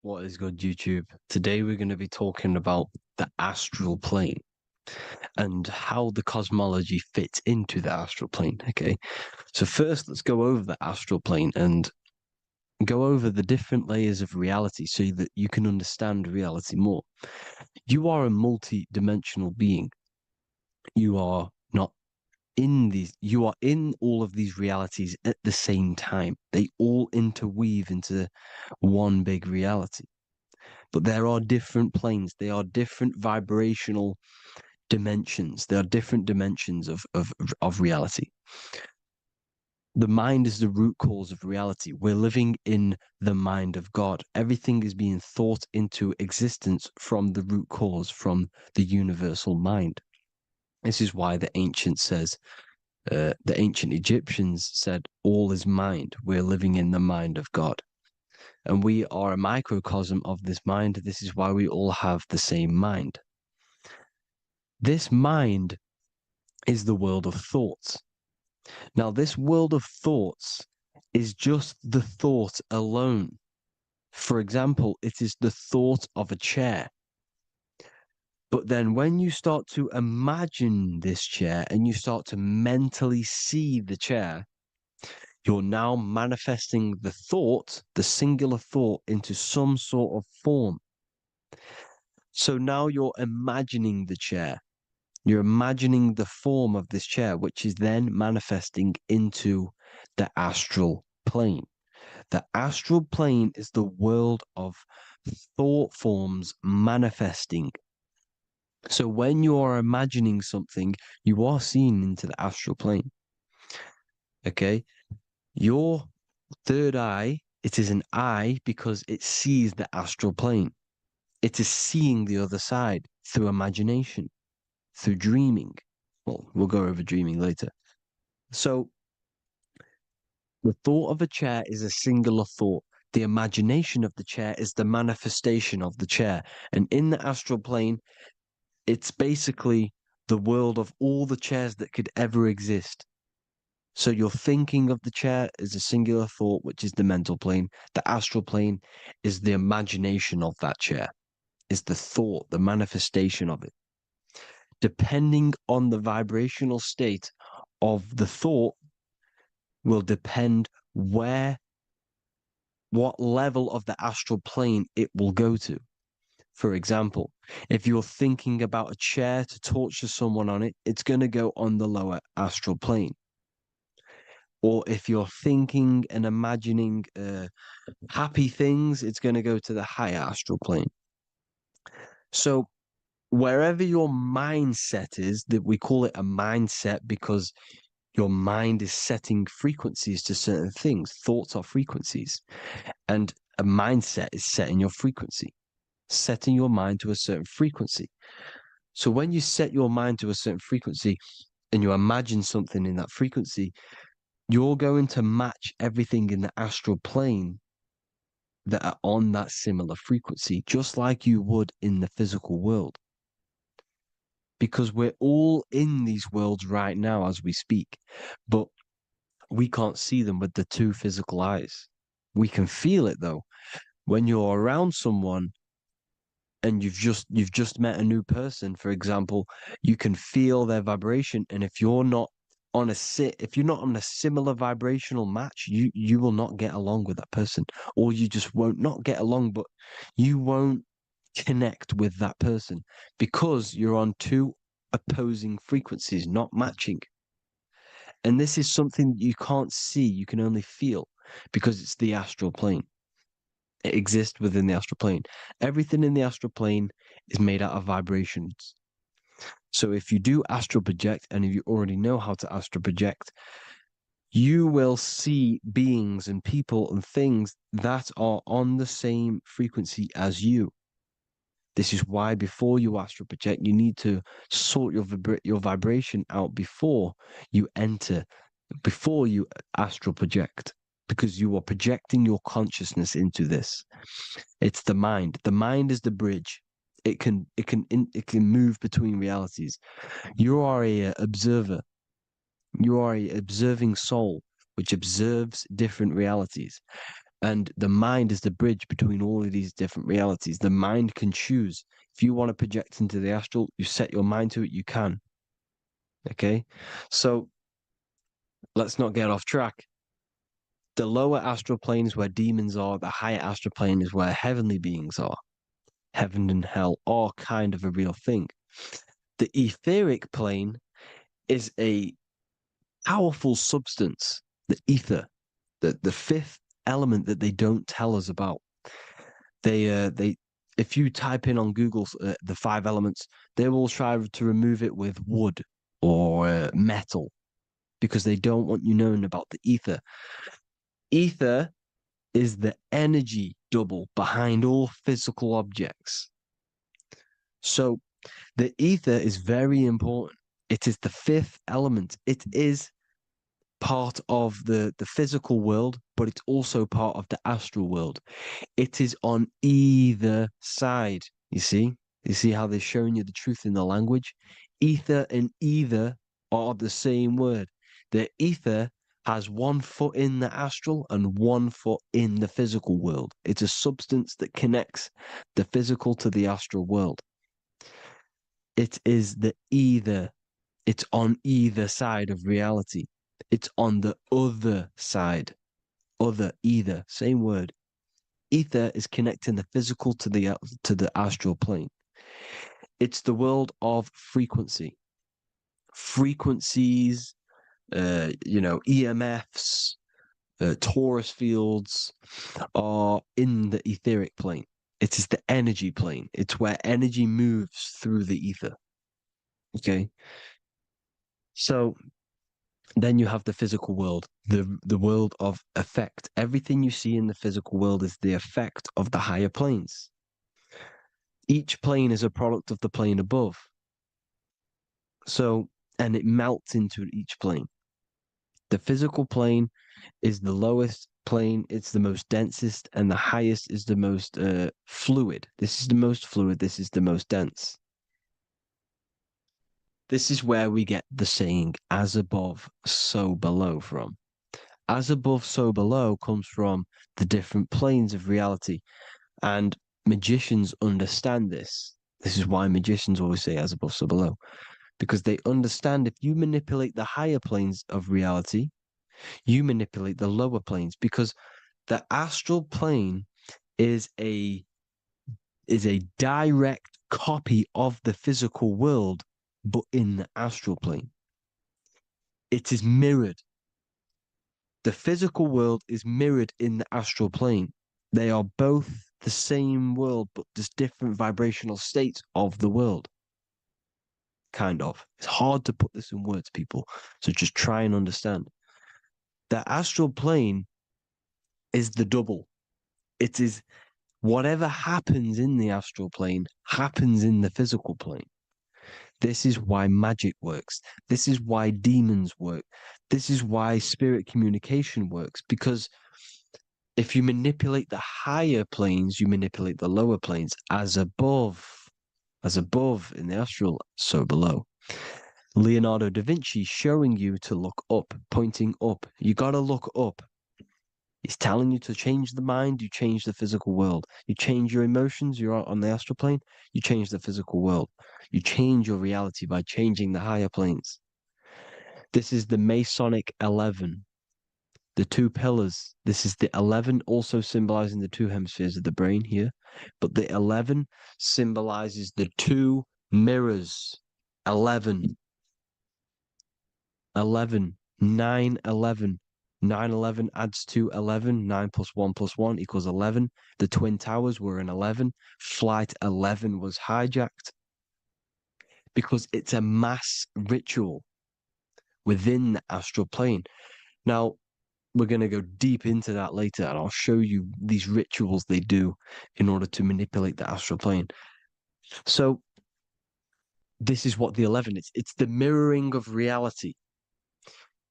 What is good, YouTube? Today we're going to be talking about the astral plane and how the cosmology fits into the astral plane. Okay, so first let's go over the astral plane and go over the different layers of reality so that you can understand reality more. You are a multi-dimensional being. You are not in these, you are in all of these realities at the same time. They all interweave into one big reality. But there are different planes. They are different vibrational dimensions. There are different dimensions of reality. The mind is the root cause of reality. We're living in the mind of God. Everything is being thought into existence from the root cause, from the universal mind. This is why the ancient Egyptians said, all is mind. We're living in the mind of God. And we are a microcosm of this mind. This is why we all have the same mind. This mind is the world of thoughts. Now, this world of thoughts is just the thought alone. For example, it is the thought of a chair. But then when you start to imagine this chair and you start to mentally see the chair, you're now manifesting the thought, the singular thought, into some sort of form. So now you're imagining the chair. You're imagining the form of this chair, which is then manifesting into the astral plane. The astral plane is the world of thought forms manifesting. So when you are imagining something, you are seeing into the astral plane. Okay? Your third eye, it is an eye because it sees the astral plane. It is seeing the other side through imagination, through dreaming. Well, we'll go over dreaming later. So the thought of a chair is a singular thought. The imagination of the chair is the manifestation of the chair. And in the astral plane, it's basically the world of all the chairs that could ever exist. So you're thinking of the chair as a singular thought, which is the mental plane. The astral plane is the imagination of that chair, is the thought, the manifestation of it. Depending on the vibrational state of the thought will depend what level of the astral plane it will go to. For example, if you're thinking about a chair to torture someone on it, it's going to go on the lower astral plane. Or if you're thinking and imagining happy things, it's going to go to the higher astral plane. So wherever your mindset is, that we call it a mindset because your mind is setting frequencies to certain things. Thoughts are frequencies. And a mindset is setting your frequency, setting your mind to a certain frequency. So when you set your mind to a certain frequency and you imagine something in that frequency, you're going to match everything in the astral plane that are on that similar frequency, just like you would in the physical world. Because we're all in these worlds right now as we speak, but we can't see them with the two physical eyes. We can feel it though. When you're around someone and you've just met a new person, for example, you can feel their vibration. And if you're not on a similar vibrational match, you will not get along with that person, or you just won't not get along, but you won't connect with that person because you're on two opposing frequencies, not matching. And this is something you can't see, you can only feel because it's the astral plane. It exists within the astral plane. Everything in the astral plane is made out of vibrations. So if you do astral project, and if you already know how to astral project, you will see beings and people and things that are on the same frequency as you. This is why before you astral project, you need to sort your vibration out before you astral project, because you are projecting your consciousness into this. It's the mind. The mind is the bridge. It can move between realities. You are a observer. You are a observing soul which observes different realities. And the mind is the bridge between all of these different realities. The mind can choose. If you want to project into the astral, you set your mind to it, you can. Okay. So let's not get off track. The lower astral plane is where demons are, the higher astral plane is where heavenly beings are. Heaven and hell are kind of a real thing. The etheric plane is a powerful substance, the ether, the fifth element that they don't tell us about. They if you type in on Google the five elements, they will try to remove it with wood or metal because they don't want you knowing about the ether. Ether is the energy double behind all physical objects. So the ether is very important. It is the fifth element. It is part of the physical world, but it's also part of the astral world. It is on either side. You see? You see how they're showing you the truth in the language? Ether and either are the same word. The ether has 1 foot in the astral and 1 foot in the physical world. It's a substance that connects the physical to the astral world. It is the either. It's on either side of reality. It's on the other side. Other, either, same word. Ether is connecting the physical to the astral plane. It's the world of frequency. Frequencies, EMFs, torus fields are in the etheric plane. It is the energy plane. It's where energy moves through the ether. Okay. So then you have the physical world, the world of effect. Everything you see in the physical world is the effect of the higher planes. Each plane is a product of the plane above. So, and it melts into each plane. The physical plane is the lowest plane, it's the most densest, and the highest is the most fluid. This is the most fluid, this is the most dense. This is where we get the saying, as above, so below from. As above, so below comes from the different planes of reality. And magicians understand this. This is why magicians always say as above, so below. Because they understand if you manipulate the higher planes of reality, you manipulate the lower planes. Because the astral plane is a direct copy of the physical world, but in the astral plane. It is mirrored. The physical world is mirrored in the astral plane. They are both the same world, but there's different vibrational states of the world. Kind of. It's hard to put this in words, people. So just try and understand. The astral plane is the double. It is whatever happens in the astral plane happens in the physical plane. This is why magic works. This is why demons work. This is why spirit communication works. Because if you manipulate the higher planes, you manipulate the lower planes as above in the astral, so below. Leonardo da Vinci showing you to look up, pointing up. You got to look up. He's telling you to change the mind, you change the physical world. You change your emotions, you're on the astral plane, you change the physical world. You change your reality by changing the higher planes. This is the Masonic 11, the two pillars. This is the 11 also symbolizing the two hemispheres of the brain here, but the 11 symbolizes the two mirrors. 11, 11, 9, 11. 9, 11 adds to 11. 9 plus 1 equals 11. The Twin Towers were an 11. Flight 11 was hijacked because it's a mass ritual within the astral plane. Now, we're going to go deep into that later, and I'll show you these rituals they do in order to manipulate the astral plane. So, this is what the 11 is. It's the mirroring of reality.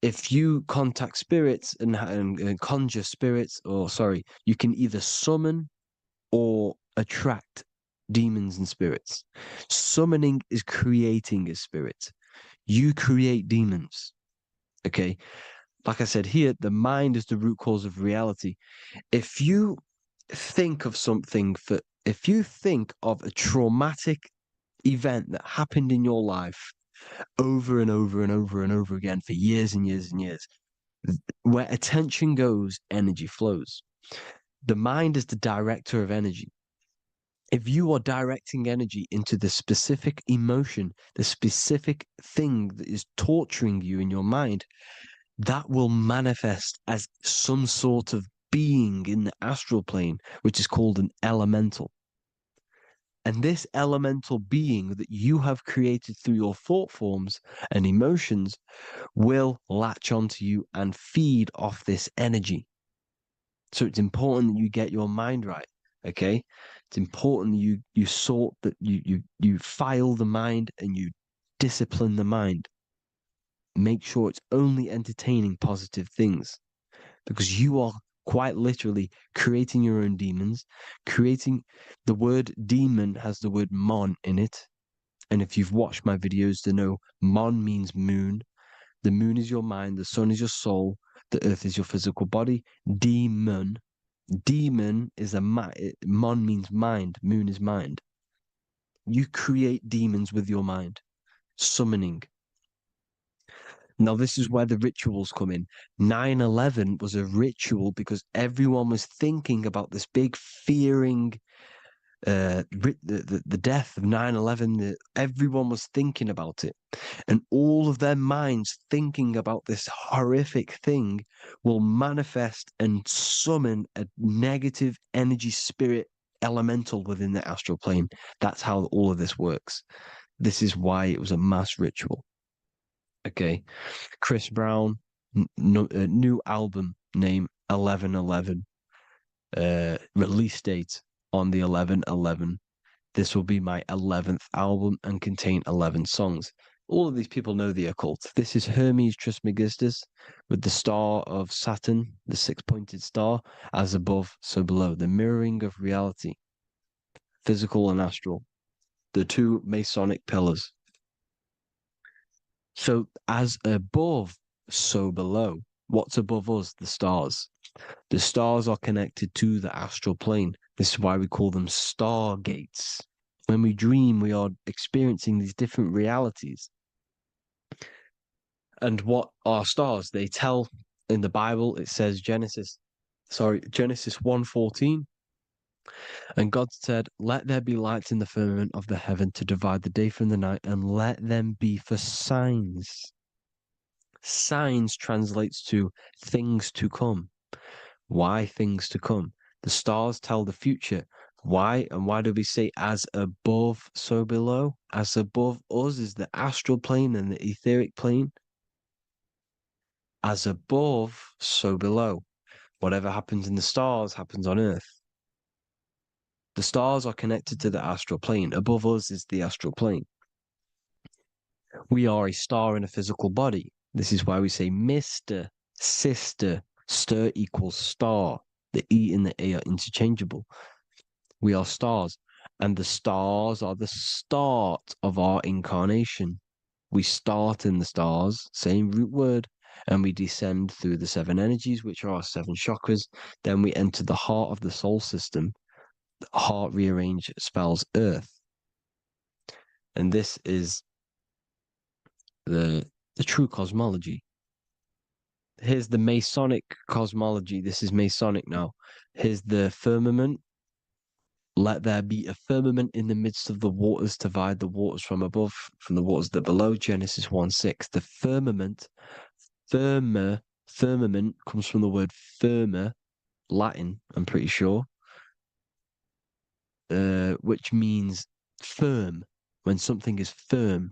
If you contact spirits and conjure spirits, or sorry, you can either summon or attract demons and spirits. Summoning is creating a spirit. You create demons. Okay. like I said here, the mind is the root cause of reality. If you think of if you think of a traumatic event that happened in your life over and over and over and over again for years and years and years, where attention goes, energy flows. The mind is the director of energy. If you are directing energy into the specific emotion, the specific thing that is torturing you in your mind, that will manifest as some sort of being in the astral plane, which is called an elemental. And this elemental being that you have created through your thought forms and emotions will latch onto you and feed off this energy. So it's important that you get your mind right. Okay. It's important you sort that you file the mind and you discipline the mind. Make sure it's only entertaining positive things, because you are quite literally creating your own demons. Creating the word demon has the word mon in it. And if you've watched my videos to know, mon means moon. The moon is your mind, the sun is your soul, the earth is your physical body. Demon is mon means mind, moon is mind. You create demons with your mind, summoning. Now, this is where the rituals come in. 9/11 was a ritual because everyone was thinking about this big fearing, the death of 9/11. Everyone was thinking about it. And all of their minds thinking about this horrific thing will manifest and summon a negative energy spirit elemental within the astral plane. That's how all of this works. This is why it was a mass ritual. Okay. Chris Brown, new album name 11/11. Release date on the 11/11. This will be my 11th album and contain 11 songs. All of these people know the occult. This is Hermes Trismegistus with the star of Saturn, the six-pointed star, as above, so below. The mirroring of reality, physical and astral. The two Masonic pillars. So as above, so below. What's above us? The stars. The stars are connected to the astral plane. This is why we call them stargates. When we dream, we are experiencing these different realities. And what are stars? They tell in the Bible, it says Genesis 1:14. And God said, "Let there be lights in the firmament of the heaven to divide the day from the night, and let them be for signs." Signs translates to things to come. Why things to come? The stars tell the future. Why? And why do we say as above, so below? As above us is the astral plane and the etheric plane. As above, so below. Whatever happens in the stars happens on Earth. The stars are connected to the astral plane. Above us is the astral plane. We are a star in a physical body. This is why we say Mr., sister, stir equals star. The E and the A are interchangeable. We are stars, and the stars are the start of our incarnation. We start in the stars, same root word, and we descend through the seven energies, which are our seven chakras. Then we enter the heart of the soul system. The heart rearranged spells earth. And this is the true cosmology. Here's the Masonic cosmology. This is Masonic now. Here's the firmament. Let there be a firmament in the midst of the waters to divide the waters from above, from the waters that below. Genesis 1:6. The firmament, firmament comes from the word firma, Latin, I'm pretty sure, which means firm. When something is firm,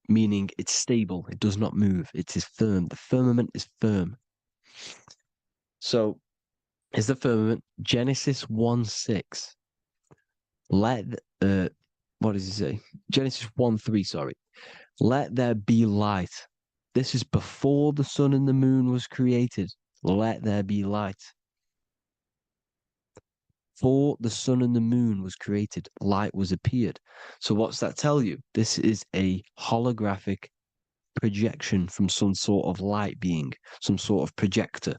meaning it's stable, it does not move, it is firm. The firmament is firm. So, is the firmament Genesis 1:6. Let what does he say? Genesis 1:3, sorry. Let there be light. This is before the sun and the moon was created. Let there be light. Before the sun and the moon was created, light was appeared. So what's that tell you? This is a holographic projection from some sort of light being, some sort of projector.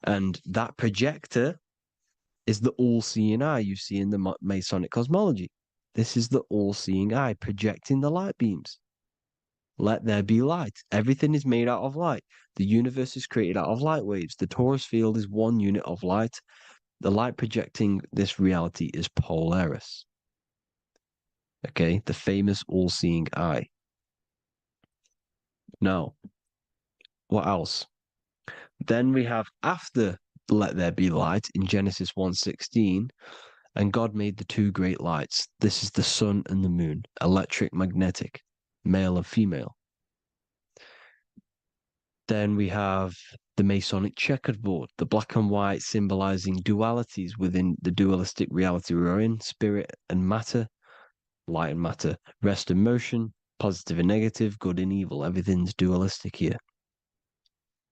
And that projector is the all-seeing eye you see in the Masonic cosmology. This is the all-seeing eye projecting the light beams. Let there be light. Everything is made out of light. The universe is created out of light waves. The torus field is one unit of light. The light projecting this reality is Polaris. Okay, the famous all-seeing eye. Now, what else? Then we have after let there be light in Genesis 1:16, and God made the two great lights. This is the sun and the moon, electric, magnetic, male and female. Then we have the Masonic checkerboard, the black and white symbolizing dualities within the dualistic reality we're in, spirit and matter, light and matter, rest and motion, positive and negative, good and evil. Everything's dualistic here.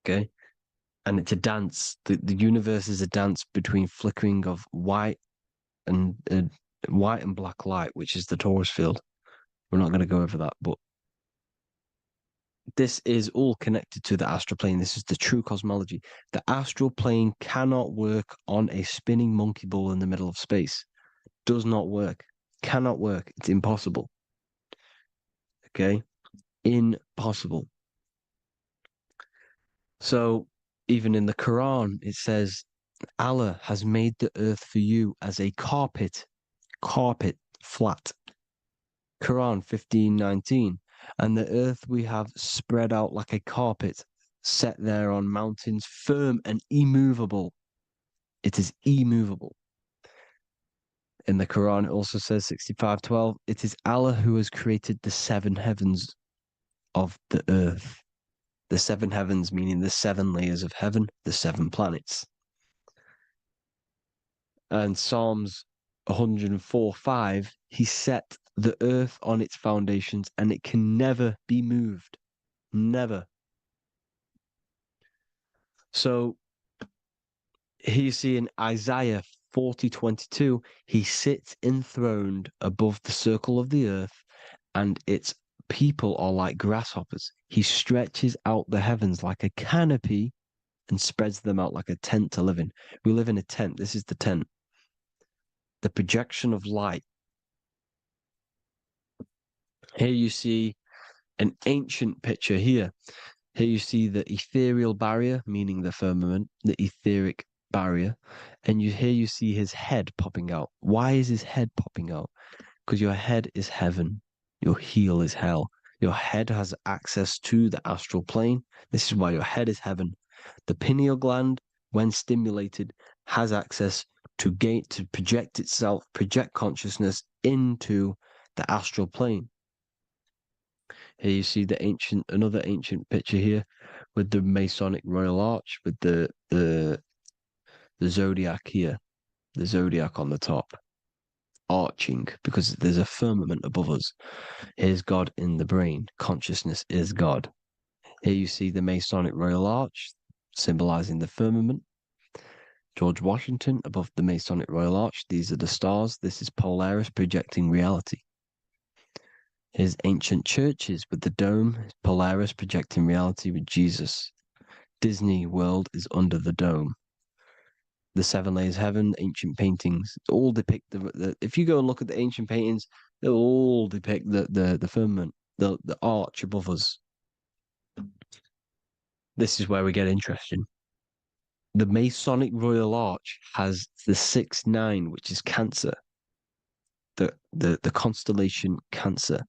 Okay? And it's a dance. The universe is a dance between flickering of white and black light, which is the torus field. We're not going to go over that, but this is all connected to the astral plane. This is the true cosmology. The astral plane cannot work on a spinning monkey ball in the middle of space. Does not work. Cannot work. It's impossible. Okay? Impossible. So even in the Quran, it says, Allah has made the earth for you as a carpet, flat. Quran 15:19. And the earth we have spread out like a carpet, set there on mountains, firm and immovable. It is immovable. In the Quran, it also says 65:12, it is Allah who has created the seven heavens of the earth. The seven heavens meaning the seven layers of heaven, the seven planets. And Psalms 104:5, he set the earth on its foundations and it can never be moved. Never. So here you see in Isaiah 40:22, he sits enthroned above the circle of the earth, and its people are like grasshoppers. He stretches out the heavens like a canopy and spreads them out like a tent to live in. We live in a tent. This is the tent. The projection of light. Here you see an ancient picture here. Here you see the ethereal barrier, meaning the firmament, the etheric barrier, and here you see his head popping out. Why is his head popping out? Because your head is heaven, your heel is hell. Your head has access to the astral plane. This is why your head is heaven. The pineal gland, when stimulated, has access to project itself, project consciousness into the astral plane. Here you see another ancient picture here with the Masonic Royal Arch, with the zodiac here, the zodiac on the top, arching because there's a firmament above us. Here's God in the brain. Consciousness is God. Here you see the Masonic Royal Arch, symbolizing the firmament. George Washington above the Masonic Royal Arch. These are the stars. This is Polaris projecting reality. Here's ancient churches with the dome, Polaris projecting reality with Jesus. Disney World is under the dome. The seven layers heaven, ancient paintings, all depict if you go and look at the ancient paintings, they'll all depict the firmament, the arch above us. This is where we get interesting. The Masonic Royal Arch has the 6-9, which is Cancer. The constellation Cancer,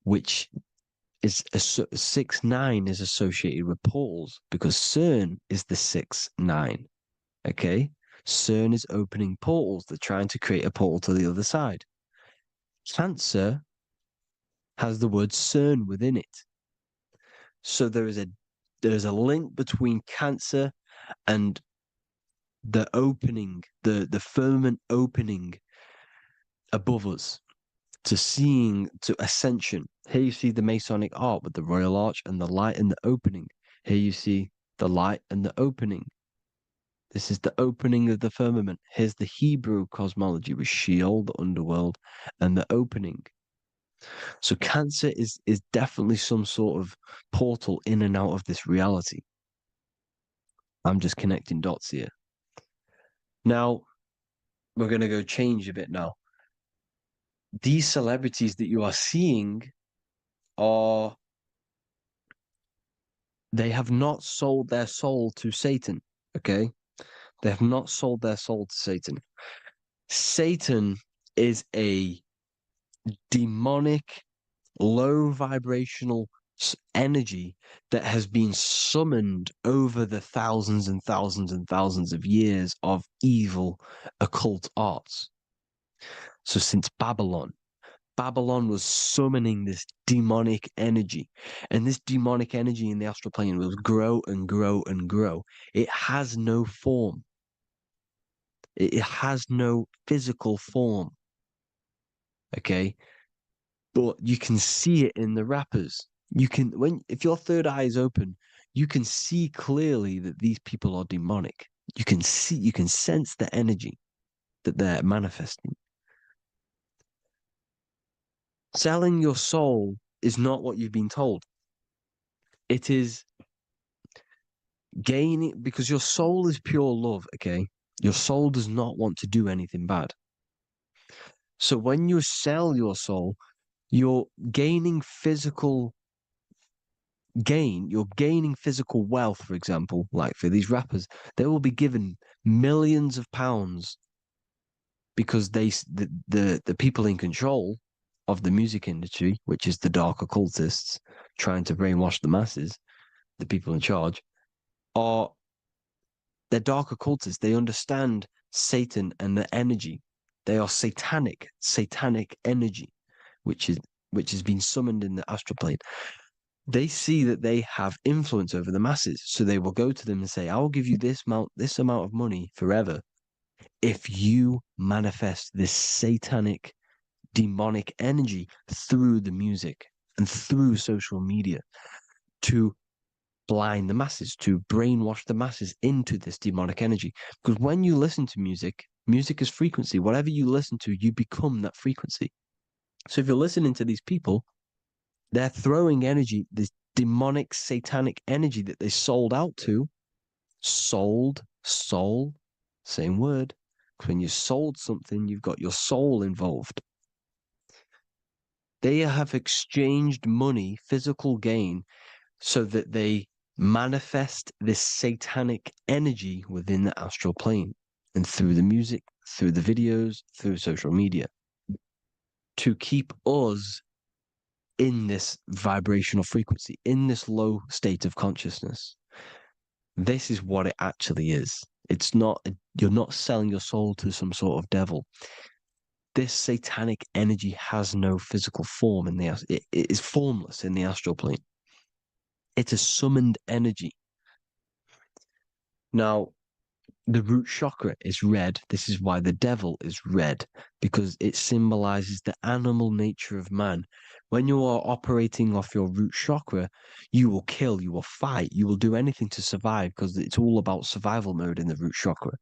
which is 6-9 is associated with portals because CERN is the 6-9. Okay, CERN is opening portals. They're trying to create a portal to the other side. Cancer has the word CERN within it, so there is a link between Cancer and the opening, the firmament opening above us to ascension. Here you see the Masonic art with the Royal Arch and the light and the opening. Here you see the light and the opening. This is the opening of the firmament. Here's the Hebrew cosmology with Sheol, the underworld, and the opening. So Cancer is definitely some sort of portal in and out of this reality. I'm just connecting dots here. Now, we're going to go change a bit now. These celebrities that you are seeing are, they have not sold their soul to Satan, okay? They have not sold their soul to Satan. Satan is a demonic, low vibrational energy that has been summoned over the thousands and thousands and thousands of years of evil occult arts. So since Babylon, Babylon was summoning this demonic energy, and this demonic energy in the astral plane will grow and grow and grow. It has no form. It has no physical form. Okay, but you can see it in the rappers. You can, when if your third eye is open, you can see clearly that these people are demonic. You can see, you can sense the energy that they're manifesting. Selling your soul is not what you've been told. It is gaining, because your soul is pure love, okay? Your soul does not want to do anything bad. So when you sell your soul, you're gaining physical gain, you're gaining physical wealth, for example, like for these rappers, they will be given millions of pounds because the people in control of the music industry, which is the dark occultists trying to brainwash the masses, the people in charge, are they're dark occultists. They understand Satan and the energy. They are satanic energy, which has been summoned in the astral plane. They see that they have influence over the masses, so they will go to them and say, "I will give you this amount of money forever if you manifest this satanic, demonic energy through the music and through social media to blind the masses, to brainwash the masses into this demonic energy." Because when you listen to music, music is frequency. Whatever you listen to, you become that frequency. So if you're listening to these people, they're throwing energy, this demonic, satanic energy that they sold out to. Soul, same word. When you sold something, you've got your soul involved. They have exchanged money, physical gain, so that they manifest this satanic energy within the astral plane and through the music, through the videos, through social media to keep us in this vibrational frequency, in this low state of consciousness. This is what it actually is. It's not, you're not selling your soul to some sort of devil. This satanic energy has no physical form in the, it is formless in the astral plane. It's a summoned energy. Now, the root chakra is red. This is why the devil is red, because it symbolizes the animal nature of man. When you are operating off your root chakra, you will kill, you will fight, you will do anything to survive because it's all about survival mode in the root chakra.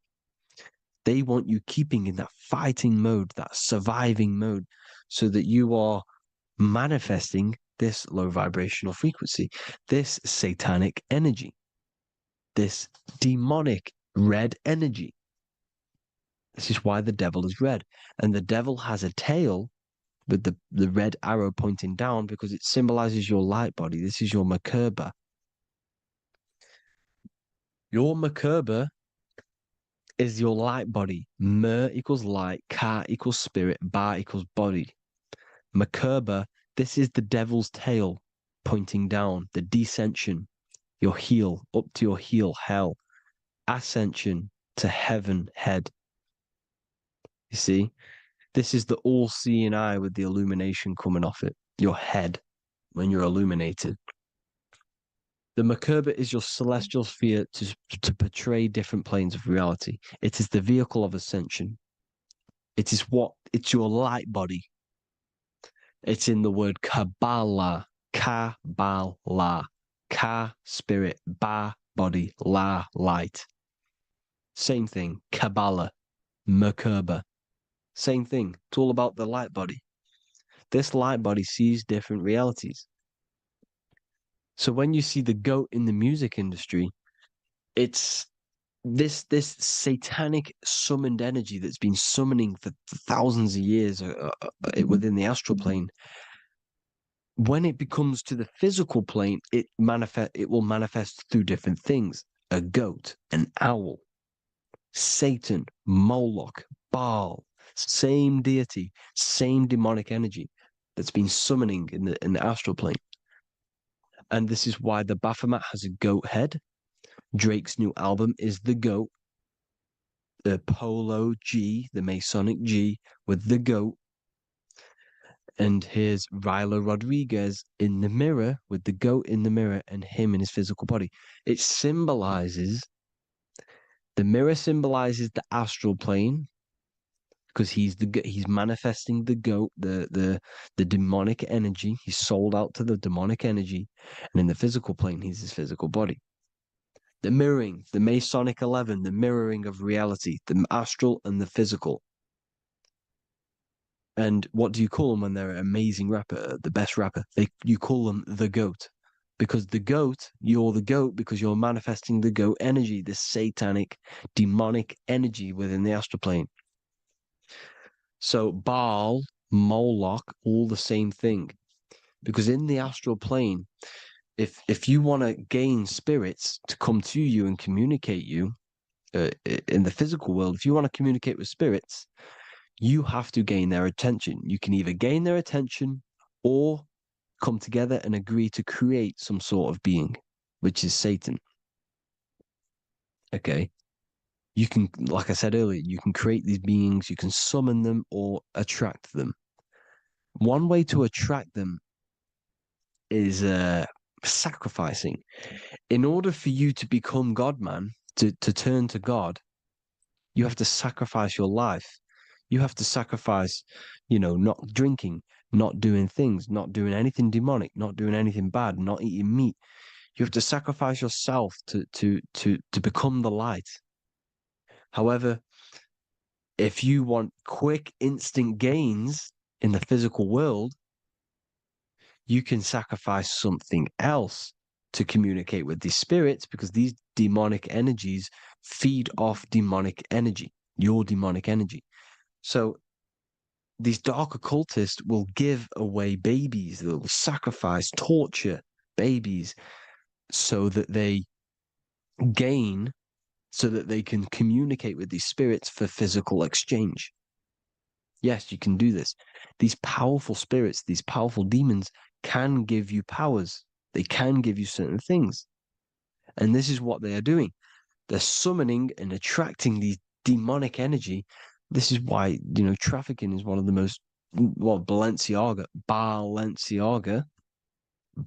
They want you keeping in that fighting mode, that surviving mode, so that you are manifesting this low vibrational frequency, this satanic energy, this demonic red energy. This is why the devil is red. And the devil has a tail with the red arrow pointing down because it symbolizes your light body. This is your Merkaba. Your Merkaba is your light body. Mer equals light, Ka equals spirit, Ba equals body. Merkaba, this is the devil's tail pointing down, the descension, your heel, up to your heel, hell. Ascension to heaven, head. You see? This is the all-seeing eye with the illumination coming off it, your head, when you're illuminated. The Merkaba is your celestial sphere to portray different planes of reality. It is the vehicle of ascension. It's your light body. It's in the word Kabbalah, Kabbalah, Ka, spirit, Ba, body, La, light. Same thing, Kabbalah, Merkaba. Same thing. It's all about the light body. This light body sees different realities. So when you see the goat in the music industry, it's this satanic summoned energy that's been summoning for thousands of years within the astral plane. When it becomes to the physical plane, it will manifest through different things. A goat, an owl, Satan, Moloch, Baal, same deity, same demonic energy that's been summoning in the astral plane. And this is why the Baphomet has a goat head. Drake's new album is the goat. The Polo G, the Masonic G, with the goat. And here's Rylo Rodriguez in the mirror with the goat in the mirror and him in his physical body. It symbolizes, the mirror symbolizes the astral plane because he's manifesting the goat, the demonic energy. He's sold out to the demonic energy, and in the physical plane, he's his physical body. The mirroring, the Masonic 11, the mirroring of reality, the astral and the physical. And what do you call them when they're an amazing rapper, the best rapper? You call them the goat. Because the goat, you're the goat because you're manifesting the goat energy, this satanic, demonic energy within the astral plane. So Baal, Moloch, all the same thing. Because in the astral plane, if you want to gain spirits to come to you and communicate you in the physical world, if you want to communicate with spirits, you have to gain their attention. You can either gain their attention or come together and agree to create some sort of being, which is Satan. Okay. You can, like I said earlier, you can create these beings, you can summon them or attract them. One way to attract them is sacrificing. In order for you to become God, man, to turn to God, you have to sacrifice your life. You have to sacrifice, not drinking, not doing things, not doing anything demonic, not doing anything bad, not eating meat. You have to sacrifice yourself to become the light. However, if you want quick, instant gains in the physical world, you can sacrifice something else to communicate with these spirits because these demonic energies feed off demonic energy, your demonic energy. So these dark occultists will give away babies, they'll sacrifice, torture babies so that they gain, so that they can communicate with these spirits for physical exchange. Yes, you can do this. These powerful spirits, these powerful demons can give you powers. They can give you certain things. And this is what they are doing. They're summoning and attracting these demonic energy. This is why, trafficking is one of the most, Balenciaga.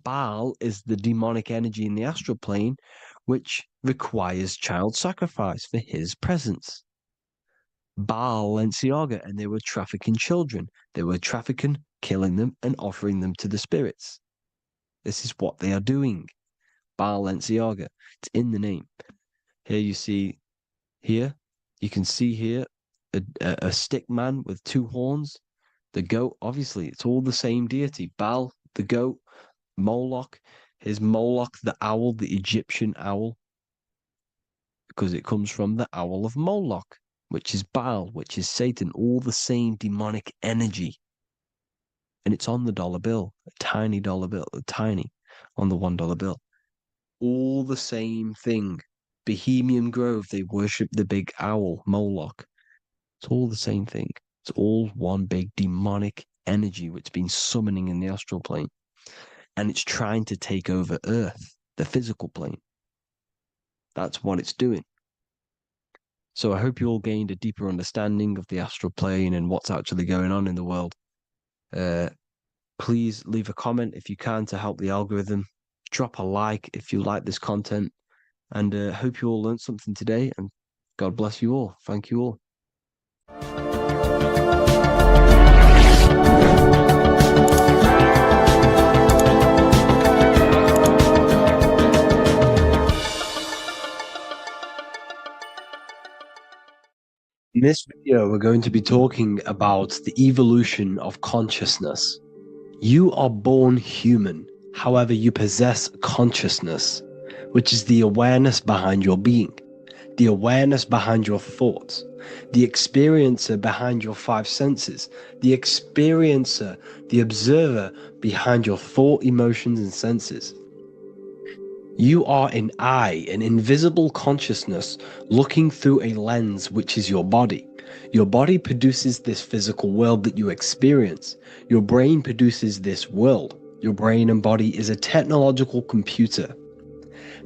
Baal is the demonic energy in the astral plane, which requires child sacrifice for his presence. Balenciaga, and they were trafficking children. They were trafficking, killing them, and offering them to the spirits. This is what they are doing. Balenciaga. It's in the name. Here you can see here a stick man with two horns. The goat, obviously, it's all the same deity. Baal, the goat, Moloch. Here's Moloch, the owl, the Egyptian owl, because it comes from the owl of Moloch, which is Baal, which is Satan, all the same demonic energy. And it's on the dollar bill, a tiny dollar bill, tiny on the $1 bill. All the same thing. Bohemian Grove, they worship the big owl, Moloch. It's all the same thing. It's all one big demonic energy which has been summoning in the astral plane. And it's trying to take over Earth, the physical plane. That's what it's doing. So I hope you all gained a deeper understanding of the astral plane and what's actually going on in the world. Please leave a comment if you can to help the algorithm. Drop a like if you like this content. And hope you all learned something today. And God bless you all. Thank you all. In this video, we're going to be talking about the evolution of consciousness. You are born human, however you possess consciousness, which is the awareness behind your being, the awareness behind your thoughts, the experiencer behind your five senses, the experiencer, the observer behind your thought, emotions, and senses. You are an eye, an invisible consciousness looking through a lens which is your body. Your body produces this physical world that you experience. Your brain produces this world. Your brain and body is a technological computer.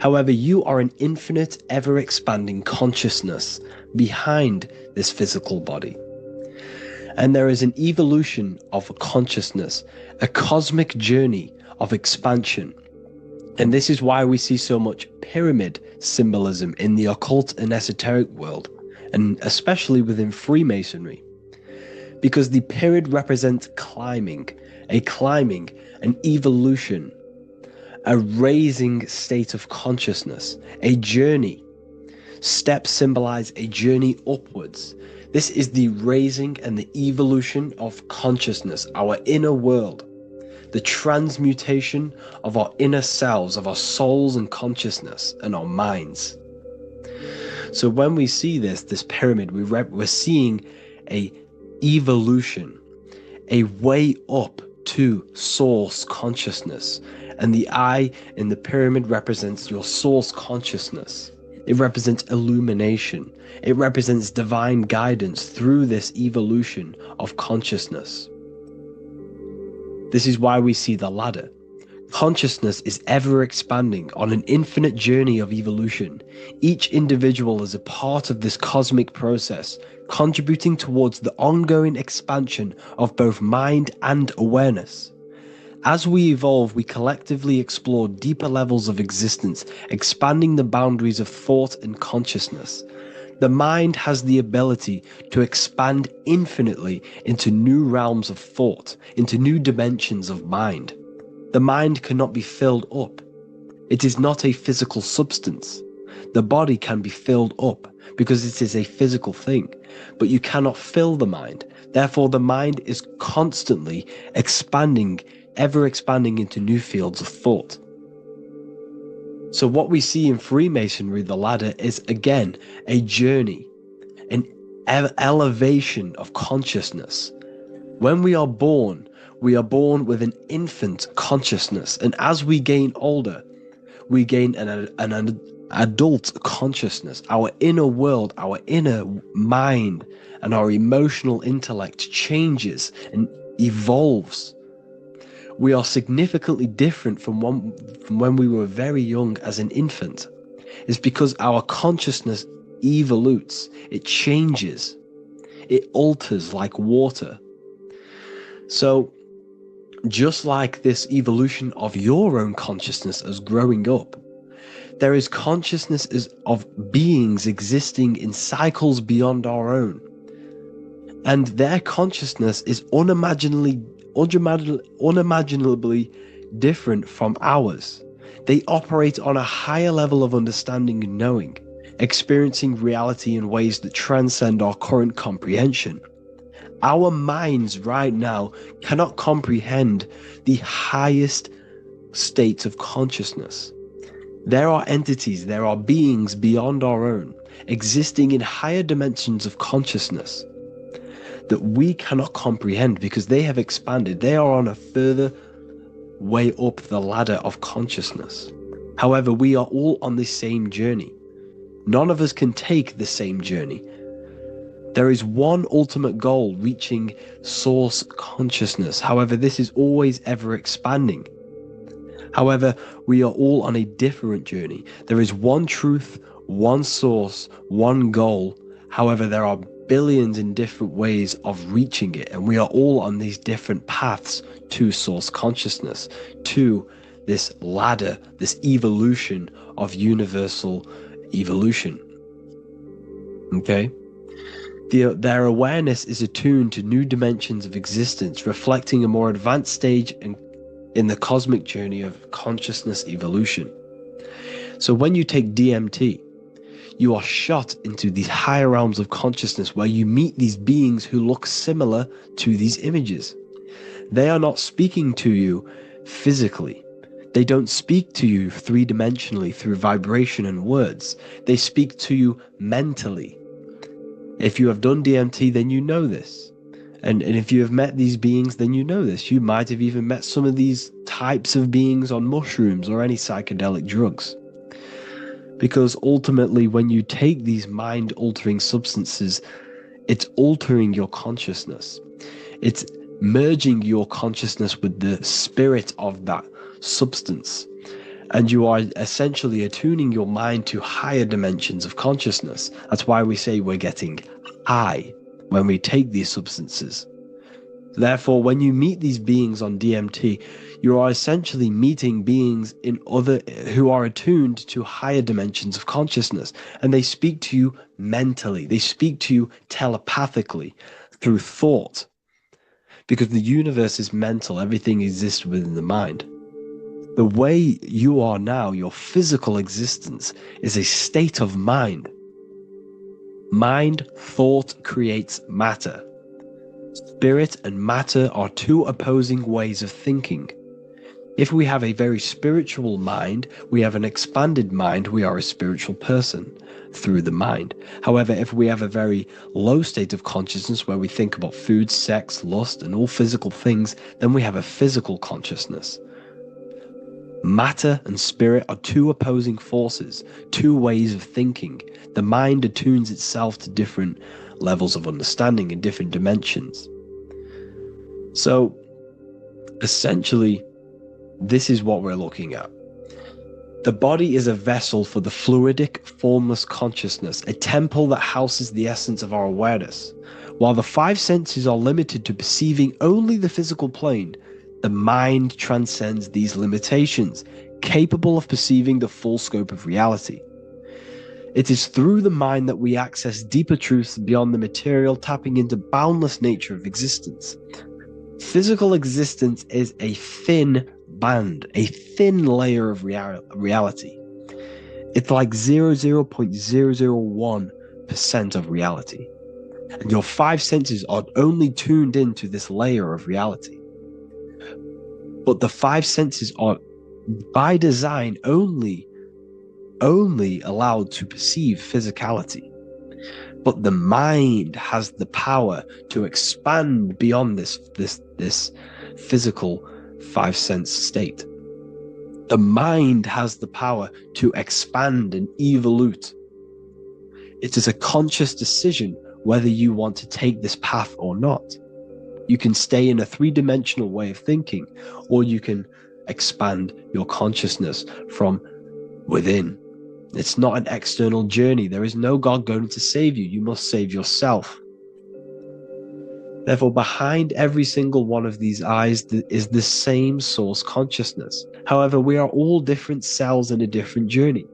However, you are an infinite, ever-expanding consciousness behind this physical body. And there is an evolution of consciousness, a cosmic journey of expansion. And this is why we see so much pyramid symbolism in the occult and esoteric world, and especially within Freemasonry. Because the pyramid represents climbing, an evolution, a raising state of consciousness, a journey. Steps symbolize a journey upwards. This is the raising and the evolution of consciousness, our inner world. The transmutation of our inner selves, of our souls and consciousness and our minds. So when we see this pyramid, we're seeing a evolution, a way up to source consciousness. And the eye in the pyramid represents your source consciousness. It represents illumination. It represents divine guidance through this evolution of consciousness. This is why we see the ladder. Consciousness is ever expanding on an infinite journey of evolution. Each individual is a part of this cosmic process, contributing towards the ongoing expansion of both mind and awareness. As we evolve, we collectively explore deeper levels of existence, expanding the boundaries of thought and consciousness. The mind has the ability to expand infinitely into new realms of thought, into new dimensions of mind. The mind cannot be filled up. It is not a physical substance. The body can be filled up because it is a physical thing, but you cannot fill the mind. Therefore, the mind is constantly expanding, ever expanding into new fields of thought. So what we see in Freemasonry, the ladder, is again a journey, an elevation of consciousness. When we are born with an infant consciousness, and as we gain older, we gain an adult consciousness. Our inner world, our inner mind, and our emotional intellect changes and evolves. We are significantly different from when we were very young as an infant. It's because our consciousness evolutes, it changes, it alters like water. So just like this evolution of your own consciousness as growing up, there is consciousness of beings existing in cycles beyond our own. And their consciousness is unimaginably different from ours. They operate on a higher level of understanding and knowing, experiencing reality in ways that transcend our current comprehension. Our minds right now cannot comprehend the highest states of consciousness. There are entities, there are beings beyond our own, existing in higher dimensions of consciousness that we cannot comprehend because they have expanded. They are on a further way up the ladder of consciousness. However, we are all on the same journey. None of us can take the same journey. There is one ultimate goal, reaching source consciousness. However, this is always ever expanding. However, we are all on a different journey. There is one truth, one source, one goal. However, there are billions in different ways of reaching it, and we are all on these different paths to source consciousness, to this ladder, this evolution of universal evolution. Okay? Their awareness is attuned to new dimensions of existence, reflecting a more advanced stage in the cosmic journey of consciousness evolution. So when you take DMT, you are shot into these higher realms of consciousness where you meet these beings who look similar to these images. They are not speaking to you physically. They don't speak to you three-dimensionally through vibration and words. They speak to you mentally. If you have done DMT, then you know this. And if you have met these beings, then you know this. You might have even met some of these types of beings on mushrooms or any psychedelic drugs. Because ultimately, when you take these mind-altering substances, it's altering your consciousness. It's merging your consciousness with the spirit of that substance. And you are essentially attuning your mind to higher dimensions of consciousness. That's why we say we're getting high when we take these substances. Therefore, when you meet these beings on DMT, you are essentially meeting beings who are attuned to higher dimensions of consciousness, and they speak to you mentally. They speak to you telepathically through thought, because the universe is mental. Everything exists within the mind. The way you are now, your physical existence, is a state of mind. Mind, thought creates matter. Spirit and matter are two opposing ways of thinking. If we have a very spiritual mind, we have an expanded mind, we are a spiritual person through the mind. However, if we have a very low state of consciousness where we think about food, sex, lust, and all physical things, then we have a physical consciousness. Matter and spirit are two opposing forces, two ways of thinking. The mind attunes itself to different levels of understanding in different dimensions. So, essentially, this is what we're looking at. The body is a vessel for the fluidic, formless consciousness, a temple that houses the essence of our awareness. While the five senses are limited to perceiving only the physical plane, the mind transcends these limitations, capable of perceiving the full scope of reality. It is through the mind that we access deeper truths beyond the material, tapping into boundless nature of existence. Physical existence is a thin band, a thin layer of reality. It's like 0.001% of reality. And your five senses are only tuned into this layer of reality. But the five senses are, by design, only allowed to perceive physicality. But the mind has the power to expand beyond this physical five sense state. The mind has the power to expand and evolute. It is a conscious decision whether you want to take this path or not. You can stay in a three-dimensional way of thinking, or you can expand your consciousness from within. It's not an external journey. There is no God going to save you. You must save yourself. Therefore, behind every single one of these eyes is the same source consciousness. However, we are all different cells in a different journey.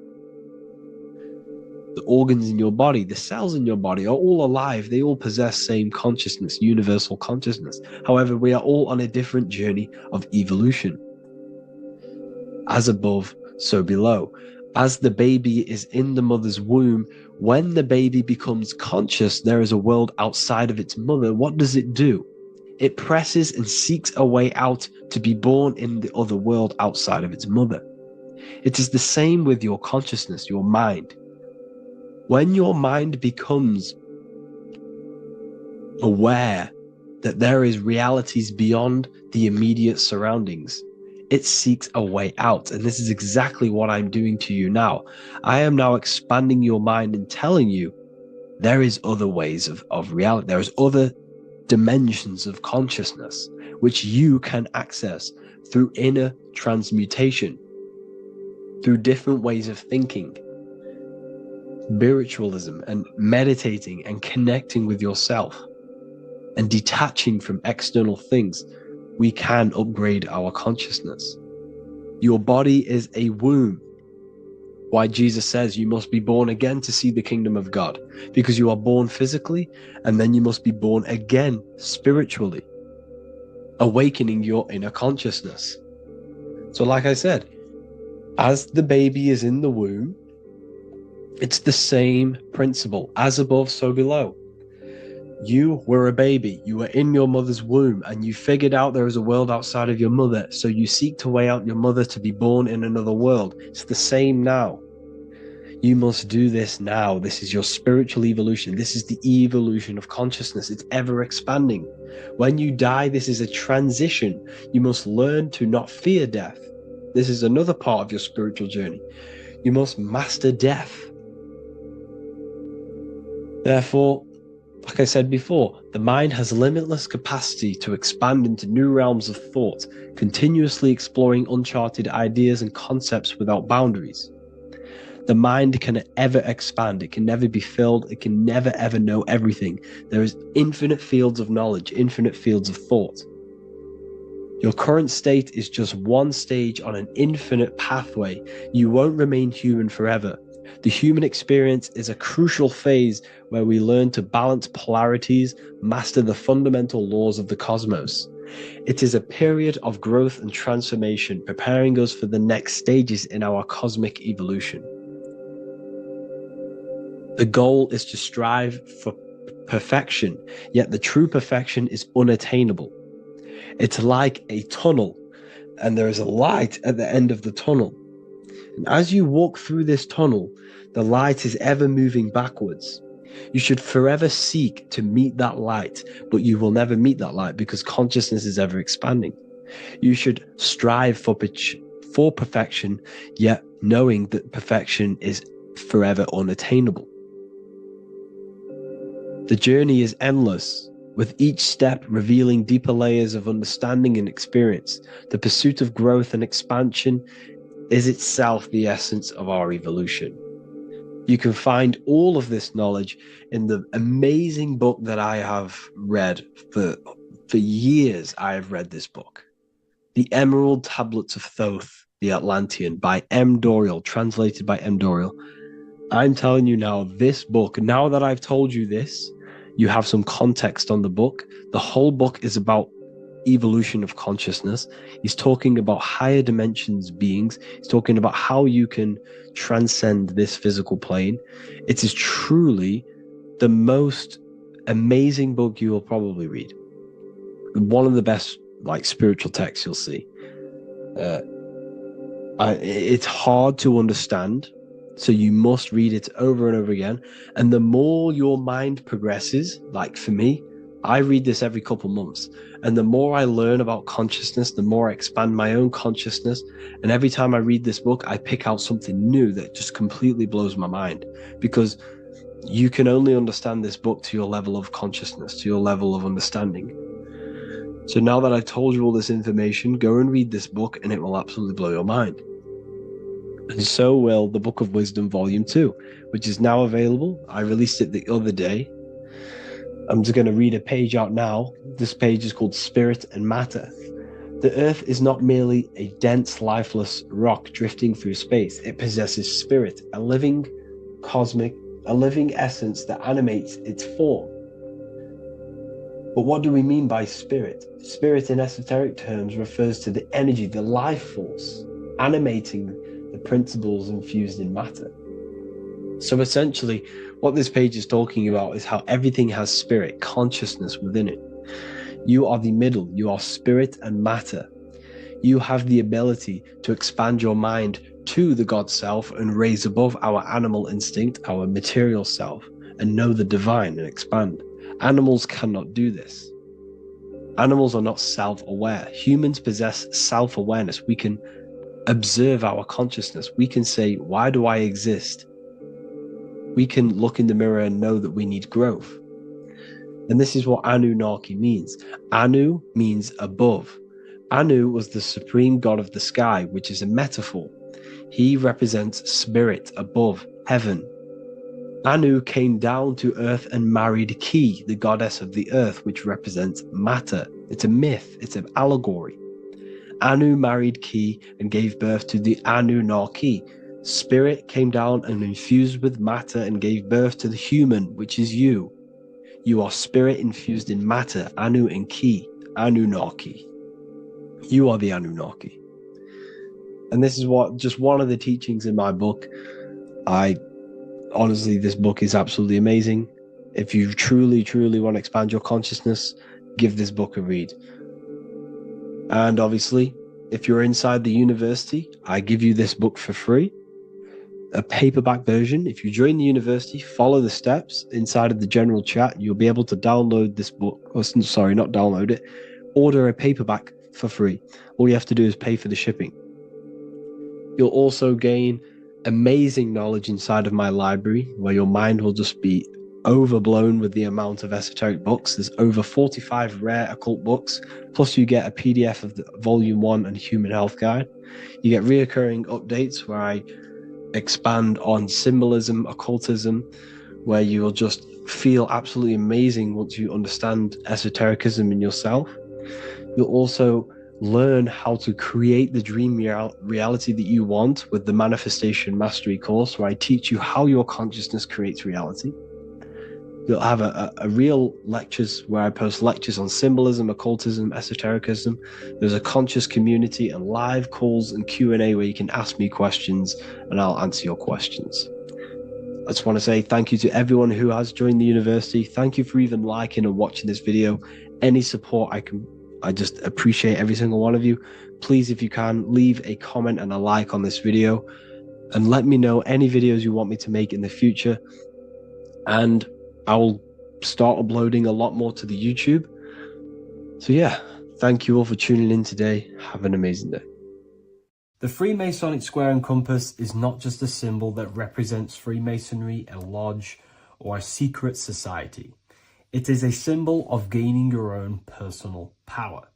The organs in your body, the cells in your body are all alive. They all possess same consciousness, universal consciousness. However, we are all on a different journey of evolution. As above, so below. As the baby is in the mother's womb, when the baby becomes conscious, there is a world outside of its mother. What does it do? It presses and seeks a way out to be born in the other world outside of its mother. It is the same with your consciousness, your mind. When your mind becomes aware that there is realities beyond the immediate surroundings, it seeks a way out. And this is exactly what I'm doing to you now. I am now expanding your mind and telling you there is other ways of reality. There is other dimensions of consciousness which you can access through inner transmutation, through different ways of thinking, spiritualism, and meditating and connecting with yourself and detaching from external things. We can upgrade our consciousness. Your body is a womb. Why Jesus says you must be born again to see the kingdom of God, because you are born physically and then you must be born again spiritually, awakening your inner consciousness. So like I said, as the baby is in the womb, it's the same principle. As above, so below. You were a baby, you were in your mother's womb, and you figured out there is a world outside of your mother, so you seek to weigh out your mother to be born in another world. It's the same now. You must do this now. This is your spiritual evolution. This is the evolution of consciousness. It's ever expanding. When you die, this is a transition. You must learn to not fear death. This is another part of your spiritual journey. You must master death. Therefore, like I said before, the mind has limitless capacity to expand into new realms of thought, continuously exploring uncharted ideas and concepts without boundaries. The mind can ever expand. It can never be filled. It can never ever know everything. There is infinite fields of knowledge, infinite fields of thought. Your current state is just one stage on an infinite pathway. You won't remain human forever. The human experience is a crucial phase where we learn to balance polarities, master the fundamental laws of the cosmos. It is a period of growth and transformation, preparing us for the next stages in our cosmic evolution. The goal is to strive for perfection, yet the true perfection is unattainable. It's like a tunnel, and there is a light at the end of the tunnel. And as you walk through this tunnel, the light is ever moving backwards. You should forever seek to meet that light, but you will never meet that light because consciousness is ever expanding. You should strive for perfection, yet knowing that perfection is forever unattainable. The journey is endless, with each step revealing deeper layers of understanding and experience. The pursuit of growth and expansion is itself the essence of our evolution. You can find all of this knowledge in the amazing book that I have read for years. I have read this book, The Emerald Tablets of Thoth, the Atlantean, by M. Dorial, translated by M. Dorial. I'm telling you now, this book, now that I've told you this, you have some context on the book. The whole book is about evolution of consciousness. He's talking about higher dimensions beings. He's talking about how you can transcend this physical plane. It is truly the most amazing book you will probably read. One of the best spiritual texts you'll see. It's hard to understand, so you must read it over and over again. And the more your mind progresses, like for me, I read this every couple months. And the more I learn about consciousness, the more I expand my own consciousness. And every time I read this book, I pick out something new that just completely blows my mind, because you can only understand this book to your level of consciousness, to your level of understanding. So now that I've told you all this information, go and read this book and it will absolutely blow your mind. And so will the Book of Wisdom Volume 2, which is now available. I released it the other day. I'm just going to read a page out now. This page is called Spirit and Matter. The Earth is not merely a dense, lifeless rock drifting through space. It possesses spirit, a living essence that animates its form. But what do we mean by spirit? Spirit in esoteric terms refers to the energy, the life force, animating the principles infused in matter. So essentially, what this page is talking about is how everything has spirit, consciousness within it. You are the middle, you are spirit and matter. You have the ability to expand your mind to the God self and raise above our animal instinct, our material self, and know the divine and expand. Animals cannot do this. Animals are not self-aware. Humans possess self-awareness. We can observe our consciousness. We can say, why do I exist? We can look in the mirror and know that we need growth. And this is what Anunnaki means. Anu means above. Anu was the supreme god of the sky, which is a metaphor. He represents spirit above, heaven. Anu came down to earth and married Ki, the goddess of the earth, which represents matter. It's a myth, it's an allegory. Anu married Ki and gave birth to the Anunnaki. Spirit came down and infused with matter and gave birth to the human, which is you. You are spirit infused in matter, Anu and Ki, Anunnaki. You are the Anunnaki. And this is just one of the teachings in my book. Honestly, this book is absolutely amazing. If you truly, truly want to expand your consciousness, give this book a read. And obviously, if you're inside the university, I give you this book for free. A paperback version. If you join the university, follow the steps inside of the general chat, you'll be able to download this book, or sorry, not download it, order a paperback for free. All you have to do is pay for the shipping. You'll also gain amazing knowledge inside of my library, where your mind will just be overblown with the amount of esoteric books. There's over 45 rare occult books, plus you get a PDF of the Volume 1 and Human Health Guide. You get reoccurring updates where I expand on symbolism, occultism, where you will just feel absolutely amazing once you understand esotericism in yourself. You'll also learn how to create the dream reality that you want with the Manifestation Mastery course, where I teach you how your consciousness creates reality. You'll have a real lectures where I post lectures on symbolism, occultism, esotericism. There's a conscious community and live calls and Q&A where you can ask me questions and I'll answer your questions. I just want to say thank you to everyone who has joined the university. Thank you for even liking and watching this video. Any support I just appreciate every single one of you. Please, if you can, leave a comment and a like on this video and let me know any videos you want me to make in the future. And I will start uploading a lot more to the YouTube. So yeah, thank you all for tuning in today. Have an amazing day. The Freemasonic square and compass is not just a symbol that represents Freemasonry, a lodge, or a secret society. It is a symbol of gaining your own personal power.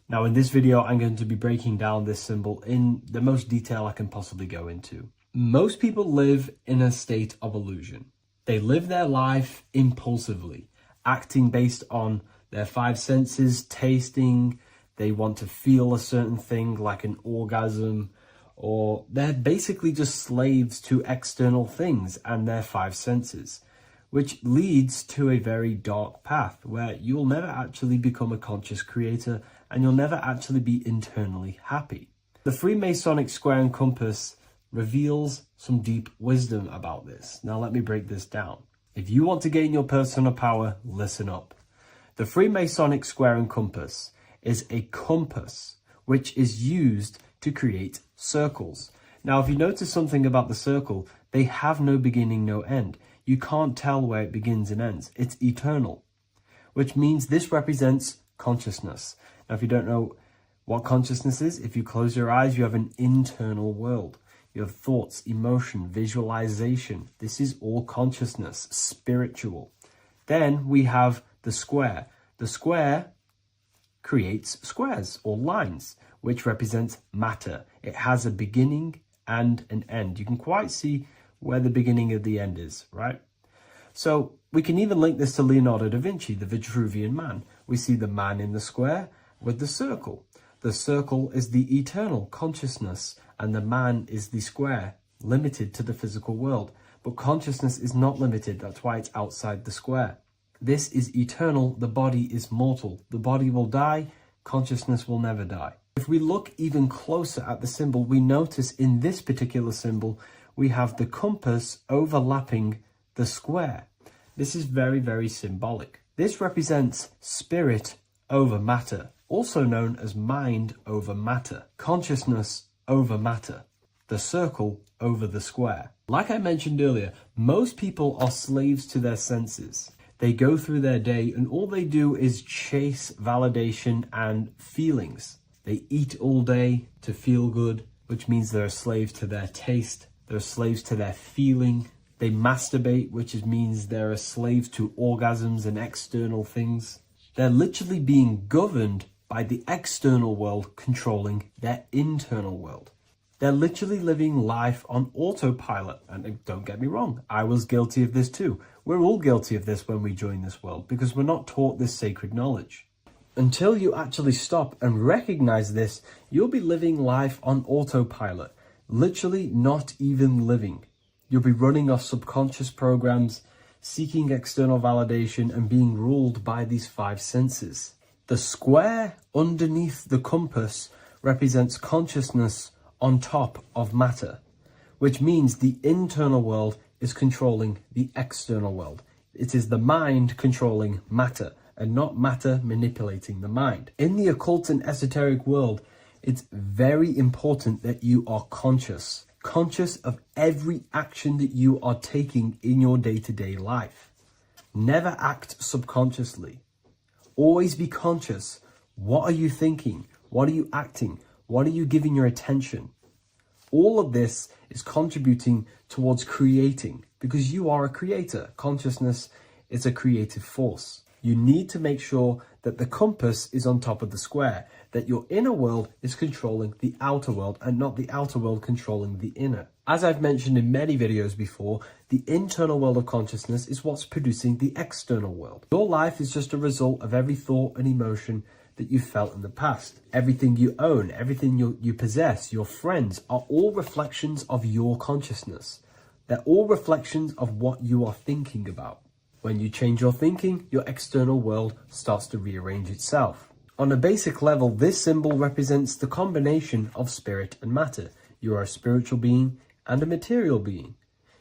Now in this video, I'm going to be breaking down this symbol in the most detail I can possibly go into. Most people live in a state of illusion. They live their life impulsively, acting based on their five senses, tasting. They want to feel a certain thing like an orgasm, or they're basically just slaves to external things and their five senses, which leads to a very dark path where you'll never actually become a conscious creator and you'll never actually be internally happy. The Freemasonic square and compass reveals some deep wisdom about this. Now let me break this down. If you want to gain your personal power, listen up. The Freemasonic square and compass is a compass which is used to create circles. Now if you notice something about the circle, they have no beginning, no end. You can't tell where it begins and ends. It's eternal, which means this represents consciousness. Now if you don't know what consciousness is, if you close your eyes, you have an internal world. You have thoughts, emotion, visualization. This is all consciousness, spiritual. Then we have the square. The square creates squares or lines, which represents matter. It has a beginning and an end. You can quite see where the beginning of the end is, right? So we can even link this to Leonardo da Vinci, the Vitruvian Man. We see the man in the square with the circle. The circle is the eternal consciousness, and the man is the square, limited to the physical world. But consciousness is not limited, that's why it's outside the square. This is eternal, the body is mortal. The body will die, consciousness will never die. If we look even closer at the symbol, we notice in this particular symbol, we have the compass overlapping the square. This is very, very symbolic. This represents spirit over matter, also known as mind over matter, consciousness over matter, the circle over the square. Like I mentioned earlier, most people are slaves to their senses. They go through their day and all they do is chase validation and feelings. They eat all day to feel good, which means they're slaves to their taste. They're slaves to their feeling. They masturbate, which means they're a slave to orgasms and external things. They're literally being governed by the external world controlling their internal world. They're literally living life on autopilot. And don't get me wrong, I was guilty of this too. We're all guilty of this when we join this world because we're not taught this sacred knowledge. Until you actually stop and recognize this, you'll be living life on autopilot, literally not even living. You'll be running off subconscious programs, seeking external validation and being ruled by these five senses. The square underneath the compass represents consciousness on top of matter, which means the internal world is controlling the external world. It is the mind controlling matter and not matter manipulating the mind. In the occult and esoteric world, it's very important that you are conscious of every action that you are taking in your day-to-day life. Never act subconsciously. Always be conscious. What are you thinking? What are you acting? What are you giving your attention? All of this is contributing towards creating, because you are a creator. Consciousness is a creative force. You need to make sure that the compass is on top of the square, that your inner world is controlling the outer world and not the outer world controlling the inner. As I've mentioned in many videos before, the internal world of consciousness is what's producing the external world. Your life is just a result of every thought and emotion that you felt in the past. Everything you own, everything you possess, your friends are all reflections of your consciousness. They're all reflections of what you are thinking about. When you change your thinking, your external world starts to rearrange itself. On a basic level, this symbol represents the combination of spirit and matter. You are a spiritual being and a material being.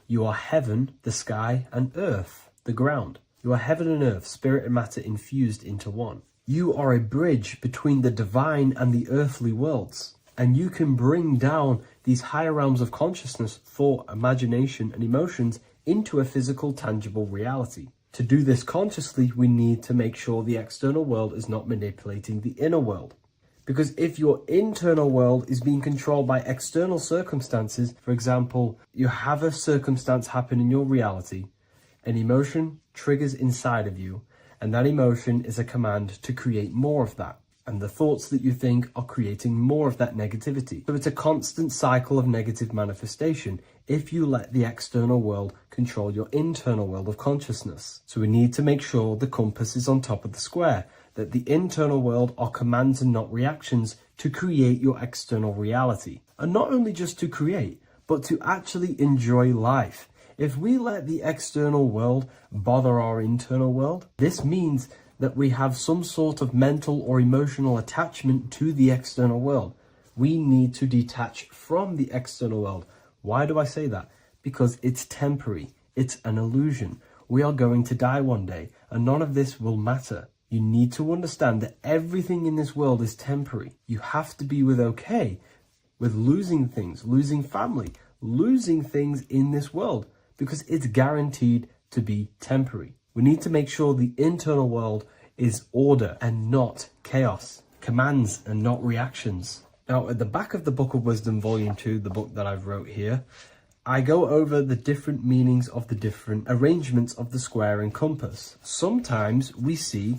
You are heaven, the sky, and earth, the ground. You are heaven and earth, spirit and matter infused into one. You are a bridge between the divine and the earthly worlds. And you can bring down these higher realms of consciousness, thought, imagination, and emotions into a physical, tangible reality. To do this consciously, we need to make sure the external world is not manipulating the inner world. Because if your internal world is being controlled by external circumstances, for example, you have a circumstance happen in your reality, an emotion triggers inside of you, and that emotion is a command to create more of that. And the thoughts that you think are creating more of that negativity. So it's a constant cycle of negative manifestation if you let the external world control your internal world of consciousness. So we need to make sure the compass is on top of the square, that the internal world are commands and not reactions to create your external reality. And not only just to create, but to actually enjoy life. If we let the external world bother our internal world, this means that we have some sort of mental or emotional attachment to the external world. We need to detach from the external world. Why do I say that? Because it's temporary. It's an illusion. We are going to die one day, and none of this will matter. You need to understand that everything in this world is temporary. You have to be okay with losing things, losing family, losing things in this world, because it's guaranteed to be temporary. We need to make sure the internal world is order and not chaos, commands and not reactions. Now, at the back of the Book of Wisdom, Volume 2, the book that I've wrote here, I go over the different meanings of the different arrangements of the square and compass. Sometimes we see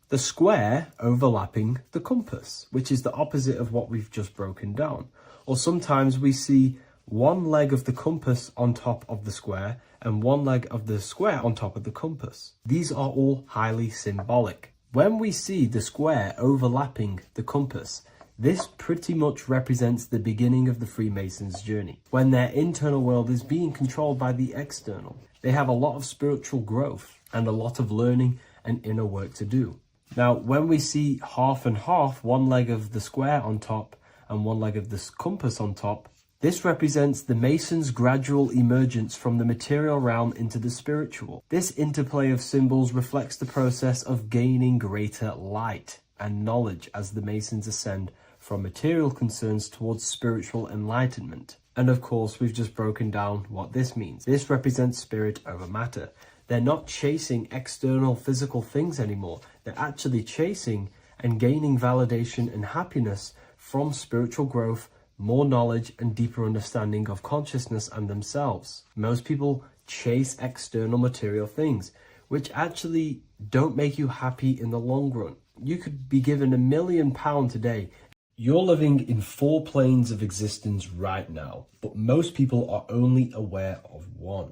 the square overlapping the compass, which is the opposite of what we've just broken down. Or sometimes we see one leg of the compass on top of the square and one leg of the square on top of the compass. These are all highly symbolic. When we see the square overlapping the compass, this pretty much represents the beginning of the Freemasons' journey. When their internal world is being controlled by the external, they have a lot of spiritual growth and a lot of learning and inner work to do. Now, when we see half and half, one leg of the square on top and one leg of the compass on top, this represents the Masons' gradual emergence from the material realm into the spiritual. This interplay of symbols reflects the process of gaining greater light and knowledge as the Masons ascend from material concerns towards spiritual enlightenment. And of course, we've just broken down what this means. This represents spirit over matter. They're not chasing external physical things anymore. They're actually chasing and gaining validation and happiness from spiritual growth, more knowledge and deeper understanding of consciousness and themselves. Most people chase external material things, which actually don't make you happy in the long run. You could be given £1 million today. You're living in 4 planes of existence right now, but most people are only aware of one.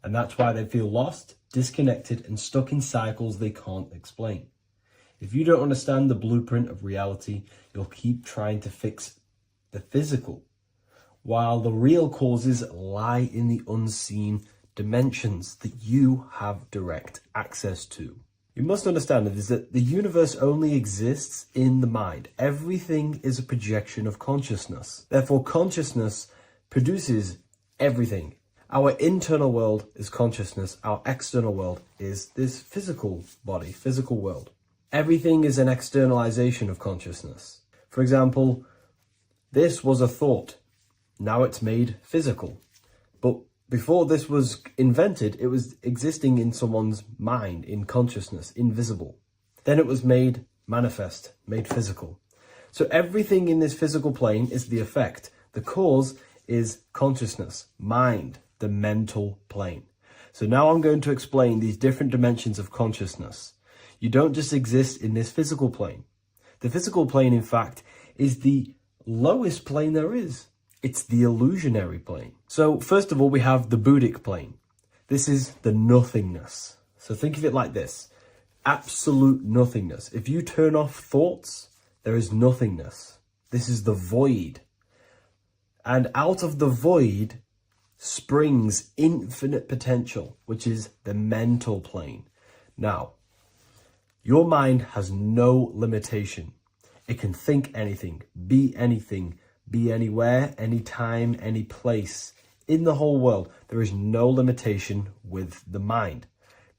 And that's why they feel lost, disconnected, and stuck in cycles they can't explain. If you don't understand the blueprint of reality, you'll keep trying to fix the physical, while the real causes lie in the unseen dimensions that you have direct access to. You must understand that the universe only exists in the mind. Everything is a projection of consciousness. Therefore, consciousness produces everything. Our internal world is consciousness. Our external world is this physical body, physical world. Everything is an externalization of consciousness. For example, this was a thought. Now it's made physical. But before this was invented, it was existing in someone's mind, in consciousness, invisible. Then it was made manifest, made physical. So everything in this physical plane is the effect. The cause is consciousness, mind, the mental plane. So now I'm going to explain these different dimensions of consciousness. You don't just exist in this physical plane. The physical plane, in fact, is the lowest plane there is. It's the illusionary plane. So first of all, we have the Buddhic plane. This is the nothingness. So think of it like this. Absolute nothingness. If you turn off thoughts, there is nothingness. This is the void. And out of the void springs infinite potential, which is the mental plane. Now, your mind has no limitation. It can think anything, be anywhere, anytime, any place. In the whole world, there is no limitation with the mind.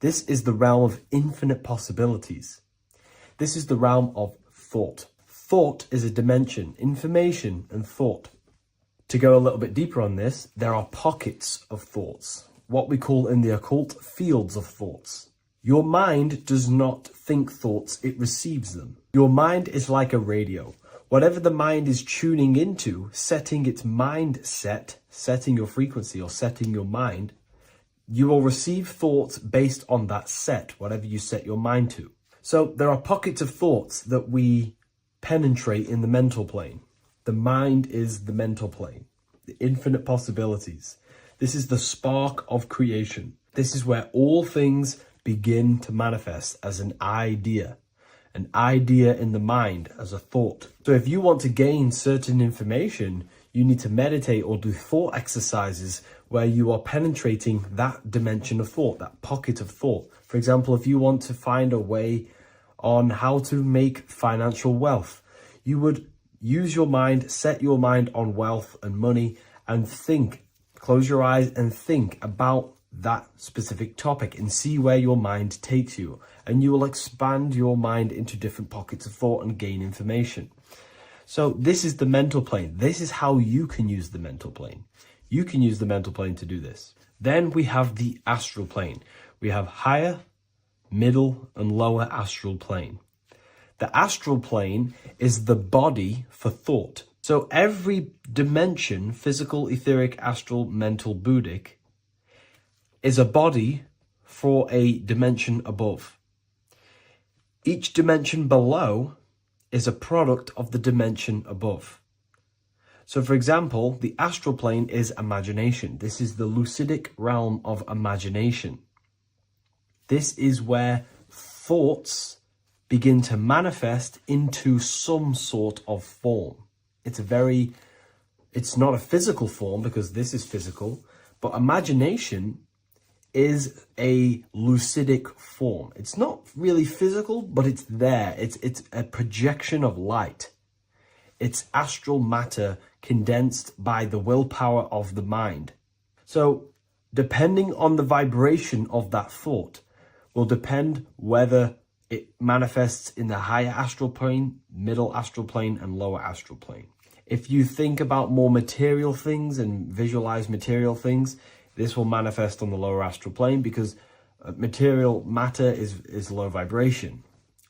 This is the realm of infinite possibilities. This is the realm of thought. Thought is a dimension, information and thought. To go a little bit deeper on this, there are pockets of thoughts, what we call in the occult fields of thoughts. Your mind does not think thoughts, it receives them. Your mind is like a radio. Whatever the mind is tuning into, setting its mindset, setting your frequency or setting your mind, you will receive thoughts based on that set, whatever you set your mind to. So there are pockets of thoughts that we penetrate in the mental plane. The mind is the mental plane, the infinite possibilities. This is the spark of creation. This is where all things begin to manifest as an idea in the mind as a thought. So if you want to gain certain information, you need to meditate or do thought exercises where you are penetrating that dimension of thought, that pocket of thought. For example, if you want to find a way on how to make financial wealth, you would use your mind, set your mind on wealth and money and think, close your eyes and think about that specific topic and see where your mind takes you. And you will expand your mind into different pockets of thought and gain information. So this is the mental plane. This is how you can use the mental plane. You can use the mental plane to do this. Then we have the astral plane. We have higher, middle, and lower astral plane. The astral plane is the body for thought. So every dimension, physical, etheric, astral, mental, Buddhic, is a body for a dimension above. Each dimension below is a product of the dimension above. So for example, the astral plane is imagination. This is the lucidic realm of imagination. This is where thoughts begin to manifest into some sort of form. It's not a physical form because this is physical, but imagination is a lucidic form. It's not really physical, but it's there. It's a projection of light. It's astral matter condensed by the willpower of the mind. So depending on the vibration of that thought will depend whether it manifests in the higher astral plane, middle astral plane, and lower astral plane. If you think about more material things and visualize material things, this will manifest on the lower astral plane because material matter is low vibration.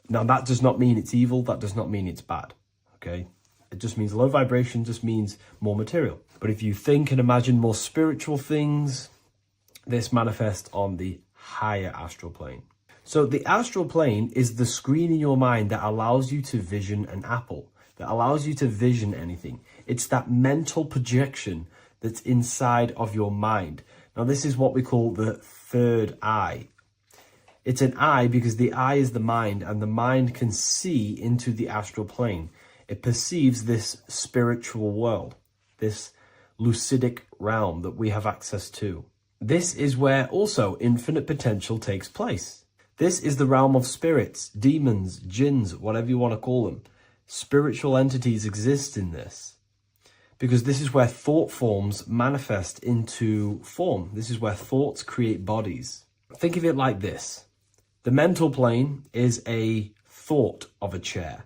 Now, that does not mean it's evil. That does not mean it's bad, okay? It just means low vibration just means more material. But if you think and imagine more spiritual things, this manifests on the higher astral plane. So the astral plane is the screen in your mind that allows you to vision an apple, that allows you to vision anything. It's that mental projection that's inside of your mind. Now, this is what we call the third eye. It's an eye because the eye is the mind, and the mind can see into the astral plane. It perceives this spiritual world, this lucidic realm that we have access to. This is where also infinite potential takes place. This is the realm of spirits, demons, jinns, whatever you want to call them. Spiritual entities exist in this. because this is where thought forms manifest into form. This is where thoughts create bodies. Think of it like this. The mental plane is a thought of a chair.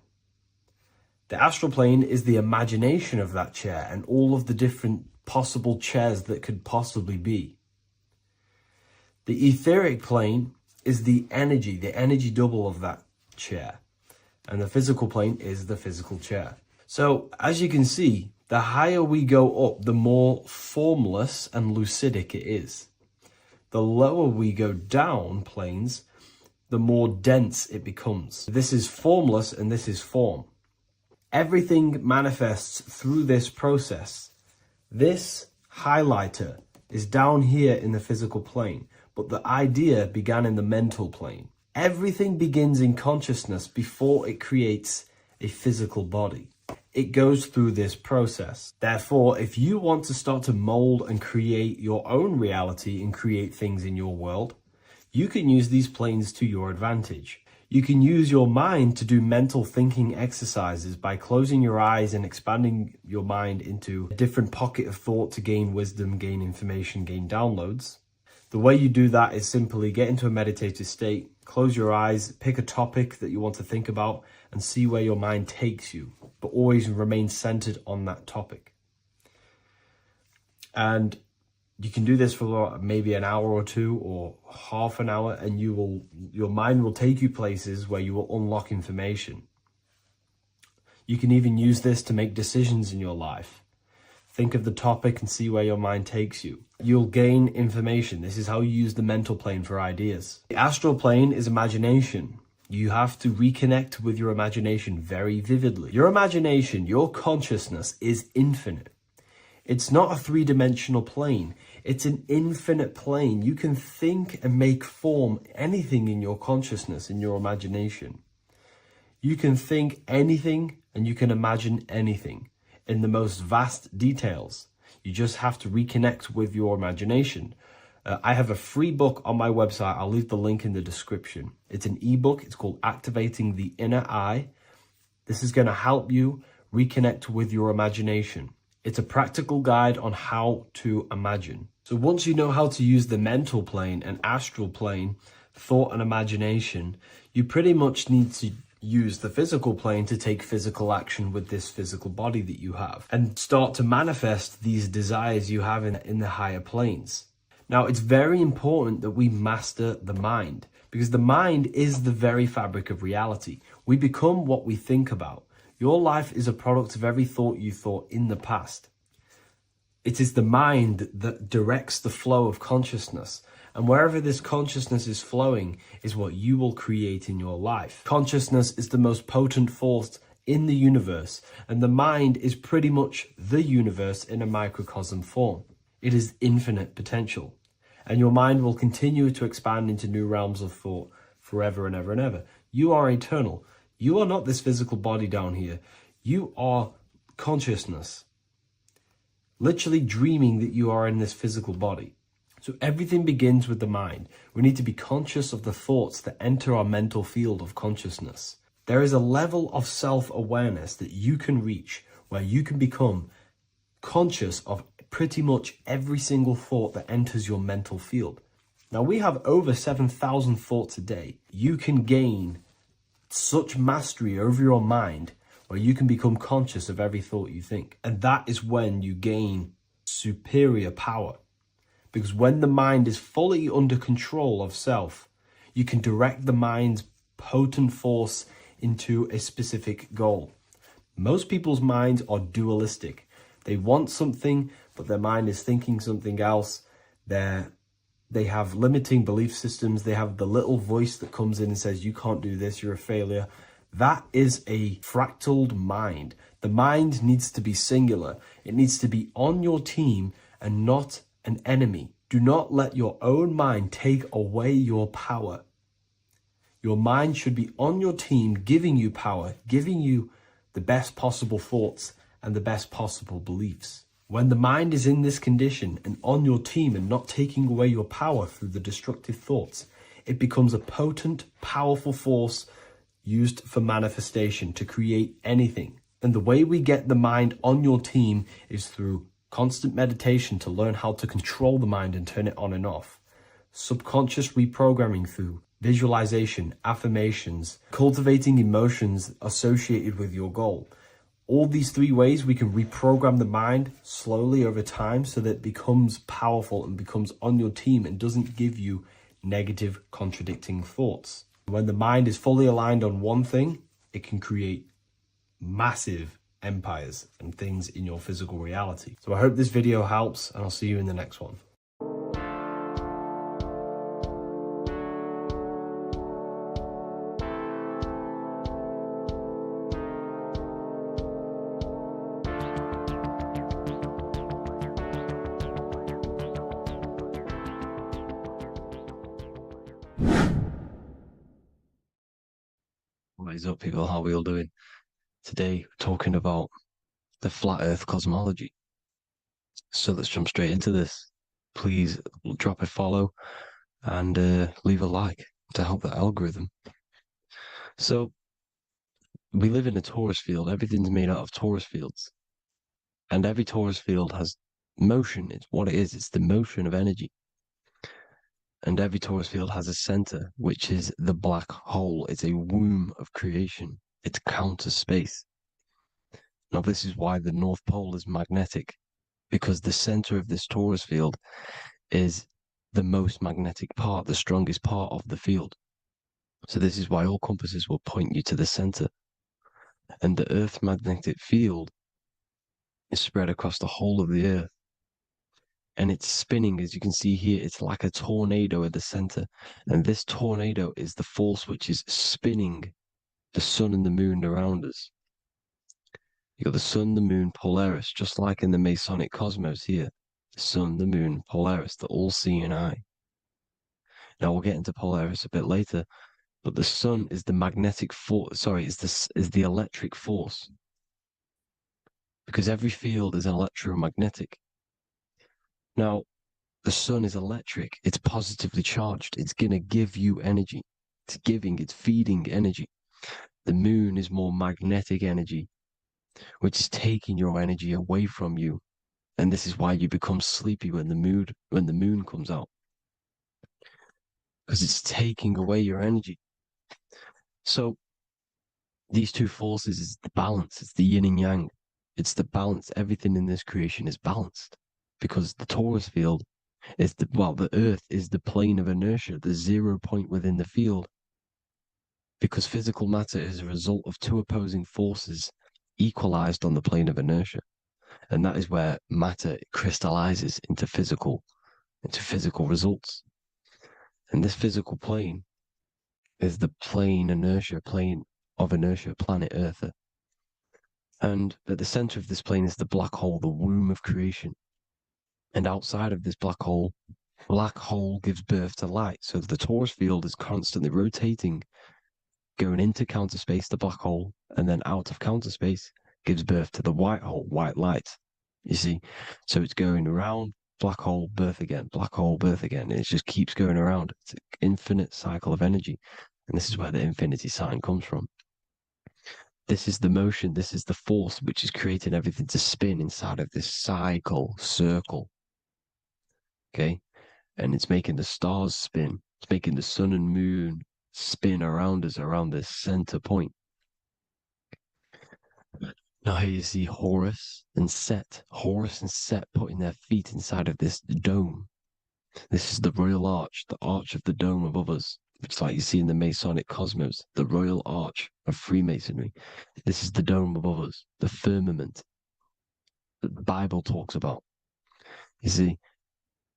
The astral plane is the imagination of that chair and all of the different possible chairs that could possibly be. The etheric plane is the energy double of that chair. And the physical plane is the physical chair. So as you can see, the higher we go up, the more formless and lucidic it is. The lower we go down planes, the more dense it becomes. This is formless and this is form. Everything manifests through this process. This highlighter is down here in the physical plane, but the idea began in the mental plane. Everything begins in consciousness before it creates a physical body. It goes through this process. Therefore, if you want to start to mold and create your own reality and create things in your world, you can use these planes to your advantage. You can use your mind to do mental thinking exercises by closing your eyes and expanding your mind into a different pocket of thought to gain wisdom, gain information, gain downloads. The way you do that is simply get into a meditative state, close your eyes, pick a topic that you want to think about and see where your mind takes you, but always remain centered on that topic. And you can do this for maybe an hour or two or half an hour, and your mind will take you places where you will unlock information. You can even use this to make decisions in your life. Think of the topic and see where your mind takes you. You'll gain information. This is how you use the mental plane for ideas. The astral plane is imagination. You have to reconnect with your imagination very vividly. Your imagination, your consciousness is infinite. It's not a three-dimensional plane. It's an infinite plane. You can think and make form anything in your consciousness, in your imagination. You can think anything and you can imagine anything in the most vast details. You just have to reconnect with your imagination. I have a free book on my website. I'll leave the link in the description. It's an ebook. It's called Activating the Inner Eye. This is going to help you reconnect with your imagination. It's a practical guide on how to imagine. So once you know how to use the mental plane and astral plane, thought and imagination, you pretty much need to use the physical plane to take physical action with this physical body that you have and start to manifest these desires you have in the higher planes. Now, it's very important that we master the mind, because the mind is the very fabric of reality. We become what we think about. Your life is a product of every thought you thought in the past. It is the mind that directs the flow of consciousness. And wherever this consciousness is flowing is what you will create in your life. Consciousness is the most potent force in the universe, and the mind is pretty much the universe in a microcosm form. It is infinite potential. And your mind will continue to expand into new realms of thought forever and ever and ever. You are eternal. You are not this physical body down here. You are consciousness. Literally dreaming that you are in this physical body. So everything begins with the mind. We need to be conscious of the thoughts that enter our mental field of consciousness. There is a level of self-awareness that you can reach where you can become conscious of pretty much every single thought that enters your mental field. Now, we have over 7,000 thoughts a day. You can gain such mastery over your mind where you can become conscious of every thought you think. And that is when you gain superior power. Because when the mind is fully under control of self, you can direct the mind's potent force into a specific goal. Most people's minds are dualistic. They want something, but their mind is thinking something else. They have limiting belief systems. They have the little voice that comes in and says, you can't do this, you're a failure. That is a fractaled mind. The mind needs to be singular. It needs to be on your team and not an enemy. Do not let your own mind take away your power. Your mind should be on your team, giving you power, giving you the best possible thoughts and the best possible beliefs. When the mind is in this condition and on your team and not taking away your power through the destructive thoughts, it becomes a potent, powerful force used for manifestation to create anything. And the way we get the mind on your team is through constant meditation to learn how to control the mind and turn it on and off. Subconscious reprogramming through visualization, affirmations, cultivating emotions associated with your goal. All these three ways we can reprogram the mind slowly over time so that it becomes powerful and becomes on your team and doesn't give you negative contradicting thoughts. When the mind is fully aligned on one thing, it can create massive empires and things in your physical reality. So I hope this video helps, and I'll see you in the next one. What is up, people? How are we all doing? Today, we're talking about the flat earth cosmology. So let's jump straight into this. Please drop a follow and leave a like to help the algorithm. So we live in a torus field. Everything's made out of torus fields. And every torus field has motion. It's what it is. It's the motion of energy. And every torus field has a center, which is the black hole. It's a womb of creation. It's counter space. Now, this is why the North Pole is magnetic, because the center of this torus field is the most magnetic part, the strongest part of the field. So this is why all compasses will point you to the center. And the Earth's magnetic field is spread across the whole of the Earth. And it's spinning, as you can see here, it's like a tornado at the center. And this tornado is the force which is spinning the sun and the moon around us. You got the sun, the moon, Polaris, just like in the Masonic cosmos here. The sun, the moon, Polaris, the all-seeing eye. Now we'll get into Polaris a bit later, but the sun is the magnetic force. Sorry, is the electric force, because every field is electromagnetic. Now, the sun is electric. It's positively charged. It's gonna give you energy. It's feeding energy. The moon is more magnetic energy, which is taking your energy away from you. And this is why you become sleepy when the moon comes out, because it's taking away your energy. So these two forces is the balance. It's the yin and yang. It's the balance. Everything in this creation is balanced, because the torus field is the Earth is the plane of inertia, the 0 point within the field, because physical matter is a result of two opposing forces equalized on the plane of inertia. And that is where matter crystallizes into physical results. And this physical plane is the plane of inertia, planet Earth. And at the center of this plane is the black hole, the womb of creation. And outside of this black hole gives birth to light. So the torus field is constantly rotating, going into counter space, the black hole, and then out of counter space gives birth to the white hole, white light. You see? So it's going around, black hole, birth again, black hole, birth again. And it just keeps going around. It's an infinite cycle of energy. And this is where the infinity sign comes from. This is the motion, this is the force which is creating everything to spin inside of this circle. Okay? And it's making the stars spin. It's making the sun and moon spin around us, around this center point. Now here you see Horus and Set putting their feet inside of this dome. This is the royal arch, the arch of the dome above us. It's like you see in the Masonic cosmos, the royal arch of Freemasonry. This is the dome above us, the firmament that the Bible talks about. You see,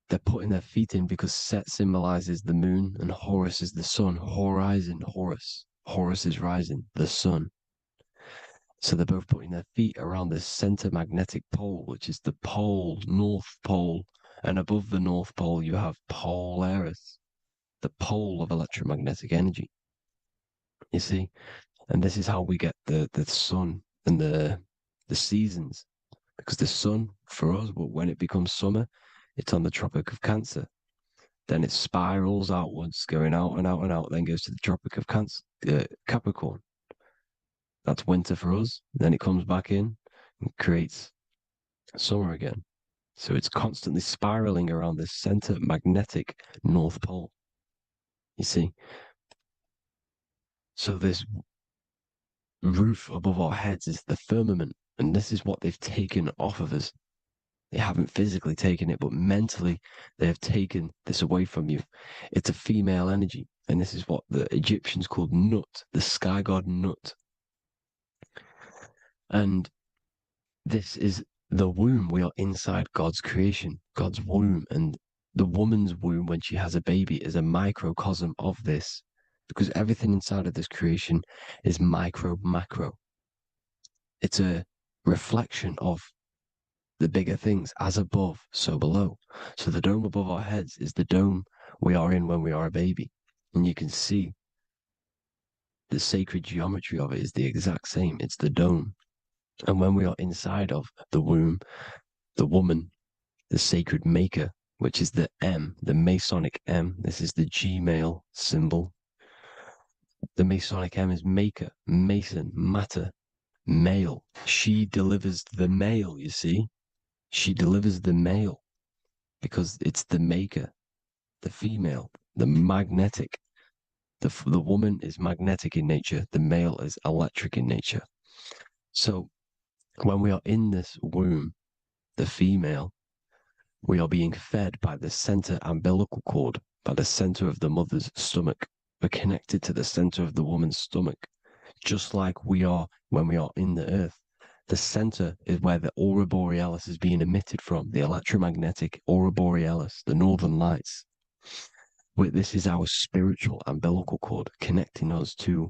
they're putting their feet in because Set symbolizes the moon and Horus is the sun. Horizon, Horus. Horus is rising, the sun. So they're both putting their feet around this center magnetic pole, which is the pole, North Pole. And above the North Pole, you have Polaris, the pole of electromagnetic energy. You see? And this is how we get the sun and the seasons. Because the sun, for us, when it becomes summer, it's on the Tropic of Cancer. Then it spirals outwards, going out and out and out, then goes to the Tropic of Capricorn. That's winter for us. Then it comes back in and creates summer again. So it's constantly spiraling around this center magnetic North Pole. You see? So this roof above our heads is the firmament, and this is what they've taken off of us. They haven't physically taken it, but mentally they have taken this away from you. It's a female energy, and this is what the Egyptians called Nut, the sky god Nut. And this is the womb. We are inside God's creation, God's womb, and the woman's womb when she has a baby is a microcosm of this, because everything inside of this creation is micro, macro. It's a reflection of the bigger things, as above, so below. So the dome above our heads is the dome we are in when we are a baby. And you can see the sacred geometry of it is the exact same. It's the dome. And when we are inside of the womb, the woman, the sacred maker, which is the M, the Masonic M, this is the G male symbol. The Masonic M is maker, mason, matter, male. She delivers the male, you see? She delivers the male because it's the maker, the female, the magnetic. The woman is magnetic in nature, the male is electric in nature. So when we are in this womb, the female, we are being fed by the center umbilical cord, by the center of the mother's stomach. We're connected to the center of the woman's stomach, just like we are when we are in the earth. The center is where the aurora borealis is being emitted from, the electromagnetic aurora borealis, the northern lights. This is our spiritual umbilical cord connecting us to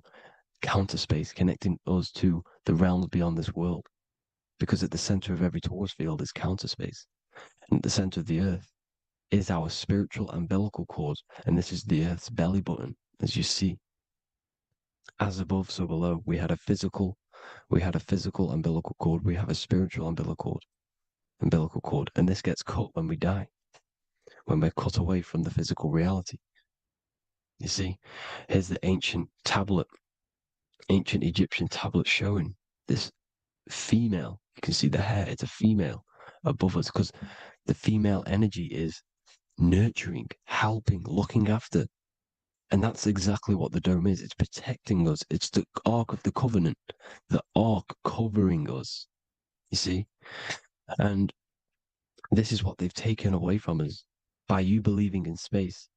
counter space, connecting us to the realms beyond this world. Because at the center of every torus field is counter space. And at the center of the earth is our spiritual umbilical cord. And this is the earth's belly button, as you see. As above, so below. We had a physical umbilical cord. We have a spiritual umbilical cord. And this gets cut when we die, when we're cut away from the physical reality. You see, here's the ancient Egyptian tablet showing this female. You can see the hair, it's a female above us because the female energy is nurturing, helping, looking after. And that's exactly what the dome is. It's protecting us. It's the Ark of the Covenant, the Ark covering us. You see? And this is what they've taken away from us. By you believing in space,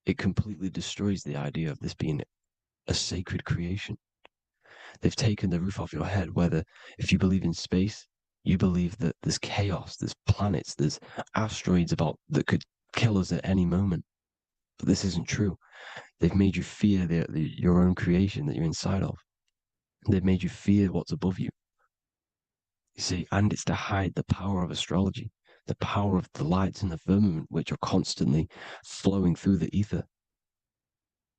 it completely destroys the idea of this being a sacred creation. They've taken the roof off your head, whether if you believe in space, you believe that there's chaos, there's planets, there's asteroids about that could kill us at any moment. But this isn't true. They've made you fear your own creation that you're inside of. They've made you fear what's above you. You see, and it's to hide the power of astrology, the power of the lights in the firmament, which are constantly flowing through the ether.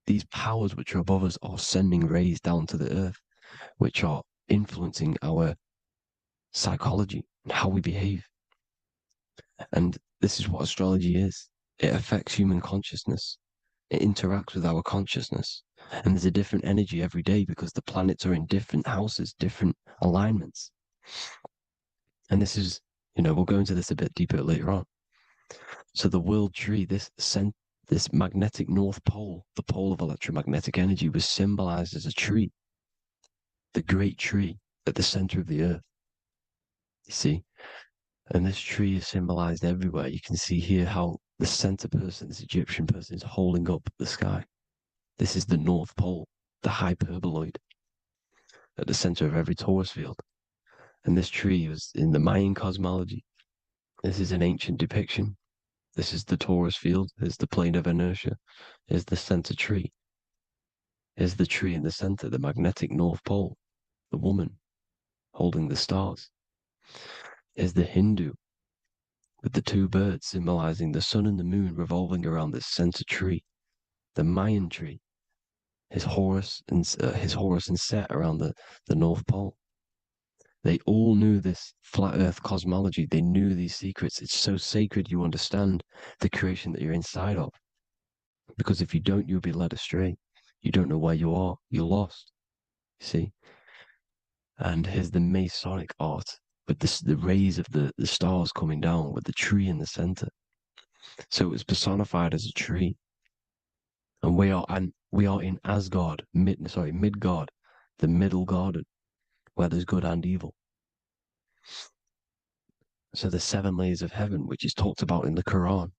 These powers which are above us are sending rays down to the earth, which are influencing our psychology and how we behave. And this is what astrology is. It affects human consciousness. It interacts with our consciousness. And there's a different energy every day because the planets are in different houses, different alignments. And this is, we'll go into this a bit deeper later on. So the world tree, this magnetic North Pole, the pole of electromagnetic energy, was symbolized as a tree, the great tree at the center of the earth. You see? And this tree is symbolized everywhere. You can see here how the center person, this Egyptian person, is holding up the sky. This is the North Pole, the hyperboloid, at the center of every torus field. And this tree was in the Mayan cosmology. This is an ancient depiction. This is the torus field. There's the plane of inertia. Here's the center tree. Here's the tree in the center, the magnetic North Pole, the woman holding the stars. Here's the Hindu with the two birds symbolizing the sun and the moon revolving around this center tree. The Mayan tree, his Horus and Set around the North Pole. They all knew this flat earth cosmology. They knew these secrets. It's so sacred you understand the creation that you're inside of. Because if you don't, you'll be led astray. You don't know where you are. You're lost. You see? And here's the Masonic art with the rays of the stars coming down with the tree in the center. So it was personified as a tree. And we are in Asgard, Midgard, the middle garden, where there's good and evil. So the 7 layers of heaven, which is talked about in the Quran.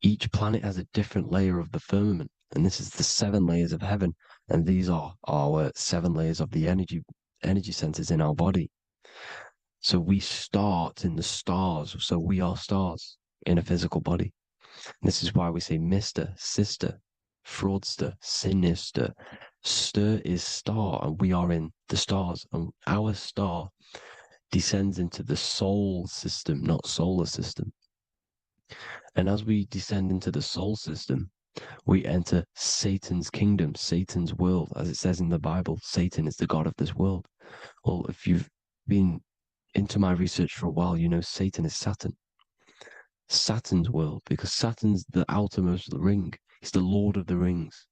Each planet has a different layer of the firmament, and this is the 7 layers of heaven, and these are our 7 layers of the energy centers in our body. So we start in the stars, so we are stars in a physical body. And this is why we say Mr., sister, fraudster, sinister. Stir is star, and we are in the stars, and our star descends into the soul system, not solar system. And as we descend into the soul system, we enter Satan's kingdom, Satan's world. As it says in the Bible, Satan is the God of this world. Well, if you've been into my research for a while, you know Satan is Saturn. Saturn's world, because Saturn's the outermost ring. He's the Lord of the Rings.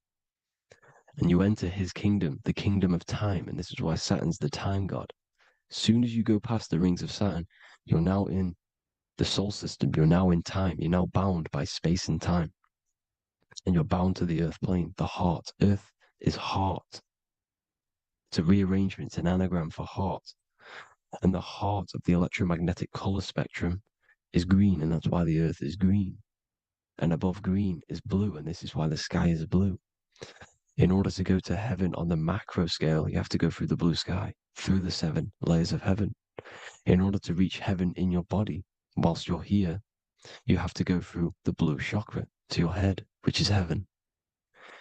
And you enter his kingdom, the kingdom of time. And this is why Saturn's the time god. As soon as you go past the rings of Saturn, you're now in the soul system. You're now in time. You're now bound by space and time. And you're bound to the earth plane, the heart. Earth is heart. It's a rearrangement, it's an anagram for heart. And the heart of the electromagnetic color spectrum is green, and that's why the earth is green. And above green is blue, and this is why the sky is blue. In order to go to heaven on the macro scale, you have to go through the blue sky, through the 7 layers of heaven. In order to reach heaven in your body, whilst you're here, you have to go through the blue chakra to your head, which is heaven.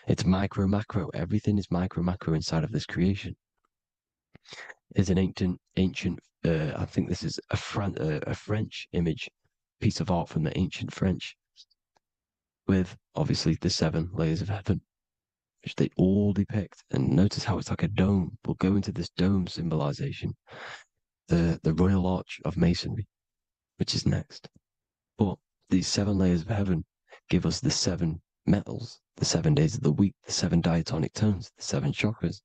It's micro, macro. Everything is micro, macro inside of this creation. It's an ancient. I think this is a French image, piece of art from the ancient French, with obviously the 7 layers of heaven, which they all depict. And notice how it's like a dome. We'll go into this dome symbolization, the Royal Arch of Masonry, which is next. But these 7 layers of heaven give us the 7 metals, the 7 days of the week, the 7 diatonic tones, the 7 chakras,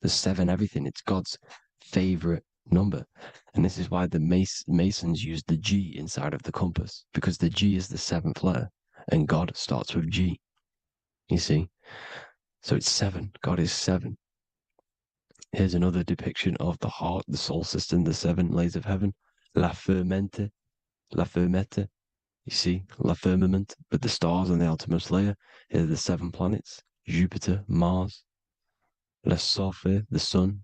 the 7 everything. It's God's favorite number. And this is why the Masons use the G inside of the compass, because the G is the 7th letter and God starts with G. You see? So it's 7. God is 7. Here's another depiction of the heart, the soul system, the 7 layers of heaven. La fermente, la fermette. You see, la firmament, with the stars on the outermost layer. Here are the 7 planets: Jupiter, Mars, la Sophie, the sun,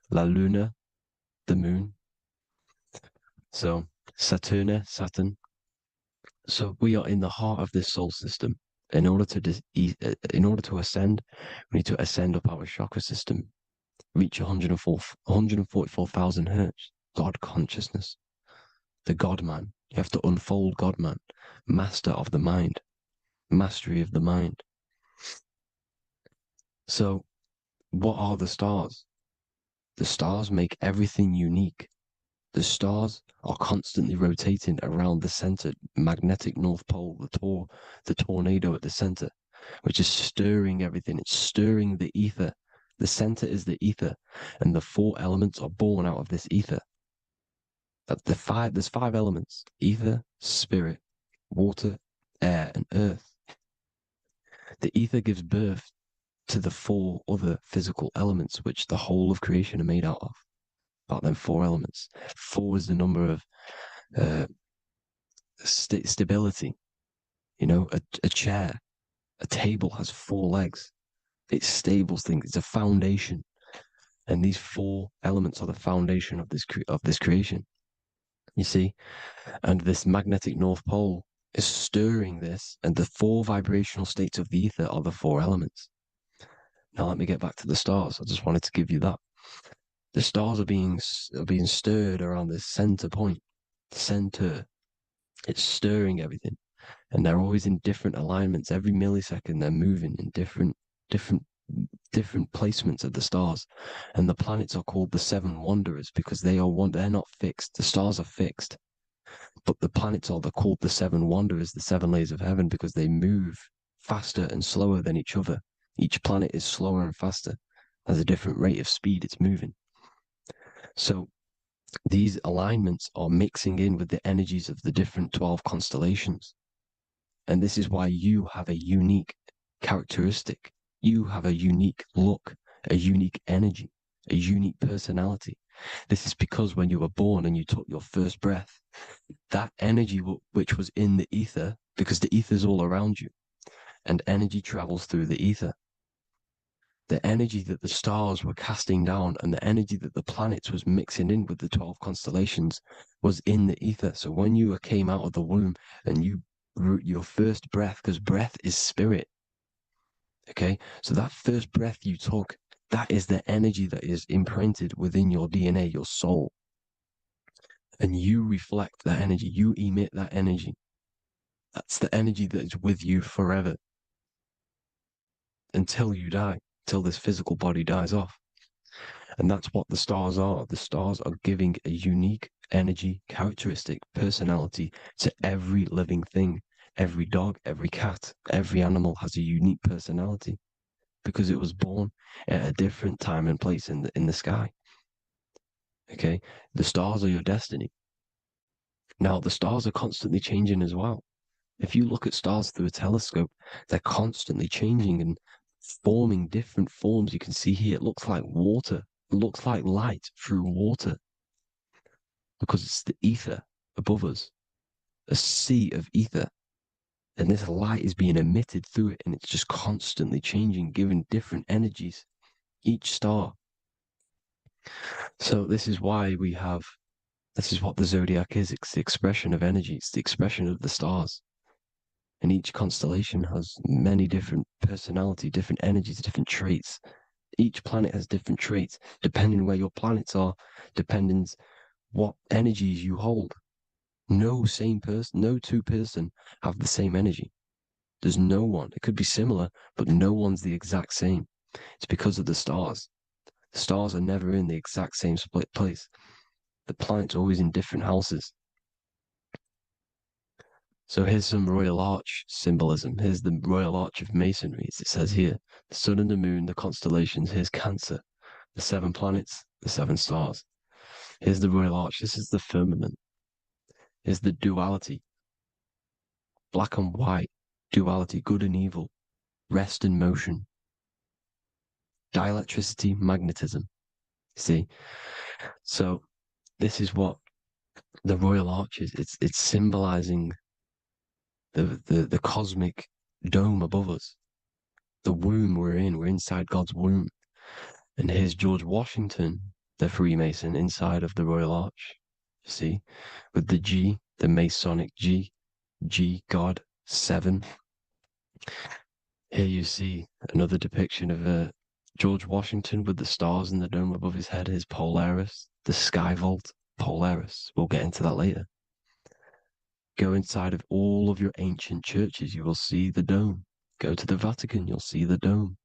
la luna, the moon. So Saturn. So we are in the heart of this soul system. In order to ascend, we need to ascend up our chakra system, reach 144,000 hertz, God consciousness, the God man. You have to unfold God man, master of the mind, mastery of the mind. So what are the stars? The stars make everything unique. The stars are constantly rotating around the center, magnetic North Pole, the tornado at the center, which is stirring everything. It's stirring the ether. The center is the ether, and the 4 elements are born out of this ether. There's 5 elements: ether, spirit, water, air, and earth. The ether gives birth to the 4 other physical elements, which the whole of creation are made out of. About them 4 elements. 4 is the number of stability. You know, a chair, a table has 4 legs. It stables things. It's a foundation, and these 4 elements are the foundation of this creation. You see, and this magnetic North Pole is stirring this, and the 4 vibrational states of the ether are the 4 elements. Now let me get back to the stars. I just wanted to give you that. The stars are being stirred around this center point, center. It's stirring everything, and they're always in different alignments. Every millisecond, they're moving in different placements of the stars. And the planets are called the 7 wanderers because they're not fixed. The stars are fixed, but the planets are called the 7 wanderers, the 7 layers of heaven, because they move faster and slower than each other. Each planet is slower and faster, has a different rate of speed it's moving. So these alignments are mixing in with the energies of the different 12 constellations. And this is why you have a unique characteristic. You have a unique look, a unique energy, a unique personality. This is because when you were born and you took your first breath, that energy which was in the ether, because the ether is all around you, and energy travels through the ether. The energy that the stars were casting down and the energy that the planets was mixing in with the 12 constellations was in the ether. So when you came out of the womb and you your first breath, because breath is spirit, okay? So that first breath you took, that is the energy that is imprinted within your DNA, your soul. And you reflect that energy, you emit that energy. That's the energy that is with you forever until you die, till this physical body dies off. And that's what the stars are. The stars are giving a unique energy, characteristic, personality to every living thing. Every dog, every cat, every animal has a unique personality because it was born at a different time and place in the sky. Okay, the stars are your destiny. Now, the stars are constantly changing as well. If you look at stars through a telescope, they're constantly changing and forming different forms. You can see here, it looks like water. It looks like light through water because it's the ether above us, a sea of ether. And this light is being emitted through it and it's just constantly changing, giving different energies, each star. So this is why this is what the zodiac is. It's the expression of energy. It's the expression of the stars. And each constellation has many different personality, different energies, different traits. Each planet has different traits, depending where your planets are, depending what energies you hold. No same person, no two person have the same energy. There's no one. It could be similar, but no one's the exact same. It's because of the stars. The stars are never in the exact same split place. The planet's always in different houses. So here's some Royal Arch symbolism. Here's the Royal Arch of Masonry, as it says here. The sun and the moon, the constellations. Here's Cancer, the 7 planets, the 7 stars. Here's the Royal Arch. This is the firmament. Here's the duality. Black and white, duality, good and evil, rest and motion, dielectricity, magnetism. See? So this is what the Royal Arch is. It's symbolizing the cosmic dome above us. The womb we're in. We're inside God's womb. And here's George Washington, the Freemason, inside of the Royal Arch. You see? With the G, the Masonic G, God, 7. Here you see another depiction of George Washington with the stars in the dome above his head, his Polaris, the sky vault, Polaris. We'll get into that later. Go inside of all of your ancient churches, you will see the dome. Go to the Vatican, you'll see the dome.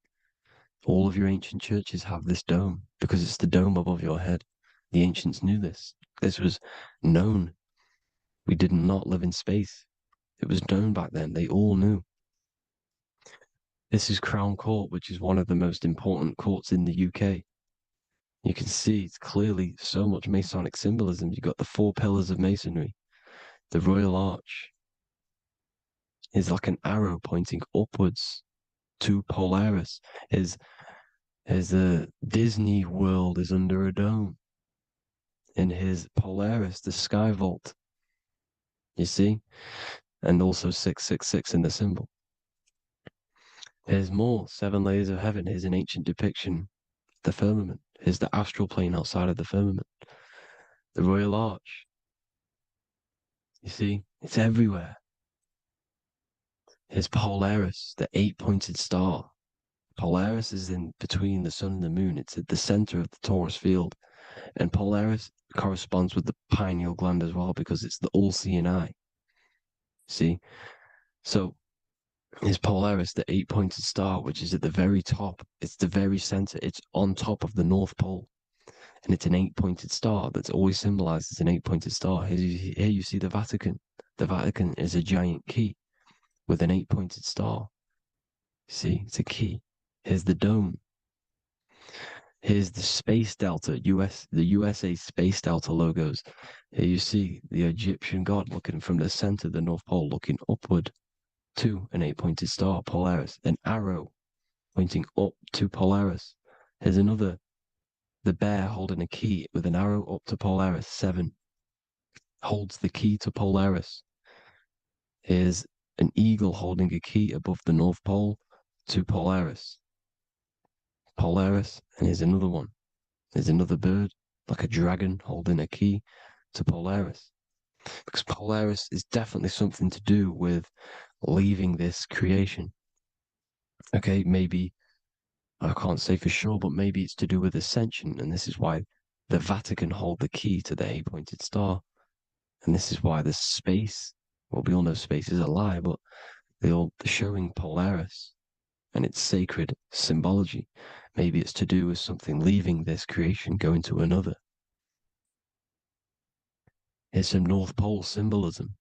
All of your ancient churches have this dome because it's the dome above your head. The ancients knew this. This was known. We did not live in space. It was known back then. They all knew. This is Crown Court, which is one of the most important courts in the UK. You can see it's clearly so much Masonic symbolism. You've got the 4 pillars of Masonry. The Royal Arch is like an arrow pointing upwards to Polaris. His Disney World is under a dome. In his Polaris, the sky vault. You see? And also 666 in the symbol. Here's more 7 layers of heaven. Here's an ancient depiction. The firmament. Here's the astral plane outside of the firmament. The Royal Arch. You see? It's everywhere. Here's Polaris, the 8-pointed star. Polaris is in between the sun and the moon. It's at the center of the Taurus field. And Polaris corresponds with the pineal gland as well because it's the all-seeing eye. See? So is Polaris, the 8-pointed star, which is at the very top. It's the very center. It's on top of the North Pole. And it's an 8-pointed star that's always symbolized as an 8-pointed star. Here you see the Vatican. The Vatican is a giant key with an 8-pointed star. See, it's a key. Here's the dome. Here's the space delta, the USA space delta logos. Here you see the Egyptian god looking from the center of the North Pole, looking upward to an 8-pointed star, Polaris, an arrow pointing up to Polaris. Here's another, the bear holding a key with an arrow up to Polaris, 7, holds the key to Polaris. Here's an eagle holding a key above the North Pole to Polaris. Polaris, and here's another one. There's another bird, like a dragon, holding a key to Polaris. Because Polaris is definitely something to do with leaving this creation. Okay, maybe, I can't say for sure, but maybe it's to do with ascension, and this is why the Vatican hold the key to the 8-pointed star. And this is why the space, well, we all know space is a lie, but they're showing Polaris and its sacred symbology. Maybe it's to do with something leaving this creation, going to another. Here's some North Pole symbolism.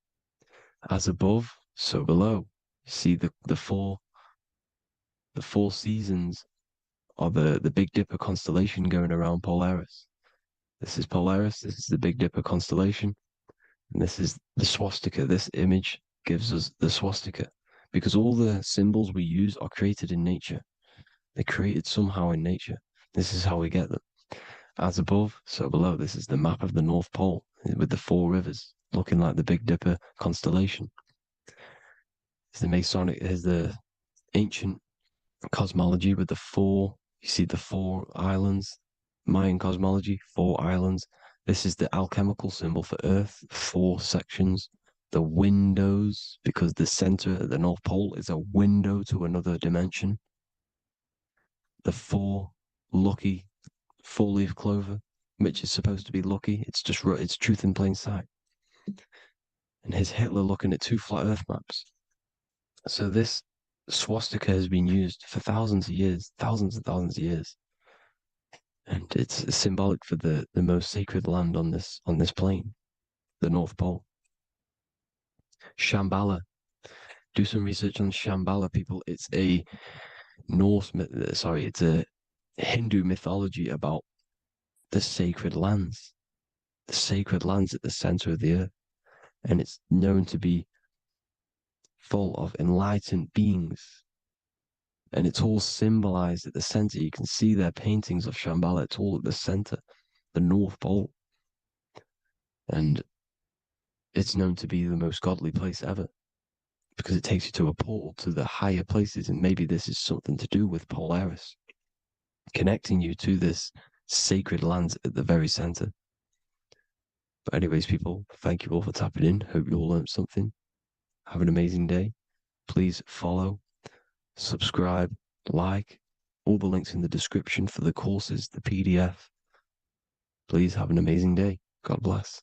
As above, so below. See the four seasons of the Big Dipper constellation going around Polaris. This is Polaris, this is the Big Dipper constellation, and this is the swastika. This image gives us the swastika because all the symbols we use are created in nature. They're created somehow in nature. This is how we get them. As above, so below. This is the map of the North Pole with the 4 rivers looking like the Big Dipper constellation. It's the Masonic, here's the ancient cosmology with the 4, you see the 4 islands, Mayan cosmology, 4 islands. This is the alchemical symbol for Earth, 4 sections. The windows, because the center of the North Pole is a window to another dimension. The 4 lucky 4-leaf clover, which is supposed to be lucky. It's just it's truth in plain sight. And here's Hitler looking at 2 flat Earth maps. So this swastika has been used for thousands of years, thousands and thousands of years, and it's symbolic for the most sacred land on this plane, the North Pole. Shambhala. Do some research on Shambhala, people. It's a it's a Hindu mythology about the sacred lands at the center of the earth, and it's known to be full of enlightened beings, and it's all symbolized at the center. You can see their paintings of Shambhala. It's all at the center, the North Pole, and it's known to be the most godly place ever because it takes you to a portal to the higher places, and maybe this is something to do with Polaris connecting you to this sacred land at the very center. But anyways, people, thank you all for tapping in. Hope you all learned something. Have an amazing day. Please follow, subscribe, like, all the links in the description for the courses, the PDF. Please have an amazing day. God bless.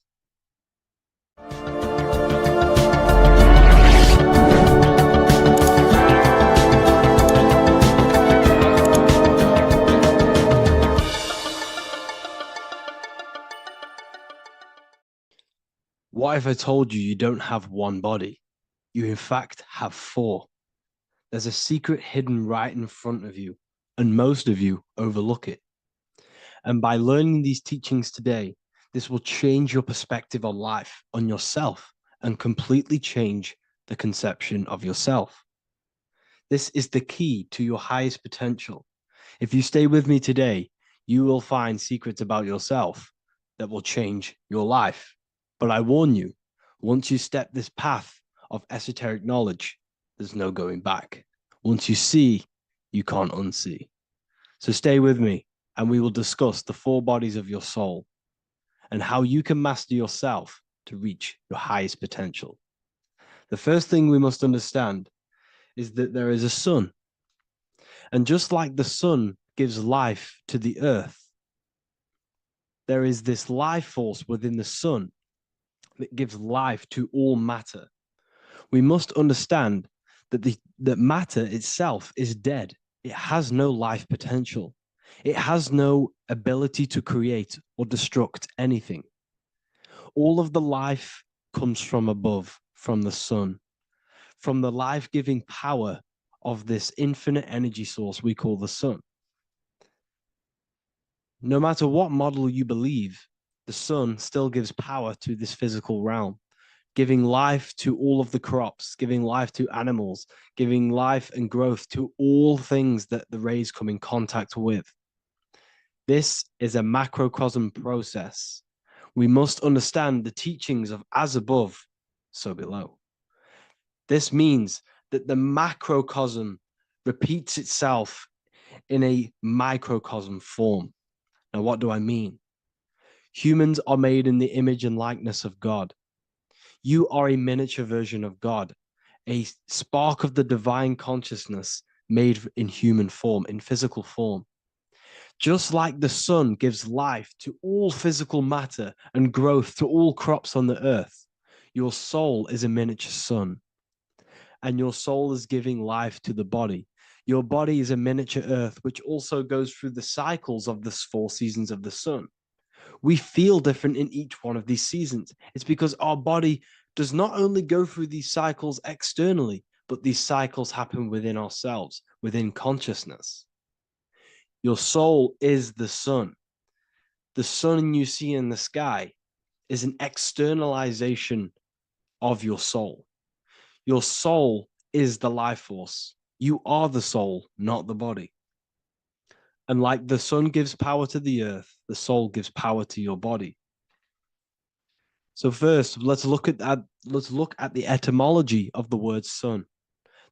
What if I told you don't have one body? You in fact have 4. There's a secret hidden right in front of you, and most of you overlook it. And by learning these teachings today, this will change your perspective on life, on yourself, and completely change the conception of yourself. This is the key to your highest potential. If you stay with me today, you will find secrets about yourself that will change your life. But I warn you, once you step this path of esoteric knowledge, there's no going back. Once you see, you can't unsee. So stay with me, and we will discuss the 4 bodies of your soul and how you can master yourself to reach your highest potential. The first thing we must understand is that there is a sun. And just like the sun gives life to the earth, there is this life force within the sun that gives life to all matter. We must understand that that matter itself is dead. It has no life potential. It has no ability to create or destruct anything. All of the life comes from above, from the sun, from the life-giving power of this infinite energy source we call the sun. No matter what model you believe, the sun still gives power to this physical realm, giving life to all of the crops, giving life to animals, giving life and growth to all things that the rays come in contact with. This is a macrocosm process. We must understand the teachings of as above, so below. This means that the macrocosm repeats itself in a microcosm form. Now, what do I mean? Humans are made in the image and likeness of God. You are a miniature version of God, a spark of the divine consciousness made in human form, in physical form. Just like the sun gives life to all physical matter and growth to all crops on the earth, your soul is a miniature sun, and your soul is giving life to the body. Your body is a miniature earth, which also goes through the cycles of the 4 seasons of the sun. We feel different in each one of these seasons. It's because our body does not only go through these cycles externally, but these cycles happen within ourselves, within consciousness. Your soul is the sun. The sun you see in the sky is an externalization of your soul. Your soul is the life force. You are the soul, not the body. And like the sun gives power to the earth, the soul gives power to your body. So first, let's look at the etymology of the word sun.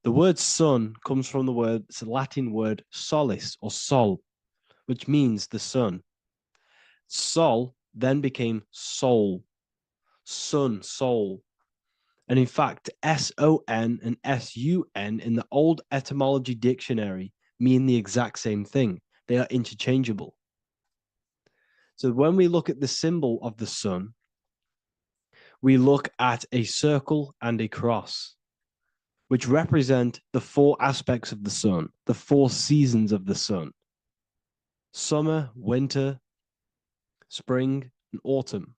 The word sun comes from it's a Latin word solis or sol, which means the sun. Sol then became soul, sun, soul. And in fact, SON and SUN in the old etymology dictionary mean the exact same thing. They are interchangeable. So when we look at the symbol of the sun, we look at a circle and a cross, which represent the 4 aspects of the sun, the 4 seasons of the sun: summer, winter, spring, and autumn.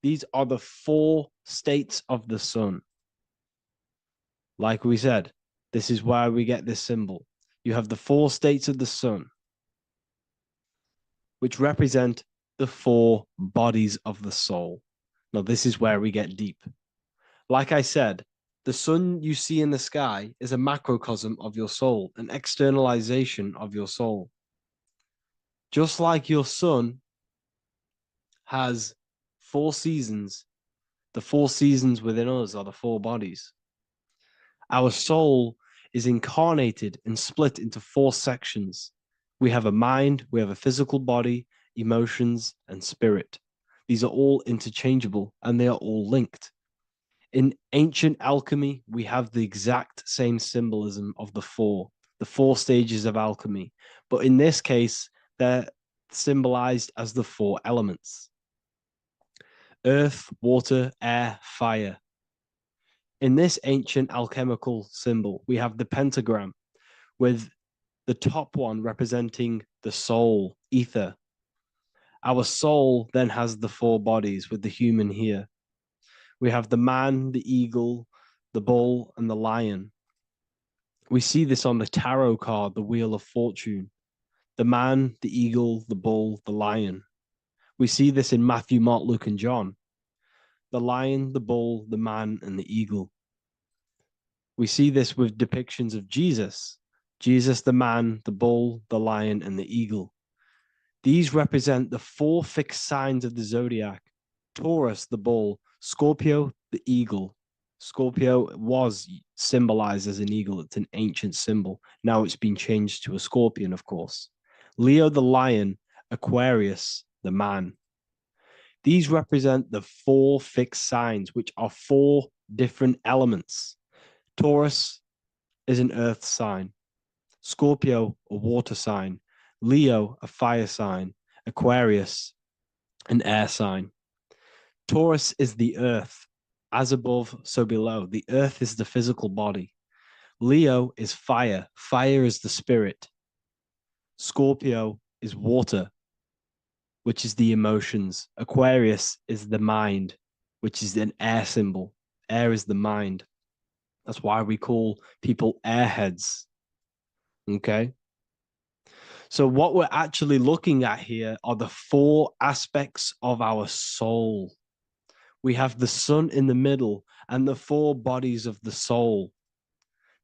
These are the 4 states of the sun. Like we said, this is why we get this symbol. You have the 4 states of the sun, which represent the 4 bodies of the soul. Now, this is where we get deep. Like I said, the sun you see in the sky is a macrocosm of your soul, an externalization of your soul. Just like your sun has 4 seasons, the 4 seasons within us are the 4 bodies. Our soul is incarnated and split into 4 sections. We have a mind, we have a physical body, emotions, and spirit. These are all interchangeable and they are all linked. In ancient alchemy, we have the exact same symbolism of the 4 stages of alchemy. But in this case, they're symbolized as the 4 elements: earth, water, air, fire. In this ancient alchemical symbol, we have the pentagram with the top one representing the soul, ether. Our soul then has the 4 bodies with the human here. We have the man, the eagle, the bull, and the lion. We see this on the tarot card, the Wheel of Fortune. The man, the eagle, the bull, the lion. We see this in Matthew, Mark, Luke, and John. The lion, the bull, the man, and the eagle. We see this with depictions of Jesus. Jesus, the man, the bull, the lion, and the eagle. These represent the 4 fixed signs of the zodiac: Taurus, the bull; Scorpio, the eagle. Scorpio was symbolized as an eagle. It's an ancient symbol. Now it's been changed to a scorpion, of course. Leo, the lion; Aquarius, the man. These represent the 4 fixed signs, which are 4 different elements. Taurus is an earth sign, Scorpio, a water sign, Leo, a fire sign, Aquarius, an air sign. Taurus is the earth. As above, so below. The earth is the physical body. Leo is fire. Fire is the spirit. Scorpio is water, which is the emotions. Aquarius is the mind, which is an air symbol. Air is the mind. That's why we call people airheads. Okay. So what we're actually looking at here are the four aspects of our soul. We have the sun in the middle and the four bodies of the soul.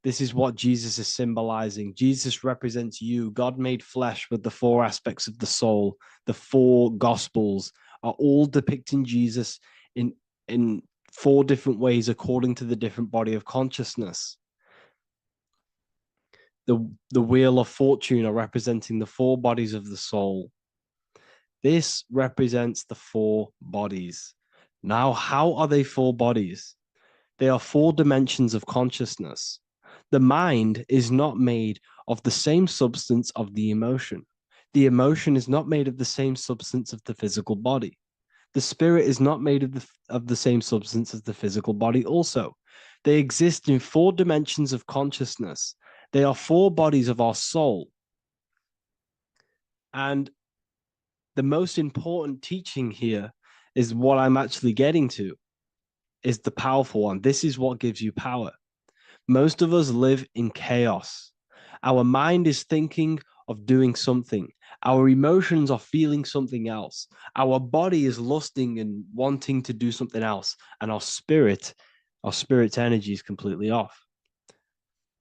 This is what Jesus is symbolizing. Jesus represents you. God made flesh with the four aspects of the soul. The four gospels are all depicting Jesus in four different ways according to the different body of consciousness. The wheel of fortune are representing the four bodies of the soul. This represents the four bodies. Now, how are they four bodies? They are four dimensions of consciousness. The mind is not made of the same substance of the emotion. The emotion is not made of the same substance of the physical body. The spirit is not made of the same substance as the physical body also. They exist in four dimensions of consciousness. They are four bodies of our soul. And the most important teaching here is what I'm actually getting to, is the powerful one. This is what gives you power. Most of us live in chaos. Our mind is thinking of doing something. Our emotions are feeling something else. Our body is lusting and wanting to do something else. And our spirit's energy is completely off.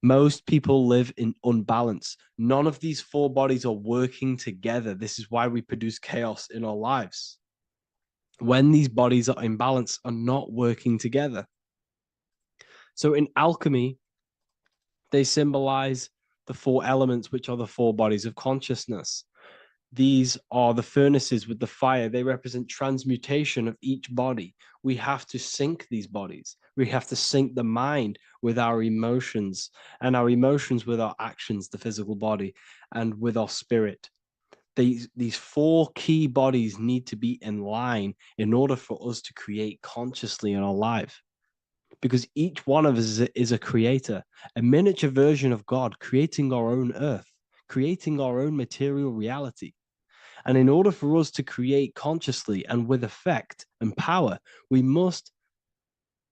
Most people live in unbalance. None of these four bodies are working together. This is why we produce chaos in our lives. When these bodies are in balance, are not working together. So in alchemy, they symbolize the four elements, which are the four bodies of consciousness. These are the furnaces with the fire. They represent transmutation of each body. We have to sync these bodies. We have to sync the mind with our emotions, and our emotions with our actions, the physical body, and with our spirit. These four key bodies need to be in line in order for us to create consciously in our life, because each one of us is a creator, a miniature version of God, creating our own earth, creating our own material reality. And in order for us to create consciously and with effect and power, we must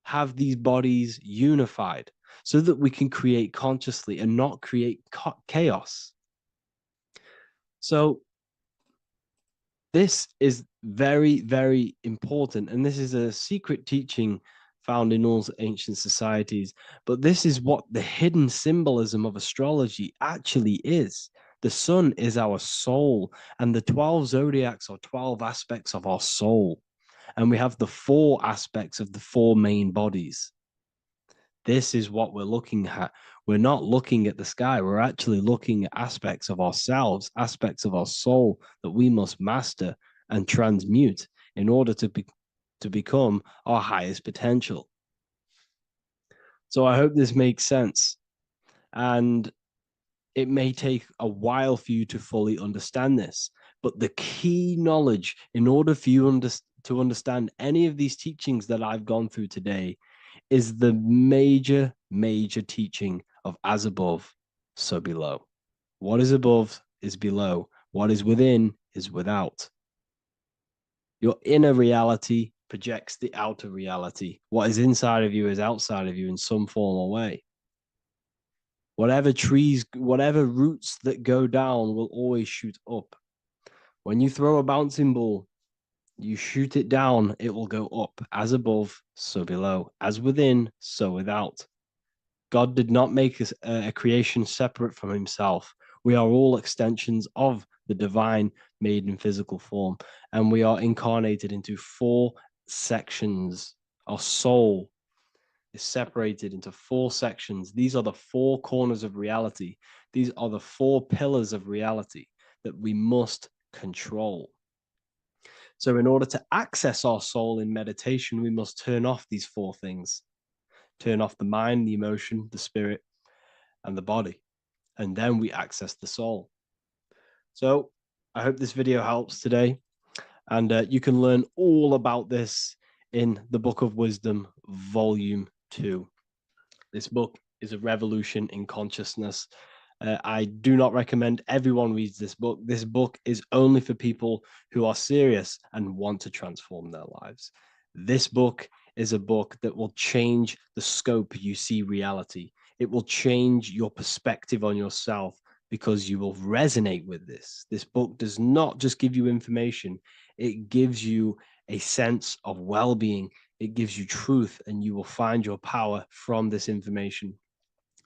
have these bodies unified so that we can create consciously and not create chaos. So this is very, very important. And this is a secret teaching found in all ancient societies. But this is what the hidden symbolism of astrology actually is. The sun is our soul, and the 12 zodiacs are 12 aspects of our soul. And we have the four aspects of the four main bodies. This is what we're looking at. We're not looking at the sky. We're actually looking at aspects of ourselves, aspects of our soul that we must master and transmute in order to become our highest potential. So I hope this makes sense. And it may take a while for you to fully understand this, but the key knowledge in order for you to understand any of these teachings that I've gone through today is the major, major teaching of as above, so below. What is above is below. What is within is without. Your inner reality projects the outer reality. What is inside of you is outside of you in some form or way. Whatever trees, whatever roots that go down will always shoot up. When you throw a bouncing ball, you shoot it down, it will go up. As above, so below. As within, so without. God did not make a creation separate from himself. We are all extensions of the divine made in physical form, and we are incarnated into four sections. Our soul is separated into four sections. These are the four corners of reality. These are the four pillars of reality that we must control. So, in order to access our soul in meditation, we must turn off these four things: turn off the mind, the emotion, the spirit, and the body. And then we access the soul. So, I hope this video helps today. And you can learn all about this in the Book of Wisdom, Volume 2. This book is a revolution in consciousness. I do not recommend everyone reads this book. This book is only for people who are serious and want to transform their lives. This book is a book that will change the scope you see reality. It will change your perspective on yourself because you will resonate with this. This book does not just give you information, it gives you a sense of well-being. It gives you truth, and you will find your power from this information.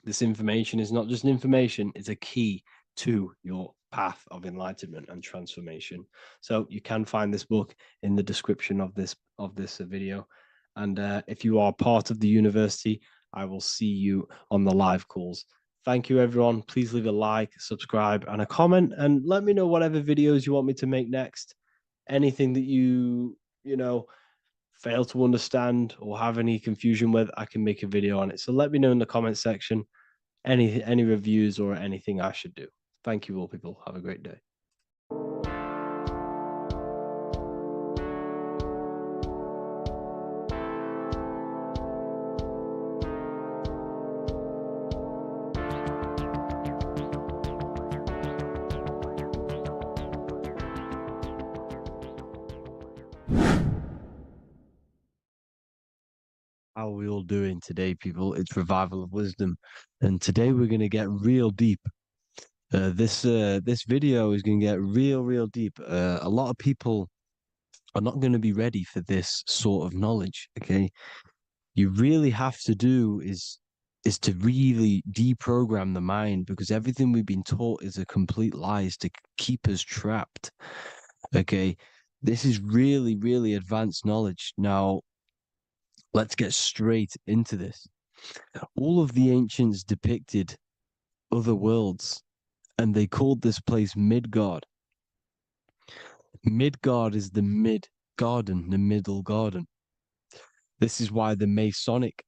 This information is not just information, it's a key to your path of enlightenment and transformation. So you can find this book in the description of this video. And if you are part of the university, I will see you on the live calls. Thank you, everyone. Please leave a like, subscribe, and a comment, and let me know whatever videos you want me to make next. Anything that you know fail to understand or have any confusion with, I can make a video on it. So let me know in the comment section any reviews or anything I should do. Thank you all, people. Have a great day. How are we all doing today, people? It's Revival of Wisdom, and today we're going to get real deep. This video is going to get real deep. A lot of people are not going to be ready for this sort of knowledge. Okay, you really have to do is to really deprogram the mind, because everything we've been taught is a complete lie, is to keep us trapped. Okay, this is really advanced knowledge. Now, let's get straight into this. All of the ancients depicted other worlds, and they called this place Midgard. Midgard is the mid garden, the middle garden. This is why the Masonic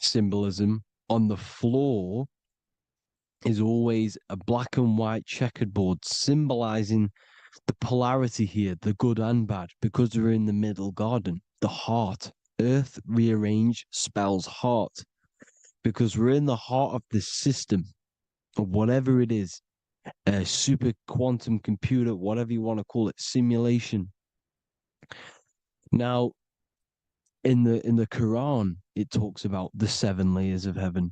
symbolism on the floor is always a black and white checkered board, symbolizing the polarity here, the good and bad, because we're in the middle garden, the heart. Earth rearranged spells heart, because we're in the heart of this system, or whatever it is, a super quantum computer, whatever you want to call it, simulation. Now, in the Quran, it talks about the 7 layers of heaven.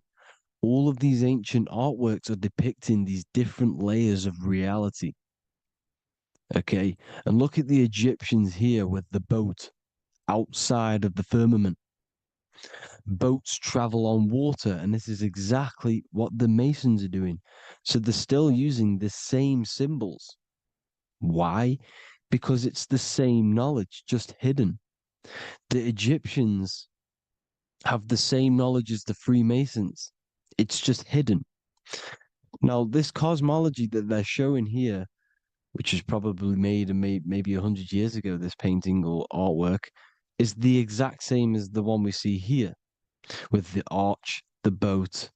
All of these ancient artworks are depicting these different layers of reality. Okay, and look at the Egyptians here with the boat outside of the firmament. Boats travel on water, and this is exactly what the Masons are doing. So they're still using the same symbols. Why? Because it's the same knowledge, just hidden. The Egyptians have the same knowledge as the Freemasons. It's just hidden. Now, this cosmology that they're showing here, which is probably made maybe 100 years ago, this painting or artwork, is the exact same as the one we see here with the arch, the boat.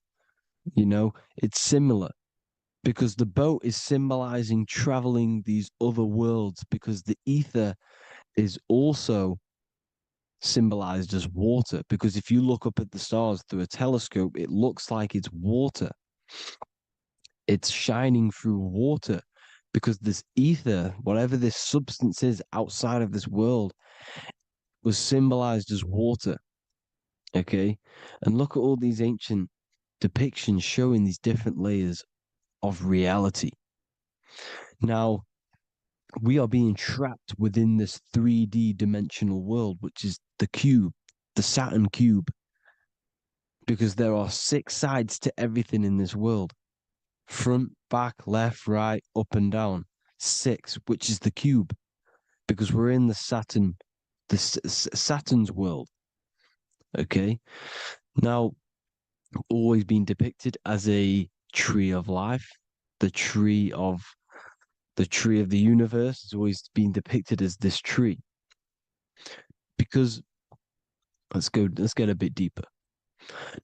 It's similar, because the boat is symbolizing traveling these other worlds, because the ether is also symbolized as water, because if you look up at the stars through a telescope, it looks like it's water. It's shining through water, because this ether, whatever this substance is outside of this world, was symbolized as water. Okay, and look at all these ancient depictions showing these different layers of reality. Now, we are being trapped within this 3D dimensional world, which is the cube, the Saturn cube, because there are 6 sides to everything in this world: front, back, left, right, up, and down. 6, which is the cube, because we're in the Saturn's world. Okay, now, always been depicted as a tree of life, the tree of the universe has always been depicted as this tree. Because let's get a bit deeper.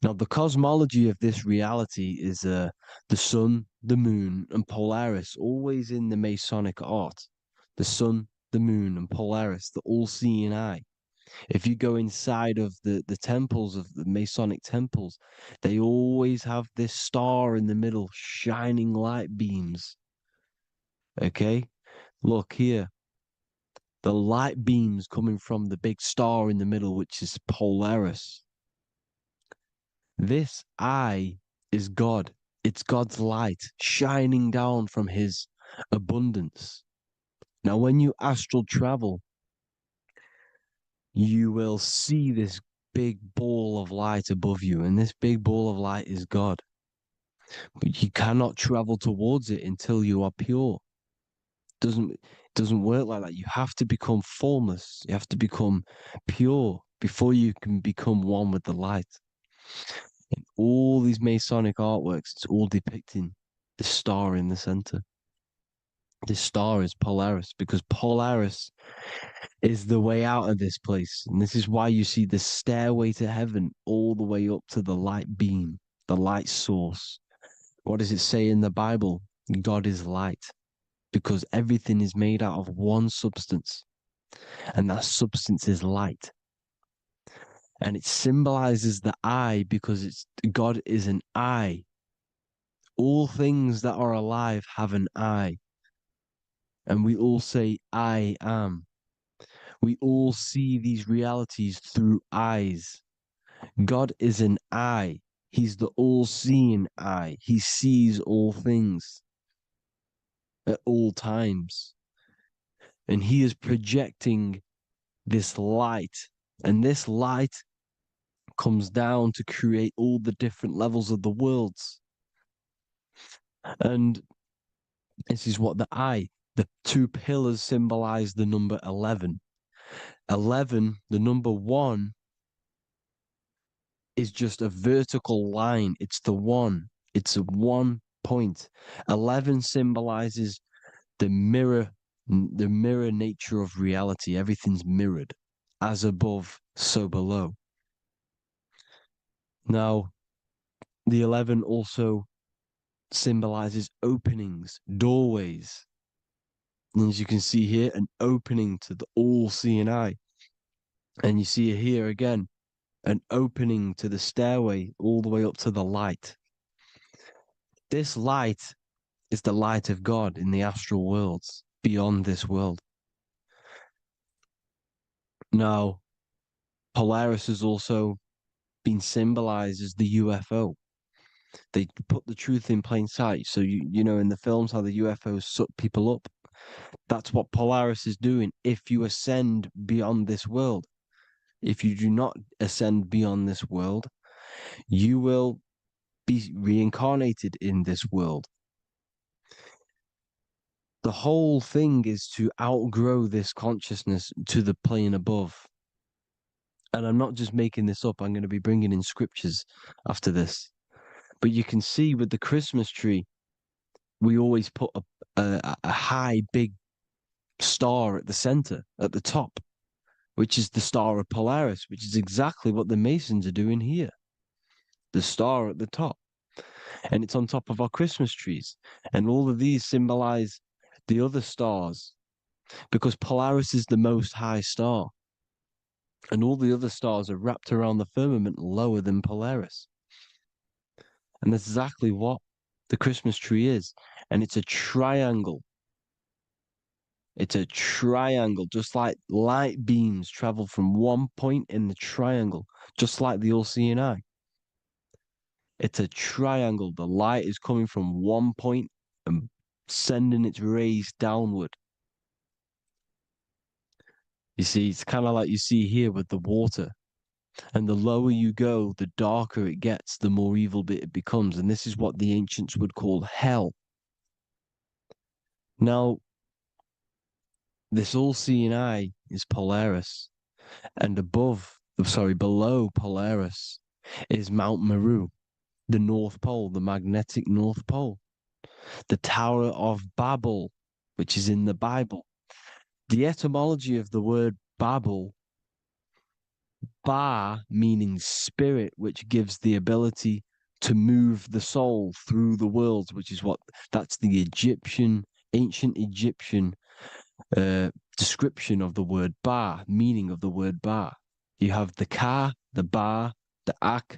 Now, the cosmology of this reality is the sun, the moon, and Polaris, always in the Masonic art. The sun, the moon, and Polaris, the all-seeing eye. If you go inside of the temples, of the Masonic temples, they always have this star in the middle, shining light beams. Okay? Look here. The light beams coming from the big star in the middle, which is Polaris. This eye is God. It's God's light shining down from his abundance. Now, when you astral travel, you will see this big ball of light above you, and this big ball of light is God. But you cannot travel towards it until you are pure. It doesn't work like that. You have to become formless. You have to become pure before you can become one with the light. In all these Masonic artworks, it's all depicting the star in the center. This star is Polaris because Polaris is the way out of this place. And this is why you see the stairway to heaven all the way up to the light beam, the light source. What does it say in the Bible? God is light because everything is made out of one substance, and that substance is light. And it symbolizes the eye because God is an eye. All things that are alive have an eye. And we all say, I am. We all see these realities through eyes. God is an eye. He's the all-seeing eye. He sees all things at all times. And he is projecting this light. And this light comes down to create all the different levels of the worlds. And this is what the two pillars symbolize the number 11. 11, the number 1, is just a vertical line. It's the one. It's a 1 point. 11 symbolizes the mirror nature of reality. Everything's mirrored. As above, so below. Now, the 11 also symbolizes openings, doorways. And as you can see here, an opening to the all-seeing eye. And you see here again, an opening to the stairway all the way up to the light. This light is the light of God in the astral worlds, beyond this world. Now, Polaris has also been symbolized as the UFO. They put the truth in plain sight. So, you know, in the films, how the UFOs suck people up. That's what Polaris is doing if you ascend beyond this world. If you do not ascend beyond this world, you will be reincarnated in this world. The whole thing is to outgrow this consciousness to the plane above. And I'm not just making this up, I'm going to be bringing in scriptures after this. But you can see with the Christmas tree, we always put a high, big star at the center, at the top, which is the star of Polaris, which is exactly what the Masons are doing here. The star at the top. And it's on top of our Christmas trees. And all of these symbolize the other stars because Polaris is the most high star. And all the other stars are wrapped around the firmament lower than Polaris. And that's exactly what the Christmas tree is. And it's a triangle. It's a triangle, just like light beams travel from one point in the triangle, just like the all-seeing eye. It's a triangle. The light is coming from one point and sending its rays downward. You see, it's kind of like you see here with the water. And the lower you go, the darker it gets, the more evil it becomes. And this is what the ancients would call hell. Now, this all-seeing eye is Polaris. And below Polaris is Mount Meru, the North Pole, the magnetic North Pole. The Tower of Babel, which is in the Bible. The etymology of the word Babel, Ba meaning spirit, which gives the ability to move the soul through the worlds, which is that's the ancient Egyptian description of the word Ba, meaning of the word Ba. You have the Ka, the Ba, the Ak,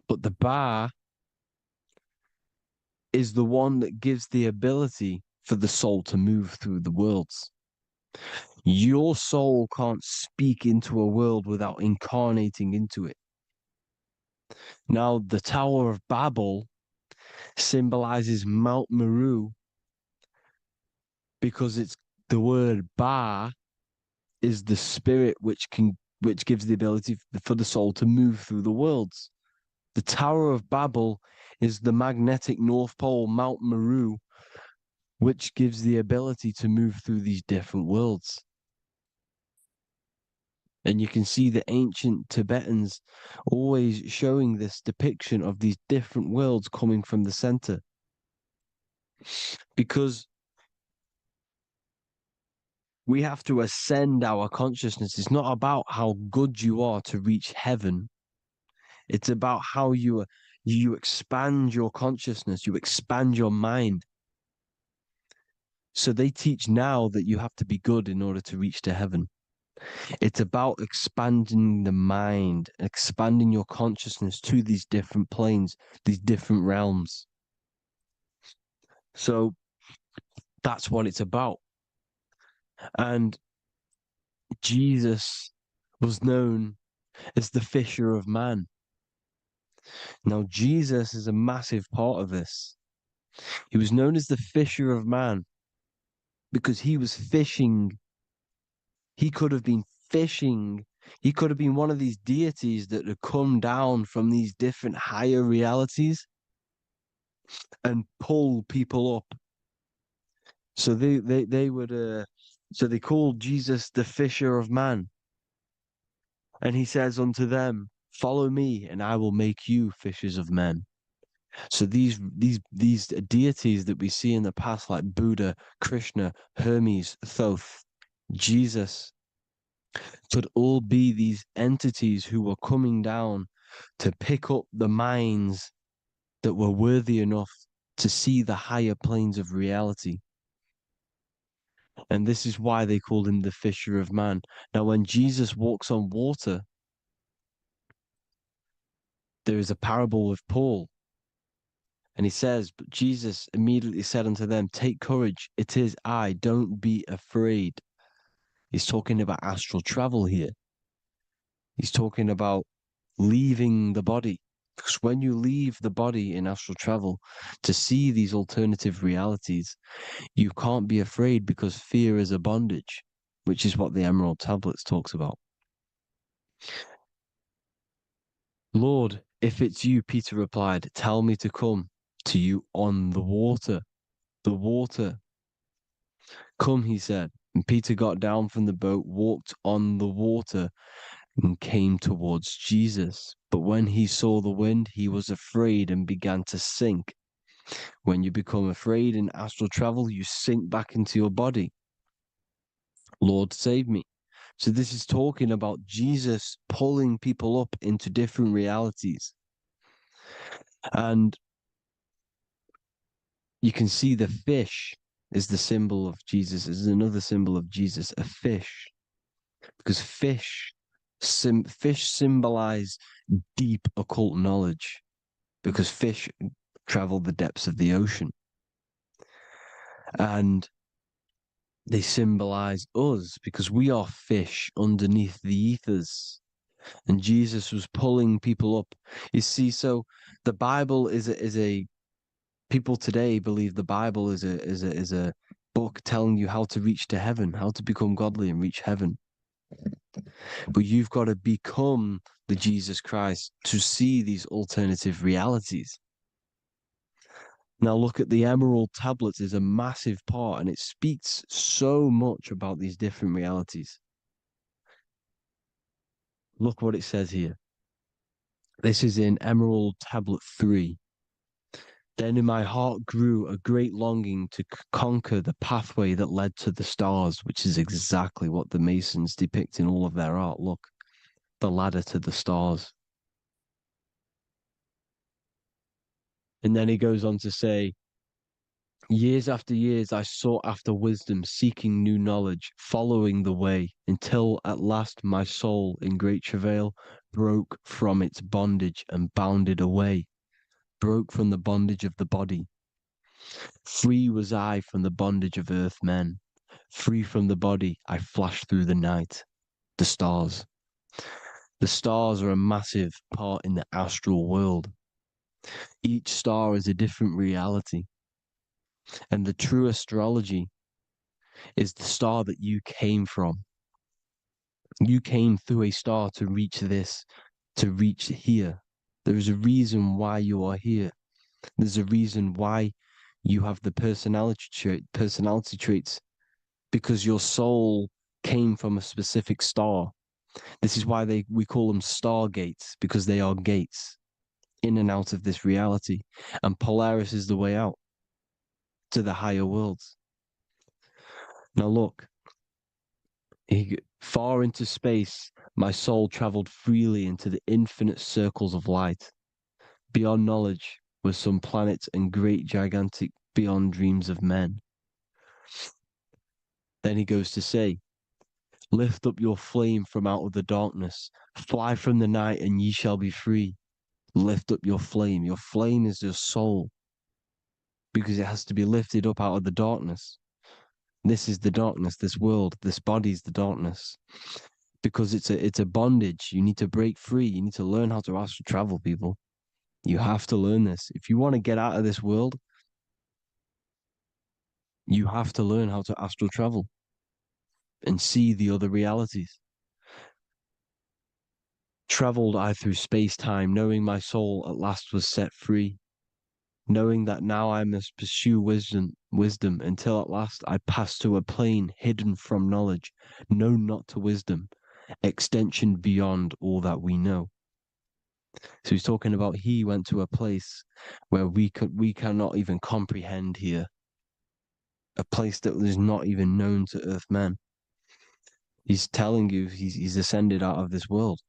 but the Ba is the one that gives the ability for the soul to move through the worlds. Your soul can't speak into a world without incarnating into it. Now, the Tower of Babel symbolizes Mount Meru because it's the word Ba is the spirit which gives the ability for the soul to move through the worlds. The Tower of Babel is the magnetic North Pole, Mount Meru, which gives the ability to move through these different worlds. And you can see the ancient Tibetans always showing this depiction of these different worlds coming from the center. Because we have to ascend our consciousness. It's not about how good you are to reach heaven. It's about how you expand your consciousness, you expand your mind. So they teach now that you have to be good in order to reach to heaven. It's about expanding the mind, expanding your consciousness to these different planes, these different realms. So that's what it's about. And Jesus was known as the fisher of man. Now, Jesus is a massive part of this. He was known as the fisher of man because he was fishing. He could have been fishing. He could have been one of these deities that had come down from these different higher realities and pull people up. So they would so they called Jesus the fisher of man. And he says unto them, follow me and I will make you fishers of men. So these deities that we see in the past, like Buddha, Krishna, Hermes, Thoth, Jesus, could all be these entities who were coming down to pick up the minds that were worthy enough to see the higher planes of reality. And this is why they called him the fisher of man. Now, when Jesus walks on water, there is a parable with Paul. And he says, but Jesus immediately said unto them, take courage, it is I, don't be afraid. He's talking about astral travel here. He's talking about leaving the body. Because when you leave the body in astral travel to see these alternative realities, you can't be afraid because fear is a bondage, which is what the Emerald Tablets talks about. Lord, if it's you, Peter replied, tell me to come to you on the water. The water. Come, he said. And Peter got down from the boat, walked on the water, and came towards Jesus. But when he saw the wind, he was afraid and began to sink. When you become afraid in astral travel, you sink back into your body. Lord, save me. So this is talking about Jesus pulling people up into different realities. And you can see the fish is the symbol of Jesus. Is another symbol of Jesus, a fish. Because fish symbolize deep occult knowledge. Because fish travel the depths of the ocean. And they symbolize us because we are fish underneath the ethers. And Jesus was pulling people up. You see, so the Bible is a people today believe the Bible is a book telling you how to reach to heaven, how to become godly and reach heaven. But you've got to become the Jesus Christ to see these alternative realities. Now look at the Emerald Tablets is a massive part and it speaks so much about these different realities. Look what it says here. This is in Emerald Tablet 3. Then in my heart grew a great longing to conquer the pathway that led to the stars, which is exactly what the Masons depict in all of their art. Look, the ladder to the stars. And then he goes on to say, years after years, I sought after wisdom, seeking new knowledge, following the way, until at last my soul, in great travail, broke from its bondage and bounded away, broke from the bondage of the body. Free was I from the bondage of earth men. Free from the body, I flashed through the night. The stars. The stars are a massive part in the astral world. Each star is a different reality. And the true astrology is the star that you came from. You came through a star to reach this, to reach here. There is a reason why you are here. There's a reason why you have the personality traits, because your soul came from a specific star. This is why we call them stargates, because they are gates in and out of this reality. And Polaris is the way out to the higher worlds. Now look, far into space, my soul traveled freely into the infinite circles of light. Beyond knowledge were some planets and great gigantic beyond dreams of men. Then he goes to say, lift up your flame from out of the darkness, fly from the night and ye shall be free. Lift up your flame. Your flame is your soul, because it has to be lifted up out of the darkness. This is the darkness, this world, this body's the darkness. Because it's a bondage. You need to break free. You need to learn how to astral travel, people. You have to learn this. If you want to get out of this world, you have to learn how to astral travel and see the other realities. Traveled I through space-time, knowing my soul at last was set free, knowing that now I must pursue wisdom until at last I pass to a plane hidden from knowledge, known not to wisdom, extension beyond all that we know. So he's talking about he went to a place where we cannot even comprehend here, a place that was not even known to earth men. He's telling you he's ascended out of this world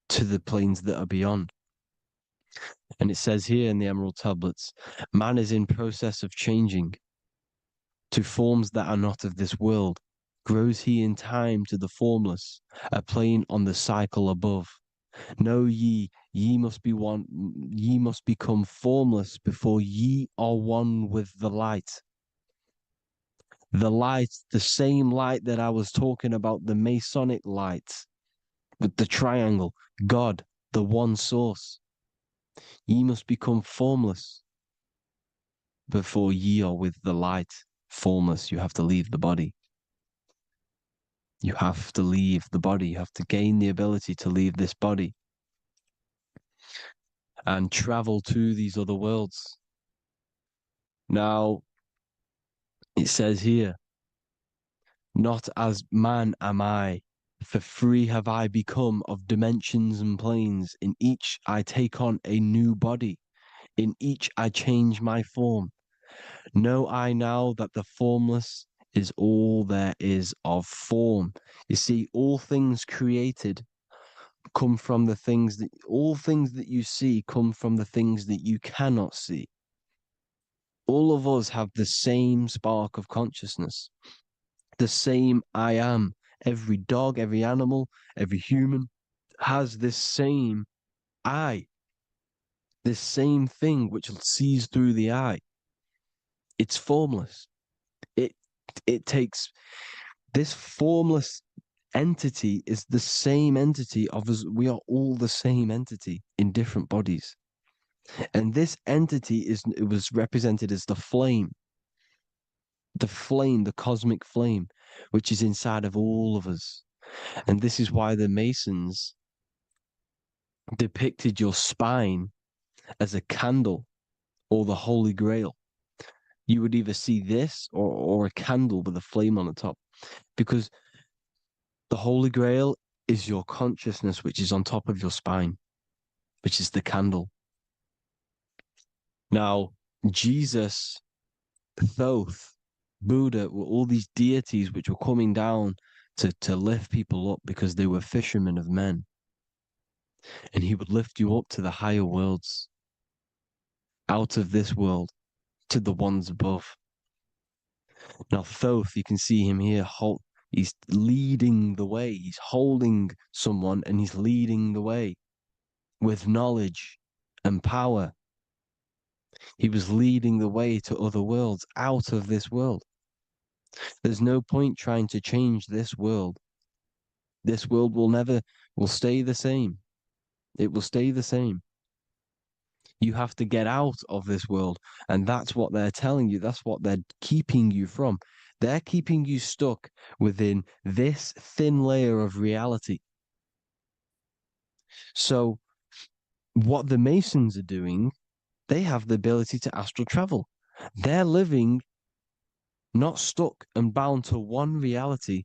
to the planes that are beyond. And it says here in the Emerald Tablets, man is in process of changing to forms that are not of this world. Grows he in time to the formless, a plane on the cycle above. Know ye must be one, ye must become formless before ye are one with the light. The light, the same light that I was talking about, the Masonic light with the triangle, God, the one source. Ye must become formless before ye are with the light. Formless, you have to leave the body. You have to leave the body. You have to gain the ability to leave this body and travel to these other worlds. Now, it says here, not as man am I, for free have I become of dimensions and planes. In each I take on a new body. In each I change my form. Know I now that the formless is all there is of form. You see, all things created come from the things that, all things that you see come from the things that you cannot see. All of us have the same spark of consciousness, the same I am. Every dog, every animal, every human has this same I, this same thing which sees through the eye. It's formless. It it takes this formless entity is the same entity of us. We are all the same entity in different bodies. And this entity it was represented as the flame, the cosmic flame, which is inside of all of us. And this is why the Masons depicted your spine as a candle or the Holy Grail. You would either see this or a candle with a flame on the top, because the Holy Grail is your consciousness, which is on top of your spine, which is the candle. Now, Jesus, Thoth, Buddha were all these deities which were coming down to lift people up because they were fishermen of men. And he would lift you up to the higher worlds, out of this world, to the ones above. Now, Thoth, you can see him here, he's leading the way. He's holding someone and he's leading the way with knowledge and power. He was leading the way to other worlds, out of this world. There's no point trying to change this world. This world will stay the same. It will stay the same. You have to get out of this world. And that's what they're telling you. That's what they're keeping you from. They're keeping you stuck within this thin layer of reality. So, what the Masons are doing, they have the ability to astral travel. They're living not stuck and bound to one reality,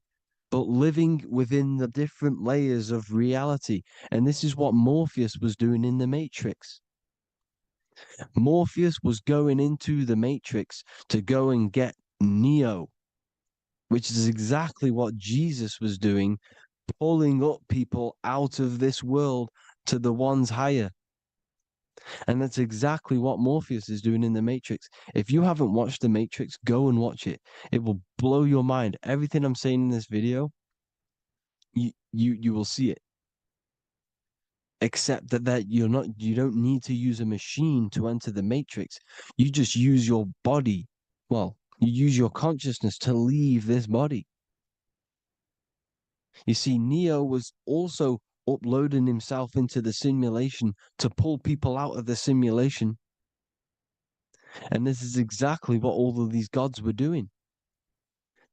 but living within the different layers of reality. And this is what Morpheus was doing in the Matrix. Morpheus was going into the Matrix to go and get Neo, which is exactly what Jesus was doing, pulling up people out of this world to the ones higher. And that's exactly what Morpheus is doing in the Matrix. If you haven't watched the Matrix, go and watch it. It will blow your mind. Everything I'm saying in this video, you will see it. Except that you don't need to use a machine to enter the Matrix. You just use your body. Well, you use your consciousness to leave this body. You see, Neo was also uploading himself into the simulation to pull people out of the simulation. And this is exactly what all of these gods were doing.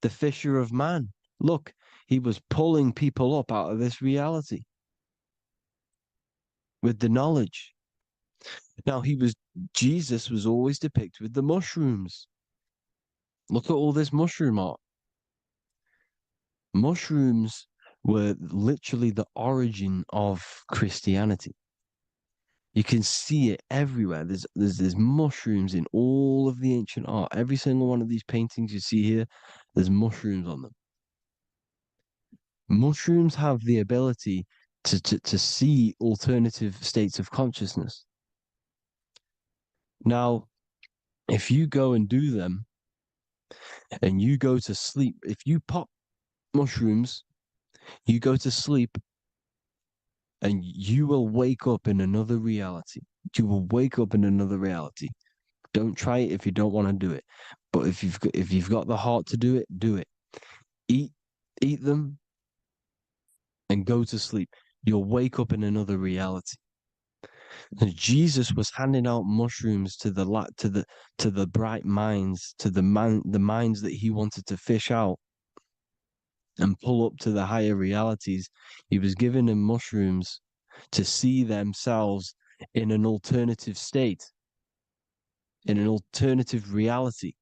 The fisher of man. Look, he was pulling people up out of this reality with the knowledge. Now, Jesus was always depicted with the mushrooms. Look at all this mushroom art. Mushrooms were literally the origin of Christianity. You can see it everywhere. There's mushrooms in all of the ancient art. Every single one of these paintings you see here, there's mushrooms on them. Mushrooms have the ability to see alternative states of consciousness. Now, if you go and do them and you go to sleep, if you pop mushrooms, you go to sleep and you will wake up in another reality. You will wake up in another reality. Don't try it if you don't want to do it. But if you've got the heart to do it, do it. Eat them and go to sleep. You'll wake up in another reality. And Jesus was handing out mushrooms to the bright minds, to the minds that he wanted to fish out and pull up to the higher realities. He was giving them mushrooms to see themselves in an alternative state, in an alternative reality.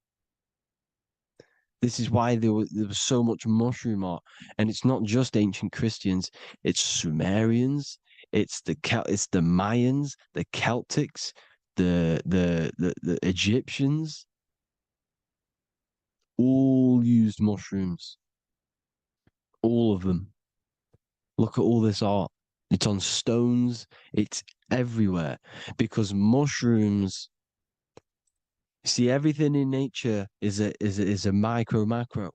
This is why there was so much mushroom art, and it's not just ancient Christians; it's Sumerians, it's the Mayans, the Celtics, the Egyptians, all used mushrooms, all of them. Look at all this art. It's on stones. It's everywhere because mushrooms. See, everything in nature is a micro macro.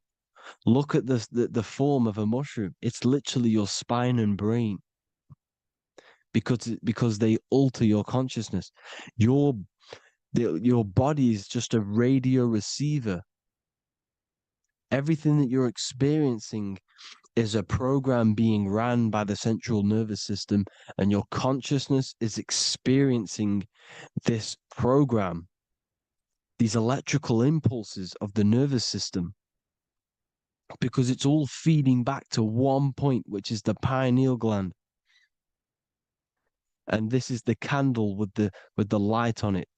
Look at the form of a mushroom. It's literally your spine and brain because they alter your consciousness. Your body is just a radio receiver. Everything that you're experiencing is a program being ran by the central nervous system, and your consciousness is experiencing this program, these electrical impulses of the nervous system, because it's all feeding back to one point, which is the pineal gland. And this is the candle with the light on it.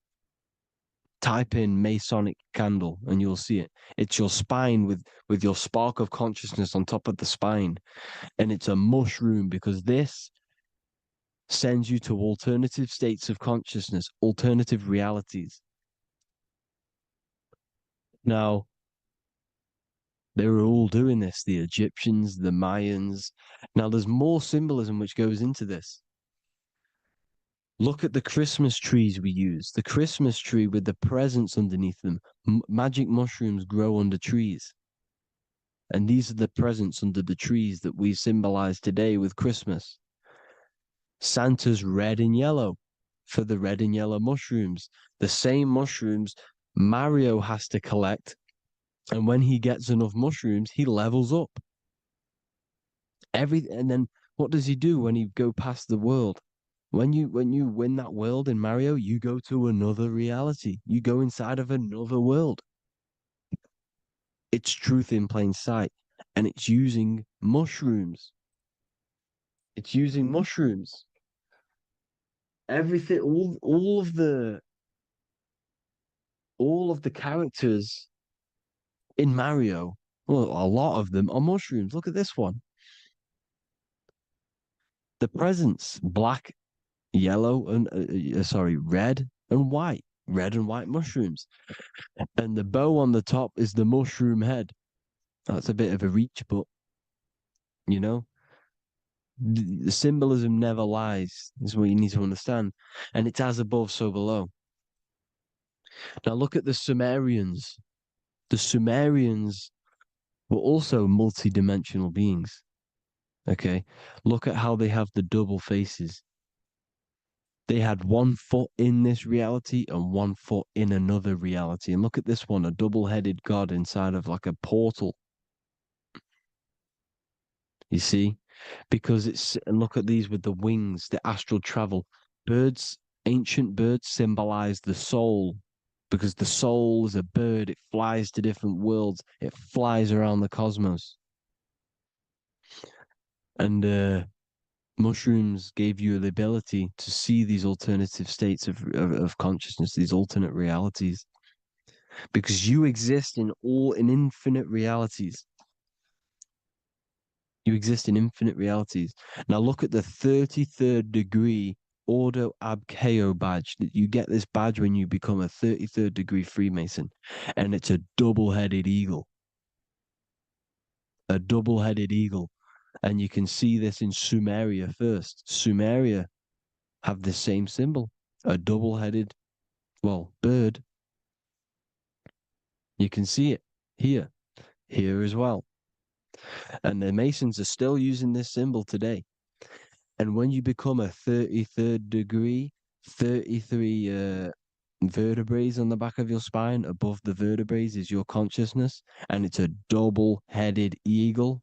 Type in Masonic candle and you'll see it. It's your spine with your spark of consciousness on top of the spine. And it's a mushroom because this sends you to alternative states of consciousness, alternative realities. Now, they were all doing this, the Egyptians, the Mayans. Now, there's more symbolism which goes into this. Look at the Christmas trees we use. The Christmas tree with the presents underneath them. Magic mushrooms grow under trees. And these are the presents under the trees that we symbolize today with Christmas. Santa's red and yellow for the red and yellow mushrooms. The same mushrooms Mario has to collect. And when he gets enough mushrooms, he levels up. And then what does he do when he go past the world? When you win that world in Mario, you go to another reality. You go inside of another world. It's truth in plain sight, and it's using mushrooms. It's using mushrooms. Everything, all of the characters in Mario, well, a lot of them are mushrooms. Look at this one. The presents, black, yellow, and sorry, red and white mushrooms. And the bow on the top is the mushroom head. That's a bit of a reach, but you know, the symbolism never lies, is what you need to understand. And it's as above, so below. Now look at the Sumerians. The Sumerians were also multi-dimensional beings. Okay. Look at how they have the double faces. They had one foot in this reality and one foot in another reality. And look at this one, a double-headed god inside of like a portal. You see? Because and look at these with the wings, the astral travel. Birds, ancient birds symbolize the soul because the soul is a bird. It flies to different worlds. It flies around the cosmos. And mushrooms gave you the ability to see these alternative states of consciousness, these alternate realities, because you exist in infinite realities. You exist in infinite realities. Now look at the 33rd degree Ordo Ab Chao badge. You get this badge when you become a 33rd degree Freemason, and it's a double-headed eagle. A double-headed eagle. And you can see this in Sumeria first. Sumeria have the same symbol, a double-headed, well, bird. You can see it here as well. And the Masons are still using this symbol today. And when you become a 33rd degree, 33 vertebrae on the back of your spine, above the vertebrae is your consciousness, and it's a double-headed eagle.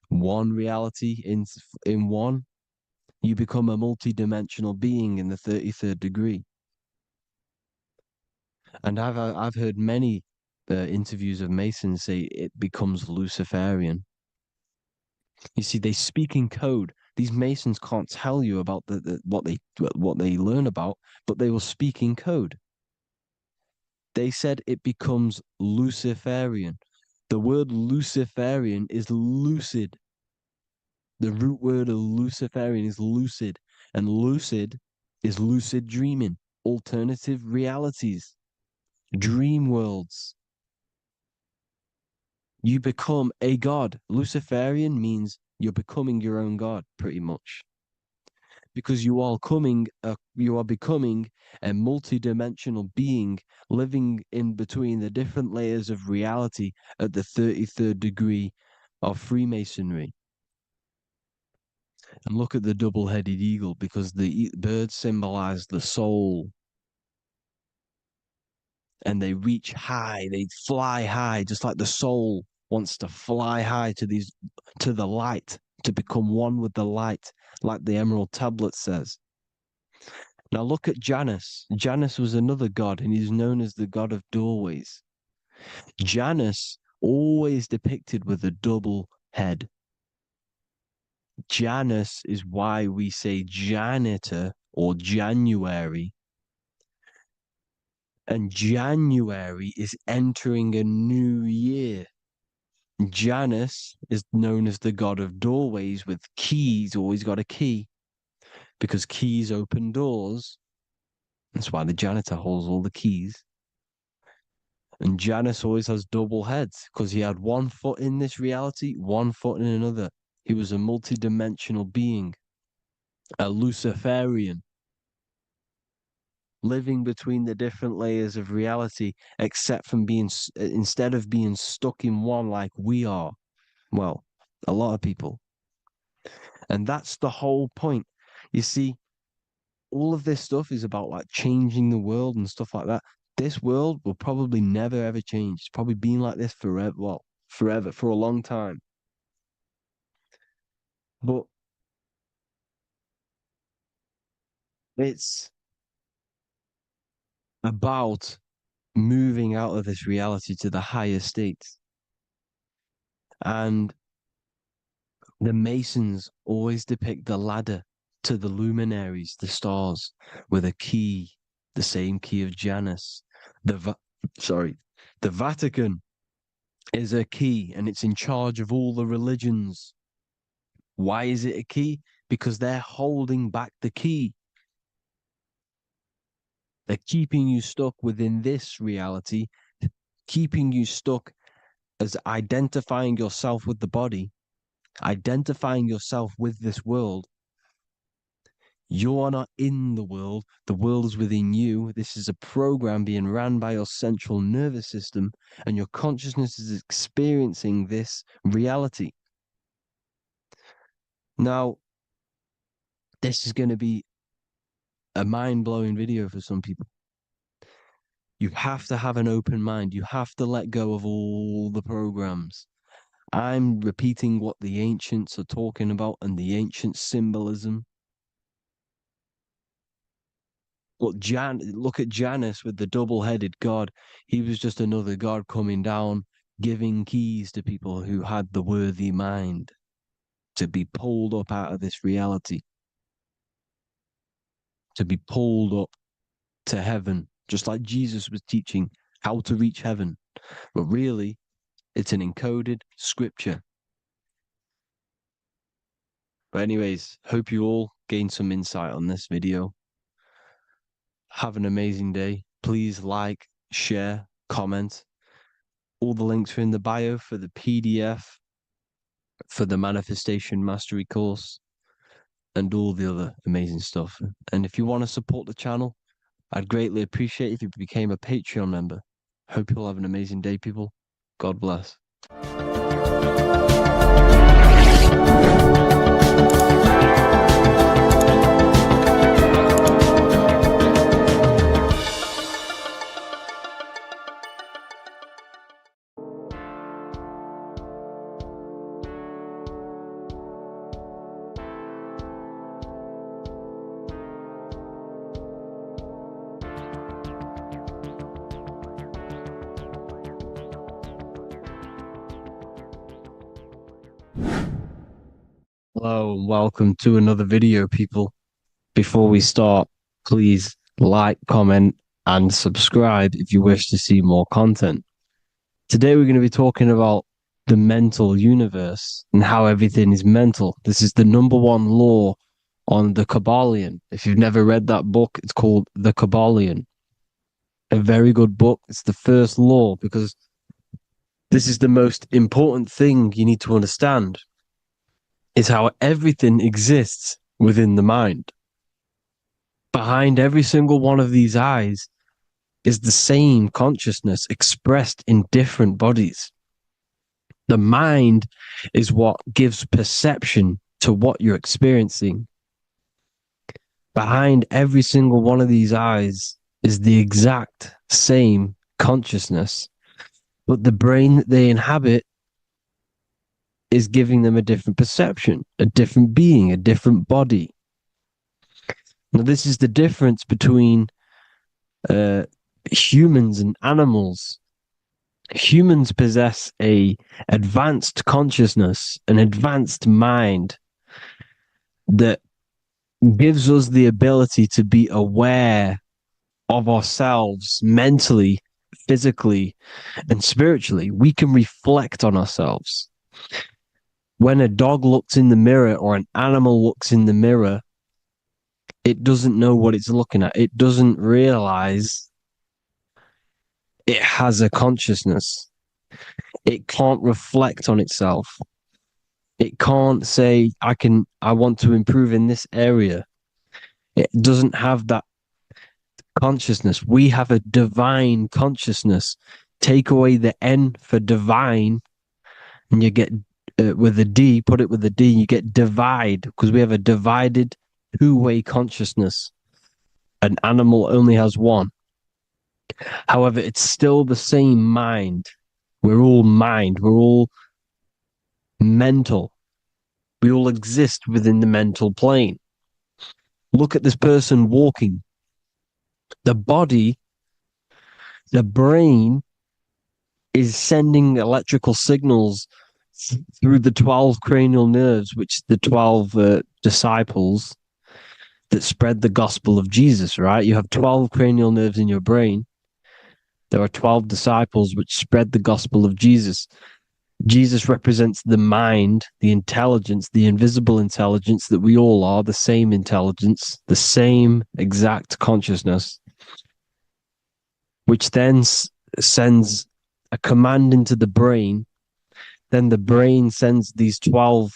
One reality in one, you become a multi-dimensional being in the 33rd degree. And I've heard many interviews of Masons say it becomes Luciferian. You see, they speak in code. These Masons can't tell you about what they learn about, but they will speak in code. They said it becomes Luciferian. The word Luciferian is lucid. The root word of Luciferian is lucid, and lucid is lucid dreaming, alternative realities, dream worlds. You become a god. Luciferian means you're becoming your own god, pretty much. Because you are becoming a multi-dimensional being living in between the different layers of reality at the 33rd degree of Freemasonry. And look at the double-headed eagle, because the birds symbolize the soul, and they reach high, they fly high, just like the soul wants to fly high to the light, to become one with the light, like the Emerald Tablet says. Now look at Janus. Janus was another god, and he's known as the god of doorways. Janus always depicted with a double head. Janus is why we say janitor or January. And January is entering a new year. Janus is known as the god of doorways with keys, always got a key, because keys open doors. That's why the janitor holds all the keys. And Janus always has double heads because he had one foot in this reality, one foot in another. He was a multi-dimensional being, a Luciferian, living between the different layers of reality, except from instead of being stuck in one like we are. Well, a lot of people. And that's the whole point. You see, all of this stuff is about like changing the world and stuff like that. This world will probably never ever change. It's probably been like this forever. Well, forever, for a long time. But It's about moving out of this reality to the higher states. And the Masons always depict the ladder to the luminaries, the stars, with a key, the same key of Janus. The Vatican is a key, and it's in charge of all the religions. Why is it a key? Because they're holding back the key. They're keeping you stuck within this reality, keeping you stuck as identifying yourself with the body, identifying yourself with this world. You are not in the world is within you. This is a program being ran by your central nervous system, and your consciousness is experiencing this reality. Now, this is going to be a mind-blowing video for some people. You have to have an open mind. You have to let go of all the programs. I'm repeating what the ancients are talking about and the ancient symbolism. Look at Janus with the double-headed god. He was just another god coming down, giving keys to people who had the worthy mind to be pulled up out of this reality, to be pulled up to heaven, just like Jesus was teaching how to reach heaven. But really, it's an encoded scripture. But anyways, hope you all gain some insight on this video. Have an amazing day. Please like, share, comment. All the links are in the bio for the PDF, for the Manifestation Mastery course, and all the other amazing stuff. And if you want to support the channel, I'd greatly appreciate if you became a Patreon member. Hope you'll have an amazing day, people. God bless. Hello and welcome to another video, people. Before we start, please like, comment, and subscribe if you wish to see more content. Today we're going to be talking about the mental universe and how everything is mental. This is the #1 law on the Kabbalion. If you've never read that book, it's called The Kabbalion. A very good book. It's the first law because this is the most important thing you need to understand, is how everything exists within the mind. Behind every single one of these eyes is the same consciousness expressed in different bodies. The mind is what gives perception to what you're experiencing. Behind every single one of these eyes is the exact same consciousness, but the brain that they inhabit is giving them a different perception, a different being, a different body. Now, this is the difference between humans and animals. Humans possess a advanced consciousness, an advanced mind that gives us the ability to be aware of ourselves mentally, physically, and spiritually. We can reflect on ourselves. When a dog looks in the mirror or an animal looks in the mirror, it doesn't know what it's looking at. It doesn't realize it has a consciousness. It can't reflect on itself. It can't say, I want to improve in this area. It doesn't have that consciousness. We have a divine consciousness. Take away the N for divine, and you get with a D, put it with a D, you get divide, because we have a divided two-way consciousness. An animal only has one. However, it's still the same mind. We're all mind. We're all mental. We all exist within the mental plane. Look at this person walking. The body, the brain is sending electrical signals through the 12 cranial nerves, which the 12 disciples that spread the gospel of Jesus, right? You have 12 cranial nerves in your brain. There are 12 disciples which spread the gospel of Jesus. Jesus represents the mind, the intelligence, the invisible intelligence that we all are, the same intelligence, the same exact consciousness, which then sends a command into the brain. Then the brain sends uh, these 12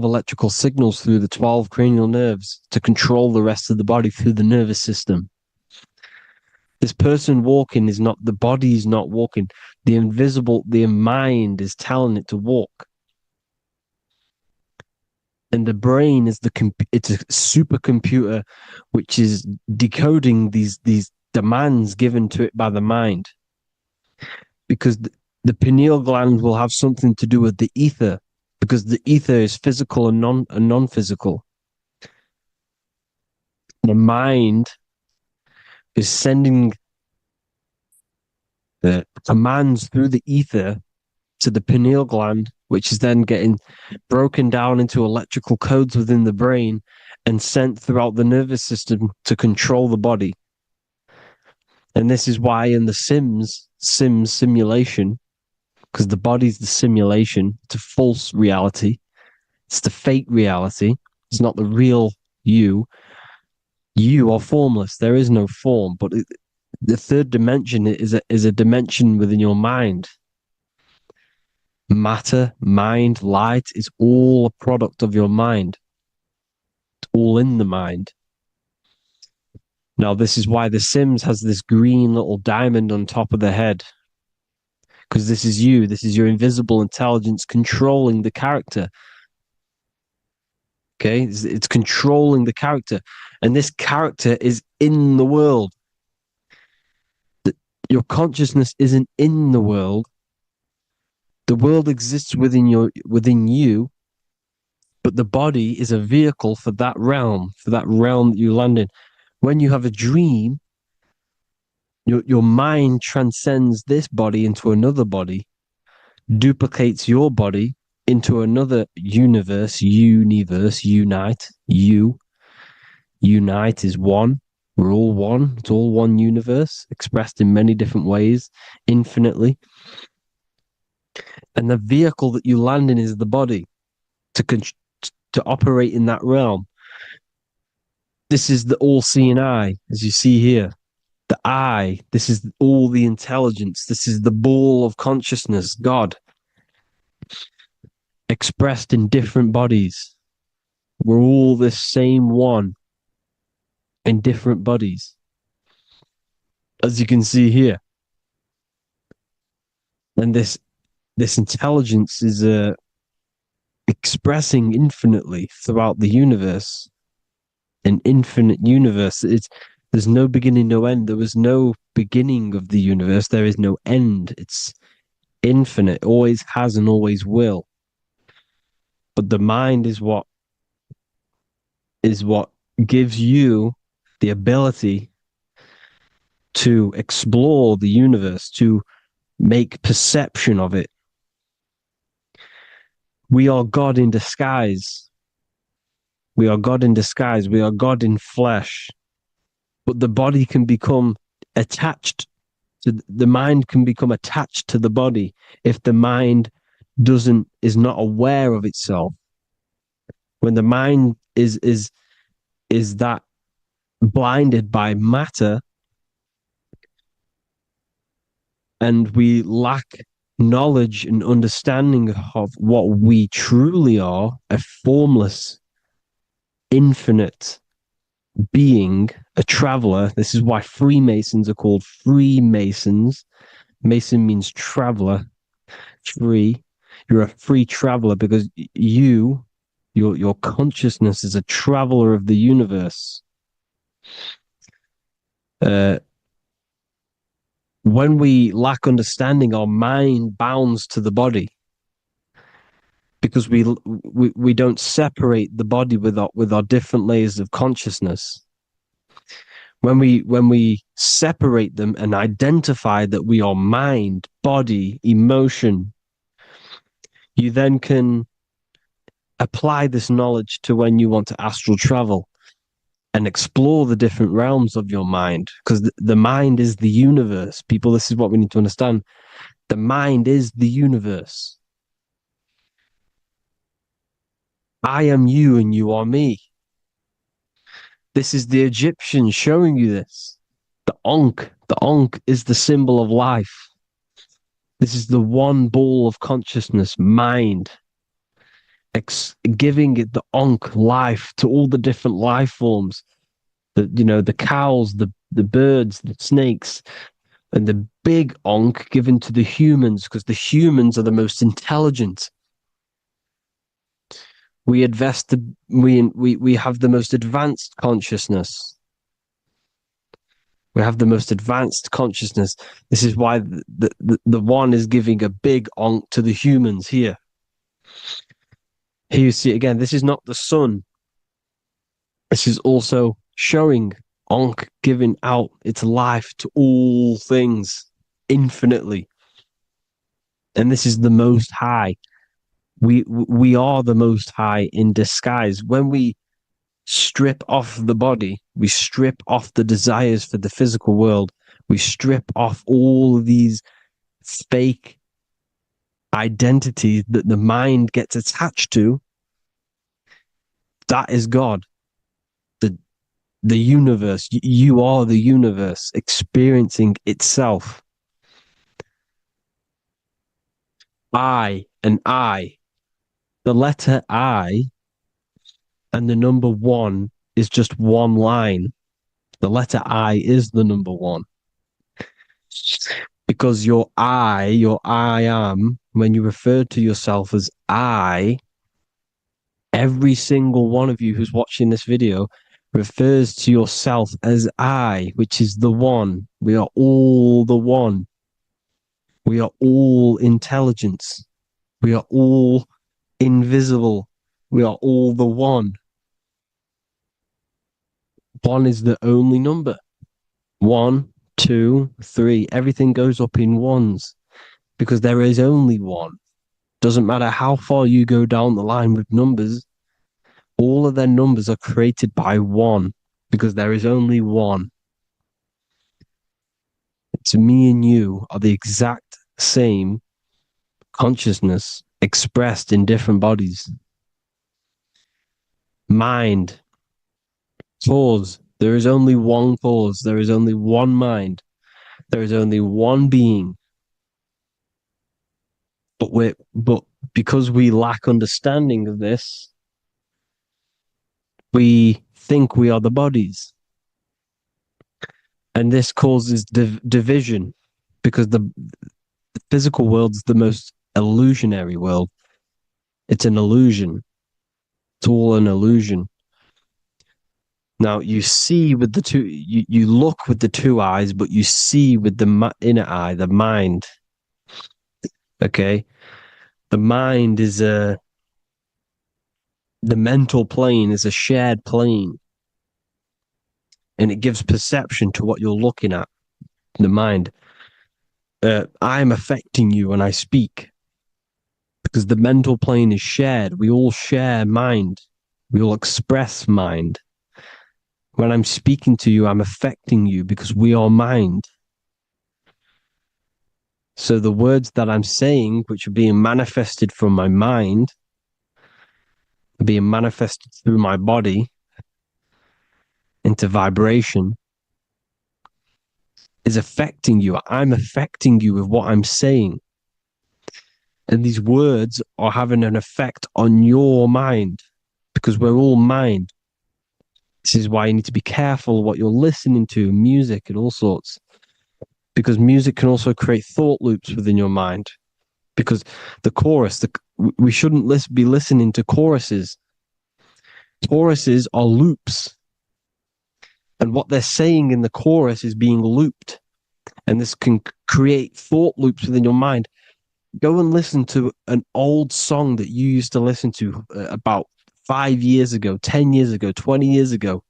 electrical signals through the 12 cranial nerves to control the rest of the body through the nervous system. This person walking is not, the body is not walking. The mind is telling it to walk. And the brain is it's a supercomputer which is decoding these demands given to it by the mind. Because the pineal gland will have something to do with the ether, because the ether is physical and non-physical. The mind is sending the commands through the ether to the pineal gland, which is then getting broken down into electrical codes within the brain and sent throughout the nervous system to control the body. And this is why in the Sims simulation, because the body's the simulation, it's a false reality, it's the fake reality, it's not the real you. You are formless. There is no form, but the third dimension is a dimension within your mind. Matter, mind, light is all a product of your mind. It's all in the mind. Now, this is why The Sims has this green little diamond on top of the head. Because this is you. This is your invisible intelligence controlling the character. Okay? It's controlling the character. And this character is in the world. Your consciousness isn't in the world. The world exists within you, but the body is a vehicle for that realm that you land in. When you have a dream, your mind transcends this body into another body, duplicates your body into another universe, unite, unite is one. We're all one. It's all one universe, expressed in many different ways, infinitely. And the vehicle that you land in is the body to operate in that realm. This is the all-seeing eye, as you see here. The eye, this is all the intelligence. This is the ball of consciousness, God, expressed in different bodies. We're all this same one in different bodies, as you can see here. And this intelligence is expressing infinitely throughout the universe, an infinite universe. There's no beginning, no end. There was no beginning of the universe. There is no end. It's infinite, always has and always will. But the mind is what gives you the ability to explore the universe, to make perception of it. We are God in disguise. We are God in disguise. We are God in flesh. But the body can become attached to the mind can become attached to the body if the mind is not aware of itself. When the mind is that blinded by matter, and we lack knowledge and understanding of what we truly are, a formless, infinite being, a traveler. This is why Freemasons are called Freemasons. Mason means traveler, free. You're a free traveler because your consciousness is a traveler of the universe. When we lack understanding, our mind bounds to the body. because we don't separate the body with our different layers of consciousness. When we separate them and identify that we are mind, body, emotion, you then can apply this knowledge to when you want to astral travel and explore the different realms of your mind, because the mind is the universe. People, this is what we need to understand. The mind is the universe. I am you and you are me. This is the Egyptians showing you this. The Ankh is the symbol of life. This is the one ball of consciousness, mind, giving it the Ankh life to all the different life forms. The cows, the birds, the snakes, and the big Ankh given to the humans, because the humans are the most intelligent. We have the most advanced consciousness. We have the most advanced consciousness. This is why the one is giving a big Ankh to the humans here. Here you see again, this is not the sun. This is also showing Ankh giving out its life to all things infinitely. And this is the most high. We are the most high in disguise. When we strip off the body, we strip off the desires for the physical world, we strip off all of these fake identities that the mind gets attached to. That is God, the universe. You are the universe experiencing itself. I and I. The letter I and the number one is just one line. The letter I is the number one. Because your I am, when you refer to yourself as I, every single one of you who's watching this video refers to yourself as I, which is the one. We are all the one. We are all intelligence. We are all invisible. We are all the one. One is the only number. 1, 2, 3. Everything goes up in ones because there is only one. Doesn't matter how far you go down the line with numbers, all of their numbers are created by one because there is only one. It's me and you are the exact same consciousness expressed in different bodies. Mind. Cause. There is only one cause. There is only one mind. There is only one being. But because we lack understanding of this, we think we are the bodies. And this causes division because the physical world's the most illusionary world. It's an illusion. It's all an illusion. Now you see with the two, you look with the two eyes, but you see with the inner eye, the mind. Okay, the mind is the mental plane is a shared plane, and it gives perception to what you're looking at. The mind. I'm affecting you when I speak because the mental plane is shared. We all share mind. We all express mind. When I'm speaking to you, I'm affecting you because we are mind. So the words that I'm saying, which are being manifested from my mind, are being manifested through my body into vibration, is affecting you. I'm affecting you with what I'm saying. And these words are having an effect on your mind because we're all mind. This is why you need to be careful what you're listening to, music and all sorts. Because music can also create thought loops within your mind. Because the chorus, we shouldn't be listening to choruses. Choruses are loops. And what they're saying in the chorus is being looped. And this can create thought loops within your mind. Go and listen to an old song that you used to listen to about 5 years ago, 10 years ago, 20 years ago.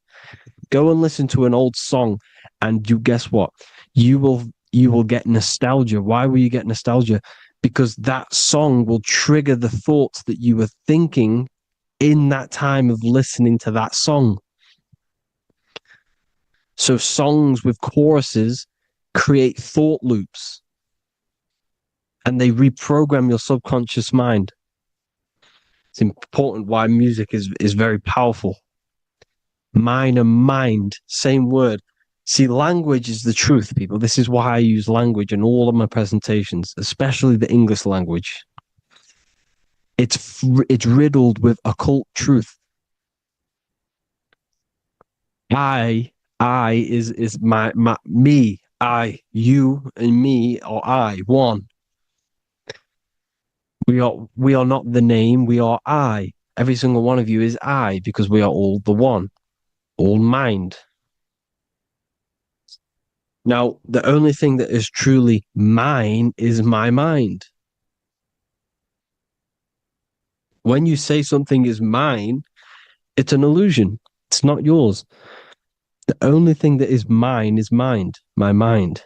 Go and listen to an old song, and you guess what? You will you will get nostalgia. Why will you get nostalgia? Because that song will trigger the thoughts that you were thinking in that time of listening to that song. So songs with choruses create thought loops and they reprogram your subconscious mind. It's important why music is very powerful. Mind and mind, same word. See, language is the truth, people. This is why I use language in all of my presentations, especially the English language. It's riddled with occult truth. I is my me, I, you, and me, or I, one. We are not the name, we are I. Every single one of you is I because we are all the one, all mind. Now, the only thing that is truly mine is my mind. When you say something is mine, it's an illusion. It's not yours. The only thing that is mine is mind, my mind.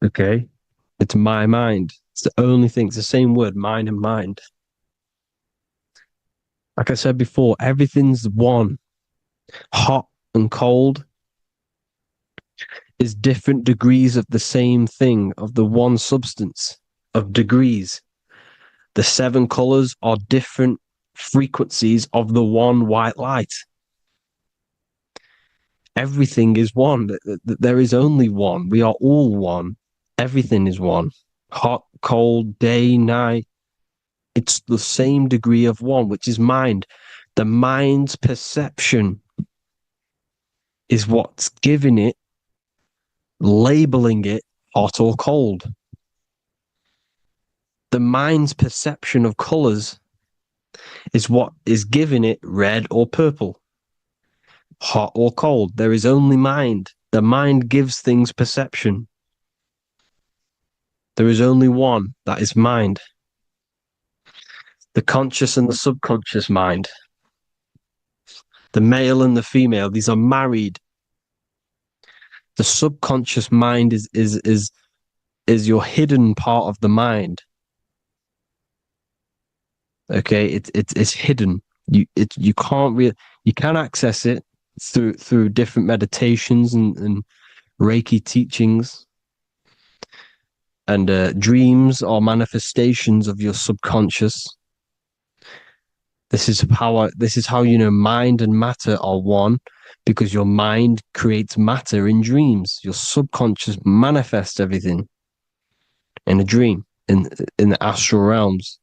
Okay? It's my mind. It's the only thing. It's the same word, mind and mind. Like I said before, everything's one. Hot and cold is different degrees of the same thing, of the one substance, of degrees. The 7 colors are different frequencies of the one white light. Everything is one. There is only one. We are all one. Everything is one. Hot, cold, day, night. It's the same degree of one, which is mind. The mind's perception is what's giving it, labeling it hot or cold. The mind's perception of colors is what is giving it red or purple, hot or cold. There is only mind. The mind gives things perception. There is only one, that is mind. The conscious and the subconscious mind. The male and the female, these are married. The subconscious mind is your hidden part of the mind. Okay, it's hidden. You can't really, you can access it through different meditations and Reiki teachings, and dreams or manifestations of your subconscious. This is how you know mind and matter are one, because your mind creates matter in dreams. Your subconscious manifests everything in a dream, in the astral realms.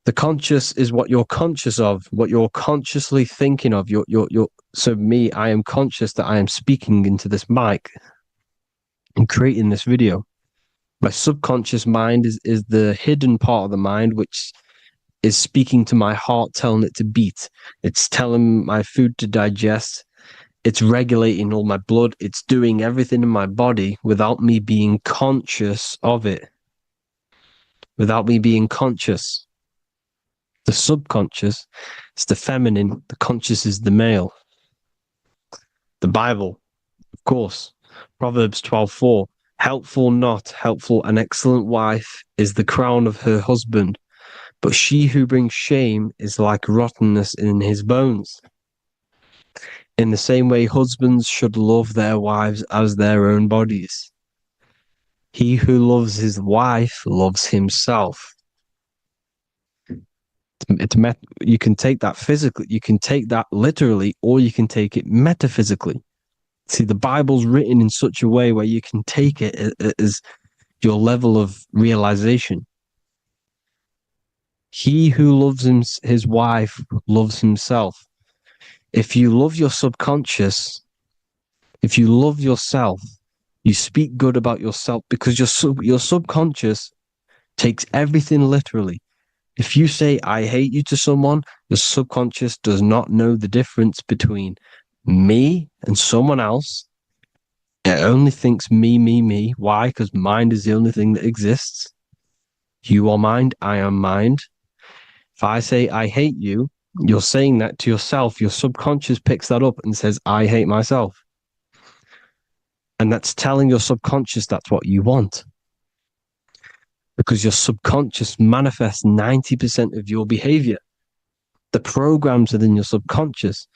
The conscious is what you're conscious of, what you're consciously thinking of. So me, I am conscious that I am speaking into this mic and creating this video. My subconscious mind is the hidden part of the mind, which is speaking to my heart, telling it to beat. It's telling my food to digest. It's regulating all my blood. It's doing everything in my body without me being conscious of it. Without me being conscious. The subconscious is the feminine. The conscious is the male. The Bible, of course. Proverbs 12:4. Helpful, not helpful, an excellent wife is the crown of her husband, but she who brings shame is like rottenness in his bones. In the same way, husbands should love their wives as their own bodies. He who loves his wife loves himself. You can take that physically, you can take that literally, or you can take it metaphysically. See, the Bible's written in such a way where you can take it as your level of realization. He who loves his wife loves himself. If you love your subconscious, if you love yourself, you speak good about yourself, because your subconscious takes everything literally. If you say, I hate you to someone, your subconscious does not know the difference between me and someone else, It only thinks me, me, me. Why? Because mind is the only thing that exists. You are mind, I am mind. If I say I hate you, you're saying that to yourself. Your subconscious picks that up and says, I hate myself. And that's telling your subconscious that's what you want. Because your subconscious manifests 90% of your behavior. The programs within your subconscious.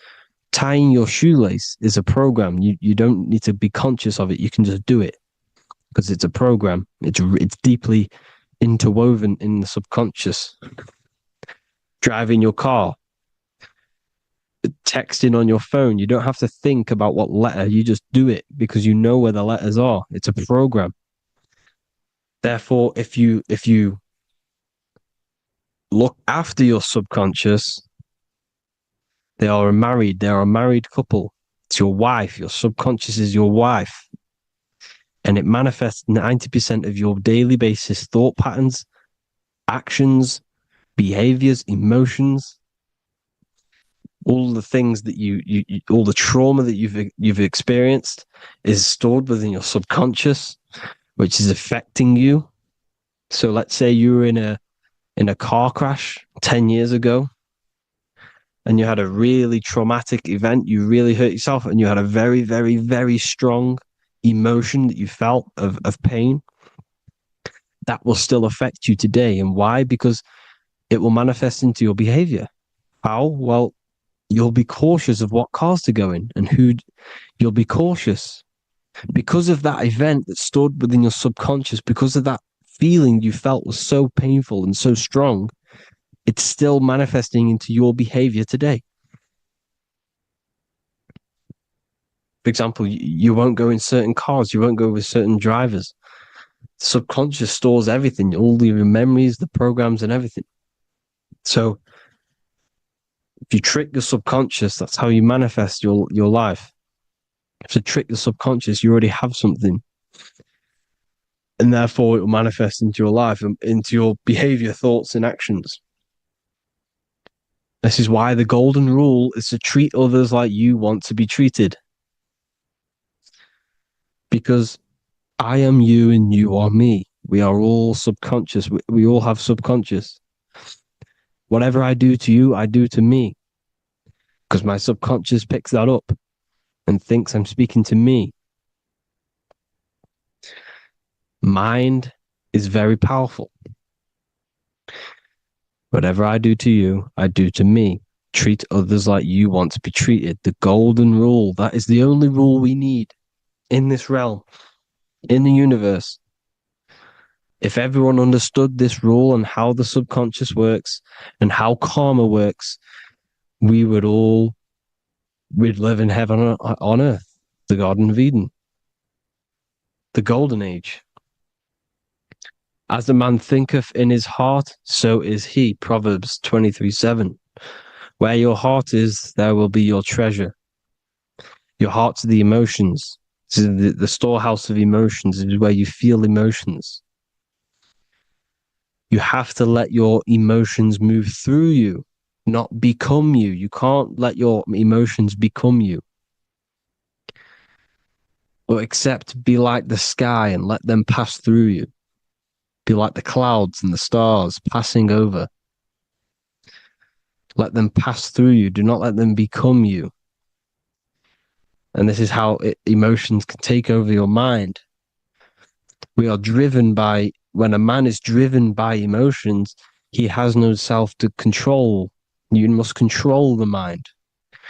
Tying your shoelace is a program. You don't need to be conscious of it. You can just do it because it's a program. It's deeply interwoven in the subconscious. Driving your car, texting on your phone. You don't have to think about what letter. You just do it because you know where the letters are. It's a program. Therefore, if you look after your subconscious, they are a married couple. It's your wife. Your subconscious is your wife. And it manifests 90% of your daily basis thought patterns, actions, behaviors, emotions, all the things that you all the trauma that you've experienced is stored within your subconscious, which is affecting you. So let's say you were in a car crash 10 years ago and you had a really traumatic event, you really hurt yourself, and you had a very, very, very strong emotion that you felt of pain. That will still affect you today. And why? Because it will manifest into your behavior. How? Well, you'll be cautious of what cars to go in and who. You'll be cautious because of that event that stored within your subconscious, because of that feeling you felt was so painful and so strong. It's still manifesting into your behavior today. For example, you won't go in certain cars, you won't go with certain drivers. The subconscious stores everything, all your memories, the programs, and everything. So if you trick the subconscious, that's how you manifest your life. If you trick the subconscious, you already have something. And therefore it will manifest into your life, into your behavior, thoughts, and actions. This is why the golden rule is to treat others like you want to be treated. Because I am you and you are me. We are all subconscious. We all have subconscious. Whatever I do to you, I do to me. Because my subconscious picks that up and thinks I'm speaking to me. Mind is very powerful. Whatever I do to you, I do to me. Treat others like you want to be treated. The golden rule. That is the only rule we need in this realm, in the universe. If everyone understood this rule and how the subconscious works and how karma works, we'd live in heaven on earth, the Garden of Eden, the golden age. As a man thinketh in his heart, so is he. Proverbs 23:7. Where your heart is, there will be your treasure. Your heart's the emotions. The storehouse of emotions is where you feel emotions. You have to let your emotions move through you, not become you. You can't let your emotions become you. Or except be like the sky and let them pass through you. Be like the clouds and the stars passing over. Let them pass through you. Do not let them become you. And this is how emotions can take over your mind. We are driven by, when a man is driven by emotions, he has no self to control. You must control the mind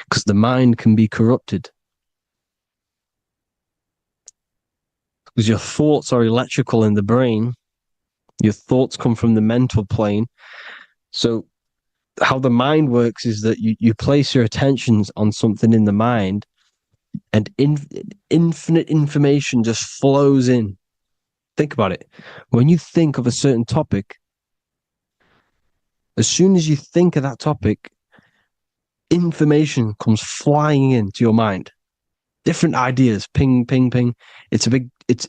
because the mind can be corrupted. Because your thoughts are electrical in the brain. Your thoughts come from the mental plane. So how the mind works is that you place your attentions on something in the mind and infinite information just flows in. Think about it. When you think of a certain topic, as soon as you think of that topic, information comes flying into your mind. Different ideas, ping, ping, ping. It's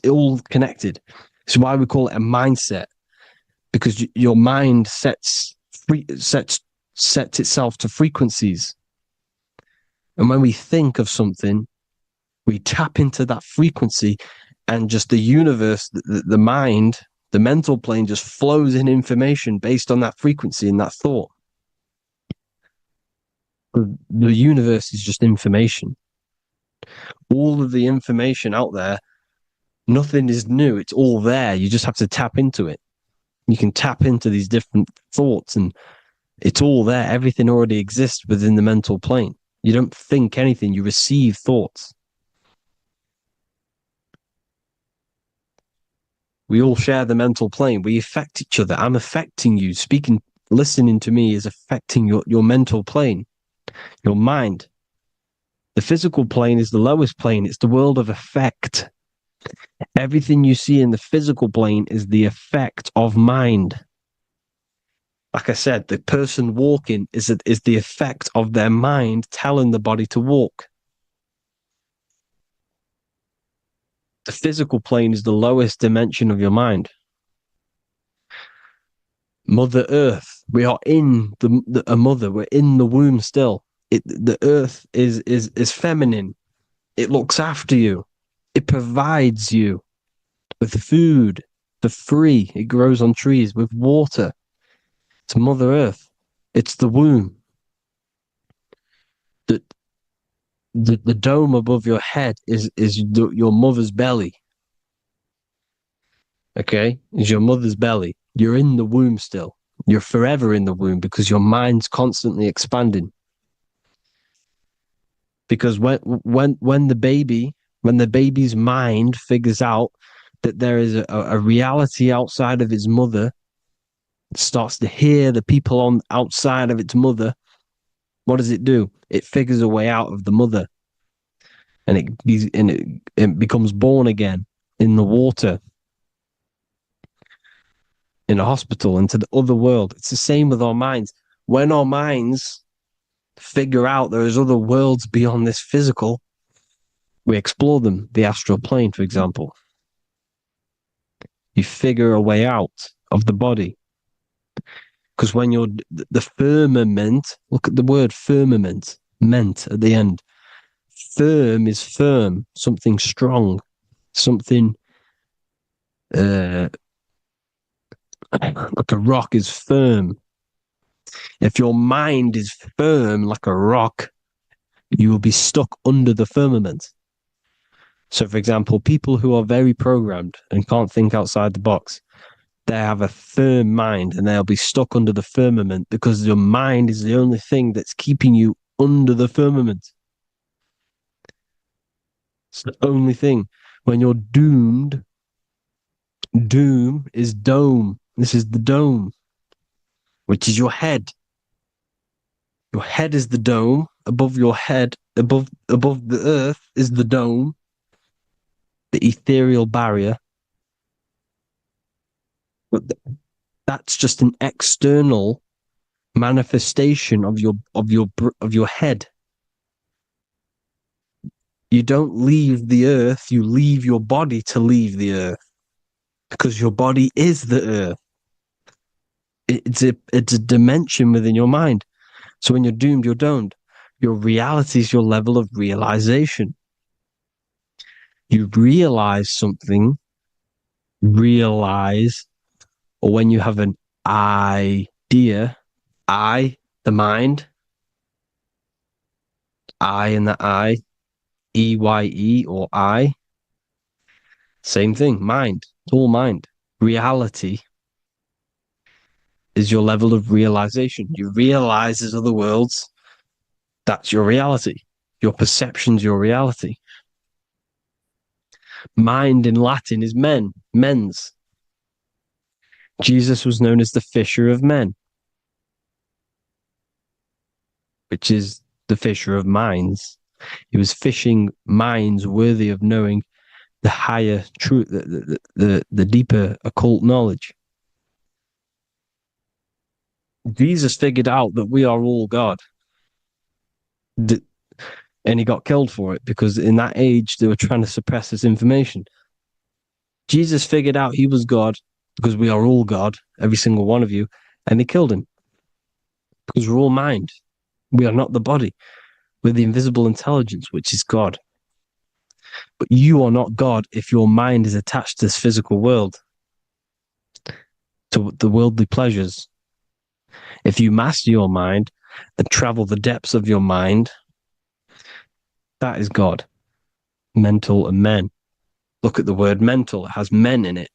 all connected. It's why we call it a mindset, because your mind sets itself to frequencies. And when we think of something, We tap into that frequency, and just the universe, the mind, the mental plane just flows in information based on that frequency and that thought. The universe is just information. All of the information out there, nothing is new. It's all there. You just have to tap into it. You can tap into these different thoughts, and it's all there. Everything already exists within the mental plane. You don't think anything, you receive thoughts. We all share the mental plane. We affect each other. I'm affecting you. Speaking, listening to me is affecting your mental plane, your mind. The physical plane is the lowest plane. It's the world of effect. Everything you see in the physical plane is the effect of mind. Like I said, the person walking is the effect of their mind telling the body to walk. The physical plane is the lowest dimension of your mind. Mother Earth, we are in a mother. We're in the womb still. The Earth is feminine. It looks after you. It provides you with food for free. It grows on trees with water. It's Mother Earth. It's the womb. The dome above your head is your mother's belly. Okay, is your mother's belly. You're in the womb still. You're forever in the womb because your mind's constantly expanding. Because when the baby's mind figures out that there is a reality outside of its mother, starts to hear the people on outside of its mother, what does it do? It figures a way out of the mother, and it becomes born again in the water, in a hospital, into the other world. It's the same with our minds. When our minds figure out there is other worlds beyond this physical, we explore them. The astral plane, for example. You figure a way out of the body. Because when you're the firmament, look at the word firmament, meant at the end. Firm is firm, something strong, something like a rock is firm. If your mind is firm like a rock, you will be stuck under the firmament. So, for example, people who are very programmed and can't think outside the box, they have a firm mind and they'll be stuck under the firmament because your mind is the only thing that's keeping you under the firmament. It's the only thing. When you're doomed, doom is dome. This is the dome, which is your head. Your head is the dome. Above your head, above the earth is the dome, the ethereal barrier. But that's just an external manifestation of your head. You don't leave the earth, you leave your body to leave the earth, because your body is the earth. It's a dimension within your mind. So when you're doomed, you're domed. Your reality is your level of realization. You realize something, or when you have an idea, the mind, in the EYE or I. Same thing, mind. It's all mind. Reality is your level of realization. You realize there's other worlds. That's your reality. Your perception's your reality. Mind in Latin is mens. Jesus was known as the fisher of men, which is the fisher of minds. He was fishing minds worthy of knowing the higher truth, the deeper occult knowledge. Jesus figured out that we are all God. And he got killed for it because in that age they were trying to suppress this information. Jesus figured out he was God because we are all God, every single one of you, and they killed him because we're all mind. We are not the body. We're the invisible intelligence, which is God. But you are not God if your mind is attached to this physical world, to the worldly pleasures. If you master your mind and travel the depths of your mind, that is God. Mental and men. Look at the word mental. It has men in it.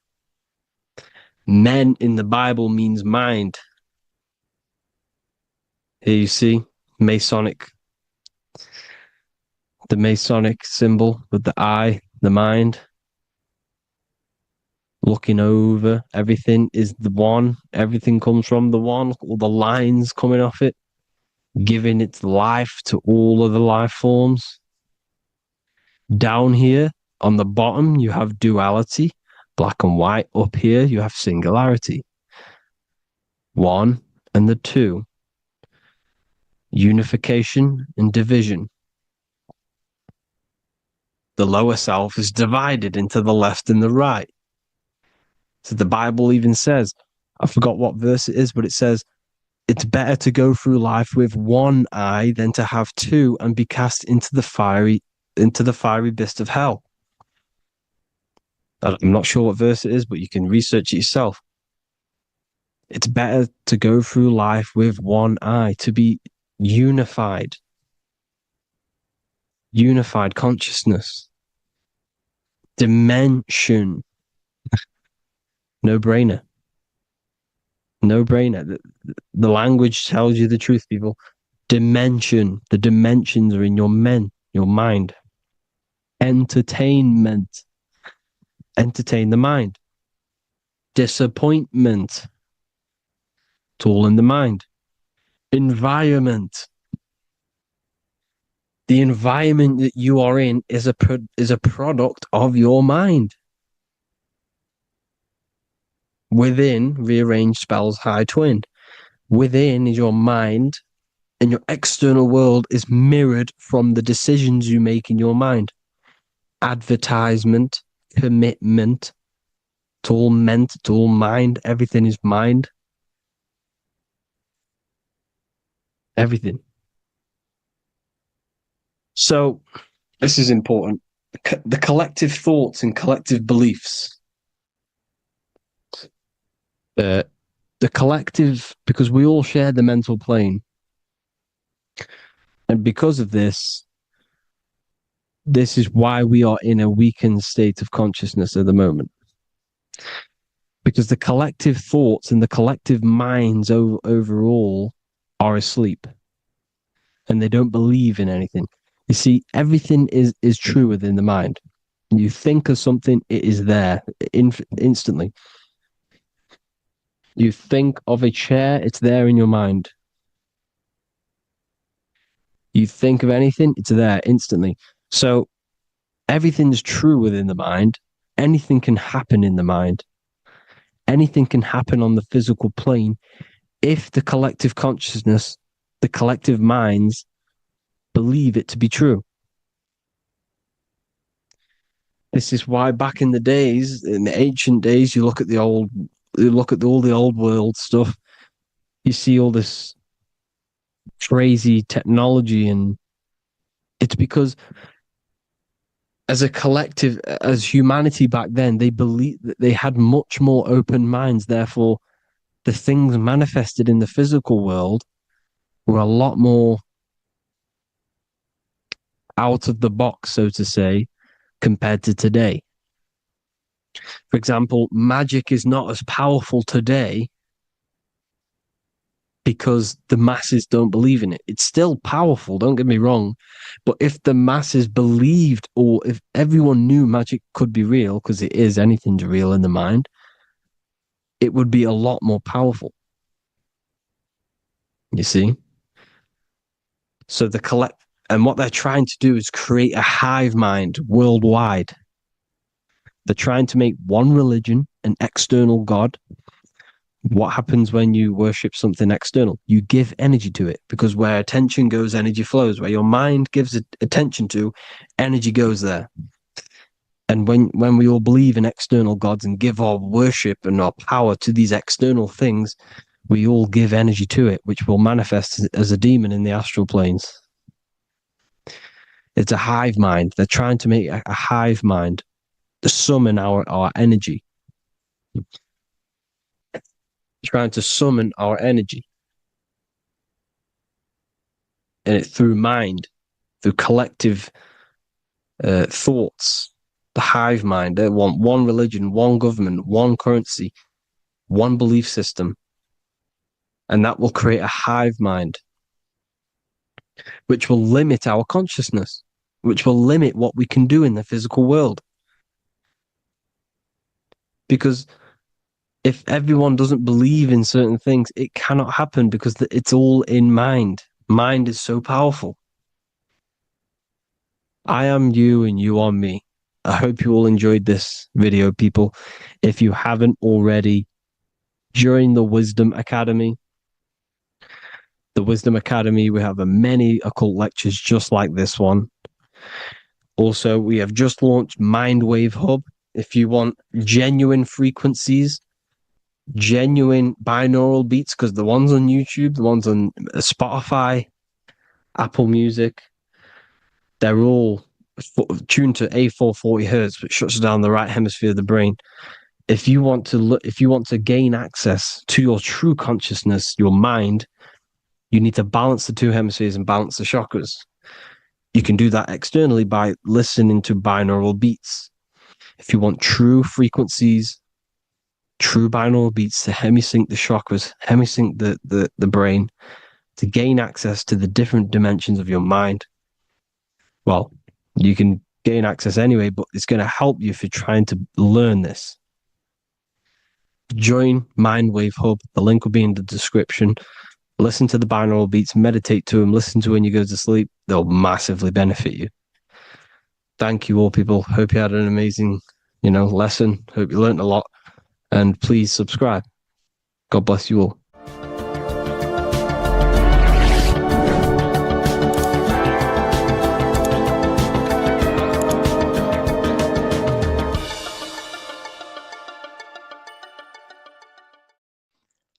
Men in the Bible means mind. Here you see Masonic, the Masonic symbol with the eye, the mind. Looking over everything is the one. Everything comes from the one. All the lines coming off it, giving its life to all of the life forms. Down here on the bottom, you have duality, black and white. Up here, you have singularity. One and the two. Unification and division. The lower self is divided into the left and the right. So the Bible even says, I forgot what verse it is, but it says, it's better to go through life with one eye than to have two and be cast into the fiery abyss of hell. I'm not sure what verse it is, but you can research it yourself. It's better to go through life with one eye, to be unified consciousness, dimension. No brainer. The language tells you the truth, people. Dimension. The dimensions are in your mind. Entertainment. Entertain the mind. Disappointment. It's all in the mind. Environment. The environment that you are in is a product of your mind. Within, rearranged spells high twin. Within is your mind, and your external world is mirrored from the decisions you make in your mind. Advertisement, commitment, it's all meant, it's all mind. Everything is mind. Everything. So, this is important. The collective thoughts and collective beliefs. The collective, because we all share the mental plane. And because of this is why we are in a weakened state of consciousness at the moment. Because the collective thoughts and the collective minds overall are asleep. And they don't believe in anything. You see, everything is true within the mind. You think of something, it is there instantly. You think of a chair, it's there in your mind. You think of anything, it's there instantly. So everything's true within the mind. Anything can happen in the mind. Anything can happen on the physical plane if the collective consciousness, the collective minds, believe it to be true. This is why back in the days, in the ancient days, you look at all the old world stuff, you see all this crazy technology, and it's because as a collective, as humanity back then, they believed that they had much more open minds. Therefore, the things manifested in the physical world were a lot more out of the box, so to say, compared to today. For example, magic is not as powerful today because the masses don't believe in it. It's still powerful, don't get me wrong. But if the masses believed, or if everyone knew magic could be real, because it is, anything's real in the mind, it would be a lot more powerful. You see? So and what they're trying to do is create a hive mind worldwide. They're trying to make one religion, an external God. What happens when you worship something external? You give energy to it, because where attention goes, energy flows. Where your mind gives attention to, energy goes there. And when we all believe in external gods and give our worship and our power to these external things, we all give energy to it, which will manifest as a demon in the astral planes. It's a hive mind. They're trying to make a hive mind to summon our energy. Trying to summon our energy. And it through mind, through collective thoughts. The hive mind. They want one religion, one government, one currency, one belief system. And that will create a hive mind, which will limit our consciousness, which will limit what we can do in the physical world. Because if everyone doesn't believe in certain things, it cannot happen because it's all in mind. Mind is so powerful. I am you and you are me. I hope you all enjoyed this video, people. If you haven't already, join the Wisdom Academy. The Wisdom Academy, we have many occult lectures just like this one. Also, we have just launched Mindwave Hub. If you want genuine frequencies, genuine binaural beats, because the ones on YouTube, the ones on Spotify, Apple Music, they're all tuned to A440 hertz, which shuts down the right hemisphere of the brain. If you want to gain access to your true consciousness, your mind, you need to balance the two hemispheres and balance the chakras. You can do that externally by listening to binaural beats. If you want true frequencies, true binaural beats to hemisync the chakras, hemisync the brain, to gain access to the different dimensions of your mind, well, you can gain access anyway, but it's going to help you if you're trying to learn this. Join Mindwave Hub. The link will be in the description. Listen to the binaural beats, meditate to them, listen to when you go to sleep. They'll massively benefit you. Thank you all, people. Hope you had an amazing, lesson. Hope you learned a lot. And please subscribe. God bless you all.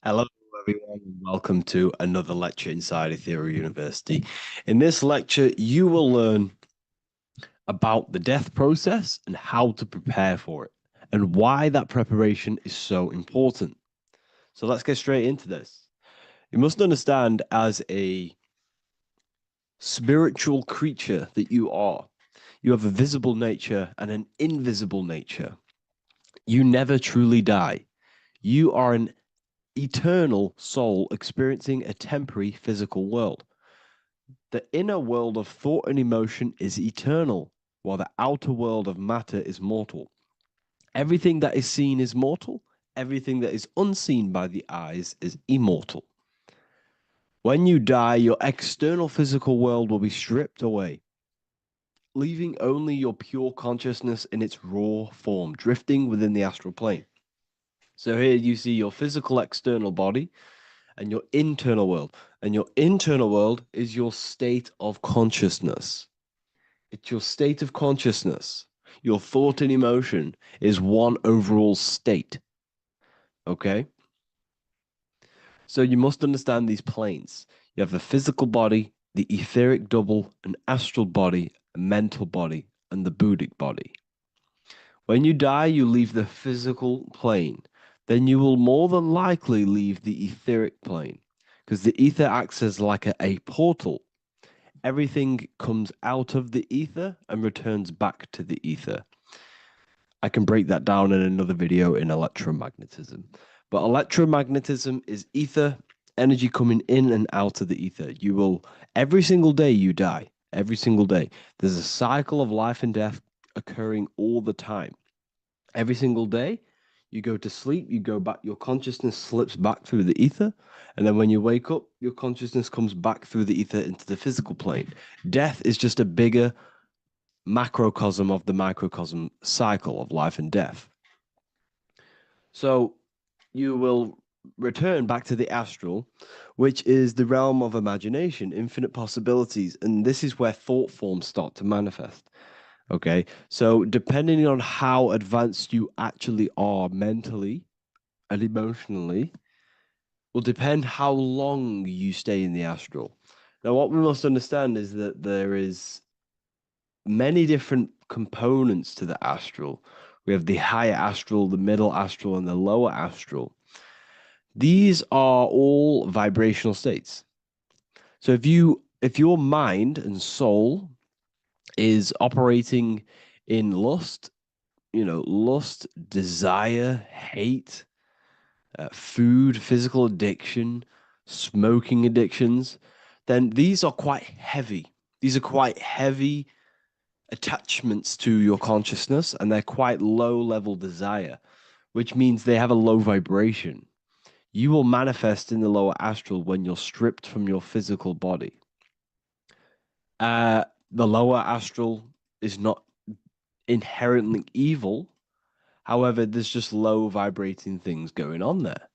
Hello, everyone, and welcome to another lecture inside Ethereum University. In this lecture, you will learn about the death process and how to prepare for it, and why that preparation is so important. So let's get straight into this. You must understand, as a spiritual creature that you are, you have a visible nature and an invisible nature. You never truly die. You are an eternal soul experiencing a temporary physical world. The inner world of thought and emotion is eternal, while the outer world of matter is mortal. Everything that is seen is mortal. Everything that is unseen by the eyes is immortal. When you die, your external physical world will be stripped away, leaving only your pure consciousness in its raw form, drifting within the astral plane. So here you see your physical external body and your internal world. And your internal world is your state of consciousness. It's your state of consciousness. Your thought and emotion is one overall state. Okay? So you must understand these planes. You have the physical body, the etheric double, an astral body, a mental body, and the Buddhic body. When you die, you leave the physical plane. Then you will more than likely leave the etheric plane, because the ether acts as like a portal. Everything comes out of the ether and returns back to the ether. I can break that down in another video in electromagnetism. But electromagnetism is ether, energy coming in and out of the ether. You will, every single day you die, every single day. There's a cycle of life and death occurring all the time. Every single day, you go to sleep, you go back, your consciousness slips back through the ether. And then when you wake up, your consciousness comes back through the ether into the physical plane. Death is just a bigger macrocosm of the microcosm cycle of life and death. So you will return back to the astral, which is the realm of imagination, infinite possibilities. And this is where thought forms start to manifest. Okay, so depending on how advanced you actually are mentally and emotionally, will depend how long you stay in the astral. Now, what we must understand is that there is many different components to the astral. We have the higher astral, the middle astral, and the lower astral. These are all vibrational states. So if your mind and soul is operating in lust, lust, desire, hate, food, physical addiction, smoking addictions, then these are quite heavy. These are quite heavy attachments to your consciousness, and they're quite low level desire, which means they have a low vibration. You will manifest in the lower astral when you're stripped from your physical body. The lower astral is not inherently evil. However, there's just low vibrating things going on there.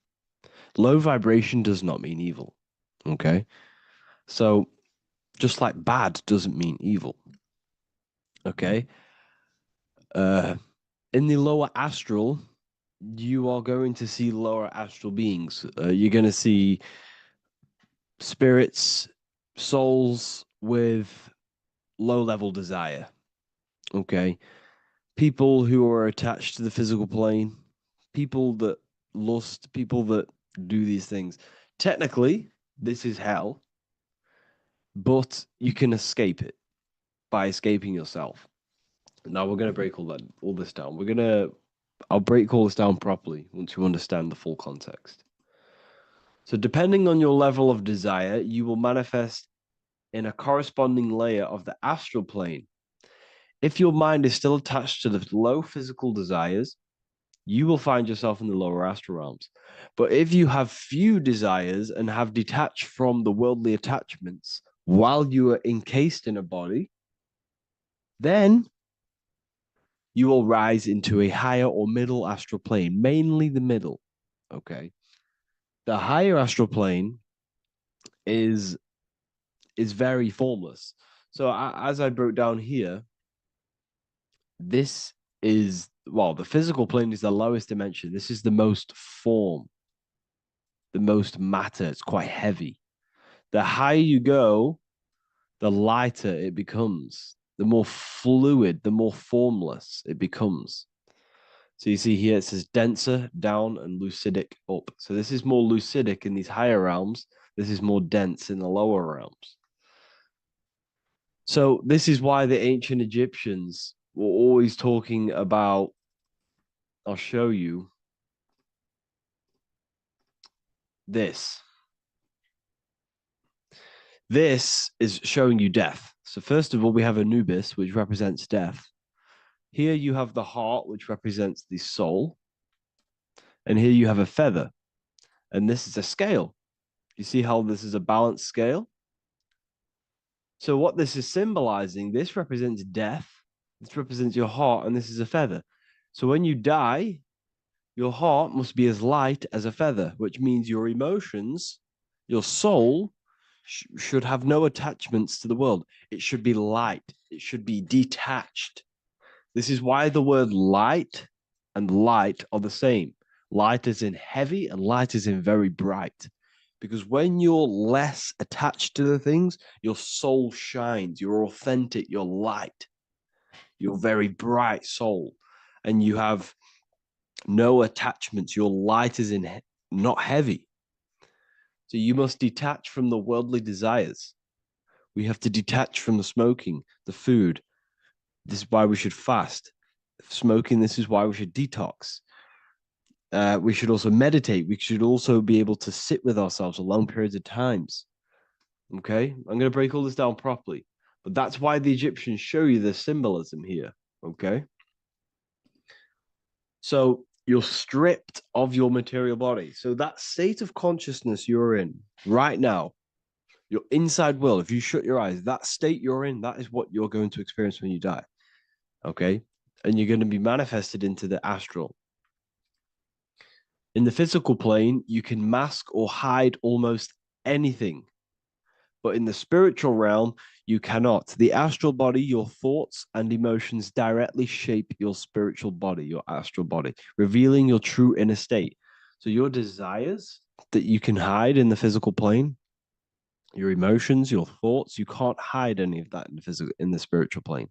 Low vibration does not mean evil. Okay. So just like bad doesn't mean evil. Okay. Uh, in the lower astral, you are going to see lower astral beings. You're going to see spirits, souls with low level desire. Okay. People who are attached to the physical plane, people that lust, people that do these things. Technically, this is hell, but you can escape it by escaping yourself. Now we're gonna break all this down. I'll break all this down properly once you understand the full context. So depending on your level of desire, you will manifest in a corresponding layer of the astral plane. If your mind is still attached to the low physical desires, you will find yourself in the lower astral realms. But if you have few desires and have detached from the worldly attachments while you are encased in a body, then you will rise into a higher or middle astral plane, mainly the middle. Okay. The higher astral plane is very formless. So as I broke down here, this is the physical plane is the lowest dimension. This is the most form, the most matter. It's quite heavy. The higher you go, the lighter it becomes, the more fluid, the more formless it becomes. So you see here it says denser down and lucidic up. So this is more lucidic in these higher realms. This is more dense in the lower realms. So this is why the ancient Egyptians were always talking about, I'll show you this. This is showing you death. So first of all, we have Anubis, which represents death. Here you have the heart, which represents the soul. And here you have a feather. And this is a scale. You see how this is a balanced scale? So what this is symbolizing, this represents death. This represents your heart, and this is a feather. So when you die, your heart must be as light as a feather, which means your emotions, your soul, should have no attachments to the world. It should be light. It should be detached. This is why the word light and light are the same. Light is in heavy and light is in very bright. Because when you're less attached to the things, your soul shines. You're authentic. You're light. You're very bright soul. And you have no attachments. Your light is in not heavy. So you must detach from the worldly desires. We have to detach from the smoking, the food. This is why we should fast. Smoking, this is why we should detox. We should also meditate. We should also be able to sit with ourselves for long periods of times. Okay, I'm going to break all this down properly. But that's why the Egyptians show you the symbolism here. Okay. So you're stripped of your material body. So that state of consciousness you're in right now, your inside world, if you shut your eyes, that state you're in, that is what you're going to experience when you die. Okay. And you're going to be manifested into the astral. In the physical plane, you can mask or hide almost anything. But in the spiritual realm, you cannot. The astral body, your thoughts and emotions directly shape your spiritual body, your astral body, revealing your true inner state. So your desires that you can hide in the physical plane, your emotions, your thoughts, you can't hide any of that in the spiritual plane.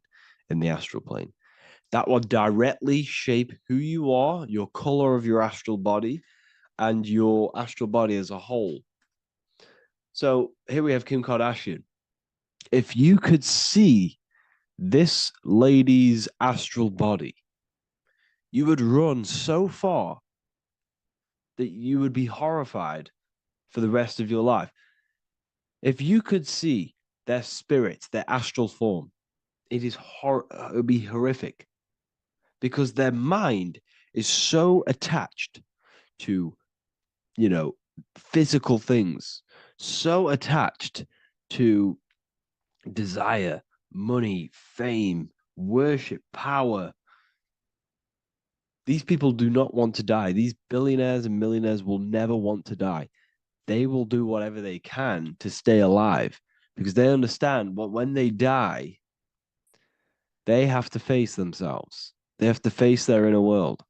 in the astral plane. That will directly shape who you are, your color of your astral body, and your astral body as a whole. So here we have Kim Kardashian. If you could see this lady's astral body, you would run so far that you would be horrified for the rest of your life. If you could see their spirit, their astral form, it would be horrific because their mind is so attached to, you know, physical things, so attached to desire, money, fame, worship, power. These people do not want to die. These billionaires and millionaires will never want to die. They will do whatever they can to stay alive because they understand what when they die, they have to face themselves. They have to face their inner world.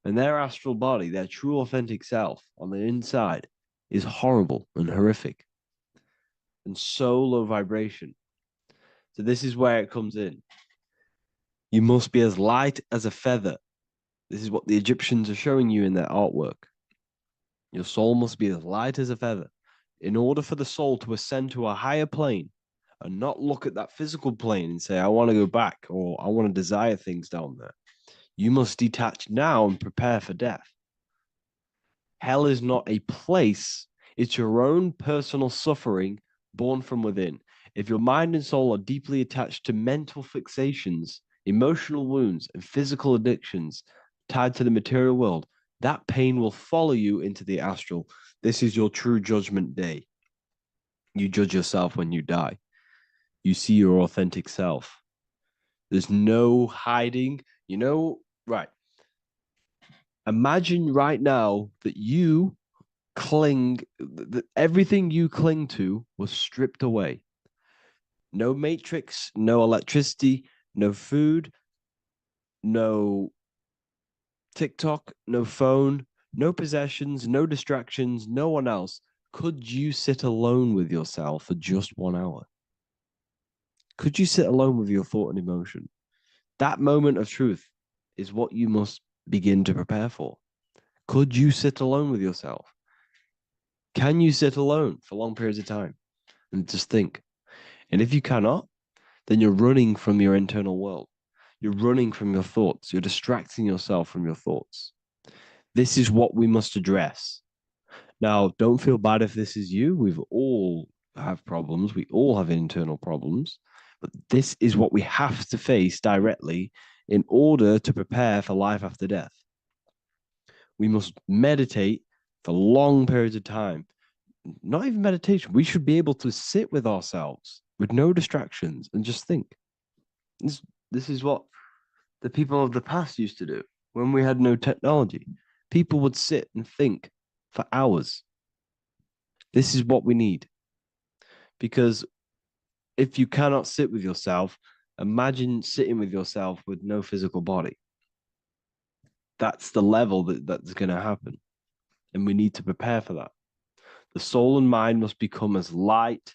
And their astral body, their true authentic self on the inside, is horrible and horrific and so low vibration. So, this is where it comes in. You must be as light as a feather. This is what the Egyptians are showing you in their artwork. Your soul must be as light as a feather. In order for the soul to ascend to a higher plane and not look at that physical plane and say, I want to go back or I want to desire things down there, you must detach now and prepare for death. Hell is not a place, it's your own personal suffering born from within. If your mind and soul are deeply attached to mental fixations, emotional wounds, and physical addictions tied to the material world, that pain will follow you into the astral. This is your true judgment day. You judge yourself when you die. You see your authentic self. There's no hiding. Right. Imagine right now that you that everything you cling to was stripped away. No matrix, no electricity, no food, no TikTok, no phone, no possessions, no distractions, no one else. Could you sit alone with yourself for just 1 hour? Could you sit alone with your thought and emotion? That moment of truth is what you must begin to prepare for. Could you sit alone with yourself? Can you sit alone for long periods of time and just think? And if you cannot, then you're running from your internal world. You're running from your thoughts. You're distracting yourself from your thoughts. This is what we must address. Now, don't feel bad if this is you. We've all have problems. We all have internal problems. But this is what we have to face directly in order to prepare for life after death. We must meditate for long periods of time. Not even meditation. We should be able to sit with ourselves with no distractions and just think. This is what the people of the past used to do when we had no technology. People would sit and think for hours. This is what we need. Because if you cannot sit with yourself, imagine sitting with yourself with no physical body. That's the level that's going to happen. And we need to prepare for that. The soul and mind must become as light,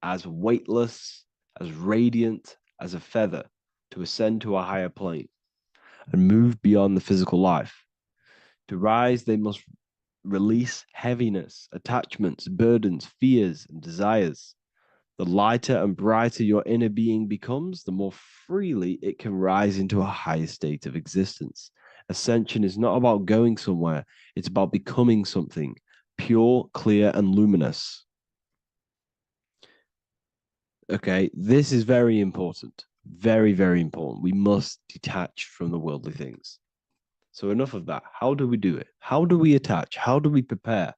as weightless, as radiant as a feather to ascend to a higher plane and move beyond the physical life. To rise, they must release heaviness, attachments, burdens, fears, and desires. The lighter and brighter your inner being becomes, the more freely it can rise into a higher state of existence. Ascension is not about going somewhere, it's about becoming something pure, clear, and luminous. Okay, this is very important. Very, very important. We must detach from the worldly things. So, enough of that. How do we do it? How do we attach? How do we prepare?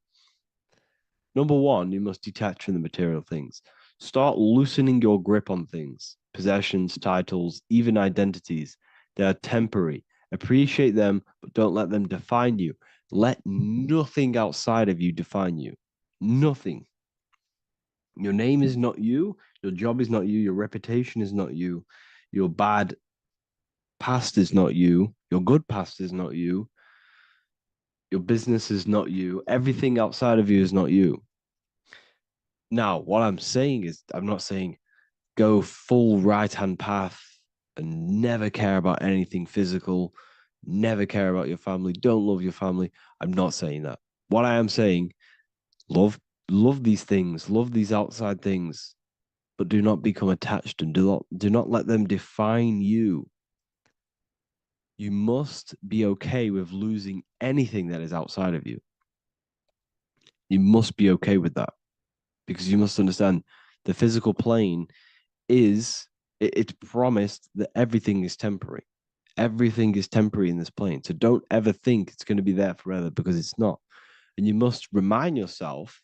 Number one, you must detach from the material things. Start loosening your grip on things, possessions, titles, even identities. They are temporary. Appreciate them, but don't let them define you. Let nothing outside of you define you. Nothing. Your name is not you. Your job is not you. Your reputation is not you. Your bad past is not you. Your good past is not you. Your business is not you. Everything outside of you is not you. Now, what I'm saying is, I'm not saying go full right hand path and never care about anything physical, never care about your family, don't love your family. I'm not saying that. What I am saying, love love these things, love these outside things, but do not become attached and do not let them define you. You must be okay with losing anything that is outside of you. You must be okay with that because you must understand the physical plane is it's promised that everything is temporary. Everything is temporary in this plane. So don't ever think it's going to be there forever because it's not. And you must remind yourself,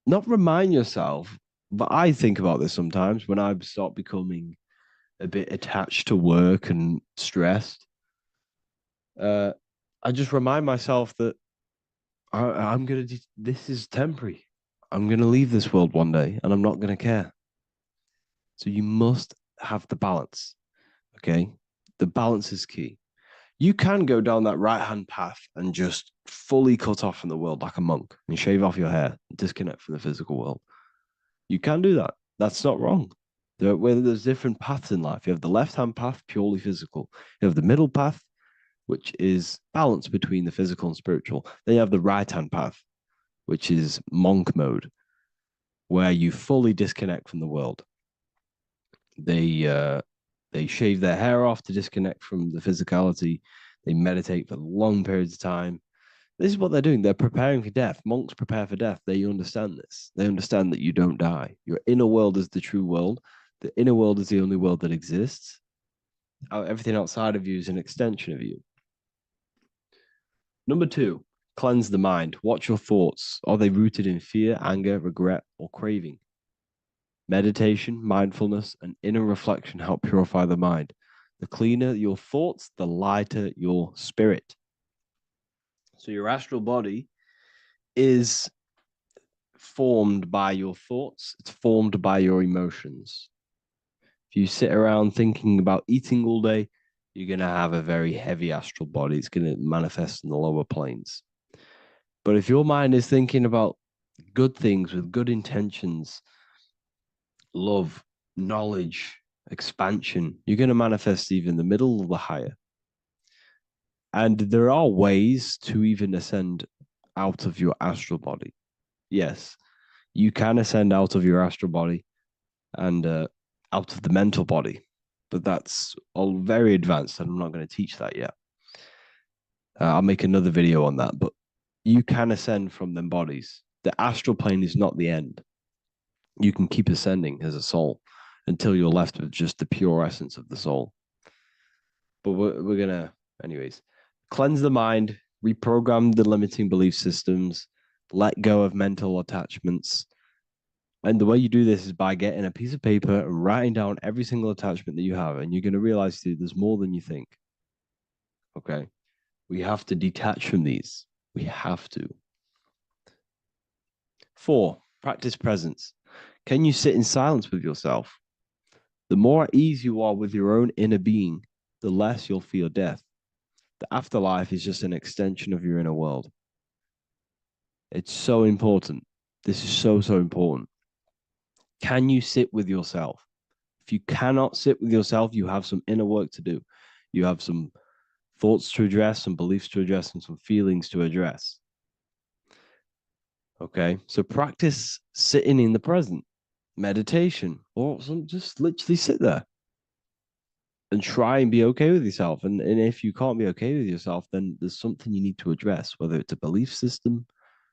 not remind yourself, but I think about this sometimes when I start becoming a bit attached to work and stressed. Uh, I just remind myself that I'm going to, this is temporary. I'm going to leave this world one day and I'm not going to care. So you must have the balance. Okay. The balance is key. You can go down that right hand path and just fully cut off from the world like a monk and shave off your hair, disconnect from the physical world. You can do that. That's not wrong. There's different paths in life. You have the left hand path, purely physical. You have the middle path, which is balance between the physical and spiritual. Then you have the right hand path, which is monk mode, where you fully disconnect from the world. They shave their hair off to disconnect from the physicality. They meditate for long periods of time. This is what they're doing. They're preparing for death. Monks prepare for death. They understand this. They understand that you don't die. Your inner world is the true world. The inner world is the only world that exists. Everything outside of you is an extension of you. Number two, cleanse the mind. Watch your thoughts. Are they rooted in fear, anger, regret, or craving? Meditation, mindfulness, and inner reflection help purify the mind. The cleaner your thoughts, the lighter your spirit. So your astral body is formed by your thoughts, it's formed by your emotions. If you sit around thinking about eating all day, you're going to have a very heavy astral body. It's going to manifest in the lower planes. But if your mind is thinking about good things with good intentions, love, knowledge, expansion, you're going to manifest even the middle or the higher. And there are ways to even ascend out of your astral body. Yes, you can ascend out of your astral body and out of the mental body, but that's all very advanced, and I'm not going to teach that yet. I'll make another video on that, but you can ascend from them bodies. The astral plane is not the end. You can keep ascending as a soul until you're left with just the pure essence of the soul. But we're gonna, anyways, cleanse the mind, reprogram the limiting belief systems, let go of mental attachments. And the way you do this is by getting a piece of paper and writing down every single attachment that you have. And you're going to realize that there's more than you think. Okay. We have to detach from these. We have to. 4, practice presence. Can you sit in silence with yourself? The more at ease you are with your own inner being, the less you'll feel death. The afterlife is just an extension of your inner world. It's so important. This is so, so important. Can you sit with yourself? If you cannot sit with yourself, you have some inner work to do. You have some thoughts to address, some beliefs to address, and some feelings to address. Okay, so practice sitting in the present, meditation, or just literally sit there and try and be okay with yourself. And if you can't be okay with yourself, then there's something you need to address, whether it's a belief system,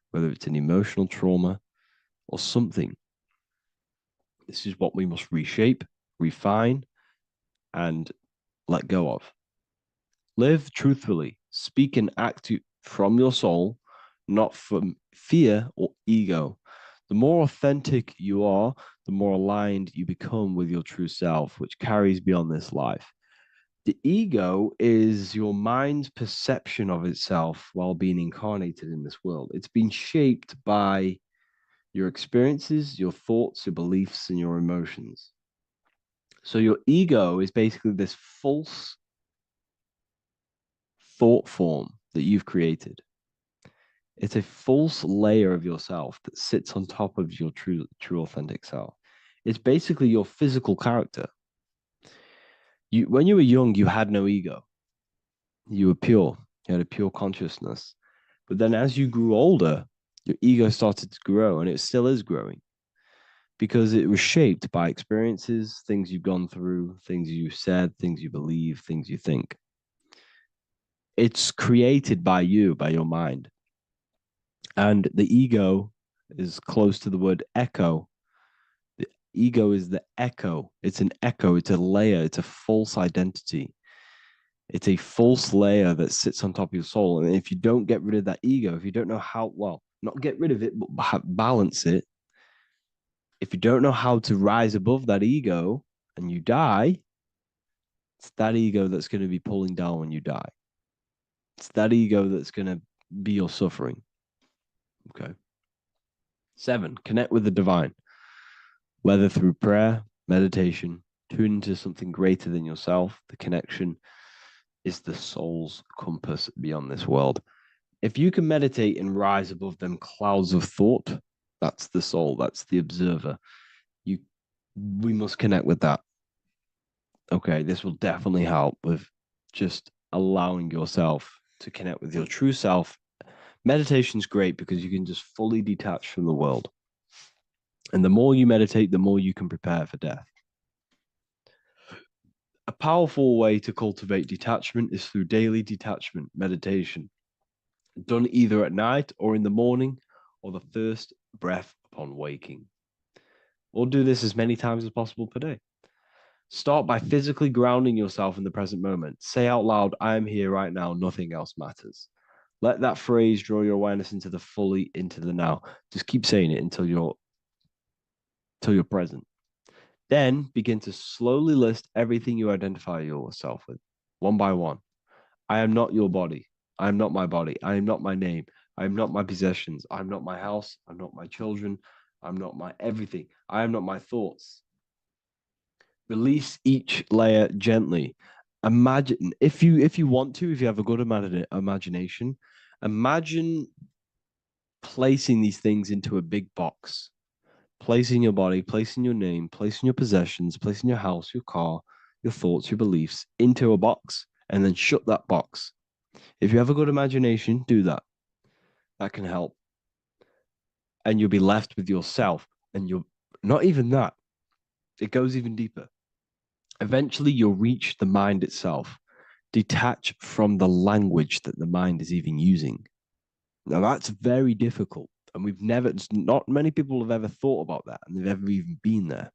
whether it's an emotional trauma, or something. This is what we must reshape, refine, and let go of. Live truthfully, speak and act from your soul, not from fear or ego. The more authentic you are, the more aligned you become with your true self, which carries beyond this life. The ego is your mind's perception of itself while being incarnated in this world. It's been shaped by your experiences, your thoughts, your beliefs, and your emotions. So your ego is basically this false thought form that you've created. It's a false layer of yourself that sits on top of your true authentic self. It's basically your physical character. When you were young, you had no ego. You were pure. You had a pure consciousness. But then as you grew older, your ego started to grow, and it still is growing because it was shaped by experiences, things you've gone through, things you said, things you believe, things you think. It's created by you, by your mind. And the ego is close to the word echo. The ego is the echo. It's an echo, it's a layer, it's a false identity. It's a false layer that sits on top of your soul. And if you don't get rid of that ego, if you don't know how, well, not get rid of it, but balance it, if you don't know how to rise above that ego and you die, it's that ego that's going to be pulling down when you die. It's that ego that's going to be your suffering. Okay. 7, connect with the divine, whether through prayer, meditation, tune into something greater than yourself. The connection is the soul's compass beyond this world. If you can meditate and rise above them clouds of thought, that's the soul, that's the observer. We must connect with that. Okay, this will definitely help with just allowing yourself to connect with your true self. Meditation's great because you can just fully detach from the world. And the more you meditate, the more you can prepare for death. A powerful way to cultivate detachment is through daily detachment meditation, done either at night or in the morning or the first breath upon waking. Or do this as many times as possible per day. Start by physically grounding yourself in the present moment. Say out loud, I am here right now, nothing else matters. Let that phrase draw your awareness into the now. Just keep saying it until you're present. Then begin to slowly list everything you identify yourself with, one by one. I am not your body. I am not my body. I am not my name. I am not my possessions. I am not my house. I'm not my children. I'm not my everything. I am not my thoughts. Release each layer gently. Imagine if you want to, if you have a good imagination, imagine placing these things into a big box. Placing your body, placing your name, placing your possessions, placing your house, your car, your thoughts, your beliefs into a box, and then shut that box. If you have a good imagination, do that. That can help. And you'll be left with yourself. And you're not even that. It goes even deeper. Eventually, you'll reach the mind itself. Detach from the language that the mind is even using. Now, that's very difficult. And not many people have ever thought about that and they've ever even been there.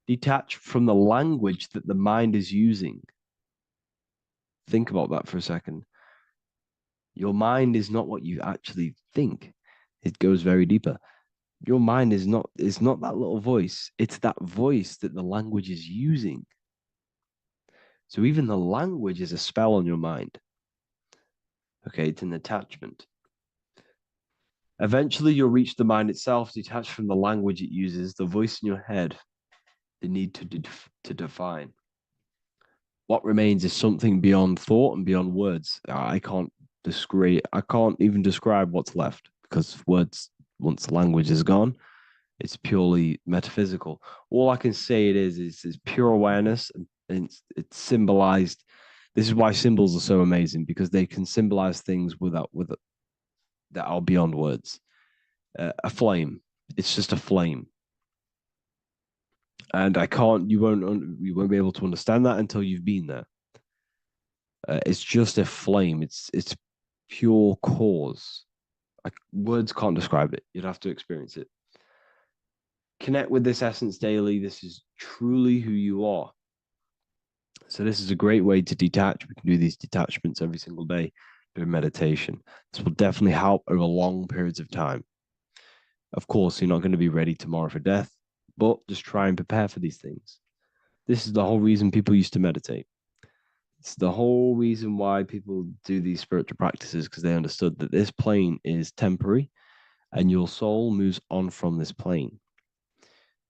Detach from the language that the mind is using. Think about that for a second. Your mind is not what you actually think. It goes very deeper. Your mind is not that little voice. It's that voice that the language is using. So even the language is a spell on your mind. Okay, it's an attachment. Eventually, you'll reach the mind itself, detached from the language it uses, the voice in your head, the need to define. What remains is something beyond thought and beyond words. I can't even describe what's left because words, once the language is gone, it's purely metaphysical. All I can say is pure awareness, and it's symbolized. This is why symbols are so amazing because they can symbolize things that are beyond words. A flame, it's just a flame, and you won't be able to understand that until you've been there. It's just a flame. It's pure cause. Words can't describe it. You'd have to experience it. Connect with this essence daily. This is truly who you are. So this is a great way to detach. We can do these detachments every single day during meditation. This will definitely help over long periods of time. Of course, you're not going to be ready tomorrow for death, but just try and prepare for these things. This is the whole reason people used to meditate. It's the whole reason why people do these spiritual practices because they understood that this plane is temporary and your soul moves on from this plane.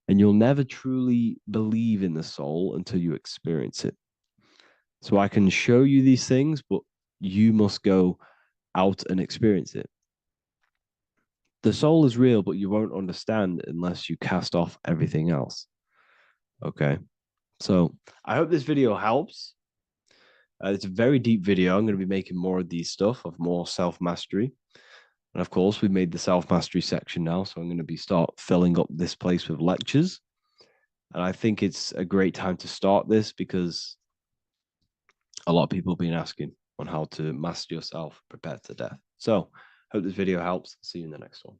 And you'll never truly believe in the soul until you experience it. So I can show you these things, but you must go out and experience it. The soul is real, but you won't understand unless you cast off everything else. Okay. So I hope this video helps. It's a very deep video. I'm going to be making more of these stuff of more self mastery. And of course, we've made the self mastery section now. So I'm going to be start filling up this place with lectures. And I think it's a great time to start this because a lot of people have been asking on how to master yourself, prepare to death. So hope this video helps. See you in the next one.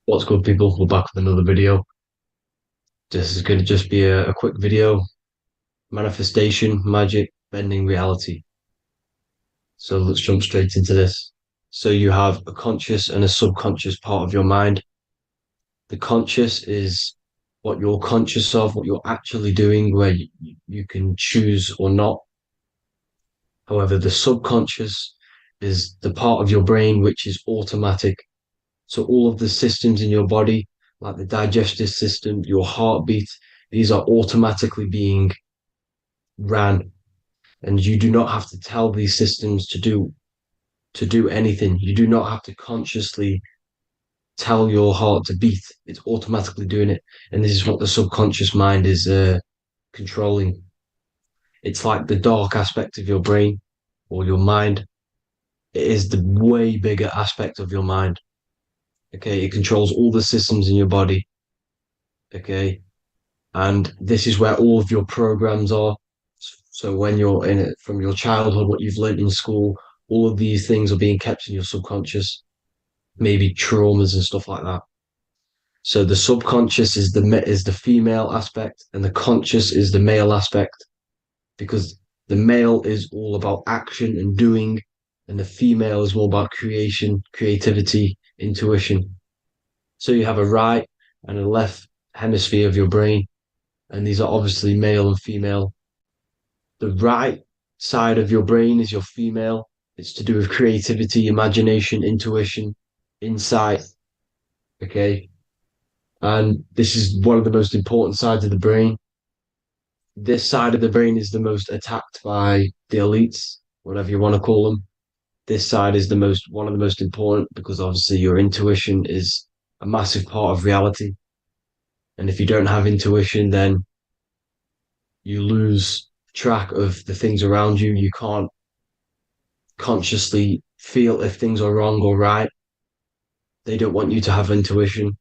What's good, people? We're back with another video. This is going to just be a quick video. Manifestation, magic, bending reality. So let's jump straight into this. So you have a conscious and a subconscious part of your mind. The conscious is what you're conscious of, what you're actually doing, where you can choose or not. However, the subconscious is the part of your brain which is automatic. So all of the systems in your body, like the digestive system, your heartbeat, these are automatically being ran, and you do not have to tell these systems to do anything. You do not have to consciously tell your heart to beat. It's automatically doing it, and this is what the subconscious mind is controlling. It's like the dark aspect of your brain or your mind. It is the way bigger aspect of your mind. Okay, it controls all the systems in your body. Okay, and this is where all of your programs are. So when you're in it from your childhood, what you've learned in school, all of these things are being kept in your subconscious, maybe traumas and stuff like that. So the subconscious is the female aspect, and the conscious is the male aspect, because the male is all about action and doing, and the female is more about creation, creativity, intuition. So you have a right and a left hemisphere of your brain, and these are obviously male and female. The right side of your brain is your female. It's to do with creativity, imagination, intuition, insight. Okay. And this is one of the most important sides of the brain. This side of the brain is the most attacked by the elites, whatever you want to call them. This side is one of the most important because obviously your intuition is a massive part of reality. And if you don't have intuition, then you lose track of the things around you. You can't consciously feel if things are wrong or right. They don't want you to have intuition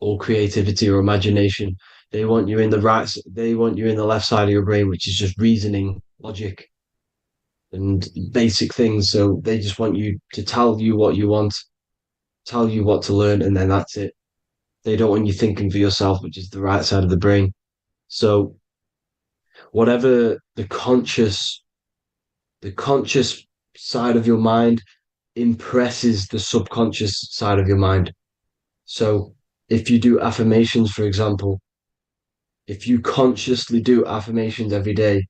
or creativity or imagination. They want you in the right, they want you in the left side of your brain, which is just reasoning, logic, and basic things. So they just want you to tell you what you want, tell you what to learn, and then that's it. They don't want you thinking for yourself, which is the right side of the brain. So whatever the conscious side of your mind impresses the subconscious side of your mind. So if you do affirmations, for example, if you consciously do affirmations every day,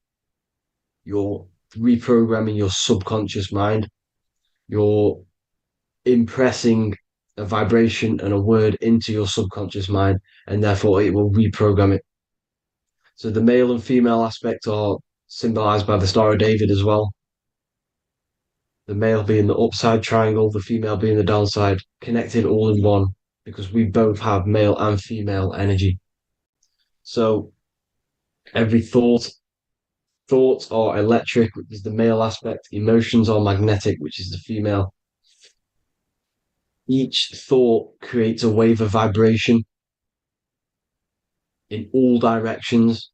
you're reprogramming your subconscious mind. You're impressing a vibration and a word into your subconscious mind, and therefore it will reprogram it. So the male and female aspect are symbolized by the Star of David as well. The male being the upside triangle, the female being the downside, connected all in one, because we both have male and female energy. So every thoughts are electric, which is the male aspect. Emotions are magnetic, which is the female. Each thought creates a wave of vibration in all directions.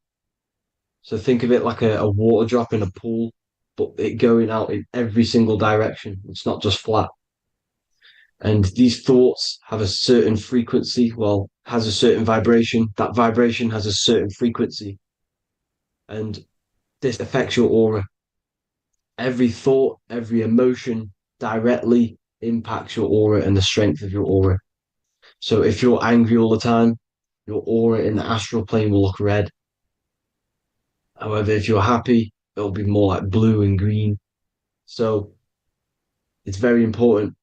So think of it like a water drop in a pool, but it going out in every single direction. It's not just flat. And these thoughts have a certain frequency, well, has a certain vibration. That vibration has a certain frequency. And this affects your aura. Every thought, every emotion directly impacts your aura and the strength of your aura. So if you're angry all the time, your aura in the astral plane will look red. However, if you're happy, it'll be more like blue and green. So it's very important.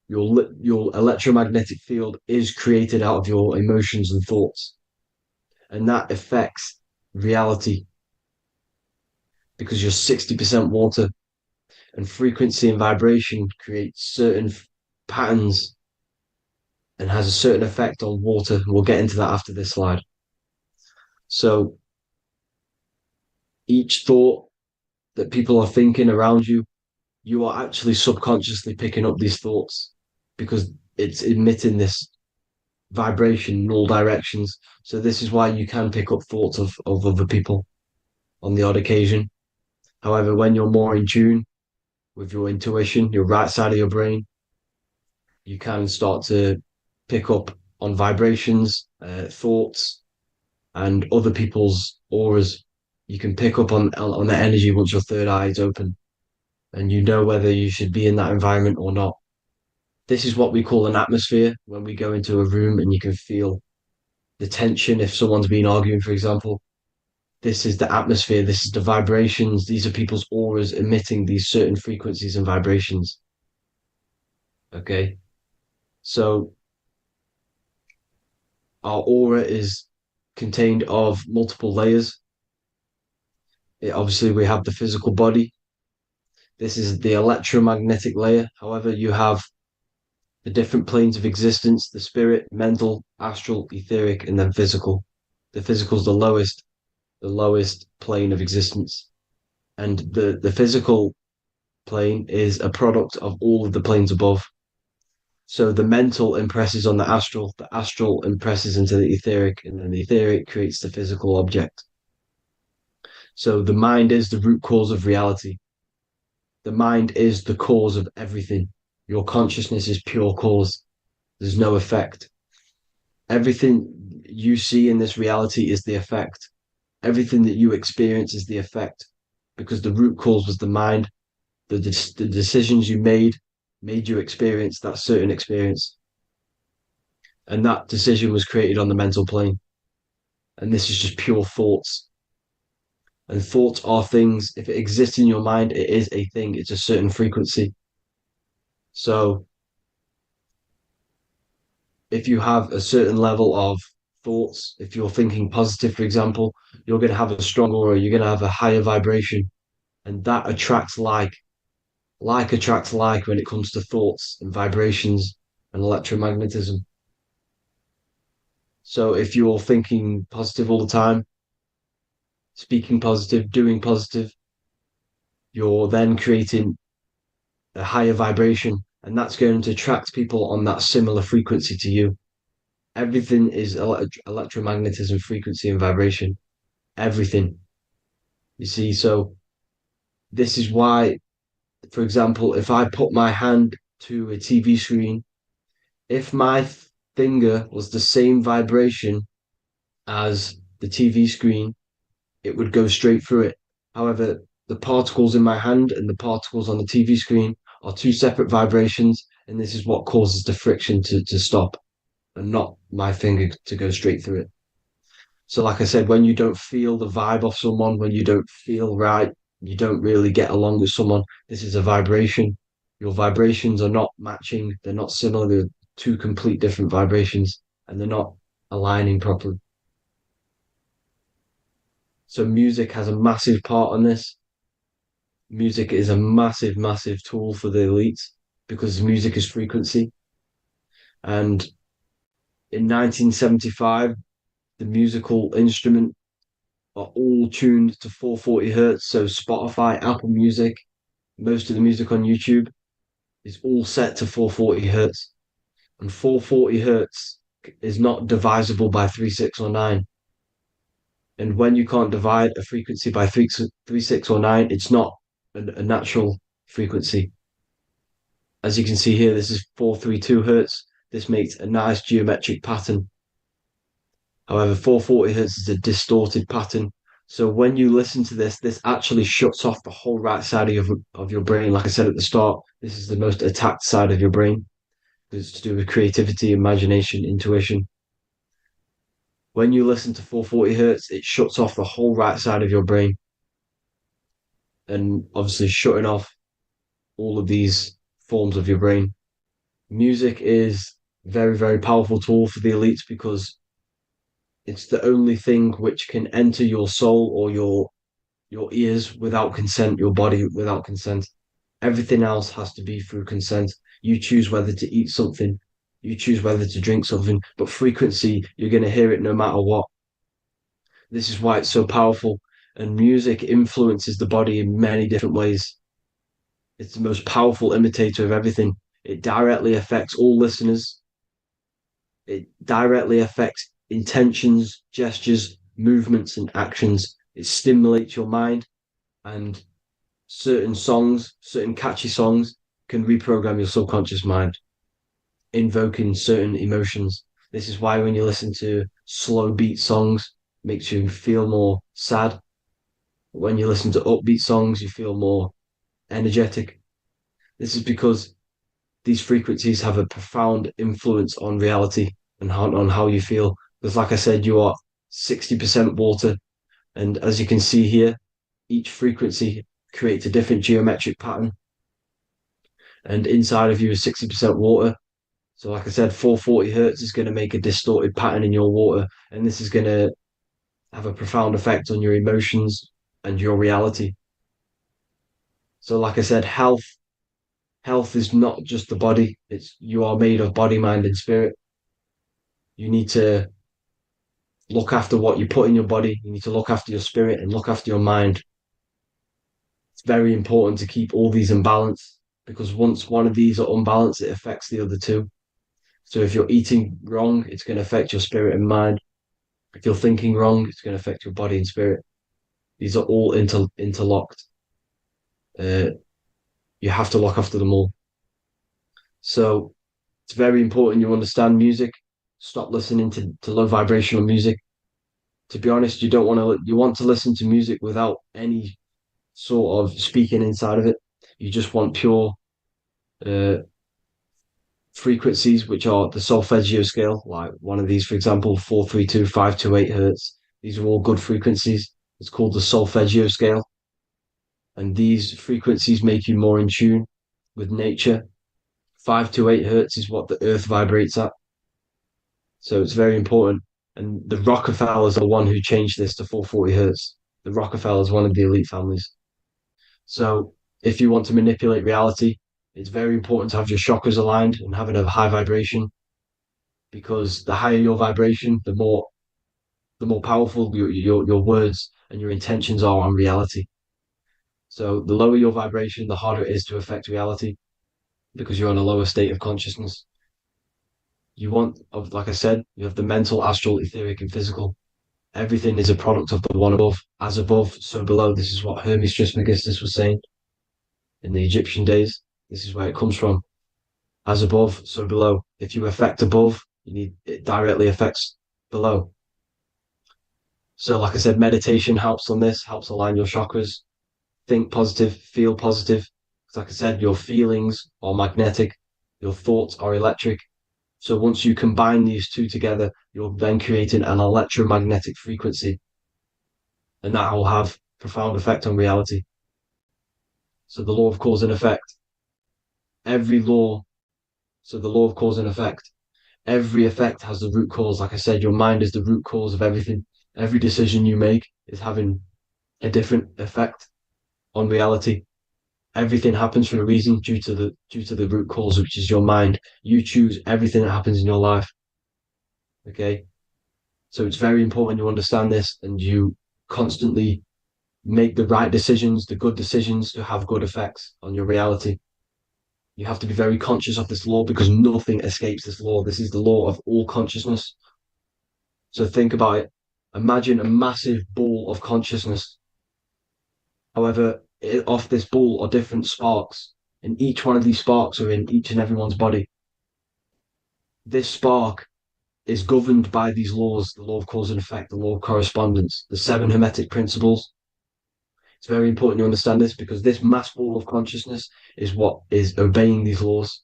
Your electromagnetic field is created out of your emotions and thoughts, and that affects reality because you're 60% water, and frequency and vibration create certain patterns and has a certain effect on water. We'll get into that after this slide. So each thought that people are thinking around you, you are actually subconsciously picking up these thoughts because it's emitting this vibration in all directions. So this is why you can pick up thoughts of other people on the odd occasion. However, when you're more in tune with your intuition, your right side of your brain, you can start to pick up on vibrations, thoughts, and other people's auras. You can pick up on the energy once your third eye is open, and you know whether you should be in that environment or not. This is what we call an atmosphere when we go into a room and you can feel the tension if someone's been arguing, for example. This is the atmosphere, this is the vibrations, these are people's auras emitting these certain frequencies and vibrations. Okay. So our aura is contained of multiple layers. Obviously, we have the physical body. This is the electromagnetic layer. However, you have the different planes of existence, the spirit, mental, astral, etheric, and then physical. The physical is the lowest plane of existence. And the physical plane is a product of all of the planes above. So the mental impresses on the astral impresses into the etheric, and then the etheric creates the physical object. So the mind is the root cause of reality. The mind is the cause of everything. Your consciousness is pure cause. There's no effect. Everything you see in this reality is the effect. Everything that you experience is the effect because the root cause was the mind. The decisions you made you experience that certain experience. And that decision was created on the mental plane. And this is just pure thoughts. And thoughts are things. If it exists in your mind, it is a thing. It's a certain frequency. So if you have a certain level of thoughts, if you're thinking positive, for example, you're going to have a strong aura, you're going to have a higher vibration, and that attracts like. Like attracts like when it comes to thoughts and vibrations and electromagnetism. So if you're thinking positive all the time, speaking positive, doing positive, you're then creating a higher vibration, and that's going to attract people on that similar frequency to you. Everything is electromagnetism, frequency, and vibration. Everything. You see, so this is why, for example, if I put my hand to a TV screen, if my finger was the same vibration as the TV screen, it would go straight through it. However, the particles in my hand and the particles on the TV screen are two separate vibrations, and this is what causes the friction to stop and not my finger to go straight through it. So, like I said, when you don't feel the vibe of someone, when you don't feel right, you don't really get along with someone, this is a vibration. Your vibrations are not matching, they're not similar, they're two complete different vibrations, and they're not aligning properly. So, music has a massive part on this. Music is a massive, massive tool for the elites because music is frequency. And in 1975, the musical instrument are all tuned to 440 hertz. So Spotify, Apple Music, most of the music on YouTube is all set to 440 hertz. And 440 hertz is not divisible by 3, 6, or 9. And when you can't divide a frequency by 3, 6, or 9, it's not a natural frequency. As you can see here, this is 432 hertz. This makes a nice geometric pattern. However, 440 hertz is a distorted pattern. So when you listen to this actually shuts off the whole right side of your brain. Like I said at the start, this is the most attacked side of your brain. It's to do with creativity, imagination, intuition. When you listen to 440 hertz, it shuts off the whole right side of your brain. and obviously shutting off all of these forms of your brain. Music is very, very powerful tool for the elites because it's the only thing which can enter your soul or your ears without consent, your body without consent. Everything else has to be through consent. You choose whether to eat something, you choose whether to drink something, but frequency, you're going to hear it no matter what. This is why it's so powerful. And music influences the body in many different ways. It's the most powerful imitator of everything. It directly affects all listeners. It directly affects intentions, gestures, movements, and actions. It stimulates your mind, and certain songs, certain catchy songs, can reprogram your subconscious mind, invoking certain emotions. This is why when you listen to slow beat songs, it makes you feel more sad. When you listen to upbeat songs, you feel more energetic. This is because these frequencies have a profound influence on reality and on how you feel. Because, like I said, you are 60% water. And as you can see here, each frequency creates a different geometric pattern. And inside of you is 60% water. So, like I said, 440 hertz is going to make a distorted pattern in your water. And this is going to have a profound effect on your emotions and your reality. So, like I said, health is not just the body, it's you are made of body, mind, and spirit. You need to look after what you put in your body. You need to look after your spirit and look after your mind. It's very important to keep all these in balance because once one of these are unbalanced, it affects the other two. So if you're eating wrong, it's going to affect your spirit and mind. If you're thinking wrong, it's going to affect your body and spirit. These are all interlocked. Uh, you have to look after them all. So it's very important you understand music. Stop listening to low vibrational music. To be honest, you want to listen to music without any sort of speaking inside of it. You just want pure uh, frequencies, which are the solfeggio scale, like one of these, for example, 432, 528 hertz. These are all good frequencies. It's called the solfeggio scale. And these frequencies make you more in tune with nature. 528 hertz is what the earth vibrates at. So it's very important. And the Rockefellers are the one who changed this to 440 hertz. The Rockefellers, one of the elite families. So if you want to manipulate reality, it's very important to have your chakras aligned and having a high vibration because the higher your vibration, the more powerful your words and your intentions are on reality. So the lower your vibration, the harder it is to affect reality because you're on a lower state of consciousness. Like I said, you have the mental, astral, etheric, and physical. Everything is a product of the one above. As above, so below. This is what Hermes Trismegistus was saying in the Egyptian days. This is where it comes from. As above, so below. If you affect above, it directly affects below. So, like I said, meditation helps on this, helps align your chakras. Think positive, feel positive. Like I said, your feelings are magnetic, your thoughts are electric. So once you combine these two together, you're then creating an electromagnetic frequency, and that will have profound effect on reality. So the law of cause and effect, every law, so the law of cause and effect, every effect has the root cause. Like I said, your mind is the root cause of everything. Every decision you make is having a different effect on reality. Everything happens for a reason due to the root cause, which is your mind. You choose everything that happens in your life. Okay. So it's very important you understand this and you constantly make the right decisions, the good decisions to have good effects on your reality. You have to be very conscious of this law because nothing escapes this law. This is the law of all consciousness. So think about it. Imagine a massive ball of consciousness. However, off this ball are different sparks, and each one of these sparks are in each and everyone's body. This spark is governed by these laws, the law of cause and effect, the law of correspondence, the seven hermetic principles. It's very important you understand this because this mass ball of consciousness is what is obeying these laws.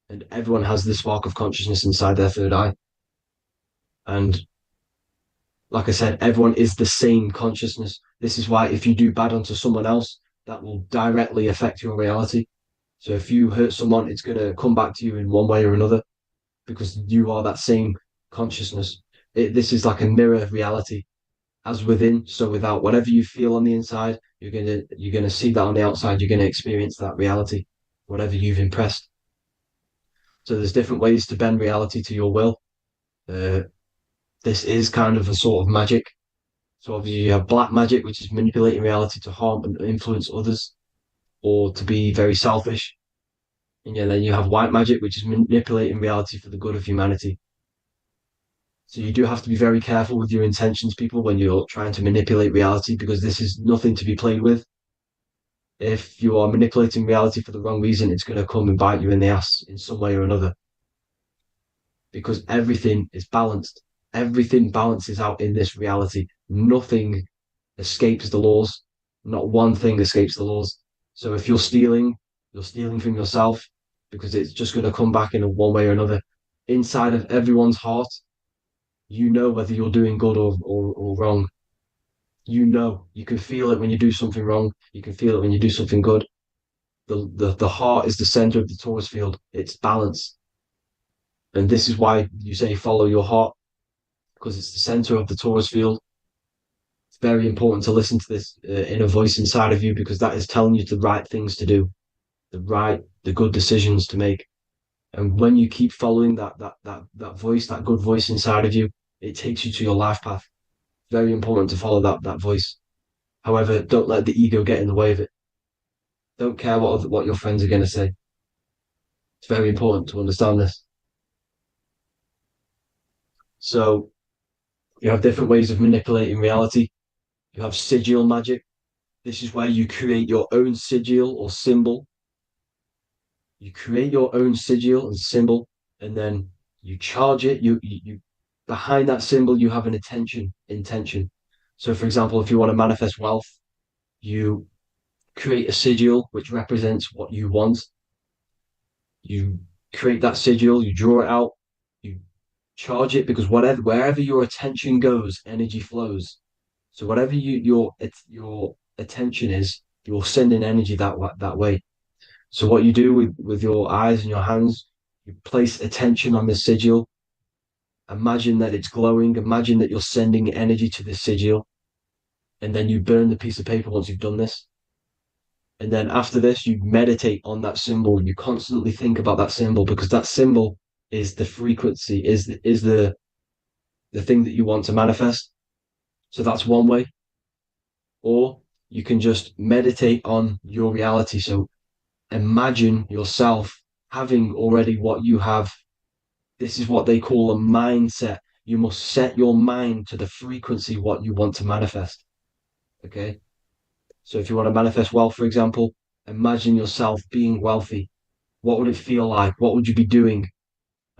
And everyone has this spark of consciousness inside their third eye. And like I said, everyone is the same consciousness. This is why if you do bad unto someone else, that will directly affect your reality. So if you hurt someone, it's going to come back to you in one way or another because you are that same consciousness. This is like a mirror reality, as within, so without. Whatever you feel on the inside, you're gonna see that on the outside. You're gonna experience that reality, whatever you've impressed. So there's different ways to bend reality to your will. Uh, this is kind of a sort of magic. So obviously you have black magic, which is manipulating reality to harm and influence others, or to be very selfish. And yeah, then you have white magic, which is manipulating reality for the good of humanity. So you do have to be very careful with your intentions, people, when you're trying to manipulate reality, because this is nothing to be played with. If you are manipulating reality for the wrong reason, it's going to come and bite you in the ass in some way or another, because everything is balanced. Everything balances out in this reality. Nothing escapes the laws. Not one thing escapes the laws. So if you're stealing from yourself because it's just going to come back in a one way or another. Inside of everyone's heart, you know whether you're doing good or wrong. You know, you can feel it when you do something wrong. You can feel it when you do something good. The heart is the center of the torus field. It's balance. And this is why you say follow your heart, because it's the center of the torus field. It's very important to listen to this inner voice inside of you, because that is telling you the right things to do, the good decisions to make. And when you keep following that voice, that good voice inside of you, it takes you to your life path. Very important to follow that voice. However, don't let the ego get in the way of it. Don't care what your friends are going to say. It's very important to understand this. So you have different ways of manipulating reality. You have sigil magic. This is where you create your own sigil or symbol. You create your own sigil and symbol, and then you charge it. You behind that symbol you have an intention. So, for example, if you want to manifest wealth, you create a sigil which represents what you want. You create that sigil, you draw it out, you charge it, because wherever your attention goes, energy flows. So whatever your attention is, you're sending energy that way. So what you do with your eyes and your hands, you place attention on the sigil. Imagine that it's glowing. Imagine that you're sending energy to the sigil, and then you burn the piece of paper once you've done this. And then after this, you meditate on that symbol. You constantly think about that symbol, because that symbol is the frequency, is the thing that you want to manifest. So that's one way. Or you can just meditate on your reality. So imagine yourself having already what you have. This is what they call a mindset. You must set your mind to the frequency what you want to manifest. Okay. So if you want to manifest wealth, for example, imagine yourself being wealthy. What would it feel like? What would you be doing?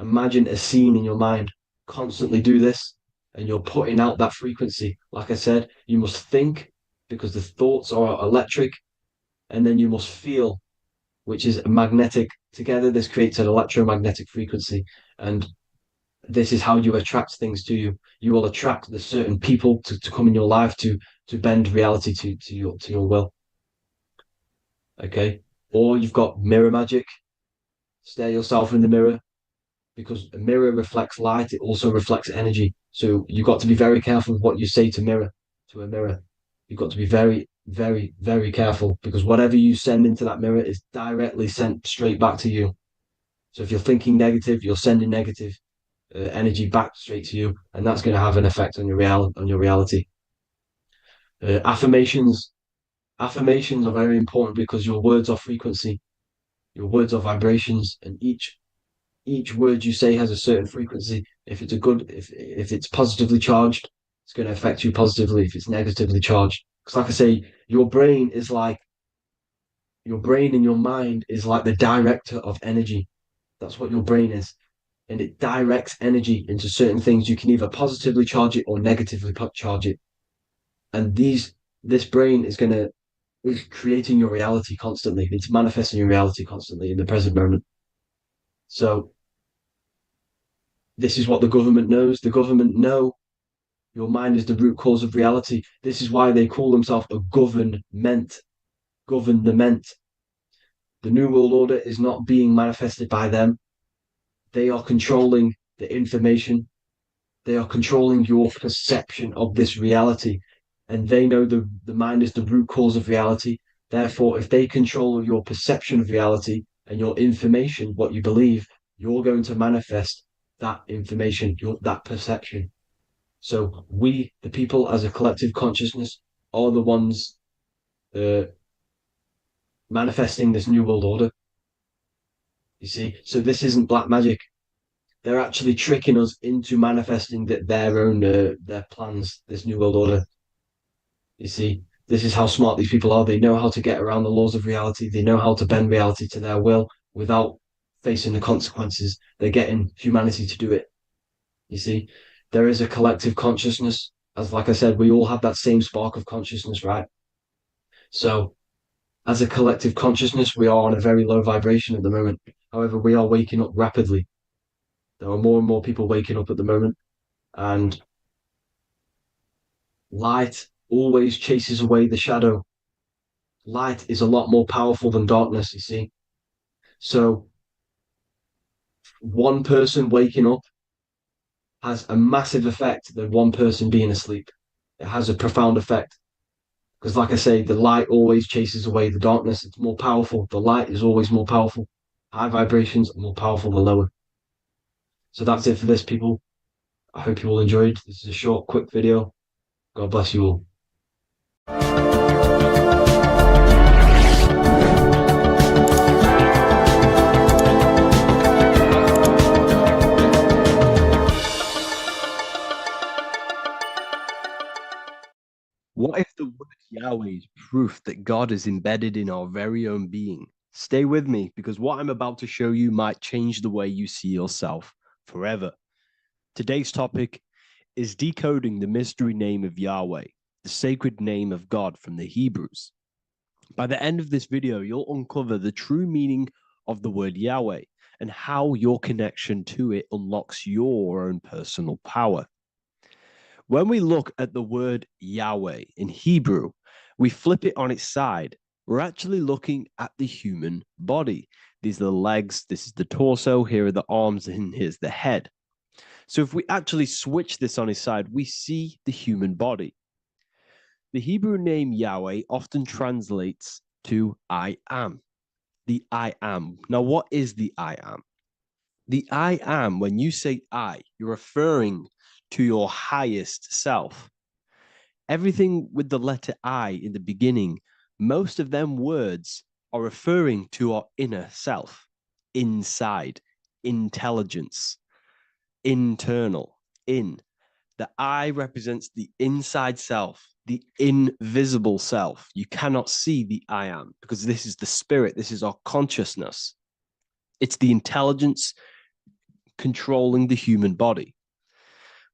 Imagine a scene in your mind. Constantly do this, and you're putting out that frequency. Like I said, you must think, because the thoughts are electric, and then you must feel, which is magnetic. Together, this creates an electromagnetic frequency. And this is how you attract things to you. You will attract the certain people to come in your life to bend reality to your will. Okay. Or you've got mirror magic. Stare yourself in the mirror, because a mirror reflects light, it also reflects energy. So you've got to be very careful with what you say to a mirror. You've got to be very, very, very careful, because whatever you send into that mirror is directly sent straight back to you. So if you're thinking negative, you're sending negative energy back straight to you, and that's going to have an effect on your reality. Affirmations. Affirmations are very important, because your words are frequency, your words are vibrations, and each word you say has a certain frequency. If it's if it's positively charged, it's going to affect you positively. If it's negatively charged, because like I say, your brain and your mind is like the director of energy. That's what your brain is, and it directs energy into certain things. You can either positively charge it or negatively charge it, and this brain is creating your reality constantly. It's manifesting your reality constantly in the present moment. So this is what the government knows. The government know your mind is the root cause of reality. This is why they call themselves a government. government. The New World Order is not being manifested by them. They are controlling the information. They are controlling your perception of this reality. And they know the mind is the root cause of reality. Therefore, if they control your perception of reality and your information, what you believe, you're going to manifest that information, that perception. So we, the people, as a collective consciousness, are the ones uh, manifesting this new world order. You see, so this isn't black magic. They're actually tricking us into manifesting their own their plans. This new world order. You see, this is how smart these people are. They know how to get around the laws of reality. They know how to bend reality to their will without facing the consequences. They're getting humanity to do it. You see, there is a collective consciousness. As like I said, we all have that same spark of consciousness, right? So as a collective consciousness, we are on a very low vibration at the moment. However, we are waking up rapidly. There are more and more people waking up at the moment, and light always chases away the shadow. Light is a lot more powerful than darkness, you see. So, one person waking up has a massive effect than one person being asleep. It has a profound effect because, like I say, the light always chases away the darkness. It's more powerful. The light is always more powerful. High vibrations are more powerful than lower. So, that's it for this, people. I hope you all enjoyed. This is a short, quick video. God bless you all. What if the word Yahweh is proof that God is embedded in our very own being? Stay with me because what I'm about to show you might change the way you see yourself forever. Today's topic is decoding the mystery name of Yahweh, the sacred name of God from the Hebrews. By the end of this video, you'll uncover the true meaning of the word Yahweh and how your connection to it unlocks your own personal power. When we look at the word Yahweh in Hebrew, we flip it on its side. We're actually looking at the human body. These are the legs, this is the torso, here are the arms, and here's the head. So if we actually switch this on its side, we see the human body. The Hebrew name Yahweh often translates to I am. The I am. Now, what is the I am? The I am, when you say I, you're referring to your highest self. Everything with the letter I in the beginning, most of them words are referring to our inner self, inside, intelligence, internal, in. The I represents the inside self, the invisible self. You cannot see the I am because this is the spirit, this is our consciousness. It's the intelligence controlling the human body.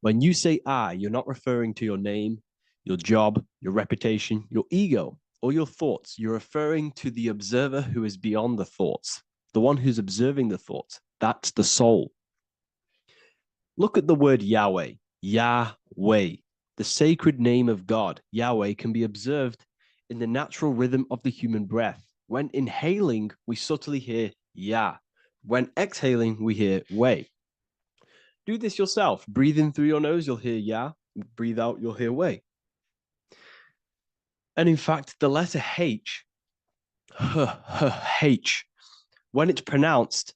When you say I, you're not referring to your name, your job, your reputation, your ego, or your thoughts. You're referring to the observer who is beyond the thoughts, the one who's observing the thoughts. That's the soul. Look at the word Yahweh, Yahweh, the sacred name of God. Yahweh can be observed in the natural rhythm of the human breath. When inhaling, we subtly hear Yah. When exhaling, we hear Way. Do this yourself. Breathe in through your nose, you'll hear Yah. Breathe out, you'll hear Way. And in fact, the letter H, H, when it's pronounced,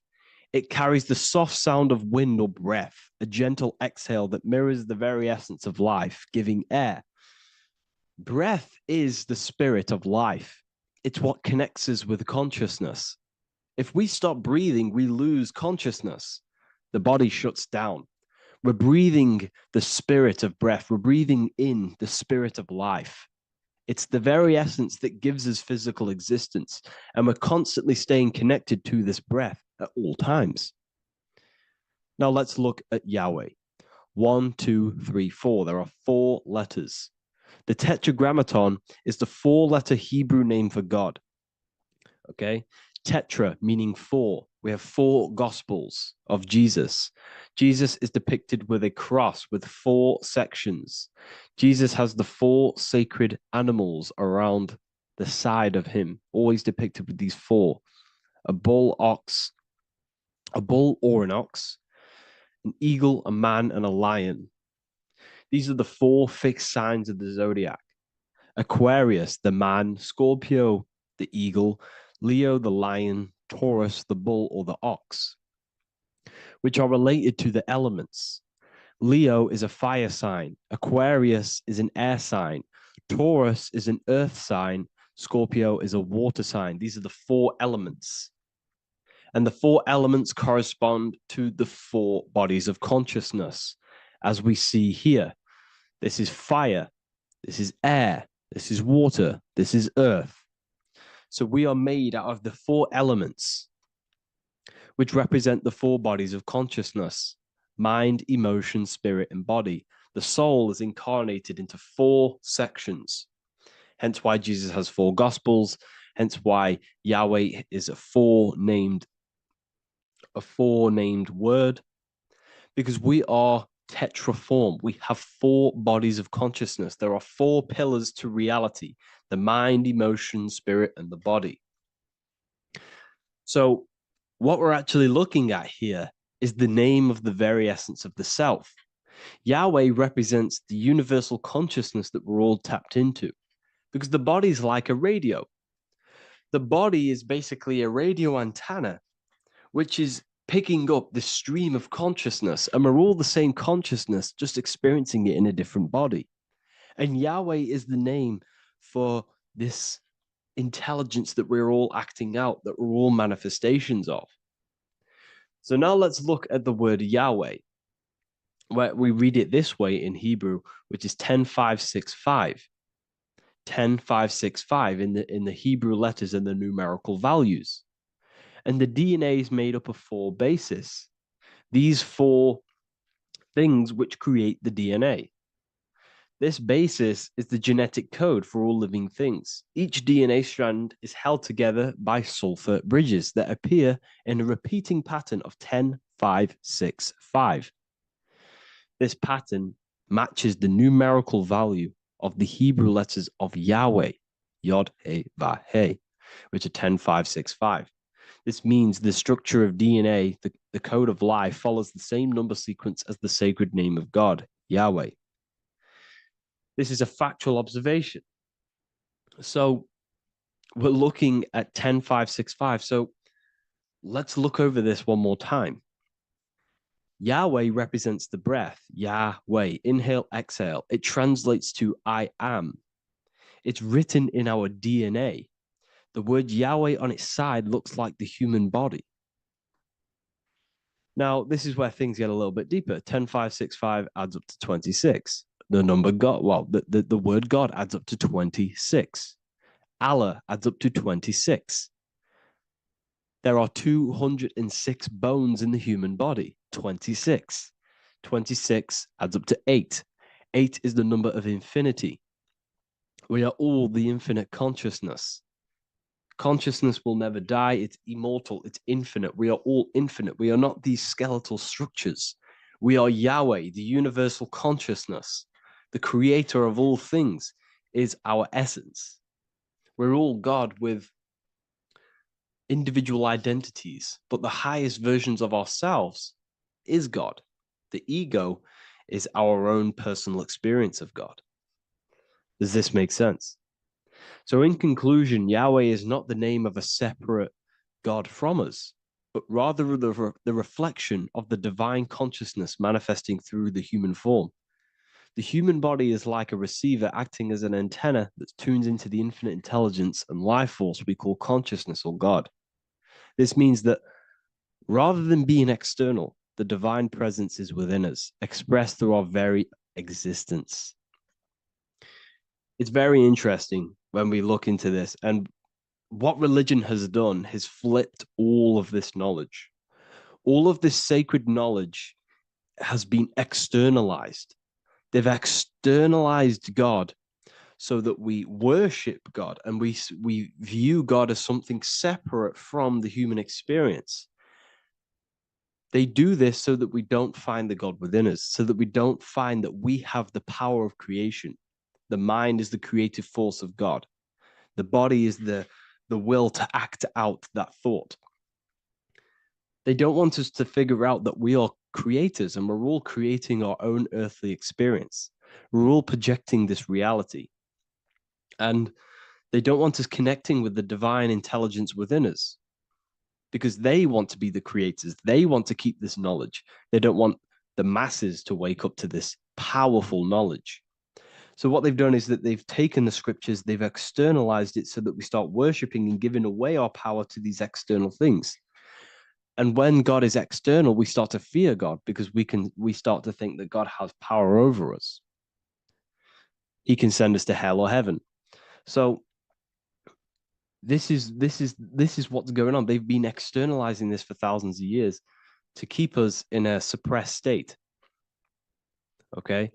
it carries the soft sound of wind or breath, a gentle exhale that mirrors the very essence of life, giving air. Breath is the spirit of life. It's what connects us with consciousness. If we stop breathing, we lose consciousness. The body shuts down. We're breathing the spirit of breath. We're breathing in the spirit of life. It's the very essence that gives us physical existence, and we're constantly staying connected to this breath at all times. Now let's look at Yahweh. 1, 2, 3, 4. There are 4 letters. The tetragrammaton is the 4-letter Hebrew name for God. Okay? Tetra meaning 4. We have 4 gospels of Jesus. Jesus is depicted with a cross with 4 sections. Jesus has the 4 sacred animals around the side of him, always depicted with these four: a bull, ox, a bull or an ox, an eagle, a man, and a lion. These are the four fixed signs of the zodiac. Aquarius, the man; Scorpio, the eagle; Leo, the lion; Taurus, the bull or the ox, which are related to the elements. Leo is a fire sign, Aquarius is an air sign, Taurus is an earth sign, Scorpio is a water sign. These are the four elements. And the four elements correspond to the four bodies of consciousness, as we see here. This is fire, this is air, this is water, this is earth. So we are made out of the four elements, which represent the four bodies of consciousness: mind, emotion, spirit, and body. The soul is incarnated into four sections. Hence why Jesus has four gospels. Hence why Yahweh is a four-named word, because we are tetraform. We have four bodies of consciousness. There are four pillars to reality: the mind, emotion, spirit, and the body. So what we're actually looking at here is the name of the very essence of the self. Yahweh represents the universal consciousness that we're all tapped into, because the body is like a radio. The body is basically a radio antenna, which is picking up this stream of consciousness, and we're all the same consciousness, just experiencing it in a different body. And Yahweh is the name for this intelligence that we're all acting out, that we're all manifestations of. So now let's look at the word Yahweh, where we read it this way in Hebrew, which is 10565. 10565 in the Hebrew letters and the numerical values. And the DNA is made up of four bases. These four things which create the DNA. This basis is the genetic code for all living things. Each DNA strand is held together by sulfur bridges that appear in a repeating pattern of 10565. This pattern matches the numerical value of the Hebrew letters of Yahweh, Yod, He, Va, He, which are 10565. This means the structure of DNA, the code of life, follows the same number sequence as the sacred name of God, Yahweh. This is a factual observation. So we're looking at 10565. So let's look over this one more time. Yahweh represents the breath, Yahweh, inhale, exhale. It translates to I am. It's written in our DNA. The word Yahweh on its side looks like the human body. Now, this is where things get a little bit deeper. 10565 adds up to 26. The number God, well, the word God adds up to 26. Allah adds up to 26. There are 206 bones in the human body, 26. 26 adds up to 8. 8 is the number of infinity. We are all the infinite consciousness. Consciousness will never die. It's immortal. It's infinite. We are all infinite. We are not these skeletal structures. We are Yahweh, the universal consciousness. The creator of all things is our essence. We're all God with individual identities, but the highest versions of ourselves is God. The ego is our own personal experience of God. Does this make sense? So in conclusion, Yahweh is not the name of a separate God from us, but rather the reflection of the divine consciousness manifesting through the human form. The human body is like a receiver acting as an antenna that tunes into the infinite intelligence and life force we call consciousness or God. This means that rather than being external, the divine presence is within us, expressed through our very existence. It's very interesting when we look into this, and what religion has done is flipped all of this knowledge. All of this sacred knowledge has been externalized. They've externalized God so that we worship God and we view God as something separate from the human experience. They do this so that we don't find the God within us, so that we don't find that we have the power of creation. The mind is the creative force of God. The body is the will to act out that thought. They don't want us to figure out that we are creators and we're all creating our own earthly experience. We're all projecting this reality. And they don't want us connecting with the divine intelligence within us because they want to be the creators. They want to keep this knowledge. They don't want the masses to wake up to this powerful knowledge. So what they've done is that they've taken the scriptures, they've externalized it so that we start worshiping and giving away our power to these external things. And when God is external, we start to fear God because we start to think that God has power over us. He can send us to hell or heaven. So this is what's going on. They've been externalizing this for thousands of years to keep us in a suppressed state. Okay.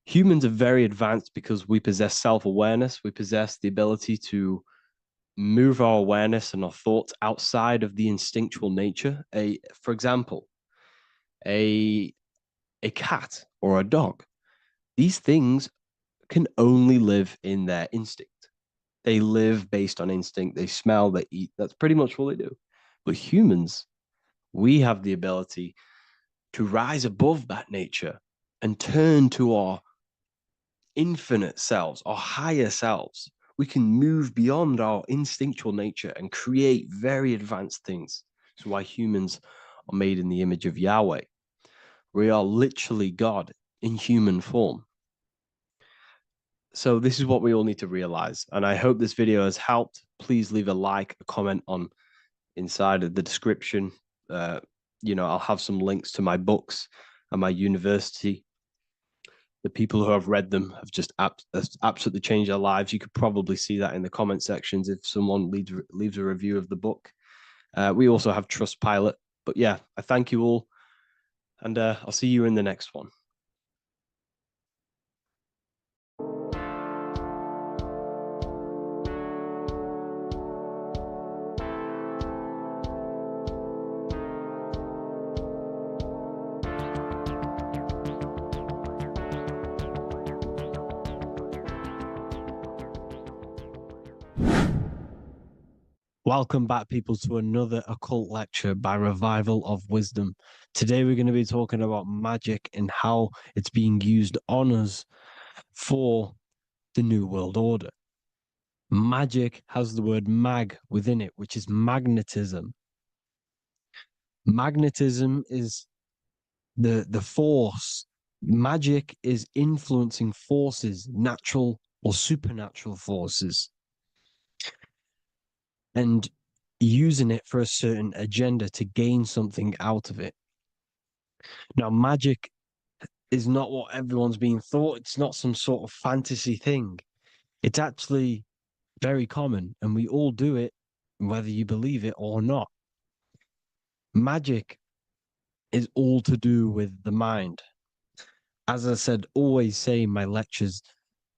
Humans are very advanced because we possess self-awareness. We possess the ability to move our awareness and our thoughts outside of the instinctual nature. For example, a cat or a dog. These things can only live in their instinct. They live based on instinct. They smell, they eat. That's pretty much what they do. But humans, we have the ability to rise above that nature and turn to our infinite selves, our higher selves. We can move beyond our instinctual nature and create very advanced things. That's why humans are made in the image of Yahweh. We are literally God in human form. So this is what we all need to realize. And I hope this video has helped. Please leave a like, a comment on inside of the description. I'll have some links to my books and my university. The people who have read them have just absolutely changed their lives. You could probably see that in the comment sections if someone leaves a review of the book. We also have Trustpilot. But yeah, I thank you all. And I'll see you in the next one. Welcome back, people, to another occult lecture by Revival of Wisdom. Today, we're going to be talking about magic and how it's being used on us for the New World Order. Magic has the word mag within it, which is magnetism. Magnetism is the force. Magic is influencing forces, natural or supernatural forces, and using it for a certain agenda to gain something out of it. Now, magic is not what everyone's being thought. It's not some sort of fantasy thing. It's actually very common, and we all do it, whether you believe it or not. Magic is all to do with the mind. As I said, always say in my lectures,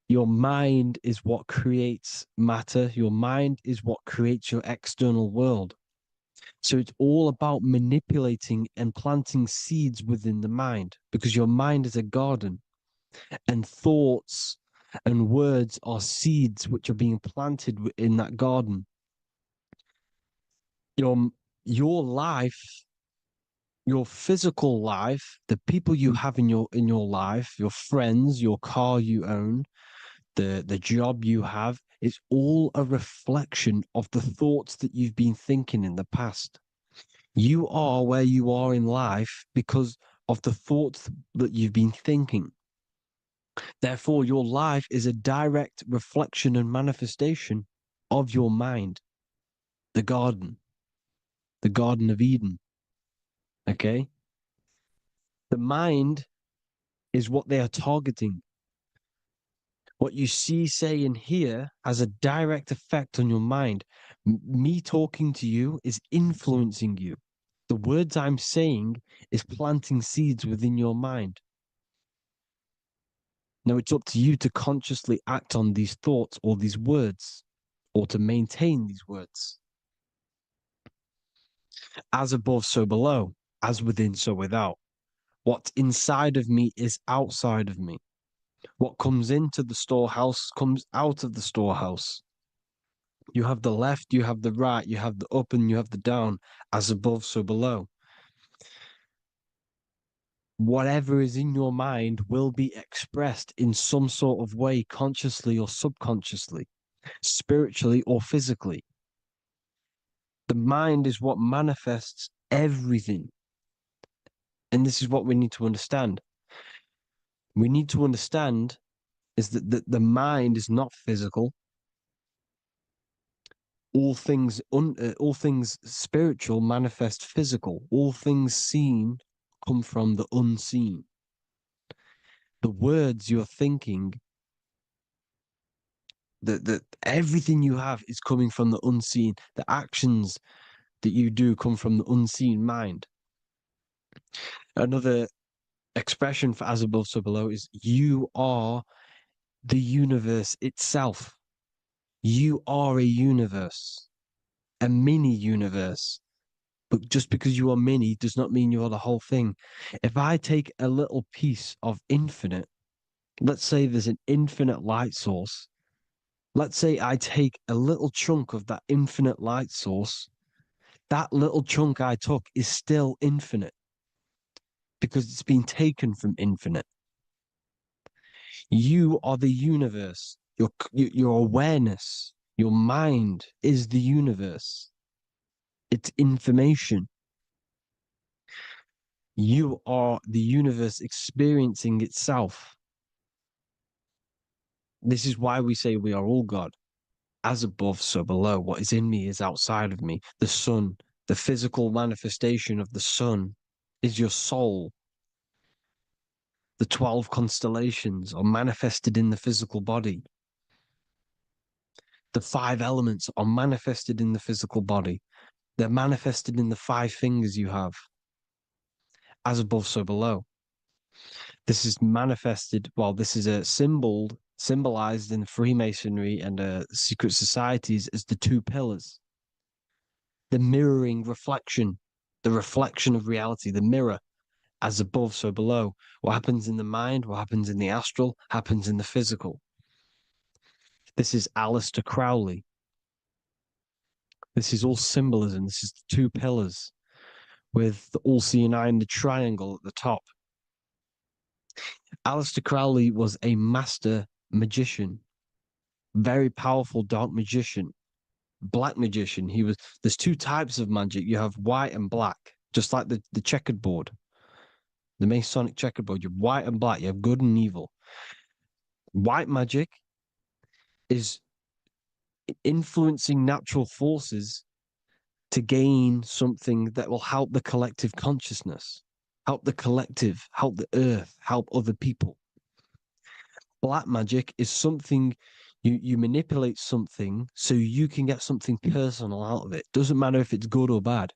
your mind is what creates matter. Your mind is what creates your external world. So it's all about manipulating and planting seeds within the mind because your mind is a garden and thoughts and words are seeds which are being planted in that garden. Your life, your physical life, the people you have in your life, your friends, your car you own, the job you have, it's all a reflection of the thoughts that you've been thinking in the past. You are where you are in life because of the thoughts that you've been thinking. Therefore, your life is a direct reflection and manifestation of your mind, the Garden of Eden. Okay? The mind is what they are targeting. What you see, say, and hear has a direct effect on your mind. Me talking to you is influencing you. The words I'm saying is planting seeds within your mind. Now it's up to you to consciously act on these thoughts or these words, or to maintain these words. As above, so below, as within, so without. What's inside of me is outside of me. What comes into the storehouse comes out of the storehouse. You have the left, you have the right, you have the up, and you have the down, as above, so below. Whatever is in your mind will be expressed in some sort of way, consciously or subconsciously, spiritually or physically. The mind is what manifests everything. And this is what we need to understand. We need to understand is that the mind is not physical. All things spiritual manifest physical. All things seen come from the unseen. The words you're thinking, that everything you have is coming from the unseen. The actions that you do come from the unseen mind. Another expression for as above, so below is you are the universe itself. You are a universe, a mini universe. But just because you are mini does not mean you are the whole thing. If I take a little piece of infinite, let's say there's an infinite light source. Let's say I take a little chunk of that infinite light source. That little chunk I took is still infinite because it's been taken from infinite. You are the universe. Your awareness, your mind is the universe. It's information. You are the universe experiencing itself. This is why we say we are all God. As above, so below. What is in me is outside of me. The sun, the physical manifestation of the sun is your soul. The 12 constellations are manifested in the physical body. The 5 elements are manifested in the physical body. They're manifested in the 5 fingers you have. As above, so below. This is manifested, well, this is a symbolized in Freemasonry and secret societies as the 2 pillars. The mirroring reflection, the reflection of reality, the mirror, as above, so below. What happens in the mind, what happens in the astral, happens in the physical. This is Aleister Crowley. This is all symbolism. This is the 2 pillars with the all-seeing eye and the triangle at the top. Aleister Crowley was a master magician, very powerful dark magician, black magician. There's 2 types of magic. You have white and black, just like the checkered board, the Masonic checkered board. You have white and black, you have good and evil. White magic is influencing natural forces to gain something that will help the collective consciousness, help the collective, help the earth, help other people. Black magic is something you manipulate something so you can get something personal out of it. Doesn't matter if it's good or bad.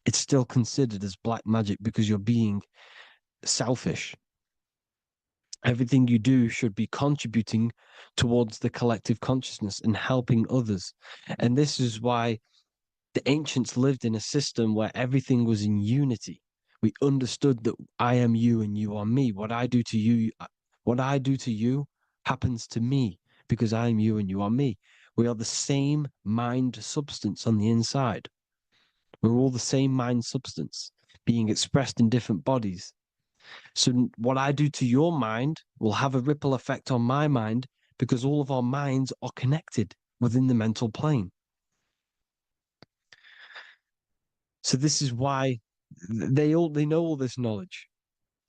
It's still considered as black magic because you're being selfish. Everything you do should be contributing towards the collective consciousness and helping others. And this is why the ancients lived in a system where everything was in unity. We understood that I am you and you are me. What I do to you happens to me because I am you and you are me. We are the same mind substance on the inside. We're all the same mind substance being expressed in different bodies. So what I do to your mind will have a ripple effect on my mind because all of our minds are connected within the mental plane. So this is why they know all this knowledge.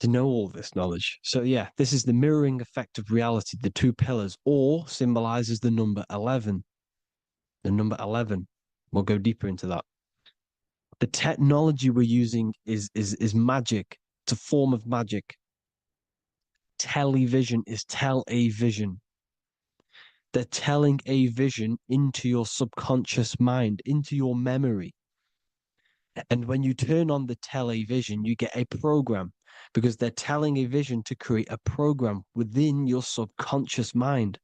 To know all this knowledge. So yeah, this is the mirroring effect of reality, the 2 pillars, or symbolizes the number 11. The number 11. We'll go deeper into that. The technology we're using is magic. It's a form of magic. Television is tell a vision. They're telling a vision into your subconscious mind, into your memory. And when you turn on the television, you get a program because they're telling a vision to create a program within your subconscious mind.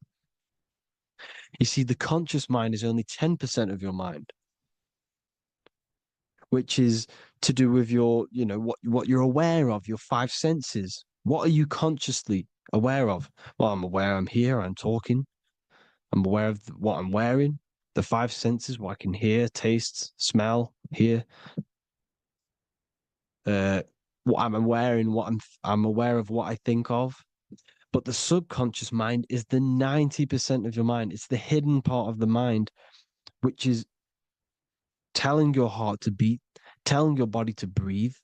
You see, the conscious mind is only 10% of your mind, which is to do with your, what you're aware of, your 5 senses. What are you consciously aware of? Well, I'm aware I'm here, I'm talking, I'm aware of what I'm wearing, The five senses, what I can hear, taste, smell, hear, what I'm aware in, I'm aware of what I think of. But the subconscious mind is the 90% of your mind. It's the hidden part of the mind, which is telling your heart to beat, telling your body to breathe.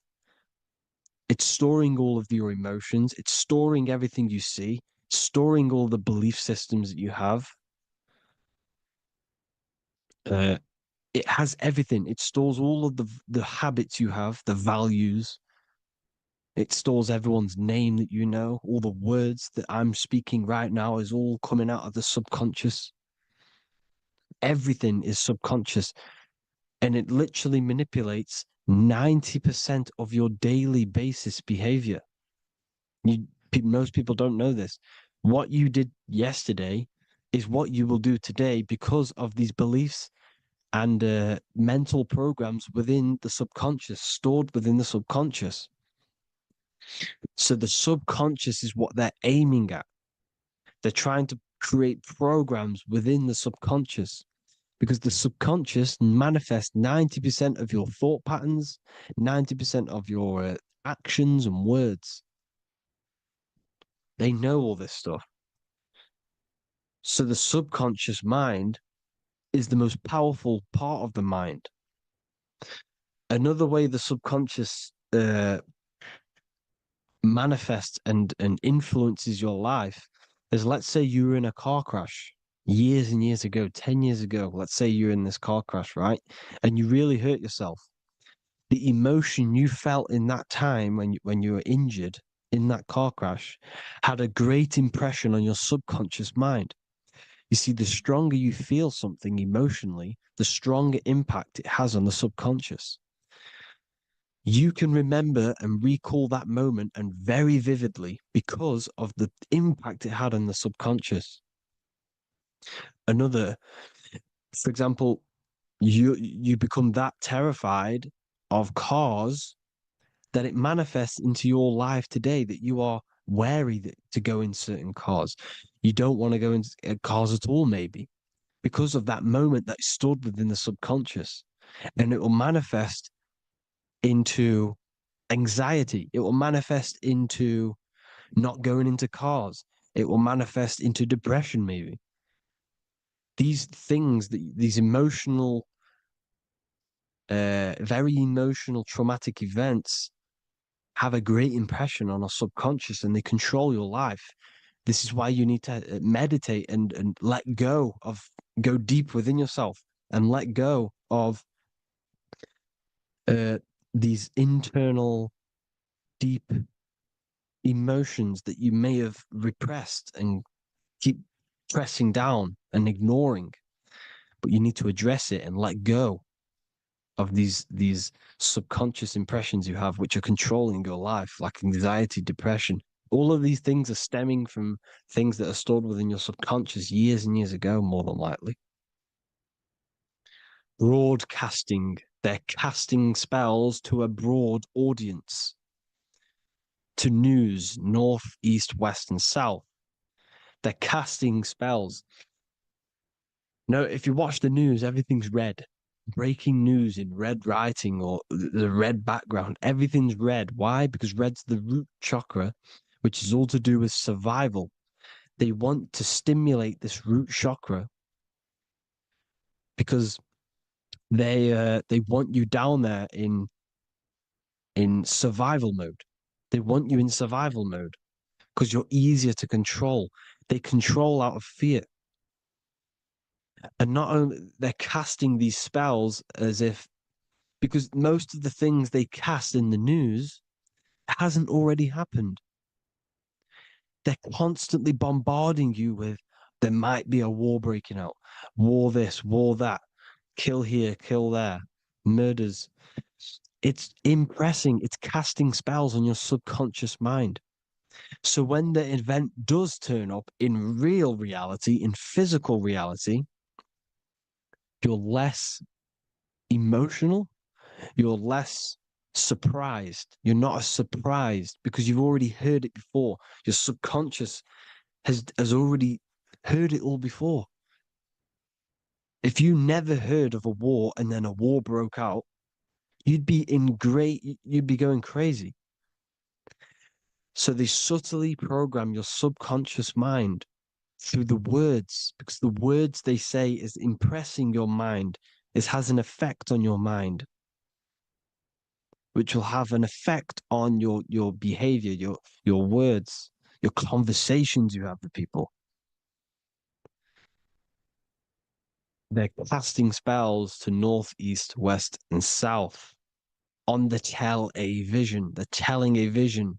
It's storing all of your emotions. It's storing everything you see, storing all the belief systems that you have. Uh, it has everything. It stores all of the habits you have, the values. It stores everyone's name that you know. All the words that I'm speaking right now is all coming out of the subconscious. Everything is subconscious, and it literally manipulates 90% of your daily basis behavior. Most people don't know this. What you did yesterday is what you will do today because of these beliefs and mental programs within the subconscious, stored within the subconscious. So the subconscious is what they're aiming at. They're trying to create programs within the subconscious because the subconscious manifests 90% of your thought patterns, 90% of your actions and words. They know all this stuff. So the subconscious mind is the most powerful part of the mind. Another way the subconscious manifests and influences your life is, let's say you were in a car crash years and years ago, 10 years ago. Let's say you're in this car crash, right? And you really hurt yourself. The emotion you felt in that time when you were injured in that car crash had a great impression on your subconscious mind. You see, the stronger you feel something emotionally, the stronger impact it has on the subconscious. You can remember and recall that moment and very vividly because of the impact it had on the subconscious. Another, for example, you become that terrified of cars that it manifests into your life today, that you are wary to go in certain cars. You don't want to go in cars at all, maybe, because of that moment that stood within the subconscious. And it will manifest into anxiety. It will manifest into not going into cars. It will manifest into depression, maybe. These things, these emotional, very emotional, traumatic events have a great impression on our subconscious and they control your life. This is why you need to meditate and let go deep within yourself and let go of uh, these internal, deep emotions that you may have repressed and keep pressing down and ignoring. But you need to address it and let go of these subconscious impressions you have, which are controlling your life, like anxiety, depression. All of these things are stemming from things that are stored within your subconscious years and years ago, more than likely. Broadcasting. They're casting spells to a broad audience, to news, north, east, west, and south. They're casting spells. No, if you watch the news, everything's red. Breaking news in red writing or the red background, everything's red. Why? Because red's the root chakra, which is all to do with survival. They want to stimulate this root chakra because they want you down there in survival mode. They want you in survival mode because you're easier to control. They control out of fear. And not only they're casting these spells as if, because most of the things they cast in the news hasn't already happened. They're constantly bombarding you with there might be a war breaking out, war this, war that, kill here, kill there, murders. It's impressing, it's casting spells on your subconscious mind. So when the event does turn up in real reality, in physical reality, you're less emotional, you're less surprised. You're not as surprised because you've already heard it before. Your subconscious has already heard it all before. If you never heard of a war and then a war broke out, you'd be going crazy. So they subtly program your subconscious mind through the words, because the words they say is impressing your mind. It has an effect on your mind, which will have an effect on your behavior, your words, your conversations you have with people. They're casting spells to north, east, west, and south on the tell a vision. They're telling a vision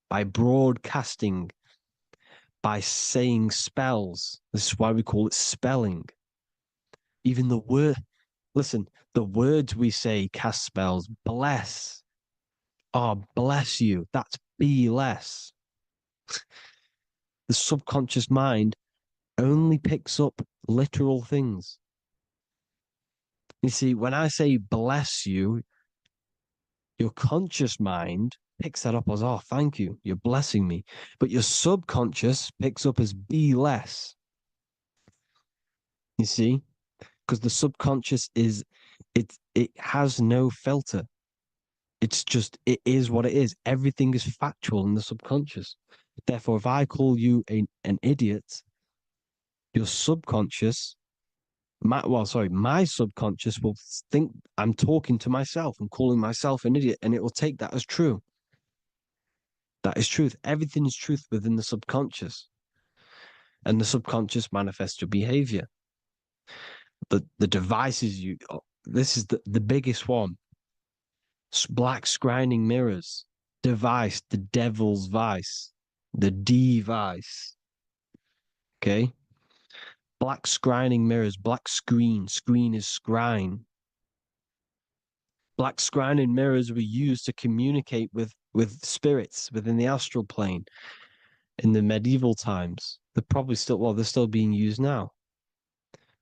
by broadcasting, by saying spells. This is why we call it spelling. Even the word, listen, the words we say cast spells. Bless. Oh, bless you. That's be less. The subconscious mind only picks up literal things. You see, when I say bless you, your conscious mind picks that up as, oh, thank you, you're blessing me. But your subconscious picks up as be less. You see? Because the subconscious it has no filter. It's just it is what it is. Everything is factual in the subconscious. Therefore, if I call you an idiot, your subconscious, my subconscious will think I'm talking to myself and calling myself an idiot, and it will take that as true. That is truth. Everything is truth within the subconscious, and the subconscious manifests your behavior. The devices you. This is the biggest one. Black scrying mirrors, device, the devil's vice, the device. Okay. Black scrying mirrors, black screen is scrying. Black scrying mirrors were used to communicate with spirits within the astral plane in the medieval times. They're still being used now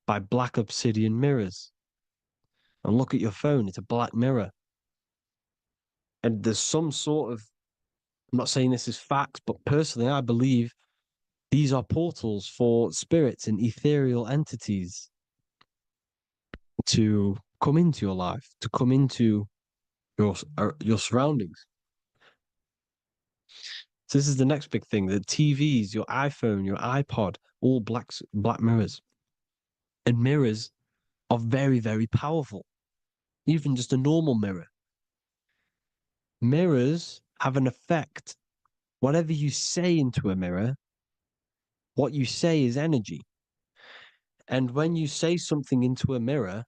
by black obsidian mirrors. And look at your phone, it's a black mirror. And there's some sort of, I'm not saying this is fact, but personally, I believe these are portals for spirits and ethereal entities to come into your life, to come into your surroundings. So this is the next big thing: the TVs, your iPhone, your iPod, all black mirrors, and mirrors are very, very powerful. Even just a normal mirror. Mirrors have an effect. Whatever you say into a mirror, what you say is energy. And when you say something into a mirror,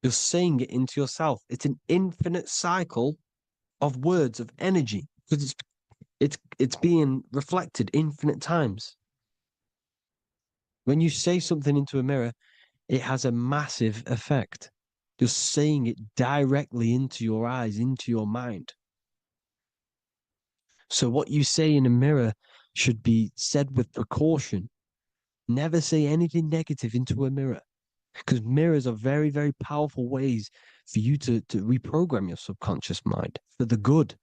you're saying it into yourself. It's an infinite cycle of words of energy because it's being reflected infinite times. When you say something into a mirror, it has a massive effect. You're saying it directly into your eyes, into your mind. So what you say in a mirror should be said with precaution. Never say anything negative into a mirror because mirrors are very, very powerful ways for you to reprogram your subconscious mind for the good.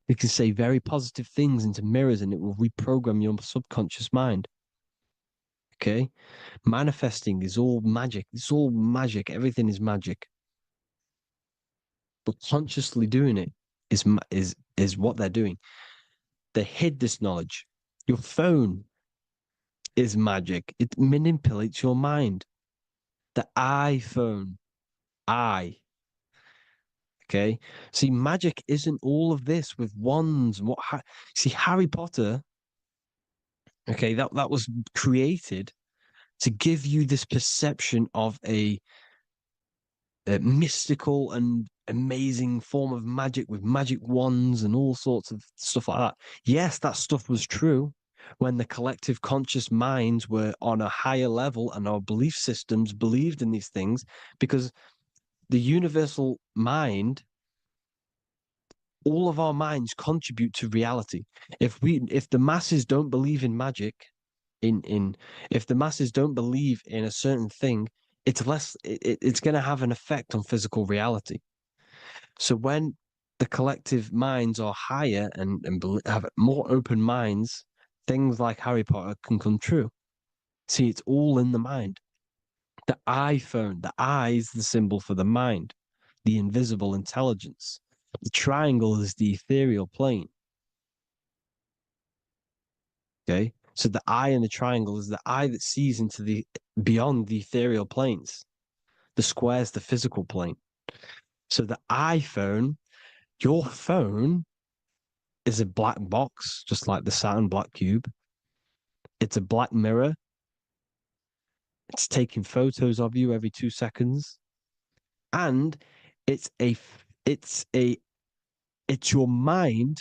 You can say very positive things into mirrors and it will reprogram your subconscious mind. Okay? Manifesting is all magic. It's all magic. Everything is magic. But consciously doing it is what they're doing. They hid this knowledge. Your phone is magic. It manipulates your mind. The iPhone, I. Okay. See, magic isn't all of this with wands. See, Harry Potter, okay, that was created to give you this perception of a mystical and amazing form of magic with magic wands and all sorts of stuff like that. Yes, that stuff was true when the collective conscious minds were on a higher level and our belief systems believed in these things because the universal mind, all of our minds contribute to reality. If the masses don't believe in magic, in if the masses don't believe in a certain thing, it's going to have an effect on physical reality. So when the collective minds are higher and have more open minds, things like Harry Potter can come true. See, it's all in the mind. The iPhone, the I is the symbol for the mind, the invisible intelligence. The triangle is the ethereal plane. Okay. So the eye in the triangle is the eye that sees into the beyond the ethereal planes. The square is the physical plane. So the iPhone, your phone is a black box, just like the Saturn black cube. It's a black mirror. It's taking photos of you every 2 seconds. And it's a it's a it's your mind.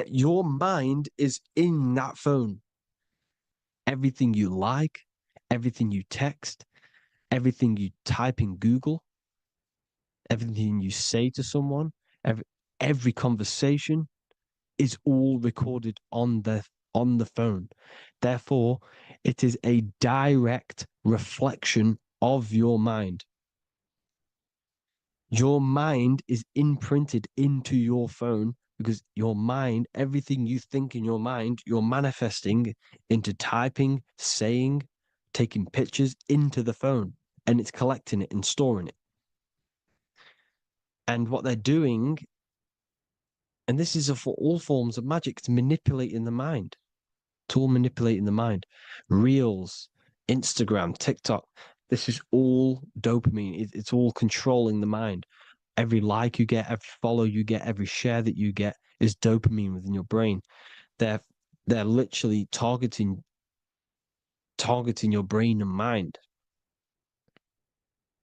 Your mind is in that phone. Everything you like, everything you text, everything you type in Google, everything you say to someone, every conversation is all recorded on the phone. Therefore, it is a direct reflection of your mind. Your mind is imprinted into your phone because your mind, everything you think in your mind, you're manifesting into typing, saying, taking pictures into the phone, and it's collecting it and storing it. And what they're doing, and this is for all forms of magic, it's manipulating the mind. It's all manipulating the mind. Reels, Instagram, TikTok, this is all dopamine. It's all controlling the mind. Every like you get, every follow you get, every share that you get is dopamine within your brain. They're they're literally targeting your brain and mind.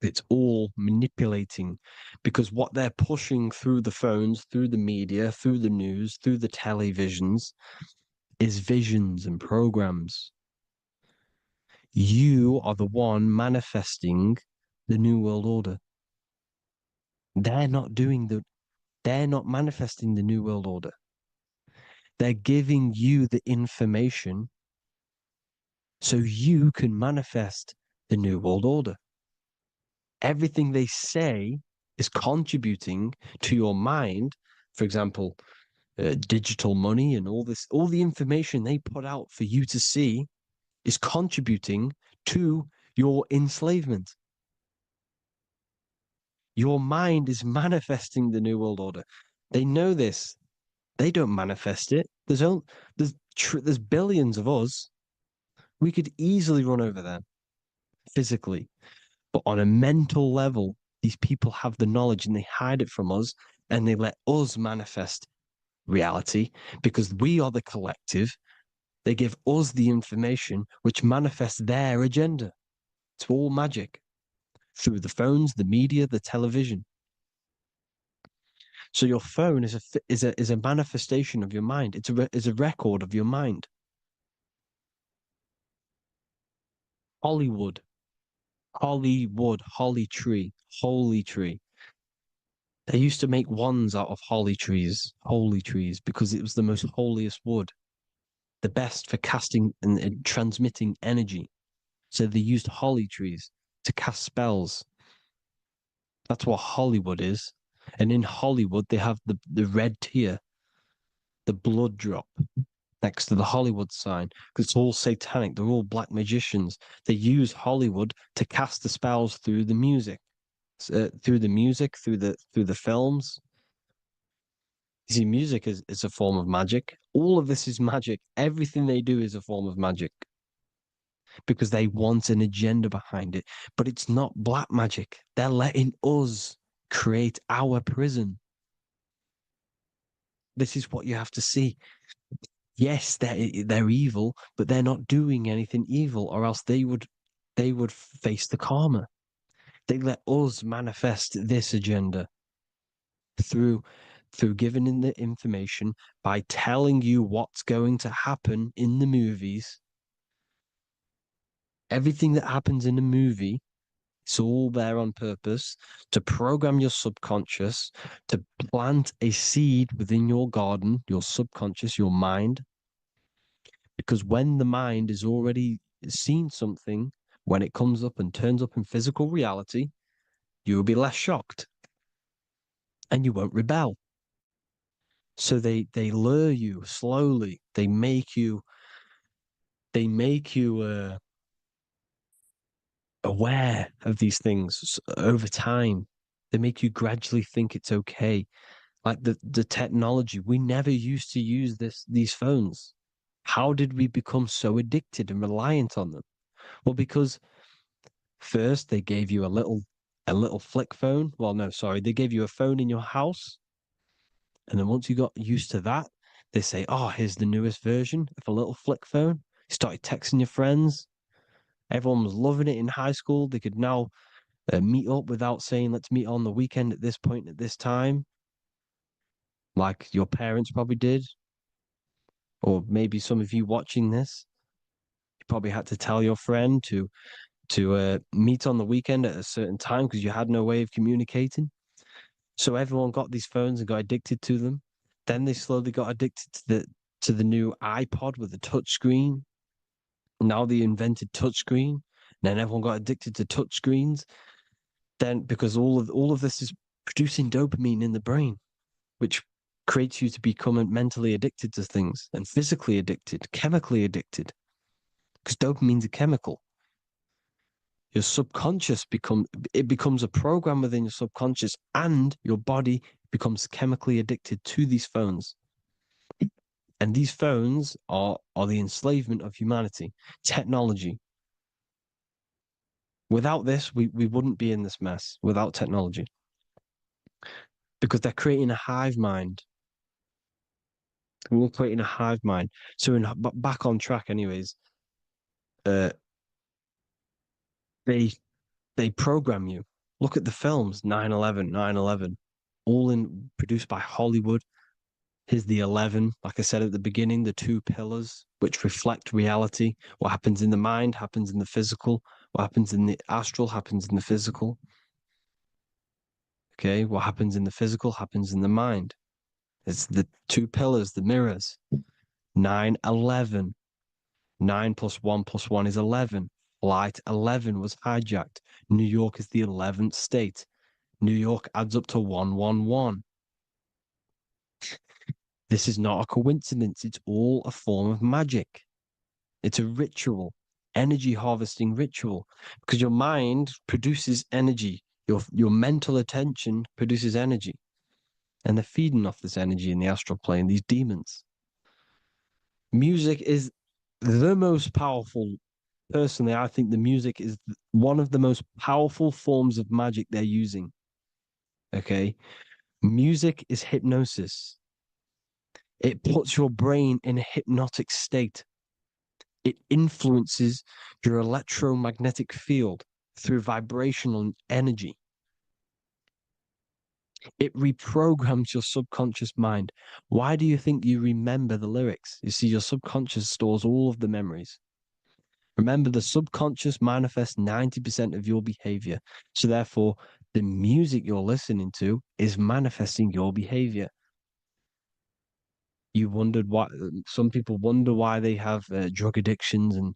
It's all manipulating because what they're pushing through the phones, through the media, through the news, through the televisions is visions and programs. You are the one manifesting the new world order. They're not doing they're not manifesting the new world order. They're giving you the information so you can manifest the new world order. Everything they say is contributing to your mind. For example, digital money and all the information they put out for you to see is contributing to your enslavement. Your mind is manifesting the new world order. They know this. They don't manifest it. There's billions of us. We could easily run over them physically, but on a mental level, these people have the knowledge and they hide it from us, and they let us manifest reality because we are the collective. They give us the information which manifests their agenda. It's all magic through the phones, the media, the television. So your phone is a manifestation of your mind. It's a record of your mind. Hollywood, Hollywood, holly tree, holy tree. They used to make wands out of holy trees, because it was the most holiest wood, the best for casting and transmitting energy. So they used holly trees to cast spells. That's what Hollywood is. And in Hollywood, they have the red tear, the blood drop next to the Hollywood sign, because it's all satanic. They're all black magicians. They use Hollywood to cast the spells through the music, through the films. You see, music is a form of magic. All of this is magic. Everything they do is a form of magic because they want an agenda behind it. But it's not black magic. They're letting us create our prison. This is what you have to see. Yes, they're evil, but they're not doing anything evil, or else they would face the karma. They let us manifest this agenda through giving in the information, by telling you what's going to happen in the movies. Everything that happens in a movie, it's all there on purpose to program your subconscious, to plant a seed within your garden, your subconscious, your mind. Because when the mind is already seen something, when it comes up and turns up in physical reality, you will be less shocked and you won't rebel. So they lure you slowly. They make you aware of these things over time. They make you gradually think it's okay. Like the technology, we never used to use these phones. How did we become so addicted and reliant on them? Well, because first they gave you a little flick phone. Well, no, sorry, they gave you a phone in your house, and then once you got used to that, they say, "Oh, here's the newest version of a little flick phone." You started texting your friends. Everyone was loving it in high school. They could now meet up without saying, "Let's meet on the weekend at this point at this time," like your parents probably did, or maybe some of you watching this, you probably had to tell your friend to meet on the weekend at a certain time because you had no way of communicating. So everyone got these phones and got addicted to them. Then they slowly got addicted to the new iPod with the touch screen. Now they invented touchscreen. Then everyone got addicted to touch screens. Then because all of this is producing dopamine in the brain, which creates you to become mentally addicted to things and physically addicted, chemically addicted. Because dopamine's a chemical. Your subconscious becomes a program within your subconscious, and your body becomes chemically addicted to these phones. And these phones are the enslavement of humanity, technology. Without this, we wouldn't be in this mess without technology. Because they're creating a hive mind. We're creating a hive mind. So back on track anyways, uh they they program you. Look at the films, 9/11, 9/11, all in produced by Hollywood. Here's the 11, like I said at the beginning, the two pillars which reflect reality. What happens in the mind happens in the physical. What happens in the astral happens in the physical. Okay, what happens in the physical happens in the mind. It's the two pillars, the mirrors. 9/11. 9 plus 1 is 11. Flight 11 was hijacked. New York is the 11th state. New York adds up to 111. This is not a coincidence. It's all a form of magic. It's a ritual, energy harvesting ritual, because your mind produces energy. Your mental attention produces energy, and they're feeding off this energy in the astral plane, these demons. Music is the most powerful. Personally, I think the music is one of the most powerful forms of magic they're using. Okay. Music is hypnosis. It puts your brain in a hypnotic state. It influences your electromagnetic field through vibrational energy. It reprograms your subconscious mind. Why do you think you remember the lyrics? You see, your subconscious stores all of the memories. Remember, the subconscious manifests 90% of your behavior. So, therefore, the music you're listening to is manifesting your behavior. You wondered why some people wonder why they have drug addictions and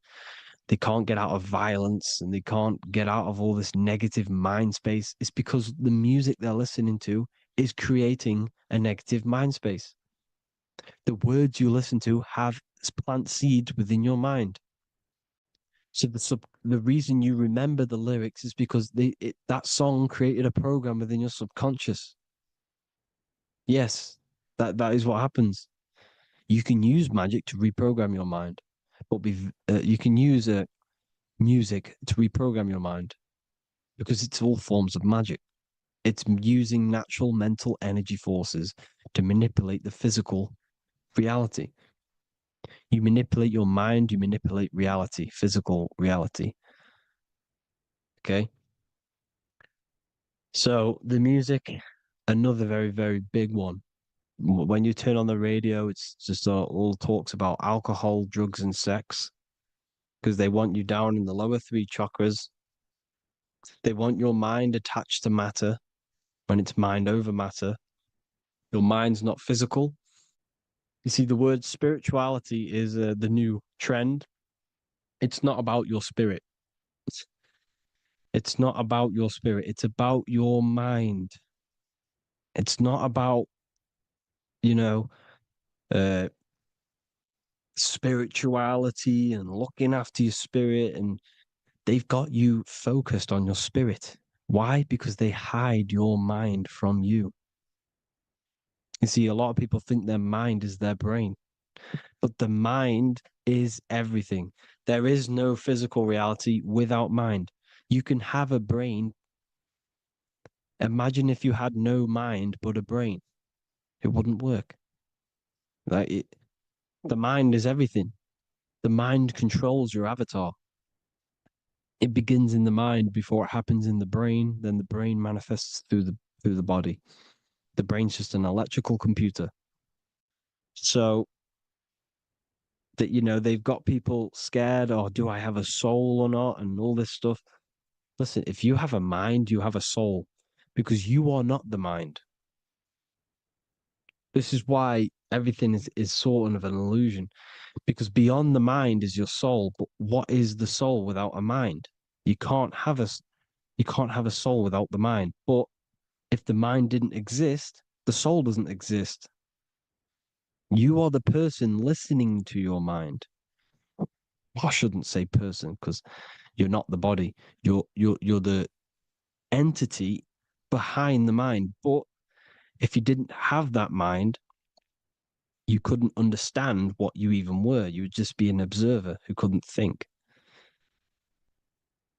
they can't get out of violence and they can't get out of all this negative mind space. It's because the music they're listening to is creating a negative mind space. The words you listen to have plant seeds within your mind. So the reason you remember the lyrics is because that song created a program within your subconscious. Yes, that is what happens. You can use magic to reprogram your mind, but you can use music to reprogram your mind because it's all forms of magic. It's using natural mental energy forces to manipulate the physical reality. You manipulate your mind, you manipulate reality, physical reality. Okay. So the music, another very, very big one. When you turn on the radio, it's just all talks about alcohol, drugs, and sex because they want you down in the lower three chakras. They want your mind attached to matter when it's mind over matter. Your mind's not physical. You see, the word spirituality is the new trend. It's not about your spirit. It's not about your spirit. It's about your mind. It's not about, you know, uh, spirituality and looking after your spirit and They've got you focused on your spirit. Why? Because they hide your mind from you. You see, a lot of people think their mind is their brain, but the mind is everything. There is no physical reality without mind. You can have a brain. Imagine if you had no mind but a brain. It wouldn't work. The mind is everything. The mind controls your avatar. It begins in the mind before it happens in the brain. Then the brain manifests through the body. The brain's just an electrical computer. So that they've got people scared. Or do I have a soul or not? And all this stuff. Listen, if you have a mind, you have a soul, because you are not the mind. This is why everything is sort of an illusion, because beyond the mind is your soul. But what is the soul without a mind? You can't have a soul without the mind. But if the mind didn't exist, the soul doesn't exist. You are the person listening to your mind. I shouldn't say person because you're not the body. You're the entity behind the mind. But if you didn't have that mind, you couldn't understand what you even were. You would just be an observer who couldn't think.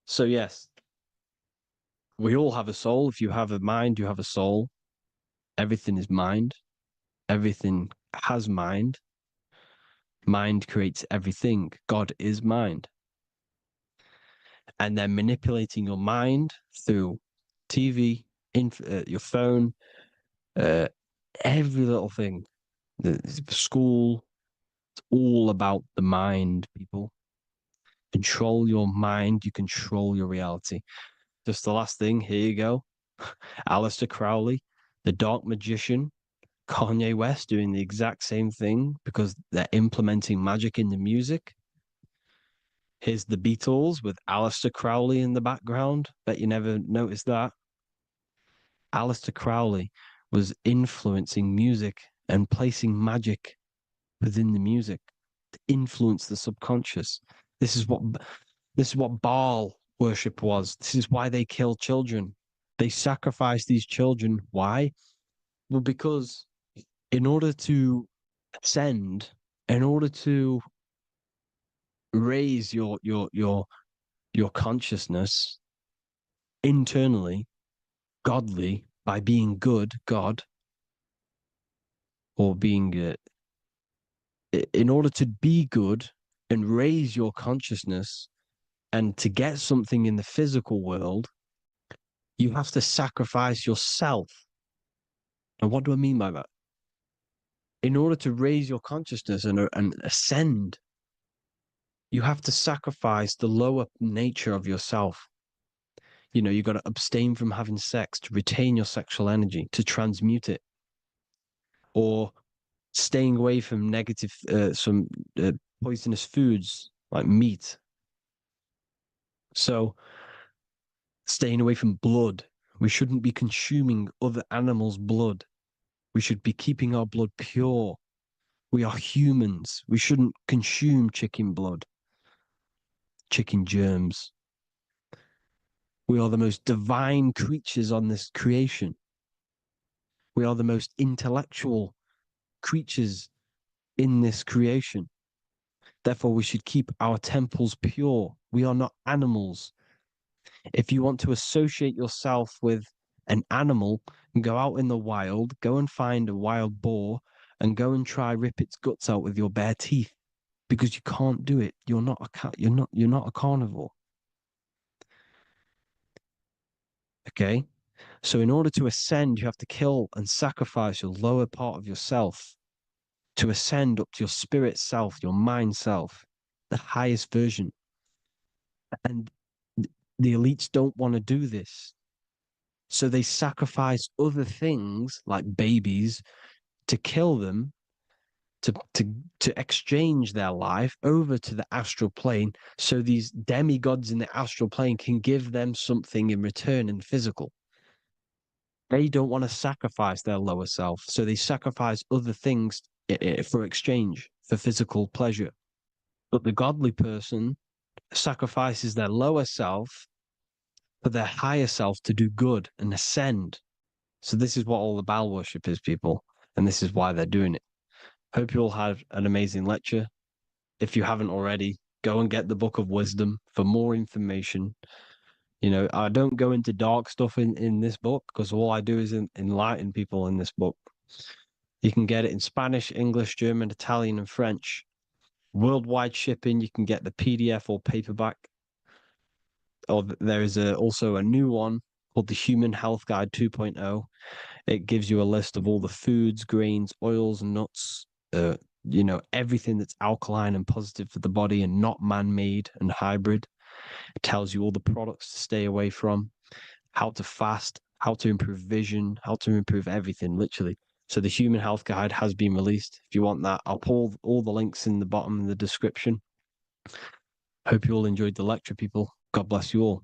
So yes, we all have a soul. If you have a mind, you have a soul. Everything is mind. Everything has mind. Mind creates everything. God is mind. And then manipulating your mind through TV, your phone, uh, every little thing. The school, it's all about the mind, people. Control your mind, you control your reality. Just the last thing, here you go. Aleister Crowley, the dark magician, Kanye West doing the exact same thing because they're implementing magic in the music. Here's the Beatles with Aleister Crowley in the background. Bet you never noticed that. Aleister Crowley was influencing music and placing magic within the music to influence the subconscious. This is what Baal worship was. This is why they killed children. They sacrificed these children. Why? Well, because in order to ascend, in order to raise your consciousness internally, godly, by being good, God, or being in order to be good and raise your consciousness and to get something in the physical world, you have to sacrifice yourself. And what do I mean by that? In order to raise your consciousness and ascend, you have to sacrifice the lower nature of yourself. You've got to abstain from having sex to retain your sexual energy, to transmute it, or staying away from some poisonous foods like meat. So, staying away from blood. We shouldn't be consuming other animals' blood. We should be keeping our blood pure. We are humans. We shouldn't consume chicken blood, chicken germs. We are the most divine creatures on this creation. We are the most intellectual creatures in this creation. Therefore, we should keep our temples pure. We are not animals. If you want to associate yourself with an animal, go out in the wild, go and find a wild boar and go and try rip its guts out with your bare teeth, because you can't do it. You're not a cat. You're not a carnivore. Okay? So in order to ascend, you have to kill and sacrifice your lower part of yourself to ascend up to your spirit self, your mind self, the highest version. And the elites don't want to do this. So they sacrifice other things like babies to kill them, to exchange their life over to the astral plane, so these demigods in the astral plane can give them something in return in physical. They don't want to sacrifice their lower self, so they sacrifice other things for exchange, for physical pleasure. But the godly person sacrifices their lower self for their higher self to do good and ascend. So this is what all the Baal worship is, people, and this is why they're doing it. Hope you all had an amazing lecture. If you haven't already, go and get the Book of Wisdom for more information. You know, I don't go into dark stuff in this book because all I do is enlighten people in this book. You can get it in Spanish, English, German, Italian, and French. Worldwide shipping, you can get the PDF or paperback. Or there is also a new one called the Human Health Guide 2.0. It gives you a list of all the foods, grains, oils, nuts, you know, everything that's alkaline and positive for the body and not man-made and hybrid. It tells you all the products to stay away from, how to fast, how to improve vision, how to improve everything, literally. So the Human Health Guide has been released. If you want that, I'll pull all the links in the bottom of the description. Hope you all enjoyed the lecture, people. God bless you all.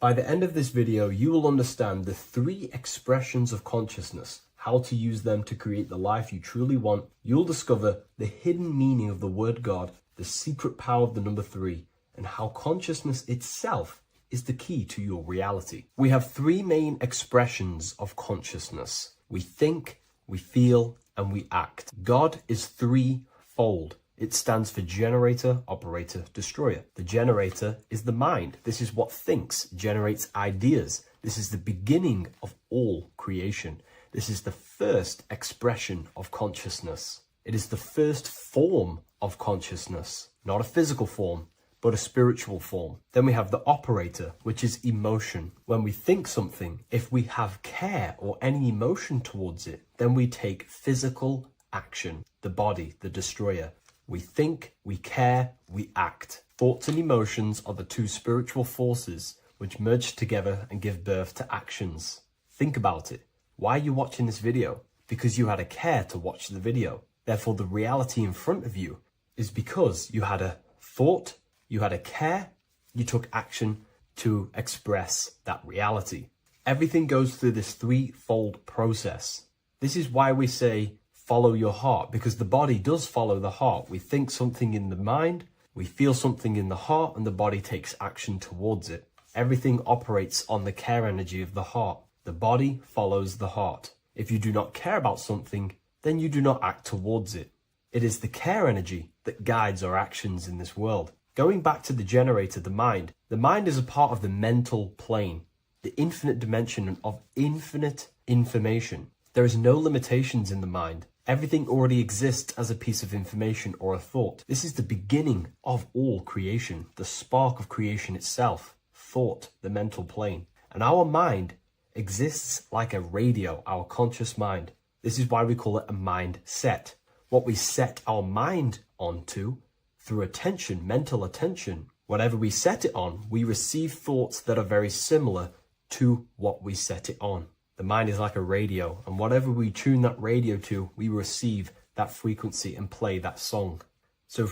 By the end of this video, you will understand the 3 expressions of consciousness, how to use them to create the life you truly want. You'll discover the hidden meaning of the word God, the secret power of the number 3, and how consciousness itself is the key to your reality. We have 3 main expressions of consciousness. We think, we feel, and we act. God is 3-fold. It stands for generator, operator, destroyer. The generator is the mind. This is what thinks, generates ideas. This is the beginning of all creation. This is the first expression of consciousness. It is the first form of consciousness, not a physical form, but a spiritual form. Then we have the operator, which is emotion. When we think something, if we have care or any emotion towards it, then we take physical action. The body, the destroyer. We think, we care, we act. Thoughts and emotions are the 2 spiritual forces which merge together and give birth to actions. Think about it. Why are you watching this video? Because you had a care to watch the video. Therefore, the reality in front of you is because you had a thought, you had a care, you took action to express that reality. Everything goes through this 3-fold process. This is why we say, follow your heart, because the body does follow the heart. We think something in the mind, we feel something in the heart, and the body takes action towards it. Everything operates on the care energy of the heart. The body follows the heart. If you do not care about something, then you do not act towards it. It is the care energy that guides our actions in this world. Going back to the generator, the mind is a part of the mental plane, the infinite dimension of infinite information. There is no limitations in the mind. Everything already exists as a piece of information or a thought. This is the beginning of all creation, the spark of creation itself, thought, the mental plane. And our mind exists like a radio, our conscious mind. This is why we call it a mindset. What we set our mind onto through attention, mental attention, whatever we set it on, we receive thoughts that are very similar to what we set it on. The mind is like a radio, and whatever we tune that radio to, we receive that frequency and play that song. So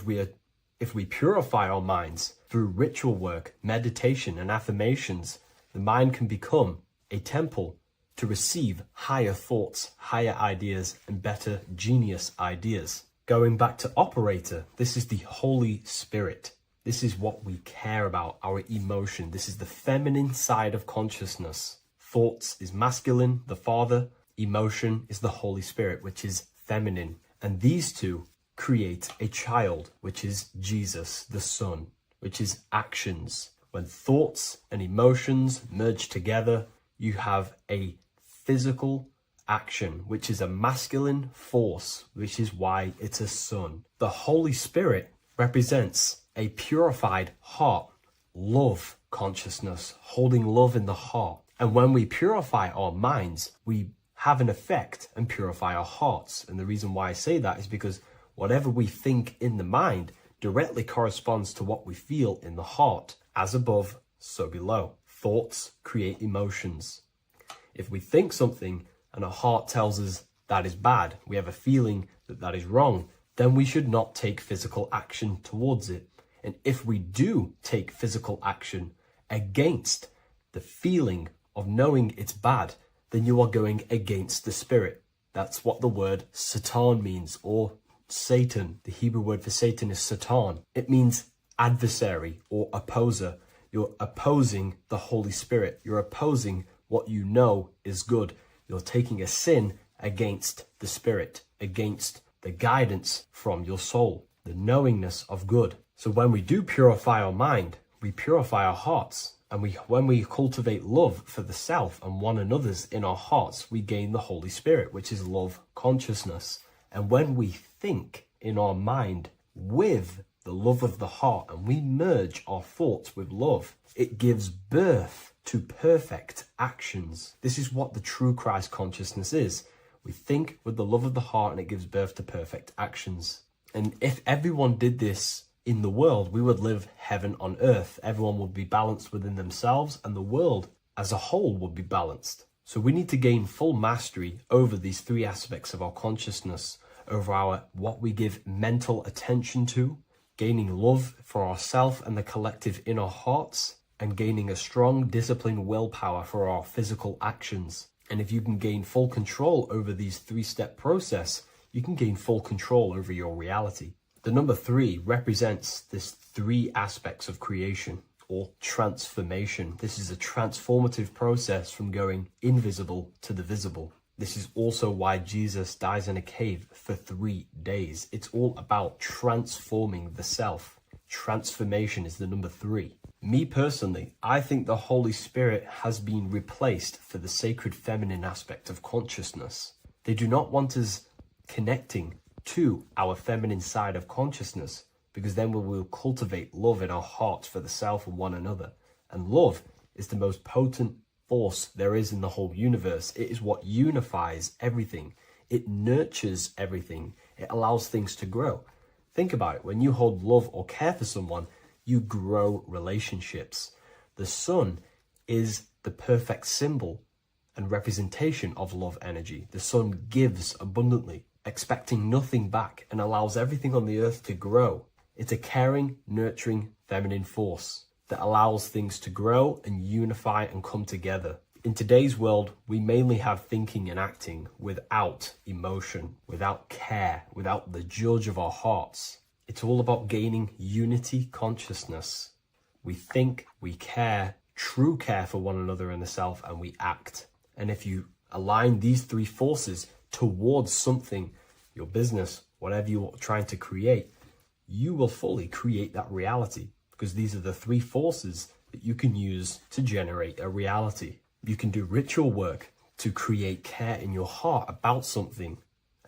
if we purify our minds through ritual work, meditation, and affirmations, the mind can become a temple to receive higher thoughts, higher ideas, and better genius ideas. Going back to operator, this is the Holy Spirit. This is what we care about, our emotion. This is the feminine side of consciousness. Thoughts is masculine, the Father. Emotion is the Holy Spirit, which is feminine. And these 2 create a child, which is Jesus, the Son, which is actions. When thoughts and emotions merge together, you have a physical action, which is a masculine force, which is why it's a son. The Holy Spirit represents a purified heart, love consciousness, holding love in the heart. And when we purify our minds, we have an effect and purify our hearts. And the reason why I say that is because whatever we think in the mind directly corresponds to what we feel in the heart. As above, so below. Thoughts create emotions. If we think something and our heart tells us that is bad, we have a feeling that that is wrong, then we should not take physical action towards it. And if we do take physical action, against the feeling of knowing it's bad, then you are going against the spirit. That's what the word Satan means, or Satan. The Hebrew word for Satan is Satan. It means adversary or opposer. You're opposing the Holy Spirit. You're opposing what you know is good. You're taking a sin against the Spirit, against the guidance from your soul, the knowingness of good. So when we do purify our mind, we purify our hearts. And when we cultivate love for the self and one another's in our hearts, we gain the Holy Spirit, which is love consciousness. And when we think in our mind with the love of the heart and we merge our thoughts with love, it gives birth to perfect actions. This is what the true Christ consciousness is. We think with the love of the heart and it gives birth to perfect actions. And if everyone did this in the world, we would live heaven on earth. Everyone would be balanced within themselves and the world as a whole would be balanced. So we need to gain full mastery over these three aspects of our consciousness, over our what we give mental attention to, gaining love for ourselves and the collective in our hearts, and gaining a strong disciplined willpower for our physical actions. And if you can gain full control over these three-step process, you can gain full control over your reality. The number 3 represents this 3 aspects of creation or transformation. This is a transformative process from going invisible to the visible. This is also why Jesus dies in a cave for 3 days. It's all about transforming the self. Transformation is the number 3. Me personally, I think the Holy Spirit has been replaced for the sacred feminine aspect of consciousness. They do not want us connecting to our feminine side of consciousness, because then we will cultivate love in our hearts for the self and one another. And love is the most potent force there is in the whole universe. It is what unifies everything. It nurtures everything. It allows things to grow. Think about it. When you hold love or care for someone, you grow relationships. The sun is the perfect symbol and representation of love energy. The sun gives abundantly, expecting nothing back, and allows everything on the earth to grow. It's a caring, nurturing, feminine force that allows things to grow and unify and come together. In today's world, we mainly have thinking and acting without emotion, without care, without the judge of our hearts. It's all about gaining unity consciousness. We think, we care, true care for one another and the self, and we act. And if you align these 3 forces towards something, your business, whatever you're trying to create, you will fully create that reality, because these are the 3 forces that you can use to generate a reality. You can do ritual work to create care in your heart about something,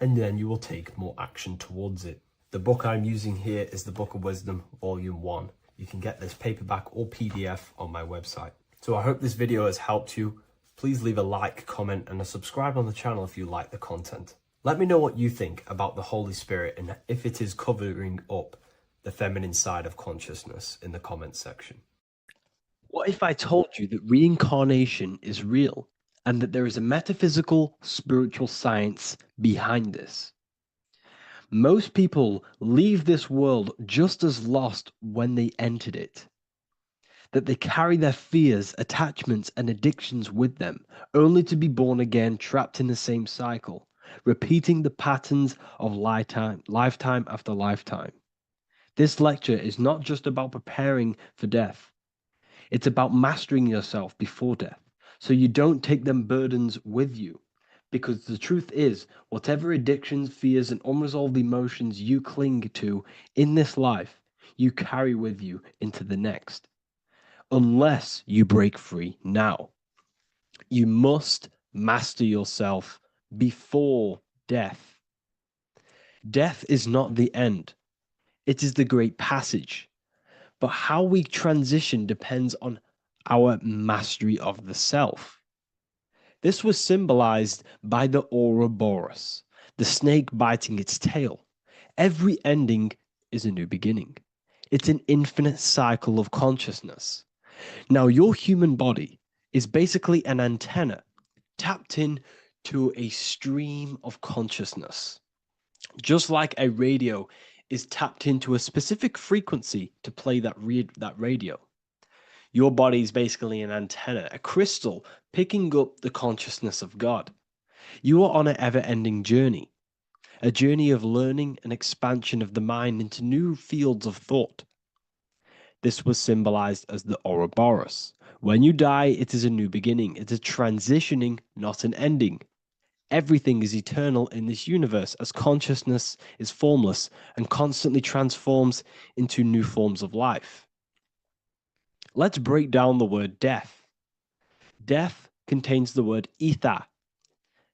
and then you will take more action towards it. The book I'm using here is the Book of Wisdom, Volume 1. You can get this paperback or PDF on my website. So I hope this video has helped you. Please leave a like, comment, and a subscribe on the channel if you like the content. Let me know what you think about the Holy Spirit and if it is covering up the feminine side of consciousness in the comments section. What if I told you that reincarnation is real and that there is a metaphysical, spiritual science behind this? Most people leave this world just as lost when they entered it. That they carry their fears, attachments, and addictions with them, only to be born again, trapped in the same cycle, repeating the patterns of lifetime after lifetime. This lecture is not just about preparing for death. It's about mastering yourself before death, so you don't take them burdens with you. Because the truth is, whatever addictions, fears, and unresolved emotions you cling to in this life, you carry with you into the next. Unless you break free now. You must master yourself before death. Death is not the end. It is the great passage. But how we transition depends on our mastery of the self. This was symbolized by the Ouroboros, the snake biting its tail. Every ending is a new beginning. It's an infinite cycle of consciousness. Now, your human body is basically an antenna tapped in to a stream of consciousness. Just like a radio is tapped into a specific frequency to play that radio. Your body is basically an antenna, a crystal picking up the consciousness of God. You are on an ever ending journey, a journey of learning and expansion of the mind into new fields of thought. This was symbolized as the Ouroboros. When you die, it is a new beginning. It's a transitioning, not an ending. Everything is eternal in this universe as consciousness is formless and constantly transforms into new forms of life. Let's break down the word death. Death contains the word ether.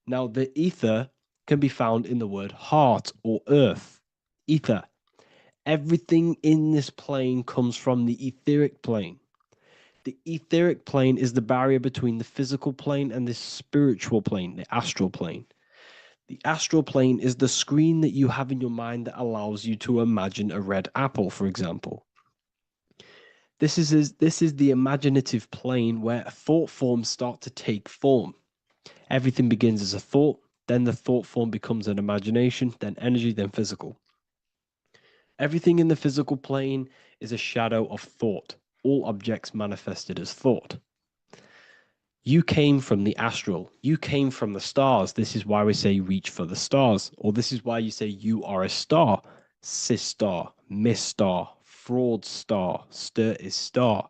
Now, the ether can be found in the word heart or earth. Ether. Everything in this plane comes from the etheric plane. The etheric plane is the barrier between the physical plane and the spiritual plane, the astral plane. The astral plane is the screen that you have in your mind that allows you to imagine a red apple, for example. This is the imaginative plane where thought forms start to take form. Everything begins as a thought, then the thought form becomes an imagination, then energy, then physical. Everything in the physical plane is a shadow of thought, all objects manifested as thought. You came from the astral. You came from the stars. This is why we say reach for the stars. Or this is why you say you are a star. Cis star, miss star, fraud star, stir is star.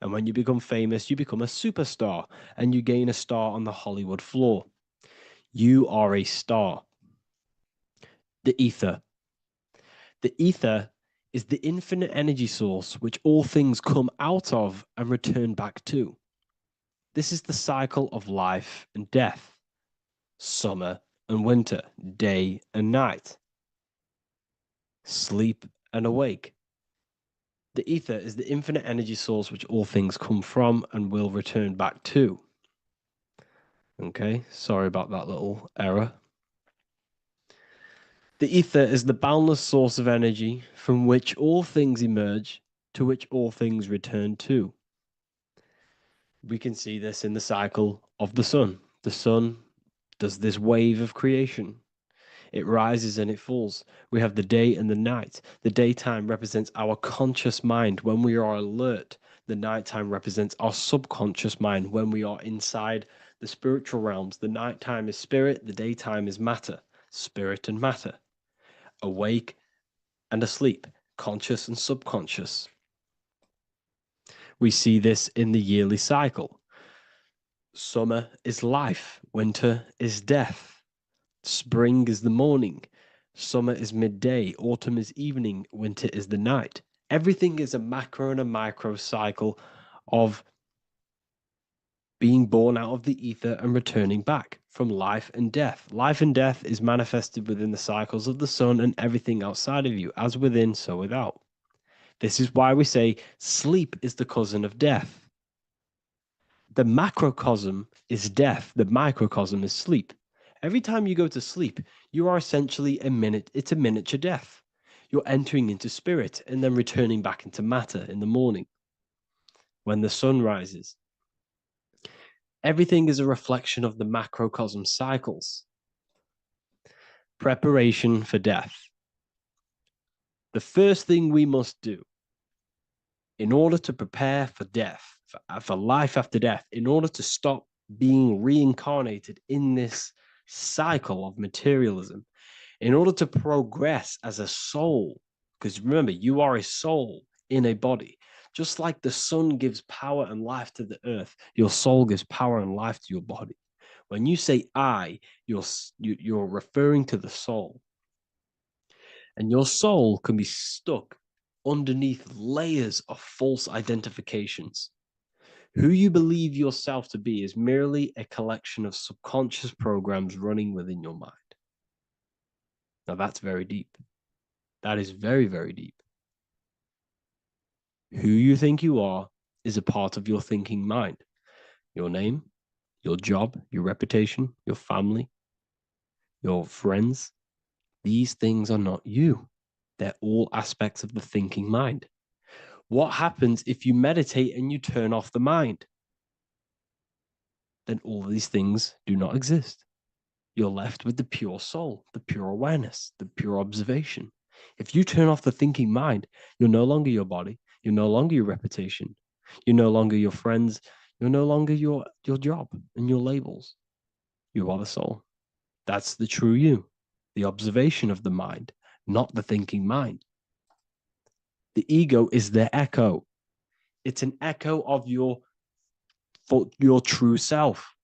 And when you become famous, you become a superstar and you gain a star on the Hollywood floor. You are a star. The ether. The ether is the infinite energy source which all things come out of and return back to. This is the cycle of life and death, summer and winter, day and night, sleep and awake. The ether is the infinite energy source which all things come from and will return back to. Okay, sorry about that little error. The ether is the boundless source of energy from which all things emerge, to which all things return to. We can see this in the cycle of the sun. The sun does this wave of creation. It rises and it falls. We have the day and the night. The daytime represents our conscious mind when we are alert. The nighttime represents our subconscious mind when we are inside the spiritual realms. The nighttime is spirit, the daytime is matter, spirit and matter, awake and asleep, conscious and subconscious. We see this in the yearly cycle. Summer is life, winter is death. Spring is the morning, summer is midday, autumn is evening, winter is the night. Everything is a macro and a micro cycle of being born out of the ether and returning back from life and death. Life and death is manifested within the cycles of the sun and everything outside of you, as within, so without. This is why we say sleep is the cousin of death. The macrocosm is death, the microcosm is sleep. Every time you go to sleep, you are essentially it's a miniature death. You're entering into spirit and then returning back into matter in the morning when the sun rises. Everything is a reflection of the macrocosm cycles. Preparation for death. The first thing we must do in order to prepare for death, for life after death, in order to stop being reincarnated in this cycle of materialism, in order to progress as a soul, because remember, you are a soul in a body. Just like the sun gives power and life to the earth, your soul gives power and life to your body. When you say I, you're referring to the soul. And your soul can be stuck underneath layers of false identifications. Who you believe yourself to be is merely a collection of subconscious programs running within your mind. Now, that's very deep. That is very, very deep. Who you think you are is a part of your thinking mind. Your name, your job, your reputation, your family, your friends. These things are not you. They're all aspects of the thinking mind. What happens if you meditate and you turn off the mind? Then all these things do not exist. You're left with the pure soul, the pure awareness, the pure observation. If you turn off the thinking mind, you're no longer your body, you're no longer your reputation. You're no longer your friends. You're no longer your job and your labels. You are the soul. That's the true you, the observation of the mind, not the thinking mind. The ego is the echo. It's an echo of your true self.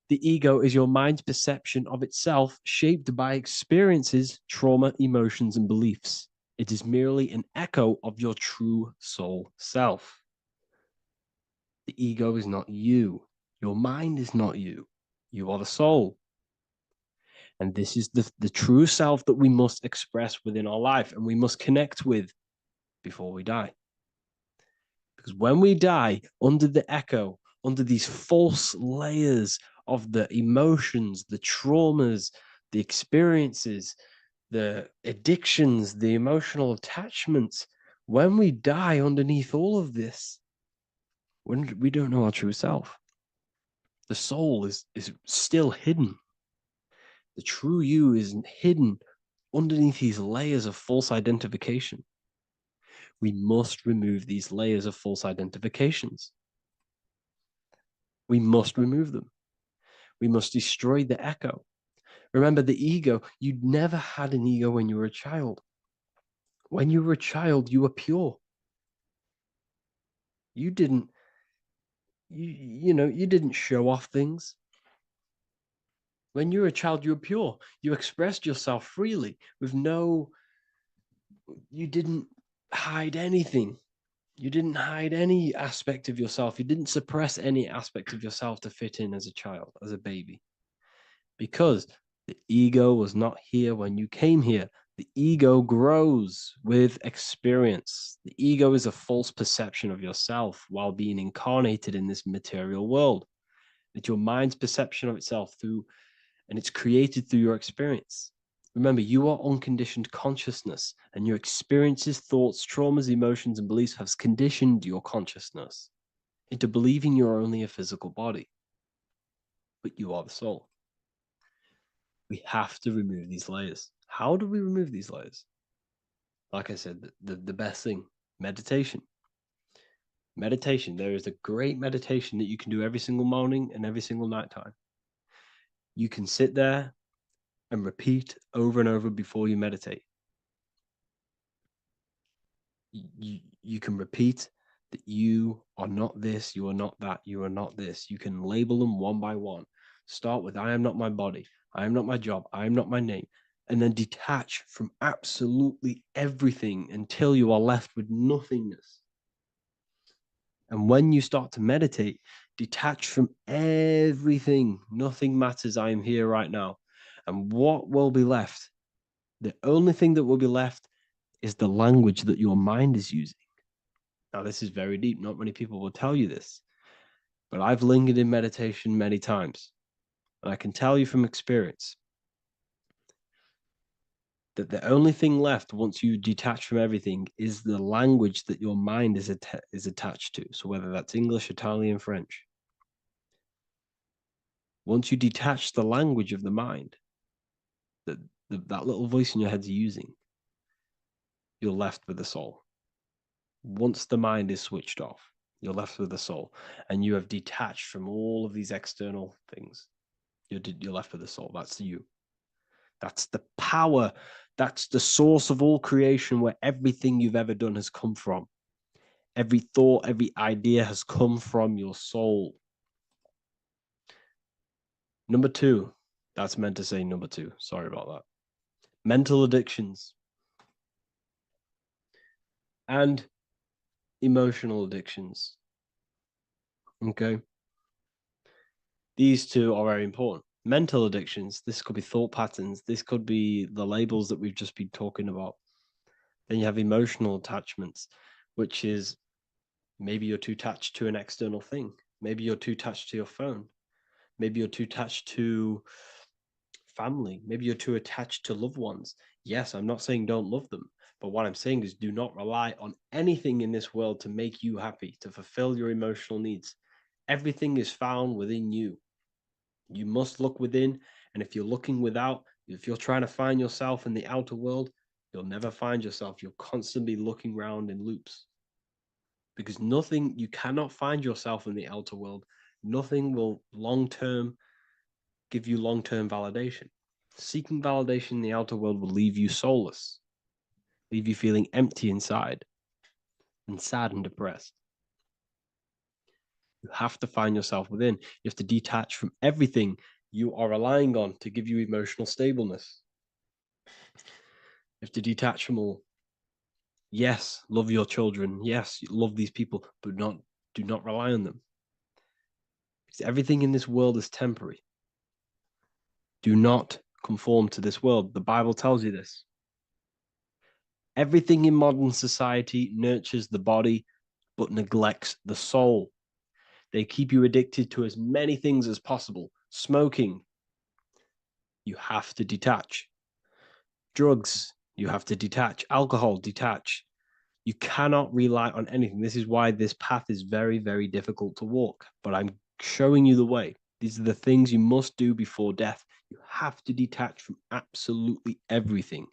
The ego is your mind's perception of itself, shaped by experiences, trauma, emotions, and beliefs. It is merely an echo of your true soul self. The ego is not you. Your mind is not you. You are the soul. And this is the true self that we must express within our life and we must connect with before we die. Because when we die under the echo, under these false layers of the emotions, the traumas, the experiences, the addictions, the emotional attachments, when we die underneath all of this, when we don't know our true self, the soul is still hidden. The true you is hidden underneath these layers of false identification. We must remove these layers of false identifications. We must remove them. We must destroy the echo. Remember the ego, you never had an ego when you were a child. When you were a child, you were pure. You didn't, you didn't show off things. When you were a child, you were pure. You expressed yourself freely with you didn't hide anything. You didn't hide any aspect of yourself. You didn't suppress any aspect of yourself to fit in as a child, as a baby. Because the ego was not here when you came here. The ego grows with experience. The ego is a false perception of yourself while being incarnated in this material world. It's your mind's perception of itself and it's created through your experience. Remember, you are unconditioned consciousness, and your experiences, thoughts, traumas, emotions, and beliefs have conditioned your consciousness into believing you're only a physical body, but you are the soul. We have to remove these layers. How do we remove these layers? Like I said, the best thing, meditation. Meditation. There is a great meditation that you can do every single morning and every single nighttime. You can sit there and repeat over and over before you meditate. You can repeat that you are not this, you are not that, you are not this. You can label them one by one. Start with I am not my body, I am not my job, I am not my name, and then detach from absolutely everything until you are left with nothingness. And when you start to meditate, detach from everything. Nothing matters. I am here right now. And what will be left? The only thing that will be left is the language that your mind is using. Now, this is very deep. Not many people will tell you this, but I've lingered in meditation many times. And I can tell you from experience that the only thing left once you detach from everything is the language that your mind is attached to. So whether that's English, Italian, French. Once you detach the language of the mind that that little voice in your head's using, you're left with the soul. Once the mind is switched off, you're left with the soul, and you have detached from all of these external things. You're left with the soul. That's you. That's the power. That's the source of all creation, where everything you've ever done has come from. Every thought, every idea has come from your soul. Number two, that's meant to say number two. Sorry about that. Mental addictions and emotional addictions. Okay. These two are very important. Mental addictions, this could be thought patterns, this could be the labels that we've just been talking about. Then you have emotional attachments, which is maybe you're too attached to an external thing. Maybe you're too attached to your phone. Maybe you're too attached to family. Maybe you're too attached to loved ones. Yes, I'm not saying don't love them, but what I'm saying is do not rely on anything in this world to make you happy, to fulfill your emotional needs. Everything is found within you. You must look within, and if you're looking without, if you're trying to find yourself in the outer world, you'll never find yourself. You'll constantly be looking around in loops. because nothing, you cannot find yourself in the outer world. Nothing will long-term give you long-term validation. Seeking validation in the outer world will leave you soulless, leave you feeling empty inside and sad and depressed. You have to find yourself within. You have to detach from everything you are relying on to give you emotional stableness. You have to detach from all. Yes, love your children. Yes, love these people, but do not rely on them. Because everything in this world is temporary. Do not conform to this world. The Bible tells you this. Everything in modern society nurtures the body, but neglects the soul. They keep you addicted to as many things as possible. Smoking, you have to detach. Drugs, you have to detach. Alcohol, detach. You cannot rely on anything. This is why this path is very, very difficult to walk. But I'm showing you the way. These are the things you must do before death. You have to detach from absolutely everything.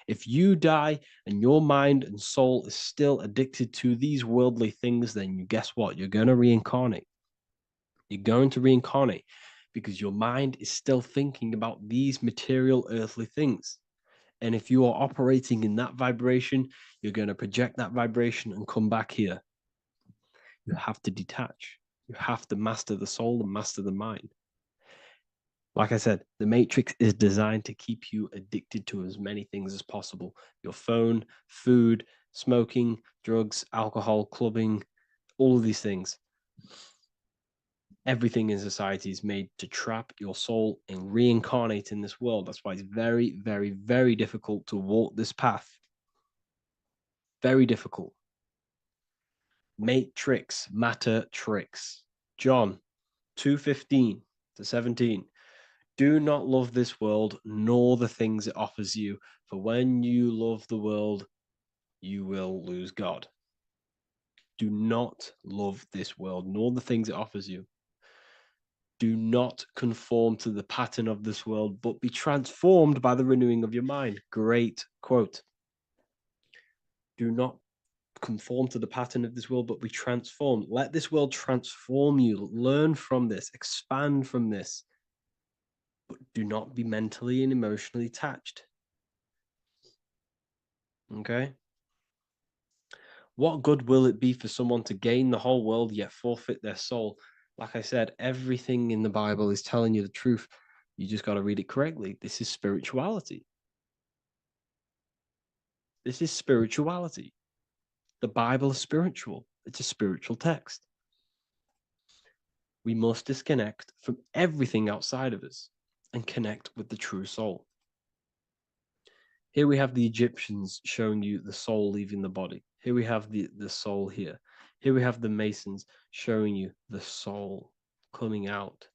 If you die and your mind and soul is still addicted to these worldly things, then you guess what? You're going to reincarnate. You're going to reincarnate because your mind is still thinking about these material earthly things. And if you are operating in that vibration, you're going to project that vibration and come back here. You have to detach. You have to master the soul and master the mind. Like I said, the matrix is designed to keep you addicted to as many things as possible. Your phone, food, smoking, drugs, alcohol, clubbing, all of these things. Everything in society is made to trap your soul and reincarnate in this world. That's why it's very, very, very difficult to walk this path. Very difficult. Matrix, matter tricks. John 2:15 to 17. Do not love this world, nor the things it offers you, for when you love the world, you will lose God. Do not love this world, nor the things it offers you. Do not conform to the pattern of this world, but be transformed by the renewing of your mind. Great quote. Do not conform to the pattern of this world, but be transformed. Let this world transform you. Learn from this, expand from this, but do not be mentally and emotionally attached. Okay? What good will it be for someone to gain the whole world yet forfeit their soul? Like I said, everything in the Bible is telling you the truth. You just got to read it correctly. This is spirituality. This is spirituality. The Bible is spiritual. It's a spiritual text. We must disconnect from everything outside of us and connect with the true soul. Here we have the Egyptians showing you the soul leaving the body. Here we have the soul here. Here we have the Masons showing you the soul coming out.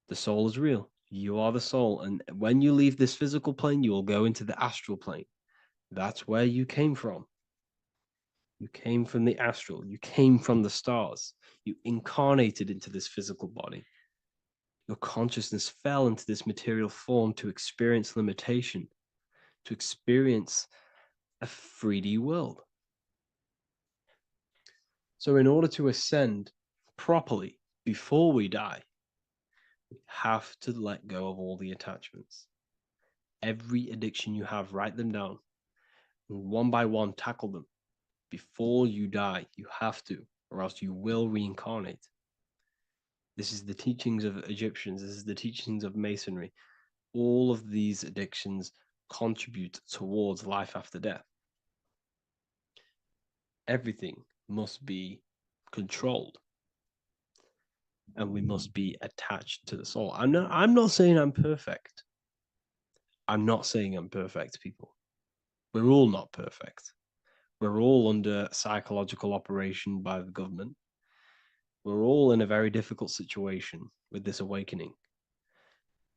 The soul is real. You are the soul. And when you leave this physical plane, you will go into the astral plane. That's where you came from. You came from the astral. You came from the stars. You incarnated into this physical body. Your consciousness fell into this material form to experience limitation, to experience a 3D world. So, in order to ascend properly before we die, we have to let go of all the attachments. Every addiction you have, write them down. And one by one, tackle them. Before you die, you have to, or else you will reincarnate. This is the teachings of Egyptians. This is the teachings of Masonry. All of these addictions contribute towards life after death. Everything must be controlled, and we must be attached to the soul. I'm not saying I'm perfect. I'm not saying I'm perfect, people. We're all not perfect. We're all under psychological operation by the government. We're all in a very difficult situation with this awakening.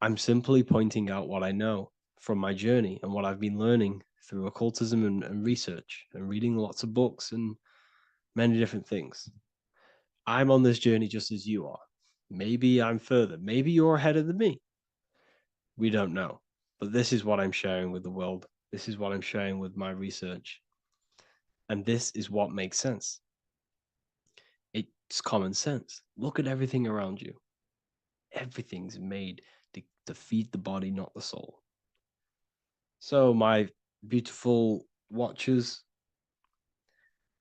I'm simply pointing out what I know from my journey and what I've been learning through occultism and research and reading lots of books and many different things. I'm on this journey just as you are. Maybe I'm further. Maybe you're ahead of me. We don't know. But this is what I'm sharing with the world. This is what I'm sharing with my research. And this is what makes sense. It's common sense. Look at everything around you. Everything's made to feed the body, not the soul. So, my beautiful watchers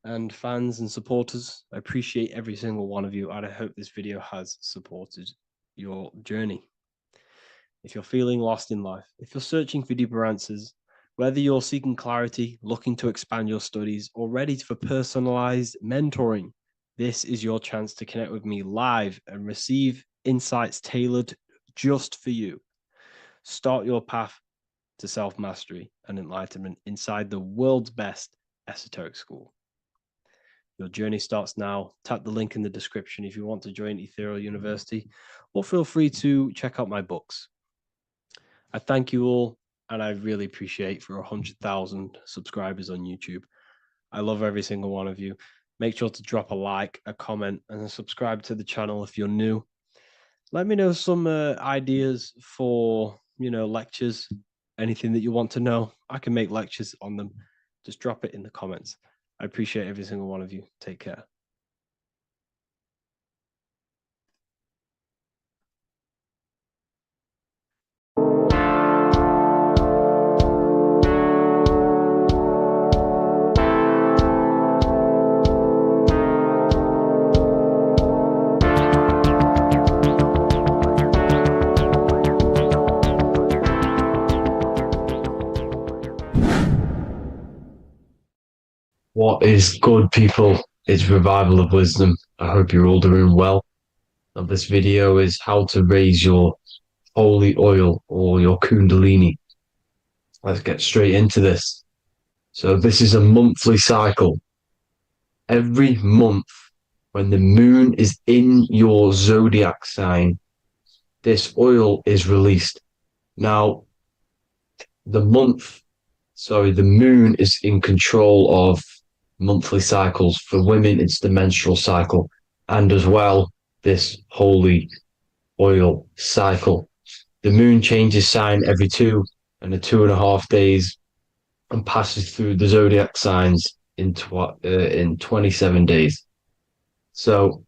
and fans and supporters, I appreciate every single one of you, and I hope this video has supported your journey. If you're feeling lost in life, if you're searching for deeper answers, whether you're seeking clarity, looking to expand your studies, or ready for personalized mentoring, this is your chance to connect with me live and receive insights tailored just for you. Start your path to self-mastery and enlightenment inside the world's best esoteric school. Your journey starts now. Tap the link in the description if you want to join Ethereal University, or feel free to check out my books. I thank you all, and I really appreciate for 100,000 subscribers on YouTube. I love every single one of you. Make sure to drop a like, a comment, and subscribe to the channel if you're new. Let me know some ideas for, lectures, anything that you want to know. I can make lectures on them. Just drop it in the comments. I appreciate every single one of you. Take care. What is good, people? It's Revival of Wisdom. I hope you're all doing well. Now, this video is how to raise your holy oil or your kundalini. Let's get straight into this. So this is a monthly cycle. Every month, when the moon is in your zodiac sign, this oil is released. Now, the moon is in control of monthly cycles. For women, it's the menstrual cycle, and as well, this holy oil cycle. The moon changes sign every 2.5 days and passes through the zodiac signs in 27 days. So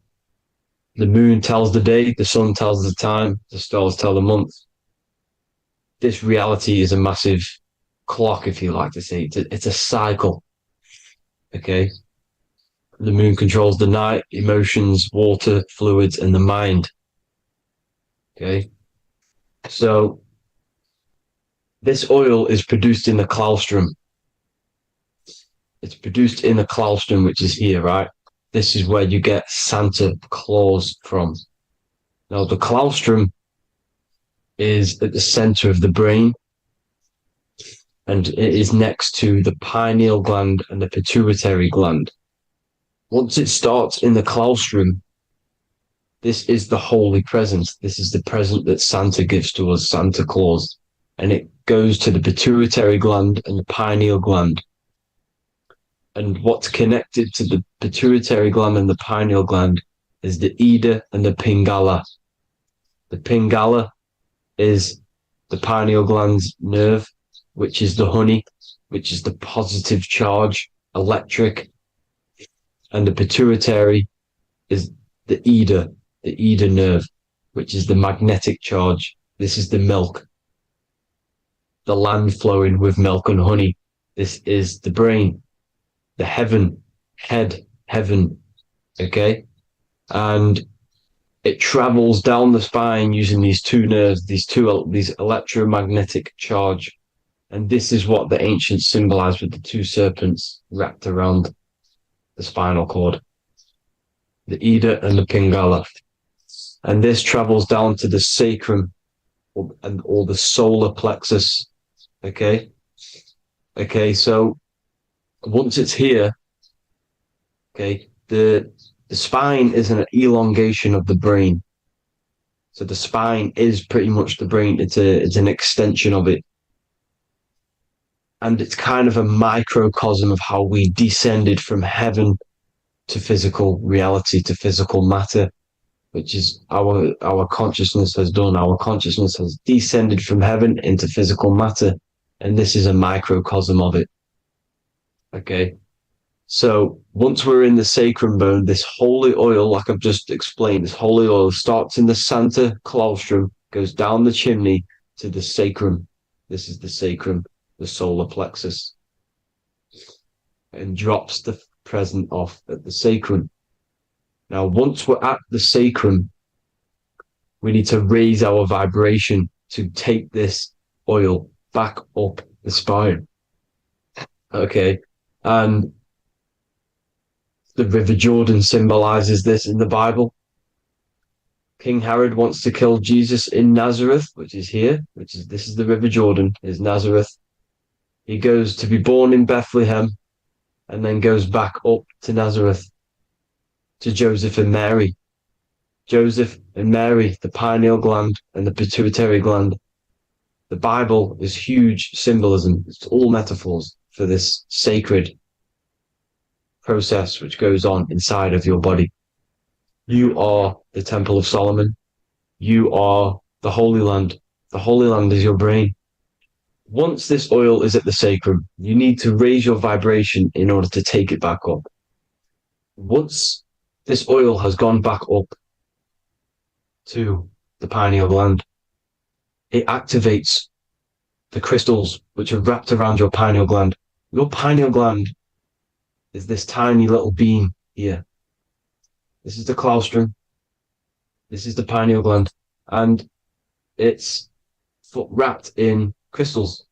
the moon tells the day, the sun tells the time, the stars tell the month. This reality is a massive clock, if you like to say. It's a cycle. Okay. The moon controls the night, emotions, water, fluids, and the mind. Okay. So this oil is produced in the claustrum. It's produced in the claustrum, which is here, right? This is where you get Santa Claus from. Now, the claustrum is at the center of the brain, and it is next to the pineal gland and the pituitary gland. Once it starts in the claustrum, this is the holy present. This is the present that Santa gives to us, Santa Claus. And it goes to the pituitary gland and the pineal gland. And what's connected to the pituitary gland and the pineal gland is the Ida and the Pingala. The Pingala is the pineal gland's nerve, which is the honey, which is the positive charge, electric. And the pituitary is the Ida nerve, which is the magnetic charge. This is the milk, the land flowing with milk and honey. This is the brain, the heaven, heaven, okay? And it travels down the spine using these two nerves, these electromagnetic charge. And this is what the ancients symbolized with the two serpents wrapped around the spinal cord, the Ida and the Pingala. And this travels down to the sacrum or the solar plexus. Okay. So once it's here, okay, the spine is an elongation of the brain. So the spine is pretty much the brain. It's an extension of it. And it's kind of a microcosm of how we descended from heaven to physical reality, to physical matter, which is our consciousness has done. Our consciousness has descended from heaven into physical matter. And this is a microcosm of it. Okay. So once we're in the sacrum bone, this holy oil, like I've just explained, this holy oil starts in the Santa claustrum, goes down the chimney to the sacrum. This is the sacrum, the solar plexus, and drops the present off at the sacrum. Now, once we're at the sacrum, we need to raise our vibration to take this oil back up the spine. Okay. And the River Jordan symbolizes this in the Bible. King Herod wants to kill Jesus in Nazareth, which is here, this is the River Jordan, is Nazareth. He goes to be born in Bethlehem and then goes back up to Nazareth to Joseph and Mary. Joseph and Mary, the pineal gland and the pituitary gland. The Bible is huge symbolism. It's all metaphors for this sacred process which goes on inside of your body. You are the Temple of Solomon. You are the Holy Land. The Holy Land is your brain. Once this oil is at the sacrum, you need to raise your vibration in order to take it back up. Once this oil has gone back up to the pineal gland, it activates the crystals which are wrapped around your pineal gland. Your pineal gland is this tiny little beam here. This is the claustrum. This is the pineal gland. And it's wrapped in crystals.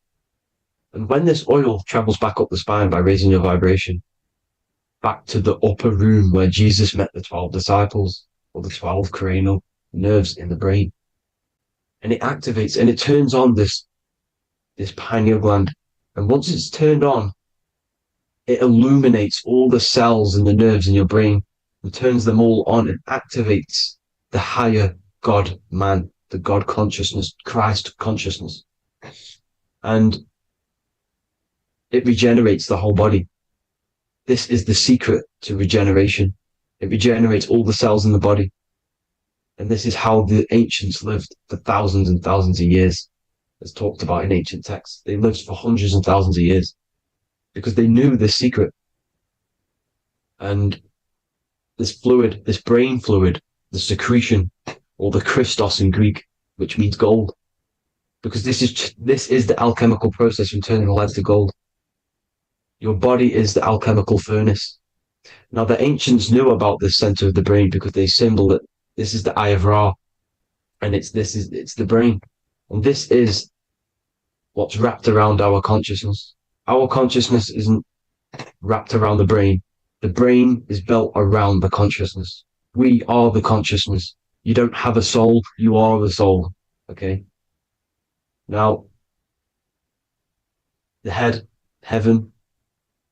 And when this oil travels back up the spine by raising your vibration, back to the upper room where Jesus met the 12 disciples, or the 12 cranial nerves in the brain, and it activates and it turns on this pineal gland. And once it's turned on, it illuminates all the cells and the nerves in your brain and turns them all on and activates the higher God man, the God consciousness, Christ consciousness. And it regenerates the whole body. This is the secret to regeneration. It regenerates all the cells in the body. And this is how the ancients lived for thousands and thousands of years, as talked about in ancient texts. They lived for hundreds and thousands of years because they knew this secret. And this fluid, this brain fluid, the secretion, or the Christos in Greek, which means gold, because this is the alchemical process from turning lead to gold. Your body is the alchemical furnace. Now, the ancients knew about this center of the brain because they symboled it. This is the Eye of Ra, and it's the brain. And this is what's wrapped around our consciousness. Our consciousness isn't wrapped around the brain. The brain is built around the consciousness. We are the consciousness. You don't have a soul, you are the soul. Okay? Now, the head, heaven,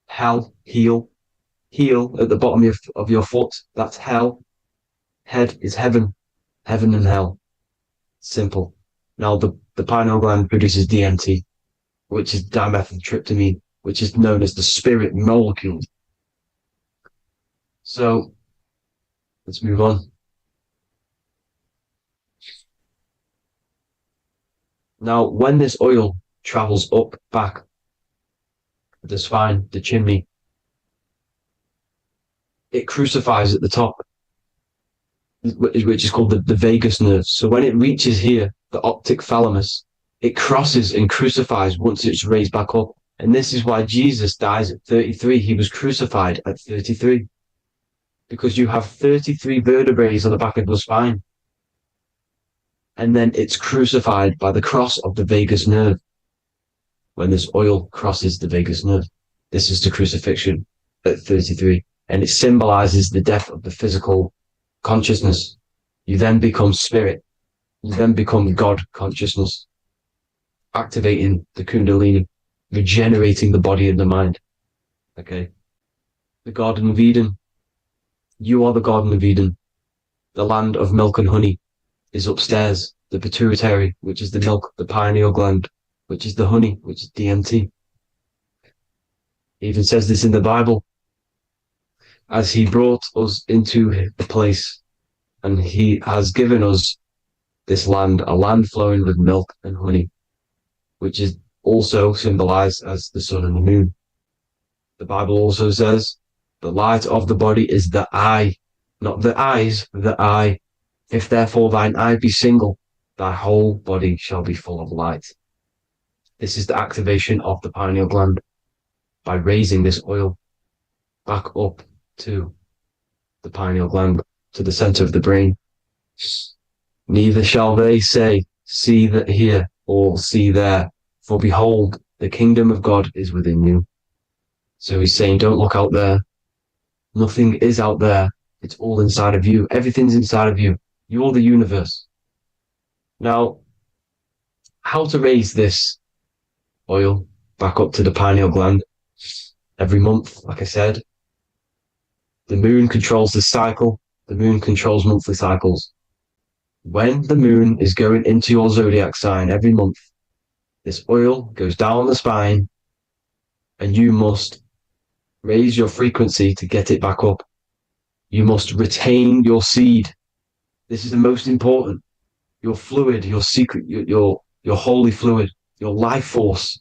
hell, heel at the bottom of your foot, that's hell. Head is heaven and hell. Simple. Now, the pineal gland produces DMT, which is dimethyltryptamine, which is known as the spirit molecule. So, let's move on. Now, when this oil travels up, back, the spine, the chimney, it crucifies at the top, which is called the vagus nerve. So when it reaches here, the optic thalamus, it crosses and crucifies once it's raised back up. And this is why Jesus dies at 33. He was crucified at 33. Because you have 33 vertebrae on the back of your spine. And then it's crucified by the cross of the vagus nerve. When this oil crosses the vagus nerve, this is the crucifixion at 33. And it symbolizes the death of the physical consciousness. You then become spirit. You then become God consciousness, activating the Kundalini, regenerating the body and the mind. Okay. The Garden of Eden. You are the Garden of Eden. The land of milk and honey is upstairs. The pituitary, which is the milk, the pineal gland, which is the honey, which is DMT. It even says this in the Bible. As he brought us into the place, and he has given us this land, a land flowing with milk and honey, which is also symbolized as the sun and the moon. The Bible also says The light of the body is the eye, not the eyes, the eye. If therefore thine eye be single, thy whole body shall be full of light. This is the activation of the pineal gland by raising this oil back up to the pineal gland, to the center of the brain. Neither shall they say, see that here, or see there, for behold, the kingdom of God is within you. So he's saying, don't look out there. Nothing is out there. It's all inside of you. Everything's inside of you. You're the universe. Now, how to raise this oil back up to the pineal gland? Every month, like I said, the moon controls the cycle. The moon controls monthly cycles. When the moon is going into your zodiac sign every month, this oil goes down the spine and you must raise your frequency to get it back up. You must retain your seed. This is the most important. Your fluid, your secret, your holy fluid, your life force.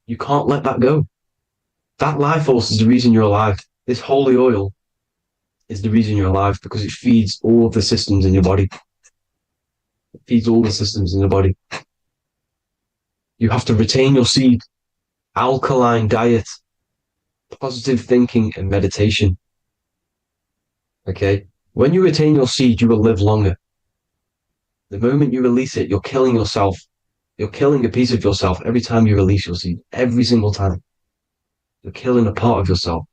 You can't let that go. That life force is the reason you're alive. This holy oil is the reason you're alive because it feeds all of the systems in your body. It feeds all the systems in your body. You have to retain your seed, alkaline diet, positive thinking, and meditation. Okay? When you retain your seed, you will live longer. The moment you release it, you're killing yourself. You're killing a piece of yourself every time you release your seed. Every single time. You're killing a part of yourself.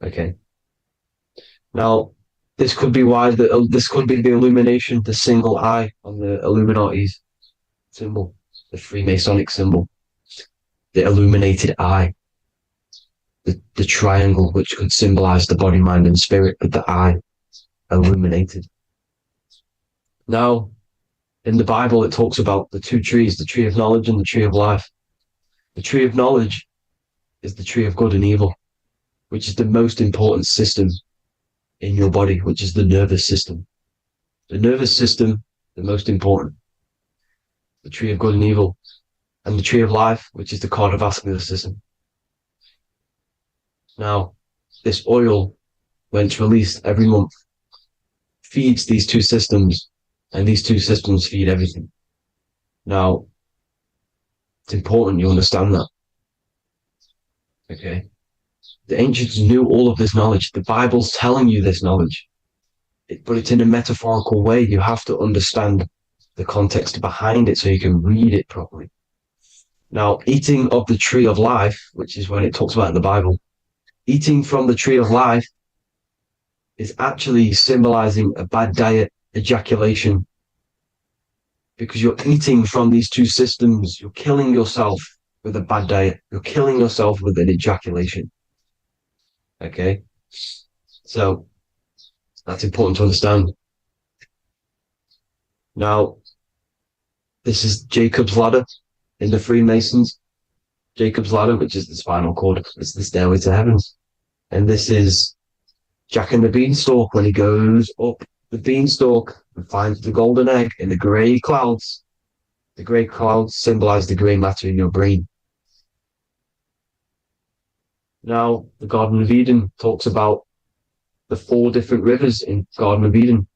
Okay? Now, this could be why this could be the illumination, the single eye on the Illuminati's symbol, the Freemasonic symbol, the illuminated eye, the triangle, which could symbolize the body, mind, and spirit, but the eye illuminated. Now, in the Bible, it talks about the two trees, the tree of knowledge and the tree of life. The tree of knowledge is the tree of good and evil, which is the most important system in your body, which is the nervous system. The nervous system, the most important. The tree of good and evil, and the tree of life, which is the cardiovascular system. Now, this oil, when it's released every month, feeds these two systems, and these two systems feed everything. Now, it's important you understand that. Okay? The ancients knew all of this knowledge. The Bible's telling you this knowledge. But it's in a metaphorical way. You have to understand the context behind it so you can read it properly. Now, eating of the tree of life, which is when it talks about in the Bible, eating from the tree of life is actually symbolizing a bad diet, ejaculation, because you're eating from these two systems. You're killing yourself with a bad diet. You're killing yourself with an ejaculation. Okay? So, that's important to understand. Now, this is Jacob's ladder in the Freemasons. Jacob's ladder, which is the spinal cord, it's the stairway to heavens. And this is Jack and the Beanstalk when he goes up the beanstalk and finds the golden egg in the grey clouds. The grey clouds symbolize the grey matter in your brain. Now, the Garden of Eden talks about the 4 different rivers in Garden of Eden.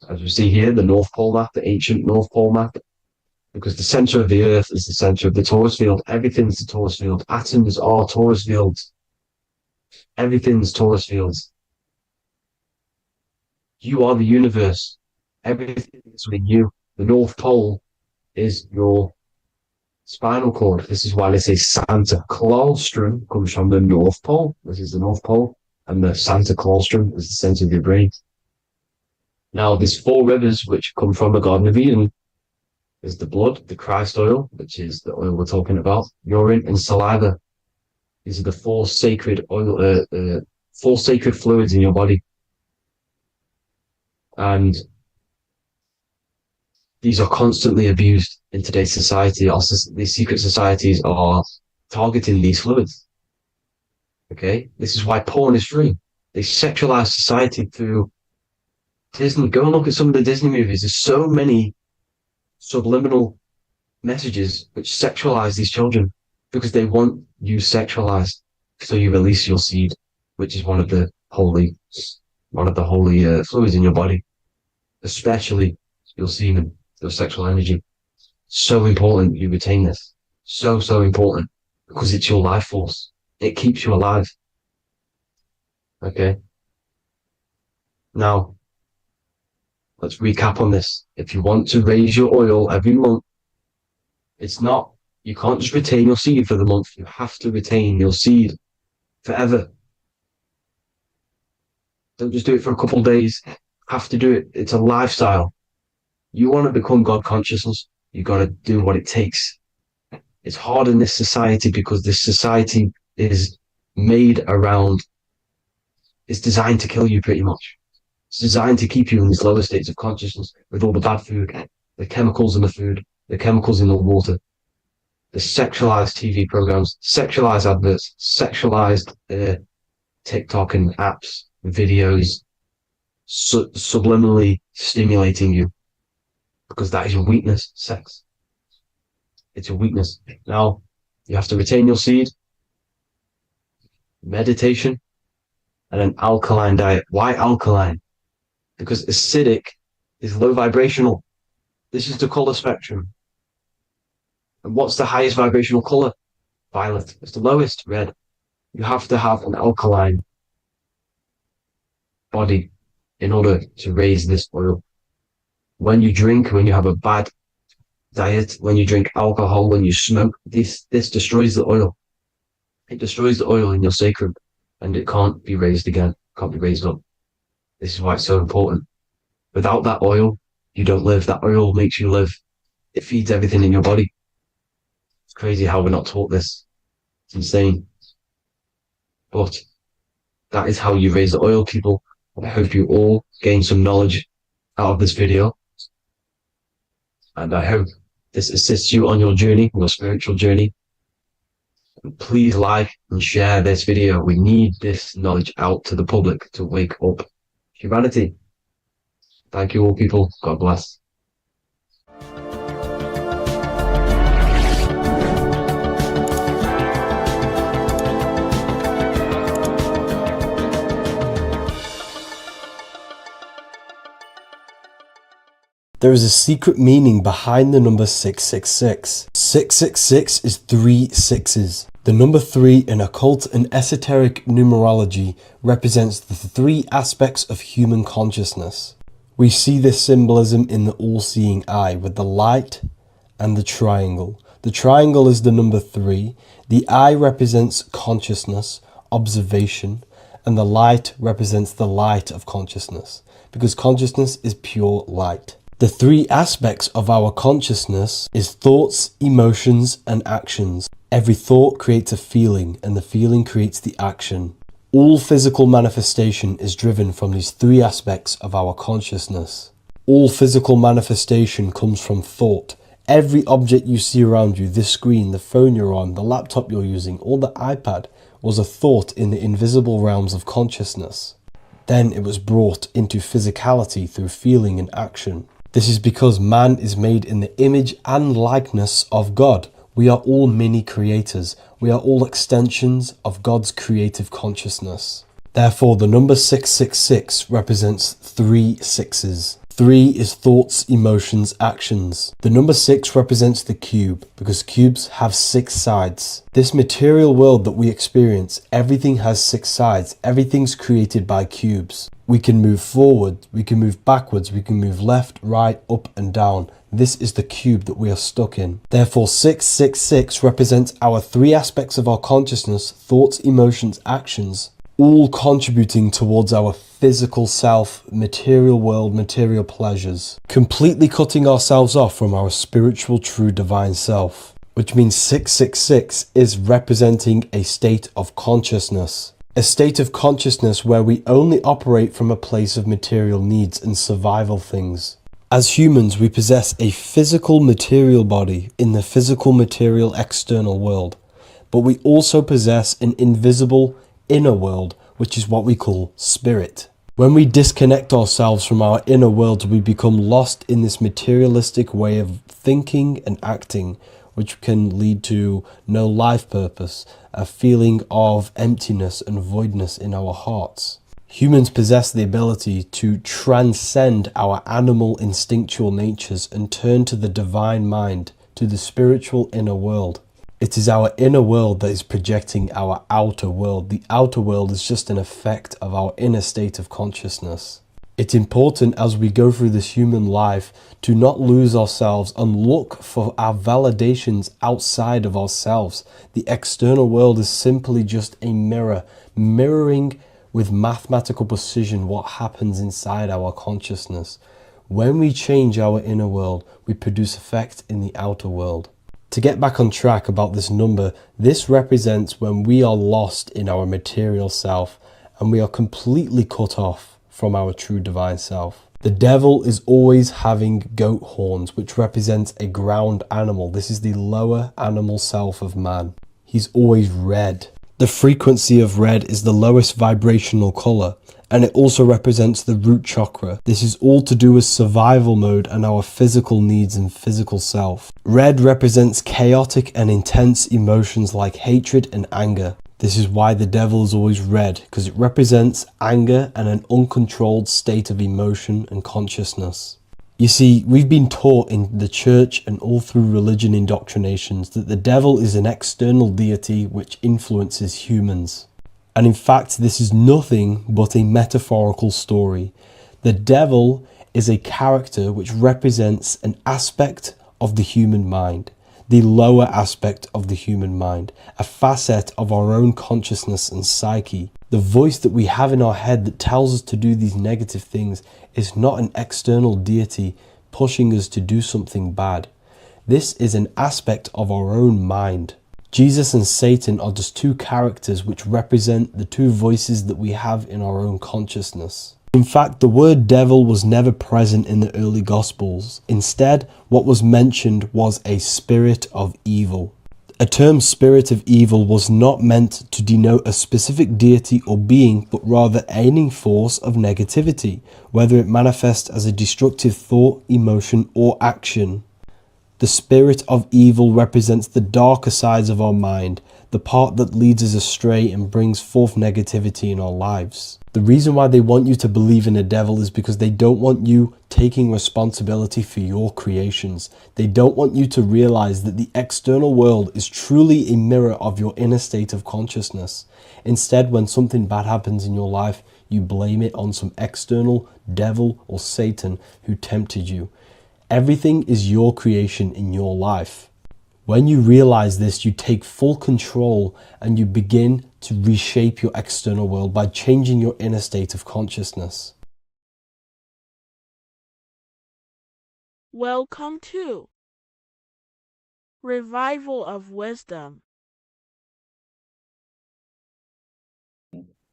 As we see here, the North Pole map, the ancient North Pole map, because the center of the earth is the center of the torus field. Everything's the torus field. Atoms are torus fields. Everything's torus fields. You are the universe. Everything is within you. The North Pole is your spinal cord. This is why they say Santa Claustrum comes from the North Pole. This is the North Pole. And the Santa Claustrum is the center of your brain. Now, there's 4 rivers which come from the Garden of Eden. There's the blood, the Christ oil, which is the oil we're talking about, urine, and saliva. These are the 4 sacred oil, 4 sacred fluids in your body. And these are constantly abused in today's society. Also, these secret societies are targeting these fluids. Okay? This is why porn is free. They sexualize society through Disney. Go and look at some of the Disney movies. There's so many subliminal messages which sexualize these children because they want you sexualized. So you release your seed, which is one of the holy fluids in your body, especially your semen, your sexual energy. So important you retain this. So important because it's your life force. It keeps you alive. Okay. Now, let's recap on this. If you want to raise your oil every month, you can't just retain your seed for the month. You have to retain your seed forever. Don't just do it for a couple of days. Have to do it. It's a lifestyle. You want to become God consciousness, you got to do what it takes. It's hard in this society because this society is made around, it's designed to kill you pretty much. It's designed to keep you in these lower states of consciousness with all the bad food, the chemicals in the food, the chemicals in the water, the sexualized TV programs, sexualized adverts, sexualized TikTok and apps, videos, subliminally stimulating you because that is your weakness, sex. It's your weakness. Now, you have to retain your seed, meditation, and an alkaline diet. Why alkaline? Because acidic is low vibrational. This is the color spectrum. And what's the highest vibrational color? Violet. It's the lowest, red. You have to have an alkaline body in order to raise this oil. When you drink, when you have a bad diet, when you drink alcohol, when you smoke, this destroys the oil. It destroys the oil in your sacrum and it can't be raised again, can't be raised up. This is why it's so important. Without that oil, you don't live. That oil makes you live. It feeds everything in your body. It's crazy how we're not taught this. It's insane. But that is how you raise the oil, people. I hope you all gain some knowledge out of this video. And I hope this assists you on your journey, your spiritual journey. And please like and share this video. We need this knowledge out to the public to wake up humanity. Thank you all, people. God bless. There is a secret meaning behind the number 666. 666 is 3 sixes. The number 3 in occult and esoteric numerology represents the 3 aspects of human consciousness. We see this symbolism in the all-seeing eye with the light and the triangle. The triangle is the number 3. The eye represents consciousness, observation, and the light represents the light of consciousness, because consciousness is pure light. The 3 aspects of our consciousness is thoughts, emotions, and actions. Every thought creates a feeling, and the feeling creates the action. All physical manifestation is driven from these 3 aspects of our consciousness. All physical manifestation comes from thought. Every object you see around you, this screen, the phone you're on, the laptop you're using, or the iPad, was a thought in the invisible realms of consciousness. Then it was brought into physicality through feeling and action. This is because man is made in the image and likeness of God. We are all mini creators. We are all extensions of God's creative consciousness. Therefore, the number 666 represents 3 sixes. 3 is thoughts, emotions, actions. The number 6 represents the cube, because cubes have 6 sides. This material world that we experience, everything has 6 sides. Everything's created by cubes. We can move forward, we can move backwards, we can move left, right, up and down. This is the cube that we are stuck in. Therefore, 666 represents our 3 aspects of our consciousness, thoughts, emotions, actions, all contributing towards our physical self, material world, material pleasures, completely cutting ourselves off from our spiritual, true, divine self, which means 666 is representing a state of consciousness. A state of consciousness where we only operate from a place of material needs and survival things. As humans, we possess a physical material body in the physical material external world, but we also possess an invisible inner world, which is what we call spirit. When we disconnect ourselves from our inner world, we become lost in this materialistic way of thinking and acting, which can lead to no life purpose, a feeling of emptiness and voidness in our hearts. Humans possess the ability to transcend our animal instinctual natures and turn to the divine mind, to the spiritual inner world. It is our inner world that is projecting our outer world. The outer world is just an effect of our inner state of consciousness. It's important as we go through this human life to not lose ourselves and look for our validations outside of ourselves. The external world is simply just a mirror, mirroring with mathematical precision what happens inside our consciousness. When we change our inner world, we produce effect in the outer world. To get back on track about this number, this represents when we are lost in our material self and we are completely cut off from our true divine self. The devil is always having goat horns, which represents a ground animal. This is the lower animal self of man. He's always red. The frequency of red is the lowest vibrational color, and it also represents the root chakra. This is all to do with survival mode and our physical needs and physical self. Red represents chaotic and intense emotions like hatred and anger. This is why the devil is always red, because it represents anger and an uncontrolled state of emotion and consciousness. You see, we've been taught in the church and all through religion indoctrinations that the devil is an external deity which influences humans. And in fact, this is nothing but a metaphorical story. The devil is a character which represents an aspect of the human mind, the lower aspect of the human mind, a facet of our own consciousness and psyche. The voice that we have in our head that tells us to do these negative things is not an external deity pushing us to do something bad. This is an aspect of our own mind. Jesus and Satan are just two characters which represent the two voices that we have in our own consciousness. In fact, the word devil was never present in the early Gospels. Instead, what was mentioned was a spirit of evil. A term spirit of evil was not meant to denote a specific deity or being, but rather any force of negativity, whether it manifests as a destructive thought, emotion, or action. The spirit of evil represents the darker sides of our mind, the part that leads us astray and brings forth negativity in our lives. The reason why they want you to believe in a devil is because they don't want you taking responsibility for your creations. They don't want you to realize that the external world is truly a mirror of your inner state of consciousness. Instead, when something bad happens in your life, you blame it on some external devil or Satan who tempted you. Everything is your creation in your life. When you realize this, you take full control and you begin to reshape your external world by changing your inner state of consciousness. Welcome to Revival of Wisdom.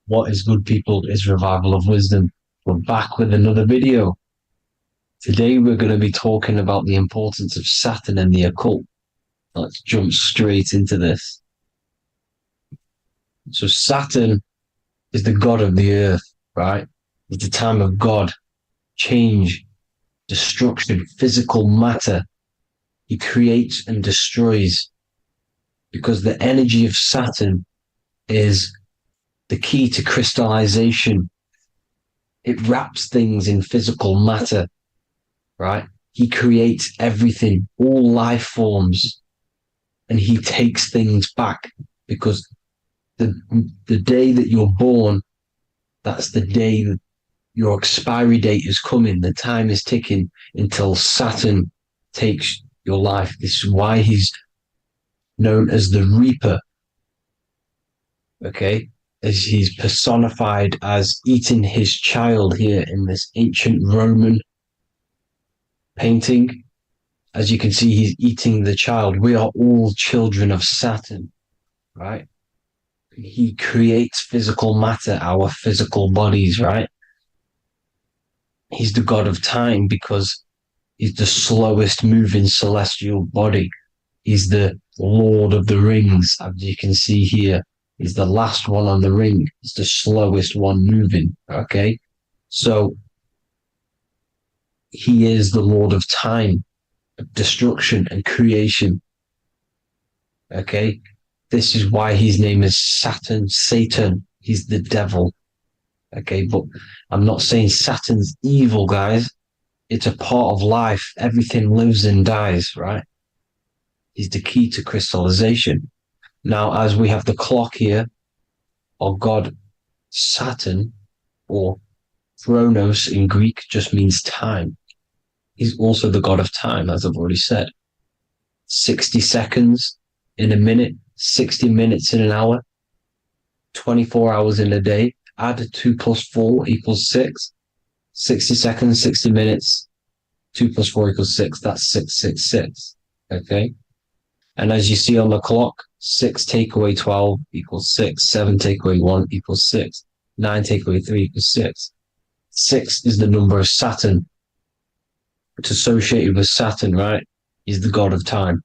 What is good, people? Is Revival of Wisdom. We're back with another video. Today we're going to be talking about the importance of Saturn and the occult. Let's jump straight into this. So Saturn is the god of the earth, right? It's the time of God, change, destruction, physical matter. He creates and destroys because the energy of Saturn is the key to crystallization. It wraps things in physical matter, right? He creates everything, all life forms, and he takes things back because the day that you're born, that's the day that your expiry date is coming. The time is ticking until Saturn takes your life. This is why he's known as the Reaper. Okay, as he's personified as eating his child here in this ancient Roman painting. As you can see, he's eating the child. We are all children of Saturn, right? He creates physical matter, our physical bodies, right? He's the god of time because he's the slowest moving celestial body. He's the Lord of the Rings, as you can see here. He's the last one on the ring. He's the slowest one moving, okay? So he is the Lord of time, destruction and creation. Okay. This is why his name is Saturn, Satan. He's the devil. Okay. But I'm not saying Saturn's evil, guys. It's a part of life. Everything lives and dies, right? He's the key to crystallization. Now, as we have the clock here, our god Saturn, or Chronos in Greek, just means time. He's also the god of time, as I've already said. 60 seconds in a minute, 60 minutes in an hour, 24 hours in a day. Add 2 plus 4 equals 6. 60 seconds, 60 minutes, 2 plus 4 equals 6. That's 666. Okay. And as you see on the clock, 6 take away 12 equals 6. 7 take away 1 equals 6. 9 take away 3 equals 6. 6 is the number of Saturn. It's associated with Saturn, right? He's the god of time,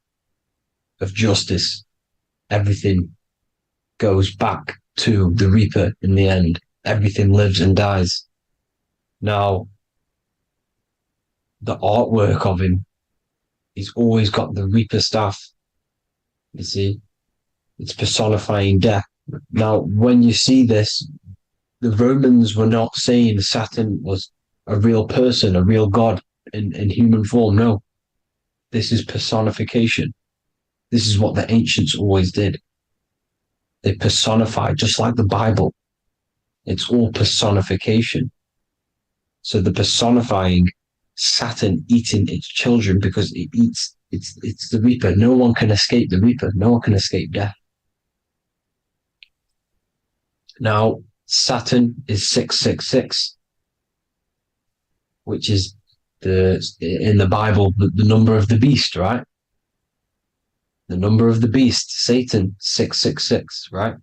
of justice. Everything goes back to the Reaper in the end. Everything lives and dies. Now, the artwork of him, he's always got the Reaper staff. You see, it's personifying death. Now, when you see this, the Romans were not saying Saturn was a real person, a real god in human form. No, this is personification. This is what the ancients always did. They personified, just like the Bible. It's all personification. So the personifying Saturn eating its children because it eats, it's the Reaper. No one can escape the Reaper. No one can escape death. Now, Saturn is 666, which is in the Bible, the number of the beast, right? The number of the beast, Satan, 666, right?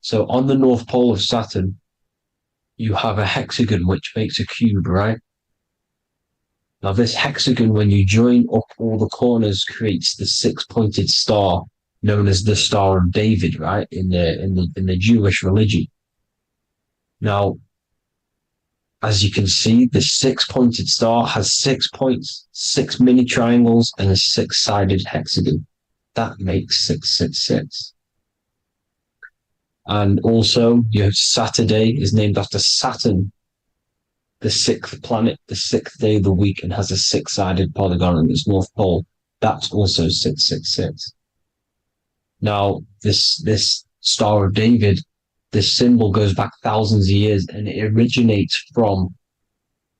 So on the North Pole of Saturn, you have a hexagon which makes a cube, right? Now this hexagon, when you join up all the corners, creates the 6-pointed star known as the Star of David, right? In the Jewish religion. Now, as you can see, the 6-pointed star has 6 points, 6 mini triangles, and a 6-sided hexagon. That makes 666. And also, your Saturday is named after Saturn, the 6th planet, the 6th day of the week, and has a 6-sided polygon in its north pole. That's also 666. Now, this Star of David, this symbol goes back thousands of years, and it originates from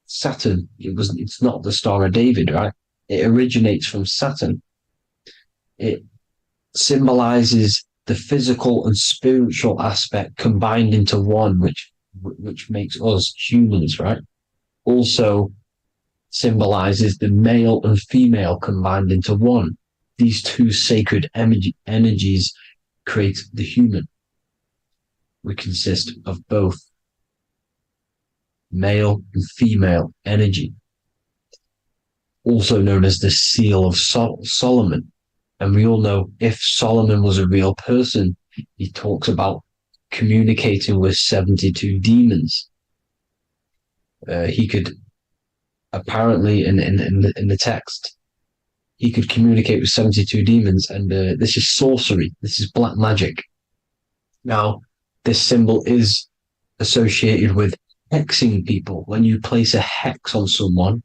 Saturn. It's not the Star of David, right? It originates from Saturn. It symbolizes the physical and spiritual aspect combined into one, which makes us humans, right? Also symbolizes the male and female combined into one. These two sacred energies create the human. We consist of both male and female energy, also known as the seal of Solomon. And we all know if Solomon was a real person, he talks about communicating with 72 demons. He could apparently in the text, he could communicate with 72 demons, and this is sorcery. This is black magic. Now, this symbol is associated with hexing people. When you place a hex on someone,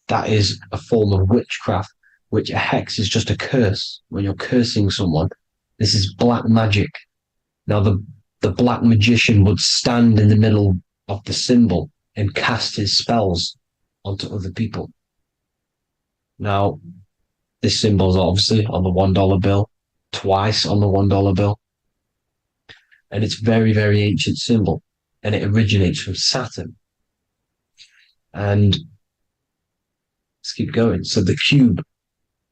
that is a form of witchcraft, which a hex is just a curse. When you're cursing someone, this is black magic. Now, the black magician would stand in the middle of the symbol and cast his spells onto other people. Now, this symbol is obviously on the $1 bill, twice on the $1 bill. And it's very, very ancient symbol. And it originates from Saturn. And let's keep going. So the cube.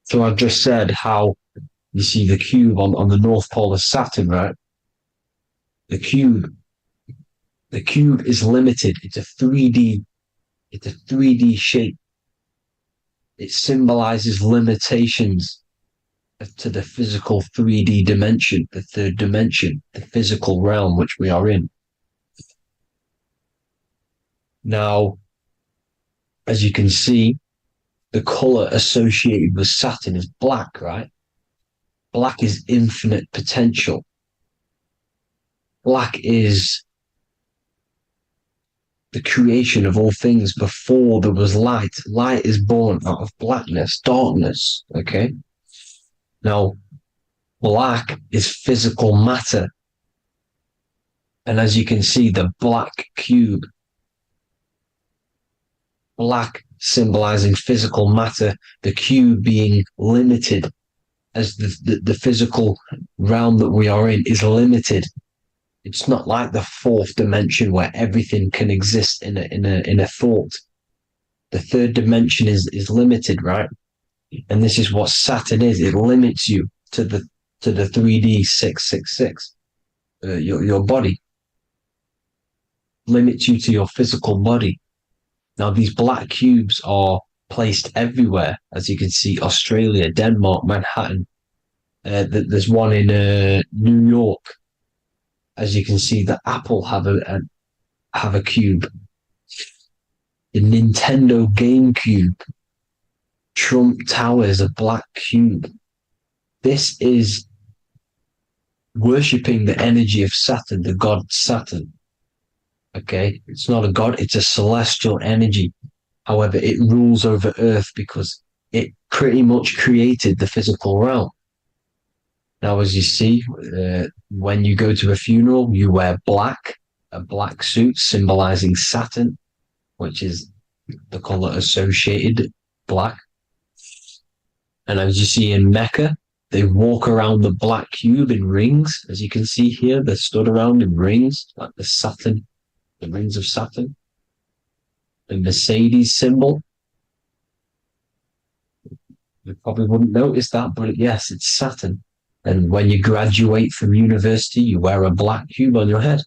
So I've just said how you see the cube on the North Pole of Saturn, right? The cube is limited. It's a 3D shape. It symbolizes limitations to the physical 3D dimension, the third dimension, the physical realm which we are in. Now, as you can see, the color associated with Saturn is black, right? Black is infinite potential. Black is the creation of all things before there was light. Light is born out of blackness, darkness. Okay. Now, black is physical matter. And as you can see, the black cube, black symbolizing physical matter, the cube being limited, as the physical realm that we are in is limited. It's not like the fourth dimension where everything can exist in a thought. The third dimension is limited, right? And this is what Saturn is. It limits you to the 3D 666. Your body limits you to your physical body. Now these black cubes are placed everywhere, as you can see: Australia, Denmark, Manhattan. There's one in New York. As you can see, the Apple have a cube. The Nintendo GameCube, Trump Tower is a black cube. This is worshipping the energy of Saturn, the god Saturn. Okay, it's not a god; it's a celestial energy. However, it rules over Earth because it pretty much created the physical realm. Now, as you see, when you go to a funeral, you wear black, a black suit symbolizing Saturn, which is the color associated, black. And as you see in Mecca, they walk around the black cube in rings. As you can see here, they're stood around in rings, like the Saturn, the rings of Saturn. The Mercedes symbol. You probably wouldn't notice that, but yes, it's Saturn. And when you graduate from university, you wear a black cube on your head.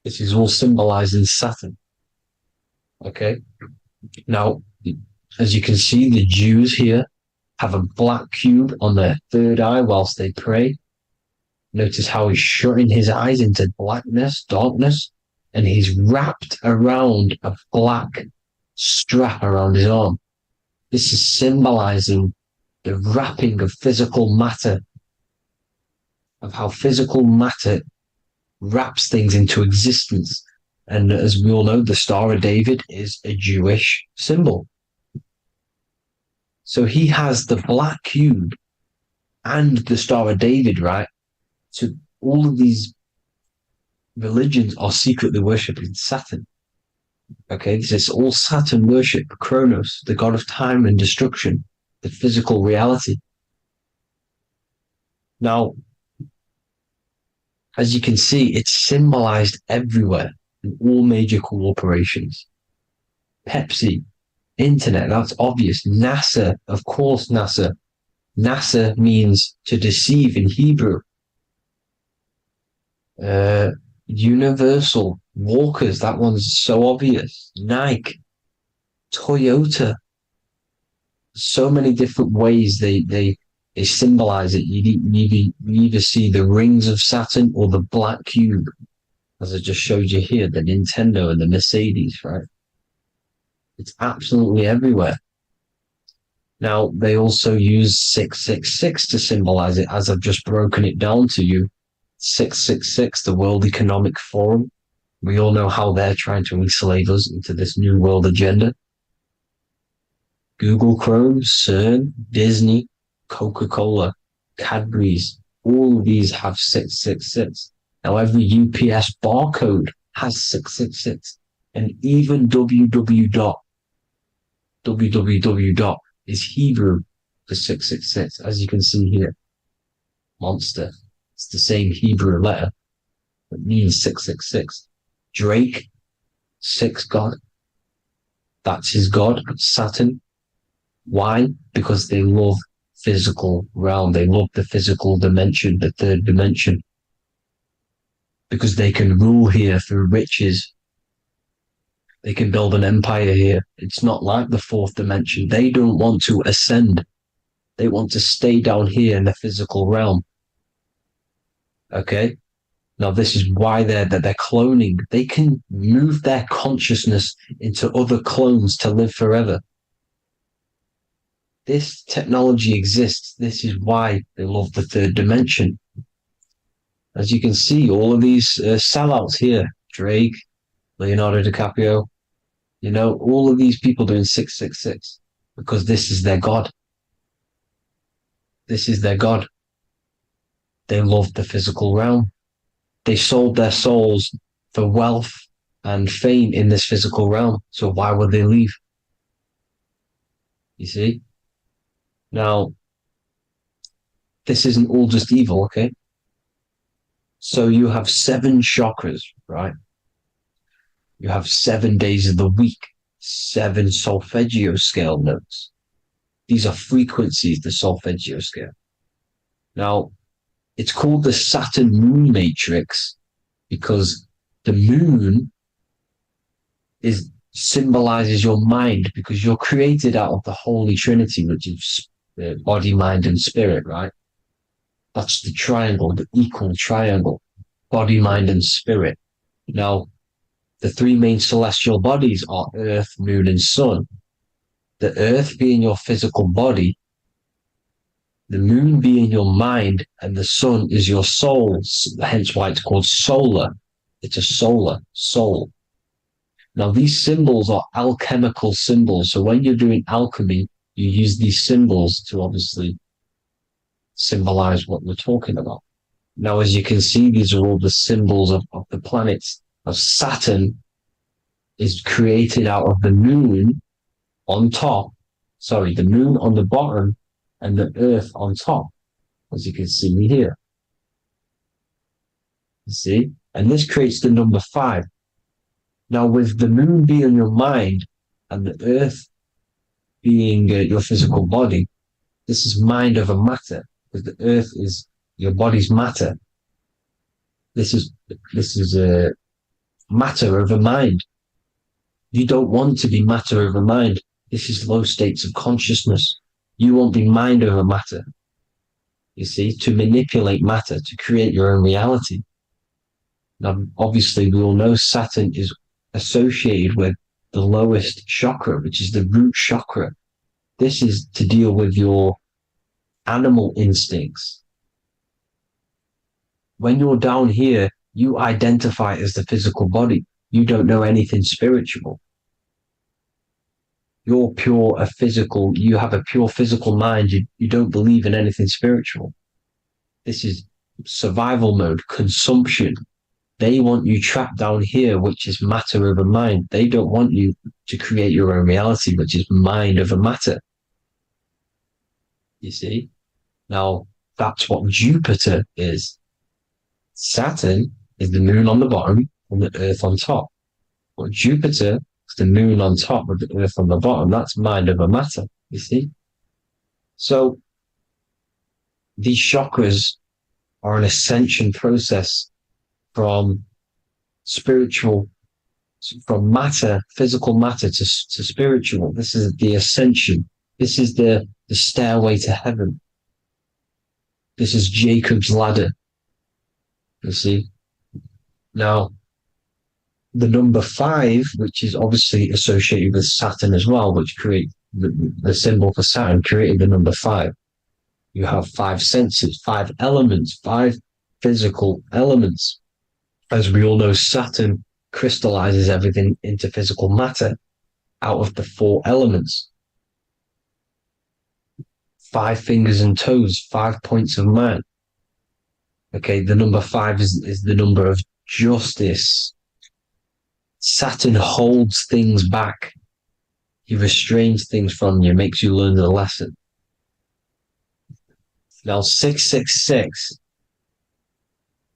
This is all symbolizing Saturn. Okay. Now, as you can see, the Jews here have a black cube on their third eye whilst they pray. Notice how he's shutting his eyes into blackness, darkness, and he's wrapped around a black strap around his arm. This is symbolizing the wrapping of physical matter, of how physical matter wraps things into existence. And as we all know, the Star of David is a Jewish symbol. So he has the black cube and the Star of David, right? So all of these religions are secretly worshipping Saturn. Okay, this is all Saturn worship, Kronos, the god of time and destruction, the physical reality. Now, as you can see, it's symbolized everywhere in all major corporations. Pepsi, internet, that's obvious. NASA, of course, NASA. NASA means to deceive in Hebrew. Universal, Walkers, that one's so obvious. Nike, Toyota. So many different ways they symbolize it. You either see the rings of Saturn or the black cube, as I just showed you here, the Nintendo and the Mercedes, right? It's absolutely everywhere. Now, they also use 666 to symbolize it, as I've just broken it down to you. 666, the World Economic Forum. We all know how they're trying to enslave us into this new world agenda. Google Chrome, CERN, Disney, Coca-Cola, Cadbury's, all of these have 666. Now, every UPS barcode has 666. And even www. Is Hebrew for 666, as you can see here. Monster. It's the same Hebrew letter that means 666. Drake, 6 God. That's his God, Saturn. Why? Because they love physical realm. They love the physical dimension, the third dimension. Because they can rule here through riches. They can build an empire here. It's not like the fourth dimension. They don't want to ascend. They want to stay down here in the physical realm. Okay? Now, this is why they're cloning. They can move their consciousness into other clones to live forever. This technology exists. This is why they love the third dimension. As you can see, all of these sellouts here, Drake, Leonardo DiCaprio, all of these people doing 666 because this is their God. This is their God. They love the physical realm. They sold their souls for wealth and fame in this physical realm. So why would they leave? You see? Now, this isn't all just evil, okay? So you have 7 chakras, right? You have 7 days of the week, 7 solfeggio scale notes. These are frequencies, the solfeggio scale. Now, it's called the Saturn moon matrix because the moon symbolizes your mind because you're created out of the Holy Trinity, which is body, mind, and spirit, right? That's the triangle, the equal triangle, body, mind, and spirit. Now, the 3 main celestial bodies are Earth, Moon, and Sun. The Earth being your physical body, the Moon being your mind, and the Sun is your soul, hence why it's called solar. It's a solar soul. Now, these symbols are alchemical symbols. So when you're doing alchemy, you use these symbols to obviously symbolize what we're talking about. Now, as you can see, these are all the symbols of the planets. Of Saturn is created out of the moon on top, the moon on the bottom and the earth on top, as you can see here. You see? And this creates the number 5. Now, with the moon being your mind and the earth being your physical body, this is mind over matter, because the earth is your body's matter. This is a matter over mind. You don't want to be matter over mind. This is low states of consciousness. You won't be mind over matter. You see, to manipulate matter, to create your own reality. Now, obviously, we all know Saturn is associated with the lowest chakra, which is the root chakra. This is to deal with your animal instincts. When you're down here, you identify as the physical body. You don't know anything spiritual. You're you have a pure physical mind. You don't believe in anything spiritual. This is survival mode, consumption. They want you trapped down here, which is matter over mind. They don't want you to create your own reality, which is mind over matter. You see? Now, that's what Jupiter is. Saturn is the moon on the bottom and the earth on top. But Jupiter is the moon on top with the earth on the bottom. That's mind over matter, you see? So these chakras are an ascension process from matter, physical matter to spiritual. This is the ascension. This is the stairway to heaven. This is Jacob's ladder. You see? Now, the number 5, which is obviously associated with Saturn as well, which create the symbol for Saturn, created the number 5. You have 5 senses, 5 elements, 5 physical elements. As we all know, Saturn crystallizes everything into physical matter out of the 4 elements. 5 fingers and toes, 5 points of man. Okay, the number 5 is the number of justice. Saturn holds things back. He restrains things from you, makes you learn the lesson. Now, 666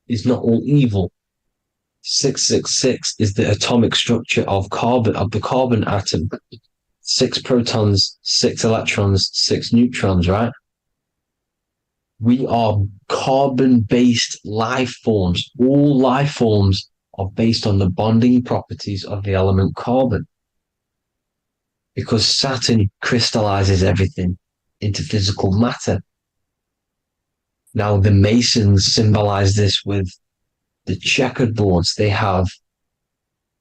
is not all evil. 666 is the atomic structure of the carbon atom. 6 protons, 6 electrons, 6 neutrons, right? We are carbon-based life forms. All life forms are based on the bonding properties of the element carbon. Because Saturn crystallizes everything into physical matter. Now, the Masons symbolize this with the checkered boards. They have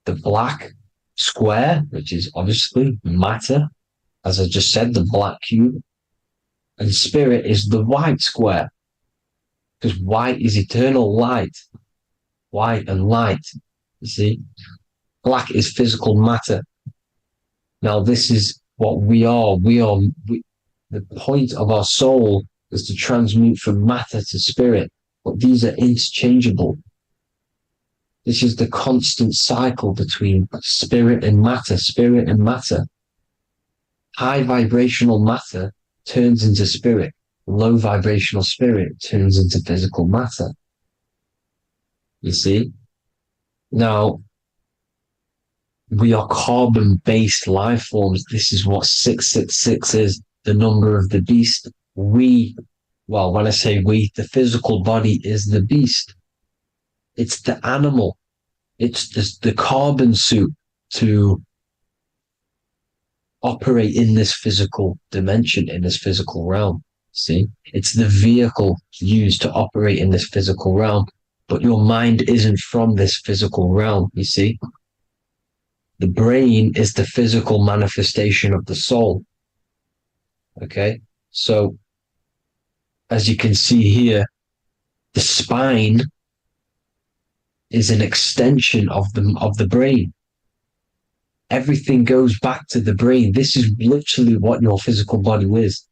the black square, which is obviously matter. As I just said, the black cube. And spirit is the white square, because white is eternal light. White and light, you see? Black is physical matter. Now, this is what we are. The point of our soul is to transmute from matter to spirit, but these are interchangeable. This is the constant cycle between spirit and matter, spirit and matter. High vibrational matter turns into spirit. Low vibrational spirit turns into physical matter. You see? Now, we are carbon-based life forms. This is what 666 is, the number of the beast. Well, when I say we, the physical body is the beast. It's the animal. It's the carbon suit to operate in this physical dimension, in this physical realm. See? It's the vehicle used to operate in this physical realm. But your mind isn't from this physical realm, you see? The brain is the physical manifestation of the soul. Okay? So, as you can see here, the spine is an extension of the brain. Everything goes back to the brain. This is literally what your physical body is.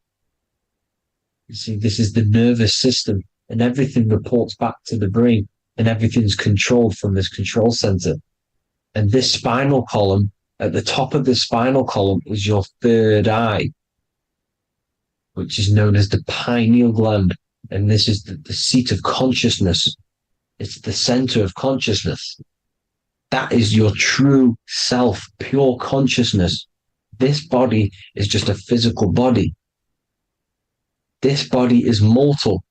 You see, this is the nervous system, and everything reports back to the brain, and everything's controlled from this control center. And this spinal column, at the top of the spinal column, is your third eye, which is known as the pineal gland. And this is the seat of consciousness. It's the center of consciousness. That is your true self, pure consciousness. This body is just a physical body. This body is mortal.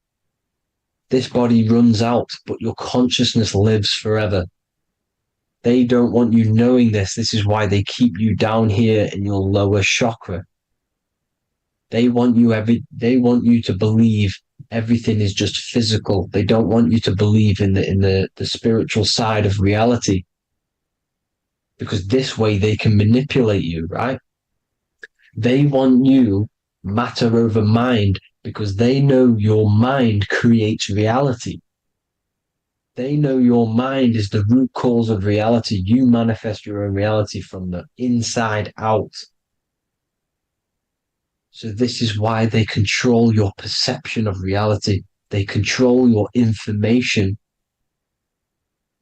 This body runs out, but your consciousness lives forever. They don't want you knowing this. This is why they keep you down here in your lower chakra. They want you to believe everything is just physical. They don't want you to believe in the spiritual side of reality. Because this way they can manipulate you, right? They want you matter over mind because they know your mind creates reality. They know your mind is the root cause of reality. You manifest your own reality from the inside out. So this is why they control your perception of reality. They control your information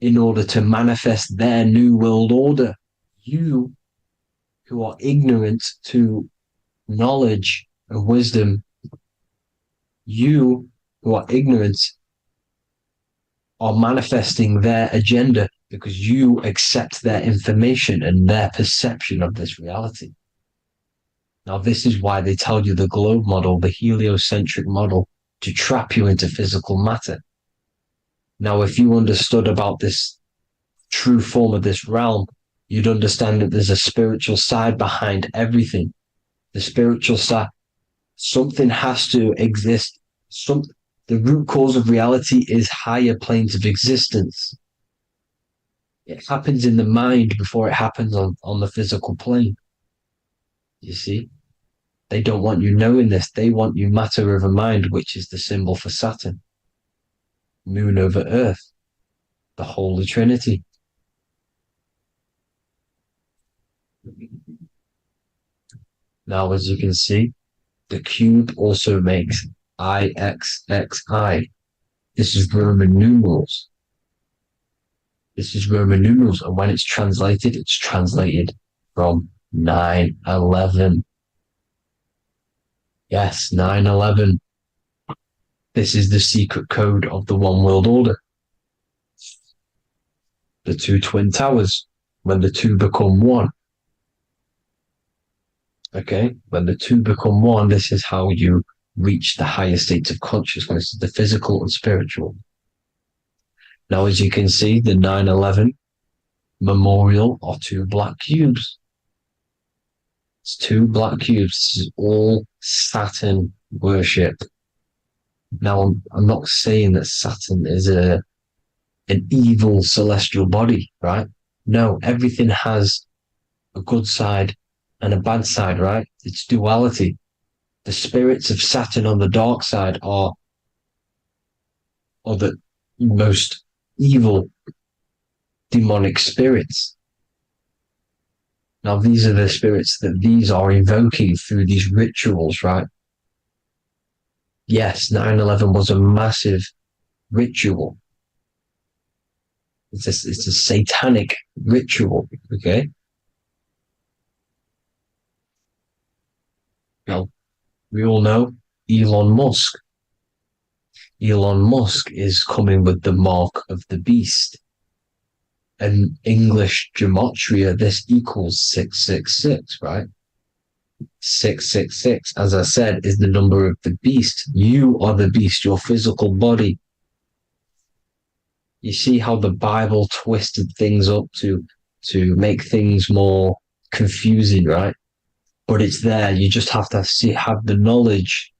in order to manifest their new world order. You, who are ignorant to knowledge and wisdom, you who are ignorant are manifesting their agenda because you accept their information and their perception of this reality. Now, this is why they tell you the globe model, the heliocentric model, to trap you into physical matter. Now, if you understood about this true form of this realm, you'd understand that there's a spiritual side behind everything. The spiritual side, something has to exist. The root cause of reality is higher planes of existence. It happens in the mind before it happens on the physical plane. You see? They don't want you knowing this. They want you matter over mind, which is the symbol for Saturn. Moon over Earth. The Holy Trinity. Now, as you can see, the cube also makes IXXI. This is Roman numerals. This is Roman numerals, and when it's translated from 9/11. Yes, 9/11. This is the secret code of the one world order. The two twin towers, when the two become one. Okay, when the two become one, this is how you reach the higher states of consciousness, the physical and spiritual. Now, as you can see, the 9/11 memorial are two black cubes. It's two black cubes. This is all Saturn worship. Now, I'm not saying that Saturn is an evil celestial body, right? No, everything has a good side and a bad side, right? It's duality. The spirits of Saturn on the dark side are the most evil demonic spirits. Now, these are the spirits that these are invoking through these rituals, right? Yes, 9/11 was a massive ritual. It's a satanic ritual, okay? Now, we all know Elon Musk. Elon Musk is coming with the mark of the beast. And English gematria, this equals 666, right? 666, as I said, is the number of the beast. You are the beast, your physical body. You see how the Bible twisted things up to make things more confusing, right? But it's there. You just have to have the knowledge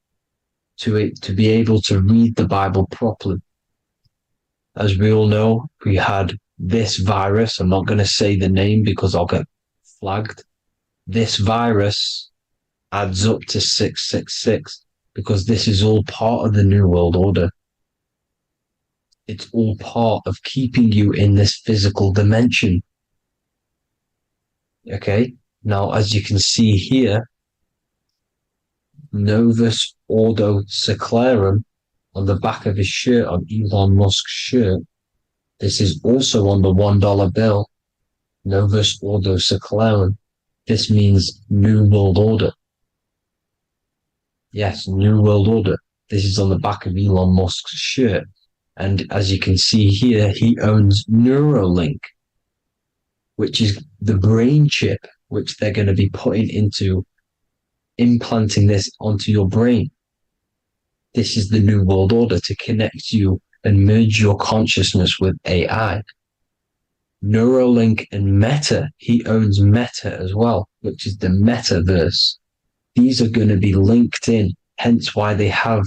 to be able to read the Bible properly. As we all know, we had this virus. I'm not going to say the name because I'll get flagged. This virus adds up to 666 because this is all part of the New World Order. It's all part of keeping you in this physical dimension. Okay, now as you can see here, Novus Ordo Seclorum on the back of his shirt, on Elon Musk's shirt. This is also on the $1 bill, Novus Ordo Seclorum. This means New World Order. Yes, New World Order. This is on the back of Elon Musk's shirt. And as you can see here, he owns Neuralink, which is the brain chip, which they're going to be putting into implanting this onto your brain. This is the New World Order to connect you and merge your consciousness with AI. Neuralink and Meta, he owns Meta as well, which is the metaverse. These are going to be linked in, hence why they have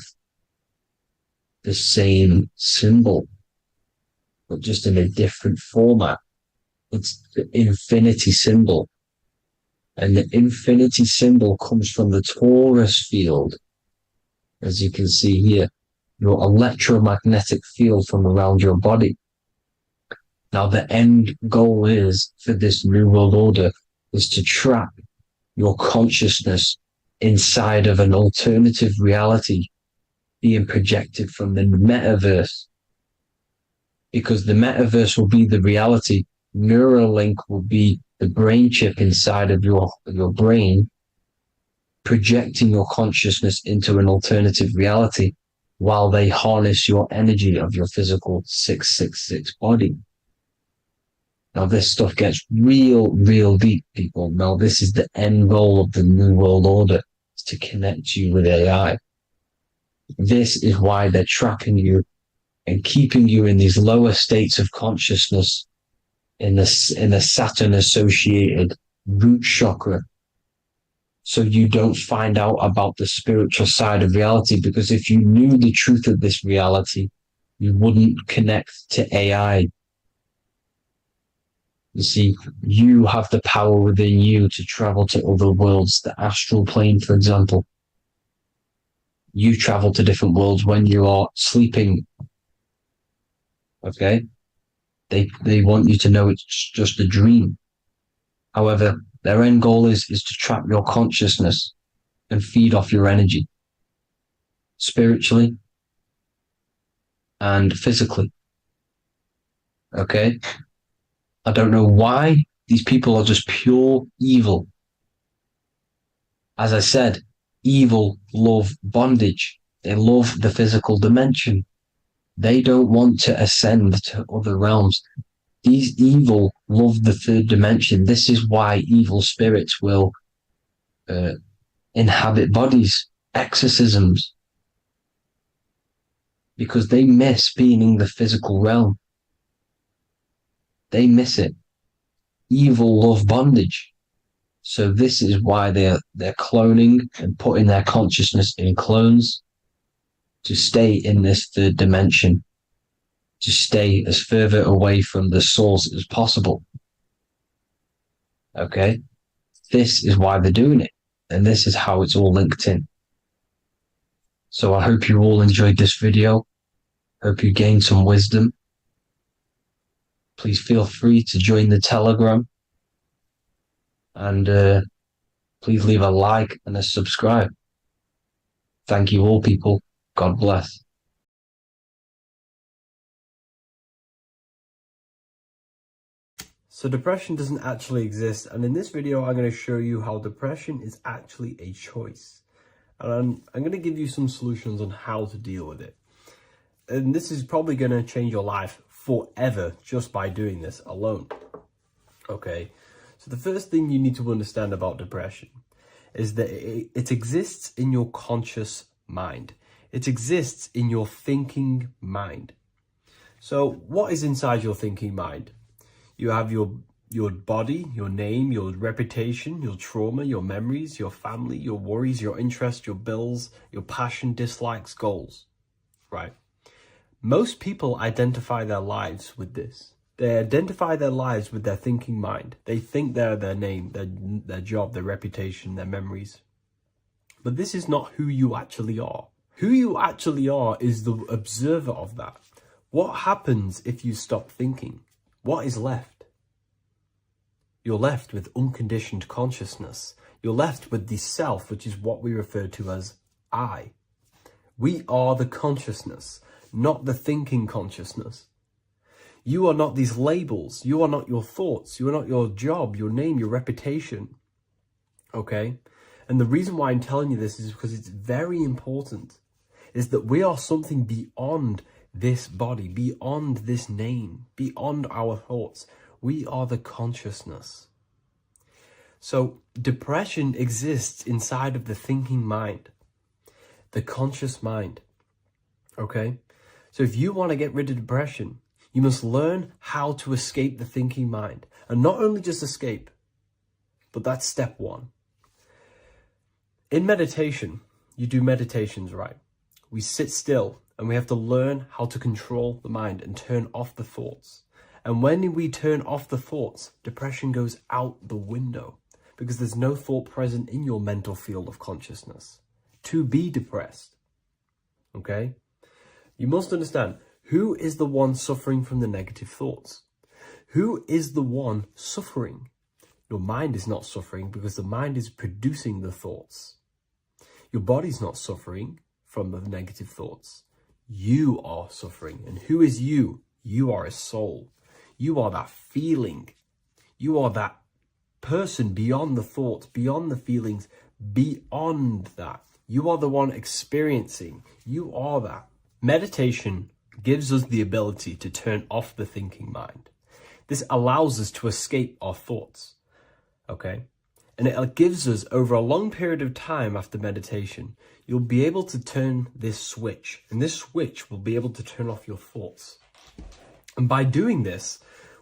the same symbol, but just in a different format. It's the infinity symbol. And the infinity symbol comes from the torus field, as you can see here, your electromagnetic field from around your body. Now, the end goal is for this New World Order is to trap your consciousness inside of an alternative reality being projected from the metaverse. Because the metaverse will be the reality, Neuralink will be the brain chip inside of your brain, projecting your consciousness into an alternative reality while they harness your energy of your physical 666 body. Now, this stuff gets real deep, people. Now, this is the end goal of the New World Order, is to connect you with AI. This is why they're trapping you and keeping you in these lower states of consciousness in the Saturn-associated root chakra, so you don't find out about the spiritual side of reality. Because if you knew the truth of this reality, you wouldn't connect to AI. You see, you have the power within you to travel to other worlds, the astral plane, for example. You travel to different worlds when you are sleeping. Okay? They want you to know it's just a dream. However, their end goal is to trap your consciousness and feed off your energy, spiritually and physically. Okay? I don't know why these people are just pure evil. As I said, evil love bondage. They love the physical dimension. They don't want to ascend to other realms. These evil love the third dimension. This is why evil spirits will inhabit bodies, exorcisms, because they miss being in the physical realm. They miss it. Evil love bondage. So this is why they're cloning and putting their consciousness in clones to stay in this third dimension, to stay as further away from the source as possible. Okay? This is why they're doing it. And this is how it's all linked in. So I hope you all enjoyed this video. Hope you gained some wisdom. Please feel free to join the Telegram. And please leave a like and a subscribe. Thank you all, people. God bless. So depression doesn't actually exist, and in this video I'm going to show you how depression is actually a choice. And I'm going to give you some solutions on how to deal with it. And this is probably going to change your life forever just by doing this alone. Okay, so the first thing you need to understand about depression is that it exists in your conscious mind. It exists in your thinking mind. So what is inside your thinking mind? You have your body, your name, your reputation, your trauma, your memories, your family, your worries, your interests, your bills, your passion, dislikes, goals, right? Most people identify their lives with this. They identify their lives with their thinking mind. They think they're their name, their job, their reputation, their memories. But this is not who you actually are. Who you actually are is the observer of that. What happens if you stop thinking? What is left? You're left with unconditioned consciousness. You're left with the self, which is what we refer to as I. We are the consciousness, not the thinking consciousness. You are not these labels. You are not your thoughts. You are not your job, your name, your reputation. Okay? And the reason why I'm telling you this is because it's very important, is that we are something beyond this body, beyond this name, beyond our thoughts. We are the consciousness. So depression exists inside of the thinking mind, the conscious mind. Okay? So if you want to get rid of depression, you must learn how to escape the thinking mind. And not only just escape, but that's step one. In meditation, you do meditations, right? We sit still and we have to learn how to control the mind and turn off the thoughts. And when we turn off the thoughts, depression goes out the window because there's no thought present in your mental field of consciousness to be depressed. Okay? You must understand, who is the one suffering from the negative thoughts? Who is the one suffering? Your mind is not suffering because the mind is producing the thoughts. Your body's not suffering from the negative thoughts. You are suffering. And who is you? You are a soul. You are that feeling. You are that person beyond the thoughts, beyond the feelings, beyond that. You are the one experiencing. You are that. Meditation gives us the ability to turn off the thinking mind. This allows us to escape our thoughts. Okay? And it gives us, over a long period of time after meditation, you'll be able to turn this switch. And this switch will be able to turn off your thoughts. And by doing this,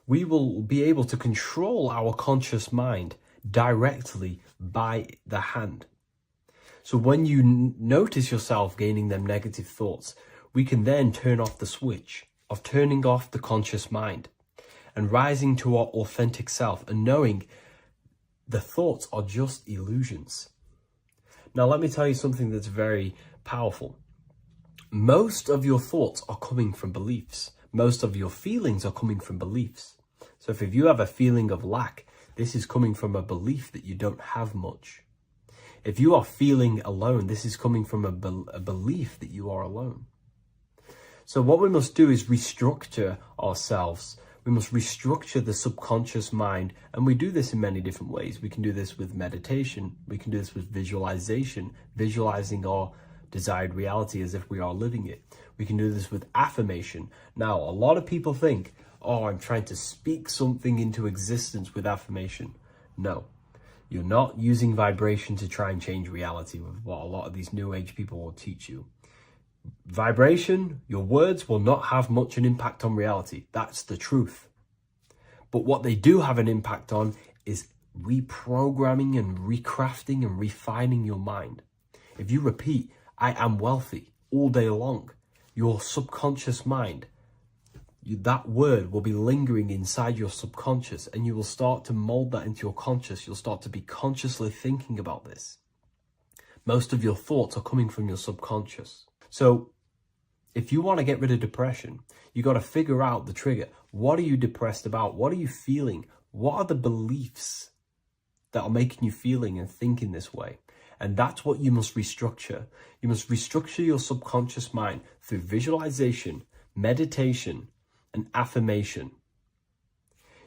we will be able to control our conscious mind directly by the hand. So when you notice yourself gaining them negative thoughts, we can then turn off the switch of turning off the conscious mind and rising to our authentic self and knowing the thoughts are just illusions. Now, let me tell you something that's very powerful. Most of your thoughts are coming from beliefs. Most of your feelings are coming from beliefs. So if you have a feeling of lack, this is coming from a belief that you don't have much. If you are feeling alone, this is coming from a belief that you are alone. So what we must do is restructure ourselves. We must restructure the subconscious mind. And we do this in many different ways. We can do this with meditation. We can do this with visualization, visualizing our desired reality as if we are living it. We can do this with affirmation. Now, a lot of people think, oh, I'm trying to speak something into existence with affirmation. No, you're not using vibration to try and change reality with what a lot of these new age people will teach you. Vibration, your words will not have much an impact on reality. That's the truth. But what they do have an impact on is reprogramming and recrafting and refining your mind. If you repeat, I am wealthy all day long, your subconscious mind, that word will be lingering inside your subconscious and you will start to mold that into your conscious. You'll start to be consciously thinking about this. Most of your thoughts are coming from your subconscious. So if you want to get rid of depression, you got to figure out the trigger. What are you depressed about? What are you feeling? What are the beliefs that are making you feeling and thinking this way? And that's what you must restructure. You must restructure your subconscious mind through visualization, meditation, and affirmation.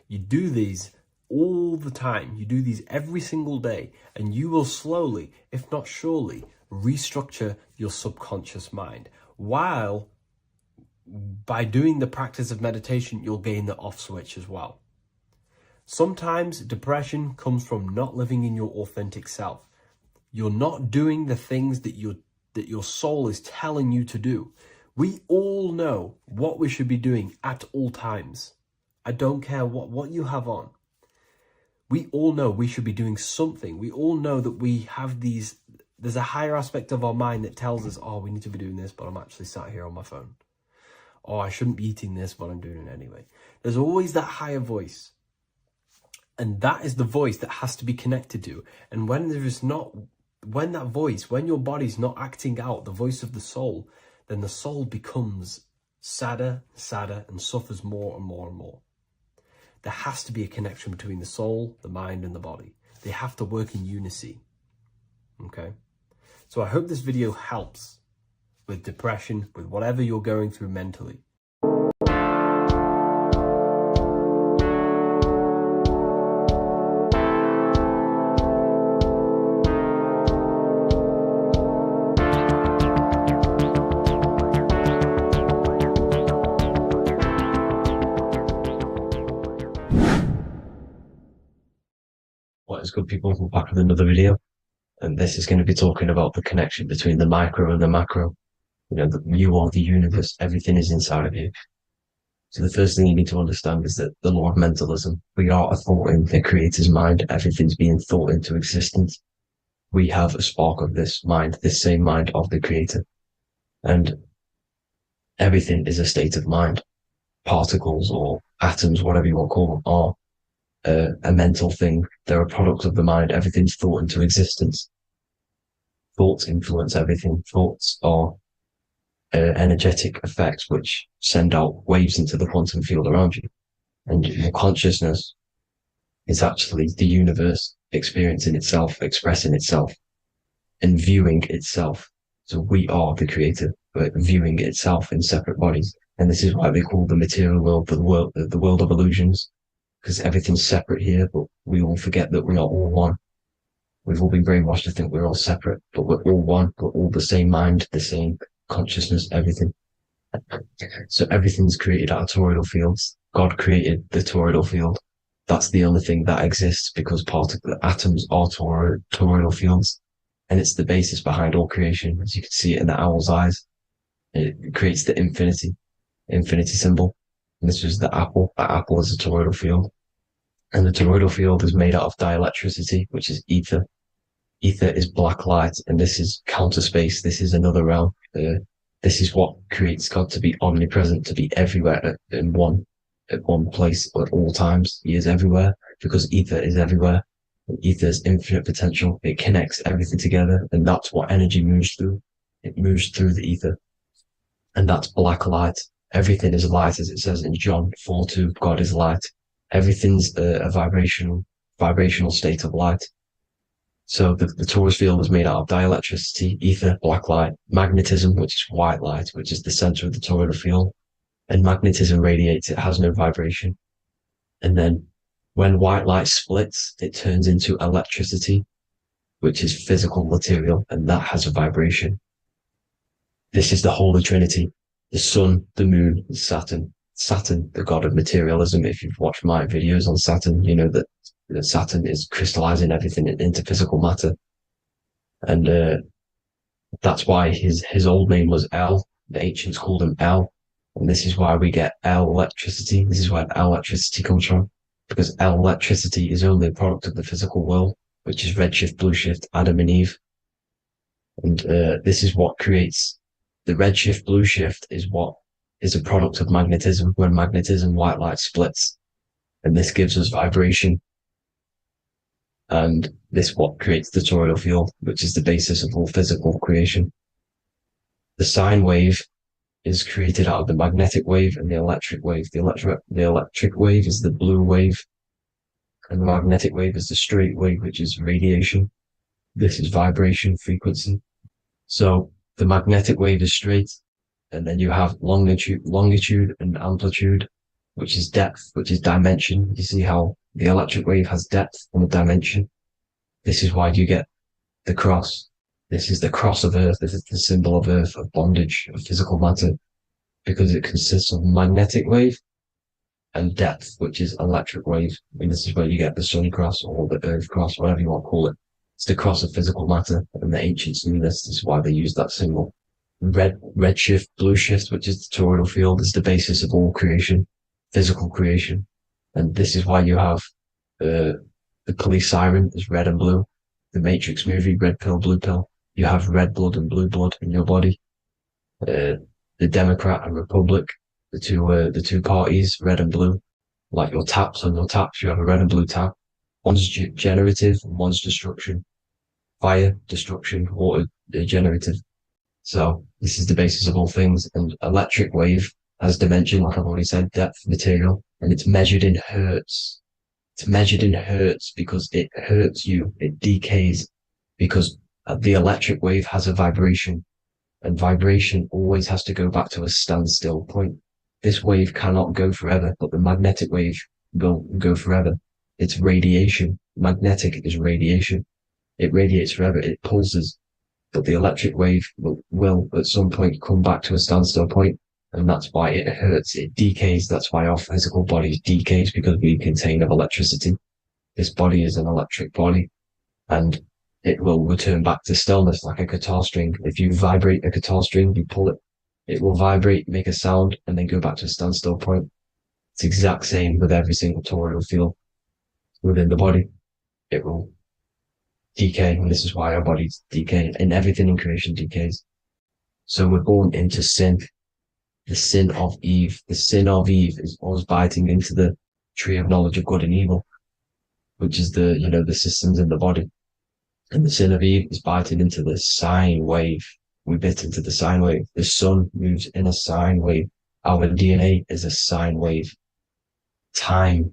You do these all the time. You do these every single day, and you will slowly, if not surely, restructure your subconscious mind. While by doing the practice of meditation, you'll gain the off switch as well. Sometimes depression comes from not living in your authentic self. You're not doing the things that your soul is telling you to do. We all know what we should be doing at all times. I don't care what you have on. We all know we should be doing something. We all know that we have there's a higher aspect of our mind that tells us, oh, we need to be doing this, but I'm actually sat here on my phone. Oh, I shouldn't be eating this, but I'm doing it anyway. There's always that higher voice. And that is the voice that has to be connected to. And when your body's not acting out the voice of the soul, then the soul becomes sadder, and suffers more and more and more. There has to be a connection between the soul, the mind, and the body. They have to work in unison. Okay? So I hope this video helps with depression, with whatever you're going through mentally. What is good, people? We're back with another video, and this is going to be talking about the connection between the micro and the macro. You are the universe. Everything is inside of you. So the first thing you need to understand is that the law of mentalism. We are a thought in the creator's mind. Everything's being thought into existence. We have a spark of this mind, this same mind of the creator, and everything is a state of mind. Particles or atoms, whatever you want to call them, are a mental thing. They're a product of the mind. Everything's thought into existence. Thoughts influence everything. Thoughts are energetic effects which send out waves into the quantum field around you. And your consciousness is actually the universe experiencing itself, expressing itself, and viewing itself. So we are the creator, but viewing itself in separate bodies. And this is why they call the material world the world of illusions. Because everything's separate here, but we all forget that we are all one. We've all been brainwashed to think we're all separate, but we're all one. We're all the same mind, the same consciousness, everything. So everything's created out of toroidal fields. God created the toroidal field. That's the only thing that exists because the atoms are toroidal fields. And it's the basis behind all creation. As you can see it in the owl's eyes, it creates the infinity symbol. And this was the apple. That apple is a toroidal field. And the toroidal field is made out of dielectricity, which is ether. Ether is black light, and this is counter space. This is another realm. This is what creates God to be omnipresent, to be everywhere at one place at all times. He is everywhere because ether is everywhere. And ether is infinite potential. It connects everything together, and that's what energy moves through. It moves through the ether. And that's black light. Everything is light, as it says in John 4:2. God is light. Everything's a vibrational state of light. So the torus field is made out of dielectricity, ether, black light, magnetism, which is white light, which is the center of the toroidal field. And magnetism radiates, it has no vibration. And then when white light splits, it turns into electricity, which is physical material, and that has a vibration. This is the Holy Trinity. The sun, the moon, and Saturn. Saturn, the god of materialism. If you've watched my videos on Saturn, you know that Saturn is crystallizing everything into physical matter. And that's why his old name was El. The ancients called him El. And this is why we get L electricity. This is where L electricity comes from. Because L electricity is only a product of the physical world, which is redshift, blueshift, Adam and Eve. And this is what creates the redshift, blueshift is what is a product of magnetism. When magnetism, white light splits, and this gives us vibration. And this what creates the toroidal field, which is the basis of all physical creation. The sine wave is created out of the magnetic wave and the electric wave. The electric wave is the blue wave, and the magnetic wave is the straight wave, which is radiation. This is vibration frequency. So the magnetic wave is straight, and then you have longitude and amplitude, which is depth, which is dimension. You see how the electric wave has depth and a dimension. This is why you get the cross. This is the cross of Earth. This is the symbol of Earth, of bondage, of physical matter, because it consists of magnetic wave and depth, which is electric wave. And this is where you get the sun cross or the earth cross, whatever you want to call it. It's the cross of physical matter, and the ancients knew this. This is why they used that symbol. Red shift, blue shift, which is the toroidal field, is the basis of all creation, physical creation. And this is why you have the police siren is red and blue. The Matrix movie, red pill, blue pill. You have red blood and blue blood in your body. The Democrat and Republic, the two parties, red and blue. Like your taps on your taps, you have a red and blue tap. One's generative, one's destruction. Fire, destruction, water, generative. So this is the basis of all things. And electric wave has dimension, like I've already said, depth, material, and it's measured in hertz. It's measured in hertz because it hurts you. It decays because the electric wave has a vibration, and vibration always has to go back to a standstill point. This wave cannot go forever, but the magnetic wave will go forever. It's radiation. Magnetic is radiation. It radiates forever. It pulses. But the electric wave will at some point come back to a standstill point, and that's why it hurts. It decays. That's why our physical body decays, because we contain of electricity. This body is an electric body, and it will return back to stillness like a guitar string. If you vibrate a guitar string, you pull it, it will vibrate, make a sound, and then go back to a standstill point. It's the exact same with every single toroidal field within the body. It will decay, and this is why our bodies decay, and everything in creation decays. So we're born into sin, the sin of Eve. The sin of Eve is us biting into the tree of knowledge of good and evil, which is the systems in the body. And the sin of Eve is biting into the sine wave. We bit into the sine wave. The sun moves in a sine wave. Our DNA is a sine wave. Time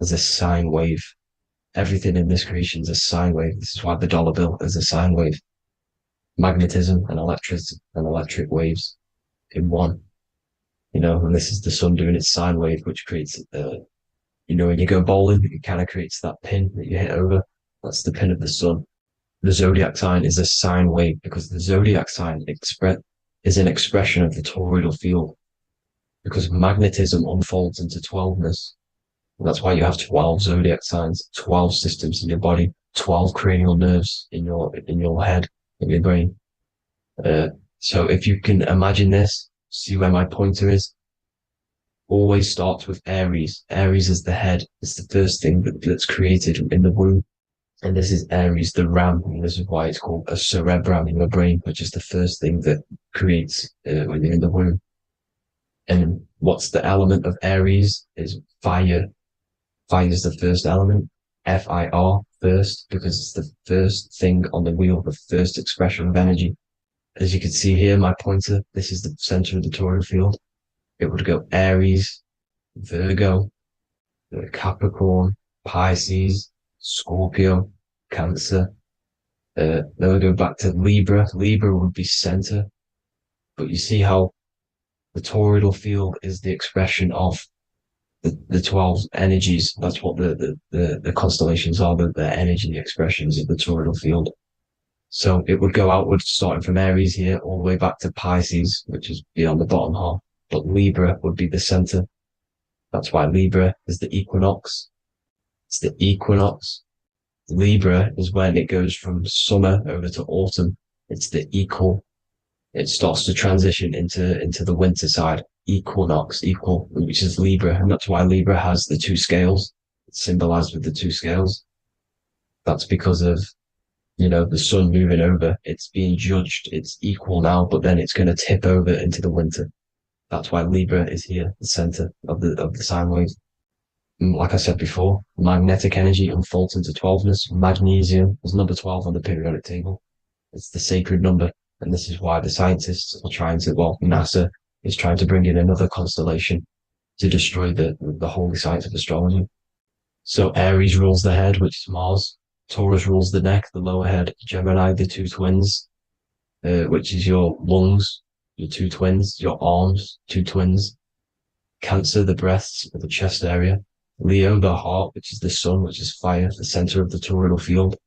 is a sine wave. Everything in this creation is a sine wave. This is why the dollar bill is a sine wave. Magnetism and electricity and electric waves in one. And this is the sun doing its sine wave, which creates, when you go bowling, it kind of creates that pin that you hit over. That's the pin of the sun. The zodiac sign is a sine wave because the zodiac sign is an expression of the toroidal field, because magnetism unfolds into 12ness. And that's why you have 12 zodiac signs, 12 systems in your body, 12 cranial nerves in your head, in your brain. So if you can imagine this, see where my pointer is. Always starts with Aries. Aries is the head. It's the first thing that's created in the womb. And this is Aries, the ram, and this is why it's called a cerebrum in your brain, which is the first thing that creates when you're in the womb. And what's the element of Aries is fire. Fire is the first element, F-I-R, first, because it's the first thing on the wheel, the first expression of energy. As you can see here, my pointer, this is the center of the toroidal field. It would go Aries, Virgo, Capricorn, Pisces, Scorpio, Cancer. Then we go back to Libra. Libra would be center. But you see how the toroidal field is the expression of the 12 energies. That's what the constellations are, the energy expressions of the toroidal field. So it would go outwards, starting from Aries here, all the way back to Pisces, which is beyond the bottom half. But Libra would be the center. That's why Libra is the equinox. It's the equinox. Libra is when it goes from summer over to autumn. It's the equal. It starts to transition into the winter side. Equinox, equal, which is Libra. And that's why Libra has the two scales. It's symbolized with the two scales. That's because of, the sun moving over. It's being judged. It's equal now, but then it's going to tip over into the winter. That's why Libra is here, the center of the sine wave. like I said before, magnetic energy unfolds into 12ness. Magnesium is number 12 on the periodic table. It's the sacred number. And this is why the scientists are trying to, well, NASA is trying to bring in another constellation to destroy the holy science of astrology. So Aries rules the head, which is Mars. Taurus rules the neck, the lower head. Gemini, the two twins, which is your lungs, your two twins, your arms, two twins. Cancer, the breasts, or the chest area. Leo, the heart, which is the sun, which is fire, the center of the toroidal field.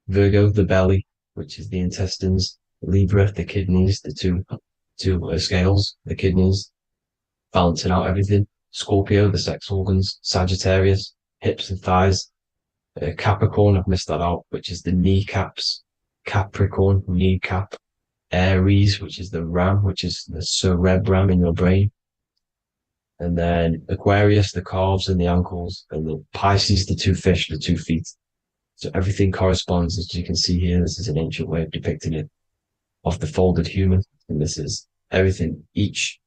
Virgo, the belly, which is the intestines. Libra, the kidneys, the two scales, the kidneys, balancing out everything. Scorpio, the sex organs. Sagittarius, hips and thighs. Capricorn, I've missed that out, which is the kneecaps. Capricorn, kneecap. Aries, which is the ram, which is the cerebrum in your brain. And then Aquarius, the calves and the ankles, and the Pisces, the two fish, the 2 feet. So everything corresponds, as you can see here. This is an ancient way of depicting it, of the folded human. And this is everything. Each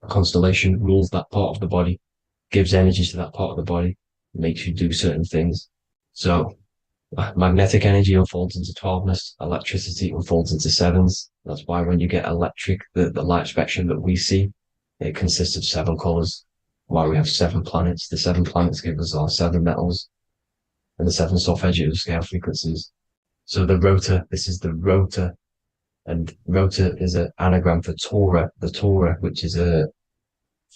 constellation rules that part of the body, gives energy to that part of the body, makes you do certain things. So magnetic energy unfolds into 12ness, electricity unfolds into sevens. That's why when you get electric, the light spectrum that we see, it consists of 7 colors. Why we have 7 planets. The 7 planets give us our 7 metals and the 7 solfeggio scale frequencies. So the rotor, this is the rotor, and rotor is an anagram for Torah. The Torah, which is I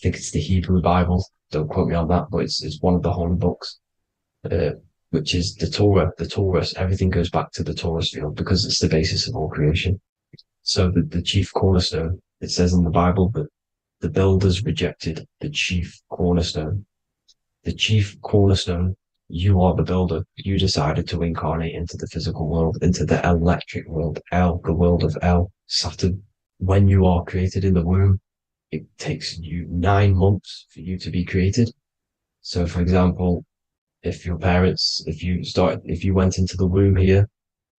think it's the Hebrew Bible. Don't quote me on that, but it's one of the holy books, which is the Torah, the Taurus. Everything goes back to the Taurus field because it's the basis of all creation. So the chief cornerstone, it says in the Bible that the builders rejected the chief cornerstone. The chief cornerstone, you are the builder. You decided to incarnate into the physical world, into the electric world, El, the world of El, Saturn. When you are created in the womb, it takes you 9 months for you to be created. So, for example, if your parents, if you went into the womb here,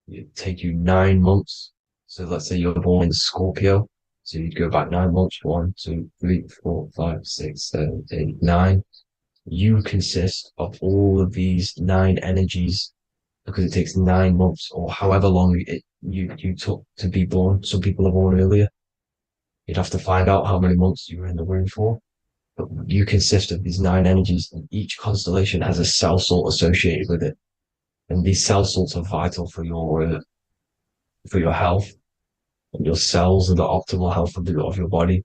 it'd take you 9 months. So let's say you're born in Scorpio. So you'd go back 9 months, 1, 2, 3, 4, 5, 6, 7, 8, 9. You consist of all of these 9 energies because it takes 9 months or however long you took to be born. Some people are born earlier. You'd have to find out how many months you were in the womb for. But you consist of these 9 energies, and each constellation has a cell salt associated with it. And these cell salts are vital for your health. And your cells and the optimal health of your body.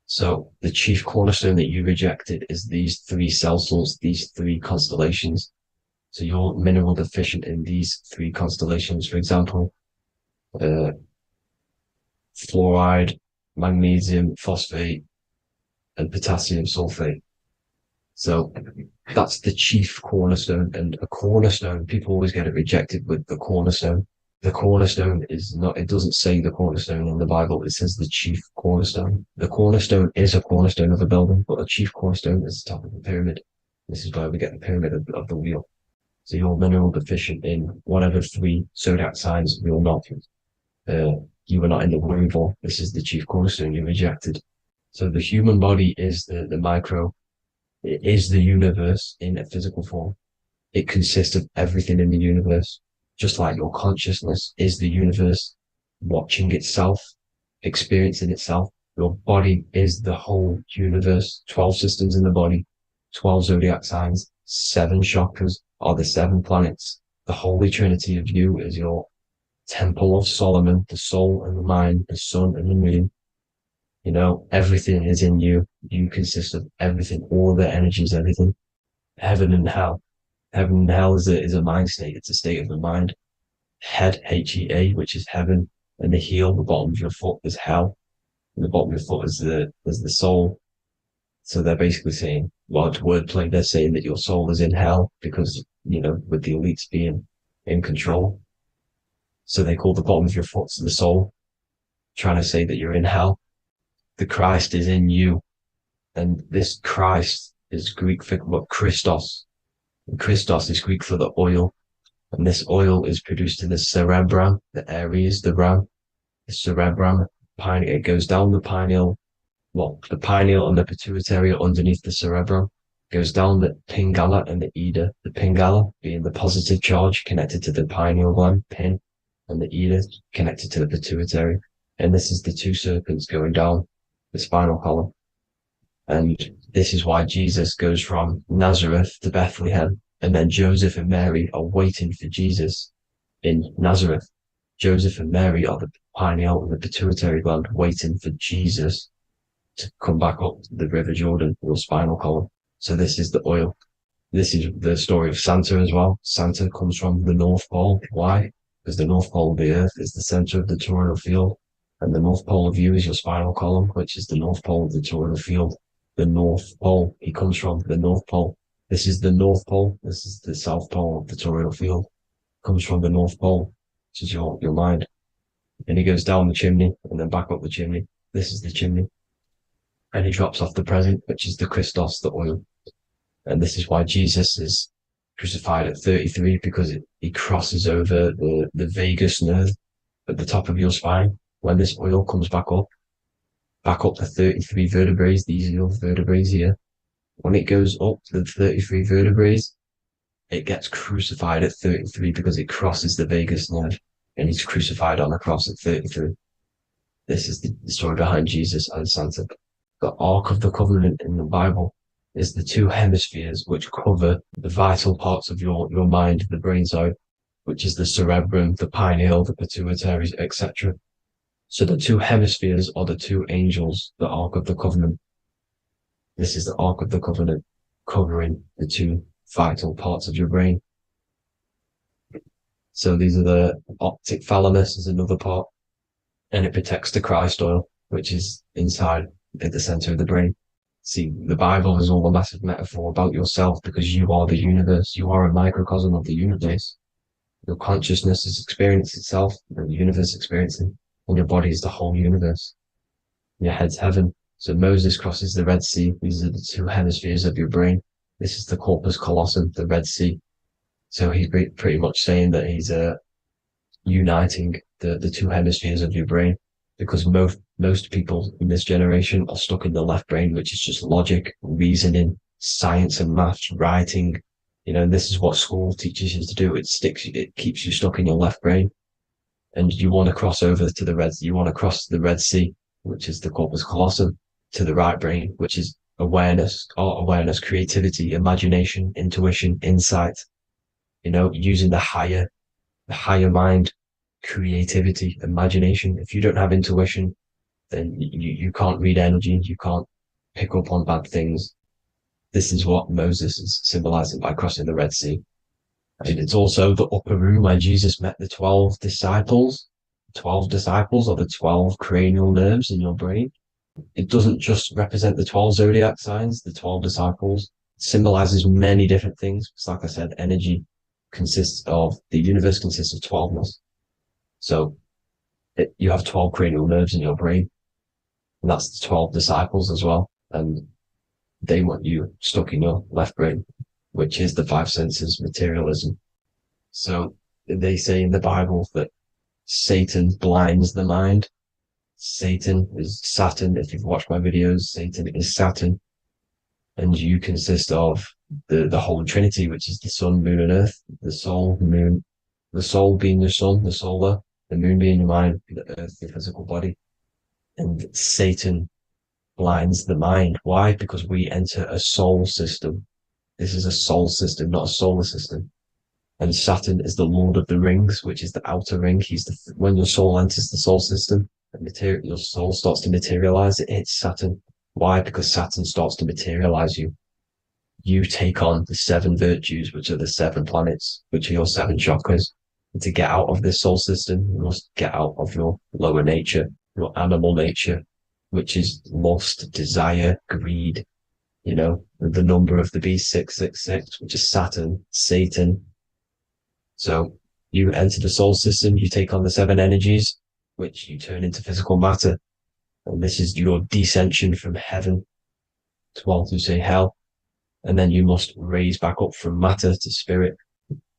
So the chief cornerstone that you rejected is these 3 cell salts, these 3 constellations. So you're mineral deficient in these 3 constellations. For example, fluoride, magnesium, phosphate, and potassium sulfate. So that's the chief cornerstone. And a cornerstone, people always get it rejected with the cornerstone. The cornerstone is not, it doesn't say the cornerstone in the Bible. It says the chief cornerstone. The cornerstone is a cornerstone of a building, but a chief cornerstone is the top of the pyramid. This is where we get the pyramid of the wheel. So you're mineral deficient in whatever 3 zodiac signs you're not. You were not in the womb for. This is the chief cornerstone you rejected. So the human body is the micro. It is the universe in a physical form. It consists of everything in the universe. Just like your consciousness is the universe watching itself, experiencing itself. Your body is the whole universe. 12 systems in the body, 12 zodiac signs, 7 chakras are the 7 planets. The Holy Trinity of you is your Temple of Solomon, the soul and the mind, the sun and the moon. You know, everything is in you. You consist of everything, all the energies, everything. Heaven and hell. Heaven and hell is a mind state. It's a state of the mind. Head, H-E-A, which is heaven, and the heel, the bottom of your foot, is hell. And the bottom of your foot is the soul. So they're basically saying, well, it's wordplay. They're saying that your soul is in hell because, you know, with the elites being in control. So they call the bottom of your foot the soul, trying to say that you're in hell. The Christ is in you. And this Christ is Greek for what? Christos. Christos is Greek for the oil, and this oil is produced in the cerebrum, the Aries, the ram, the cerebrum. It goes down the pineal, the pineal and the pituitary are underneath the cerebrum, Goes down the Pingala and the Ida. The Pingala being the positive charge connected to the pineal gland, pin, and the Ida connected to the pituitary. And this is the two serpents going down the spinal column. And this is why Jesus goes from Nazareth to Bethlehem, and then Joseph and Mary are waiting for Jesus in Nazareth. Joseph and Mary are the pineal and the pituitary gland waiting for Jesus to come back up the River Jordan, your spinal column. So this is the oil. This is the story of Santa as well. Santa comes from the North Pole. Why? Because the North Pole of the Earth is the center of the toroidal field, and the North Pole of you is your spinal column, which is the North Pole of the toroidal field. The North Pole, he comes from the North Pole. This is the North Pole. This is the South Pole of the toroidal field. Comes from the North Pole, which is your mind. And he goes down the chimney and then back up the chimney. This is the chimney. And he drops off the present, which is the Christos, the oil. And this is why Jesus is crucified at 33, because he crosses over the vagus nerve at the top of your spine. When this oil comes back up the 33 vertebrae, these are your vertebrae here. When it goes up the 33 vertebrae, it gets crucified at 33 because it crosses the vagus nerve, and he's crucified on a cross at 33. This is the story behind Jesus and Santa. The Ark of the Covenant in the Bible is the two hemispheres which cover the vital parts of your mind, the brain side, which is the cerebrum, the pineal, the pituitary, etc. So the two hemispheres are the two angels, the Ark of the Covenant. This is the Ark of the Covenant covering the two vital parts of your brain. So these are the optic thalamus is another part, and it protects the Christ oil, which is inside at the center of the brain. See, the Bible is all a massive metaphor about yourself, because you are the universe. You are a microcosm of the universe. Your consciousness is experiencing itself, and the universe experiencing, and your body is the whole universe. Your head's heaven. So Moses crosses the Red Sea. These are the two hemispheres of your brain. This is the corpus callosum, the Red Sea. So he's pretty much saying that he's uniting the two hemispheres of your brain, because most people in this generation are stuck in the left brain, which is just logic, reasoning, science and maths, writing. And this is what school teaches you to do. It keeps you stuck in your left brain. And you want to cross over to you want to cross the Red Sea, which is the corpus callosum, to the right brain, which is awareness, art awareness, creativity, imagination, intuition, insight, using the higher mind, creativity, imagination. If you don't have intuition, then you can't read energy, you can't pick up on bad things. This is what Moses is symbolizing by crossing the Red Sea. And it's also the upper room where Jesus met the 12 disciples. 12 disciples are the 12 cranial nerves in your brain. It doesn't just represent the 12 zodiac signs, the 12 disciples. It symbolizes many different things. It's like I said, the universe consists of 12ness. So you have 12 cranial nerves in your brain, and that's the 12 disciples as well. And they want you stuck in your left brain, which is the five senses, materialism. So they say in the Bible that Satan blinds the mind. Satan is Saturn. If you've watched my videos, Satan is Saturn. And you consist of the whole Trinity, which is the sun, moon, and earth. The soul, moon, the soul being your sun, the solar, the moon being your mind, the earth, your physical body. And Satan blinds the mind. Why? Because we enter a soul system. This is a soul system, not a solar system. And Saturn is the Lord of the Rings, which is the outer ring. When your soul enters the soul system, your soul starts to materialize. It hits Saturn. Why? Because Saturn starts to materialize you. You take on the 7 virtues, which are the 7 planets, which are your 7 chakras. And to get out of this soul system, you must get out of your lower nature, your animal nature, which is lust, desire, greed. The number of the beast, 666, which is Saturn, Satan. So you enter the soul system, you take on the 7 energies, which you turn into physical matter. And this is your descension from heaven to all who say hell. And then you must raise back up from matter to spirit.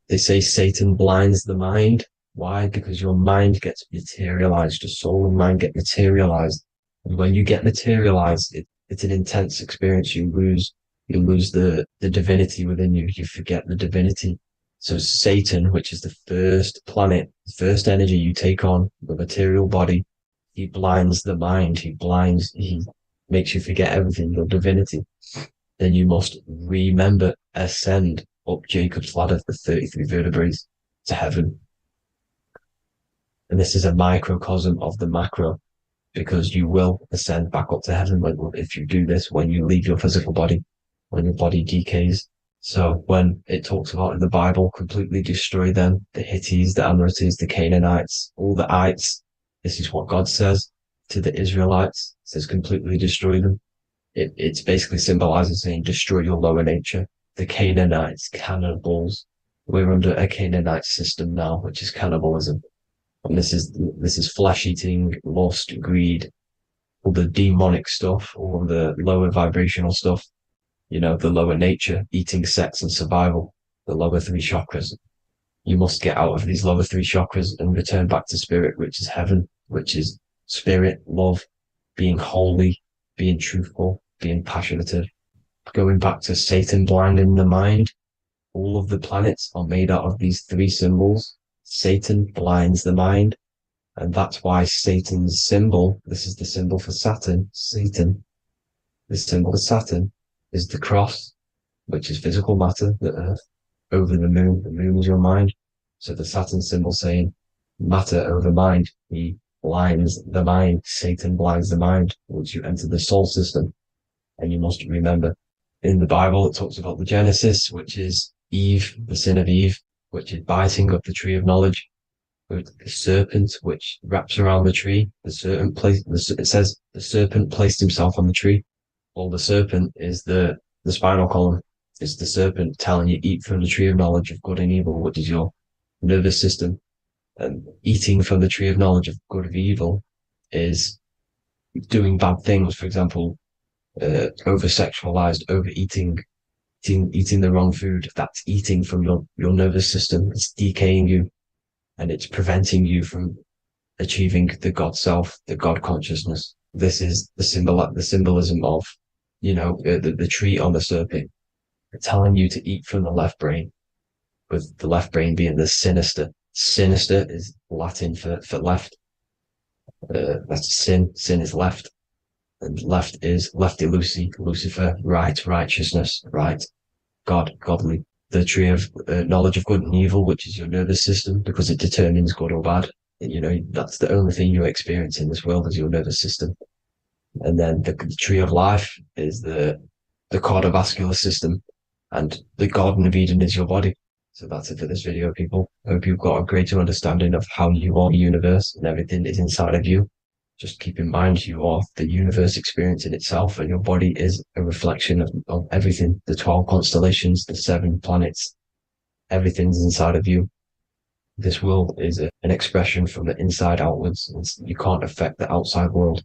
They say Satan blinds the mind. Why? Because your mind gets materialized. Your soul and mind get materialized. And when you get materialized, it's an intense experience. You lose You lose the divinity within you. You forget the divinity. So Satan, which is the first planet, the first energy you take on, the material body, he blinds the mind. He makes you forget everything, your divinity. Then you must remember, ascend up Jacob's ladder, the 33 vertebrae to heaven. And this is a microcosm of the macro, because you will ascend back up to heaven if you do this, when you leave your physical body, when your body decays. So when it talks about in the Bible, completely destroy them, the Hittites, the Amorites, the Canaanites, all the ites, this is what God says to the Israelites. It says completely destroy them. It's basically symbolizing saying destroy your lower nature. The Canaanites, cannibals. We're under a Canaanite system now, which is cannibalism. And this is flesh eating, lust, greed, all the demonic stuff, all the lower vibrational stuff, the lower nature, eating, sex, and survival, the lower three chakras. You must get out of these lower three chakras and return back to spirit, which is heaven, which is spirit, love, being holy, being truthful, being passionate. Going back to Satan blinding the mind, all of the planets are made out of these three symbols. Satan blinds the mind. And that's why Satan's symbol, this is the symbol for Saturn, Satan, the symbol for Saturn is the cross, which is physical matter, the earth, over the moon. The moon is your mind. So the Saturn symbol saying matter over mind. He blinds the mind. Satan blinds the mind once you enter the soul system. And you must remember, in the Bible, it talks about the Genesis, which is Eve, the sin of Eve, which is biting of the tree of knowledge. With the serpent, which wraps around the tree. It says the serpent placed himself on the tree. Well, the serpent is the spinal column. It's the serpent telling you eat from the tree of knowledge of good and evil, which is your nervous system. And eating from the tree of knowledge of good and evil is doing bad things. For example, over sexualized, overeating, eating the wrong food. That's eating from your nervous system. It's decaying you, and it's preventing you from achieving the God self, the God consciousness. This is the symbolism of, the tree on the serpent, telling you to eat from the left brain, with the left brain being the sinister. Sinister is Latin for left. That's sin. Sin is left. And left is lefty Lucy, Lucifer, right, righteousness, right, God, godly. The tree of knowledge of good and evil, which is your nervous system, because it determines good or bad. That's the only thing you experience in this world is your nervous system. And then the tree of life is the cardiovascular system, and the Garden of Eden is your body. So that's it for this video, people. I hope you've got a greater understanding of how you are the universe and everything is inside of you. Just keep in mind you are the universe experience in itself, and your body is a reflection of everything. The 12 constellations, the 7 planets, everything's inside of you. This world is an expression from the inside outwards. You can't affect the outside world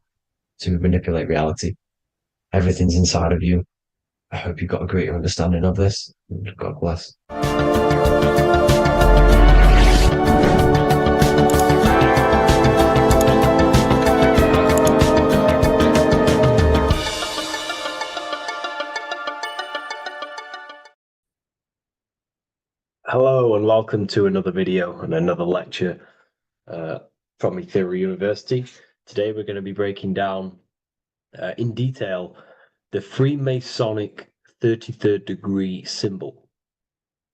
to manipulate reality. Everything's inside of you. I hope you got a greater understanding of this. God bless. Hello and welcome to another video and another lecture from Ethereum University. Today we're going to be breaking down in detail the Freemasonic 33rd degree symbol.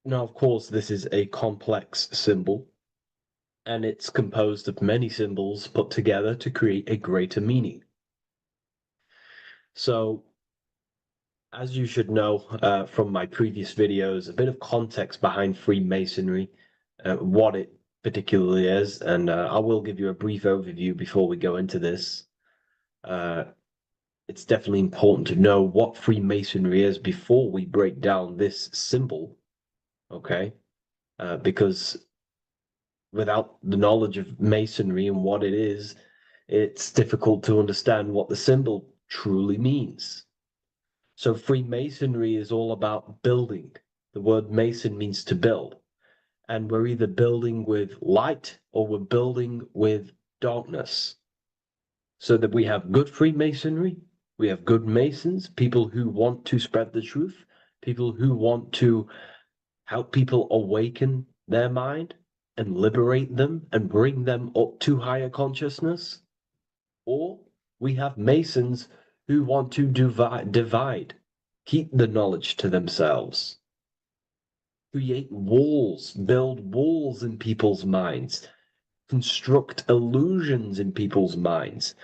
Now, of course, this is a complex symbol, and it's composed of many symbols put together to create a greater meaning. So, as you should know from my previous videos, a bit of context behind Freemasonry, what it particularly is, and I will give you a brief overview before we go into this. It's definitely important to know what Freemasonry is before we break down this symbol, okay? Because without the knowledge of Masonry and what it is, it's difficult to understand what the symbol truly means. So Freemasonry is all about building. The word Mason means to build. And we're either building with light or we're building with darkness. So that we have good Freemasonry We have good Masons, people who want to spread the truth, people who want to help people awaken their mind and liberate them and bring them up to higher consciousness. Or we have Masons who want to divide, keep the knowledge to themselves, create walls, build walls in people's minds, construct illusions in people's minds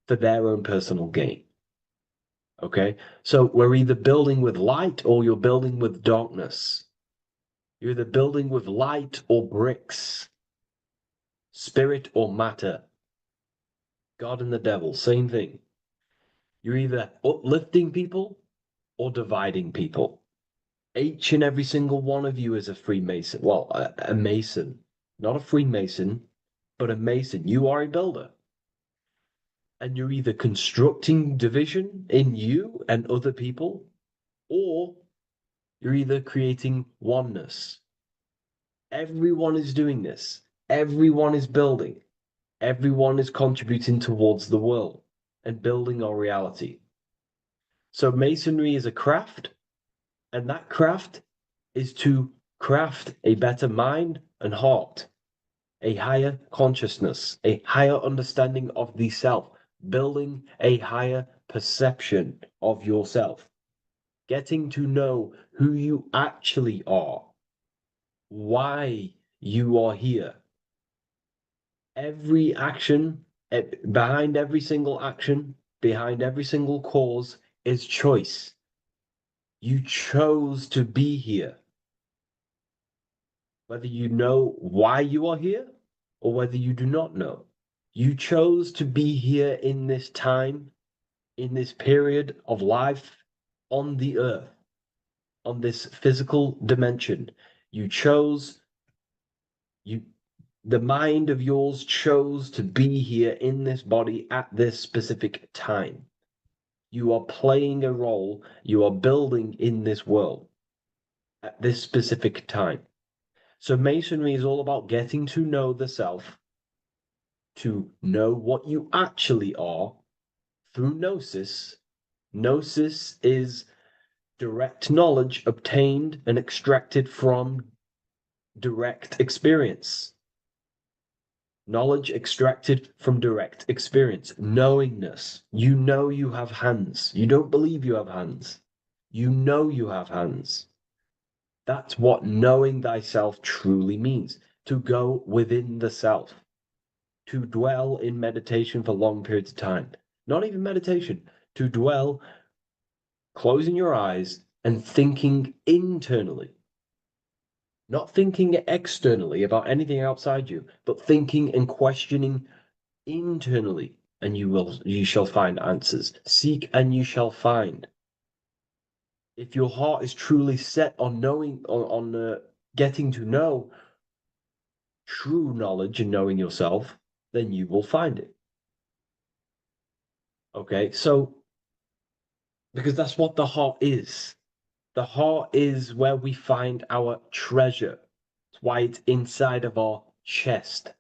for their own personal gain. Okay? So we're either building with light or you're building with darkness. You're either building with light or bricks, spirit or matter. God and the devil, same thing. You're either uplifting people or dividing people. Each and every single one of you is a Freemason. Well, a Mason. Not a Freemason, but a Mason. You are a builder. And you're either constructing division in you and other people, or you're either creating oneness. Everyone is doing this. Everyone is building. Everyone is contributing towards the world and building our reality. So Masonry is a craft, and that craft is to craft a better mind and heart, a higher consciousness, a higher understanding of the self, building a higher perception of yourself, getting to know who you actually are, why you are here. Every action, behind every single action, behind every single cause is choice. You chose to be here. Whether you know why you are here or whether you do not know. You chose to be here in this time, in this period of life on the earth, on this physical dimension. You chose, you, the mind of yours chose to be here in this body at this specific time. You are playing a role, you are building in this world at this specific time. So Masonry is all about getting to know the self, to know what you actually are through gnosis. Gnosis is direct knowledge obtained and extracted from direct experience. Knowledge extracted from direct experience. Knowingness. You know you have hands. You don't believe you have hands. You know you have hands. That's what knowing thyself truly means. To go within the self. To dwell in meditation for long periods of time. Not even meditation. To dwell, closing your eyes and thinking internally. Not thinking externally about anything outside you, but thinking and questioning internally, and you shall find answers. Seek and you shall find. If your heart is truly set on knowing, on getting to know true knowledge and knowing yourself, then you will find it. Okay, so because that's what the heart is. The heart is where we find our treasure. It's why it's inside of our chest.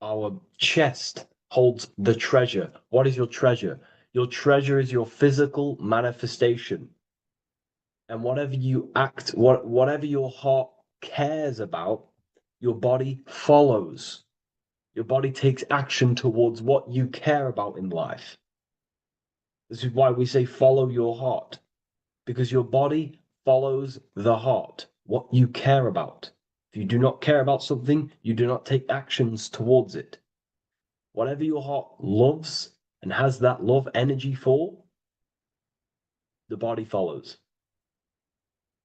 Our chest holds the treasure. What is your treasure? Your treasure is your physical manifestation. And whatever you act, whatever your heart cares about, your body follows. Your body takes action towards what you care about in life. This is why we say follow your heart, because your body follows the heart, what you care about. If you do not care about something, you do not take actions towards it. Whatever your heart loves and has that love energy for, the body follows.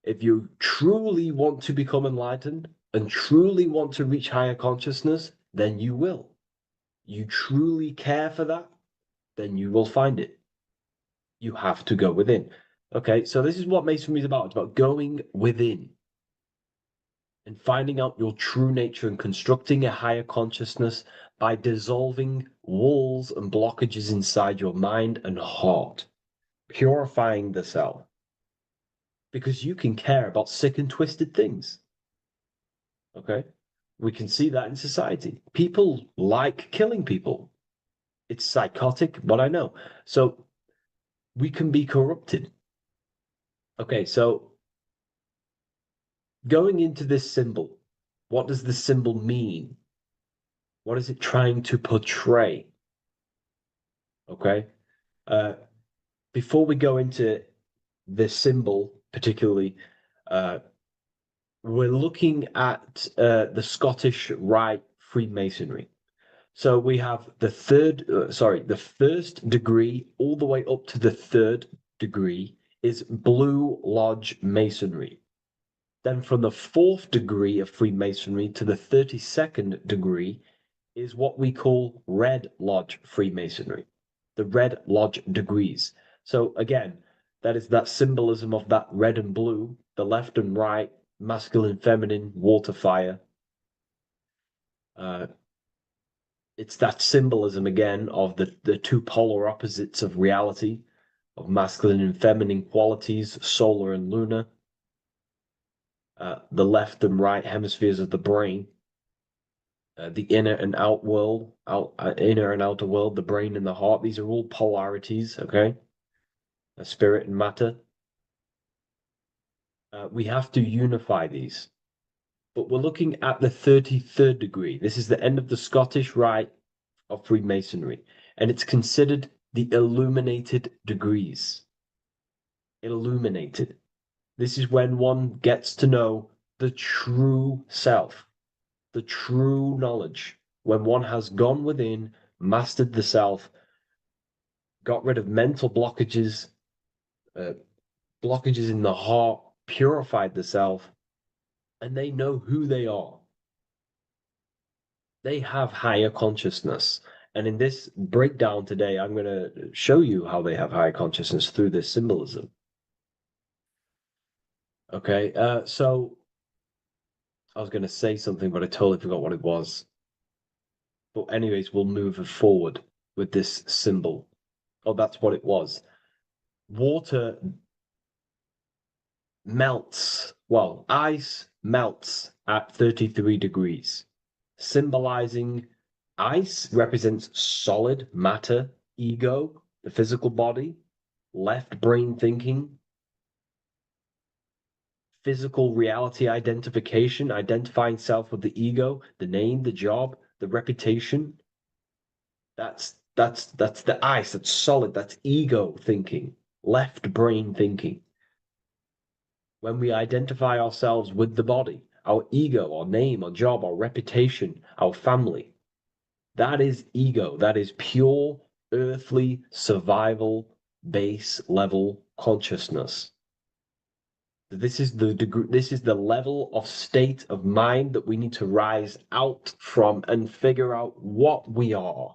If you truly want to become enlightened and truly want to reach higher consciousness, then you will. You truly care for that, then you will find it. You have to go within. Okay, so this is what Masonry is about. It's about going within and finding out your true nature and constructing a higher consciousness by dissolving walls and blockages inside your mind and heart, purifying the self. Because you can care about sick and twisted things. Okay? We can see that in society. People like killing people. It's psychotic, but I know. So we can be corrupted. Okay, so going into this symbol, what does the symbol mean? What is it trying to portray? Okay. Uh, Before we go into this symbol, particularly, uh, we're looking at the Scottish Rite Freemasonry. So we have the first degree all the way up to the third degree is Blue Lodge Masonry. Then from the fourth degree of Freemasonry to the 32nd degree is what we call Red Lodge Freemasonry, the Red Lodge degrees. So again, that is that symbolism of that red and blue, the left and right, masculine, feminine, water, fire. Uh, it's that symbolism again of the two polar opposites of reality, of masculine and feminine qualities, solar and lunar, the left and right hemispheres of the brain, the inner and inner and outer world, the brain and the heart. These are all polarities, okay? Spirit and matter. We have to unify these. But we're looking at the 33rd degree. This is the end of the Scottish Rite of Freemasonry, and it's considered the illuminated degrees. Illuminated. This is when one gets to know the true self, the true knowledge, when one has gone within, mastered the self, got rid of mental blockages, uh, blockages in the heart, purified the self, and they know who they are. They have higher consciousness. And in this breakdown today, I'm going to show you how they have higher consciousness through this symbolism. Okay, so I was going to say something, but I totally forgot what it was. But anyways, we'll move forward with this symbol. Oh, that's what it was. Water melts. Well, ice melts at 33 degrees, symbolizing ice represents solid matter, ego, the physical body, left brain thinking, physical reality identification, identifying self with the ego, the name, the job, the reputation. That's the ice, that's solid, that's ego thinking, left brain thinking. When we identify ourselves with the body, our ego, our name, our job, our reputation, our family, that is ego. That is pure earthly survival base level consciousness. This is the degree, this is the level of state of mind that we need to rise out from and figure out what we are,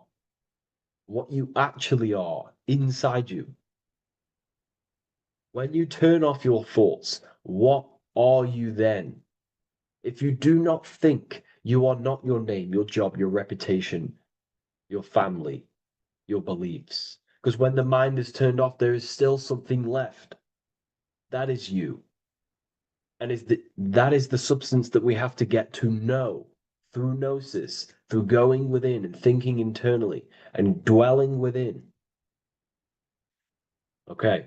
what you actually are inside you. When you turn off your thoughts, what are you then? If you do not think, you are not your name, your job, your reputation, your family, your beliefs. Because when the mind is turned off, there is still something left. That is you. And that is the substance that we have to get to know through gnosis, through going within and thinking internally and dwelling within. Okay.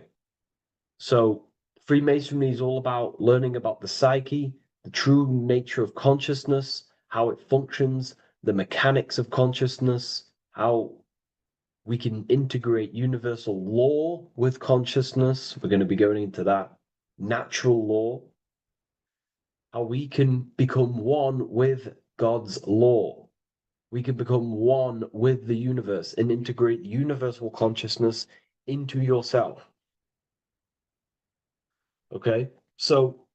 So Freemasonry is all about learning about the psyche, the true nature of consciousness, how it functions, the mechanics of consciousness, how we can integrate universal law with consciousness. We're going to be going into that. Natural law, how we can become one with God's law. We can become one with the universe and integrate universal consciousness into yourself. Okay, so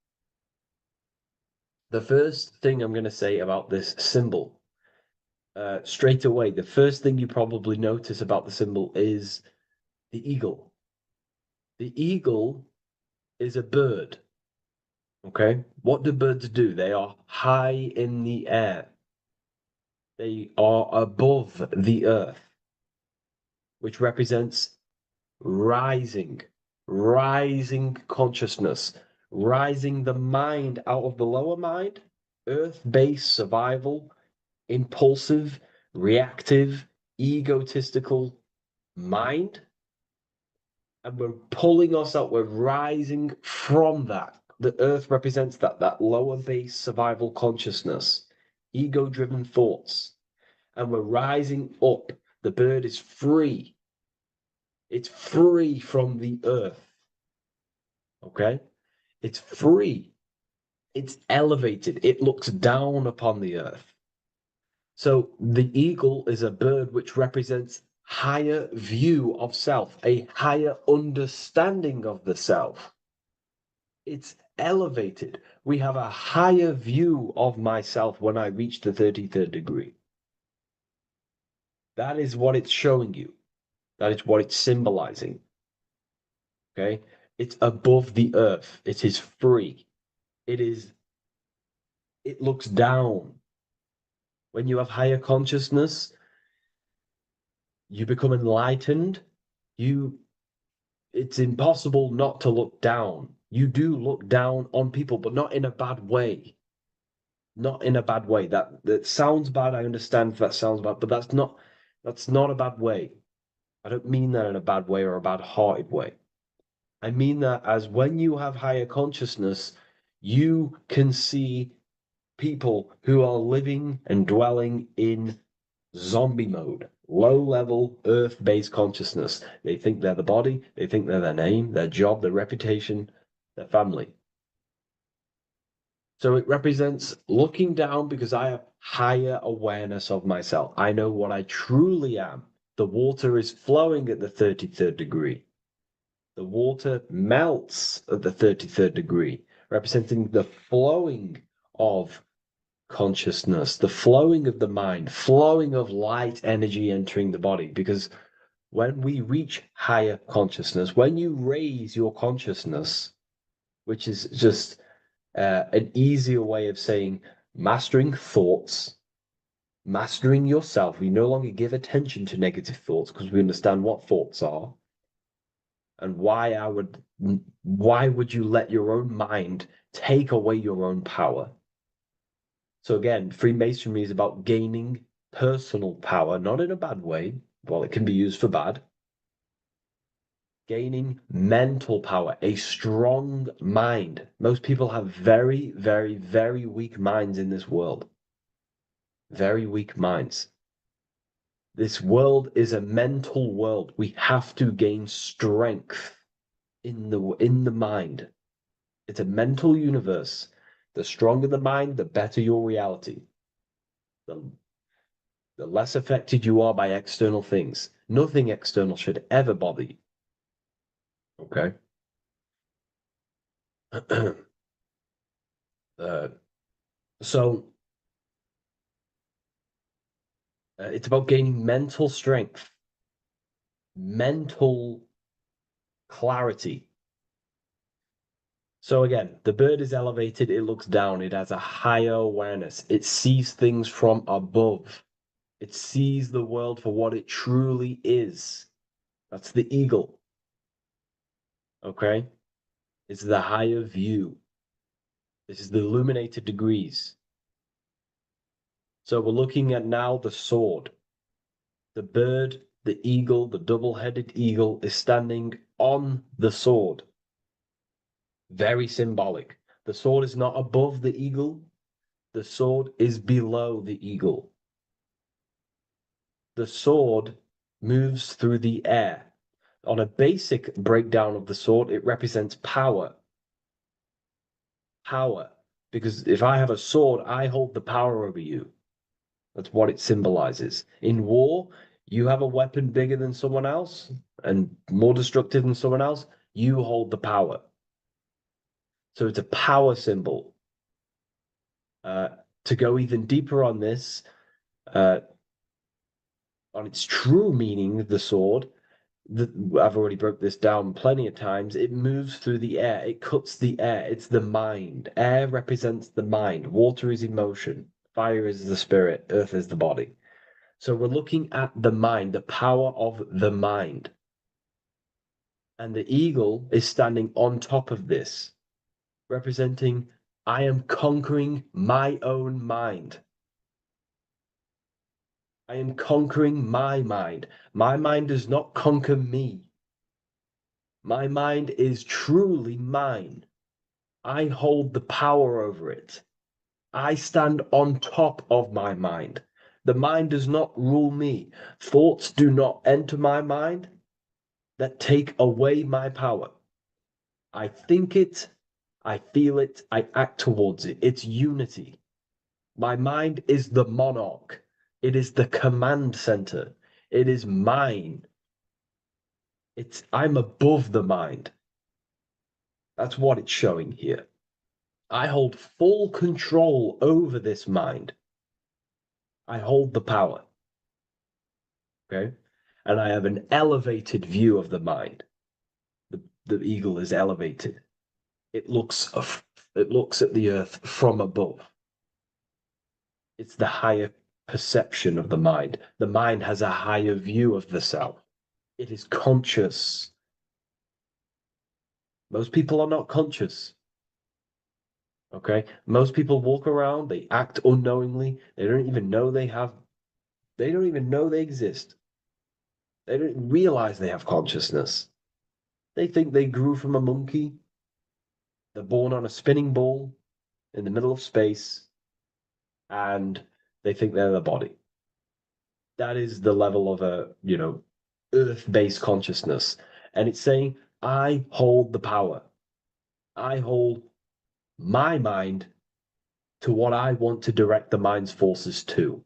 the first thing I'm going to say about this symbol, straight away, the first thing you probably notice about the symbol is the eagle. The eagle is a bird. Okay, what do birds do? They are high in the air. They are above the earth, which represents rising, rising consciousness, rising the mind out of the lower mind, earth-based survival, impulsive, reactive, egotistical mind, And we're pulling ourselves, we're rising from that. The earth represents that lower base survival consciousness, ego-driven thoughts. And we're rising up. The bird is free. It's free from the earth. Okay? It's free. It's elevated. It looks down upon the earth. So the eagle is a bird which represents higher view of self, a higher understanding of the self. It's elevated. We have a higher view of myself when I reach the 33rd degree. That is what it's showing you. That is what it's symbolizing. Okay? It's above the earth. It is free. It looks down. When you have higher consciousness, you become enlightened. It's impossible not to look down. You do look down on people, but not in a bad way. Not in a bad way. That sounds bad. I understand if that sounds bad, but that's not a bad way. I don't mean that in a bad way or a bad-hearted way. I mean that as when you have higher consciousness, you can see people who are living and dwelling in zombie mode, low level earth based consciousness. They think they're the body, they think they're their name, their job, their reputation, their family. So it represents looking down because I have higher awareness of myself. I know what I truly am. The water is flowing at the 33rd degree. The water melts at the 33rd degree, representing the flowing of consciousness, the flowing of the mind, flowing of light energy entering the body. Because when we reach higher consciousness, when you raise your consciousness, which is just an easier way of saying mastering thoughts, mastering yourself, we no longer give attention to negative thoughts because we understand what thoughts are and why would you let your own mind take away your own power? So again, Freemasonry is about gaining personal power, not in a bad way. Well, it can be used for bad. Gaining mental power, a strong mind. Most people have very, very, very weak minds in this world. Very weak minds. This world is a mental world. We have to gain strength in the mind. It's a mental universe. The stronger the mind, the better your reality. The less affected you are by external things. Nothing external should ever bother you. Okay? uh, so it's about gaining mental strength, mental clarity. So again, the bird is elevated, it looks down, it has a higher awareness, it sees things from above, it sees the world for what it truly is. That's the eagle. Okay? It's the higher view. This is the illuminated degrees. So we're looking at now the sword. The bird, the eagle, the double-headed eagle is standing on the sword. Very symbolic. The sword is not above the eagle. The sword is below the eagle. The sword moves through the air. On a basic breakdown of the sword, it represents power. Power. Because if I have a sword, I hold the power over you. That's what it symbolizes. In war, you have a weapon bigger than someone else and more destructive than someone else, you hold the power. So it's a power symbol. To go even deeper on this, on its true meaning, the sword, I've already broke this down plenty of times. It moves through the air. It cuts the air. It's the mind. Air represents the mind. Water is emotion. Fire is the spirit. Earth is the body. So we're looking at the mind, the power of the mind. And the eagle is standing on top of this, representing, I am conquering my own mind. I am conquering my mind. My mind does not conquer me. My mind is truly mine. I hold the power over it. I stand on top of my mind. The mind does not rule me. Thoughts do not enter my mind that take away my power. I think it, I feel it, I act towards it. It's unity. My mind is the monarch. It is the command center. It is mine. I'm above the mind. That's what it's showing here. I hold full control over this mind. I hold the power. Okay? And I have an elevated view of the mind. The eagle is elevated. It looks at the earth from above. It's the higher perception of the mind. The mind has a higher view of the self. It is conscious. Most people are not conscious. Okay? Most people walk around, they act unknowingly, they don't even know they exist. They don't realize they have consciousness. They think they grew from a monkey. They're born on a spinning ball in the middle of space, and they think they're the body. That is the level of earth-based consciousness. And it's saying, I hold the power. I hold my mind to what I want to direct the mind's forces to.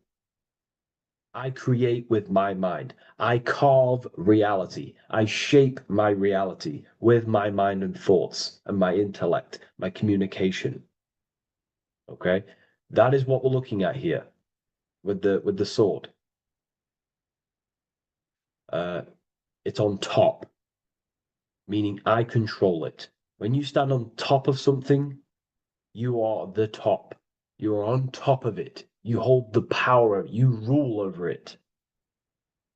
I create with my mind. I carve reality. I shape my reality with my mind and thoughts and my intellect, my communication. Okay? That is what we're looking at here with the sword. It's on top, meaning I control it. When you stand on top of something, you are the top. You are on top of it. You hold the power. You rule over it.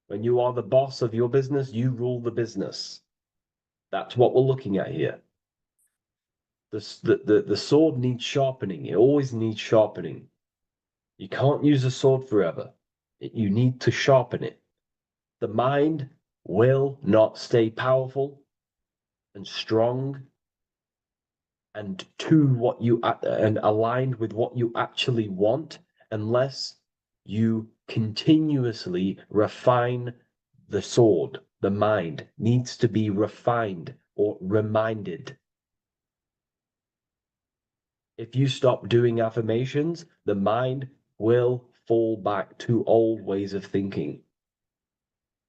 When you are the boss of your business, you rule the business. That's what we're looking at here. The sword needs sharpening. It always needs sharpening. You can't use a sword forever. You need to sharpen it. The mind will not stay powerful and strong and and aligned with what you actually want unless you continuously refine the sword. The mind needs to be refined or reminded. If you stop doing affirmations, the mind will fall back to old ways of thinking.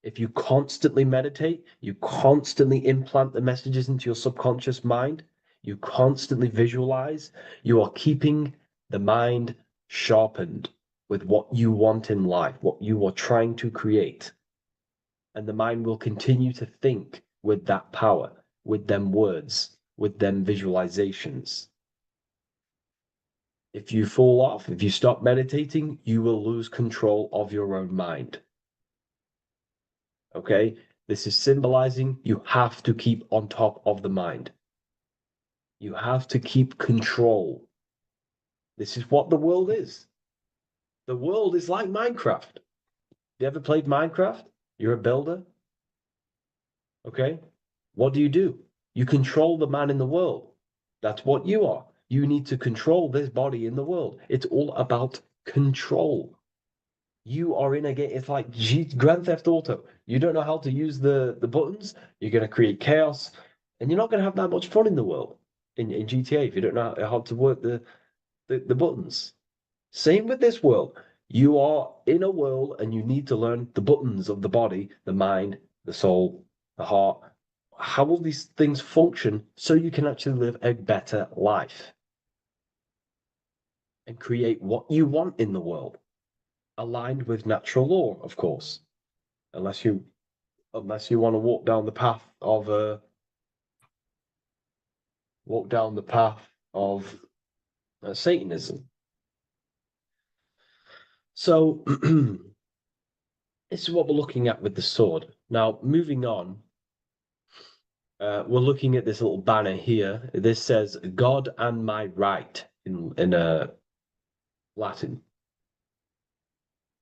If you constantly meditate, you constantly implant the messages into your subconscious mind, you constantly visualize, you are keeping the mind sharpened with what you want in life, what you are trying to create. And the mind will continue to think with that power, with them words, with them visualizations. If you fall off, if you stop meditating, you will lose control of your own mind. Okay? This is symbolizing you have to keep on top of the mind. You have to keep control. This is what the world is. The world is like Minecraft. You ever played Minecraft? You're a builder. Okay? What do? You control the man in the world. That's what you are. You need to control this body in the world. It's all about control. You are in a game. It's like Grand Theft Auto. You don't know how to use the buttons. You're going to create chaos, and you're not going to have that much fun in the world in GTA if you don't know how to work the buttons. Same with this world. You are in a world, and you need to learn the buttons of the body, the mind, the soul, the heart. How will these things function so you can actually live a better life and create what you want in the world? Aligned with natural law, of course, unless you want to walk down the path of Satanism. So this is what we're looking at with the sword. Now, moving on, we're looking at this little banner here. This says "God and my right" in Latin.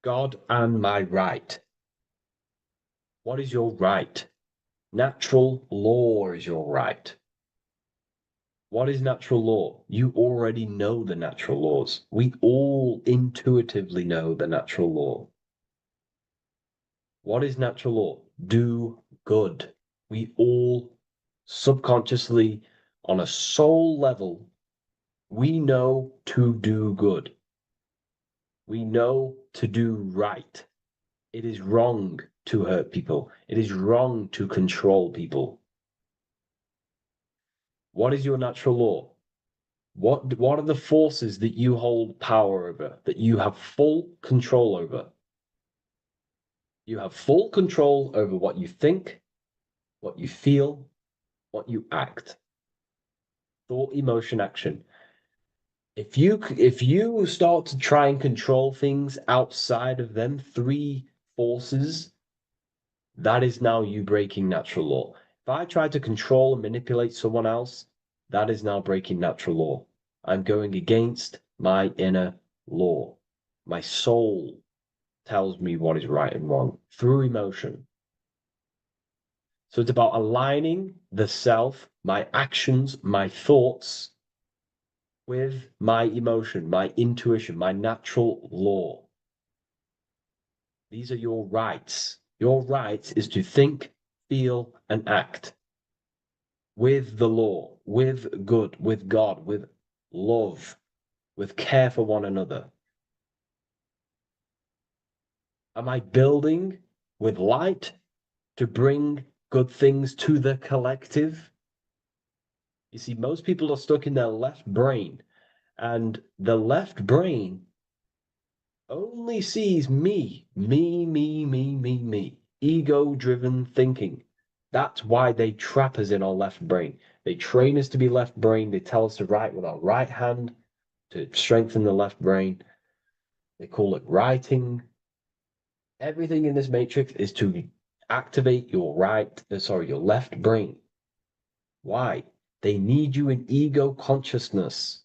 God and my right. What is your right? Natural law is your right. What is natural law? You already know the natural laws. We all intuitively know the natural law. What is natural law? Do good. We all subconsciously, on a soul level, we know to do good. We know to do right. It is wrong to hurt people. It is wrong to control people. What is your natural law? What are the forces that you hold power over, that you have full control over? You have full control over what you think, what you feel, what you act. Thought, emotion, action. If you start to try and control things outside of them three forces, that is now you breaking natural law. If I try to control and manipulate someone else, that is now breaking natural law. I'm going against my inner law. My soul tells me what is right and wrong through emotion. So it's about aligning the self, my actions, my thoughts with my emotion, my intuition, my natural law. These are your rights. Your right is to think, feel, and act with the law, with good, with God, with love, with care for one another. Am I building with light to bring good things to the collective? You see, most people are stuck in their left brain, and the left brain only sees me, me, ego-driven thinking. That's why they trap us in our left brain. They train us to be left brain. They tell us to write with our right hand to strengthen the left brain. They call it writing. Everything in this matrix is to activate your your left brain. Why? They need you in ego consciousness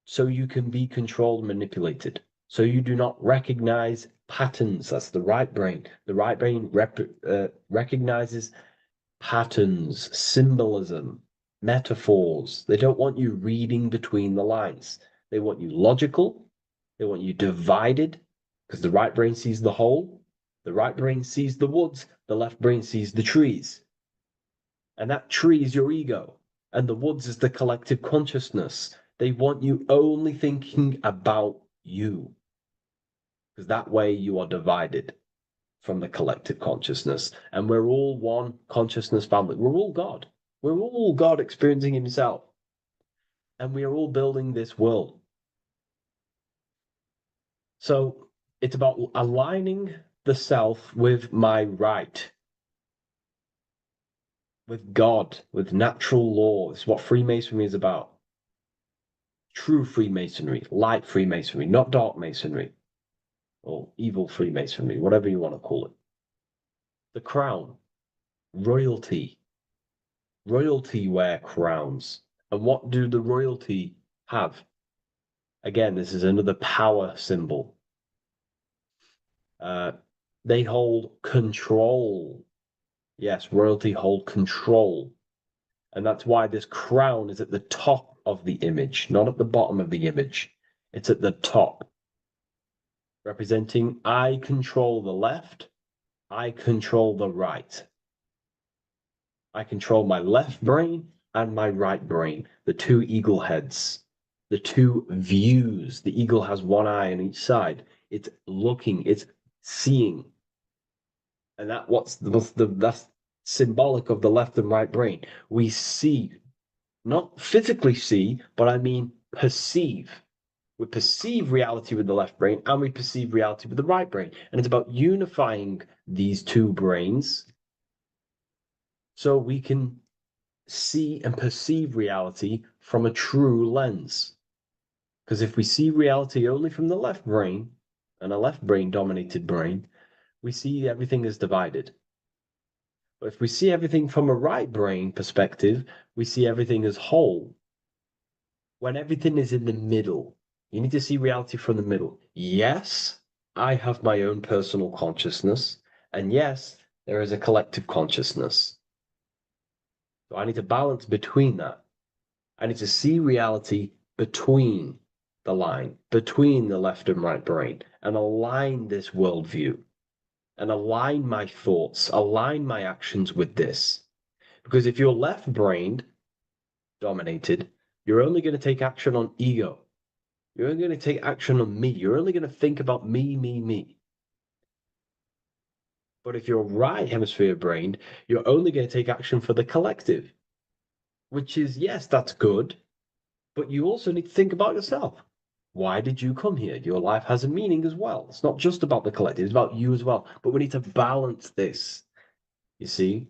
so you can be controlled and manipulated. So you do not recognize patterns. That's the right brain. The right brain recognizes patterns, symbolism, metaphors. They don't want you reading between the lines. They want you logical. They want you divided because the right brain sees the whole. The right brain sees the woods. The left brain sees the trees. And that tree is your ego. And the woods is the collective consciousness. They want you only thinking about you. Because that way you are divided from the collective consciousness. And we're all one consciousness family. We're all God. We're all God experiencing himself. And we are all building this world. So it's about aligning the self with my right, with God, with natural law. It's what Freemasonry is about. True Freemasonry, light Freemasonry, not dark Masonry or evil Freemasonry, whatever you want to call it. The crown, royalty. Royalty wear crowns. And what do the royalty have? Again, this is another power symbol. They hold control. Yes, royalty hold control. And that's why this crown is at the top of the image, not at the bottom of the image. It's at the top, representing I control the left, I control the right. I control my left brain and my right brain, the two eagle heads, the two views. The eagle has one eye on each side. It's looking, it's seeing. And that's symbolic of the left and right brain. We see, not physically see, but I mean perceive. We perceive reality with the left brain and we perceive reality with the right brain. And it's about unifying these two brains so we can see and perceive reality from a true lens. Because if we see reality only from the left brain, and a left brain dominated brain, we see everything as divided. But if we see everything from a right brain perspective, we see everything as whole. When everything is in the middle, you need to see reality from the middle. Yes, I have my own personal consciousness. And yes, there is a collective consciousness. So I need to balance between that. I need to see reality between the line, between the left and right brain, and align this worldview, and align my thoughts, align my actions with this. Because if you're left-brained dominated, you're only going to take action on ego. You're only going to take action on me. You're only going to think about me, me, me. But if you're right hemisphere brained, you're only going to take action for the collective, which is, yes, that's good, but you also need to think about yourself. Why did you come here? Your life has a meaning as well. It's not just about the collective, it's about you as well. But we need to balance this. You see?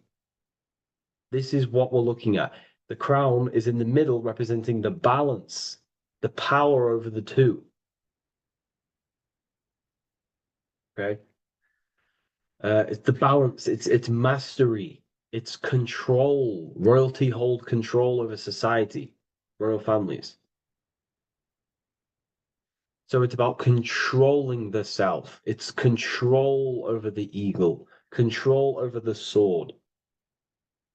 This is what we're looking at. The crown is in the middle, representing the balance, the power over the two. Okay? It's the balance, it's mastery, it's control. Royalty hold control over society, royal families. So it's about controlling the self. It's control over the eagle, control over the sword,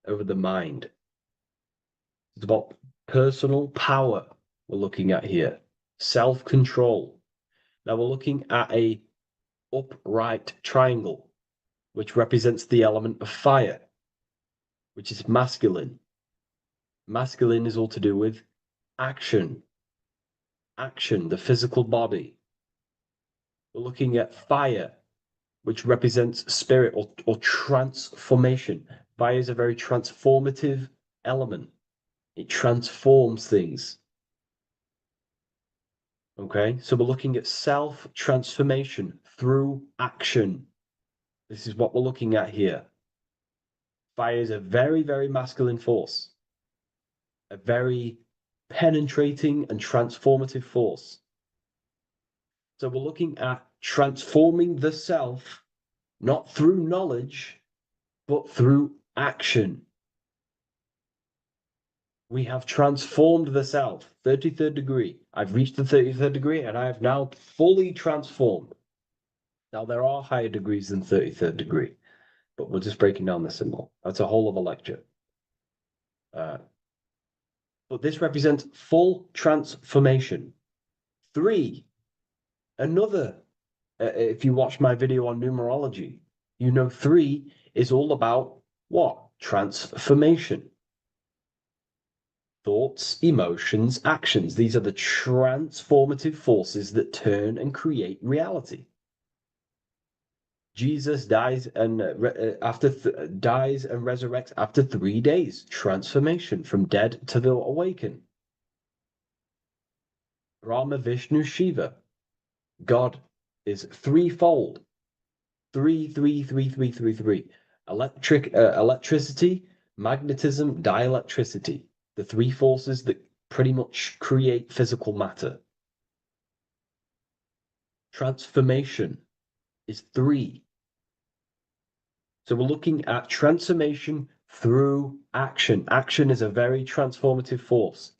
over the mind. It's about personal power we're looking at here, self-control. Now we're looking at a upright triangle, which represents the element of fire, which is masculine. Masculine is all to do with action, the physical body. We're looking at fire, which represents spirit or transformation. Fire is a very transformative element. It transforms things. Okay, so we're looking at self-transformation through action. This is what we're looking at here. Fire is a very, very masculine force, a very penetrating and transformative force. So we're looking at transforming the self, not through knowledge, but through action. We have transformed the self, 33rd degree. I've reached the 33rd degree and I have now fully transformed. Now, there are higher degrees than 33rd degree, but we're just breaking down the symbol. That's a whole of a lecture. But this represents full transformation. 3, another, if you watch my video on numerology, you know 3 is all about what? Transformation. Thoughts, emotions, actions. These are the transformative forces that turn and create reality. Jesus dies and dies and resurrects after 3 days. Transformation from dead to the awakened. Brahma, Vishnu, Shiva. God is threefold. 3, 3, 3, 3, 3, 3. Electricity, magnetism, dielectricity. The 3 forces that pretty much create physical matter. Transformation is 3. So we're looking at transformation through action. Action is a very transformative force.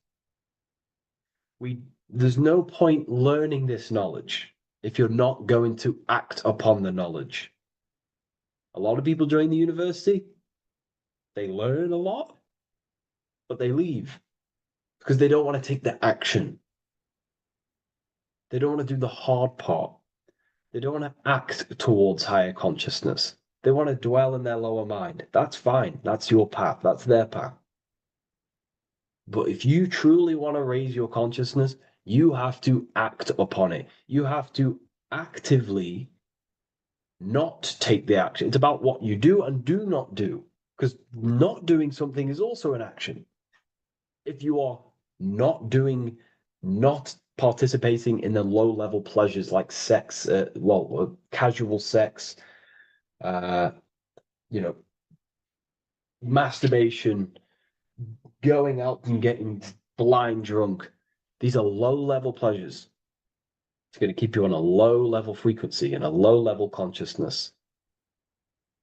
There's no point learning this knowledge if you're not going to act upon the knowledge. A lot of people join the university, they learn a lot, but they leave because they don't want to take the action. They don't want to do the hard part. They don't want to act towards higher consciousness. They want to dwell in their lower mind. That's fine. That's your path. That's their path. But if you truly want to raise your consciousness, you have to act upon it. You have to actively not take the action. It's about what you do and do not do, because not doing something is also an action. If you are not participating in the low level pleasures like sex, casual sex, masturbation, going out and getting blind drunk. These are low level pleasures. It's going to keep you on a low level frequency and a low level consciousness.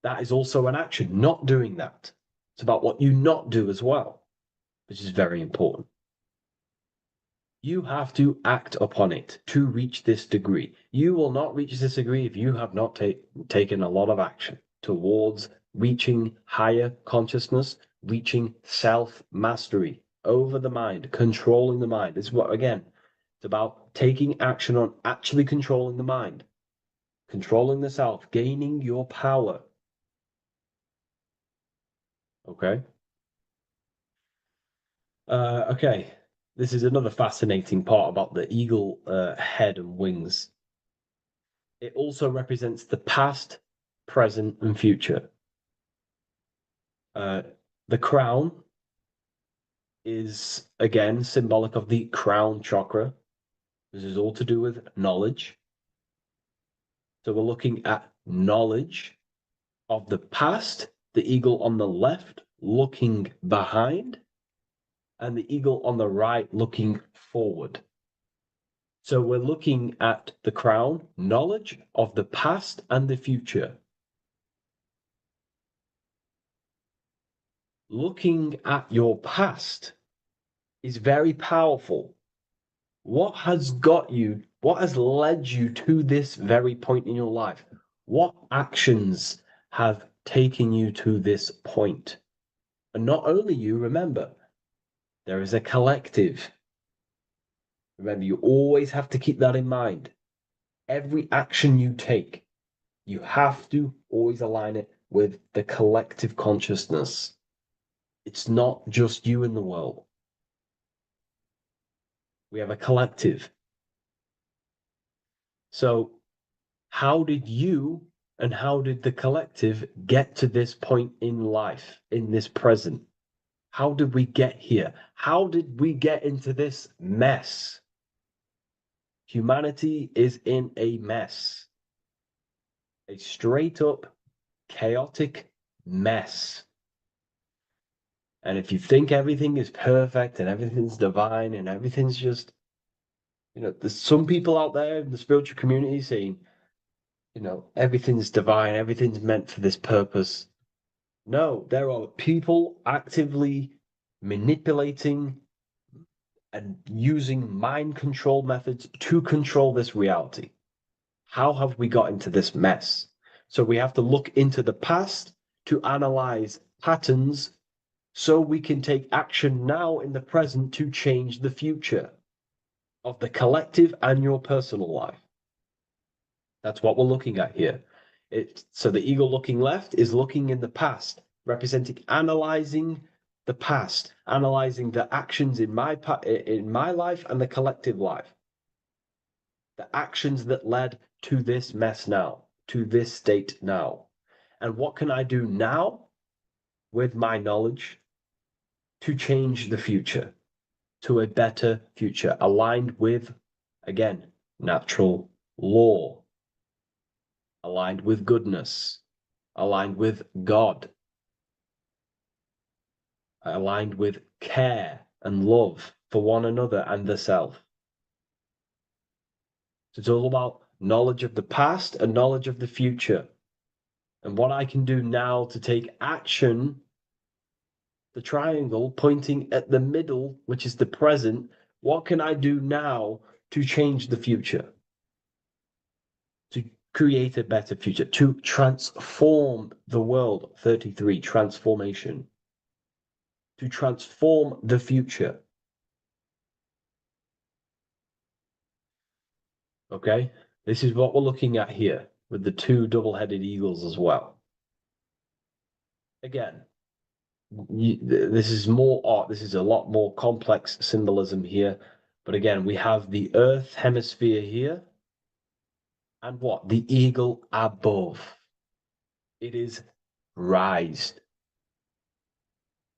That is also an action, not doing that. It's about what you not do as well, which is very important. You have to act upon it to reach this degree. You will not reach this degree if you have not taken a lot of action towards reaching higher consciousness, reaching self-mastery over the mind, controlling the mind. This is what, again, it's about taking action on actually controlling the mind, controlling the self, gaining your power. Okay? Okay. This is another fascinating part about the eagle head and wings. It also represents the past, present, and future. The crown is, again, symbolic of the crown chakra. This is all to do with knowledge. So we're looking at knowledge of the past, the eagle on the left looking behind, and the eagle on the right looking forward. So we're looking at the crown, knowledge of the past and the future. Looking at your past is very powerful. What has led you to this very point in your life? What actions have taken you to this point? And not only you, remember, there is a collective. Remember, you always have to keep that in mind. Every action you take, you have to always align it with the collective consciousness. It's not just you in the world. We have a collective. So, how did you and how did the collective get to this point in life, in this present? How did we get here? How did we get into this mess? Humanity is in a mess. A straight up chaotic mess. And if you think everything is perfect and everything's divine and everything's just, there's some people out there in the spiritual community saying, everything's divine, everything's meant for this purpose. No, there are people actively manipulating and using mind control methods to control this reality. How have we got into this mess? So we have to look into the past to analyze patterns so we can take action now in the present to change the future of the collective and your personal life. That's what we're looking at here. So the eagle looking left is looking in the past, representing analyzing the past, analyzing the actions in my life and the collective life. The actions that led to this mess now, to this state now. And what can I do now with my knowledge to change the future to a better future, aligned with, again, natural law, aligned with goodness, aligned with God, aligned with care and love for one another and the self. So it's all about knowledge of the past and knowledge of the future. And what I can do now to take action, the triangle pointing at the middle, which is the present, what can I do now to change the future? To create a better future, to transform the world. 33, transformation. To transform the future. Okay, this is what we're looking at here with the two double-headed eagles as well. Again, this is more art. This is a lot more complex symbolism here. But again, we have the Earth hemisphere here. And what? The eagle above. It is raised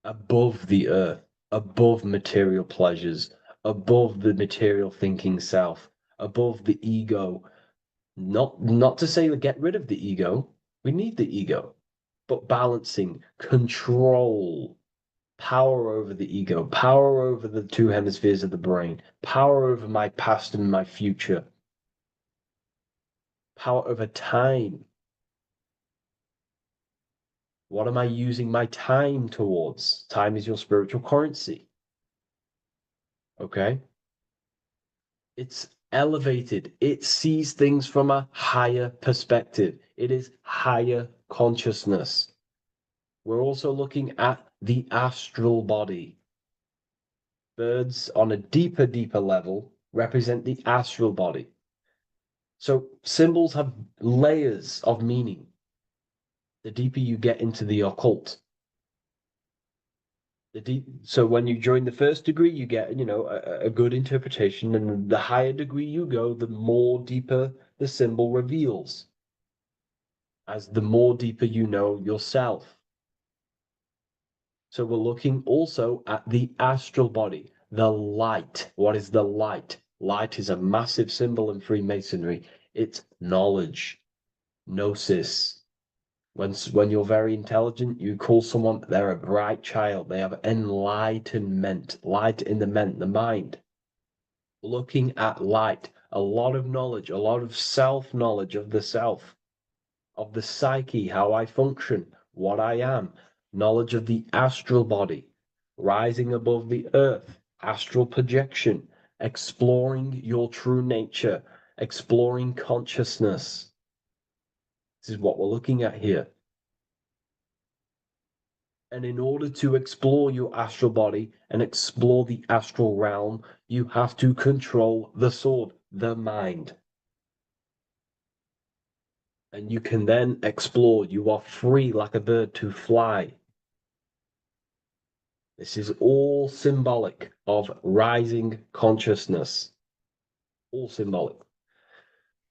above the earth, above material pleasures, above the material thinking self, above the ego. Not to say get rid of the ego. We need the ego, but balancing, control, power over the ego, power over the two hemispheres of the brain, power over my past and my future, power over time. What am I using my time towards? Time is your spiritual currency. Okay? It's elevated. It sees things from a higher perspective. It is higher consciousness. We're also looking at the astral body. Birds on a deeper level represent the astral body. So symbols have layers of meaning. The deeper you get into the occult, so when you join the first degree, you get, a good interpretation, and the higher degree you go, the more deeper the symbol reveals, as the more deeper you know yourself. So we're looking also at the astral body, the light. What is the light? Light is a massive symbol in Freemasonry. It's knowledge, gnosis. When you're very intelligent, you call someone, they're a bright child. They have enlightenment, light in the mind. Looking at light, a lot of knowledge, a lot of self-knowledge of the self, of the psyche, how I function, what I am, knowledge of the astral body, rising above the earth, astral projection, exploring your true nature, exploring consciousness. This is what we're looking at here. And in order to explore your astral body and explore the astral realm, you have to control the sword, the mind. And you can then explore. You are free like a bird to fly. This is all symbolic of rising consciousness. All symbolic.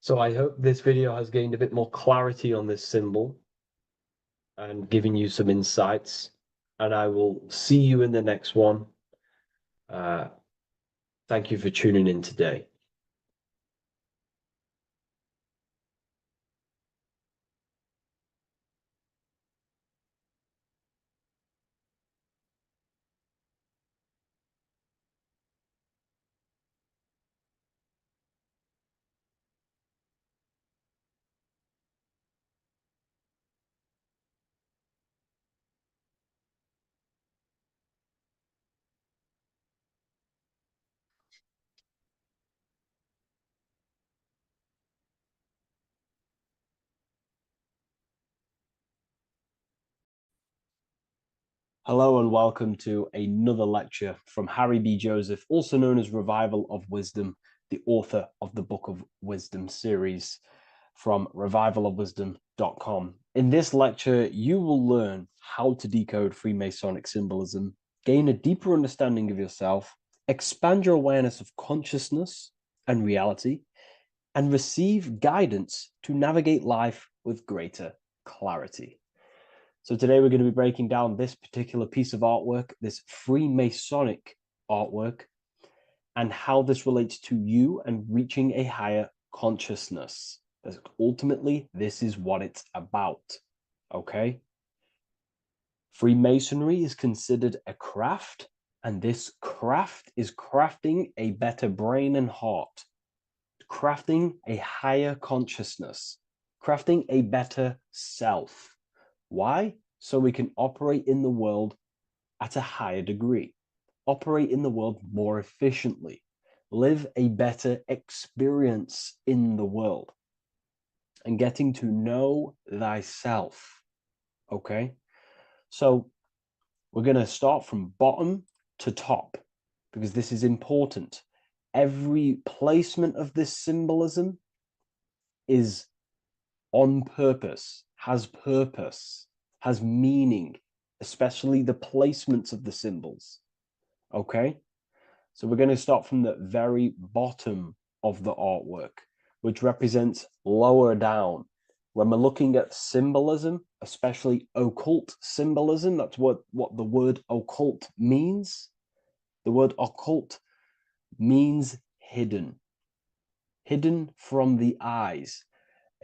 So I hope this video has gained a bit more clarity on this symbol and given you some insights. And I will see you in the next one. Thank you for tuning in today. Hello and welcome to another lecture from Harry B. Joseph, also known as Revival of Wisdom, the author of the Book of Wisdom series from revivalofwisdom.com. In this lecture, you will learn how to decode Freemasonic symbolism, gain a deeper understanding of yourself, expand your awareness of consciousness and reality, and receive guidance to navigate life with greater clarity. So today we're going to be breaking down this particular piece of artwork, this Freemasonic artwork, and how this relates to you and reaching a higher consciousness. Because ultimately, this is what it's about, okay? Freemasonry is considered a craft, and this craft is crafting a better brain and heart, crafting a higher consciousness, crafting a better self. Why? So we can operate in the world at a higher degree, operate in the world more efficiently, live a better experience in the world, and getting to know thyself. Okay? So we're going to start from bottom to top because this is important. Every placement of this symbolism is on purpose, has meaning, especially the placements of the symbols. Okay? So we're going to start from the very bottom of the artwork, which represents lower down. When we're looking at symbolism, especially occult symbolism, that's what the word occult means. The word occult means hidden, hidden from the eyes.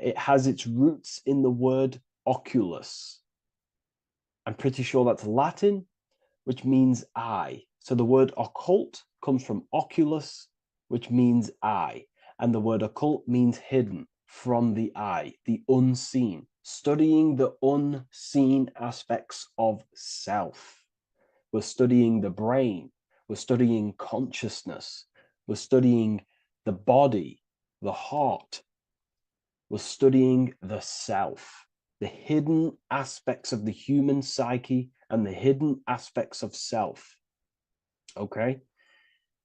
It has its roots in the word oculus. I'm pretty sure that's Latin, which means eye. So the word occult comes from oculus, which means eye. And the word occult means hidden, from the eye, the unseen, studying the unseen aspects of self. We're studying the brain, we're studying consciousness, we're studying the body, the heart, we're studying the self. the hidden aspects of the human psyche and the hidden aspects of self. Okay?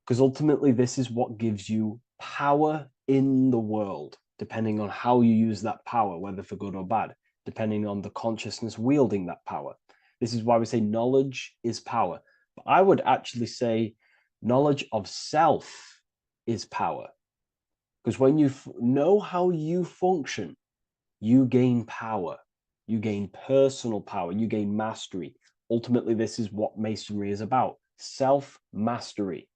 Because ultimately, this is what gives you power in the world, depending on how you use that power, whether for good or bad, depending on the consciousness wielding that power. This is why we say knowledge is power. But I would actually say knowledge of self is power. Because when you know how you function, you gain power. You gain personal power. You gain mastery. Ultimately, this is what Masonry is about. Self-mastery.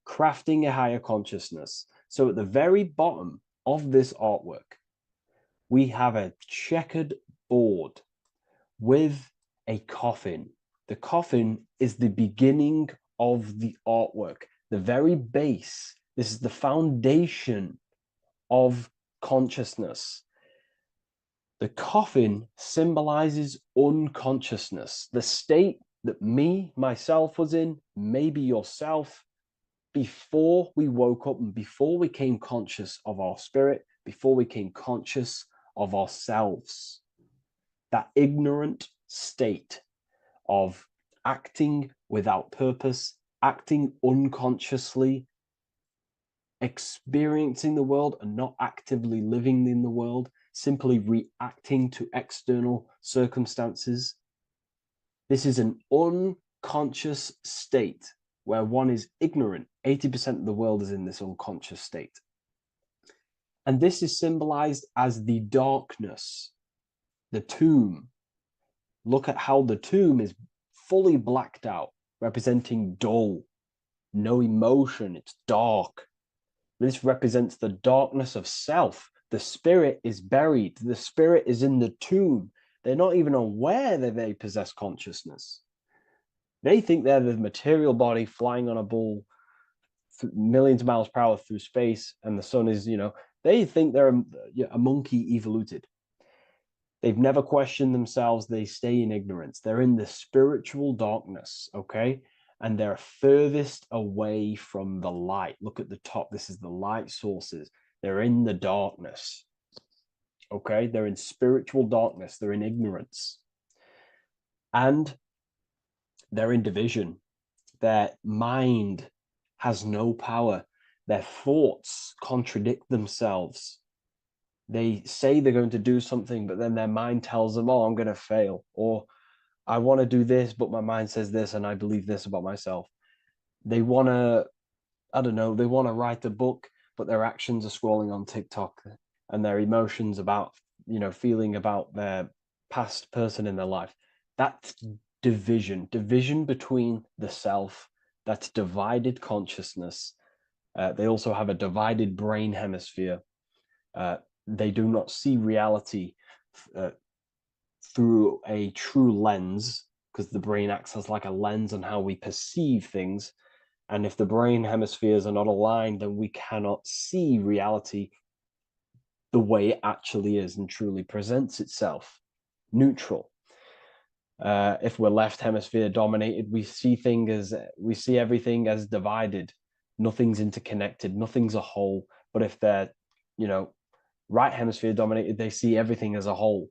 Crafting a higher consciousness. So at the very bottom of this artwork, we have a checkered board with a coffin. The coffin is the beginning of the artwork, the very base. This is the foundation of consciousness. The coffin symbolizes unconsciousness, the state that myself was in, maybe yourself, before we woke up and before we came conscious of our spirit, before we came conscious of ourselves. That ignorant state of acting without purpose, acting unconsciously, experiencing the world and not actively living in the world, simply reacting to external circumstances. This is an unconscious state where one is ignorant. 80% of the world is in this unconscious state. And this is symbolized as the darkness, the tomb. Look at how the tomb is fully blacked out, representing dull, no emotion, it's dark. This represents the darkness of self. The spirit is buried. The spirit is in the tomb. They're not even aware that they possess consciousness. They think they're the material body flying on a ball millions of miles per hour through space, and the sun is, they think they're a monkey evoluted. They've never questioned themselves. They stay in ignorance. They're in the spiritual darkness, okay? And they're furthest away from the light. Look at the top. This is the light sources. They're in the darkness, okay? They're in spiritual darkness. They're in ignorance. And they're in division. Their mind has no power. Their thoughts contradict themselves. They say they're going to do something, but then their mind tells them, oh, I'm going to fail. Or I want to do this, but my mind says this, and I believe this about myself. They want to, I don't know, they want to write a book, but their actions are scrolling on TikTok, and their emotions about, feeling about their past person in their life. That's division between the self. That's divided consciousness. They also have a divided brain hemisphere. They do not see reality through a true lens, because the brain acts as like a lens on how we perceive things. And if the brain hemispheres are not aligned, then we cannot see reality the way it actually is and truly presents itself, neutral. If we're left hemisphere dominated, we see everything as divided. Nothing's interconnected, nothing's a whole. But if they're, right hemisphere dominated, they see everything as a whole.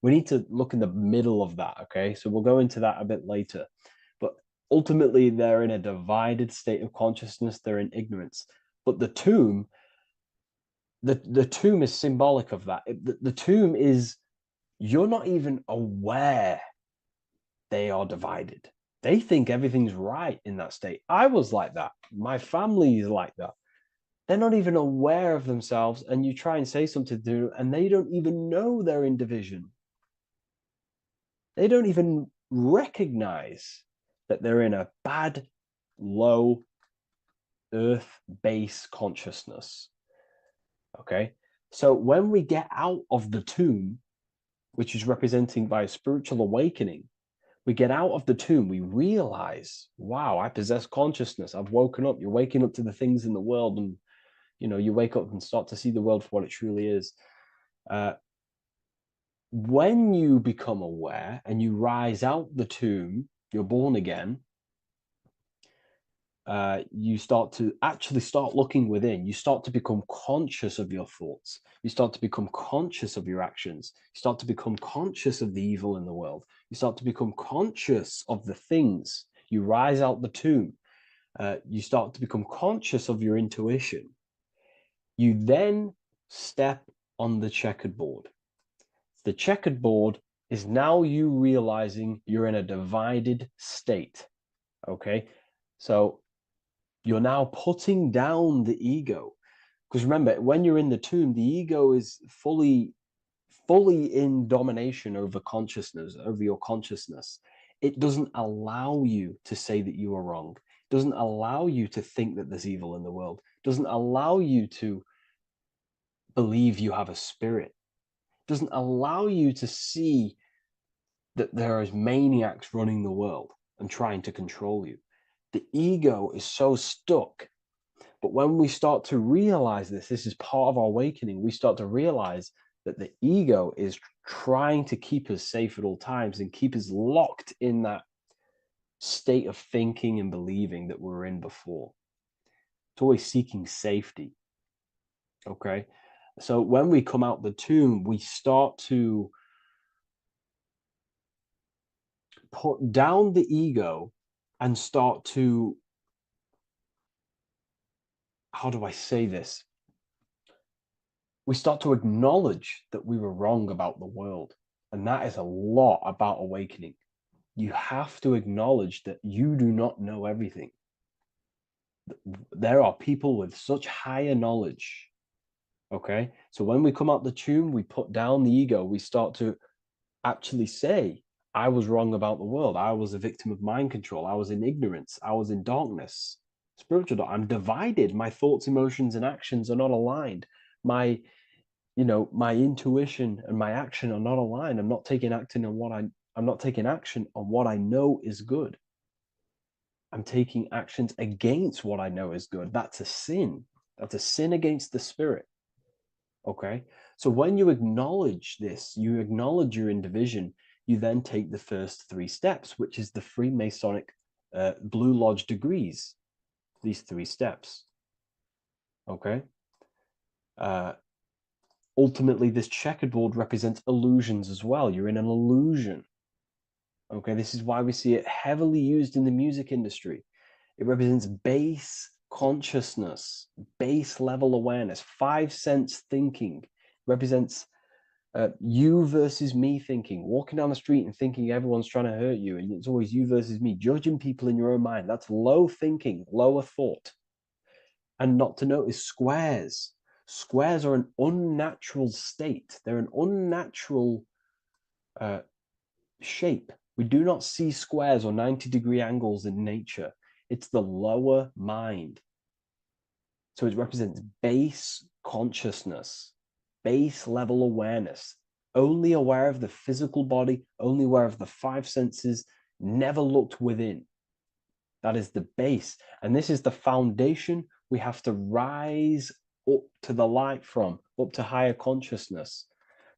We need to look in the middle of that, okay? So we'll go into that a bit later. But ultimately, they're in a divided state of consciousness. They're in ignorance. But the tomb is symbolic of that. The tomb is, you're not even aware they are divided. They think everything's right in that state. I was like that. My family is like that. They're not even aware of themselves, and you try and say something to them, and they don't even know they're in division. They don't even recognize that they're in a bad, low, earth base consciousness. Okay? So when we get out of the tomb, which is representing by a spiritual awakening, we get out of the tomb, we realize, wow, I possess consciousness. I've woken up. You're waking up to the things in the world, and you wake up and start to see the world for what it truly is. When you become aware and you rise out the tomb, you're born again, you start to actually start looking within. You start to become conscious of your thoughts. You start to become conscious of your actions. You start to become conscious of the evil in the world. You start to become conscious of the things. You rise out the tomb. You start to become conscious of your intuition. You then step on the checkered board. The checkered board is now you realizing you're in a divided state. Okay, so you're now putting down the ego. Because remember, when you're in the tomb, the ego is fully in domination over consciousness, over your consciousness. It doesn't allow you to say that you are wrong. It doesn't allow you to think that there's evil in the world. It doesn't allow you to believe you have a spirit. It doesn't allow you to see that there is maniacs running the world and trying to control you. The ego is so stuck. But when we start to realize this is part of our awakening, we start to realize that the ego is trying to keep us safe at all times and keep us locked in that state of thinking and believing that we were in before. It's always seeking safety. Okay. So when we come out the tomb, we start to put down the ego and start to, how do I say this? We start to acknowledge that we were wrong about the world. And that is a lot about awakening. You have to acknowledge that you do not know everything. There are people with such higher knowledge. Okay. So when we come out the tomb, we put down the ego. We start to actually say, I was wrong about the world. I was a victim of mind control. I was in ignorance. I was in darkness. Spiritual. I'm divided. My thoughts, emotions, and actions are not aligned. My intuition and my action are not aligned. I'm not taking action on what I know is good. I'm taking actions against what I know is good. That's a sin. That's a sin against the spirit. Okay. So when you acknowledge this, you acknowledge you're in division, you then take the first 3 steps, which is the Freemasonic Blue Lodge degrees. These 3 steps. Okay. Ultimately, this checkerboard represents illusions as well. You're in an illusion. Okay, this is why we see it heavily used in the music industry. It represents base consciousness, base level awareness, 5 sense thinking. It represents you versus me thinking, walking down the street and thinking everyone's trying to hurt you, and it's always you versus me, judging people in your own mind. That's low thinking, lower thought. And not to notice squares. Squares are an unnatural state. They're an unnatural shape. We do not see squares or 90-degree angles in nature. It's the lower mind. So it represents base consciousness, base level awareness, only aware of the physical body, only aware of the 5 senses, never looked within. That is the base. And this is the foundation we have to rise up to the light from, up to higher consciousness.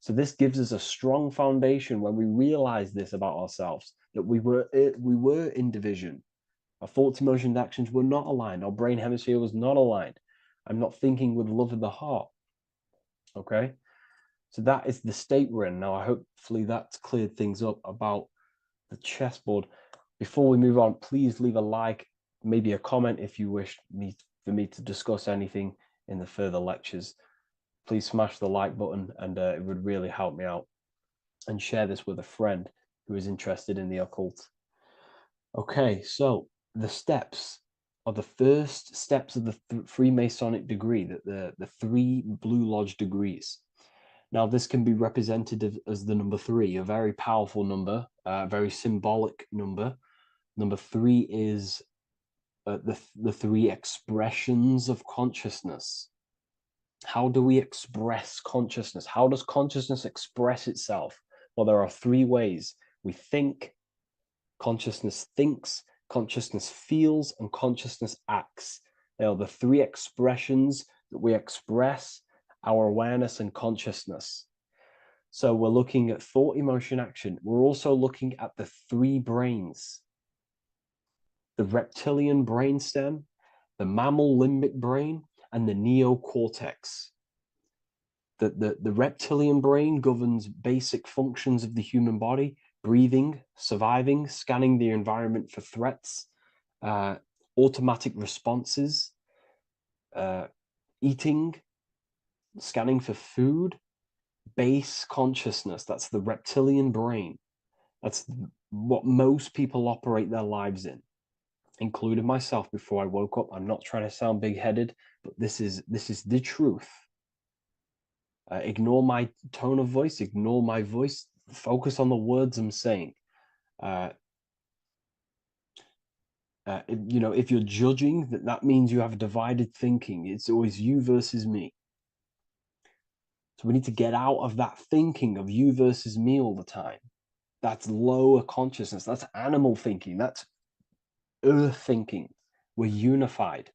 So this gives us a strong foundation when we realize this about ourselves, that we were in division. Our thoughts, emotions, actions were not aligned. Our brain hemisphere was not aligned. I'm not thinking with love of the heart. Okay. So that is the state we're in. Now, hopefully that's cleared things up about the chessboard. Before we move on, please leave a like, maybe a comment if you wish for me to discuss anything in the further lectures. Please smash the like button, and it would really help me out. And share this with a friend who is interested in the occult. Okay, so the steps are the first steps of the Freemasonic degree, the 3 Blue Lodge degrees. Now, this can be represented as the number 3, a very powerful number, a very symbolic number. Number 3 is the 3 expressions of consciousness. How do we express consciousness? How does consciousness express itself? Well, there are 3 ways. We think, consciousness thinks, consciousness feels, and consciousness acts. They are the 3 expressions that we express our awareness and consciousness. So we're looking at thought, emotion, action. We're also looking at the 3 brains. the reptilian brainstem, the mammal limbic brain, and the neocortex. The reptilian brain governs basic functions of the human body: breathing, surviving, scanning the environment for threats, automatic responses, eating, scanning for food, base consciousness. That's the reptilian brain. That's what most people operate their lives in, including myself before I woke up. I'm not trying to sound big-headed, but this is the truth. Ignore my tone of voice, ignore my voice, focus on the words I'm saying. If you're judging, that means you have divided thinking. It's always you versus me. So we need to get out of that thinking of you versus me all the time. That's lower consciousness. That's animal thinking. That's earth thinking. We're unified.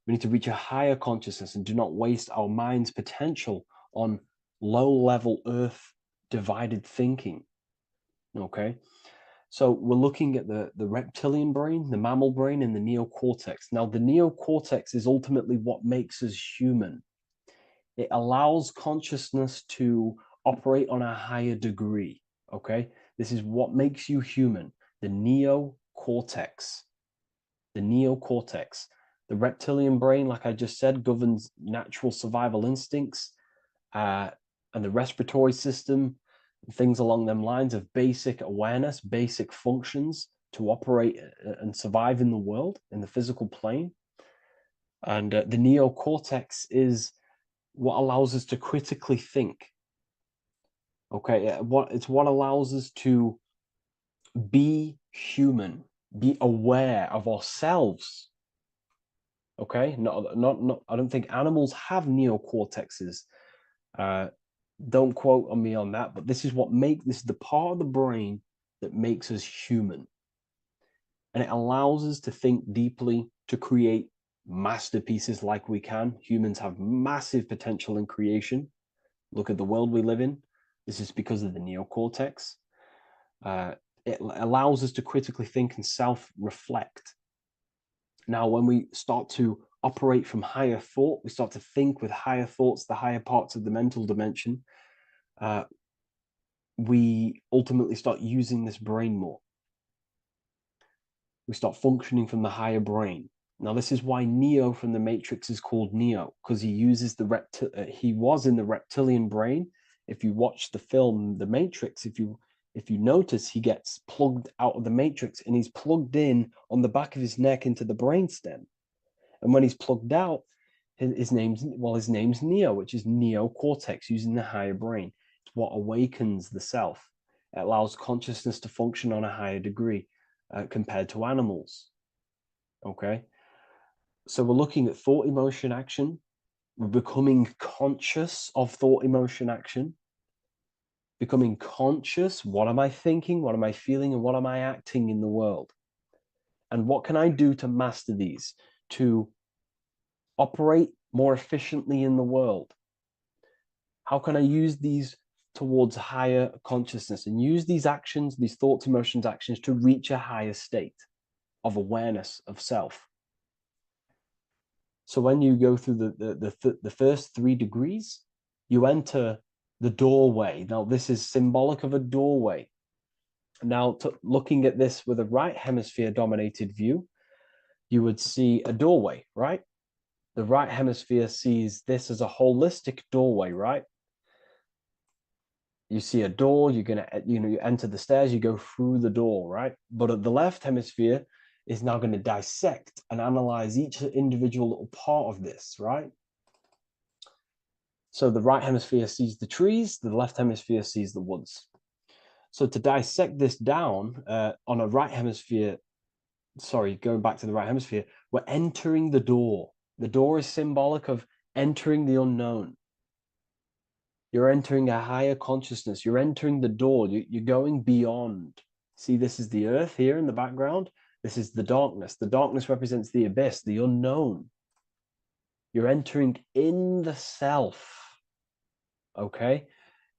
We need to reach a higher consciousness and do not waste our mind's potential on low-level earth divided thinking. Okay? So we're looking at the reptilian brain, the mammal brain, and the neocortex. Now, the neocortex is ultimately what makes us human. It allows consciousness to operate on a higher degree. Okay? This is what makes you human. The neocortex. The neocortex. The reptilian brain, like I just said, governs natural survival instincts and the respiratory system, things along them lines of basic awareness, basic functions to operate and survive in the world, in the physical plane. And the neocortex is what allows us to critically think. Okay, it's what allows us to be human, be aware of ourselves. Okay, not. I don't think animals have neocortexes. Don't quote on me on that, but this is the part of the brain that makes us human. And it allows us to think deeply, to create masterpieces like we can. Humans have massive potential in creation. Look at the world we live in. This is because of the neocortex. It allows us to critically think and self-reflect. Now, when we start to operate from higher thought, we start to think with higher thoughts, the higher parts of the mental dimension, we ultimately start using this brain more. We start functioning from the higher brain. Now, this is why Neo from the Matrix is called Neo, because he uses he was in the reptilian brain. If you watch the film The Matrix, if you notice, he gets plugged out of the Matrix and he's plugged in on the back of his neck into the brainstem. And when he's plugged out, his name's Neo, which is neocortex, using the higher brain. It's what awakens the self. It allows consciousness to function on a higher degree compared to animals. Okay, so we're looking at thought, emotion, action. We're becoming conscious of thought, emotion, action. Becoming conscious, what am I thinking, what am I feeling, and what am I acting in the world? And what can I do to master these, to operate more efficiently in the world? How can I use these towards higher consciousness and use these actions, these thoughts, emotions, actions to reach a higher state of awareness of self? So when you go through the first 3 degrees, you enter the doorway. Now, this is symbolic of a doorway. Now, looking at this with a right hemisphere dominated view, you would see a doorway, right? The right hemisphere sees this as a holistic doorway, right? You see a door, you're gonna, you enter the stairs, you go through the door, right? But the left hemisphere is now going to dissect and analyze each individual little part of this, right? So the right hemisphere sees the trees, the left hemisphere sees the woods. So to dissect this down on a right hemisphere, going back to the right hemisphere, we're entering the door. The door is symbolic of entering the unknown. You're entering a higher consciousness. You're entering the door. You're going beyond. See, this is the earth here in the background. This is the darkness. The darkness represents the abyss, the unknown. You're entering in the self. Okay?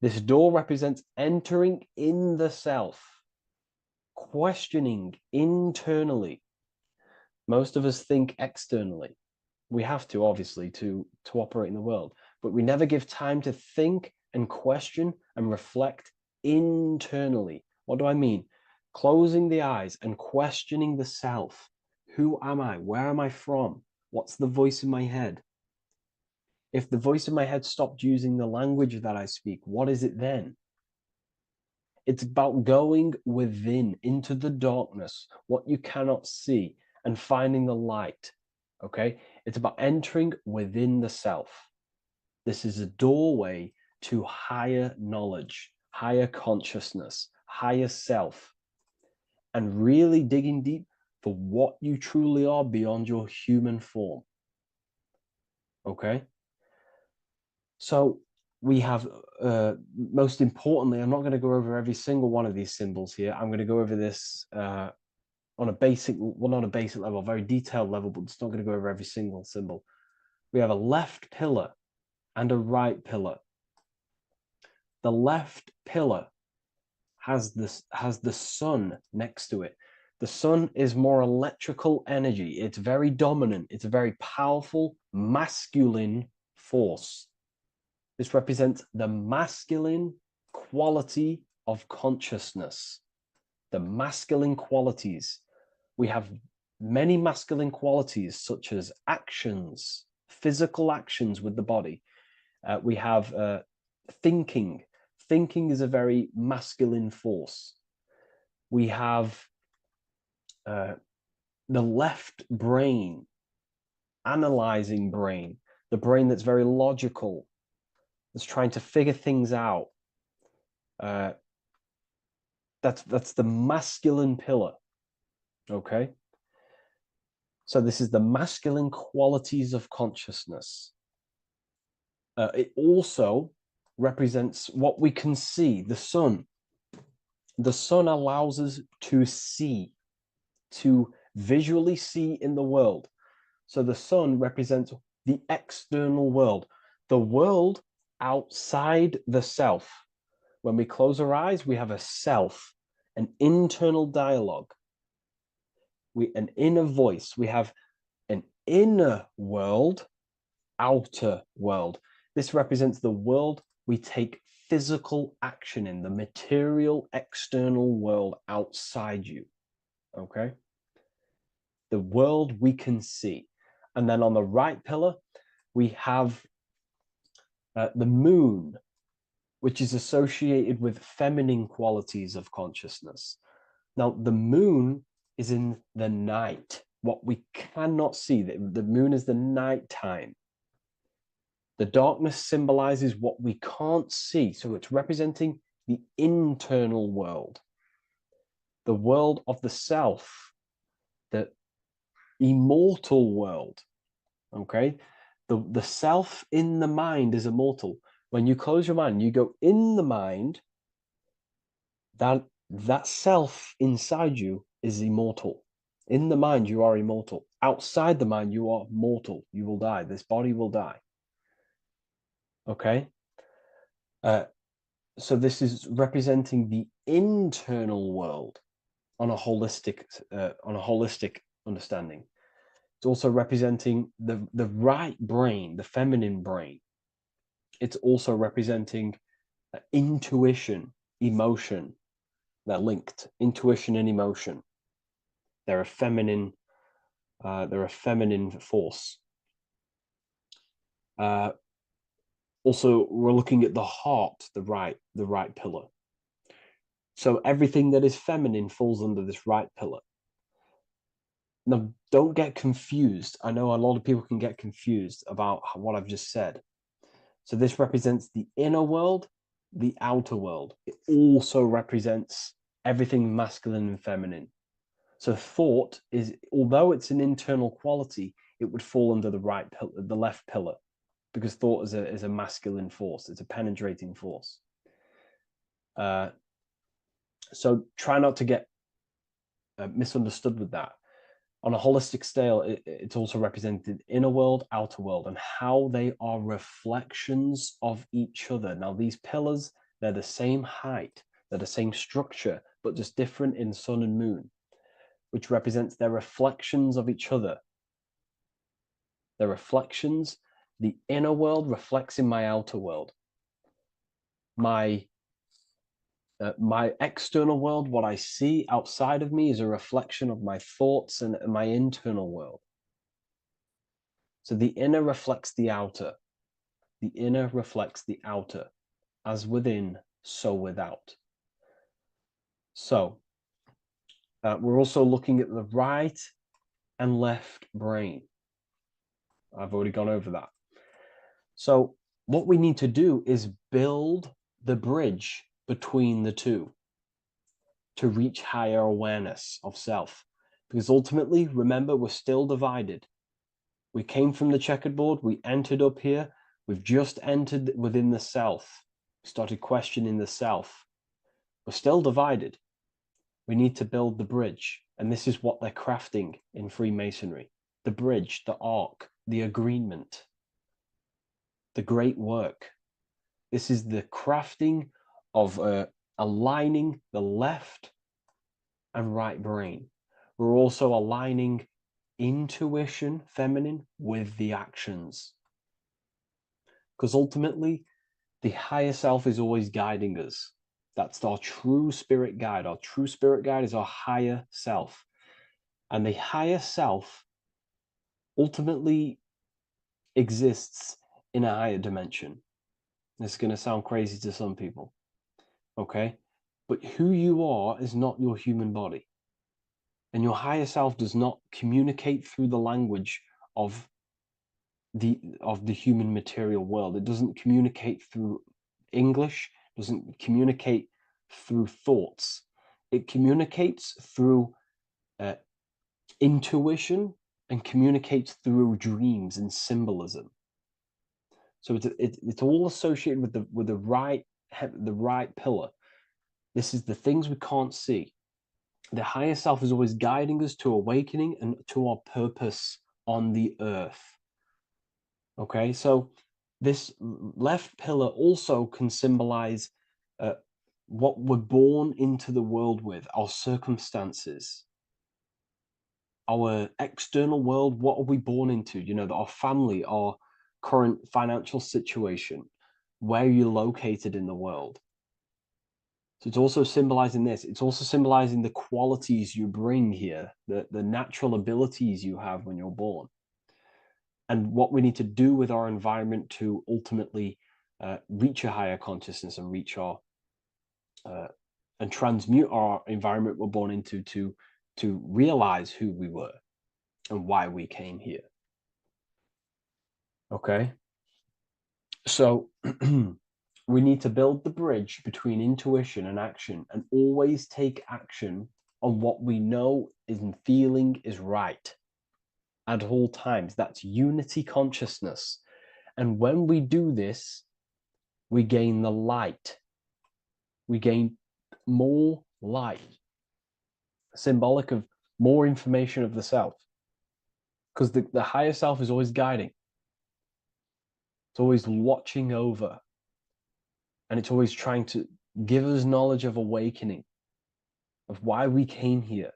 This door represents entering in the self, questioning internally. Most of us think externally. We have to, obviously, to operate in the world, but we never give time to think and question and reflect internally. What do I mean? Closing the eyes and questioning the self. Who am I? Where am I from? What's the voice in my head? If the voice in my head stopped using the language that I speak, what is it then? It's about going within, into the darkness, what you cannot see, and finding the light. Okay? It's about entering within the self. This is a doorway to higher knowledge, higher consciousness, higher self, and really digging deep for what you truly are beyond your human form. Okay? So we have, most importantly, I'm not going to go over every single one of these symbols here. I'm going to go over this on a basic, well, not a basic level, a very detailed level, but it's not going to go over every single symbol. We have a left pillar and a right pillar. The left pillar has the sun next to it. The sun is more electrical energy. It's very dominant. It's a very powerful masculine force. This represents the masculine quality of consciousness. The masculine qualities. We have many masculine qualities, such as actions, physical actions with the body. We have thinking. Thinking is a very masculine force. We have the left brain, analyzing brain, the brain that's very logical, that's trying to figure things out. That's the masculine pillar. Okay. So this is the masculine qualities of consciousness. It also represents what we can see, the sun. The sun allows us to see, to visually see in the world. So the sun represents the external world, the world outside the self. When we close our eyes, we have a self, an internal dialogue, an inner voice. We have an inner world, outer world. This represents the world we take physical action in, the material external world outside you. Okay? The world we can see. And then on the right pillar, we have the moon, which is associated with feminine qualities of consciousness. Now, the moon is in the night, what we cannot see. The moon is the nighttime. The darkness symbolizes what we can't see. So it's representing the internal world, the world of the self, the immortal world. Okay? The self in the mind is immortal. When you close your mind, you go in the mind, that self inside you is immortal. In the mind, you are immortal. Outside the mind, you are mortal. You will die. This body will die. Okay? So this is representing the internal world on a holistic understanding. It's also representing the right brain, the feminine brain. It's also representing intuition, emotion. They're linked. Intuition and emotion. They're a feminine force. Also, we're looking at the heart, the right pillar. So everything that is feminine falls under this right pillar. Now, don't get confused. I know a lot of people can get confused about what I've just said. So this represents the inner world, the outer world. It also represents everything masculine and feminine. So thought is, although it's an internal quality, it would fall under the left pillar, because thought is a masculine force. It's a penetrating force. So try not to get misunderstood with that. On a holistic scale, it's also represented inner world, outer world, and how they are reflections of each other. Now, these pillars, they're the same height, they're the same structure, but just different in sun and moon. which represents their reflections of each other. Their reflections, the inner world reflects in my outer world. My external world, what I see outside of me, is a reflection of my thoughts and my internal world. So the inner reflects the outer. The inner reflects the outer. As within, so without. So we're also looking at the right and left brain. I've already gone over that. So what we need to do is build the bridge between the two to reach higher awareness of self. Because ultimately, remember, we're still divided. We came from the checkerboard, we entered up here, we've just entered within the self, started questioning the self. We're still divided. We need to build the bridge. And this is what they're crafting in Freemasonry. The bridge, the arc, the agreement, the great work. This is the crafting of aligning the left and right brain. We're also aligning intuition, feminine, with the actions. Because ultimately, the higher self is always guiding us. That's our true spirit guide. Our true spirit guide is our higher self. And the higher self ultimately exists in a higher dimension. This is going to sound crazy to some people, okay? But who you are is not your human body. And your higher self does not communicate through the language of the human material world. It doesn't communicate through English, doesn't communicate through thoughts. It communicates through intuition and communicates through dreams and symbolism. So it's all associated with the right pillar. This is the things we can't see. The higher self is always guiding us to awakening and to our purpose on the earth. Okay, so this left pillar also can symbolize what we're born into the world with, our circumstances, our external world. What are we born into? You know, our family, our current financial situation, where you're located in the world. So it's also symbolizing this. It's also symbolizing the qualities you bring here, the natural abilities you have when you're born, and what we need to do with our environment to ultimately reach a higher consciousness and reach our and transmute our environment we're born into to realize who we were and why we came here. Okay, so we need to build the bridge between intuition and action, and always take action on what we know and feeling is right at all times. That's unity consciousness. And when we do this, we gain the light. We gain more light, symbolic of more information of the self. Because the higher self is always guiding. It's always watching over. And it's always trying to give us knowledge of awakening, of why we came here.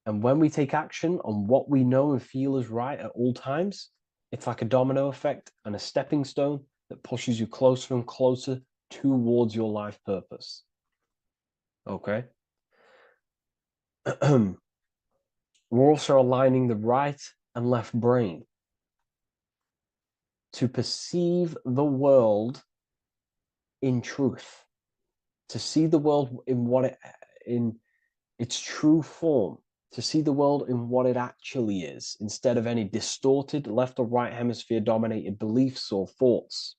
And when we take action on what we know and feel is right at all times, it's like a domino effect and a stepping stone that pushes you closer and closer towards your life purpose. Okay? We're also aligning the right and left brain to perceive the world in truth, to see the world in its true form, to see the world in what it actually is, instead of any distorted left or right hemisphere dominated beliefs or thoughts.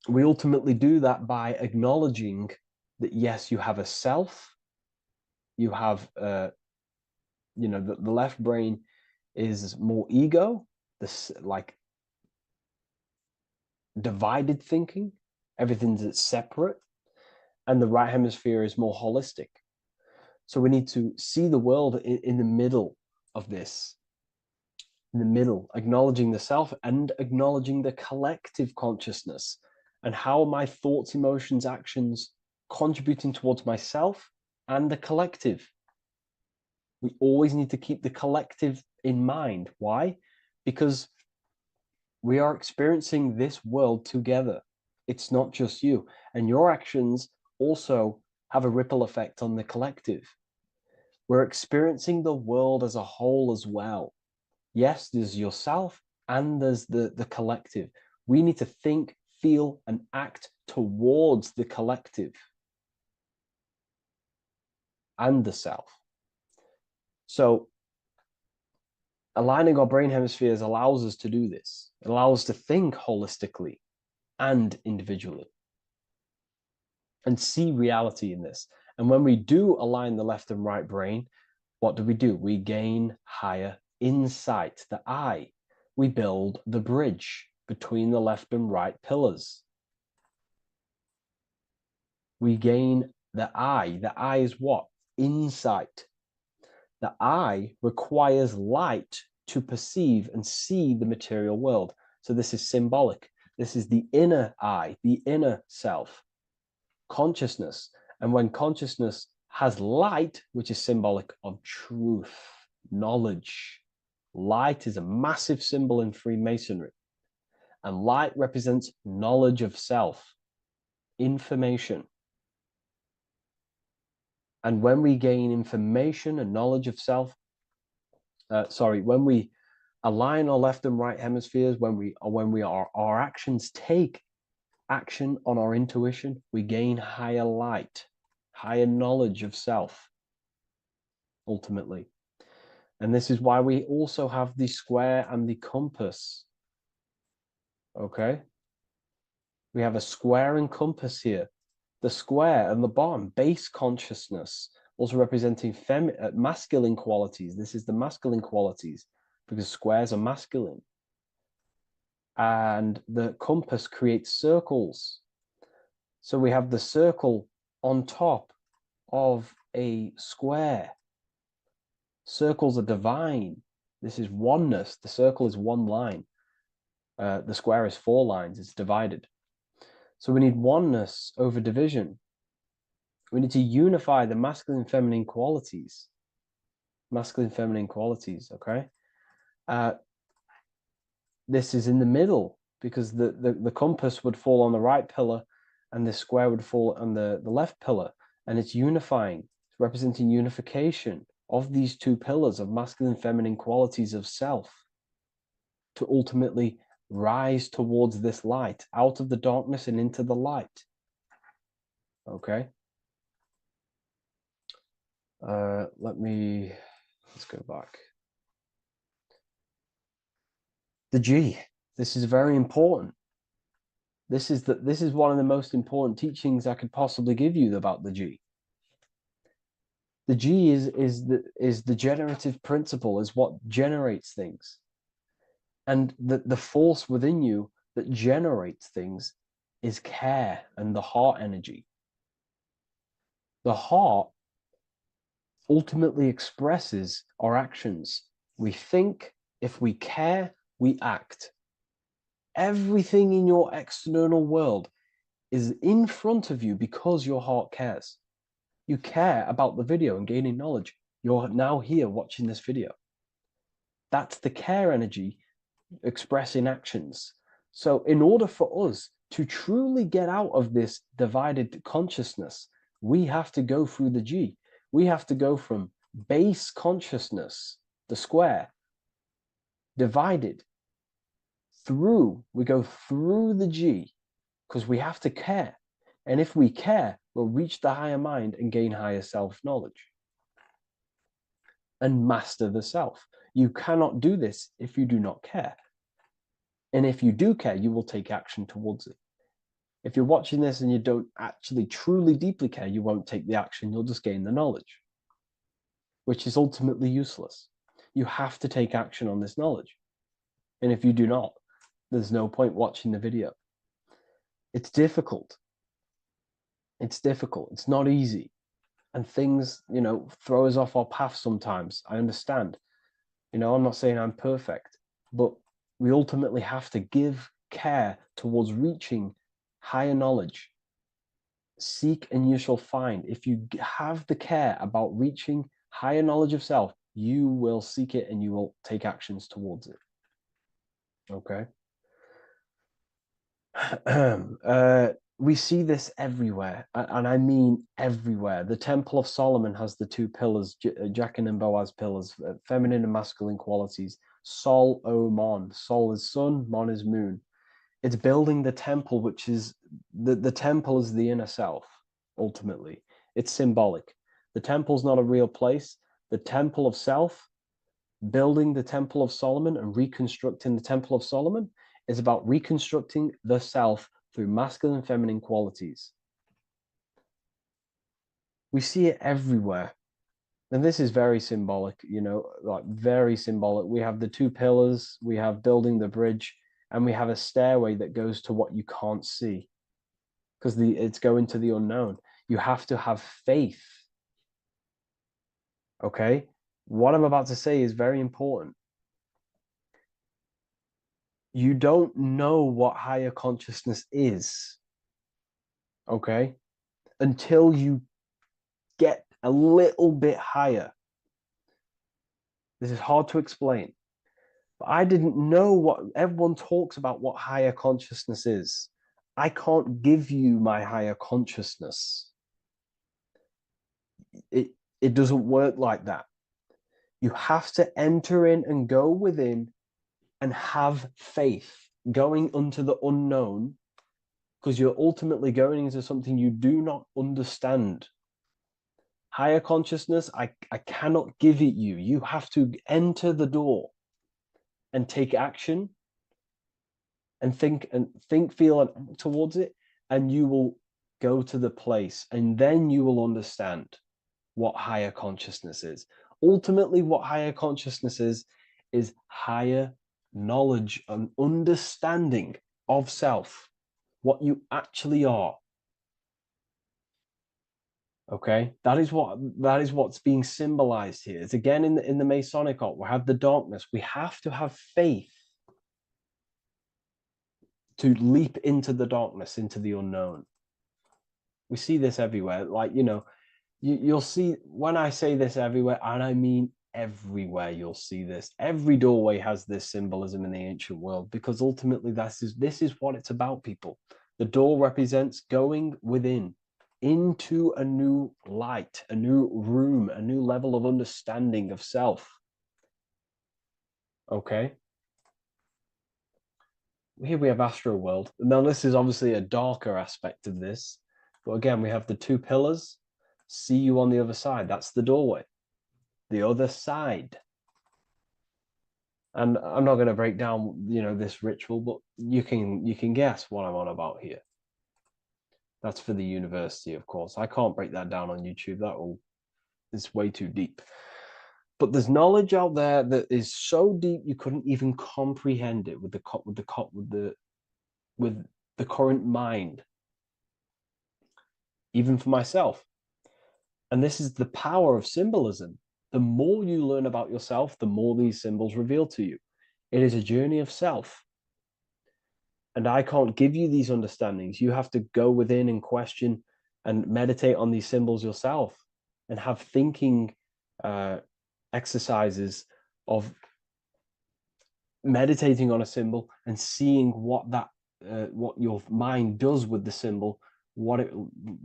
We ultimately do that by acknowledging that, yes, you have a self, you have, the left brain is more ego, this like divided thinking, everything's separate, and the right hemisphere is more holistic. So we need to see the world in the middle of this, in the middle, acknowledging the self and acknowledging the collective consciousness and how my thoughts, emotions, actions contributing towards myself and the collective. We always need to keep the collective in mind. Why? Because we are experiencing this world together. It's not just you. And your actions also have a ripple effect on the collective. We're experiencing the world as a whole as well. Yes, there's yourself and there's the collective. We need to think, feel, and act towards the collective and the self. So aligning our brain hemispheres allows us to do this. It allows us to think holistically and individually and see reality in this. And when we do align the left and right brain, what do? We gain higher insight, the eye. We build the bridge between the left and right pillars. We gain the eye. The eye is what? Insight. The eye requires light to perceive and see the material world. So this is symbolic. This is the inner eye, the inner self, consciousness. And when consciousness has light, which is symbolic of truth, knowledge, light is a massive symbol in Freemasonry. And light represents knowledge of self, information. And when we gain information and knowledge of self, when we align our left and right hemispheres, our actions take action on our intuition, we gain higher light, higher knowledge of self, ultimately. And this is why we also have the square and the compass. Okay? We have a square and compass here. The square and the bottom, base consciousness, also representing masculine qualities. This is the masculine qualities because squares are masculine. And the compass creates circles. So we have the circle on top of a square. Circles are divine. This is oneness. The circle is one line. The square is 4 lines. It's divided. So we need oneness over division. We need to unify the masculine and feminine qualities. Masculine, feminine qualities, okay? This is in the middle because the compass would fall on the right pillar and the square would fall on the left pillar. And it's unifying. It's representing unification of these 2 pillars of masculine and feminine qualities of self to ultimately rise towards this light, out of the darkness and into the light. Okay? Let's go back. The G. This is very important. This is one of the most important teachings I could possibly give you about the G. The G is the generative principle, is what generates things. And the force within you that generates things is care and the heart energy. The heart ultimately expresses our actions. We think, if we care, we act. Everything in your external world is in front of you because your heart cares. You care about the video and gaining knowledge. You're now here watching this video. That's the care energy expressing actions. So in order for us to truly get out of this divided consciousness, we have to go through the G. We have to go from base consciousness, the square, divided, we go through the G, because we have to care. And if we care, we'll reach the higher mind and gain higher self-knowledge and master the self. You cannot do this if you do not care. And if you do care, you will take action towards it. If you're watching this and you don't actually truly deeply care, you won't take the action. You'll just gain the knowledge, which is ultimately useless. You have to take action on this knowledge. And if you do not, there's no point watching the video. It's difficult. It's difficult. It's not easy. And things, throw us off our path sometimes. I understand. I'm not saying I'm perfect, but we ultimately have to give care towards reaching higher knowledge Seek and you shall find. If you have the care about reaching higher knowledge of self, you will seek it and you will take actions towards it. Okay. We see this everywhere, and I mean everywhere. The Temple of Solomon has the two pillars, Jachin and Boaz pillars, feminine and masculine qualities. Sol, O, Mon. Sol is sun, Mon is moon. It's building the temple, which is the temple is the inner self, ultimately. It's symbolic. The temple's not a real place. The temple of self, building the Temple of Solomon and reconstructing the Temple of Solomon, is about reconstructing the self through masculine and feminine qualities. We see it everywhere. And this is very symbolic, you know, like very symbolic. We have the two pillars, we have building the bridge, and we have a stairway that goes to what you can't see because it's going to the unknown. You have to have faith. Okay? What I'm about to say is very important. You don't know what higher consciousness is, okay, until you get a little bit higher. This is hard to explain, but I didn't know what everyone talks about what higher consciousness is. I can't give you my higher consciousness. It doesn't work like that. You have to enter in and go within and have faith, going into the unknown, because you're ultimately going into something you do not understand. Higher consciousness, I cannot give it you. You have to enter the door and take action and think, feel, and act towards it, and you will go to the place, and then you will understand what higher consciousness is. Ultimately, what higher consciousness is higher knowledge and understanding of self, what you actually are. Okay, that is what's being symbolized here. It's again in the Masonic art. We have the darkness. We have to have faith to leap into the darkness, into the unknown. We see this everywhere. Like, you know, you'll see when I say this everywhere, and I mean everywhere, you'll see this. Every doorway has this symbolism in the ancient world, because ultimately this is what it's about, people. The door represents going within into a new light, a new room, a new level of understanding of self. Okay. Here we have Astro World. Now, this is obviously a darker aspect of this. But again, we have the two pillars. See you on the other side. That's the doorway. The other side. And I'm not going to break down, you know, this ritual, but you can guess what I'm on about here. That's for the university, of course. I can't break that down on YouTube. It's way too deep. But there's knowledge out there that is so deep you couldn't even comprehend it with the current mind, even for myself. And this is the power of symbolism. The more you learn about yourself, the more these symbols reveal to you. It is a journey of self. And I can't give you these understandings. You have to go within and question and meditate on these symbols yourself and have thinking exercises of meditating on a symbol and seeing what your mind does with the symbol, what it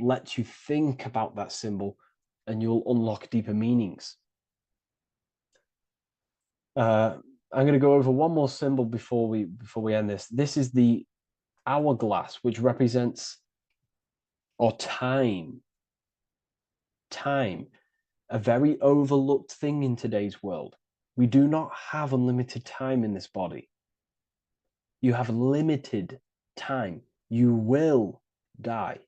lets you think about that symbol, and you'll unlock deeper meanings. I'm going to go over one more symbol before we end this. This is the hourglass, which represents time, a very overlooked thing in today's world. We do not have unlimited time in this body. You have limited time. You will die.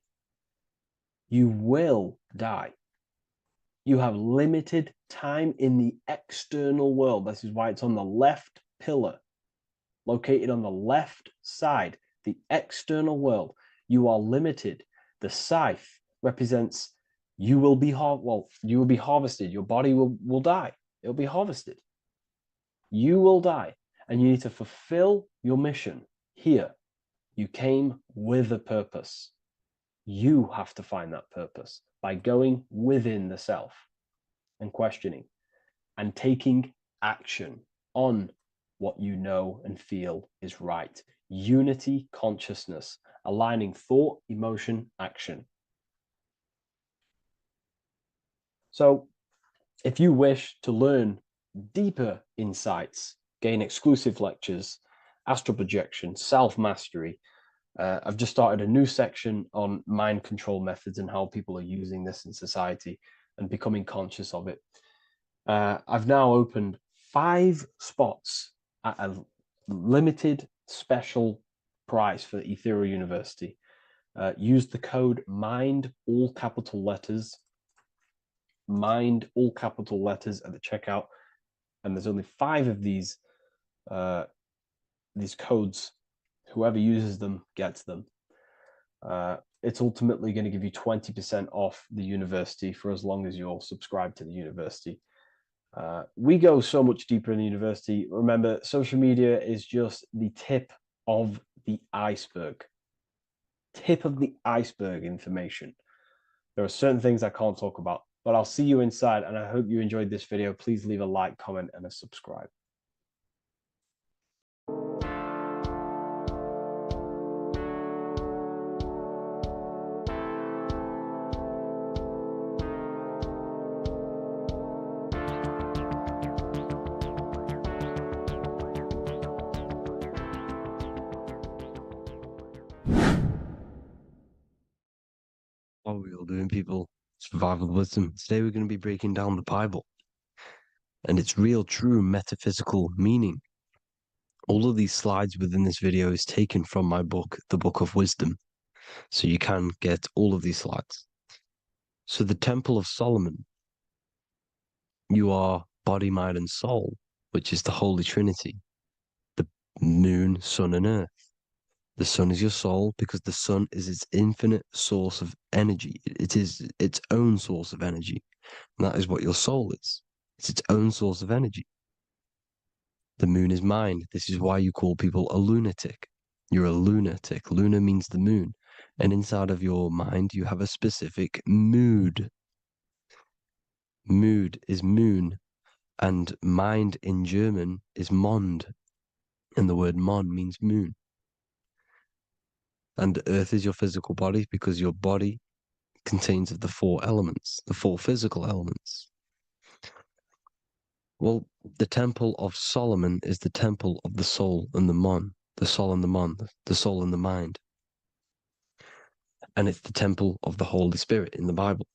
You will die. You have limited time in the external world. This is why it's on the left pillar, located on the left side, the external world. You are limited. The scythe represents you will be harvested. Your body will die. It'll be harvested. You will die, and you need to fulfill your mission here. You came with a purpose. You have to find that purpose by going within the self and questioning and taking action on what you know and feel is right. Unity consciousness, aligning thought, emotion, action. So, if you wish to learn deeper insights, gain exclusive lectures, astral projection, self-mastery, I've just started a new section on mind control methods and how people are using this in society and becoming conscious of it. I've now opened 5 spots at a limited special price for Ethereal University. Use the code MIND, all capital letters, MIND, all capital letters at the checkout. And there's only 5 of these codes. Whoever uses them gets them. It's ultimately going to give you 20% off the university for as long as you're subscribed to the university. We go so much deeper in the university. Remember, social media is just the tip of the iceberg. Tip of the iceberg information. There are certain things I can't talk about, but I'll see you inside, and I hope you enjoyed this video. Please leave a like, comment, and a subscribe. What are we all doing, people? Survival wisdom. Today we're going to be breaking down the Bible and its real, true metaphysical meaning. All of these slides within this video is taken from my book, The Book of Wisdom. So you can get all of these slides. So the Temple of Solomon, you are body, mind, and soul, which is the Holy Trinity. The moon, sun, and earth. The sun is your soul because the sun is its infinite source of energy. It is its own source of energy. And that is what your soul is. It's its own source of energy. The moon is mind. This is why you call people a lunatic. You're a lunatic. Luna means the moon. And inside of your mind, you have a specific mood. Mood is moon. And mind in German is Mond. And the word Mon means moon. And earth is your physical body because your body contains of the 4 elements, the 4 physical elements. Well, the Temple of Solomon is the temple of the soul and the mon, the soul and the mon, the soul and the mind. And it's the temple of the Holy Spirit in the Bible.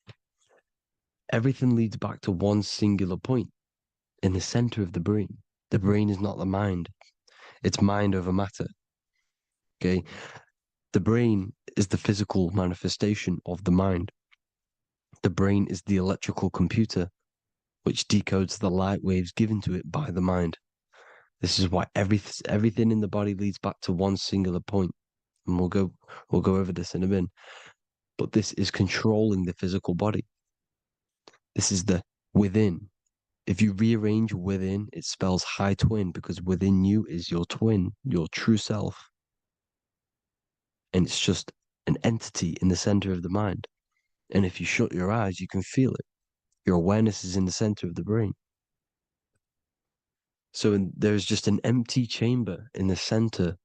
Everything leads back to one singular point in the center of the brain. The brain is not the mind. It's mind over matter. Okay? The brain is the physical manifestation of the mind. The brain is the electrical computer which decodes the light waves given to it by the mind. This is why everything in the body leads back to one singular point. And we'll go over this in a minute. But this is controlling the physical body. This is the within. If you rearrange within, it spells high twin because within you is your twin, your true self. And it's just an entity in the center of the mind. And if you shut your eyes, you can feel it. Your awareness is in the center of the brain. So there's just an empty chamber in the center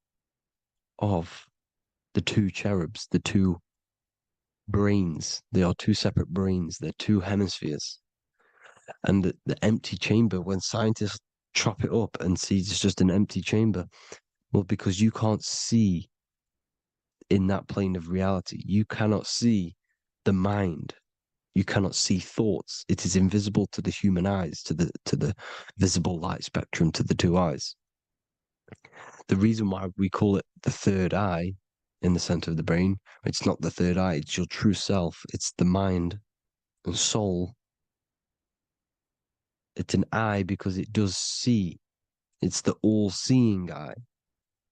of the 2 cherubs, the 2 brains. They are 2 separate brains. They're 2 hemispheres. And the empty chamber, when scientists chop it up and see it's just an empty chamber, well, because you can't see in that plane of reality, you cannot see the mind. You cannot see thoughts. It is invisible to the human eyes, to the visible light spectrum, to the 2 eyes. The reason why we call it the 3rd eye in the center of the brain, it's not the 3rd eye, it's your true self. It's the mind and soul. It's an eye because it does see. It's the all-seeing eye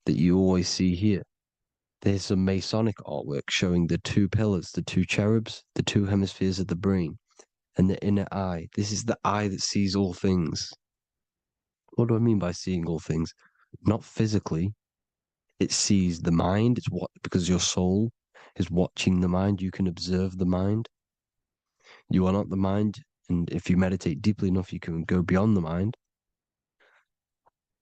that you always see here. There's some Masonic artwork showing the 2 pillars, the 2 cherubs, the 2 hemispheres of the brain, and the inner eye. This is the eye that sees all things. What do I mean by seeing all things? Not physically. It sees the mind. It's what, because your soul, is watching the mind. You can observe the mind. You are not the mind. And if you meditate deeply enough, you can go beyond the mind.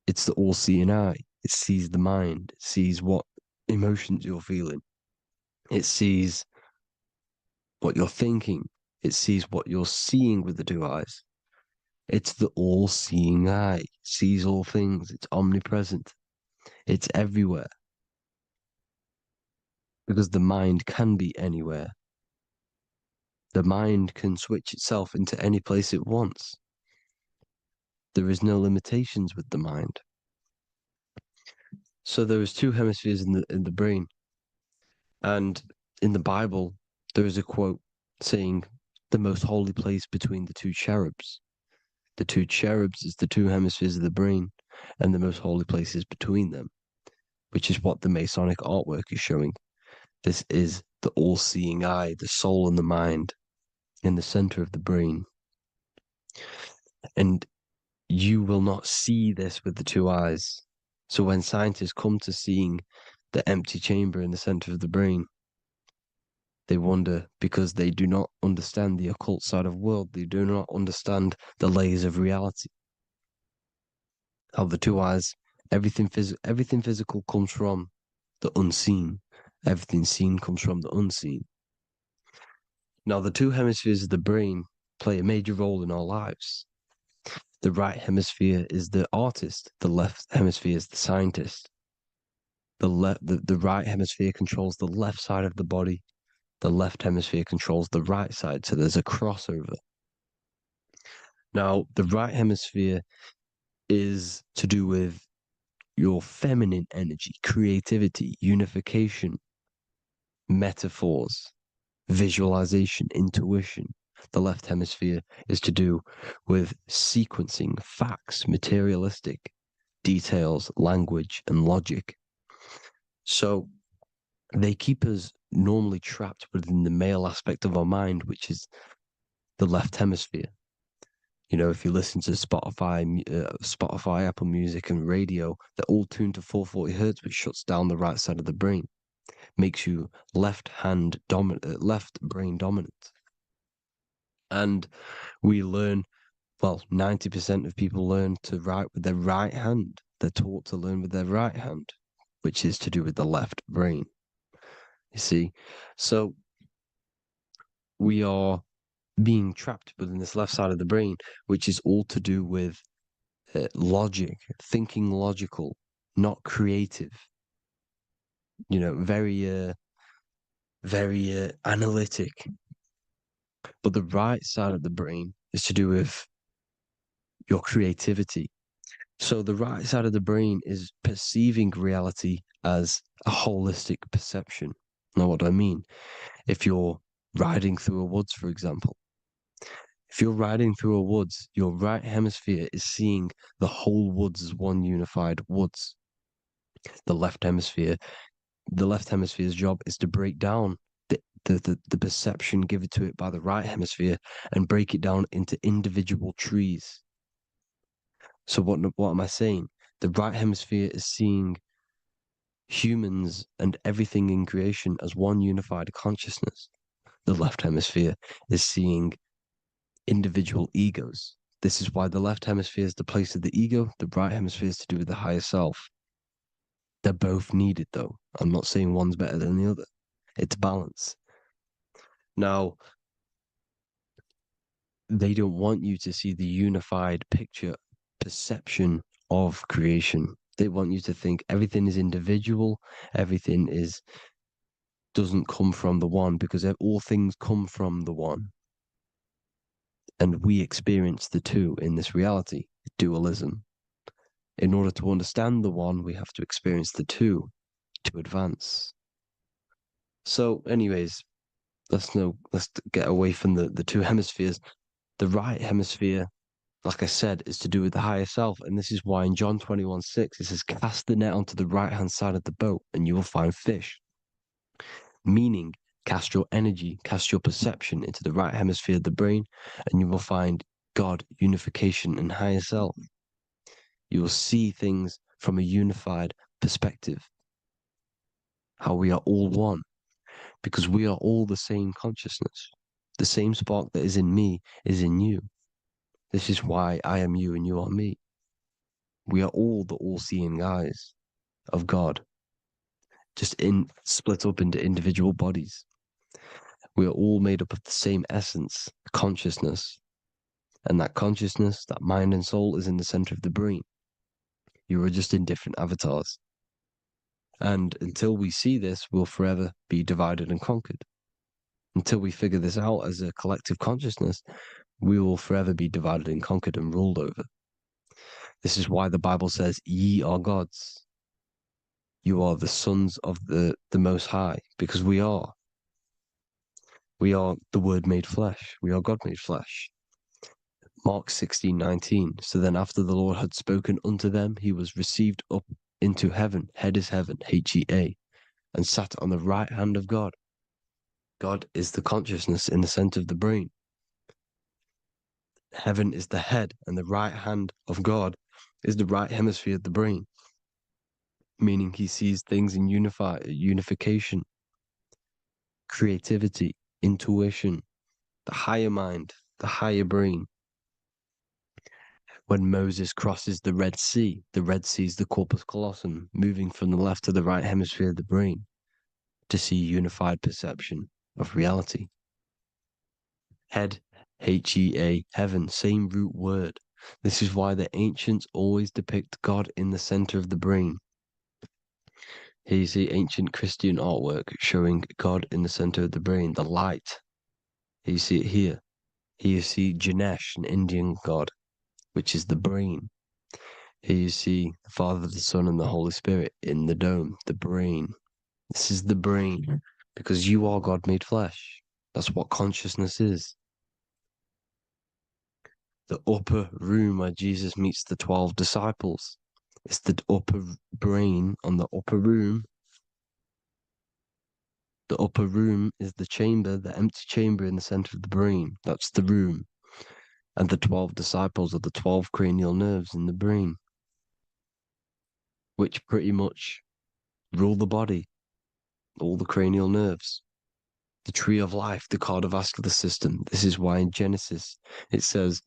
It's the all-seeing eye. It sees the mind. It sees what emotions you're feeling. It sees what you're thinking. It sees what you're seeing with the two eyes. It's the all-seeing eye. It sees all things. It's omnipresent. It's everywhere. Because the mind can be anywhere. The mind can switch itself into any place it wants. There is no limitations with the mind. So there is two hemispheres in the brain. And in the Bible, there is a quote saying the most holy place between the two cherubs. The two cherubs is the two hemispheres of the brain, and the most holy place is between them, which is what the Masonic artwork is showing. This is the all-seeing eye, the soul and the mind in the center of the brain. And you will not see this with the two eyes. So when scientists come to seeing the empty chamber in the center of the brain, they wonder because they do not understand the occult side of the world. They do not understand the layers of reality. How the two eyes, everything physical comes from the unseen. Everything seen comes from the unseen. Now, the two hemispheres of the brain play a major role in our lives. The right hemisphere is the artist. The left hemisphere is the scientist. The right hemisphere controls the left side of the body. The left hemisphere controls the right side. So there's a crossover. Now, the right hemisphere is to do with your feminine energy, creativity, unification, metaphors, visualization, intuition. The left hemisphere is to do with sequencing, facts, materialistic details, language, and logic. So they keep us normally trapped within the male aspect of our mind, which is the left hemisphere. You know, if you listen to Spotify, Apple Music, and radio, they're all tuned to 440 hertz, which shuts down the right side of the brain, makes you left brain dominant. And we learn, well, 90% of people learn to write with their right hand. They're taught to learn with their right hand, which is to do with the left brain. You see, so we are being trapped within this left side of the brain, which is all to do with logic, thinking logical, not creative. You know, very analytic. But the right side of the brain is to do with your creativity. So the right side of the brain is perceiving reality as a holistic perception. Now, what do I mean? If you're riding through a woods, for example, if you're riding through a woods, your right hemisphere is seeing the whole woods as one unified woods. The left hemisphere's job is to break down the perception given to it by the right hemisphere and break it down into individual trees. So what am I saying? The right hemisphere is seeing humans and everything in creation as one unified consciousness. The left hemisphere is seeing individual egos. This is why the left hemisphere is the place of the ego, the right hemisphere is to do with the higher self. They're both needed, though. I'm not saying one's better than the other. It's balance. Now, they don't want you to see the unified picture, perception of creation. They want you to think everything is individual, everything doesn't come from the one, because all things come from the one. And we experience the two in this reality, dualism. In order to understand the one, we have to experience the two to advance. So, anyways, let's get away from the two hemispheres. The right hemisphere, like I said, is to do with the higher self. And this is why in John 21:6, it says, cast the net onto the right-hand side of the boat and you will find fish. Meaning, cast your energy, cast your perception into the right hemisphere of the brain, and you will find God, unification, and higher self. You will see things from a unified perspective, how we are all one. because we are all the same consciousness. The same spark that is in me is in you. This is why I am you and you are me. We are all the all-seeing eyes of God, just split up into individual bodies. We are all made up of the same essence, consciousness. And that consciousness, that mind and soul, is in the center of the brain. You are just in different avatars. And until we see this, we'll forever be divided and conquered. Until we figure this out as a collective consciousness, we will forever be divided and conquered and ruled over. This is why the Bible says, ye are gods. You are the sons of the Most High, because we are. We are the Word made flesh. We are God made flesh. Mark 16:19. So then after the Lord had spoken unto them, he was received up into heaven, head is heaven, H-E-A, and sat on the right hand of God. God is the consciousness in the center of the brain. Heaven is the head, and the right hand of God is the right hemisphere of the brain, meaning he sees things in unification, creativity, intuition, the higher mind, the higher brain. When Moses crosses the Red Sea is the corpus callosum, moving from the left to the right hemisphere of the brain to see unified perception of reality. Head, H-E-A, heaven, same root word. This is why the ancients always depict God in the center of the brain. Here you see ancient Christian artwork showing God in the center of the brain, the light. Here you see it here. Here you see Ganesh, an Indian god, which is the brain. Here you see the Father, the Son, and the Holy Spirit in the dome, the brain. This is the brain, because you are God made flesh. That's what consciousness is. The upper room where Jesus meets the 12 disciples. It's the upper brain on the upper room. The upper room is the chamber, the empty chamber in the center of the brain. That's the room. And the 12 disciples are the 12 cranial nerves in the brain, which pretty much rule the body, all the cranial nerves. The tree of life, the cardiovascular system. This is why in Genesis it says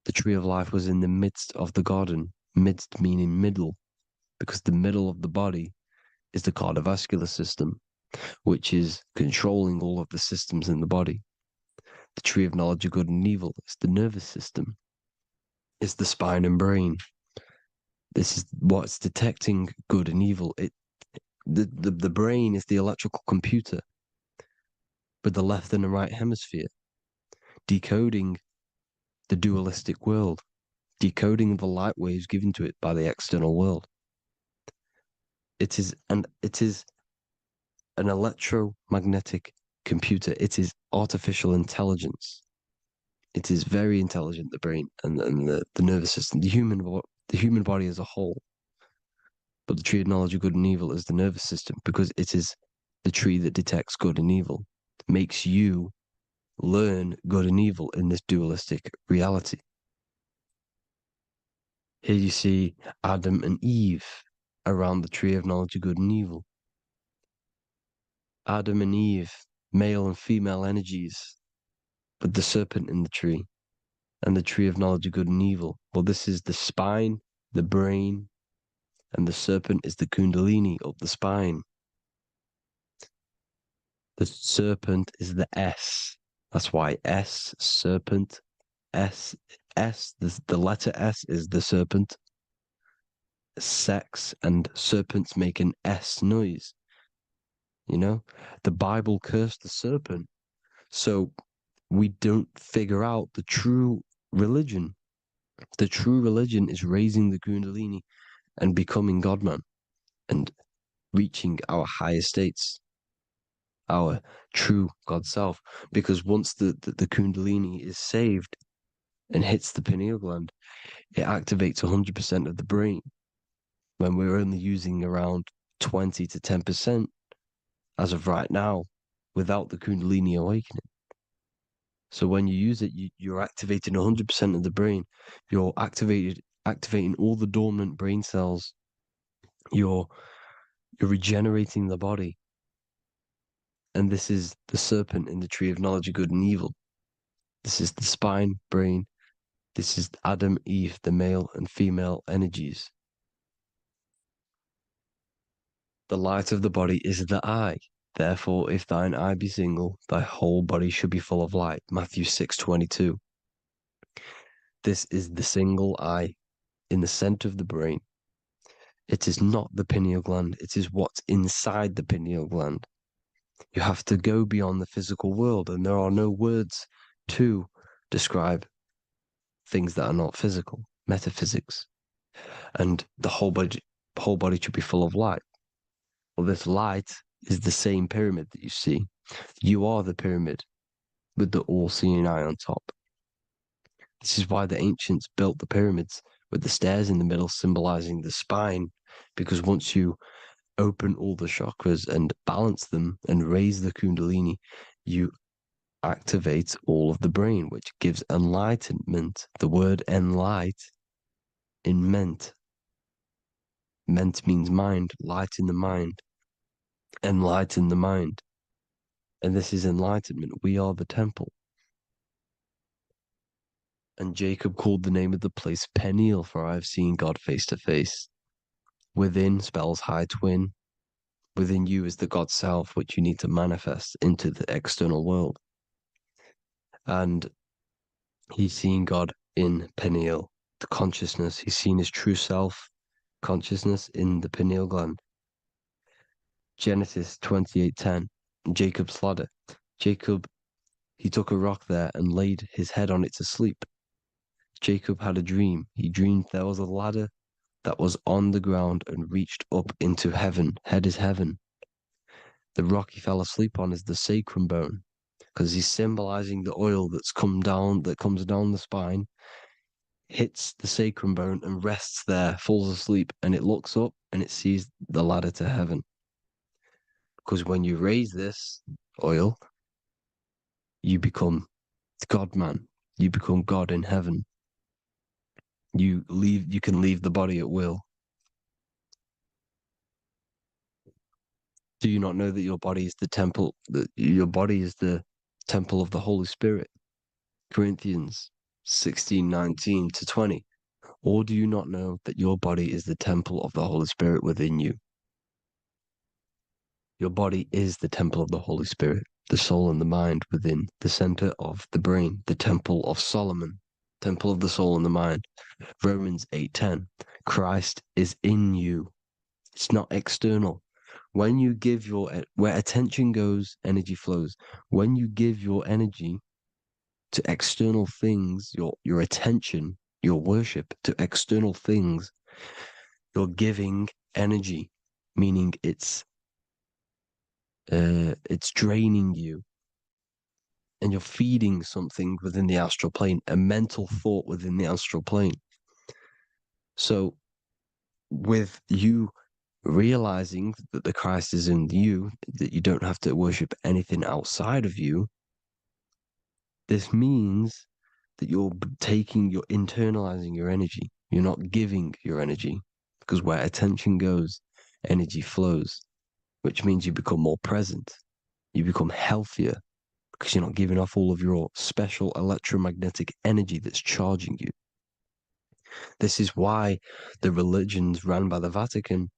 the tree of life was in the midst of the garden. Midst meaning middle, because the middle of the body is the cardiovascular system, which is controlling all of the systems in the body. The tree of knowledge of good and evil is the nervous system. It's the spine and brain. This is what's detecting good and evil. The brain is the electrical computer with the left and the right hemisphere, decoding the dualistic world, decoding the light waves given to it by the external world. It is an electromagnetic computer. It is artificial intelligence. It is very intelligent, the brain and the nervous system, the human body as a whole. But the tree of knowledge of good and evil is the nervous system, because it is the tree that detects good and evil, makes you learn good and evil in this dualistic reality. Here you see Adam and Eve around the tree of knowledge of good and evil. Adam and Eve, male and female energies, with the serpent in the tree, and the tree of knowledge of good and evil. Well, this is the spine, the brain, and the serpent is the kundalini up the spine. The serpent is the S. That's why S, serpent, S, the letter S is the serpent. Sex and serpents make an S noise. You know, the Bible cursed the serpent. So we don't figure out the true religion. The true religion is raising the kundalini and becoming God-man and reaching our higher states, our true God self. Because once the kundalini is saved and hits the pineal gland, it activates 100% of the brain, when we're only using around 20 to 10% as of right now without the kundalini awakening. So when you use it, you're activating 100% of the brain. You're activating all the dormant brain cells. You're regenerating the body. And this is the serpent in the tree of knowledge of good and evil. This is the spine, brain. This is Adam, Eve, the male and female energies. The light of the body is the eye. Therefore, if thine eye be single, thy whole body should be full of light. Matthew 6:22. This is the single eye in the center of the brain. It is not the pineal gland. It is what's inside the pineal gland. You have to go beyond the physical world, and there are no words to describe things that are not physical, metaphysics. And the whole body should be full of light. Well, this light is the same pyramid that you see. You are the pyramid with the all-seeing eye on top. This is why the ancients built the pyramids with the stairs in the middle symbolizing the spine, because once you open all the chakras and balance them and raise the kundalini, you activate all of the brain, which gives enlightenment. The word enlight in ment. Ment means mind, light in the mind. Enlighten the mind. And this is enlightenment. We are the temple. And Jacob called the name of the place Peniel, for I have seen God face to face. Within spells high twin. Within you is the God self, which you need to manifest into the external world. And he's seen God in Peniel, the consciousness. He's seen his true self, consciousness, in the pineal gland. Genesis 28:10, Jacob's ladder. Jacob, he took a rock there and laid his head on it to sleep. Jacob had a dream. He dreamed there was a ladder that was on the ground and reached up into heaven. Head is heaven. The rock he fell asleep on is the sacrum bone, because he's symbolizing the oil that comes down the spine, hits the sacrum bone and rests there, falls asleep, and it looks up and it sees the ladder to heaven. Because when you raise this oil, you become God man. You become God in heaven. You can leave the body at will. Do you not know that your body is the temple, that your body is the temple of the Holy Spirit? Corinthians 16:19-20. Or do you not know that your body is the temple of the Holy Spirit within you? Your body is the temple of the Holy Spirit, the soul and the mind within the center of the brain, the temple of Solomon, temple of the soul and the mind. Romans 8:10. Christ is in you. It's not external. When you give where attention goes, energy flows. When you give your energy to external things, your attention, your worship to external things, you're giving energy, meaning it's draining you, and you're feeding something within the astral plane, a mental thought within the astral plane. So with you realizing that the Christ is in you, that you don't have to worship anything outside of you, this means that you're internalizing your energy. You're not giving your energy, because where attention goes, energy flows, which means you become more present. You become healthier because you're not giving off all of your special electromagnetic energy that's charging you. This is why the religions run by the Vatican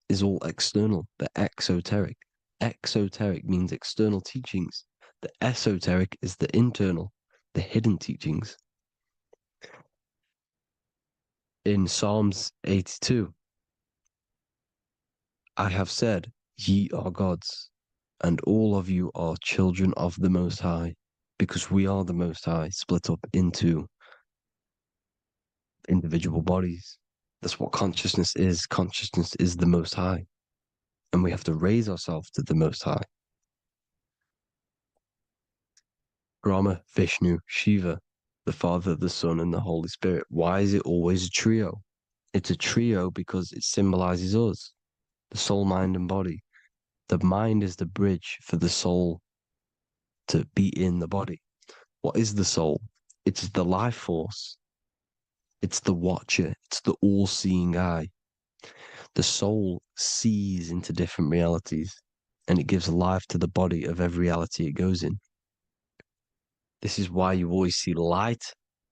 is all external. They're exoteric. Exoteric means external teachings. The esoteric is the internal, the hidden teachings. In Psalms 82, I have said, ye are gods, and all of you are children of the Most High, because we are the Most High, split up into individual bodies. That's what consciousness is. Consciousness is the Most High, and we have to raise ourselves to the Most High. Brahma, Vishnu, Shiva, the Father, the Son, and the Holy Spirit. Why is it always a trio? It's a trio because it symbolizes us, the soul, mind, and body. The mind is the bridge for the soul to be in the body. What is the soul? It's the life force. It's the watcher. It's the all-seeing eye. The soul sees into different realities. and it gives life to the body of every reality it goes in. This is why you always see light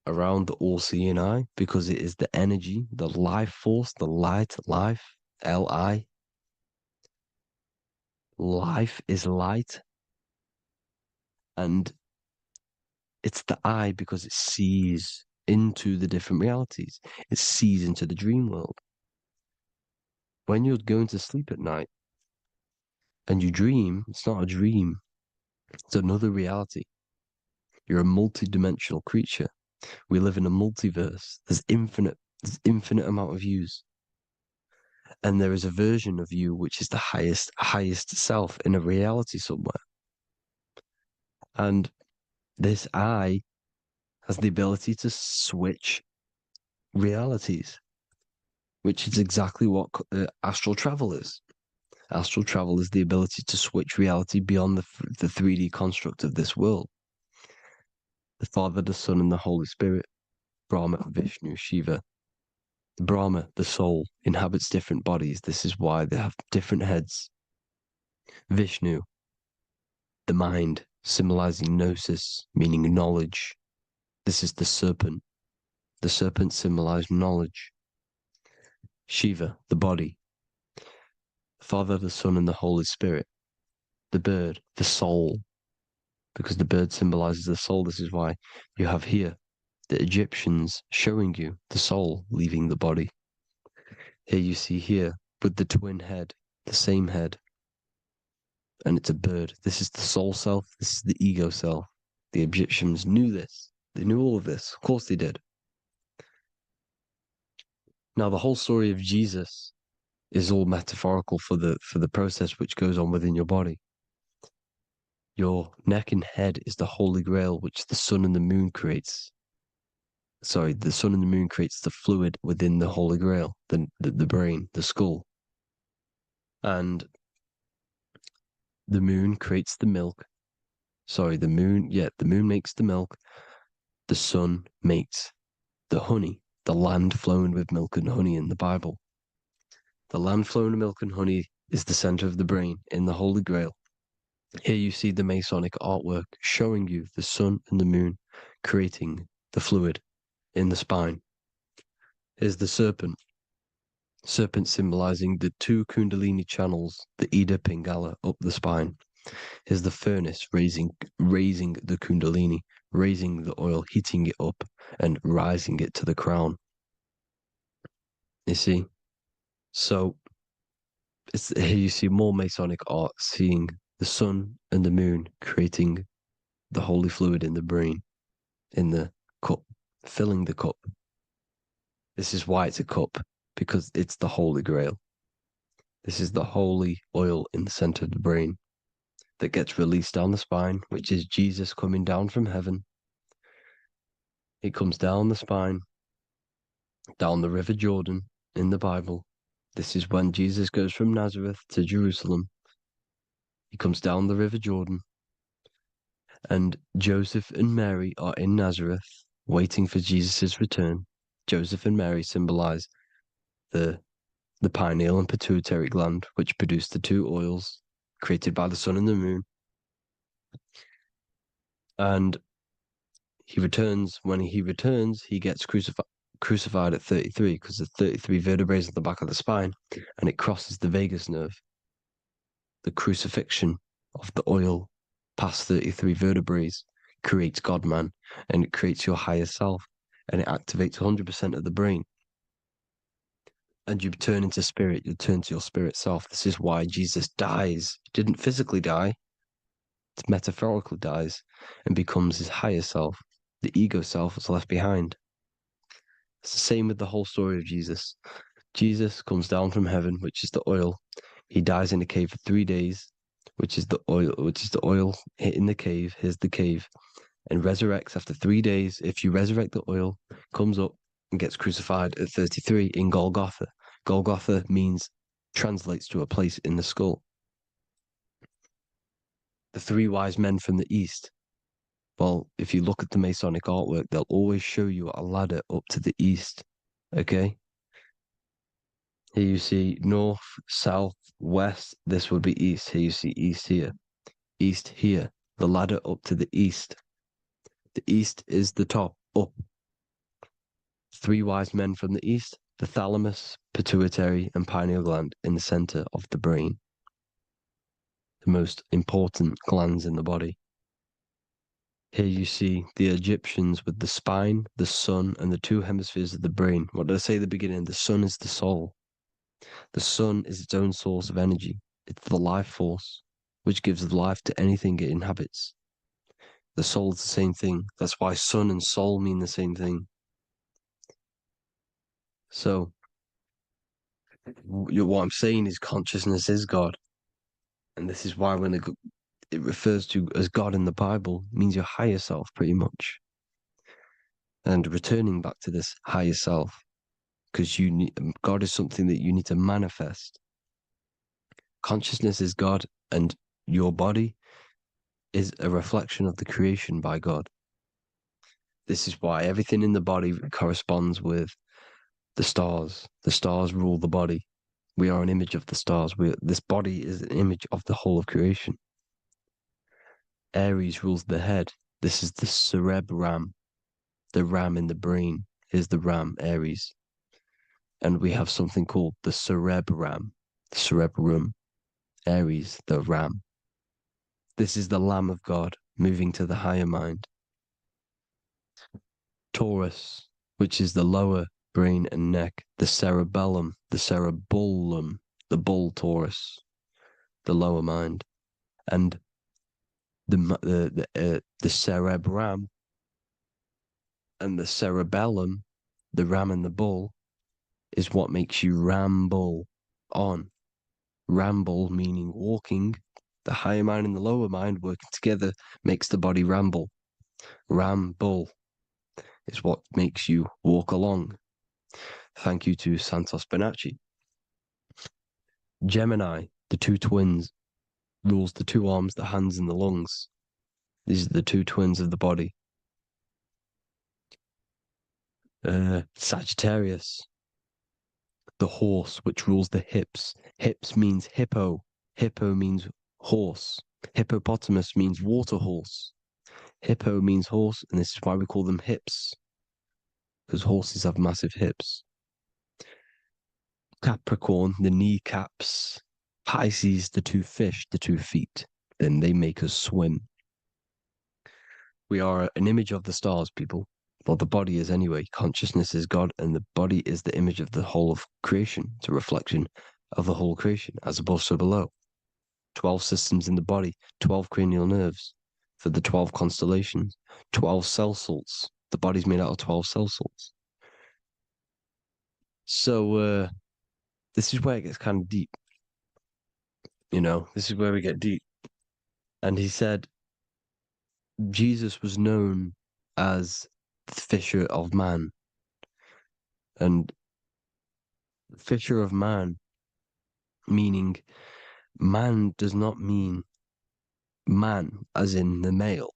around the all-seeing eye, because it is the energy, the life force, the light, life, Li. Life is light. And it's the eye because it sees into the different realities. It sees into the dream world. When you're going to sleep at night and you dream, it's not a dream. It's another reality. You're a multi-dimensional creature. We live in a multiverse. There's infinite amount of yous. And there is a version of you which is the highest self in a reality somewhere. And this eye has the ability to switch realities, which is exactly what astral travel is. Astral travel is the ability to switch reality beyond the 3D construct of this world. The Father, the Son, and the Holy Spirit, Brahma, Vishnu, Shiva. Brahma, the soul, inhabits different bodies. This is why they have different heads. Vishnu, the mind, symbolizing gnosis, meaning knowledge. This is the serpent. The serpent symbolized knowledge. Shiva, the body. The Father, the Son, and the Holy Spirit. The bird, the soul, because the bird symbolizes the soul. This is why you have here the Egyptians showing you the soul leaving the body. Here you see here with the twin head, the same head, and it's a bird. This is the soul self. This is the ego self. The Egyptians knew this. They knew all of this. Of course they did. Now the whole story of Jesus is all metaphorical for the process which goes on within your body. Your neck and head is the holy grail which the sun and the moon creates. Sorry, the sun and the moon creates the fluid within the holy grail, the brain, the skull. And the moon creates the milk. Sorry, the moon makes the milk. The sun makes the honey, the land flowing with milk and honey in the Bible. The land flowing with milk and honey is the center of the brain in the Holy Grail. Here you see the Masonic artwork showing you the sun and the moon creating the fluid in the spine. Here's the serpent. Serpent symbolizing the two Kundalini channels, the Ida Pingala up the spine. Here's the furnace raising the Kundalini, raising the oil, heating it up, and rising it to the crown. You see? So here you see more Masonic art, seeing the sun and the moon creating the holy fluid in the brain, in the cup, filling the cup. This is why it's a cup, because it's the Holy Grail. This is the holy oil in the center of the brain that gets released down the spine, which is Jesus coming down from heaven. It comes down the spine, down the River Jordan in the Bible. This is when Jesus goes from Nazareth to Jerusalem. He comes down the River Jordan, and Joseph and Mary are in Nazareth waiting for Jesus' return. Joseph and Mary symbolize the pineal and pituitary gland, which produce the two oils created by the sun and the moon. And he returns. When he returns, he gets crucified at 33, because there's 33 vertebrae at the back of the spine, and it crosses the vagus nerve. The crucifixion of the oil past 33 vertebrae creates God-man, and it creates your higher self, and it activates 100% of the brain. And you turn into spirit, you turn to your spirit self. This is why Jesus dies. He didn't physically die, it metaphorically dies, and becomes his higher self. The ego self is left behind. It's the same with the whole story of Jesus. Jesus comes down from heaven, which is the oil. He dies in a cave for 3 days, which is the oil hitting the cave. Here's the cave, and resurrects after 3 days. If you resurrect the oil, comes up and gets crucified at 33 in Golgotha. Golgotha translates to a place in the skull. The three wise men from the east. Well, if you look at the Masonic artwork, they'll always show you a ladder up to the east. Okay? Here you see north, south, west. This would be east. Here you see east here. East here. The ladder up to the east. The east is the top, up. Three wise men from the east, the thalamus, pituitary, and pineal gland in the center of the brain. The most important glands in the body. Here you see the Egyptians with the spine, the sun, and the two hemispheres of the brain. What did I say at the beginning? The sun is the soul. The sun is its own source of energy. It's the life force, which gives life to anything it inhabits. The soul is the same thing. That's why sun and soul mean the same thing. So, what I'm saying is consciousness is God. And this is why when it refers to as God in the Bible, it means your higher self, pretty much. And returning back to this higher self, because God is something that you need to manifest. Consciousness is God, and your body is a reflection of the creation by God. This is why everything in the body corresponds with the stars. The stars rule the body. We are an image of the stars. This body is an image of the whole of creation. Aries rules the head. This is the cerebrum, the ram in the brain. Here's the ram, Aries. And we have something called the cerebrum, Aries, the ram. This is the Lamb of God moving to the higher mind. Taurus, which is the lower brain and neck, the cerebellum, the bull Taurus, the lower mind, and the cerebrum and the cerebellum, the ram and the bull, is what makes you ramble on. Ramble meaning walking. The higher mind and the lower mind working together makes the body ramble. Ramble is what makes you walk along. Thank you to Santos Bonacci. Gemini, the two twins, rules the two arms, the hands, and the lungs. These are the two twins of the body. Sagittarius, the horse, which rules the hips. Hips means hippo. Hippo means horse. Hippopotamus means water horse. Hippo means horse, and this is why we call them hips, because horses have massive hips. Capricorn, the kneecaps. Pisces, the two fish, the 2 feet. Then they make us swim. We are an image of the stars, people. Well, the body is anyway. Consciousness is God, and the body is the image of the whole of creation. It's a reflection of the whole creation, as above, so below. 12 systems in the body, 12 cranial nerves for the 12 constellations, 12 cell salts. The body's made out of 12 cell salts. So, this is where it gets kind of deep. This is where we get deep. And he said Jesus was known as the fisher of man. And fisher of man, meaning man does not mean man as in the male.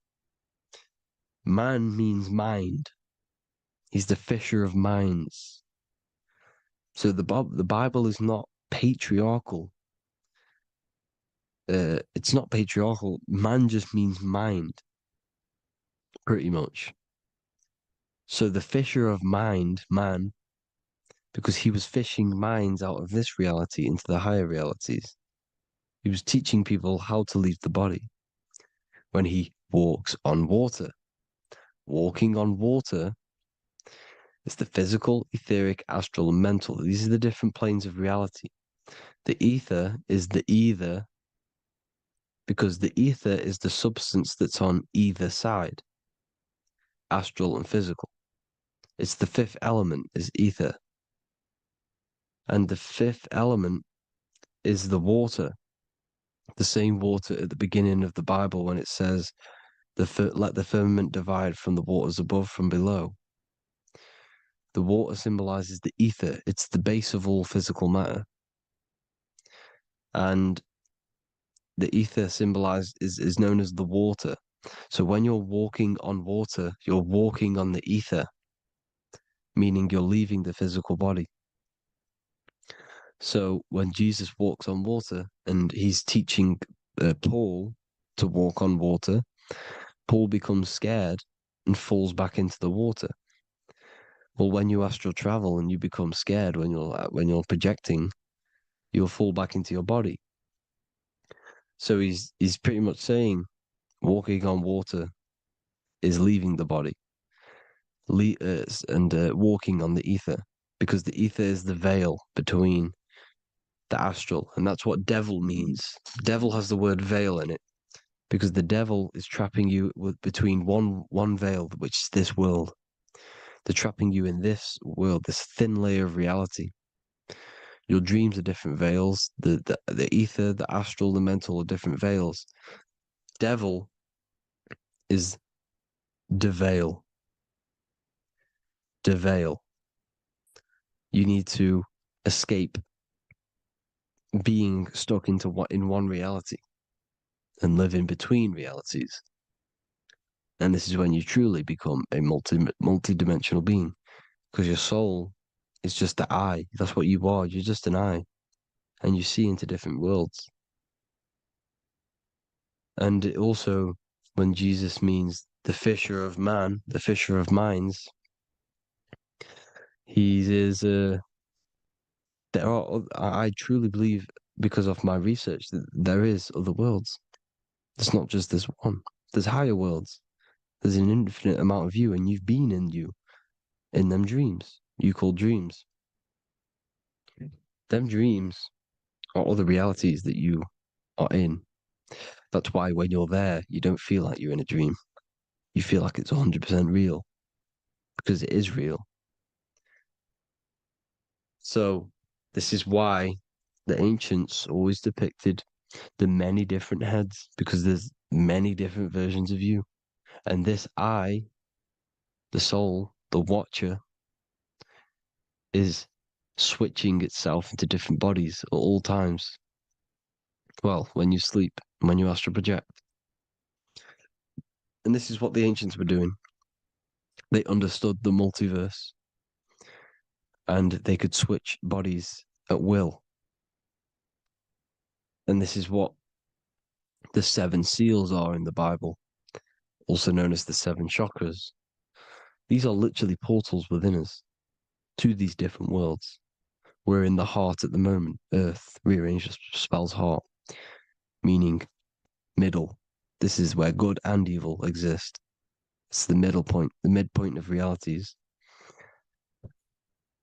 Man means mind. He's the fisher of minds. So the Bible is not patriarchal. It's not patriarchal. Man just means mind, pretty much. So the fisher of mind, man, because he was fishing minds out of this reality into the higher realities. He was teaching people how to leave the body when he walks on water. Walking on water is the physical, etheric, astral, and mental. These are the different planes of reality. The ether is the either, because the ether is the substance that's on either side, astral and physical. It's the fifth element, is ether. And the fifth element is the water. The same water at the beginning of the Bible when it says, let the firmament divide from the waters above from below. The water symbolizes the ether. It's the base of all physical matter. And the ether is known as the water. So when you're walking on water, you're walking on the ether, meaning you're leaving the physical body. So when Jesus walks on water and he's teaching Paul to walk on water, Paul becomes scared and falls back into the water. Well, when you astral travel and you become scared when you're projecting, you'll fall back into your body. So he's pretty much saying walking on water is leaving the body, and walking on the ether, because the ether is the veil between the astral, and that's what devil means. Devil has the word veil in it, because the devil is trapping you between one veil, which is this world. They're trapping you in this world, this thin layer of reality. Your dreams are different veils. The ether, the astral, the mental are different veils. Devil is the veil. The veil. You need to escape being stuck in one reality and live in between realities. And this is when you truly become a multi-dimensional being, because your soul is just the eye. That's what you are. You're just an eye, and you see into different worlds. And it also, when Jesus means the fisher of man, the fisher of minds, he is. I truly believe, because of my research, that there is other worlds. It's not just this one. There's higher worlds. There's an infinite amount of you, and you've been in them dreams you call dreams. Them dreams are other realities that you are in. That's why when you're there, you don't feel like you're in a dream. You feel like it's 100% real, because it is real. So this is why the ancients always depicted the many different heads, because there's many different versions of you. And this I, the soul, the watcher, is switching itself into different bodies at all times. Well, when you sleep, when you astral project. And this is what the ancients were doing. They understood the multiverse, and they could switch bodies at will. And this is what the 7 seals are in the Bible, also known as the 7 chakras. These are literally portals within us to these different worlds. We're in the heart at the moment. Earth, rearranged, spells heart, meaning middle. This is where good and evil exist. It's the middle point, the midpoint of realities.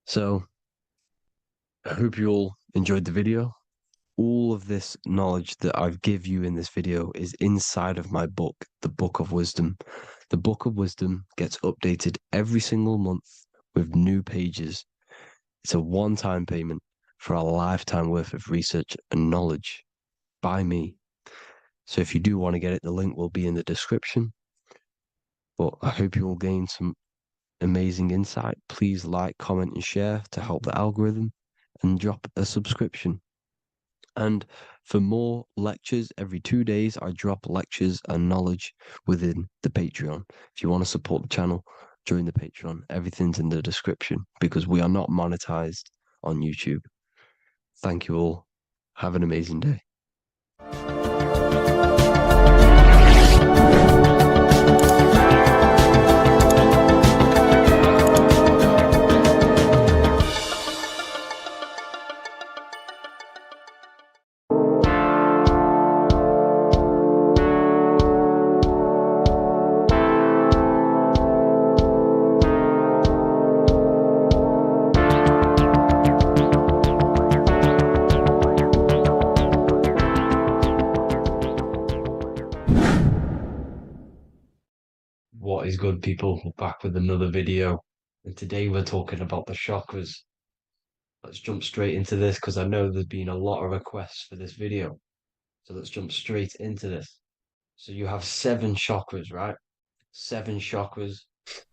So I hope you all enjoyed the video. All of this knowledge that I've give you in this video is inside of my book, the Book of Wisdom. The Book of Wisdom gets updated every single month with new pages. It's a one-time payment for a lifetime worth of research and knowledge by me. So if you do want to get it, the link will be in the description. But I hope you all gain some amazing insight. Please like, comment, and share to help the algorithm, and drop a subscription. And for more lectures, every 2 days, I drop lectures and knowledge within the Patreon. If you want to support the channel, join the Patreon. Everything's in the description, because we are not monetized on YouTube. Thank you all. Have an amazing day. What is good, people? We're back with another video, and today we're talking about the chakras. Let's jump straight into this, because I know there's been a lot of requests for this video. So let's jump straight into this. So you have 7 chakras, right? 7 chakras,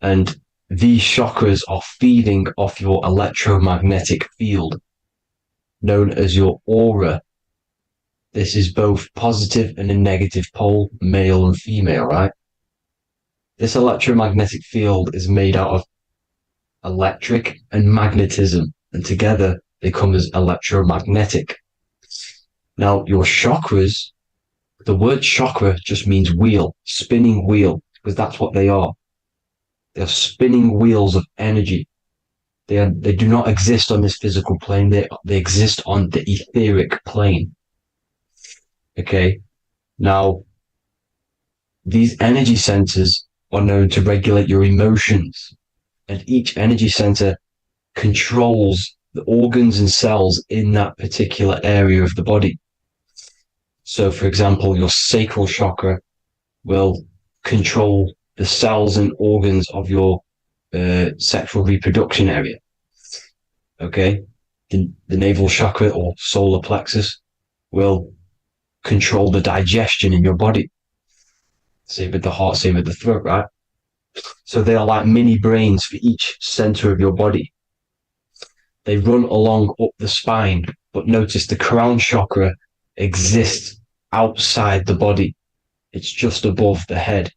and these chakras are feeding off your electromagnetic field, known as your aura. This is both positive and a negative pole, male and female, right? This electromagnetic field is made out of electric and magnetism, and together they come as electromagnetic. Now, your chakras, the word chakra just means wheel, spinning wheel, because that's what they are. They're spinning wheels of energy. They do not exist on this physical plane. They exist on the etheric plane. Okay. Now, these energy centers are known to regulate your emotions, and each energy center controls the organs and cells in that particular area of the body. So, for example, your sacral chakra will control the cells and organs of your sexual reproduction area. Okay. The navel chakra or solar plexus will control the digestion in your body. Same with the heart, same with the throat, right? So they are like mini brains for each center of your body. They run along up the spine, but notice the crown chakra exists outside the body. It's just above the head.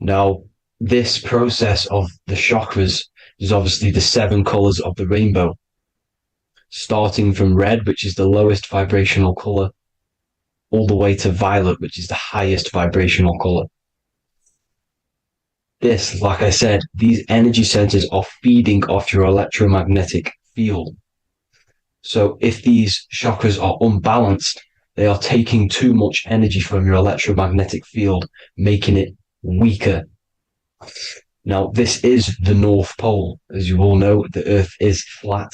Now, this process of the chakras is obviously the 7 colors of the rainbow, starting from red, which is the lowest vibrational color, all the way to violet, which is the highest vibrational color. This, like I said, these energy centers are feeding off your electromagnetic field. So if these chakras are unbalanced, they are taking too much energy from your electromagnetic field, making it weaker. Now, this is the North Pole. As you all know, the Earth is flat,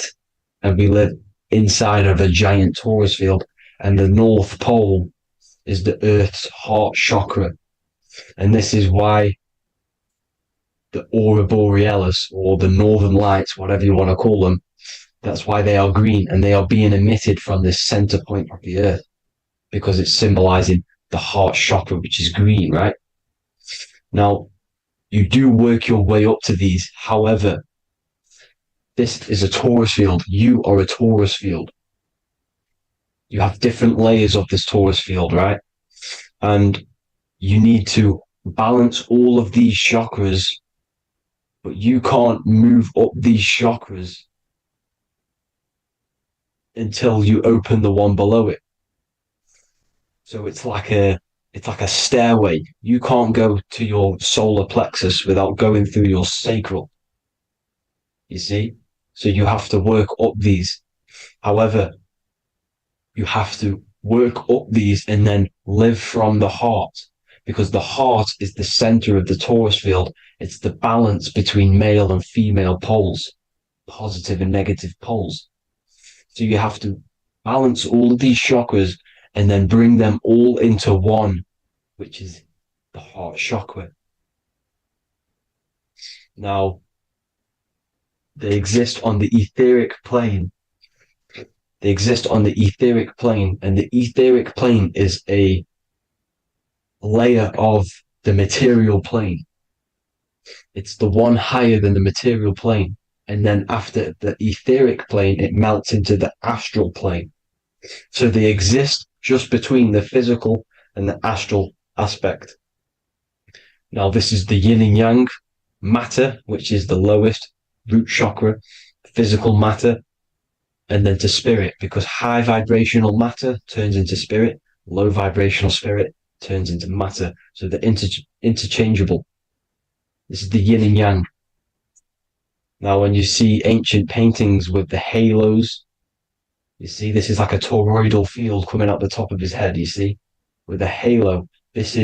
and we live inside of a giant torus field, and the North Pole is the Earth's heart chakra. And this is why the aurora borealis, or the northern lights, whatever you want to call them, that's why they are green, and they are being emitted from this center point of the Earth, because it's symbolizing the heart chakra, which is green, right? Now, you do work your way up to these. However, this is a torus field. You are a torus field. You have different layers of this torus field, right? And you need to balance all of these chakras, but you can't move up these chakras until you open the one below it. So it's like a stairway. You can't go to your solar plexus without going through your sacral. You see? So you have to work up these. However, you have to work up these and then live from the heart, because the heart is the center of the torus field. It's the balance between male and female poles, positive and negative poles. So you have to balance all of these chakras and then bring them all into one, which is the heart chakra. Now, they exist on the etheric plane. They exist on the etheric plane, and the etheric plane is a layer of the material plane. It's the one higher than the material plane. And then after the etheric plane, it melts into the astral plane. So they exist just between the physical and the astral aspect. Now, this is the yin and yang matter, which is the lowest root chakra, physical matter, and then to spirit, because high vibrational matter turns into spirit, low vibrational spirit turns into matter. So they're interchangeable. This is the yin and yang. Now, when you see ancient paintings with the halos, you see this is like a toroidal field coming out the top of his head, you see, with a halo. This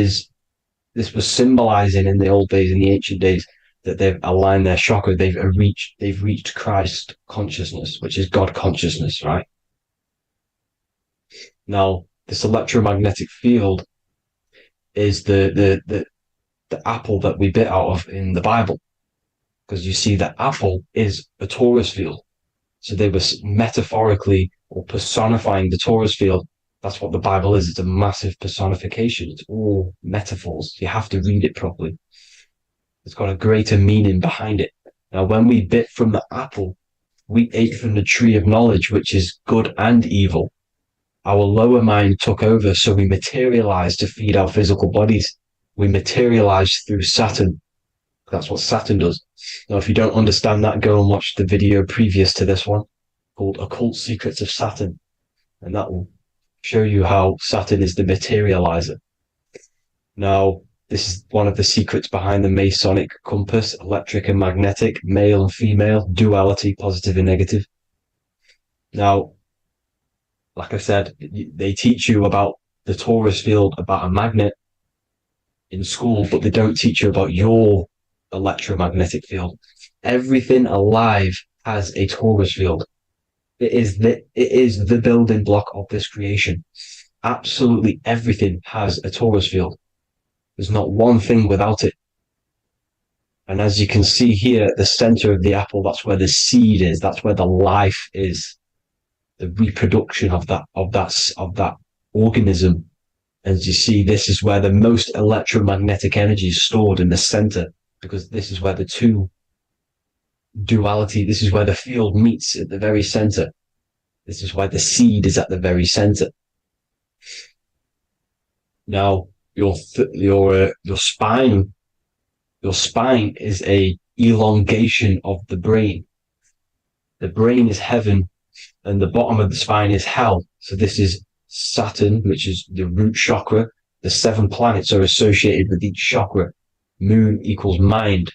was symbolizing in the old days, in the ancient days, that they've aligned their chakra, they've reached Christ consciousness, which is God consciousness, right? Now, this electromagnetic field is the apple that we bit out of in the Bible, because you see that apple is a torus field. So they were metaphorically or personifying the torus field. That's what the Bible is. It's a massive personification. It's all metaphors. You have to read it properly. It's got a greater meaning behind it. Now, when we bit from the apple, we ate from the tree of knowledge, which is good and evil. Our lower mind took over, so we materialized to feed our physical bodies. We materialized through Saturn. That's what Saturn does. Now, if you don't understand that, go and watch the video previous to this one. called Occult Secrets of Saturn. And that will show you how Saturn is the materializer. Now, this is one of the secrets behind the Masonic compass, electric and magnetic, male and female, duality, positive and negative. Now, like I said, they teach you about the torus field, about a magnet in school, but they don't teach you about your electromagnetic field. Everything alive has a torus field. It is the building block of this creation. Absolutely everything has a torus field. There's not one thing without it. And as you can see here at the center of the apple, that's where the seed is. That's where the life is. The reproduction of that organism. As you see, this is where the most electromagnetic energy is stored, in the center, because this is where the two duality, this is where the field meets at the very center. This is why the seed is at the very center. Now, your spine is a elongation of the brain. The brain is heaven, and the bottom of the spine is hell. So this is Saturn, which is the root chakra. The 7 planets are associated with each chakra. Moon equals mind.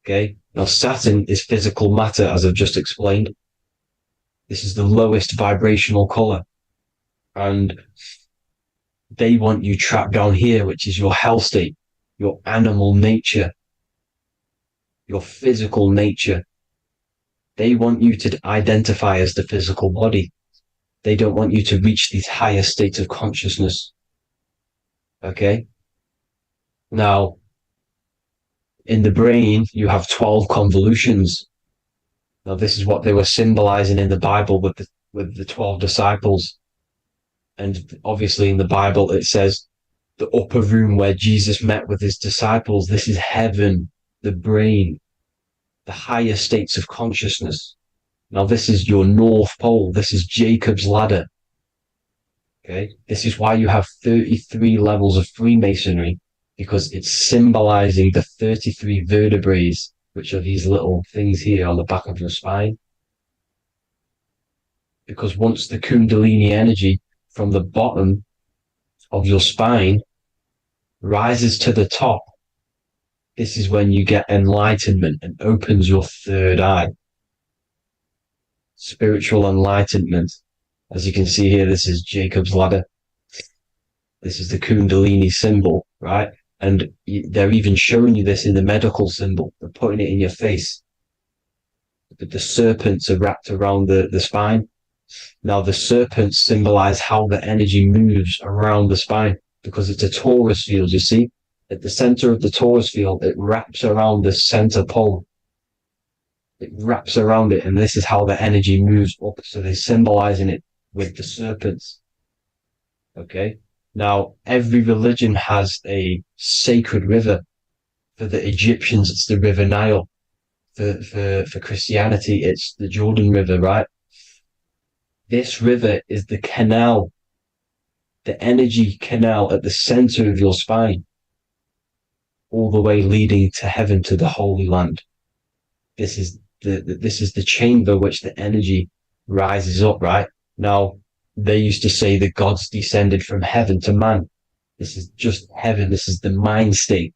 Okay. Now Saturn is physical matter, as I've just explained. This is the lowest vibrational color. And they want you trapped down here, which is your hell state, your animal nature, your physical nature. They want you to identify as the physical body. They don't want you to reach these higher states of consciousness. Okay? Now, in the brain, you have 12 convolutions. Now, this is what they were symbolizing in the Bible with the 12 disciples. And obviously in the Bible, it says the upper room where Jesus met with his disciples. This is heaven, the brain, the higher states of consciousness. Now, this is your North Pole. This is Jacob's ladder. Okay. This is why you have 33 levels of Freemasonry, because it's symbolizing the 33 vertebrae, which are these little things here on the back of your spine. Because once the Kundalini energy from the bottom of your spine rises to the top, this is when you get enlightenment and opens your third eye. Spiritual enlightenment. As you can see here, this is Jacob's ladder. This is the Kundalini symbol, right? And they're even showing you this in the medical symbol. They're putting it in your face. The serpents are wrapped around the spine. Now, the serpents symbolize how the energy moves around the spine, because it's a torus field, you see? At the center of the torus field, it wraps around the center pole. It wraps around it, and this is how the energy moves up. So they're symbolizing it with the serpents. Okay? Now, every religion has a sacred river. For the Egyptians, it's the River Nile. For Christianity, it's the Jordan River, right? This river is the canal, the energy canal at the center of your spine, all the way leading to heaven, to the Holy Land. This is the chamber which the energy rises up, right? Now, they used to say the gods descended from heaven to man. This is just heaven. This is the mind state.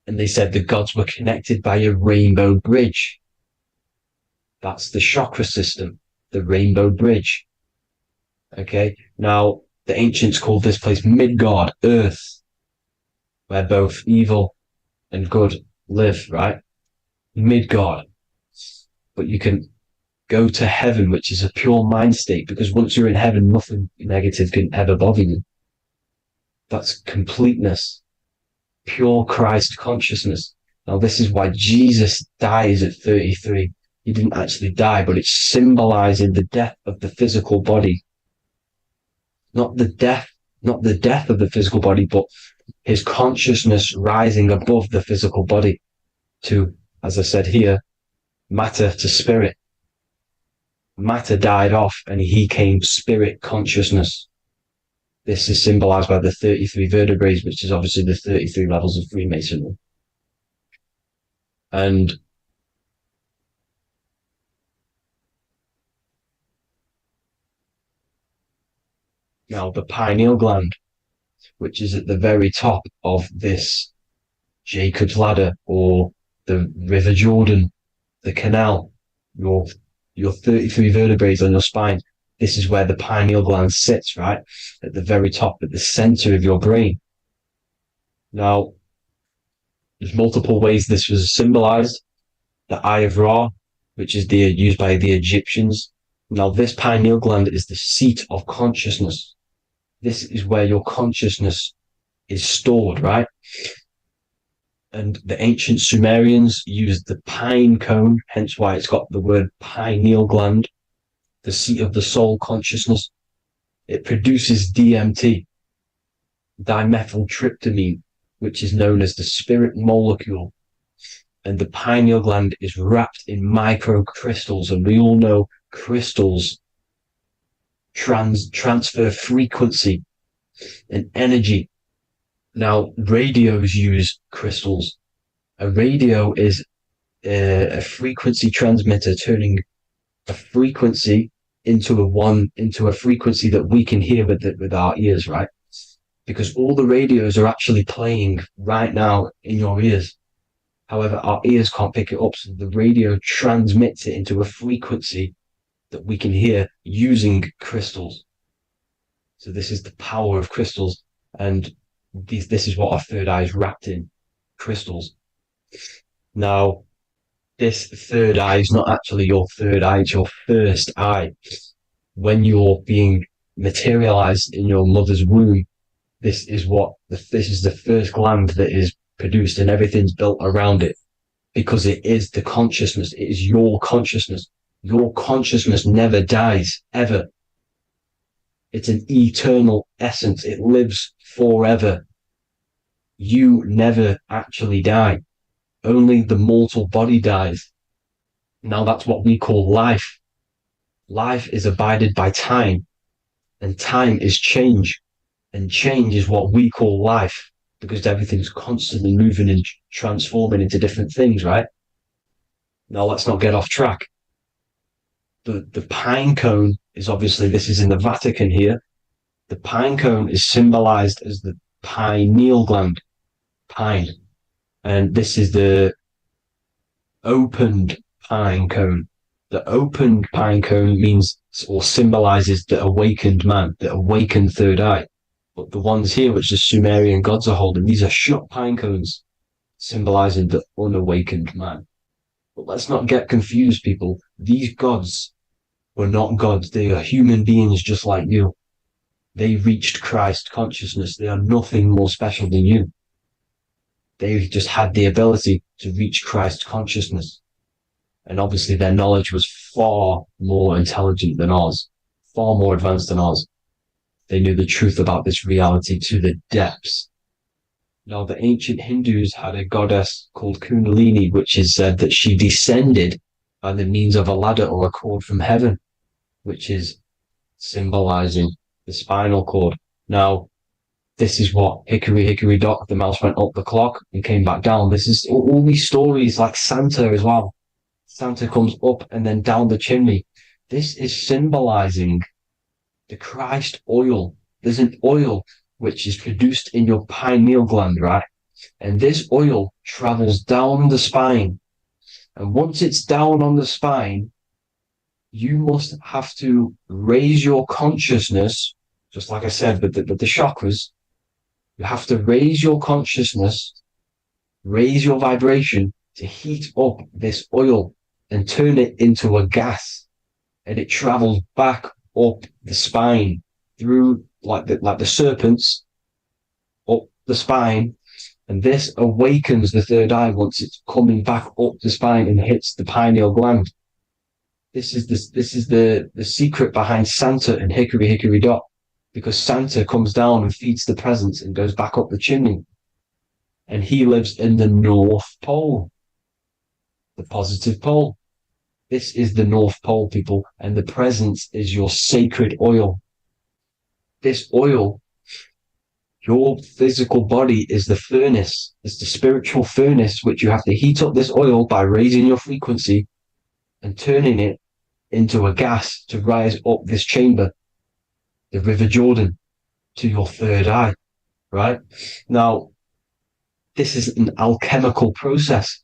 And they said the gods were connected by a rainbow bridge. That's the chakra system, the rainbow bridge. Okay. Now, the ancients called this place Midgard, Earth, where both evil and good live, right? Midgard. But you can go to heaven, which is a pure mind state, because once you're in heaven, nothing negative can ever bother you. That's completeness, pure Christ consciousness. Now, this is why Jesus dies at 33. He didn't actually die, but it's symbolizing the death of the physical body. Not the death of the physical body, but his consciousness rising above the physical body to, as I said here, matter to spirit. Matter died off and he came spirit consciousness. This is symbolized by the 33 vertebrae, which is obviously the 33 levels of Freemasonry. And Now, the pineal gland, which is at the very top of this Jacob's ladder or the River Jordan, the canal, your 33 vertebrae on your spine. This is where the pineal gland sits, right? At the very top, at the center of your brain. Now, there's multiple ways this was symbolized. The Eye of Ra, which is used by the Egyptians. Now, this pineal gland is the seat of consciousness. This is where your consciousness is stored, right? And the ancient Sumerians used the pine cone, hence why it's got the word pineal gland, the seat of the soul consciousness. It produces DMT, dimethyltryptamine, which is known as the spirit molecule. And the pineal gland is wrapped in microcrystals, and we all know crystals transfer frequency and energy. Now, radios use crystals. A radio is a frequency transmitter turning a frequency into a frequency that we can hear with our ears, right? Because all the radios are actually playing right now in your ears. However, our ears can't pick it up, so the radio transmits it into a frequency that we can hear using crystals. So this is the power of crystals, and this is what our third eye is wrapped in, crystals. Now, this third eye is not actually your third eye, it's your first eye. When you're being materialized in your mother's womb, this is the first gland that is produced, and everything's built around it, because it is the consciousness. It is your consciousness. Your consciousness never dies, ever. It's an eternal essence. It lives forever. You never actually die. Only the mortal body dies. Now that's what we call life. Life is abided by time, and time is change. And change is what we call life, because everything's constantly moving and transforming into different things, right? Now let's not get off track. The pine cone is obviously, this is in the Vatican here. The pine cone is symbolized as the pineal gland, pine. And this is the opened pine cone. The opened pine cone means or symbolizes the awakened man, the awakened third eye. But the ones here, which the Sumerian gods are holding, these are shut pine cones, symbolizing the unawakened man. But let's not get confused, people. These gods were not gods. They are human beings just like you. They reached Christ consciousness. They are nothing more special than you. They just had the ability to reach Christ consciousness. And obviously their knowledge was far more intelligent than ours, far more advanced than ours. They knew the truth about this reality to the depths. Now, the ancient Hindus had a goddess called Kundalini, which is said that she descended by the means of a ladder or a cord from heaven, which is symbolizing the spinal cord. Now, this is what hickory, hickory dock, the mouse went up the clock and came back down. This is all these stories, like Santa as well. Santa comes up and then down the chimney. This is symbolizing the Christ oil. There's an oil which is produced in your pineal gland, right? And this oil travels down the spine. And once it's down on the spine, you must have to raise your consciousness, just like I said, with the chakras. You have to raise your consciousness, raise your vibration to heat up this oil and turn it into a gas. And it travels back up the spine through like the serpents up the spine, and this awakens the third eye once it's coming back up the spine and hits the pineal gland. This is the secret behind Santa and hickory hickory dock, because Santa comes down and feeds the presents and goes back up the chimney, and he lives in the North Pole, the positive pole. This is the North Pole, people, and the presence is your sacred oil. This oil, your physical body is the furnace. It's the spiritual furnace, which you have to heat up this oil by raising your frequency and turning it into a gas to rise up this chamber. the River Jordan to your third eye, right? Now, this is an alchemical process.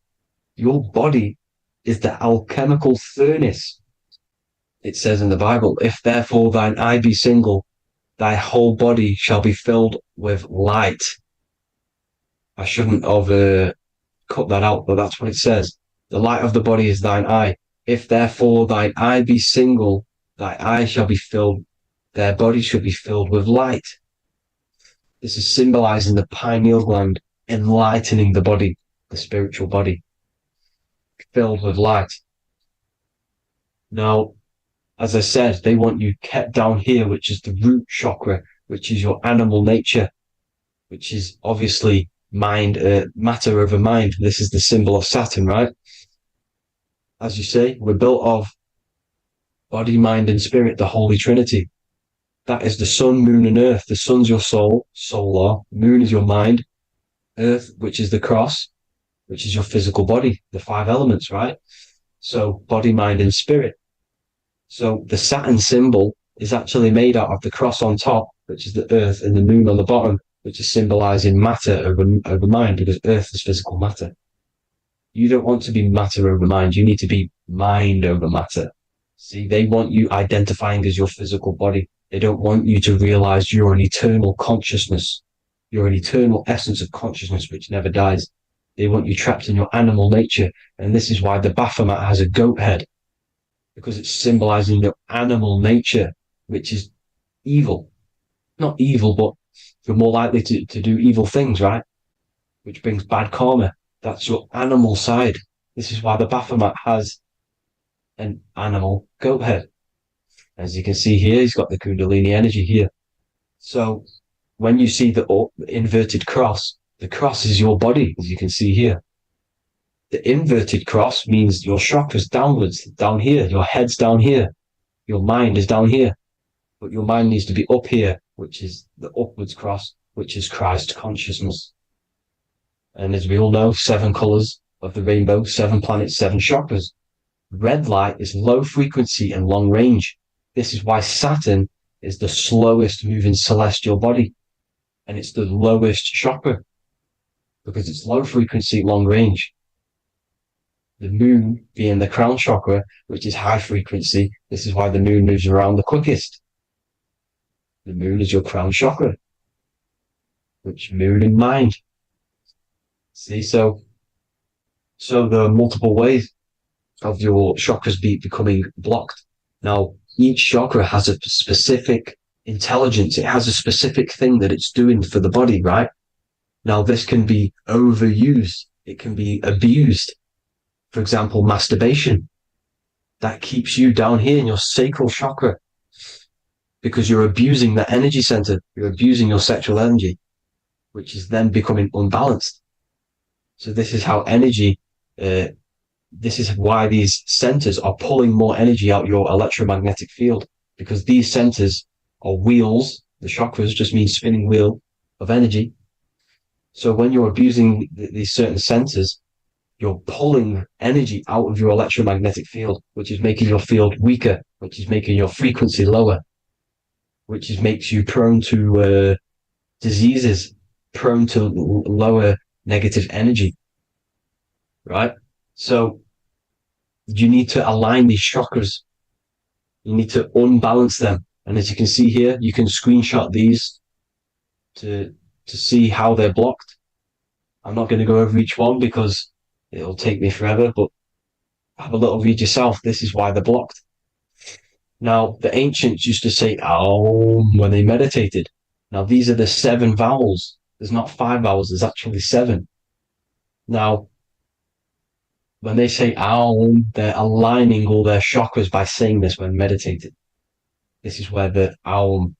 Your body is the alchemical furnace. It says in the Bible, if therefore thine eye be single, thy whole body shall be filled with light. I shouldn't have cut that out, but that's what it says. The light of the body is thine eye. If therefore thine eye be single, thy eye shall be filled, their body shall be filled with light. This is symbolizing the pineal gland enlightening the body, the spiritual body, filled with light. Now, as I said, they want you kept down here, which is the root chakra, which is your animal nature, which is obviously mind, matter over mind. This is the symbol of Saturn, right? As you say, we're built of body, mind, and spirit, the Holy Trinity. That is the sun, moon, and earth. The sun's your soul, solar. Moon is your mind. Earth, which is the cross, which is your physical body, the five elements, right? So body, mind, and spirit. So the Saturn symbol is actually made out of the cross on top, which is the earth, and the moon on the bottom, which is symbolizing matter over mind, because earth is physical matter. You don't want to be matter over mind. You need to be mind over matter. See, they want you identifying as your physical body. They don't want you to realize you're an eternal consciousness. You're an eternal essence of consciousness which never dies. They want you trapped in your animal nature. And this is why the Baphomet has a goat head, because it's symbolizing your animal nature, which is evil. Not evil, but you're more likely to do evil things, right? Which brings bad karma. That's your animal side. This is why the Baphomet has an animal goat head. As you can see here, he's got the Kundalini energy here. So when you see the inverted cross, the cross is your body, as you can see here. The inverted cross means your chakras downwards, down here. Your head's down here. Your mind is down here. But your mind needs to be up here, which is the upwards cross, which is Christ consciousness. And as we all know, 7 colors of the rainbow, 7 planets, 7 chakras. Red light is low frequency and long range. This is why Saturn is the slowest moving celestial body. And it's the lowest chakra, because it's low frequency, long range. The moon being the crown chakra, which is high frequency. This is why the moon moves around the quickest. The moon is your crown chakra, which moon in mind. See, so there are multiple ways of your chakras becoming blocked. Now, each chakra has a specific intelligence. It has a specific thing that it's doing for the body, right? Now, this can be overused. It can be abused. For example, masturbation. That keeps you down here in your sacral chakra, because you're abusing that energy center. You're abusing your sexual energy, which is then becoming unbalanced. So this is how energy, this is why these centers are pulling more energy out your electromagnetic field, because these centers are wheels. The chakras just mean spinning wheel of energy. So when you're abusing these certain centers, you're pulling energy out of your electromagnetic field, which is making your field weaker, which is making your frequency lower, which makes you prone to diseases, prone to lower negative energy, right? So you need to align these chakras. You need to unbalance them. And as you can see here, you can screenshot these to see how they're blocked. I'm not going to go over each one because it'll take me forever, but have a little read yourself. This is why they're blocked. Now, the ancients used to say Aum when they meditated. Now, these are the 7 vowels. There's not 5 vowels, there's actually 7. Now, when they say Aum, they're aligning all their chakras by saying this when meditating. This is where the Aum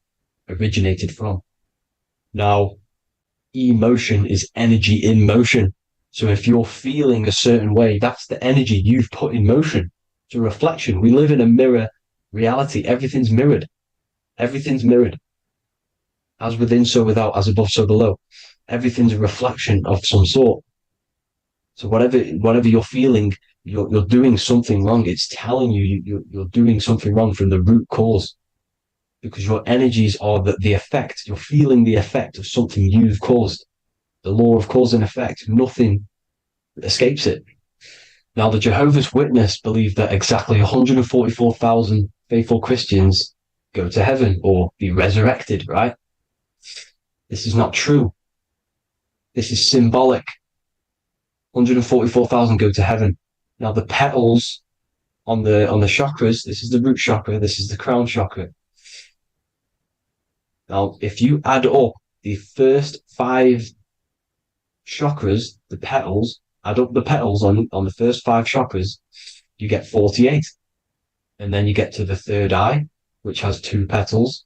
originated from. Now, emotion is energy in motion. So if you're feeling a certain way, that's the energy you've put in motion. It's a reflection. We live in a mirror reality. Everything's mirrored. Everything's mirrored. As within, so without, as above, so below. Everything's a reflection of some sort. So whatever you're feeling, you're doing something wrong. It's telling you you're doing something wrong from the root cause. because your energies are the effect. You're feeling the effect of something you've caused. The law of cause and effect. Nothing escapes it. Now, the Jehovah's Witness believe that exactly 144,000 faithful Christians go to heaven or be resurrected, right? This is not true. This is symbolic. 144,000 go to heaven. Now, the petals on the chakras, this is the root chakra, this is the crown chakra. Now, if you add up the first 5 chakras, the petals, add up the petals on the first 5 chakras, you get 48. And then you get to the third eye, which has 2 petals.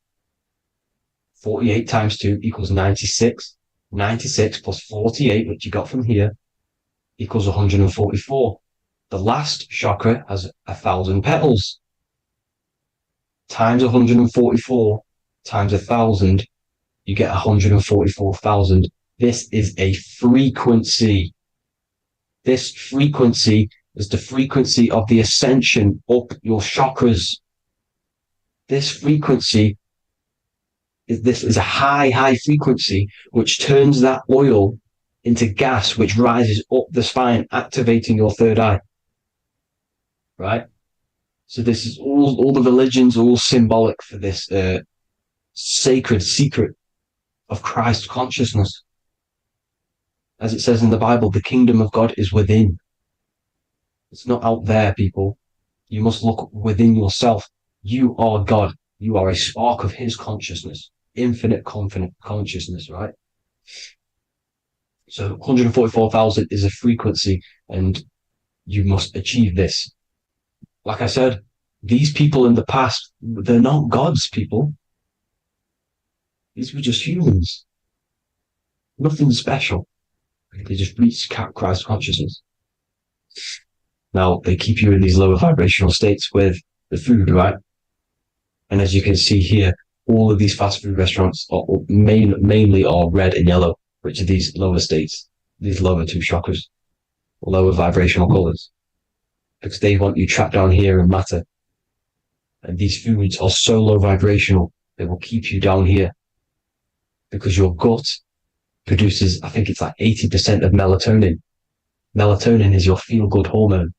48 times 2 equals 96. 96 plus 48, which you got from here, equals 144. The last chakra has 1,000 petals. Times 144 times 1,000, you get 144,000. This is a frequency. This frequency is the frequency of the ascension up your chakras. This frequency is a high frequency, which turns that oil into gas, which rises up the spine, activating your third eye. Right? So this is all the religions are all symbolic for this sacred secret of Christ consciousness. As it says in the Bible, the kingdom of God is within. It's not out there, people. You must look within yourself. You are God. You are a spark of his consciousness, infinite consciousness, right? So 144,000 is a frequency, and you must achieve this. Like I said, these people in the past, they're not gods, people. These were just humans. Nothing special. They just reached Christ consciousness. Now, they keep you in these lower vibrational states with the food, right? And as you can see here, all of these fast food restaurants are mainly are red and yellow, which are these lower states, these lower 2 chakras, lower vibrational colors, because they want you trapped down here in matter. And these foods are so low vibrational, they will keep you down here, because your gut produces, I think it's like 80% of melatonin. Melatonin is your feel-good hormone.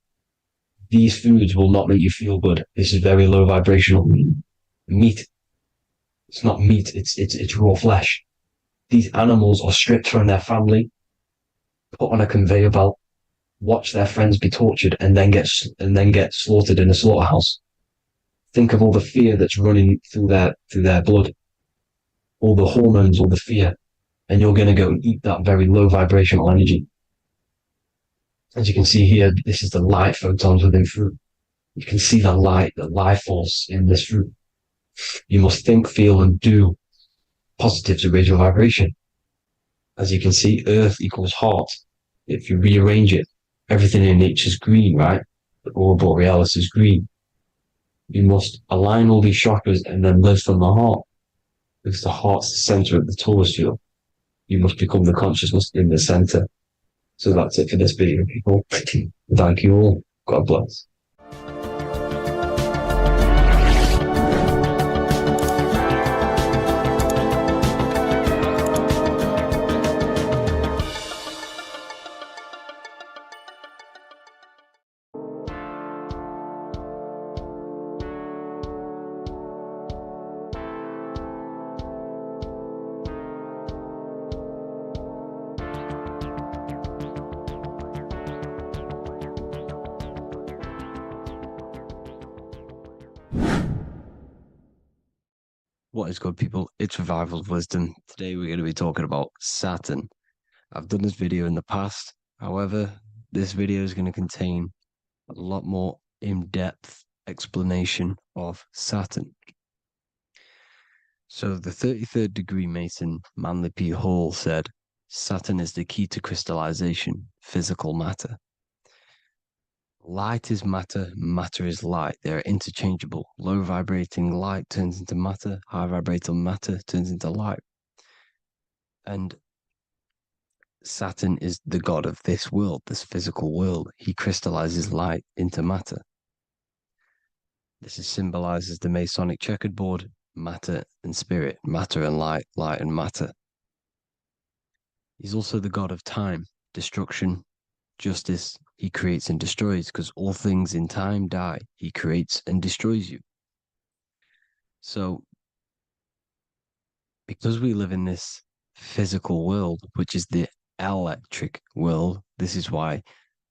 These foods will not make you feel good. This is very low vibrational. Meat. It's not meat, it's raw flesh. These animals are stripped from their family, put on a conveyor belt, watch their friends be tortured, and then get slaughtered in a slaughterhouse. Think of all the fear that's running through their blood, all the hormones, all the fear, and you're going to go and eat that very low vibrational energy. As you can see here, this is the light photons within fruit. You can see the life force in this fruit. You must think, feel, and do positive to raise your vibration. As you can see, earth equals heart. If you rearrange it, everything in nature is green, right? The aurora borealis is green. You must align all these chakras and then live from the heart, because the heart's the center of the Taurus field. You must become the consciousness in the center. So that's it for this video, people. Thank you all. God bless. What is good, people? It's Revival of Wisdom. Today we're going to be talking about Saturn. I've done this video in the past. However, this video is going to contain a lot more in-depth explanation of Saturn. So the 33rd degree Mason, Manly P. Hall, said, Saturn is the key to crystallization, physical matter. Light is matter, matter is light. They are interchangeable. Low vibrating light turns into matter, high vibrating matter turns into light. And Saturn is the god of this world, this physical world. He crystallizes light into matter. This is symbolized as the Masonic checkered board, matter and spirit, matter and light, light and matter. He's also the God of time, destruction, justice. He creates and destroys because all things in time die. He creates and destroys you. So, because we live in this physical world, which is the electric world, this is why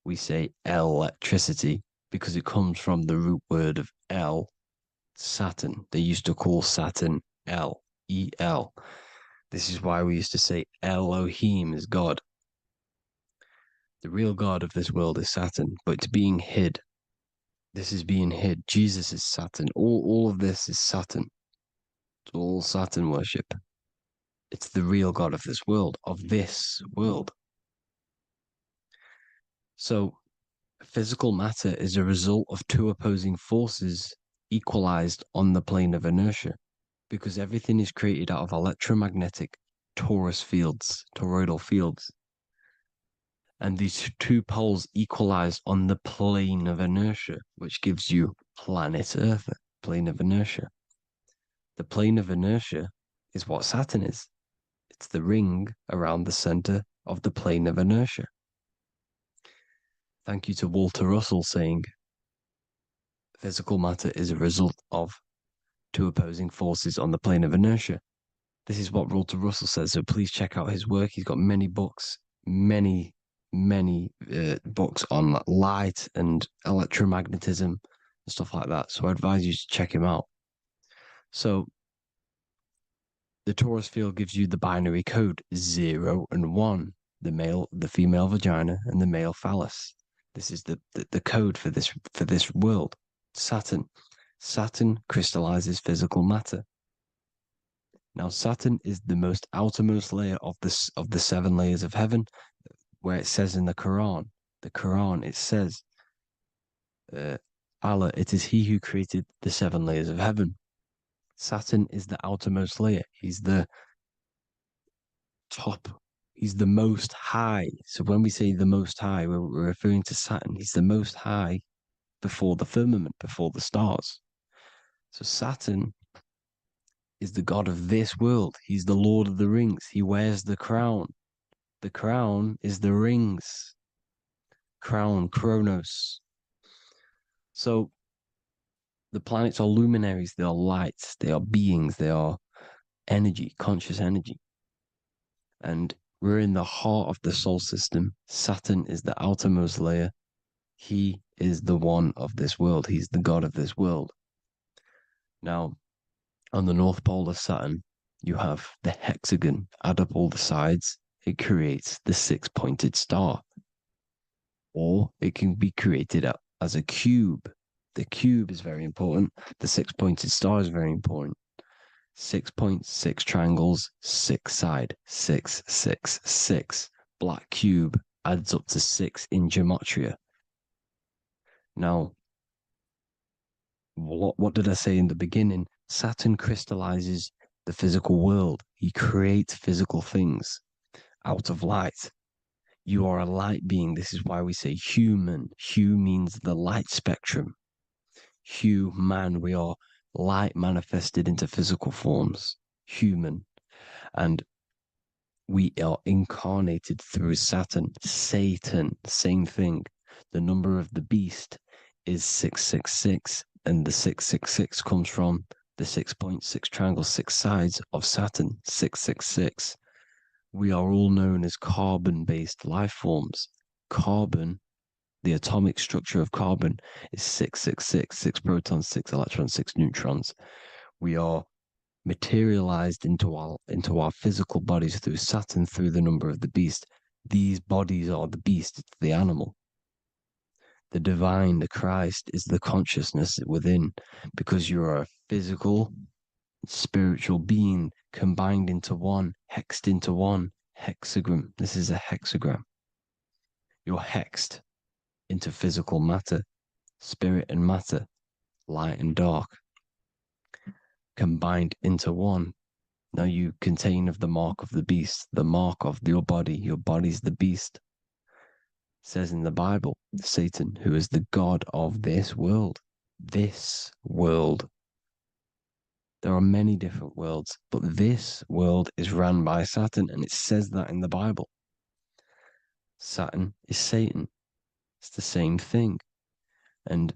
we say electricity, because it comes from the root word of El, Saturn. They used to call Saturn El, E-L. This is why we used to say Elohim is God. The real God of this world is Saturn, but it's being hid. This is being hid. Jesus is Saturn. All of this is Saturn. It's all Saturn worship. It's the real God of this world, So physical matter is a result of two opposing forces equalized on the plane of inertia, because everything is created out of electromagnetic toroidal fields. And these two poles equalize on the plane of inertia, which gives you planet Earth, plane of inertia. The plane of inertia is what Saturn is. It's the ring around the center of the plane of inertia. Thank you to Walter Russell saying, physical matter is a result of two opposing forces on the plane of inertia. This is what Walter Russell says, so please check out his work. He's got many books, many books on light and electromagnetism and stuff like that. So I advise you to check him out. So the torus field gives you the binary code 0 and 1, the female vagina, and the male phallus. This is the code for this world. Saturn crystallizes physical matter. Now Saturn is the most outermost layer of the 7 layers of heaven, where it says in the Quran, it says, Allah, it is He who created the 7 layers of heaven. Saturn is the outermost layer. He's the top. He's the most high. So when we say the most high, we're referring to Saturn. He's the most high before the firmament, before the stars. So Saturn is the god of this world. He's the Lord of the Rings. He wears the crown. The crown is the rings. Crown, Kronos. So the planets are luminaries. They are lights. They are beings. They are energy, conscious energy. And we're in the heart of the solar system. Saturn is the outermost layer. He is the one of this world. He's the god of this world. Now, on the North Pole of Saturn, you have the hexagon. Add up all the sides. It creates the 6-pointed star. Or it can be created as a cube. The cube is very important. The 6-pointed star is very important. 6 points, 6 triangles, 6 side, 6, 6, 6. Black cube adds up to 6 in gematria. Now, what did I say in the beginning? Saturn crystallizes the physical world. He creates physical things out of light. You are a light being. This is why we say human. Hue means the light spectrum. Hue, man, we are light manifested into physical forms, human. And we are incarnated through Saturn. Satan, same thing. The number of the beast is 666, and the 666 comes from the 6.6 triangle, 6 sides of Saturn, 666. We are all known as carbon-based life forms. Carbon, the atomic structure of carbon, is 666, 6 protons, 6 electrons, 6 neutrons. We are materialized into our physical bodies through Saturn, through the number of the beast. These bodies are the beast, it's the animal. The divine, the Christ, is the consciousness within, because you are a physical, spiritual being combined into one, hexed into one. Hexagram. This is a hexagram. You're hexed into physical matter, spirit and matter, light and dark, combined into one. Now you contain of the mark of the beast, the mark of your body's the beast. It says in the Bible, Satan, who is the god of this world. There are many different worlds, but this world is run by Saturn, and it says that in the Bible. Saturn is Satan. It's the same thing. And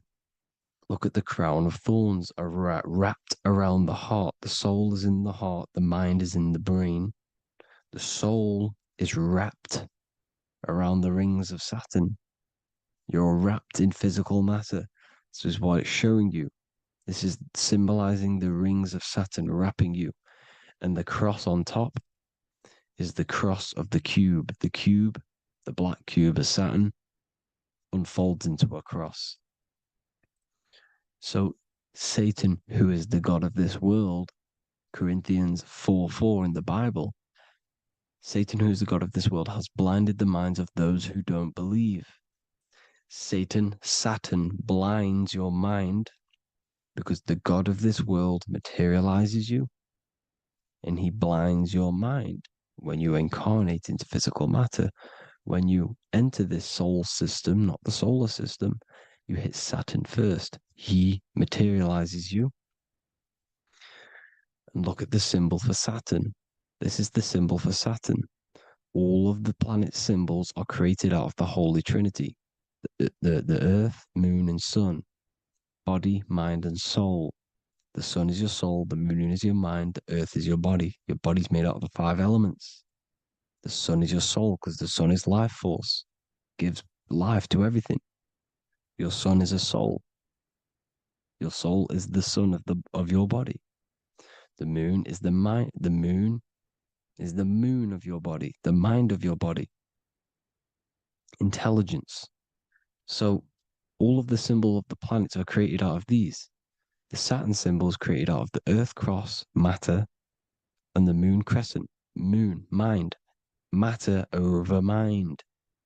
look at the crown of thorns are wrapped around the heart. The soul is in the heart. The mind is in the brain. The soul is wrapped around the rings of Saturn. You're wrapped in physical matter. This is what it's showing you. This is symbolizing the rings of Saturn wrapping you. And the cross on top is the cross of the cube. The cube, the black cube of Saturn, unfolds into a cross. So Satan, who is the god of this world, Corinthians 4:4 in the Bible, Satan, who is the god of this world, has blinded the minds of those who don't believe. Saturn blinds your mind because the god of this world materializes you and he blinds your mind when you incarnate into physical matter. When you enter this soul system, not the solar system, you hit Saturn first. He materializes you. And look at the symbol for Saturn. This is the symbol for Saturn. All of the planet symbols are created out of the Holy Trinity. The Earth, Moon, and Sun. Body, mind, and soul. The sun is your soul, the moon is your mind, the earth is your body. Your body's made out of the 5 elements. The sun is your soul because the sun is life force, gives life to everything. Your sun is a soul. Your soul is the sun of your body. The moon is the mind. The moon is the moon of your body, the mind of your body. Intelligence. So all of the symbol of the planets are created out of these. The Saturn symbol is created out of the Earth cross, matter, and the moon crescent, moon, mind, matter over mind.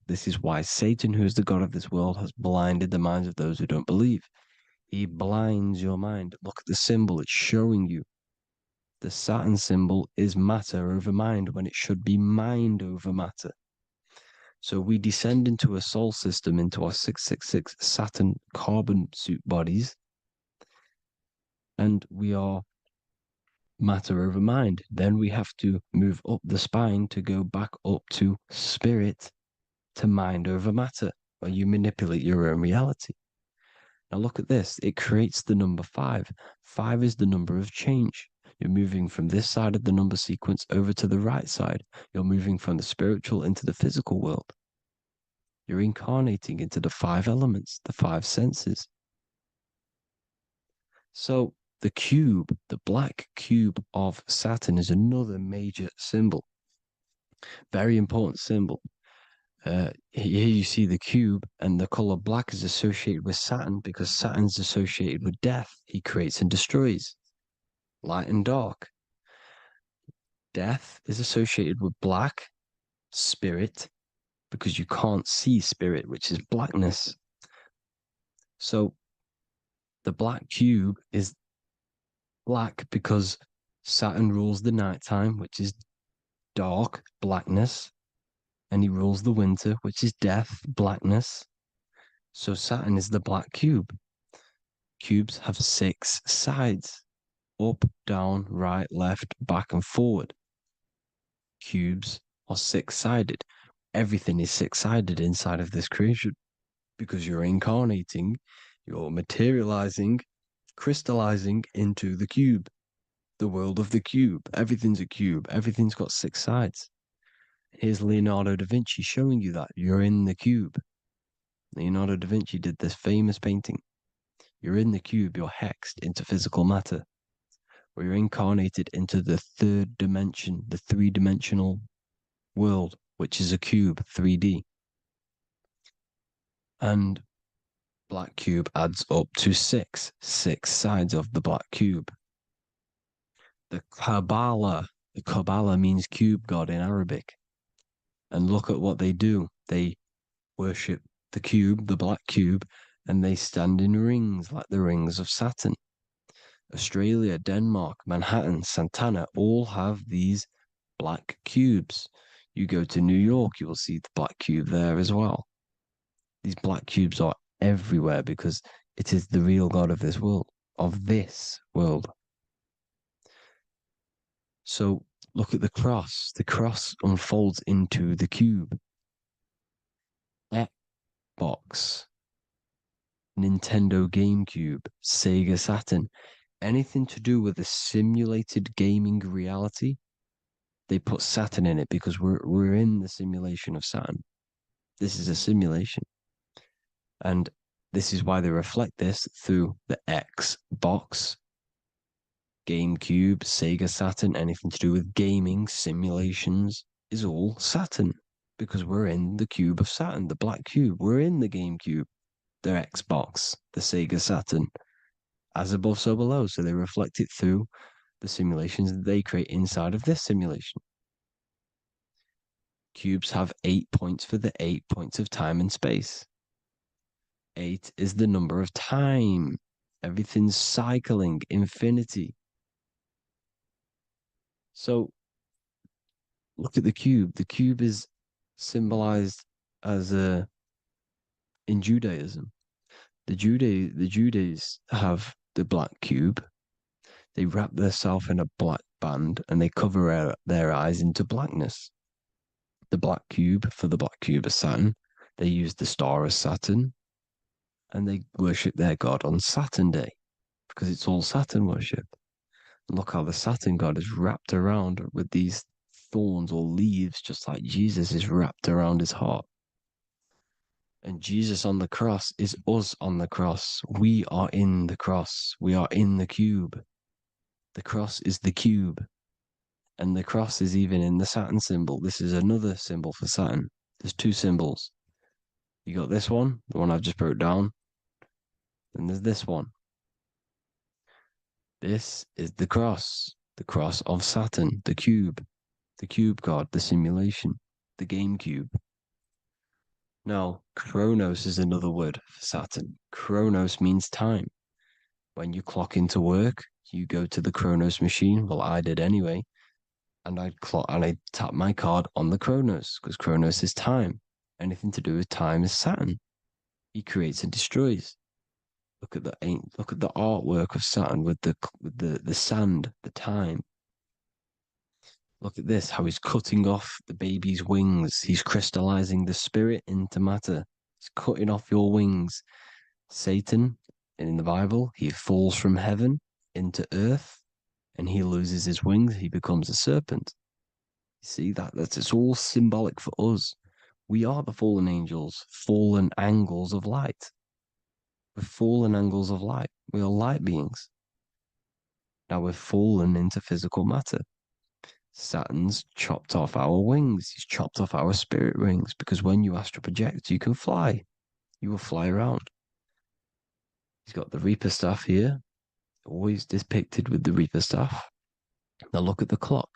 This is why Satan, who is the god of this world, has blinded the minds of those who don't believe. He blinds your mind. Look at the symbol, it's showing you. The Saturn symbol is matter over mind when it should be mind over matter. So we descend into a soul system, into our 666 Saturn carbon suit bodies, and we are matter over mind. Then we have to move up the spine to go back up to spirit, to mind over matter, where you manipulate your own reality. Now look at this. It creates the number 5. 5 is the number of change. You're moving from this side of the number sequence over to the right side. You're moving from the spiritual into the physical world. You're incarnating into the 5 elements, the 5 senses. So the cube, the black cube of Saturn, is another major symbol. Very important symbol. Here you see the cube, and the color black is associated with Saturn because Saturn's associated with death. He creates and destroys, light and dark. Death is associated with black, spirit, because you can't see spirit, which is blackness. So the black cube is black because Saturn rules the nighttime, which is dark, blackness, and he rules the winter, which is death, blackness. So Saturn is the black cube. Cubes have 6 sides: up, down, right, left, back, and forward. Cubes are 6-sided. Everything is 6-sided inside of this creation because you're incarnating, you're materializing, crystallizing into the cube, the world of the cube. Everything's a cube. Everything's got 6 sides. Here's Leonardo da Vinci showing you that you're in the cube. Leonardo da Vinci did this famous painting. You're in the cube, you're hexed into physical matter, or you're incarnated into the 3rd dimension, the 3-dimensional world, which is a cube, 3D. And black cube adds up to 6 sides of the black cube. The Kabbalah means cube god in Arabic. And look at what they do. They worship the cube, the black cube, and they stand in rings like the rings of Saturn. Australia, Denmark, Manhattan, Santana all have these black cubes. You go to New York, you will see the black cube there as well. These black cubes are everywhere because it is the real God of this world, So look at the cross. The cross unfolds into the cube. Xbox, Nintendo GameCube, Sega Saturn, anything to do with a simulated gaming reality, they put Saturn in it because we're in the simulation of Saturn. This is a simulation. And this is why they reflect this through the Xbox, GameCube, Sega Saturn, anything to do with gaming, simulations, is all Saturn. Because we're in the cube of Saturn, the black cube. We're in the GameCube, the Xbox, the Sega Saturn. As above, so below. So they reflect it through the simulations that they create inside of this simulation. Cubes have 8 points for the 8 points of time and space. 8 is the number of time. Everything's cycling, infinity. So look at the cube. The cube is symbolized as in Judaism. The Judays have the black cube. They wrap themselves in a black band and they cover their eyes into blackness. The black cube for the black cube of Saturn. They use the star as Saturn, and they worship their god on Saturn Day because it's all Saturn worship. And look how the Saturn god is wrapped around with these thorns or leaves, just like Jesus is wrapped around his heart. And Jesus on the cross is us on the cross. We are in the cross. We are in the cube. The cross is the cube. And the cross is even in the Saturn symbol. This is another symbol for Saturn. There's two symbols. You got this one, the one I've just broke down. And there's this one. This is the cross of Saturn, the cube god, the simulation, the game cube. Now, Chronos is another word for Saturn. Chronos means time. When you clock into work, you go to the Chronos machine. Well, I did anyway. And I tap my card on the Chronos because Chronos is time. Anything to do with time is Saturn. He creates and destroys. Look at the artwork of Saturn with the sand, the time. Look at this, how he's cutting off the baby's wings. He's crystallizing the spirit into matter. He's cutting off your wings. Satan, in the Bible, he falls from heaven into earth and he loses his wings. He becomes a serpent. You see, it's all symbolic for us. We are the fallen angels, fallen angles of light. We're fallen angles of light. We are light beings. Now we're fallen into physical matter. Saturn's chopped off our wings. He's chopped off our spirit wings because when you astral project, you can fly. You will fly around. He's got the Reaper staff here, always depicted with the Reaper staff. Now look at the clock.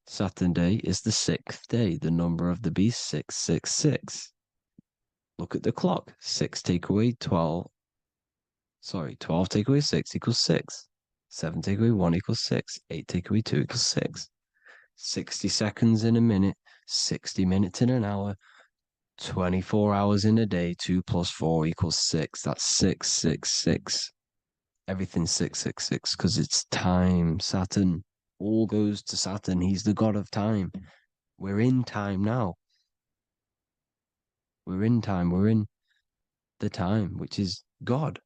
Saturn Day is the 6th day, the number of the beast, 666. Look at the clock. 6 take away 12. Sorry, 12 take away 6 equals 6. 7 take away 1 equals 6. 8 take away 2 equals 6. 60 seconds in a minute, 60 minutes in an hour, 24 hours in a day, 2 plus 4 equals 6. That's 666. Everything's 666 because it's time. Saturn. All goes to Saturn. He's the god of time. We're in time now. We're in time. We're in the time, which is God,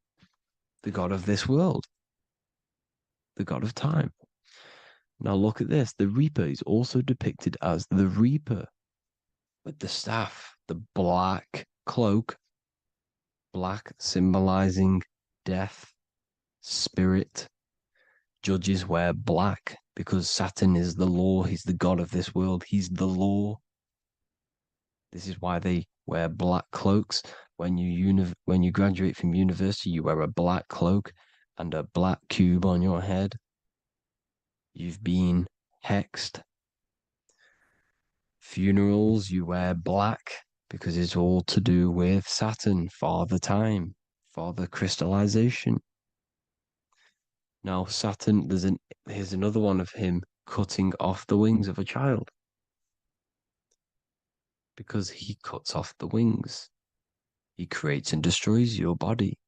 the god of this world, the god of time. Now look at this. The Reaper is also depicted as the Reaper with the staff, the black cloak, black symbolizing death, spirit. Judges wear black because Saturn is the law. He's the god of this world. He's the law. This is why they wear black cloaks. When you graduate from university, you wear a black cloak and a black cube on your head. You've been hexed. Funerals, you wear black because it's all to do with Saturn, Father Time, Father Crystallization. Now, Saturn, here's another one of him cutting off the wings of a child. Because he cuts off the wings. He creates and destroys your body.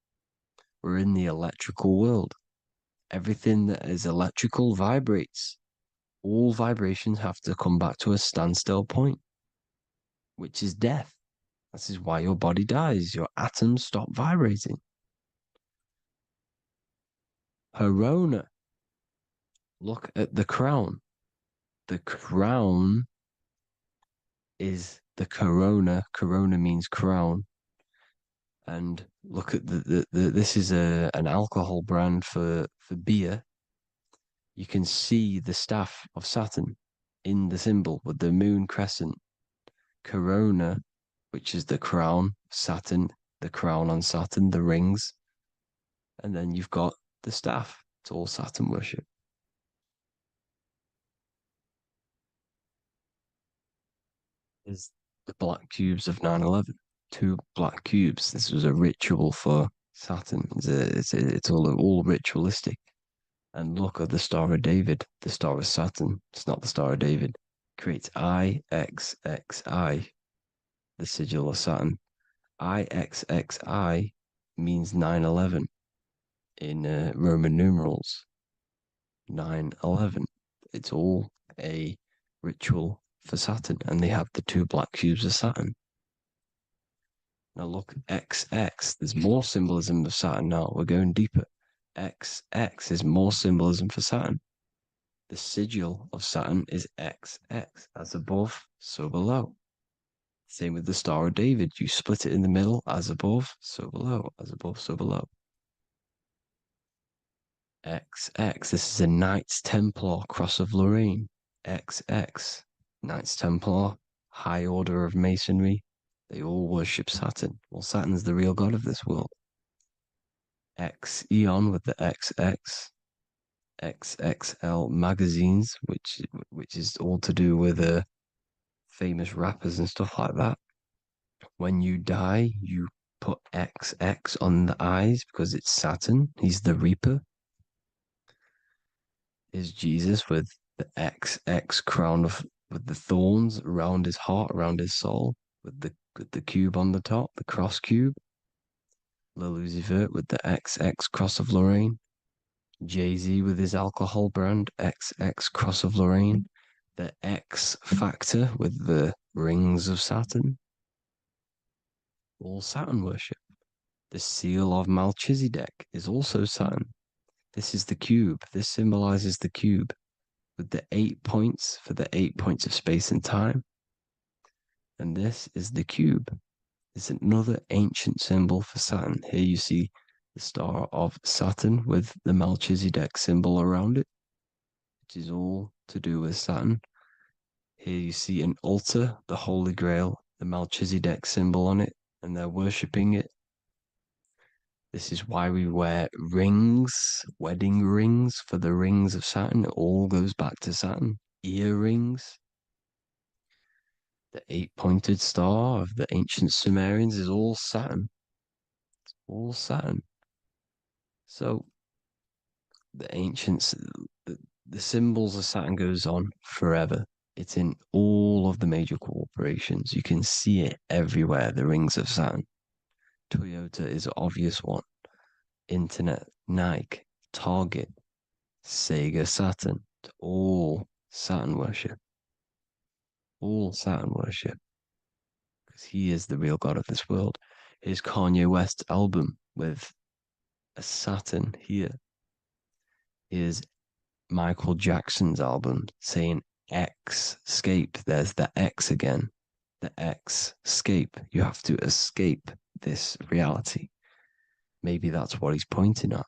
We're in the electrical world. Everything that is electrical vibrates. all vibrations have to come back to a standstill point, which is death. This is why your body dies. Your atoms stop vibrating. Corona. Look at the crown. The crown is the corona. Corona means crown. And look at this is an alcohol brand for beer. You can see the staff of Saturn in the symbol with the moon crescent. Corona, which is the crown, Saturn, the crown on Saturn, the rings. And then you've got the staff. It's all Saturn worship. Is the black cubes of 9/11. 2 black cubes. This was a ritual for Saturn. It's all ritualistic. And look at the Star of David, the Star of Saturn. It's not the Star of David. Creates IXXI, the sigil of Saturn. IXXI means 9/11 in Roman numerals. 9/11. It's all a ritual for Saturn, and they have the 2 black cubes of Saturn. Now look, XX, there's more symbolism of Saturn now. We're going deeper. XX is more symbolism for Saturn. The sigil of Saturn is XX, as above, so below. Same with the Star of David. You split it in the middle, as above, so below, as above, so below. XX, this is a Knights Templar cross of Lorraine. XX, Knights Templar, high order of masonry. They all worship Saturn. Well, Saturn's the real god of this world. X Eon with the XX. XXL magazines, which is all to do with famous rappers and stuff like that. When you die, you put XX on the eyes because it's Saturn. He's the Reaper. Is Jesus with the XX crown with the thorns around his heart, around his soul, with the cube on the top, the cross cube. Le Lucifer with the XX cross of Lorraine. Jay-Z with his alcohol brand, XX Cross of Lorraine, the X Factor with the rings of Saturn, all Saturn worship. The seal of Melchizedek is also Saturn. This is the cube. This symbolizes the cube with the 8 points for the 8 points of space and time. And this is the cube. It's another ancient symbol for Saturn. Here you see the star of Saturn with the Melchizedek symbol around it, which is all to do with Saturn. Here you see an altar, the Holy Grail, the Melchizedek symbol on it, and they're worshipping it. This is why we wear rings, wedding rings for the rings of Saturn. It all goes back to Saturn. Earrings. The 8-pointed star of the ancient Sumerians is all Saturn. It's all Saturn. So the ancients, the symbols of Saturn goes on forever. It's in all of the major corporations. You can see it everywhere, the rings of Saturn. Toyota is an obvious one. Internet, Nike, Target, Sega, Saturn. It's all Saturn worship. All Saturn worship. Because he is the real god of this world. Here's Kanye West's album with a Saturn here. Here's Michael Jackson's album saying X escape. There's the X again. The X escape. You have to escape this reality. Maybe that's what he's pointing at.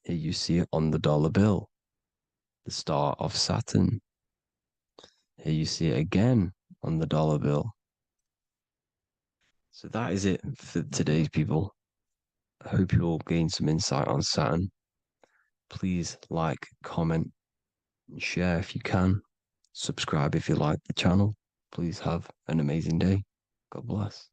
Here you see it on the dollar bill. The star of Saturn. Here you see it again on the dollar bill. So that is it for today's people. I hope you all gain some insight on Saturn. Please like, comment, and share if you can. Subscribe if you like the channel. Please have an amazing day. God bless.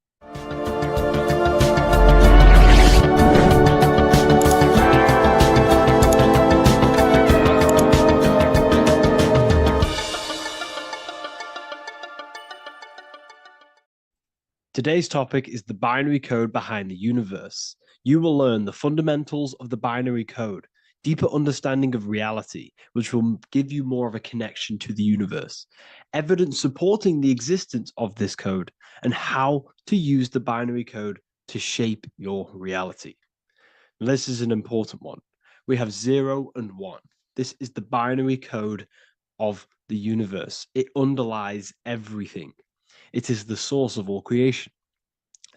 Today's topic is the binary code behind the universe. You will learn the fundamentals of the binary code, deeper understanding of reality, which will give you more of a connection to the universe, evidence supporting the existence of this code, and how to use the binary code to shape your reality. Now, this is an important one. We have 0 and 1. This is the binary code of the universe. It underlies everything. It is the source of all creation.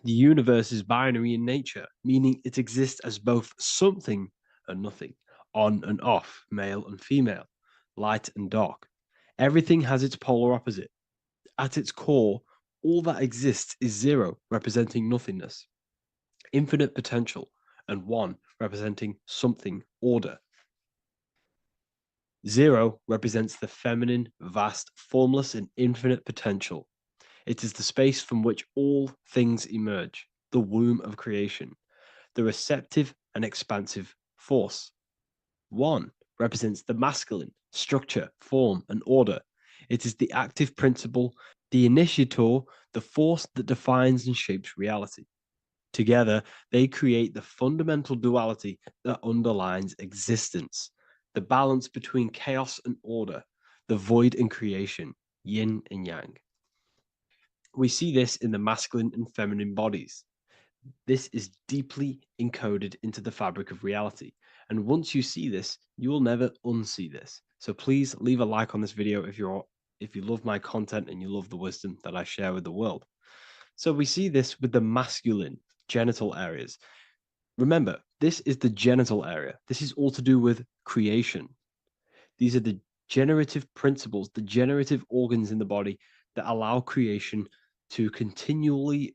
The universe is binary in nature, meaning it exists as both something and nothing, on and off, male and female, light and dark. Everything has its polar opposite. At its core, all that exists is 0, representing nothingness, infinite potential, and 1, representing something, order. 0 represents the feminine, vast, formless, and infinite potential. It is the space from which all things emerge, the womb of creation, the receptive and expansive force. 1 represents the masculine, structure, form, and order. It is the active principle, the initiator, the force that defines and shapes reality. Together, they create the fundamental duality that underlines existence, the balance between chaos and order, the void and creation, yin and yang. We see this in the masculine and feminine bodies. This is deeply encoded into the fabric of reality. And once you see this, you will never unsee this. So please leave a like on this video if you love my content and you love the wisdom that I share with the world. So we see this with the masculine genital areas. Remember, this is the genital area. This is all to do with creation. These are the generative principles, the generative organs in the body that allow creation to continually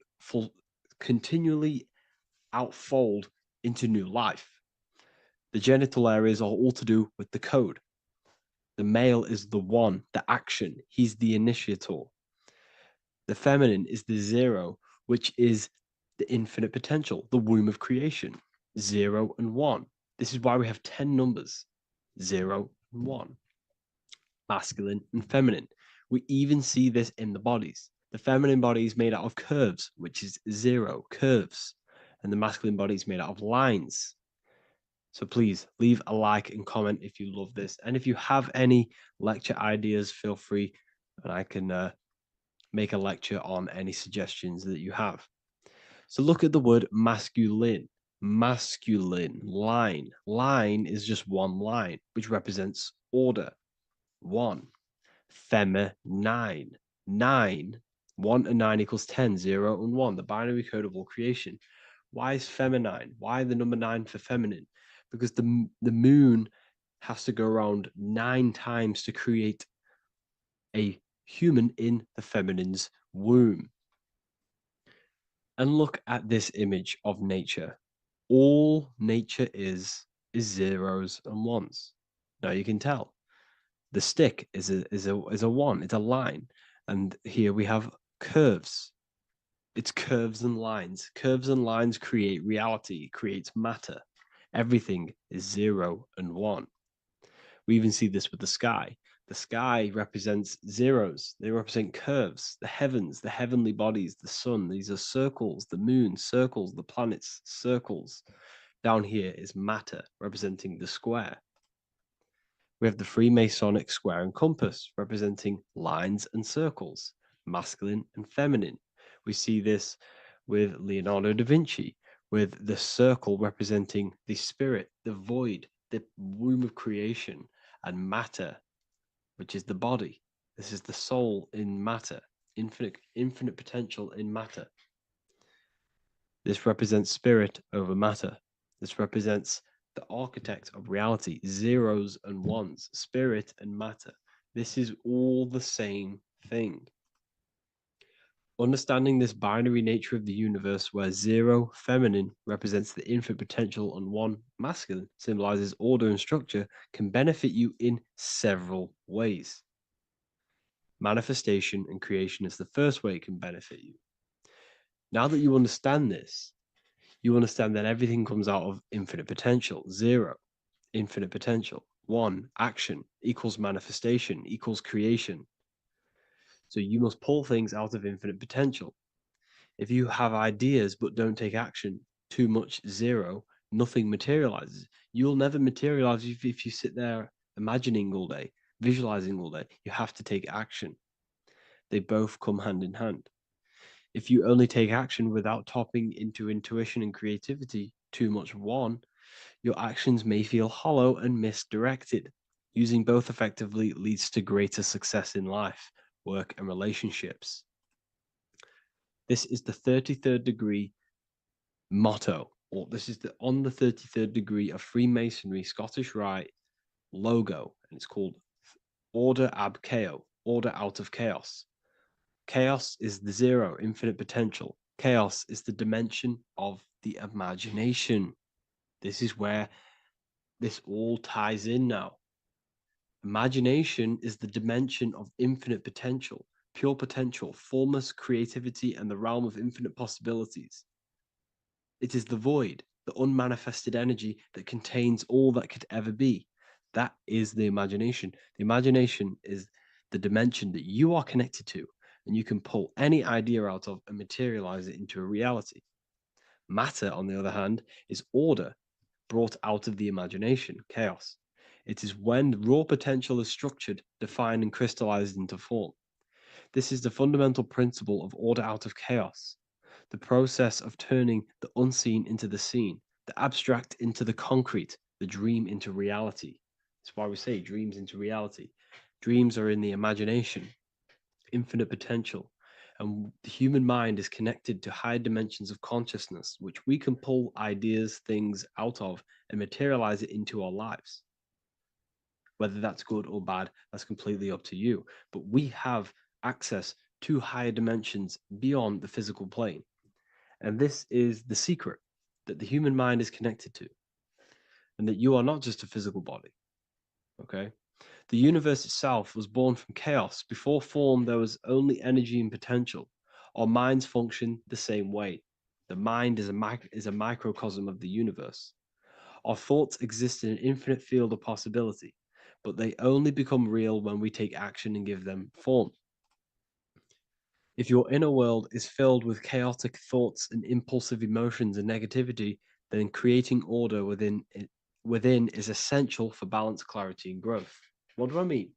outfold into new life. The genital areas are all to do with the code. The male is the 1, the action. He's the initiator. The feminine is the 0, which is the infinite potential, the womb of creation. 0 and 1. This is why we have 10 numbers. 0 and 1. Masculine and feminine. We even see this in the bodies. The feminine body is made out of curves, which is 0, curves. And the masculine body is made out of lines. So please leave a like and comment if you love this. And if you have any lecture ideas, feel free and I can make a lecture on any suggestions that you have. So look at the word masculine. Masculine, line. Line is just one line, which represents order. 1. Feminine. 9. 1 and 9 equals 10. 0 and 1. The binary code of all creation. Why is feminine? Why the number 9 for feminine? Because the moon has to go around 9 times to create a human in the feminine's womb. And look at this image of nature. All nature is zeros and ones. Now you can tell. The stick is a 1, it's a line. And here we have curves. It's curves and lines. Curves and lines create reality, creates matter. Everything is 0 and 1. We even see this with the sky. The sky represents zeros. They represent curves, the heavens, the heavenly bodies, the sun. These are circles, the moon, circles, the planets, circles. Down here is matter, representing the square. We have the Freemasonic square and compass, representing lines and circles, masculine and feminine. We see this with Leonardo da Vinci, with the circle representing the spirit, the void, the womb of creation, and matter, which is the body. This is the soul in matter, infinite potential in matter. This represents spirit over matter. This represents the architect of reality, zeros and ones, spirit and matter. This is all the same thing. Understanding this binary nature of the universe, where 0, feminine, represents the infinite potential and 1, masculine, symbolizes order and structure, can benefit you in several ways. Manifestation and creation is the first way it can benefit you. Now that you understand this, you understand that everything comes out of infinite potential. 0, infinite potential. 1, action, equals manifestation, equals creation. So you must pull things out of infinite potential. If you have ideas but don't take action, too much 0, nothing materializes. You'll never materialize if you sit there imagining all day, visualizing all day. You have to take action. They both come hand in hand. If you only take action without tapping into intuition and creativity, too much of one, your actions may feel hollow and misdirected. Using both effectively leads to greater success in life, work, and relationships. This is the 33rd degree motto, or this is the on the 33rd degree of Freemasonry Scottish Rite logo, and it's called Order ab Chaos, order out of chaos. Chaos is the zero, infinite potential. Chaos is the dimension of the imagination. This is where this all ties in now. Imagination is the dimension of infinite potential, pure potential, formless creativity, and the realm of infinite possibilities. It is the void, the unmanifested energy that contains all that could ever be. That is the imagination. The imagination is the dimension that you are connected to, and you can pull any idea out of and materialize it into a reality. Matter, on the other hand, is order brought out of the imagination, chaos. It is when raw potential is structured, defined, and crystallized into form. This is the fundamental principle of order out of chaos, the process of turning the unseen into the seen, the abstract into the concrete, the dream into reality. That's why we say dreams into reality. Dreams are in the imagination, infinite potential, and the human mind is connected to high dimensions of consciousness, which we can pull ideas, things out of, and materialize it into our lives. Whether that's good or bad, that's completely up to you. But we have access to higher dimensions beyond the physical plane. And this is the secret that the human mind is connected to, and that you are not just a physical body. Okay? The universe itself was born from chaos. Before form, there was only energy and potential. Our minds function the same way. The mind is a microcosm of the universe. Our thoughts exist in an infinite field of possibility, but they only become real when we take action and give them form. If your inner world is filled with chaotic thoughts and impulsive emotions and negativity, then creating order within is essential for balance, clarity, and growth. What do I mean?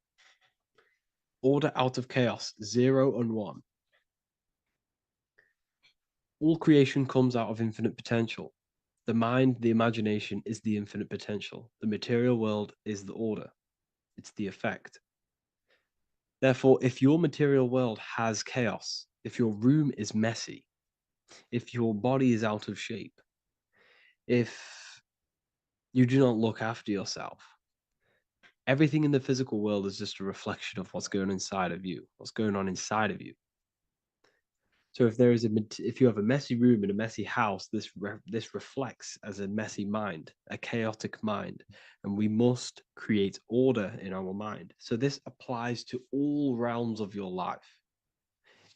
Order out of chaos, 0 and 1. All creation comes out of infinite potential. The mind, the imagination, is the infinite potential. The material world is the order. It's the effect. Therefore, if your material world has chaos, if your room is messy, if your body is out of shape, if you do not look after yourself, everything in the physical world is just a reflection of what's going inside of you, what's going on inside of you. So if you have a messy room in a messy house, this reflects as a messy mind, a chaotic mind, and we must create order in our mind. So this applies to all realms of your life.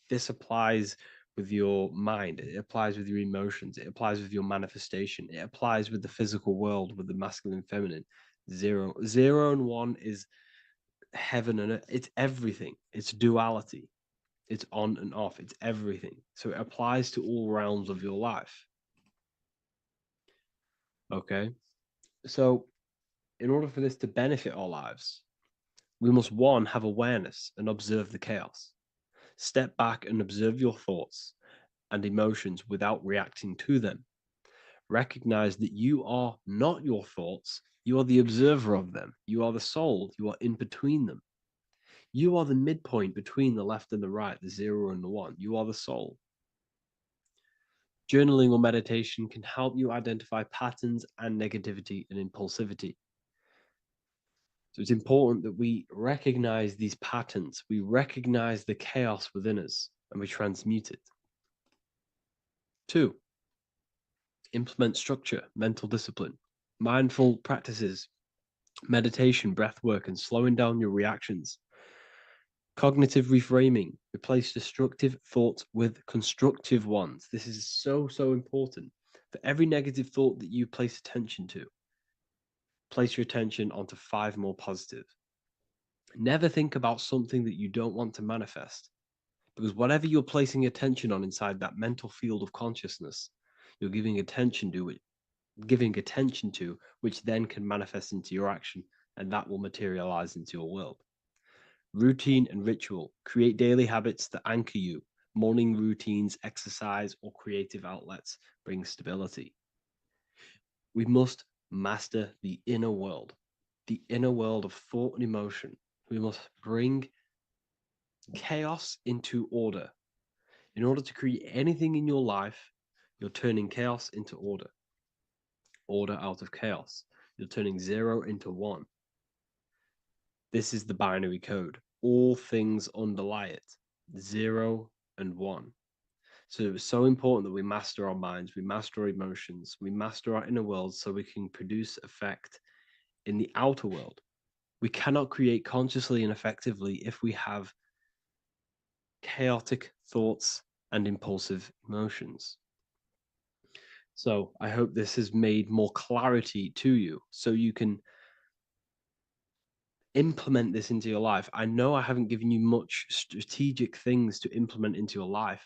This applies with your mind, it applies with your emotions, it applies with your manifestation, it applies with the physical world, with the masculine, feminine. Zero and one is heaven and earth. It's everything. It's duality. It's on and off. It's everything. So it applies to all realms of your life. Okay. So in order for this to benefit our lives, we must, one, have awareness and observe the chaos. Step back and observe your thoughts and emotions without reacting to them. Recognize that you are not your thoughts. You are the observer of them. You are the soul. You are in between them. You are the midpoint between the left and the right, the 0 and the 1. You are the soul. Journaling or meditation can help you identify patterns and negativity and impulsivity. So it's important that we recognize these patterns, we recognize the chaos within us, and we transmute it. 2, implement structure, mental discipline, mindful practices, meditation, breath work, and slowing down your reactions. Cognitive reframing, replace destructive thoughts with constructive ones. This is so important. For every negative thought that you place attention to, place your attention onto 5 more positive. Never think about something that you don't want to manifest, because whatever you're placing attention on inside that mental field of consciousness, you're giving attention to it. giving attention to, which then can manifest into your action, and that will materialize into your world. Routine and ritual. Create daily habits that anchor you. Morning routines, exercise, or creative outlets bring stability. We must master the inner world of thought and emotion. We must bring chaos into order. In order to create anything in your life, you're turning chaos into order, order out of chaos. You're turning 0 into 1. This is the binary code. All things underlie it, 0 and 1. So it's so important that we master our minds, we master our emotions, we master our inner world so we can produce effect in the outer world. We cannot create consciously and effectively if we have chaotic thoughts and impulsive emotions. So I hope this has made more clarity to you so you can implement this into your life. I know I haven't given you much strategic things to implement into your life,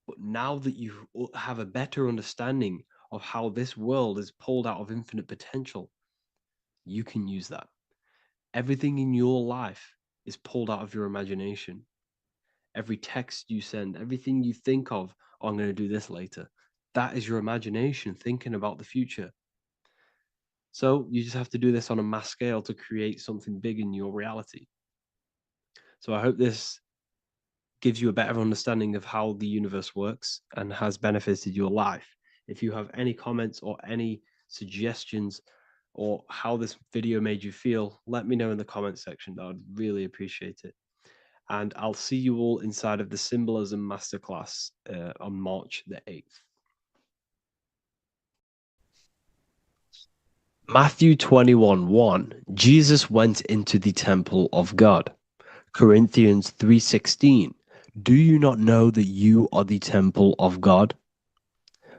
but now that you have a better understanding of how this world is pulled out of infinite potential, you can use that. Everything in your life is pulled out of your imagination. Every text you send, everything you think of, oh, I'm going to do this later, that is your imagination thinking about the future. So you just have to do this on a mass scale to create something big in your reality. So I hope this gives you a better understanding of how the universe works and has benefited your life. If you have any comments or any suggestions or how this video made you feel, let me know in the comment section. I would really appreciate it. And I'll see you all inside of the Symbolism Masterclass on March the 8th. Matthew 21:1, Jesus went into the temple of God. Corinthians 3:16, do you not know that you are the temple of God?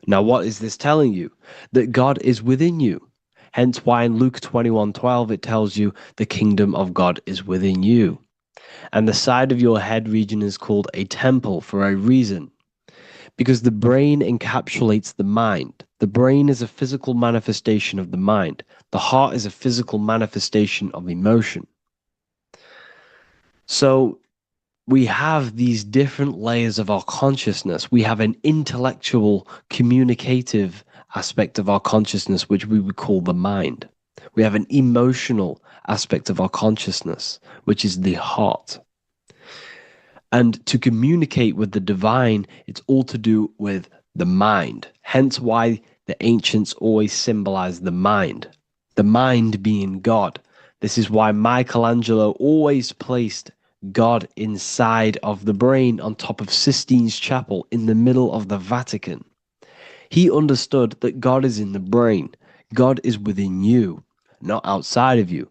Now, what is this telling you? That God is within you. Hence why in Luke 21:12 it tells you the kingdom of God is within you. And the side of your head region is called a temple for a reason. Because the brain encapsulates the mind. The brain is a physical manifestation of the mind. The heart is a physical manifestation of emotion. So we have these different layers of our consciousness. We have an intellectual, communicative aspect of our consciousness, which we would call the mind. We have an emotional aspect of our consciousness, which is the heart. And to communicate with the divine, it's all to do with the mind. Hence why the ancients always symbolize the mind being God. This is why Michelangelo always placed God inside of the brain on top of Sistine Chapel in the middle of the Vatican. He understood that God is in the brain. God is within you, not outside of you.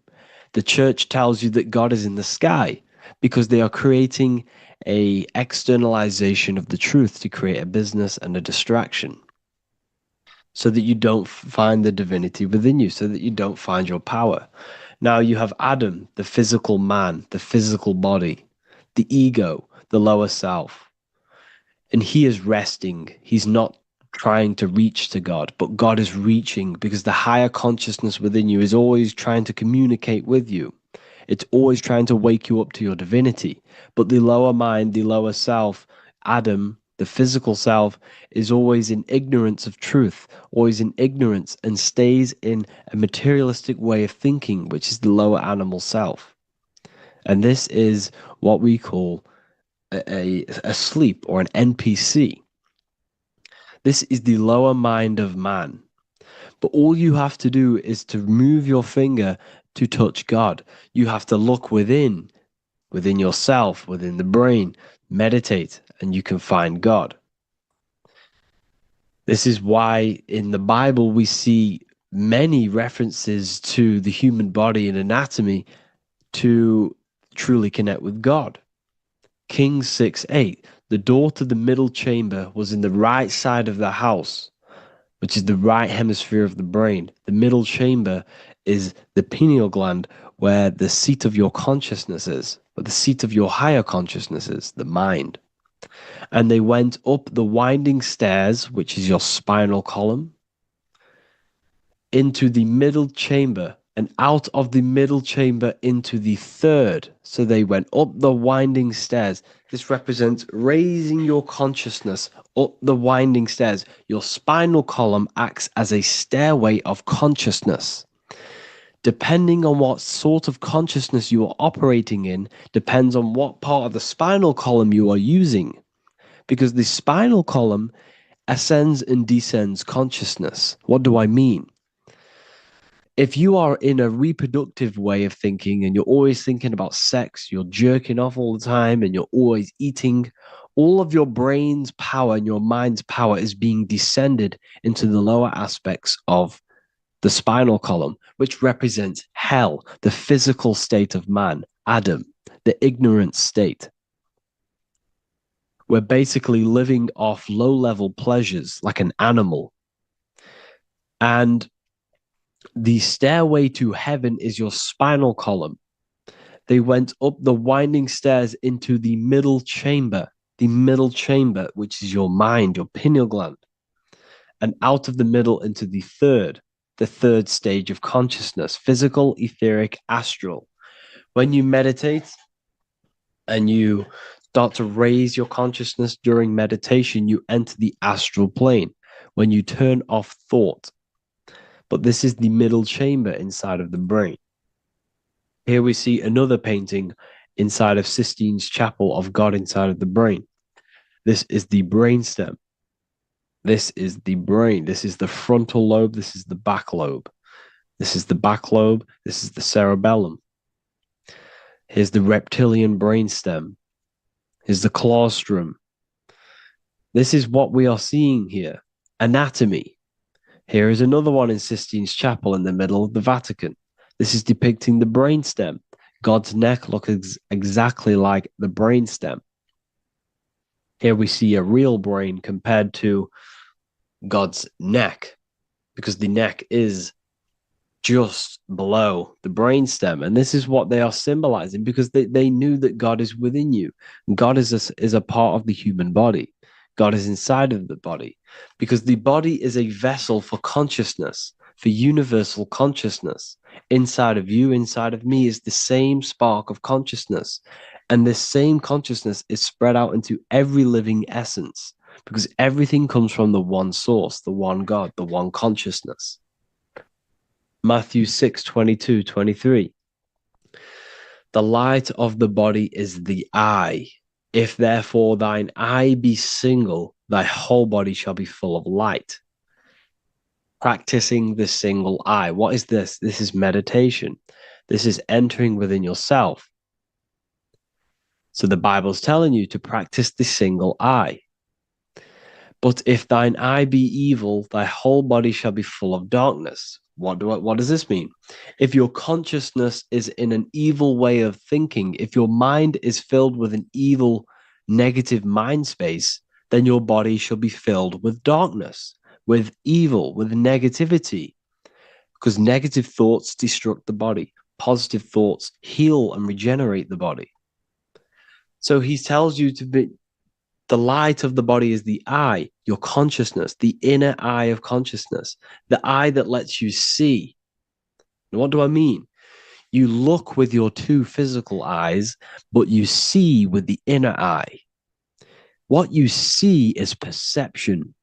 The church tells you that God is in the sky because they are creating a externalization of the truth to create a business and a distraction so that you don't find the divinity within you, so that you don't find your power. Now you have Adam, the physical man, the physical body, the ego, the lower self, and he is resting. He's not trying to reach to God, but God is reaching because the higher consciousness within you is always trying to communicate with you. It's always trying to wake you up to your divinity. But the lower mind, the lower self, Adam, the physical self, is always in ignorance of truth, always in ignorance, and stays in a materialistic way of thinking, which is the lower animal self. And this is what we call a sleep or an NPC. This is the lower mind of man. But all you have to do is to move your finger to touch God. You have to look within yourself, within the brain, meditate, and you can find God. This is why in the Bible we see many references to the human body and anatomy to truly connect with God. Kings 6:8, the door to the middle chamber was in the right side of the house, which is the right hemisphere of the brain. The middle chamber is the pineal gland, where the seat of your consciousness is, where the seat of your higher consciousness is, the mind. And they went up the winding stairs, which is your spinal column, into the middle chamber, and out of the middle chamber into the third. So they went up the winding stairs. This represents raising your consciousness up the winding stairs. Your spinal column acts as a stairway of consciousness. Depending on what sort of consciousness you are operating in, depends on what part of the spinal column you are using. Because the spinal column ascends and descends consciousness. What do I mean? If you are in a reproductive way of thinking and you're always thinking about sex, you're jerking off all the time and you're always eating, all of your brain's power and your mind's power is being descended into the lower aspects of the spinal column, which represents hell, the physical state of man, Adam, the ignorant state. We're basically living off low-level pleasures like an animal. And the stairway to heaven is your spinal column. They went up the winding stairs into the middle chamber, which is your mind, your pineal gland, and out of the middle into the third stage of consciousness, physical, etheric, astral. When you meditate and you start to raise your consciousness during meditation, you enter the astral plane when you turn off thought. But this is the middle chamber inside of the brain. Here we see another painting inside of Sistine's chapel of God inside of the brain. This is the brainstem. This is the brain. This is the frontal lobe. This is the back lobe. This is the back lobe. This is the cerebellum. Here's the reptilian brainstem. Here's the claustrum. This is what we are seeing here. Anatomy. Here is another one in Sistine's chapel in the middle of the Vatican. This is depicting the brainstem. God's neck looks exactly like the brainstem. Here we see a real brain compared to God's neck, because the neck is just below the brainstem. And this is what they are symbolizing, because they knew that God is within you. God is a part of the human body. God is inside of the body, because the body is a vessel for consciousness, for universal consciousness. Inside of you, inside of me is the same spark of consciousness. And this same consciousness is spread out into every living essence, because everything comes from the one source, the one God, the one consciousness. Matthew 6:22-23. The light of the body is the eye. If therefore thine eye be single, thy whole body shall be full of light. Practicing the single eye. What is this? This is meditation. This is entering within yourself. So the Bible's telling you to practice the single eye. But if thine eye be evil, thy whole body shall be full of darkness. What does this mean? If your consciousness is in an evil way of thinking, if your mind is filled with an evil, negative mind space, then your body shall be filled with darkness, with evil, with negativity. Because negative thoughts destruct the body. Positive thoughts heal and regenerate the body. So he tells you to be, the light of the body is the eye, your consciousness, the inner eye of consciousness, the eye that lets you see. And what do I mean? You look with your two physical eyes, but you see with the inner eye. What you see is perception.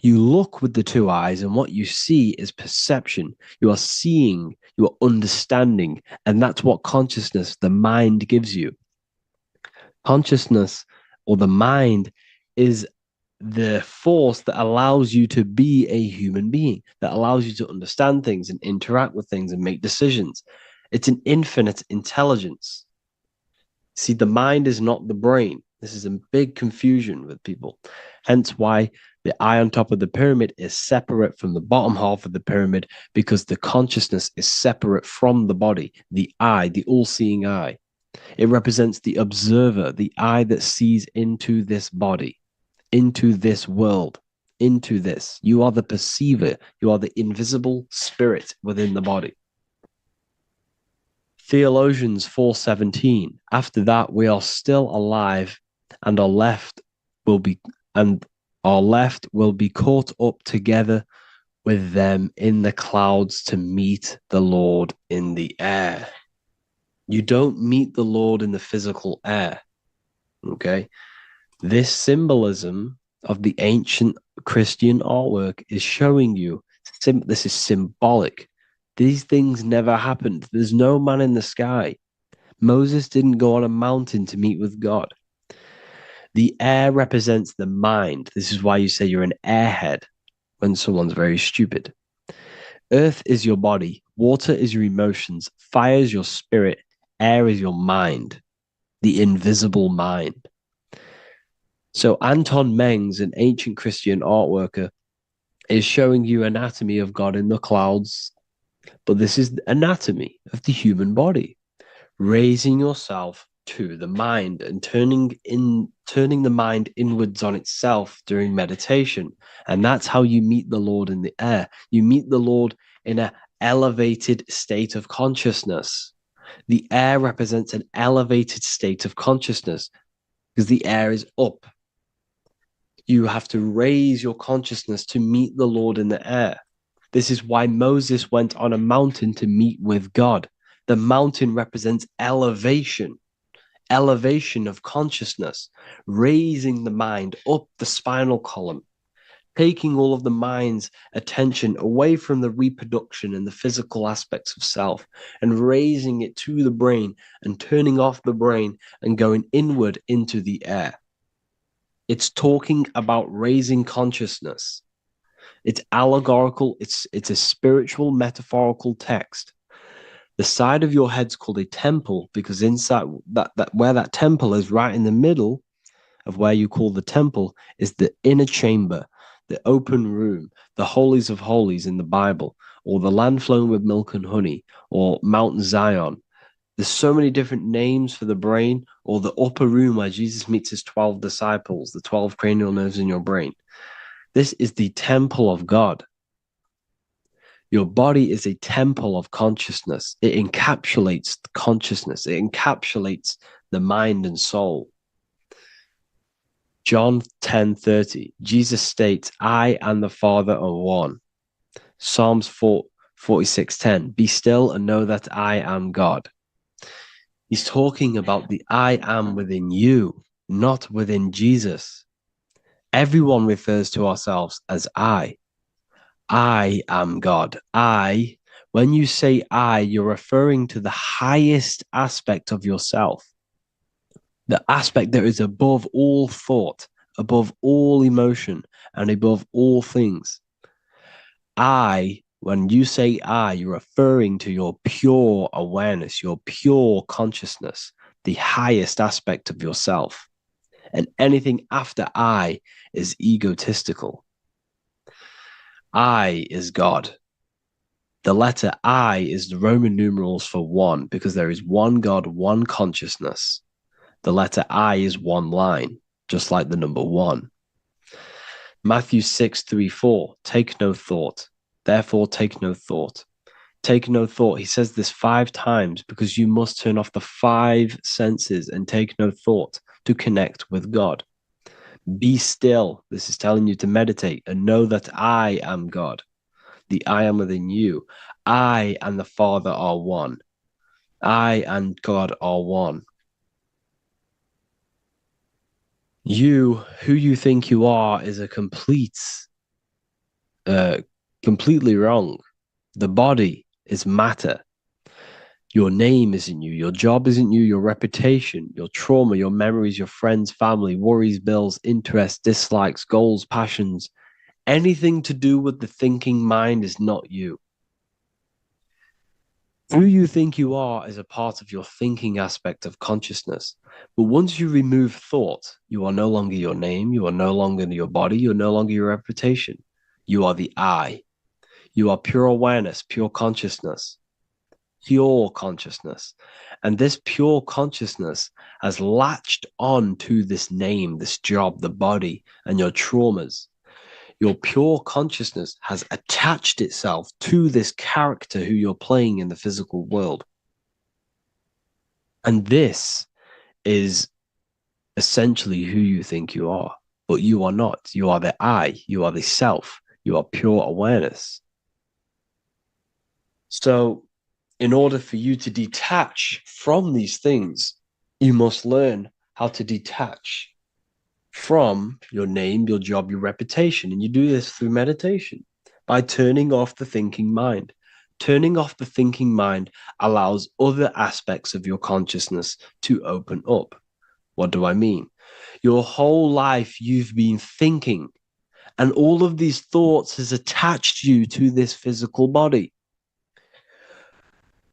You look with the two eyes, and what you see is perception. You are seeing, you are understanding, and that's what consciousness, the mind, gives you. Consciousness, or the mind, is the force that allows you to be a human being, that allows you to understand things and interact with things and make decisions. It's an infinite intelligence. See, the mind is not the brain. This is a big confusion with people. Hence why the eye on top of the pyramid is separate from the bottom half of the pyramid, because the consciousness is separate from the body, the eye, the all-seeing eye. It represents the observer, the eye that sees into this body, into this world, into this. You are the perceiver. You are the invisible spirit within the body. Theologians 4:17. After that, we are still alive, and our left will be caught up together with them in the clouds to meet the Lord in the air. You don't meet the Lord in the physical air. Okay? This symbolism of the ancient Christian artwork is showing you this is symbolic. These things never happened. There's no man in the sky. Moses didn't go on a mountain to meet with God. The air represents the mind. This is why you say you're an airhead when someone's very stupid. Earth is your body. Water is your emotions. Fire is your spirit. Air is your mind, the invisible mind. So Anton Mengs, an ancient Christian art worker, is showing you anatomy of God in the clouds. But this is anatomy of the human body, raising yourself to the mind and turning the mind inwards on itself during meditation. And that's how you meet the Lord in the air. You meet the Lord in an elevated state of consciousness. The air represents an elevated state of consciousness because the air is up. You have to raise your consciousness to meet the Lord in the air. This is why Moses went on a mountain to meet with God. The mountain represents elevation of consciousness, raising the mind up the spinal column, taking all of the mind's attention away from the reproduction and the physical aspects of self and raising it to the brain and turning off the brain and going inward into the air. It's talking about raising consciousness. It's allegorical. It's a spiritual, metaphorical text. The side of your head's called a temple because inside that where that temple is, right in the middle of where you call the temple, is the inner chamber, the open room, the holies of holies in the Bible, or the land flowing with milk and honey, or Mount Zion. There's so many different names for the brain, or the upper room where Jesus meets his 12 disciples, the 12 cranial nerves in your brain. This is the temple of God. Your body is a temple of consciousness. It encapsulates the consciousness. It encapsulates the mind and soul. John 10:30, Jesus states, I and the Father are one. Psalms 46:10, be still and know that I am God. He's talking about the I am within you, not within Jesus. Everyone refers to ourselves as I. I am God. When you say I, you're referring to the highest aspect of yourself, the aspect that is above all thought, above all emotion, and above all things. When you say I, you're referring to your pure awareness, your pure consciousness, the highest aspect of yourself. And anything after I is egotistical. I is God. The letter I is the Roman numerals for one, because there is one God, one consciousness. The letter I is one line, just like the number one. Matthew 6:3-4, take no thought. Therefore, take no thought. Take no thought. He says this 5 times because you must turn off the 5 senses and take no thought to connect with God. Be still. This is telling you to meditate and know that I am God. The I am within you. I and the Father are one. I and God are one. You, who you think you are, is a completely wrong. The body is matter. Your name isn't you. Your job isn't you. Your reputation, your trauma, your memories, your friends, family, worries, bills, interests, dislikes, goals, passions. Anything to do with the thinking mind is not you. Who you think you are is a part of your thinking aspect of consciousness. But once you remove thought, you are no longer your name. You are no longer your body. You're no longer your reputation. You are the I. You are pure awareness, pure consciousness. Pure consciousness. And this pure consciousness has latched on to this name, this job, the body, and your traumas. Your pure consciousness has attached itself to this character who you're playing in the physical world. And this is essentially who you think you are, but you are not. You are the I, you are the self. You are pure awareness. So, in order for you to detach from these things, you must learn how to detach from your name, your job, your reputation. And you do this through meditation by turning off the thinking mind. Turning off the thinking mind allows other aspects of your consciousness to open up. What do I mean? Your whole life you've been thinking, and all of these thoughts has attached you to this physical body.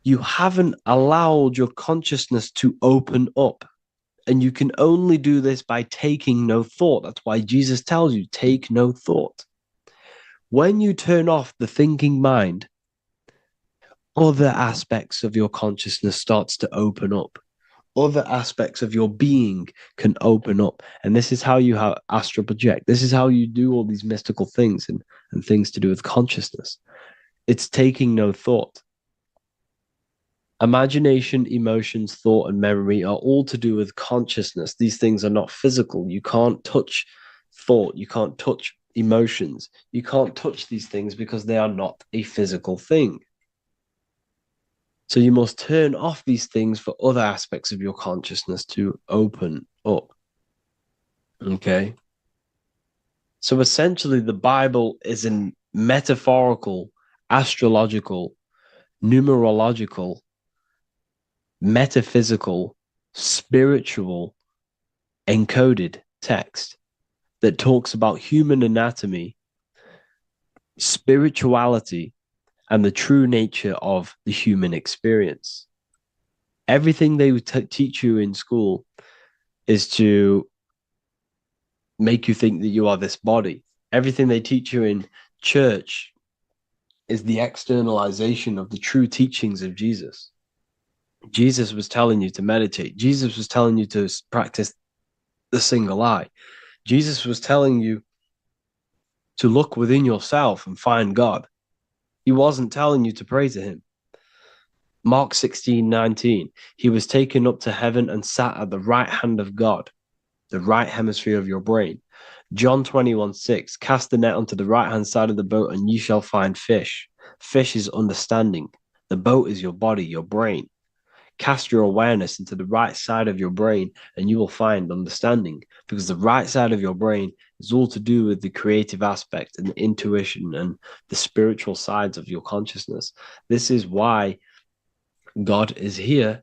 You haven't allowed your consciousness to open up. And you can only do this by taking no thought. That's why Jesus tells you, take no thought. When you turn off the thinking mind, other aspects of your consciousness starts to open up. Other aspects of your being can open up. And this is how you have astral project. This is how you do all these mystical things and things to do with consciousness. It's taking no thought. Imagination, emotions, thought, and memory are all to do with consciousness. These things are not physical. You can't touch thought. You can't touch emotions. You can't touch these things because they are not a physical thing. So you must turn off these things for other aspects of your consciousness to open up. Okay? So essentially, the Bible is a metaphorical, astrological, numerological, metaphysical, spiritual, encoded text that talks about human anatomy, spirituality, and the true nature of the human experience. Everything they would teach you in school is to make you think that you are this body. Everything they teach you in church is the externalization of the true teachings of Jesus. Jesus was telling you to meditate. Jesus was telling you to practice the single eye. Jesus was telling you to look within yourself and find God. He wasn't telling you to pray to him. Mark 16:19, he was taken up to heaven and sat at the right hand of God, the right hemisphere of your brain. John 21:6, cast the net onto the right hand side of the boat and ye shall find fish. Fish is understanding. The boat is your body, your brain. Cast your awareness into the right side of your brain and you will find understanding, because the right side of your brain is all to do with the creative aspect and the intuition and the spiritual sides of your consciousness. This is why God is here.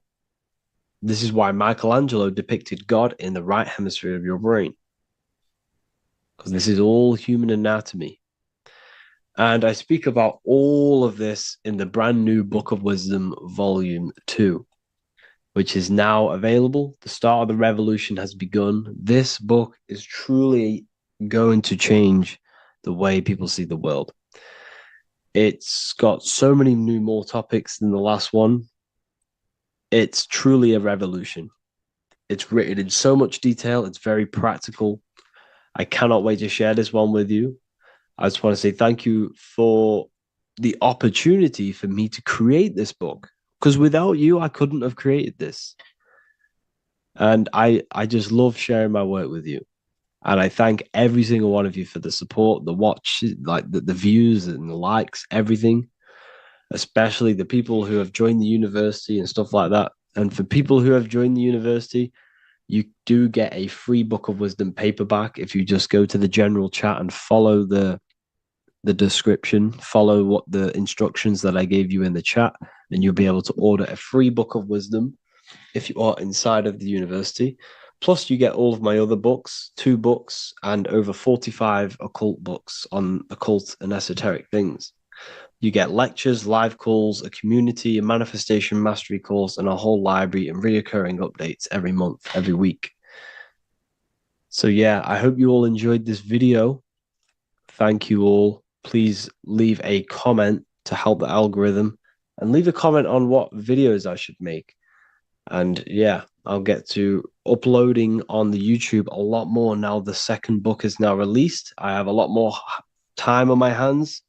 This is why Michelangelo depicted God in the right hemisphere of your brain, because this is all human anatomy. And I speak about all of this in the brand new Book of Wisdom, Volume 2, which is now available. The start of the revolution has begun. This book is truly going to change the way people see the world. It's got so many new more topics than the last one. It's truly a revolution. It's written in so much detail. It's very practical. I cannot wait to share this one with you. I just want to say thank you for the opportunity for me to create this book, because without you, I couldn't have created this. And I just love sharing my work with you. And I thank every single one of you for the support, the watch, like the views and the likes, everything, especially the people who have joined the university and stuff like that. And for people who have joined the university, you do get a free Book of Wisdom paperback if you just go to the general chat and follow the description, follow what the instructions that I gave you in the chat, and you'll be able to order a free Book of Wisdom if you are inside of the university. Plus, you get all of my other books, 2 books, and over 45 occult books on occult and esoteric things. You get lectures, live calls, a community, a manifestation mastery course, and a whole library and reoccurring updates every month, every week. So yeah, I hope you all enjoyed this video. Thank you all. Please leave a comment to help the algorithm, and leave a comment on what videos I should make. And yeah, I'll get to uploading on the YouTube a lot more now. The second book is now released. I have a lot more time on my hands.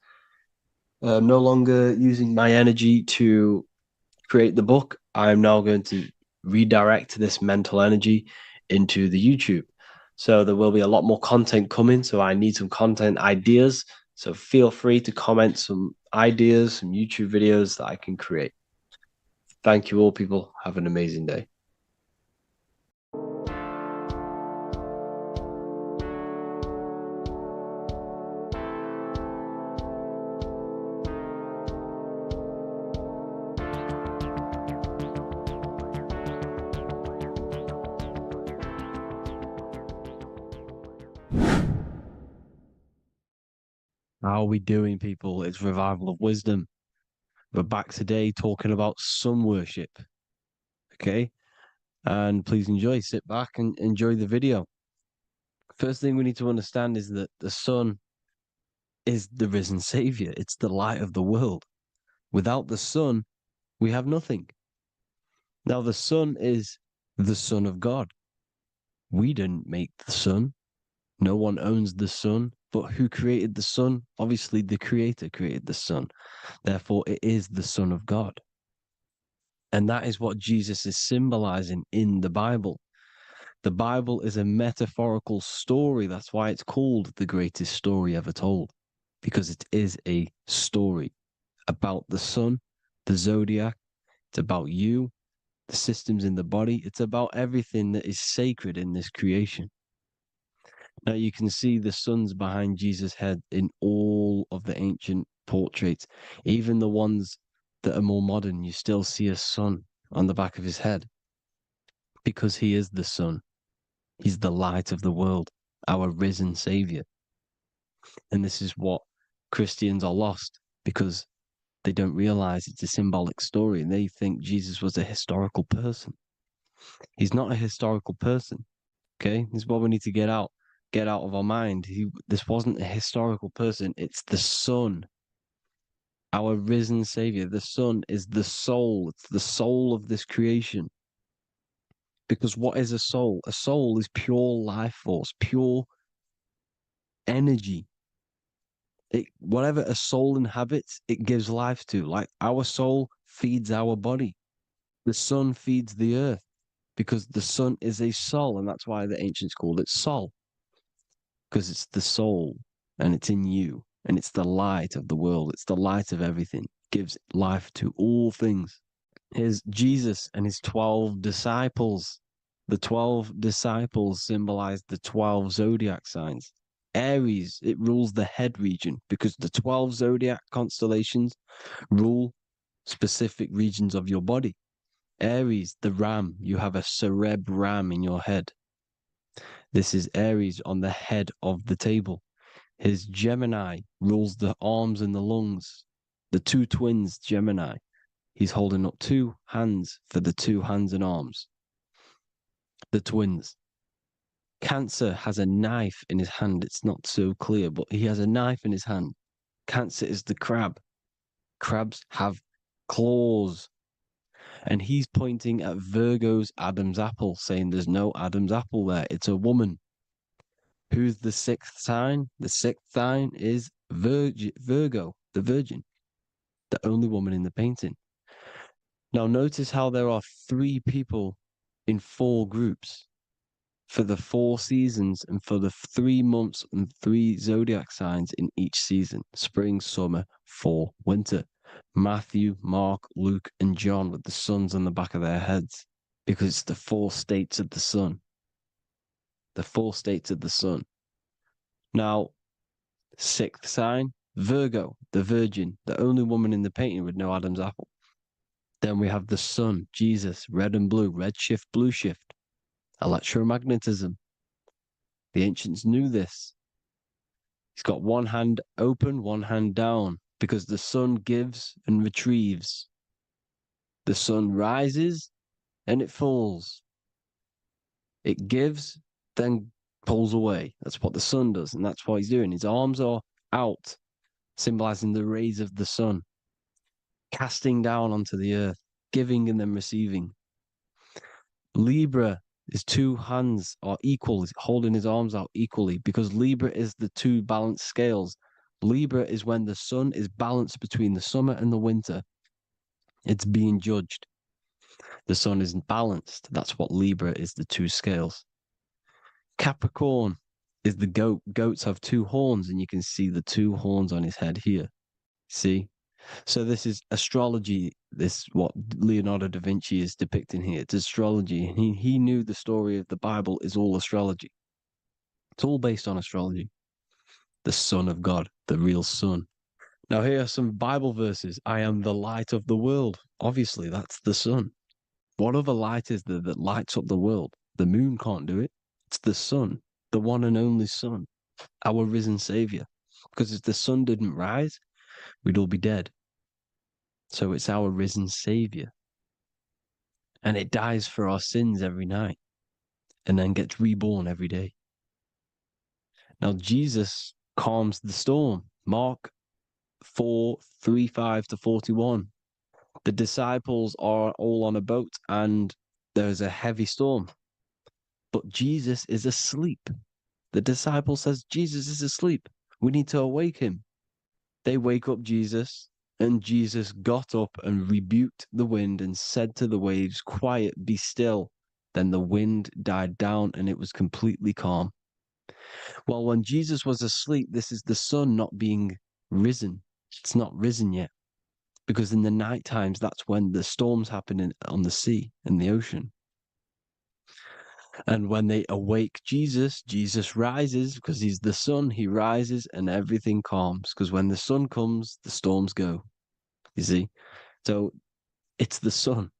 No longer using my energy to create the book. I am now going to redirect this mental energy into the YouTube. So there will be a lot more content coming. So I need some content ideas So feel free to comment some ideas, some YouTube videos that I can create. Thank you all, people. Have an amazing day. How are we doing, people? It's Revival of Wisdom. We're back today talking about sun worship. Okay? And please enjoy, sit back and enjoy the video. First thing we need to understand is that the sun is the risen savior. It's the light of the world. Without the sun, we have nothing. Now, the sun is the Son of God. We didn't make the sun. No one owns the sun. But who created the sun? Obviously, the Creator created the sun. Therefore, it is the Son of God. And that is what Jesus is symbolizing in the Bible. The Bible is a metaphorical story. That's why it's called the greatest story ever told, because it is a story about the sun, the zodiac. It's about you, the systems in the body. It's about everything that is sacred in this creation. Now you can see the suns behind Jesus' head in all of the ancient portraits, even the ones that are more modern. You still see a sun on the back of his head because he is the sun. He's the light of the world, our risen savior. And this is what Christians are lost because they don't realize it's a symbolic story and they think Jesus was a historical person. He's not a historical person. Okay, this is what we need to get out of our mind. This wasn't a historical person. It's the Son, our risen Savior. The Son is the soul. It's the soul of this creation. Because what is a soul? A soul is pure life force, pure energy. Whatever a soul inhabits, it gives life to. Like our soul feeds our body. The sun feeds the earth because the sun is a soul, and that's why the ancients called it Sol. Because it's the soul and it's in you and it's the light of the world. It's the light of everything. It gives life to all things. Here's Jesus and his 12 disciples. The 12 disciples symbolize the 12 zodiac signs. Aries, it rules the head region because the 12 zodiac constellations rule specific regions of your body. Aries, the ram, you have a cerebrum in your head. This is Aries on the head of the table. His Gemini rules the arms and the lungs. The two twins, Gemini. He's holding up two hands for the two hands and arms. The twins. Cancer has a knife in his hand. It's not so clear, but he has a knife in his hand. Cancer is the crab. Crabs have claws. And he's pointing at Virgo's Adam's apple, saying there's no Adam's apple there. It's a woman. Who's the sixth sign? The sixth sign is Virgo, the Virgin, the only woman in the painting. Now, notice how there are 3 people in 4 groups for the 4 seasons and for the 3 months and 3 zodiac signs in each season: spring, summer, fall, winter. Matthew, Mark, Luke, and John with the suns on the back of their heads because it's the 4 states of the sun. The 4 states of the sun. Now, 6th sign, Virgo, the Virgin, the only woman in the painting with no Adam's apple. Then we have the sun, Jesus, red and blue, red shift, blue shift, electromagnetism. The ancients knew this. He's got one hand open, one hand down, because the sun gives and retrieves. The sun rises and it falls. It gives, then pulls away. That's what the sun does, and that's what he's doing. His arms are out, symbolizing the rays of the sun, casting down onto the earth, giving and then receiving. Libra, his 2 hands are equal, he's holding his arms out equally because Libra is the 2 balanced scales. Libra is when the sun is balanced between the summer and the winter. It's being judged. The sun isn't balanced. That's what Libra is, the 2 scales. Capricorn is the goat. Goats have two horns, and you can see the two horns on his head here. See? So this is astrology. This what Leonardo da Vinci is depicting here. It's astrology. He knew the story of the Bible is all astrology. It's all based on astrology. The Son of God, the real Son. Now here are some Bible verses. I am the light of the world. Obviously, that's the sun. What other light is there that lights up the world? The moon can't do it. It's the sun, the one and only Son, our risen Savior. Because if the sun didn't rise, we'd all be dead. So it's our risen Savior. And it dies for our sins every night and then gets reborn every day. Now, Jesus calms the storm. Mark 4:35-41. The disciples are all on a boat and there's a heavy storm. But Jesus is asleep. The disciple says, Jesus is asleep. We need to awake him. They wake up Jesus, and Jesus got up and rebuked the wind and said to the waves, quiet, be still. Then the wind died down and it was completely calm. Well, when Jesus was asleep, this is the sun not being risen. It's not risen yet. Because in the night times, that's when the storms happen on the sea, in the ocean. And when they awake Jesus, Jesus rises because he's the sun. He rises and everything calms. Because when the sun comes, the storms go. You see? So it's the sun.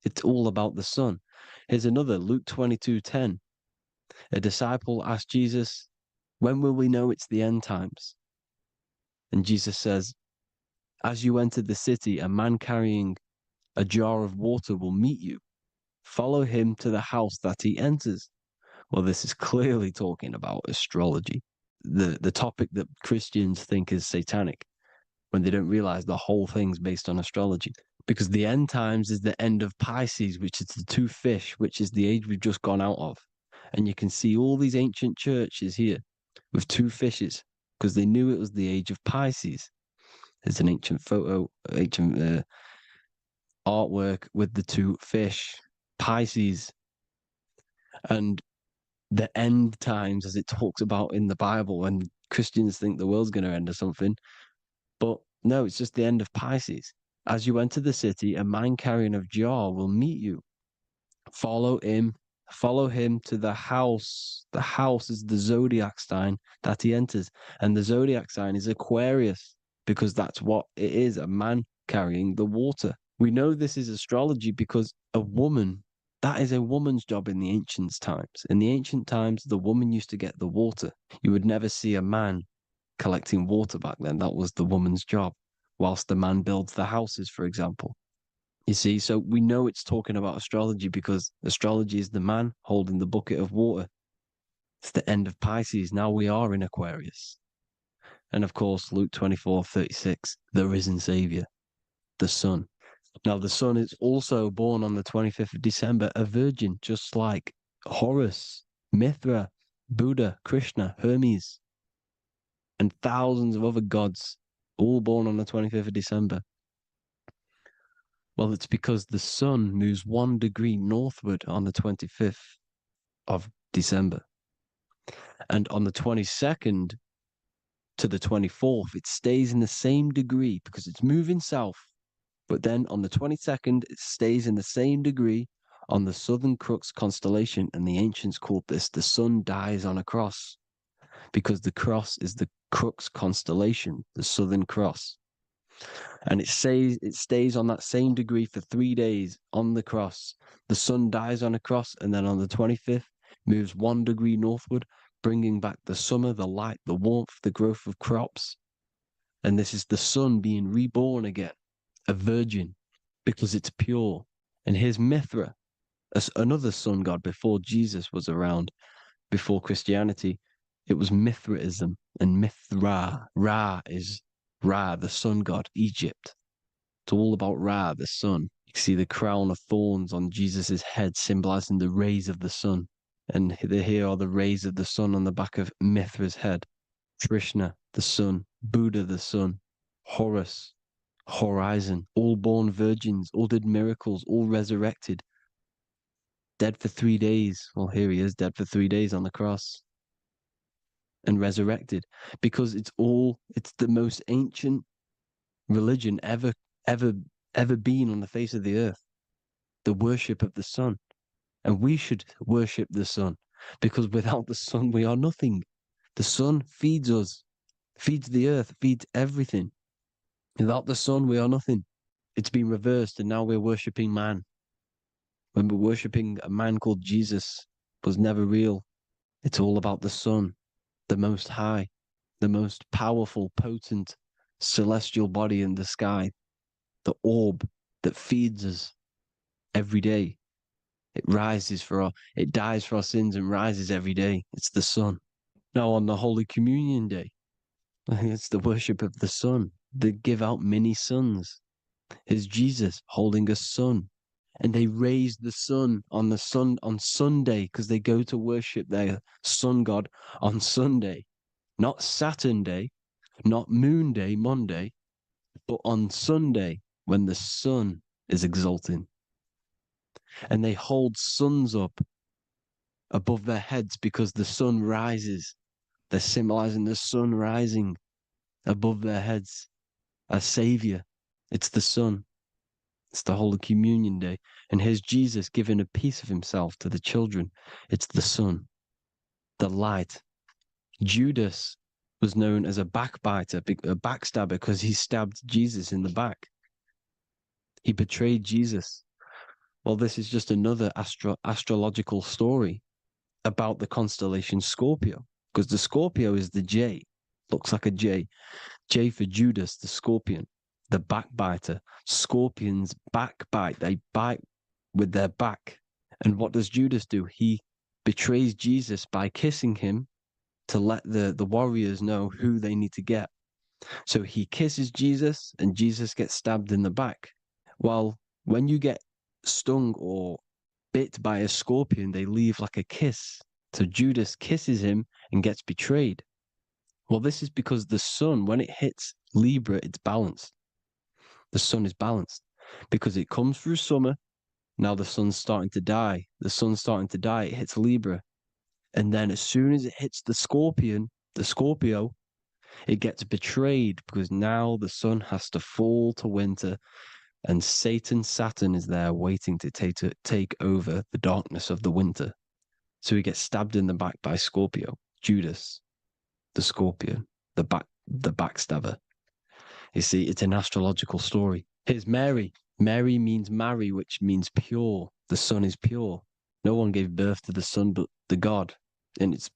It's all about the sun. Here's another, Luke 22:10. A disciple asked Jesus, when will we know it's the end times? And Jesus says, as you enter the city, a man carrying a jar of water will meet you. Follow him to the house that he enters. Well, this is clearly talking about astrology, the topic that Christians think is satanic when they don't realize the whole thing's based on astrology. Because the end times is the end of Pisces, which is the two fish, which is the age we've just gone out of. And you can see all these ancient churches here with two fishes because they knew it was the age of Pisces. There's an ancient photo, ancient artwork with the two fish, Pisces. And the end times, as it talks about in the Bible, when Christians think the world's going to end or something. But no, it's just the end of Pisces. As you enter the city, a man carrying a jar will meet you. Follow him to the house. The house is the zodiac sign that he enters. And the zodiac sign is Aquarius, because that's what it is, a man carrying the water. We know this is astrology because a woman, that is a woman's job in the ancient times. In the ancient times, the woman used to get the water. You would never see a man collecting water back then. That was the woman's job, whilst the man builds the houses, for example. You see, so we know it's talking about astrology because astrology is the man holding the bucket of water. It's the end of Pisces. Now we are in Aquarius. And of course, Luke 24:36, the risen Savior, the Son. Now, the Son is also born on the 25th of December, a virgin, just like Horus, Mithra, Buddha, Krishna, Hermes, and thousands of other gods, all born on the 25th of December. Well, it's because the sun moves 1 degree northward on the 25th of December. And on the 22nd to the 24th, it stays in the same degree because it's moving south. But then on the 22nd, it stays in the same degree on the Southern Crux constellation. And the ancients called this the sun dies on a cross because the cross is the Crux constellation, the Southern Cross. And it stays on that same degree for 3 days on the cross. The sun dies on a cross, and then on the 25th, moves 1 degree northward, bringing back the summer, the light, the warmth, the growth of crops. And this is the sun being reborn again, a virgin, because it's pure. And here's Mithra, another sun god before Jesus was around, before Christianity. It was Mithraism, and Mithra, Ra is Ra, the sun god, Egypt. It's all about Ra, the sun. You can see the crown of thorns on Jesus' head, symbolizing the rays of the sun. And here are the rays of the sun on the back of Mithra's head. Krishna, the sun. Buddha, the sun. Horus, horizon. All born virgins, all did miracles, all resurrected. Dead for 3 days. Well, here he is, dead for 3 days on the cross. and resurrected, because it's the most ancient religion ever, ever been on the face of the earth. The worship of the sun. And we should worship the sun, because without the sun, we are nothing. The sun feeds us, feeds the earth, feeds everything. Without the sun, we are nothing. It's been reversed, and now we're worshipping man. When we're worshipping a man called Jesus, was never real. It's all about the sun, the most high, the most powerful, potent, celestial body in the sky, the orb that feeds us every day. It dies for our sins and rises every day. It's the sun. Now on the Holy Communion Day, it's the worship of the sun. They give out mini suns. Is Jesus holding a sun, and they raise the sun on Sunday, because they go to worship their sun god on Sunday, not Saturn Day, not Moon Day, Monday, but on Sunday when the sun is exalting. And they hold suns up above their heads because the sun rises. They're symbolizing the sun rising above their heads as savior. It's the sun. It's the Holy Communion Day. And here's Jesus giving a piece of himself to the children. It's the sun, the light. Judas was known as a backbiter, a backstabber, because he stabbed Jesus in the back. He betrayed Jesus. Well, this is just another astrological story about the constellation Scorpio, because the Scorpio is the J, looks like a J. J for Judas, the scorpion, the backbiter. Scorpions backbite, they bite with their back. And what does Judas do? He betrays Jesus by kissing him to let the warriors know who they need to get. So he kisses Jesus, and Jesus gets stabbed in the back. Well, when you get stung or bit by a scorpion, they leave like a kiss. So Judas kisses him and gets betrayed. Well, this is because the sun, when it hits Libra, it's balanced. The sun is balanced because it comes through summer. Now the sun's starting to die. The sun's starting to die. It hits Libra. And then as soon as it hits the Scorpio, it gets betrayed, because now the sun has to fall to winter, and Saturn is there waiting to take over the darkness of the winter. So he gets stabbed in the back by Scorpio, Judas, the scorpion, the backstabber. You see, it's an astrological story. Here's Mary. Mary means marry, which means pure. The sun is pure. No one gave birth to the sun but the God. And it's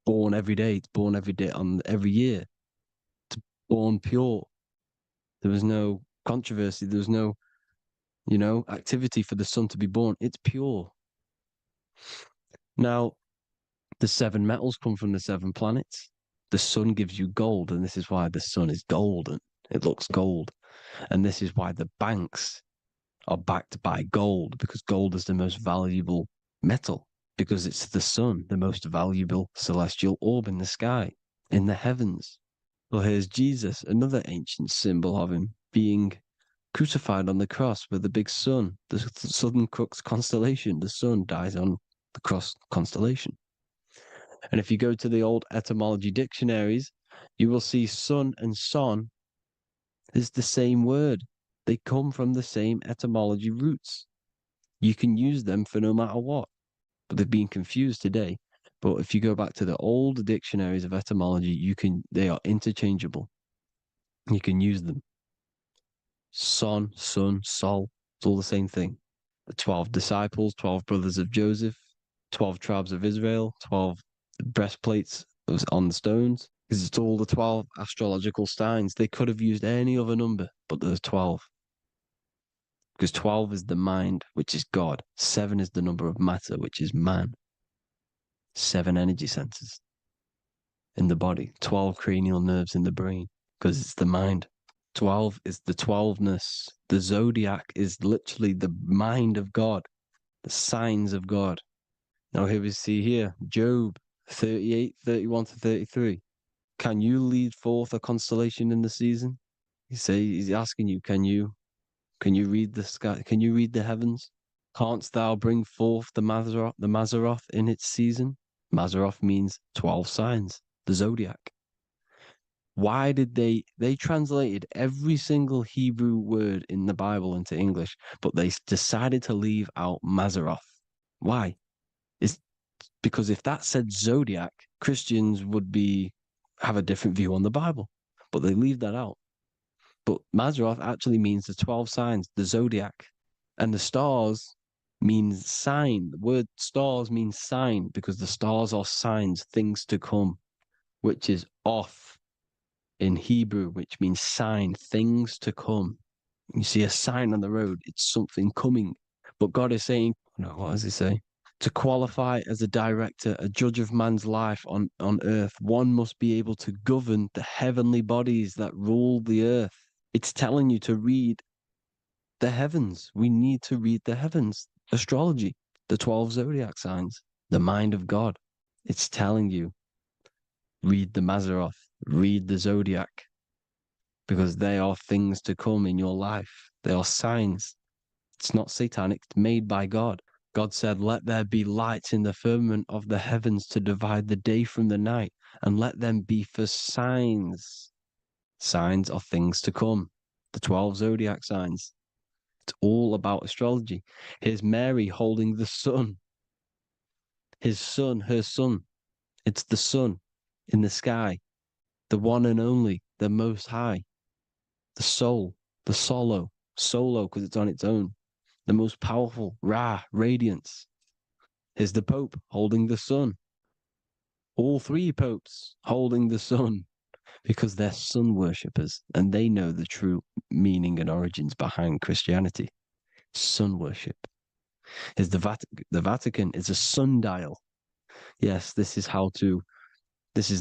born every day. It's born every day on every year. It's born pure. There was no controversy. There was no, activity for the sun to be born. It's pure. Now, the 7 metals come from the 7 planets. The sun gives you gold, and this is why the sun is golden. It looks gold. And this is why the banks are backed by gold, because gold is the most valuable metal, because it's the sun, the most valuable celestial orb in the sky, in the heavens. Well, here's Jesus, another ancient symbol of him being crucified on the cross with the big sun, the Southern Crux constellation. The sun dies on the cross constellation. And if you go to the old etymology dictionaries, you will see sun and son is the same word. They come from the same etymology roots. You can use them for no matter what, but they've been confused today. But if you go back to the old dictionaries of etymology, they are interchangeable. You can use them. Son, sun, sol, it's all the same thing. The 12 disciples, 12 brothers of Joseph, 12 tribes of Israel, 12 breastplates on the stones, because it's all the 12 astrological signs. They could have used any other number, but there's 12. Because 12 is the mind, which is God. 7 is the number of matter, which is man. 7 energy centers in the body. 12 cranial nerves in the brain, because it's the mind. 12 is the 12ness. The zodiac is literally the mind of God, the signs of God. Now here we see here, Job 38, 31 to 33. Can you lead forth a constellation in the season? He's asking you, can you read the sky? Can you read the heavens? Canst thou bring forth the Mazaroth in its season? Mazaroth means 12 signs. the zodiac. Why did they translated every single Hebrew word in the Bible into English, but they decided to leave out Mazzaroth? Why? It's because if that said zodiac, Christians would have a different view on the Bible, but they leave that out. But Mazzaroth actually means the 12 signs, the zodiac, and the stars means sign. The word stars means sign because the stars are signs, things to come, which is off in Hebrew, which means sign, things to come. You see a sign on the road, it's something coming. But God is saying, no, what does he say? To qualify as a director, a judge of man's life on earth, one must be able to govern the heavenly bodies that rule the earth. It's telling you to read the heavens. We need to read the heavens, astrology, the 12 zodiac signs, the mind of God. It's telling you, read the Mazzaroth, read the zodiac, because they are things to come in your life. They are signs. It's not satanic, it's made by God. God said, let there be lights in the firmament of the heavens to divide the day from the night, and let them be for signs. Signs are things to come. The 12 zodiac signs. It's all about astrology. Here's Mary holding the sun. His son, her son. It's the sun in the sky. The one and only, the most high. The soul, the solo because it's on its own. The most powerful, Ra, radiance. Here's the Pope holding the sun. All three popes holding the sun because they're sun worshippers and they know the true meaning and origins behind Christianity. Sun worship. Here's the Vatican is a sundial. Yes, this is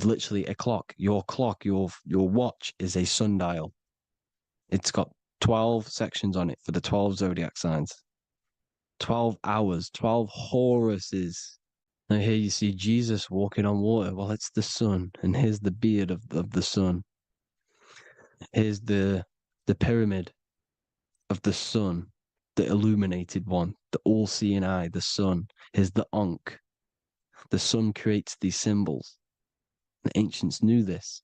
literally a clock. Your watch is a sundial. It's got 12 sections on it for the 12 zodiac signs. 12 hours, 12 Horuses. Now here you see Jesus walking on water. Well, it's the sun, and here's the beard of the sun. Here's the pyramid of the sun, the illuminated one, the all-seeing eye, the sun. Here's the Ankh. The sun creates these symbols. The ancients knew this.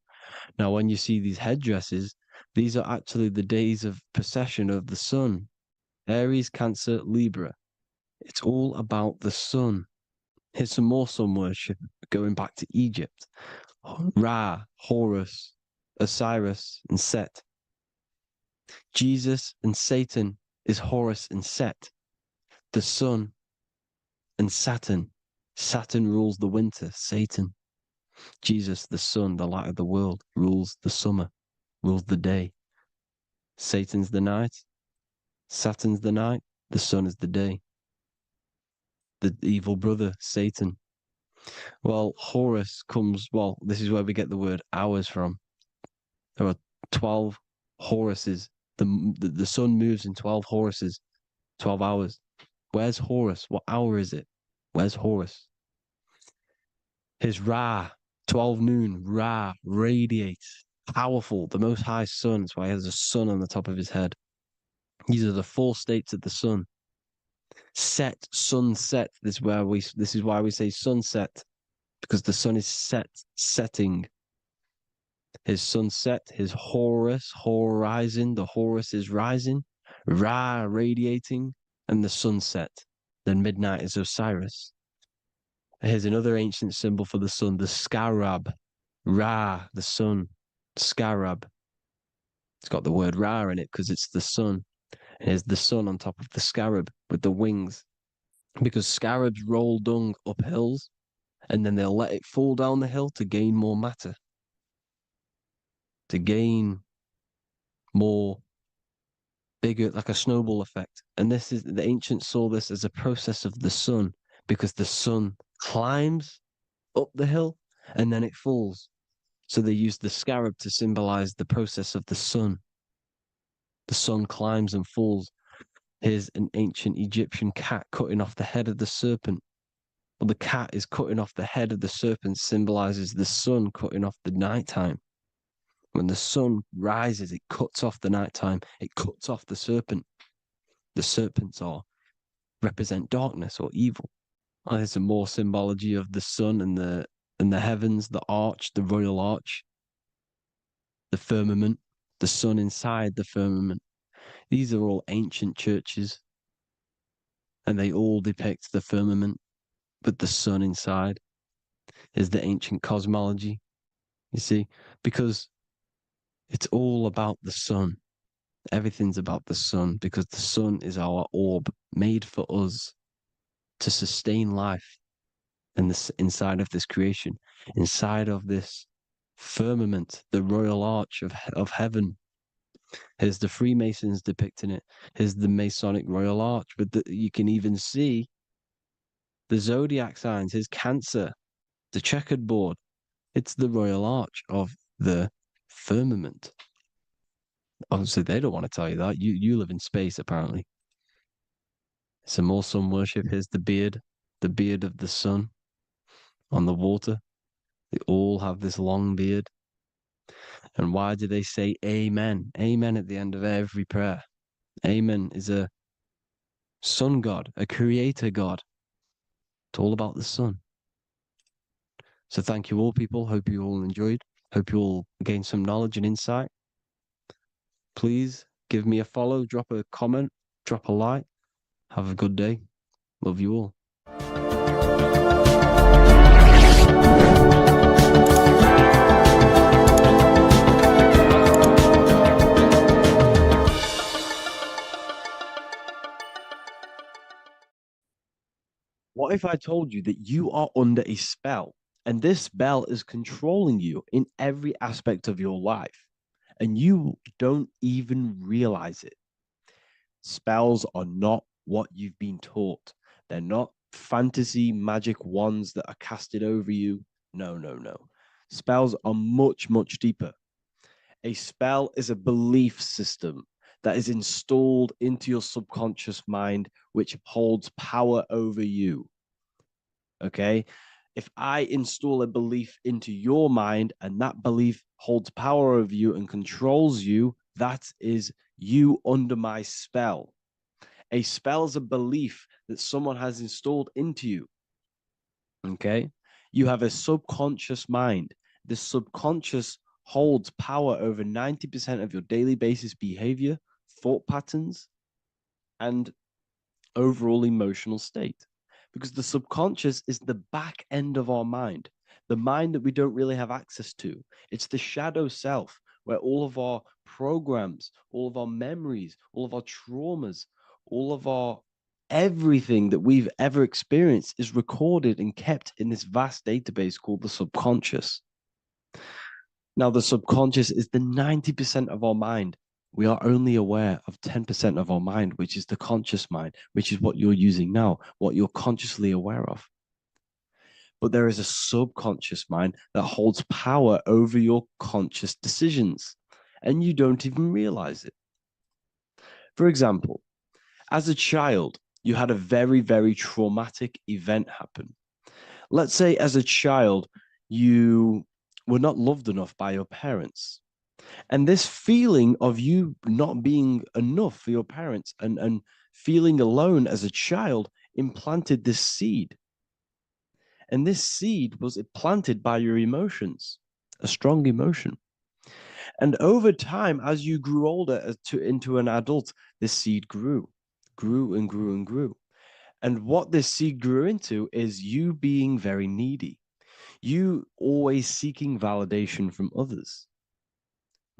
Now, when you see these headdresses, these are actually the days of precession of the sun. Aries, Cancer, Libra. It's all about the sun. Here's some more sun worship going back to Egypt. Ra, Horus, Osiris, and Set. Jesus and Satan is Horus and Set. The sun and Saturn. Saturn rules the winter, Satan. Jesus, the sun, the light of the world, rules the summer, rules the day. Satan's the night, Saturn's the night, the sun is the day. The evil brother, Satan. Well, Horus this is where we get the word hours from. There are 12 Horuses. The sun moves in 12 Horuses, 12 hours. Where's Horus? What hour is it? Where's Horus? His Ra, 12 noon, Ra, radiates, powerful, the most high sun. That's why he has a sun on the top of his head. These are the four states of the sun. Set, sunset. This is why we say sunset, because the sun is setting. His sunset, his Horus, horizon. The Horus is rising, Ra radiating, and the sunset. Then midnight is Osiris. Here's another ancient symbol for the sun, the scarab. Ra, the sun, scarab. It's got the word Ra in it because it's the sun. And here's the sun on top of the scarab with the wings. Because scarabs roll dung up hills and then they'll let it fall down the hill to gain more matter. To gain more bigger, like a snowball effect. And the ancients saw this as a process of the sun because the sun climbs up the hill and then it falls. So they used the scarab to symbolize the process of the sun. The sun climbs and falls. Here's an ancient Egyptian cat cutting off the head of the serpent. Well, the cat is cutting off the head of the serpent, symbolizes the sun cutting off the nighttime. When the sun rises, it cuts off the nighttime. It cuts off the serpent. The serpents represent darkness or evil. Oh, there's some more symbology of the sun and and the heavens, the arch, the royal arch, the firmament, the sun inside the firmament. These are all ancient churches, and they all depict the firmament, but the sun inside is the ancient cosmology, you see, because it's all about the sun. Everything's about the sun, because the sun is our orb made for us to sustain life and this inside of this creation, inside of this firmament, the royal arch of heaven. Here's the Freemasons depicting it. Here's the Masonic royal arch, but you can even see the zodiac signs. Here's Cancer, the checkered board. It's the royal arch of the firmament. Obviously, they don't want to tell you that. You live in space, apparently. Some more sun worship. Here's the beard of the sun on the water. They all have this long beard. And why do they say amen? Amen at the end of every prayer. Amen is a sun god, a creator god. It's all about the sun. So thank you all, people. Hope you all enjoyed. Hope you all gained some knowledge and insight. Please give me a follow, drop a comment, drop a like. Have a good day. Love you all. What if I told you that you are under a spell and this spell is controlling you in every aspect of your life and you don't even realize it? Spells are not what you've been taught. They're not fantasy magic wands that are casted over you. No, no, no. Spells are much, much deeper. A spell is a belief system that is installed into your subconscious mind, which holds power over you. Okay? If I install a belief into your mind and that belief holds power over you and controls you, that is you under my spell. A spell is a belief that someone has installed into you. Okay? You have a subconscious mind. The subconscious holds power over 90% of your daily basis behavior, thought patterns, and overall emotional state. Because the subconscious is the back end of our mind, the mind that we don't really have access to. It's the shadow self where all of our programs, all of our memories, all of our traumas, all of our everything that we've ever experienced is recorded and kept in this vast database called the subconscious. Now, the subconscious is the 90% of our mind. We are only aware of 10% of our mind, which is the conscious mind, which is what you're using now, what you're consciously aware of. But there is a subconscious mind that holds power over your conscious decisions, and you don't even realize it. For example, as a child, you had a very, very traumatic event happen. Let's say as a child, you were not loved enough by your parents. And this feeling of you not being enough for your parents and feeling alone as a child implanted this seed. And this seed was planted by your emotions, a strong emotion. And over time, as you grew older into an adult, this seed grew and grew and grew. And what this seed grew into is you being very needy, you always seeking validation from others.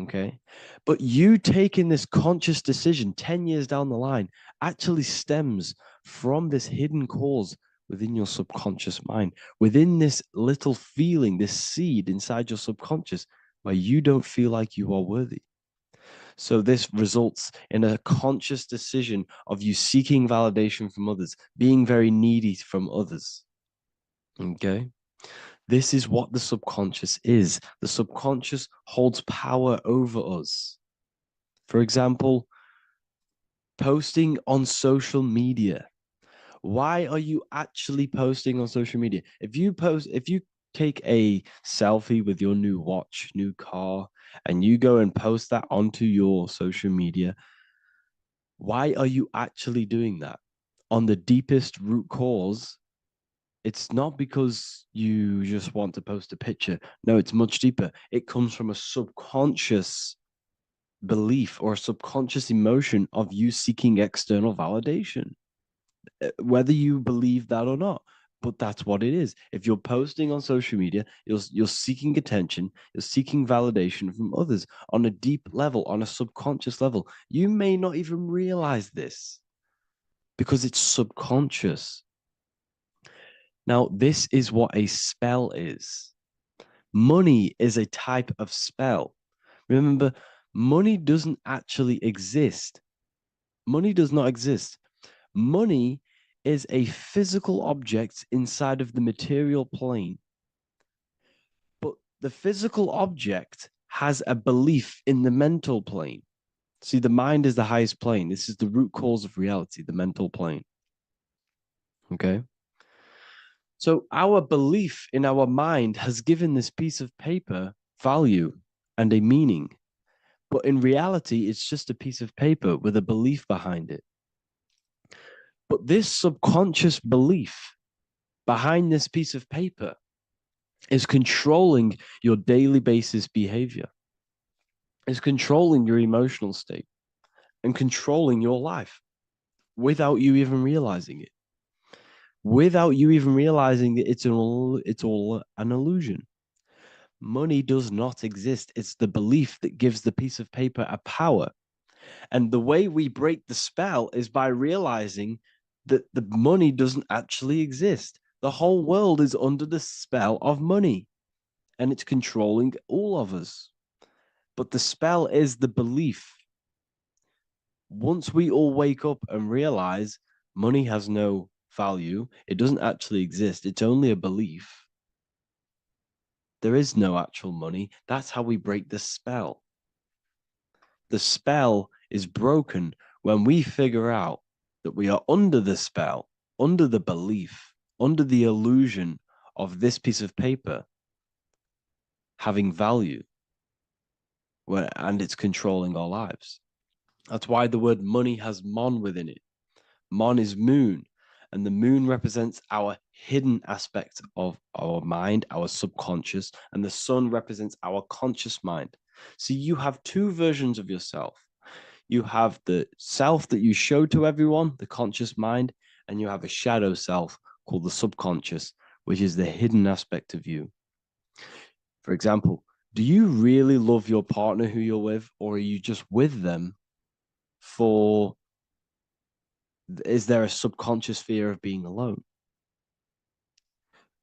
Okay. But you taking this conscious decision 10 years down the line actually stems from this hidden cause within your subconscious mind, within this little feeling, this seed inside your subconscious where you don't feel like you are worthy. So this results in a conscious decision of you seeking validation from others, being very needy from others. Okay. This is what the subconscious is. The subconscious holds power over us. For example, posting on social media. Why are you actually posting on social media? If you take a selfie with your new watch, new car, and you go and post that onto your social media, why are you actually doing that? On the deepest root cause, It's not because you just want to post a picture. No, it's much deeper. It comes from a subconscious belief or a subconscious emotion of you seeking external validation, whether you believe that or not. But that's what it is. If you're posting on social media, you're seeking attention, you're seeking validation from others on a deep level, on a subconscious level. You may not even realize this because it's subconscious. Now, this is what a spell is. Money is a type of spell. Remember, money doesn't actually exist. Money does not exist. Money is a physical object inside of the material plane. But the physical object has a belief in the mental plane. See, the mind is the highest plane. This is the root cause of reality, the mental plane. Okay? So our belief in our mind has given this piece of paper value and a meaning. But in reality, it's just a piece of paper with a belief behind it. But this subconscious belief behind this piece of paper is controlling your daily basis behavior, is controlling your emotional state and controlling your life without you even realizing it, without you even realizing that it's all an illusion. Money does not exist. It's the belief that gives the piece of paper a power. And the way we break the spell is by realizing that the money doesn't actually exist. The whole world is under the spell of money and it's controlling all of us. But the spell is the belief. Once we all wake up and realize money has no value, it doesn't actually exist, it's only a belief. There is no actual money. That's how we break the spell. The spell is broken when we figure out that we are under the spell, under the belief, under the illusion of this piece of paper having value, and it's controlling our lives. That's why the word money has mon within it. Mon is moon, and the moon represents our hidden aspect of our mind, our subconscious, and the sun represents our conscious mind. So you have two versions of yourself. You have the self that you show to everyone, the conscious mind, and you have a shadow self called the subconscious, which is the hidden aspect of you. For example, do you really love your partner who you're with, or are you just with them for, is there a subconscious fear of being alone?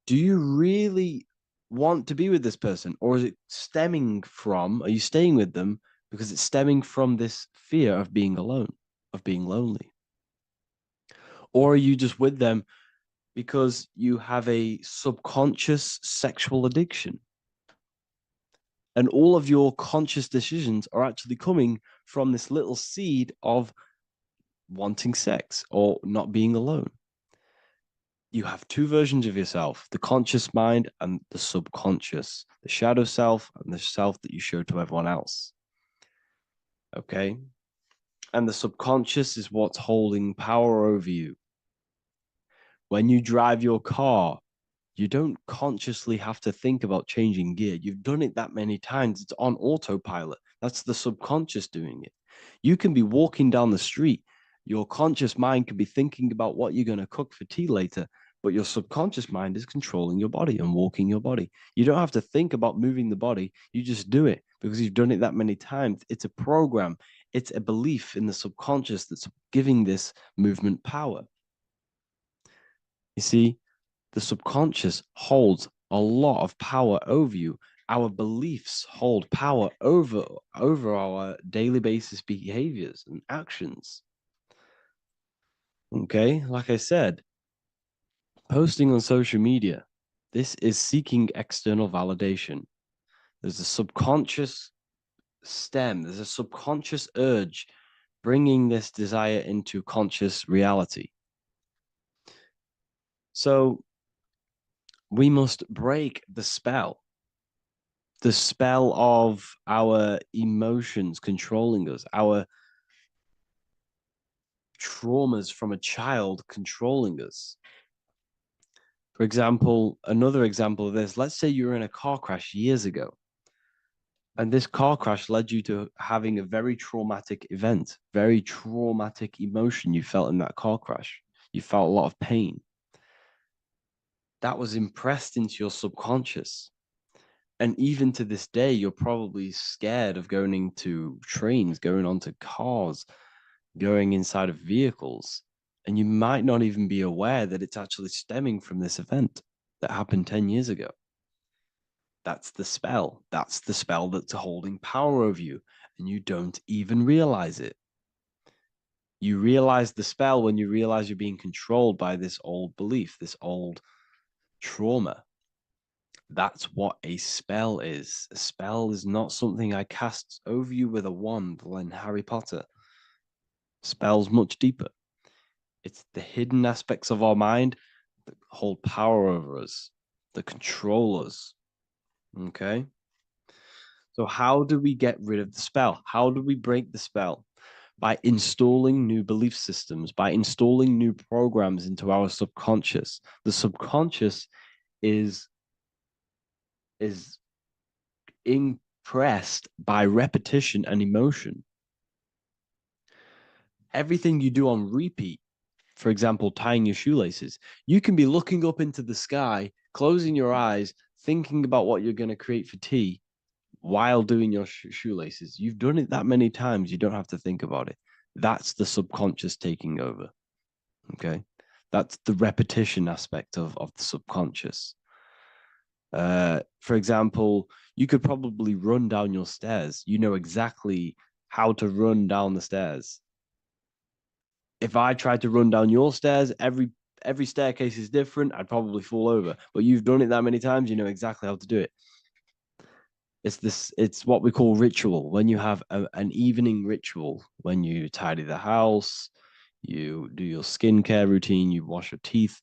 Do you really want to be with this person, or is it stemming from, are you staying with them because it's stemming from this fear of being alone, of being lonely? Or are you just with them because you have a subconscious sexual addiction? And all of your conscious decisions are actually coming from this little seed of wanting sex or not being alone. You have two versions of yourself, the conscious mind and the subconscious, the shadow self and the self that you show to everyone else. Okay? And the subconscious is what's holding power over you. When you drive your car, you don't consciously have to think about changing gear. You've done it that many times. It's on autopilot. That's the subconscious doing it. You can be walking down the street. Your conscious mind could be thinking about what you're going to cook for tea later, but your subconscious mind is controlling your body and walking your body. You don't have to think about moving the body. You just do it because you've done it that many times. It's a program. It's a belief in the subconscious that's giving this movement power. You see, the subconscious holds a lot of power over you. Our beliefs hold power over our daily basis behaviors and actions. Okay, like I said, posting on social media, this is seeking external validation. There's a subconscious stem, there's a subconscious urge bringing this desire into conscious reality. So we must break the spell of our emotions controlling us, our traumas from a child controlling us. For example, another example of this, let's say you were in a car crash years ago, and this car crash led you to having a very traumatic event, very traumatic emotion you felt in that car crash. You felt a lot of pain. That was impressed into your subconscious. And even to this day, you're probably scared of going into trains, going onto cars, going inside of vehicles. And you might not even be aware that it's actually stemming from this event that happened 10 years ago. That's the spell. That's the spell that's holding power over you, and you don't even realize it. You realize the spell when you realize you're being controlled by this old belief, this old trauma. That's what a spell is. A spell is not something I cast over you with a wand like Harry Potter. Spell's much deeper. It's the hidden aspects of our mind that hold power over us, that control us. Okay? So how do we get rid of the spell? How do we break the spell? By installing new belief systems, by installing new programs into our subconscious. The subconscious is impressed by repetition and emotion. Everything you do on repeat, for example, tying your shoelaces, you can be looking up into the sky, closing your eyes, thinking about what you're going to create for tea while doing your shoelaces. You've done it that many times, you don't have to think about it. That's the subconscious taking over. Okay. That's the repetition aspect of the subconscious. For example, you could probably run down your stairs. You know exactly how to run down the stairs. If I tried to run down your stairs, every staircase is different. I'd probably fall over. But you've done it that many times, you know exactly how to do it. It's what we call ritual. When you have an evening ritual, when you tidy the house, you do your skincare routine, you wash your teeth,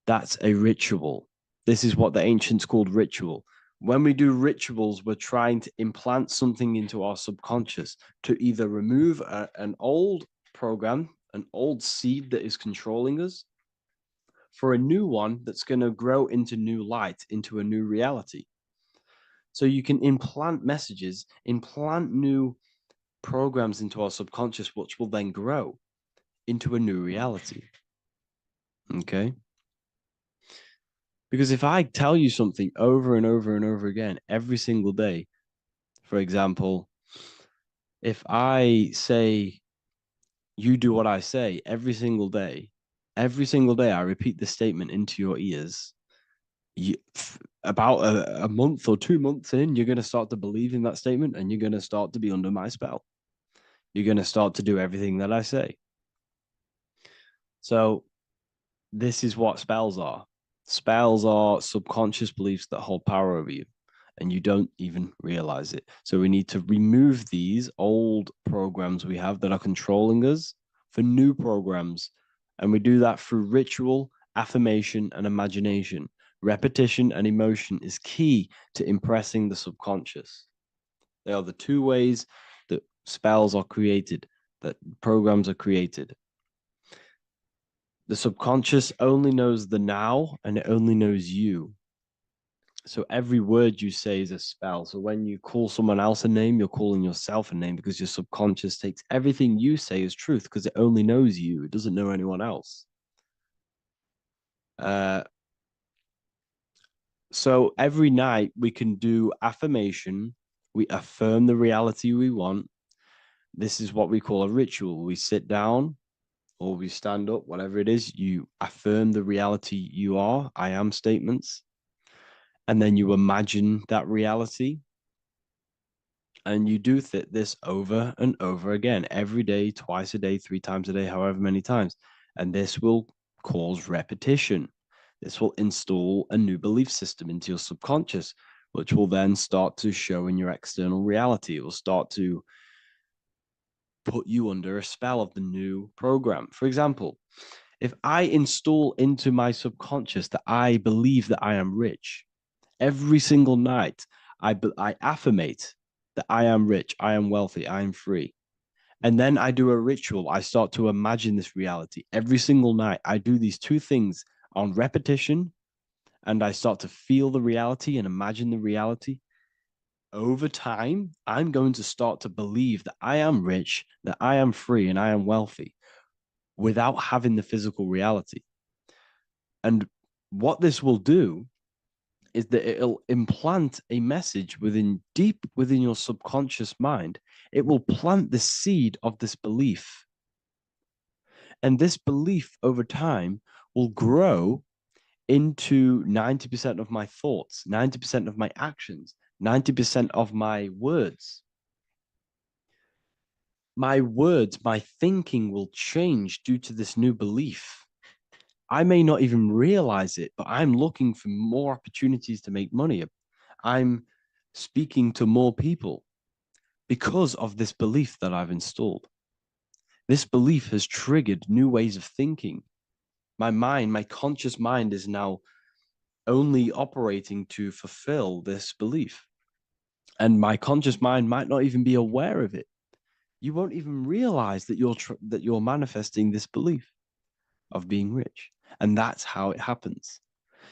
that's a ritual. This is what the ancients called ritual. When we do rituals, we're trying to implant something into our subconscious to either remove an old program, an old seed that is controlling us, for a new one that's going to grow into new light, into a new reality. So you can implant messages, implant new programs into our subconscious, which will then grow into a new reality. Okay? Because if I tell you something over and over and over again every single day, for example, if I say, you do what I say every single day I repeat this statement into your ears, about a month or 2 months in, you're going to start to believe in that statement and you're going to start to be under my spell. You're going to start to do everything that I say. So this is what spells are. Spells are subconscious beliefs that hold power over you, and you don't even realize it. So we need to remove these old programs we have that are controlling us for new programs. And we do that through ritual, affirmation, and imagination. Repetition and emotion is key to impressing the subconscious. They are the two ways that spells are created, that programs are created. The subconscious only knows the now, and it only knows you. So every word you say is a spell. So when you call someone else a name, you're calling yourself a name, because your subconscious takes everything you say as truth, because it only knows you. It doesn't know anyone else. So every night we can do affirmation. We affirm the reality we want. This is what we call a ritual. We sit down or we stand up, whatever it is, you affirm the reality you are, I am statements. And then you imagine that reality. And you do this over and over again, every day, twice a day, 3 times a day, however many times. And this will cause repetition. This will install a new belief system into your subconscious, which will then start to show in your external reality. It will start to put you under a spell of the new program. For example, if I install into my subconscious that I believe that I am rich, every single night I affirmate that I am rich, I am wealthy, I am free. And then I do a ritual. I start to imagine this reality. Every single night, I do these two things on repetition and I start to feel the reality and imagine the reality, over time, I'm going to start to believe that I am rich, that I am free, and I am wealthy without having the physical reality. And what this will do is that it'll implant a message deep within your subconscious mind. It will plant the seed of this belief. And this belief over time will grow into 90% of my thoughts, 90% of my actions, 90% of my words. My words, my thinking will change due to this new belief. I may not even realize it, but I'm looking for more opportunities to make money. I'm speaking to more people because of this belief that I've installed. This belief has triggered new ways of thinking. My mind, my conscious mind is now only operating to fulfill this belief. And my conscious mind might not even be aware of it. You won't even realize that you're manifesting this belief of being rich. And that's how it happens.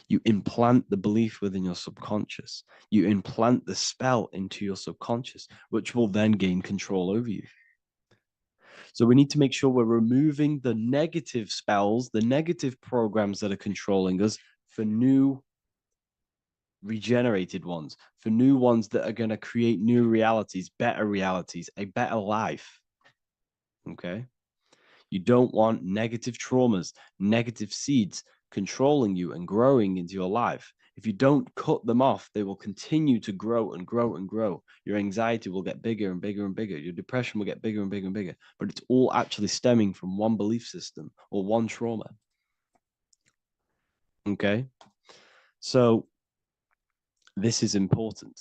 You implant the belief within your subconscious. You implant the spell into your subconscious, which will then gain control over you. So we need to make sure we're removing the negative spells, the negative programs that are controlling us, for new regenerated ones, for new ones that are going to create new realities, a better life. Okay? You don't want negative traumas, negative seeds controlling you and growing into your life. If you don't cut them off, they will continue to grow and grow and grow. Your anxiety will get bigger and bigger and bigger. Your depression will get bigger and bigger and bigger. But it's all actually stemming from one belief system or one trauma. Okay? So this is important.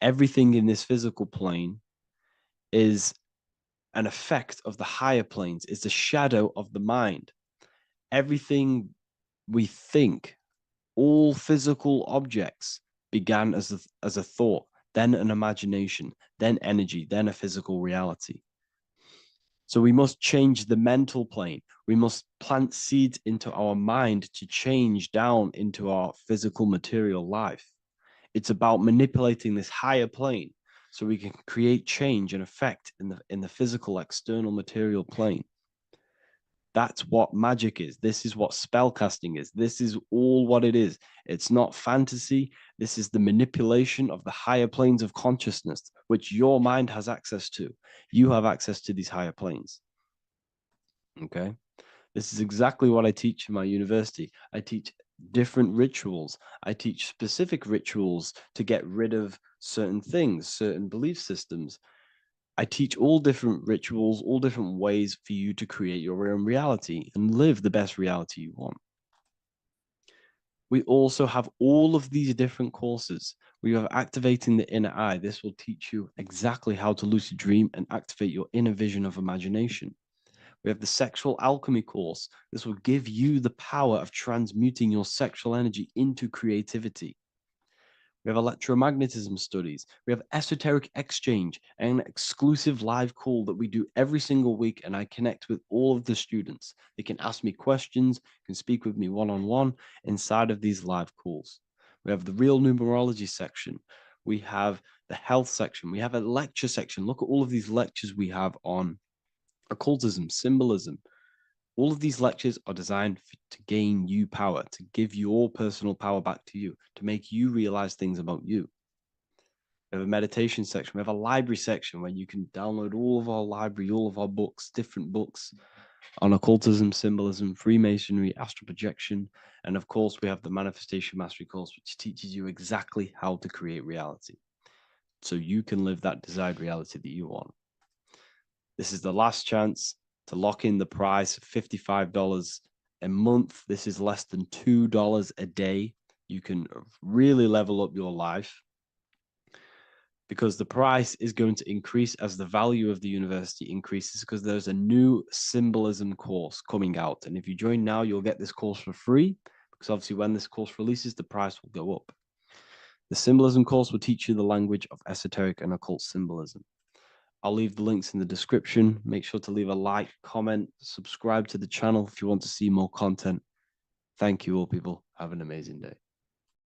Everything in this physical plane is an effect of the higher planes. It's a shadow of the mind. Everything we think, all physical objects began as a thought, then an imagination, then energy, then a physical reality. So we must change the mental plane. We must plant seeds into our mind to change down into our physical material life. It's about manipulating this higher plane so we can create change and effect in the physical external material plane. That's what magic is. This is what spellcasting is. This is all what it is. It's not fantasy. This is the manipulation of the higher planes of consciousness, which your mind has access to. You have access to these higher planes. Okay? This is exactly what I teach in my university. I teach different rituals. I teach specific rituals to get rid of certain things, certain belief systems. I teach all different rituals, all different ways for you to create your own reality and live the best reality you want. We also have all of these different courses. We have activating the inner eye. This will teach you exactly how to lucid dream and activate your inner vision of imagination. We have the sexual alchemy course. This will give you the power of transmuting your sexual energy into creativity. We have electromagnetism studies. We have esoteric exchange, an exclusive live call that we do every single week. And I connect with all of the students. They can ask me questions, can speak with me one-on-one inside of these live calls. We have the real numerology section. We have the health section. We have a lecture section. Look at all of these lectures we have on occultism, symbolism. All of these lectures are designed to gain you power, to give your personal power back to you, to make you realize things about you. We have a meditation section. We have a library section where you can download all of our library, all of our books, different books on occultism, symbolism, Freemasonry, astral projection. And of course, we have the Manifestation Mastery course, which teaches you exactly how to create reality so you can live that desired reality that you want. This is the last chance to lock in the price of $55 a month. This is less than $2 a day. You can really level up your life because the price is going to increase as the value of the university increases because there's a new symbolism course coming out. And if you join now, you'll get this course for free because obviously when this course releases, the price will go up. The symbolism course will teach you the language of esoteric and occult symbolism. I'll leave the links in the description. Make sure to leave a like, comment, subscribe to the channel if you want to see more content. Thank you all, people. Have an amazing day.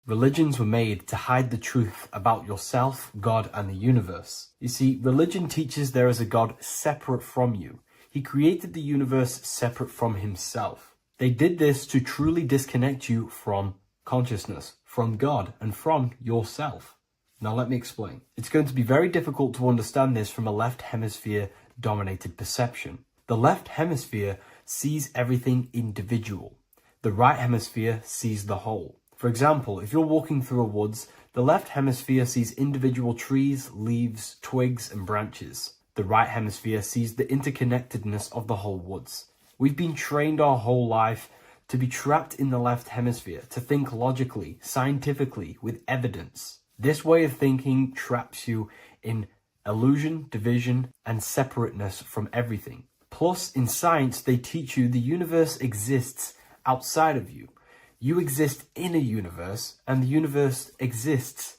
Religions were made to hide the truth about yourself, God, and the universe. You see, religion teaches there is a God separate from you. He created the universe separate from himself. They did this to truly disconnect you from consciousness, from God, and from yourself. Now let me explain. It's going to be very difficult to understand this from a left hemisphere dominated perception. The left hemisphere sees everything individual. The right hemisphere sees the whole. For example, if you're walking through a woods, the left hemisphere sees individual trees, leaves, twigs, and branches. The right hemisphere sees the interconnectedness of the whole woods. We've been trained our whole life to be trapped in the left hemisphere, to think logically, scientifically, with evidence. This way of thinking traps you in illusion, division, and separateness from everything. Plus, in science, they teach you the universe exists outside of you. You exist in a universe, and the universe exists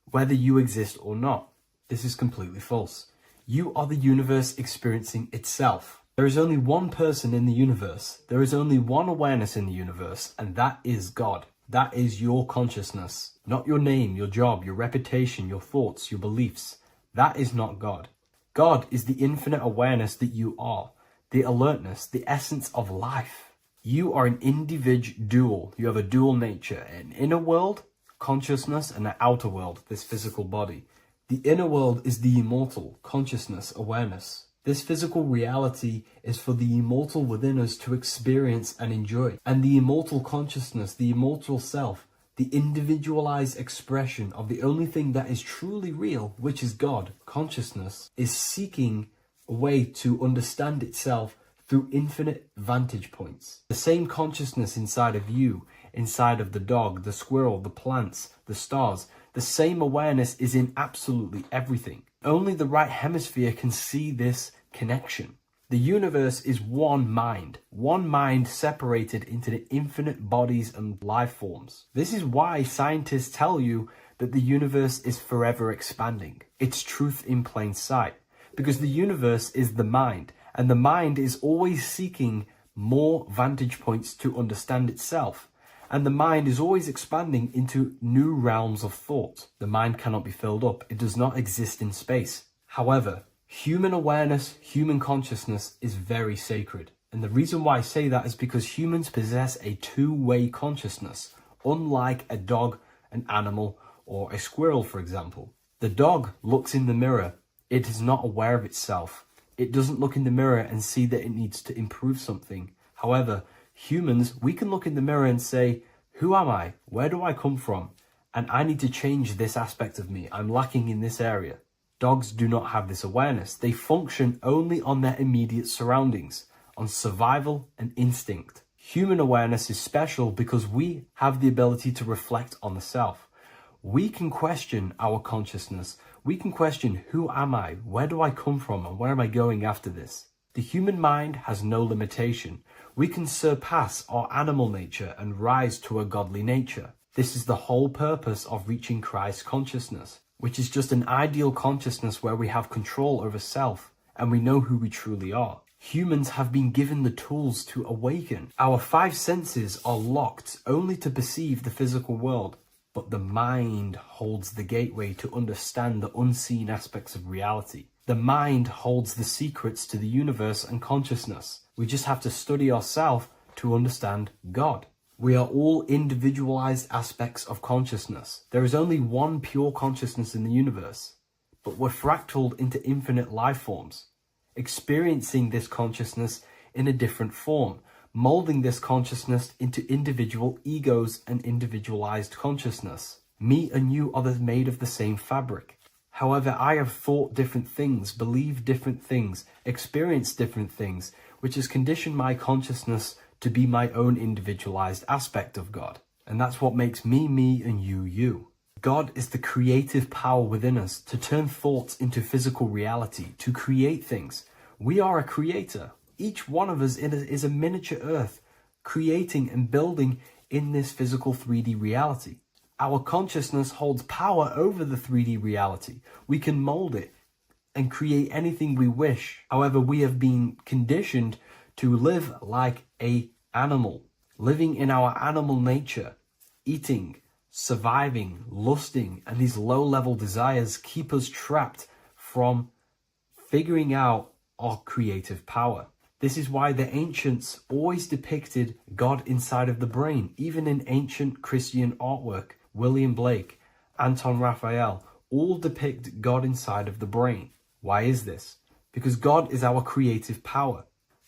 whether you exist or not. This is completely false. You are the universe experiencing itself. There is only one person in the universe. There is only one awareness in the universe, and that is God. That is your consciousness. Not your name, your job, your reputation, your thoughts, your beliefs. That is not God. God is the infinite awareness that you are, the alertness, the essence of life. You are an individual. You have a dual nature, an inner world, consciousness, and an outer world, this physical body. The inner world is the immortal, consciousness, awareness. This physical reality is for the immortal within us to experience and enjoy. And the immortal consciousness, the immortal self, the individualized expression of the only thing that is truly real, which is God, consciousness, is seeking a way to understand itself through infinite vantage points. The same consciousness inside of you, inside of the dog, the squirrel, the plants, the stars, the same awareness is in absolutely everything. Only the right hemisphere can see this connection. The universe is one mind separated into the infinite bodies and life forms. This is why scientists tell you that the universe is forever expanding. It's truth in plain sight, because the universe is the mind, and the mind is always seeking more vantage points to understand itself. And the mind is always expanding into new realms of thought. The mind cannot be filled up. It does not exist in space. However, human awareness, human consciousness is very sacred. And the reason why I say that is because humans possess a two-way consciousness, unlike a dog, an animal, or a squirrel, for example. The dog looks in the mirror. It is not aware of itself. It doesn't look in the mirror and see that it needs to improve something. However, humans, we can look in the mirror and say, who am I? Where do I come from? And I need to change this aspect of me. I'm lacking in this area. Dogs do not have this awareness. They function only on their immediate surroundings, on survival and instinct. Human awareness is special because we have the ability to reflect on the self. We can question our consciousness. We can question, who am I? Where do I come from? And where am I going after this? The human mind has no limitation. We can surpass our animal nature and rise to a godly nature. This is the whole purpose of reaching Christ consciousness, which is just an ideal consciousness where we have control over self and we know who we truly are. Humans have been given the tools to awaken. Our five senses are locked only to perceive the physical world. But the mind holds the gateway to understand the unseen aspects of reality. The mind holds the secrets to the universe and consciousness. We just have to study ourselves to understand God. We are all individualized aspects of consciousness. There is only one pure consciousness in the universe, but we're fractaled into infinite life forms, experiencing this consciousness in a different form, molding this consciousness into individual egos and individualized consciousness. Me and you are made of the same fabric. However, I have thought different things, believed different things, experienced different things, which has conditioned my consciousness to be my own individualized aspect of God. And that's what makes me, me, and you, you. God is the creative power within us to turn thoughts into physical reality, to create things. We are a creator. Each one of us is a miniature earth, creating and building in this physical 3D reality. Our consciousness holds power over the 3D reality. We can mold it and create anything we wish. However, we have been conditioned to live like an animal, living in our animal nature, eating, surviving, lusting, and these low-level desires keep us trapped from figuring out our creative power. This is why the ancients always depicted God inside of the brain. Even in ancient Christian artwork, William Blake, Anton Raphael, all depict God inside of the brain. Why is this? Because God is our creative power.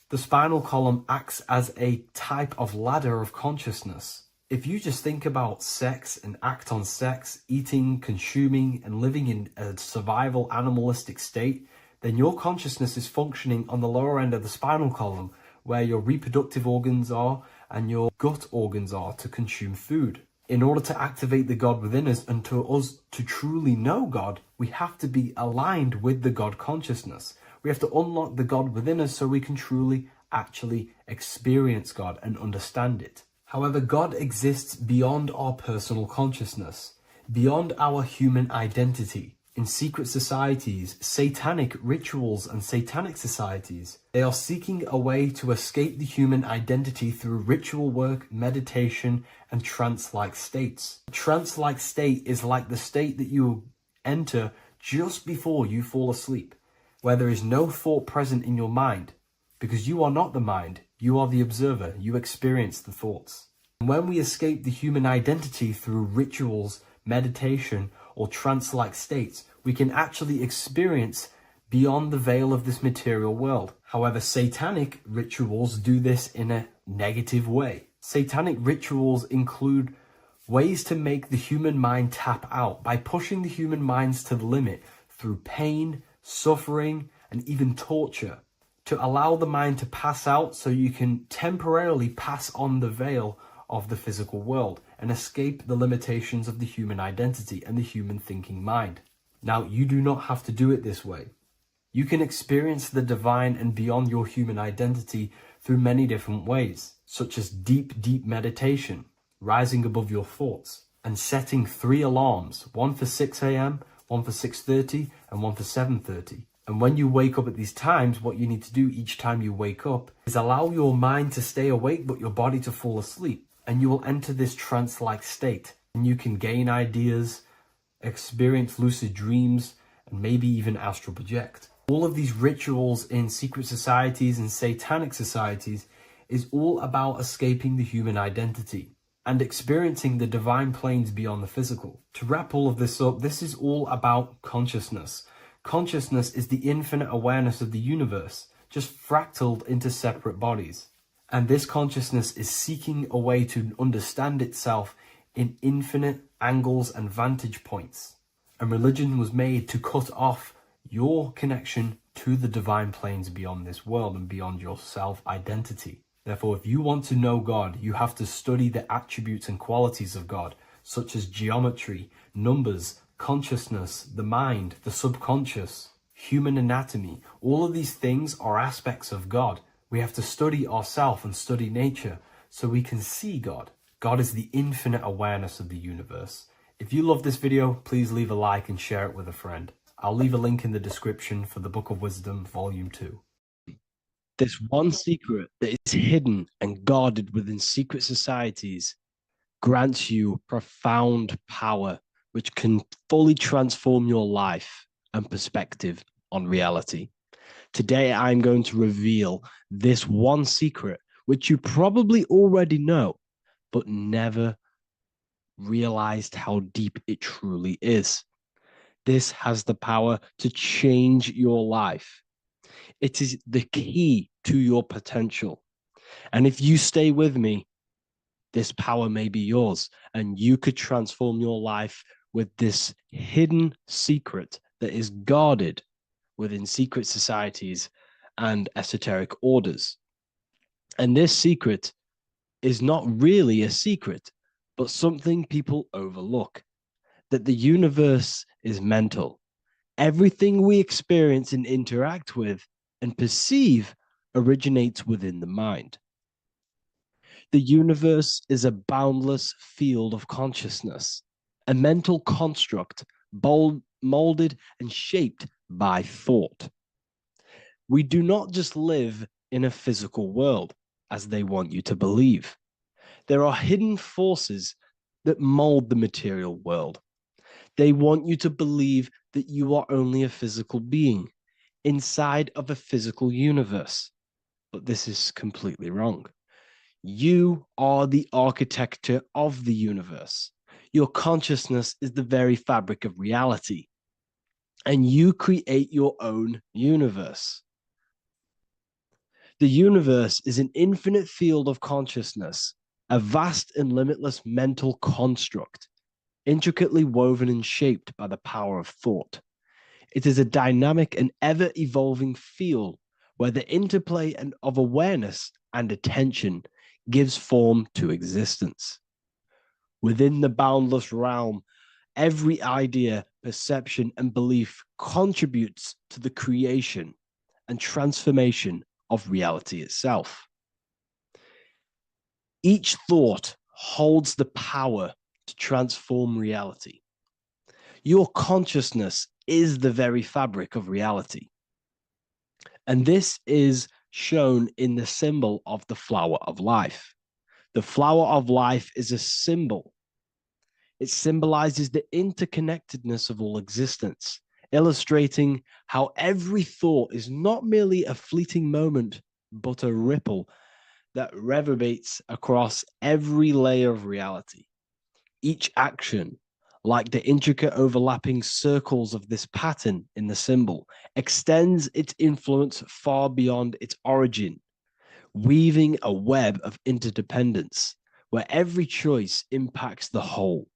The spinal column acts as a type of ladder of consciousness. If you just think about sex and act on sex, eating, consuming, and living in a survival animalistic state, then your consciousness is functioning on the lower end of the spinal column, where your reproductive organs are and your gut organs are to consume food. In order to activate the God within us and to us to truly know God, we have to be aligned with the God consciousness. We have to unlock the God within us so we can truly actually experience God and understand it. However, God exists beyond our personal consciousness, beyond our human identity. In secret societies, satanic rituals and satanic societies, they are seeking a way to escape the human identity through ritual work, meditation, and trance-like states. A trance-like state is like the state that you enter just before you fall asleep, where there is no thought present in your mind, because you are not the mind, you are the observer, you experience the thoughts. And when we escape the human identity through rituals, meditation, or trance-like states, we can actually experience beyond the veil of this material world. However, satanic rituals do this in a negative way. Satanic rituals include ways to make the human mind tap out by pushing the human minds to the limit through pain, suffering, and even torture, to allow the mind to pass out so you can temporarily pass on the veil of the physical world and escape the limitations of the human identity and the human thinking mind. Now, you do not have to do it this way. You can experience the divine and beyond your human identity through many different ways, such as deep, deep meditation, rising above your thoughts, and setting 3 alarms, one for 6 a.m., one for 6:30, and one for 7:30. And when you wake up at these times, what you need to do each time you wake up is allow your mind to stay awake but your body to fall asleep. And you will enter this trance-like state. And you can gain ideas, experience lucid dreams, and maybe even astral project. All of these rituals in secret societies and satanic societies is all about escaping the human identity and experiencing the divine planes beyond the physical. To wrap all of this up, this is all about consciousness. Consciousness is the infinite awareness of the universe, just fractaled into separate bodies. And this consciousness is seeking a way to understand itself in infinite angles and vantage points. And religion was made to cut off your connection to the divine planes beyond this world and beyond your self-identity. Therefore, if you want to know God, you have to study the attributes and qualities of God, such as geometry, numbers, consciousness, the mind, the subconscious, human anatomy. All of these things are aspects of God. We have to study ourselves and study nature so we can see God. God is the infinite awareness of the universe. If you love this video, please leave a like and share it with a friend. I'll leave a link in the description for the Book of Wisdom, Volume 2. This one secret that is hidden and guarded within secret societies grants you profound power, which can fully transform your life and perspective on reality. Today, I'm going to reveal this one secret, which you probably already know, but never realized how deep it truly is. This has the power to change your life. It is the key to your potential. And if you stay with me, this power may be yours, and you could transform your life with this hidden secret that is guarded within secret societies and esoteric orders. And this secret is not really a secret, but something people overlook, that the universe is mental. Everything we experience and interact with and perceive originates within the mind. The universe is a boundless field of consciousness, a mental construct molded and shaped by thought. We do not just live in a physical world, as they want you to believe. There are hidden forces that mold the material world. They want you to believe that you are only a physical being inside of a physical universe. But this is completely wrong. You are the architecture of the universe. Your consciousness is the very fabric of reality, and you create your own universe. The universe is an infinite field of consciousness, a vast and limitless mental construct, intricately woven and shaped by the power of thought. It is a dynamic and ever evolving field where the interplay of awareness and attention gives form to existence. Within the boundless realm, every idea, perception, and belief contributes to the creation and transformation of reality itself. Each thought holds the power to transform reality. Your consciousness is the very fabric of reality. And this is shown in the symbol of the flower of life. The flower of life is a symbol. It symbolizes the interconnectedness of all existence, illustrating how every thought is not merely a fleeting moment, but a ripple that reverberates across every layer of reality. Each action, like the intricate overlapping circles of this pattern in the symbol, extends its influence far beyond its origin, weaving a web of interdependence where every choice impacts the whole.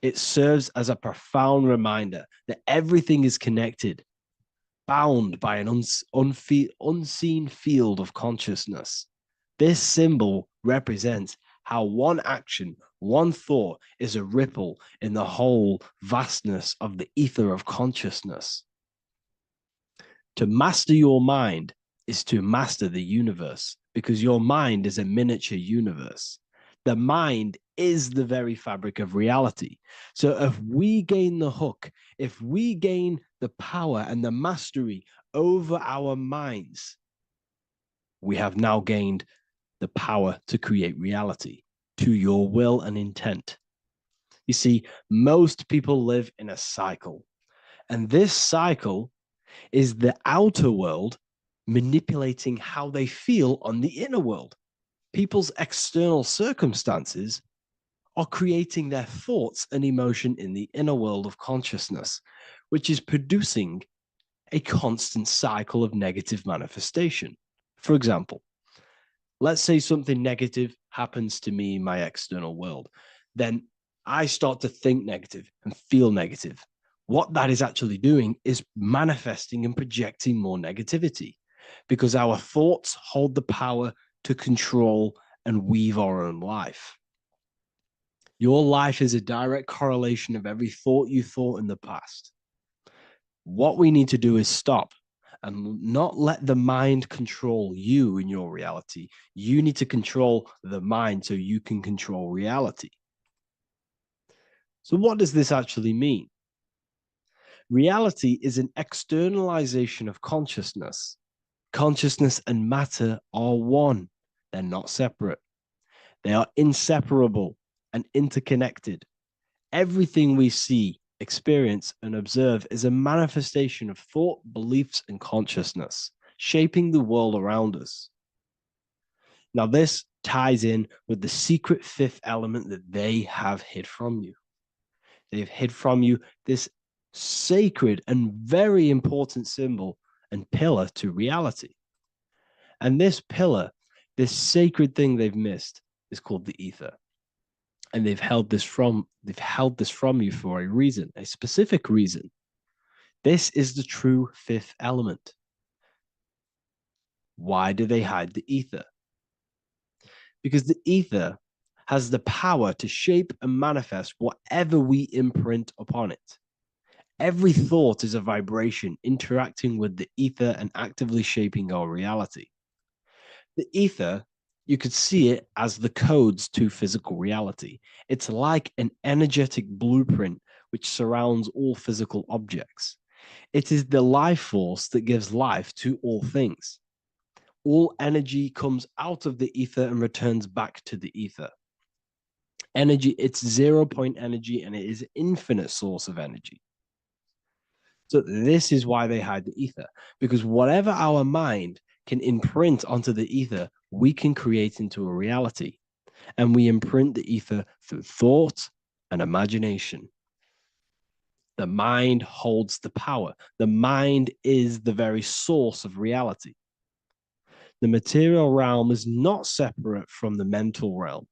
It serves as a profound reminder that everything is connected, bound by an unseen field of consciousness. This symbol represents how one action, one thought is a ripple in the whole vastness of the ether of consciousness. To master your mind is to master the universe, because your mind is a miniature universe. The mind is the very fabric of reality. So if we gain the hook, if we gain the power and the mastery over our minds, we have now gained the power to create reality to your will and intent. You see, most people live in a cycle, and this cycle is the outer world manipulating how they feel on the inner world. People's external circumstances are creating their thoughts and emotion in the inner world of consciousness, which is producing a constant cycle of negative manifestation. For example, let's say something negative happens to me in my external world. Then I start to think negative and feel negative. What that is actually doing is manifesting and projecting more negativity, because our thoughts hold the power to control and weave our own life. Your life is a direct correlation of every thought you thought in the past. What we need to do is stop and not let the mind control you in your reality. You need to control the mind so you can control reality. So what does this actually mean? Reality is an externalization of consciousness. Consciousness and matter are one. They're not separate. They are inseparable and interconnected. Everything we see, experience, and observe is a manifestation of thought, beliefs, and consciousness, shaping the world around us. Now, this ties in with the secret fifth element that they have hid from you. They've hid from you this sacred and very important symbol and pillar to reality. And this pillar, this sacred thing they've missed, is called the ether. And they've held this from you for a reason, a specific reason. This is the true fifth element. Why do they hide the ether? Because the ether has the power to shape and manifest whatever we imprint upon it. Every thought is a vibration interacting with the ether and actively shaping our reality. The ether, you could see it as the codes to physical reality. It's like an energetic blueprint which surrounds all physical objects. It is the life force that gives life to all things. All energy comes out of the ether and returns back to the ether. Energy, it's 0 point energy, and it is infinite source of energy. So this is why they hide the ether, because whatever our mind can imprint onto the ether, we can create into a reality. And we imprint the ether through thought and imagination. The mind holds the power. The mind is the very source of reality. The material realm is not separate from the mental realm.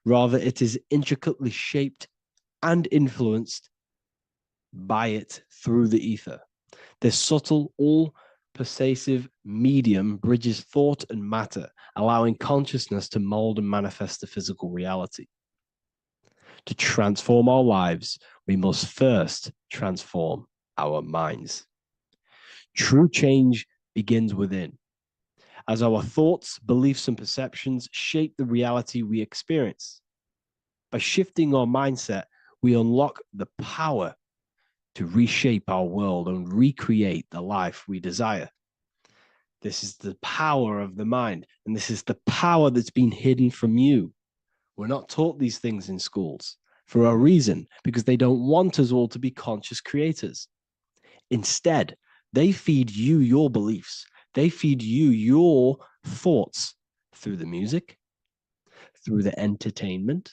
Rather, it is intricately shaped and influenced by it through the ether. This subtle, all pervasive medium bridges thought and matter, allowing consciousness to mold and manifest the physical reality. To transform our lives, we must first transform our minds. True change begins within, as our thoughts, beliefs, and perceptions shape the reality we experience. By shifting our mindset, we unlock the power to reshape our world and recreate the life we desire. This is the power of the mind, and this is the power that's been hidden from you. We're not taught these things in schools for a reason, because they don't want us all to be conscious creators. Instead, they feed you your beliefs. They feed you your thoughts through the music, through the entertainment,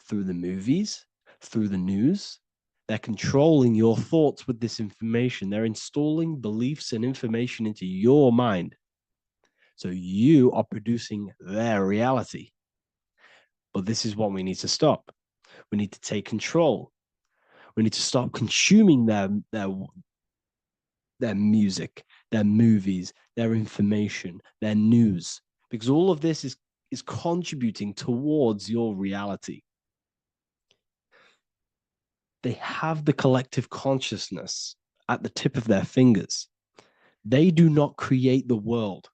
through the movies, through the news. They're controlling your thoughts with this information. They're installing beliefs and information into your mind. So you are producing their reality. But this is what we need to stop. We need to take control. We need to stop consuming their music, their movies, their information, their news, because all of this is contributing towards your reality. They have the collective consciousness at the tip of their fingers. They do not create the world.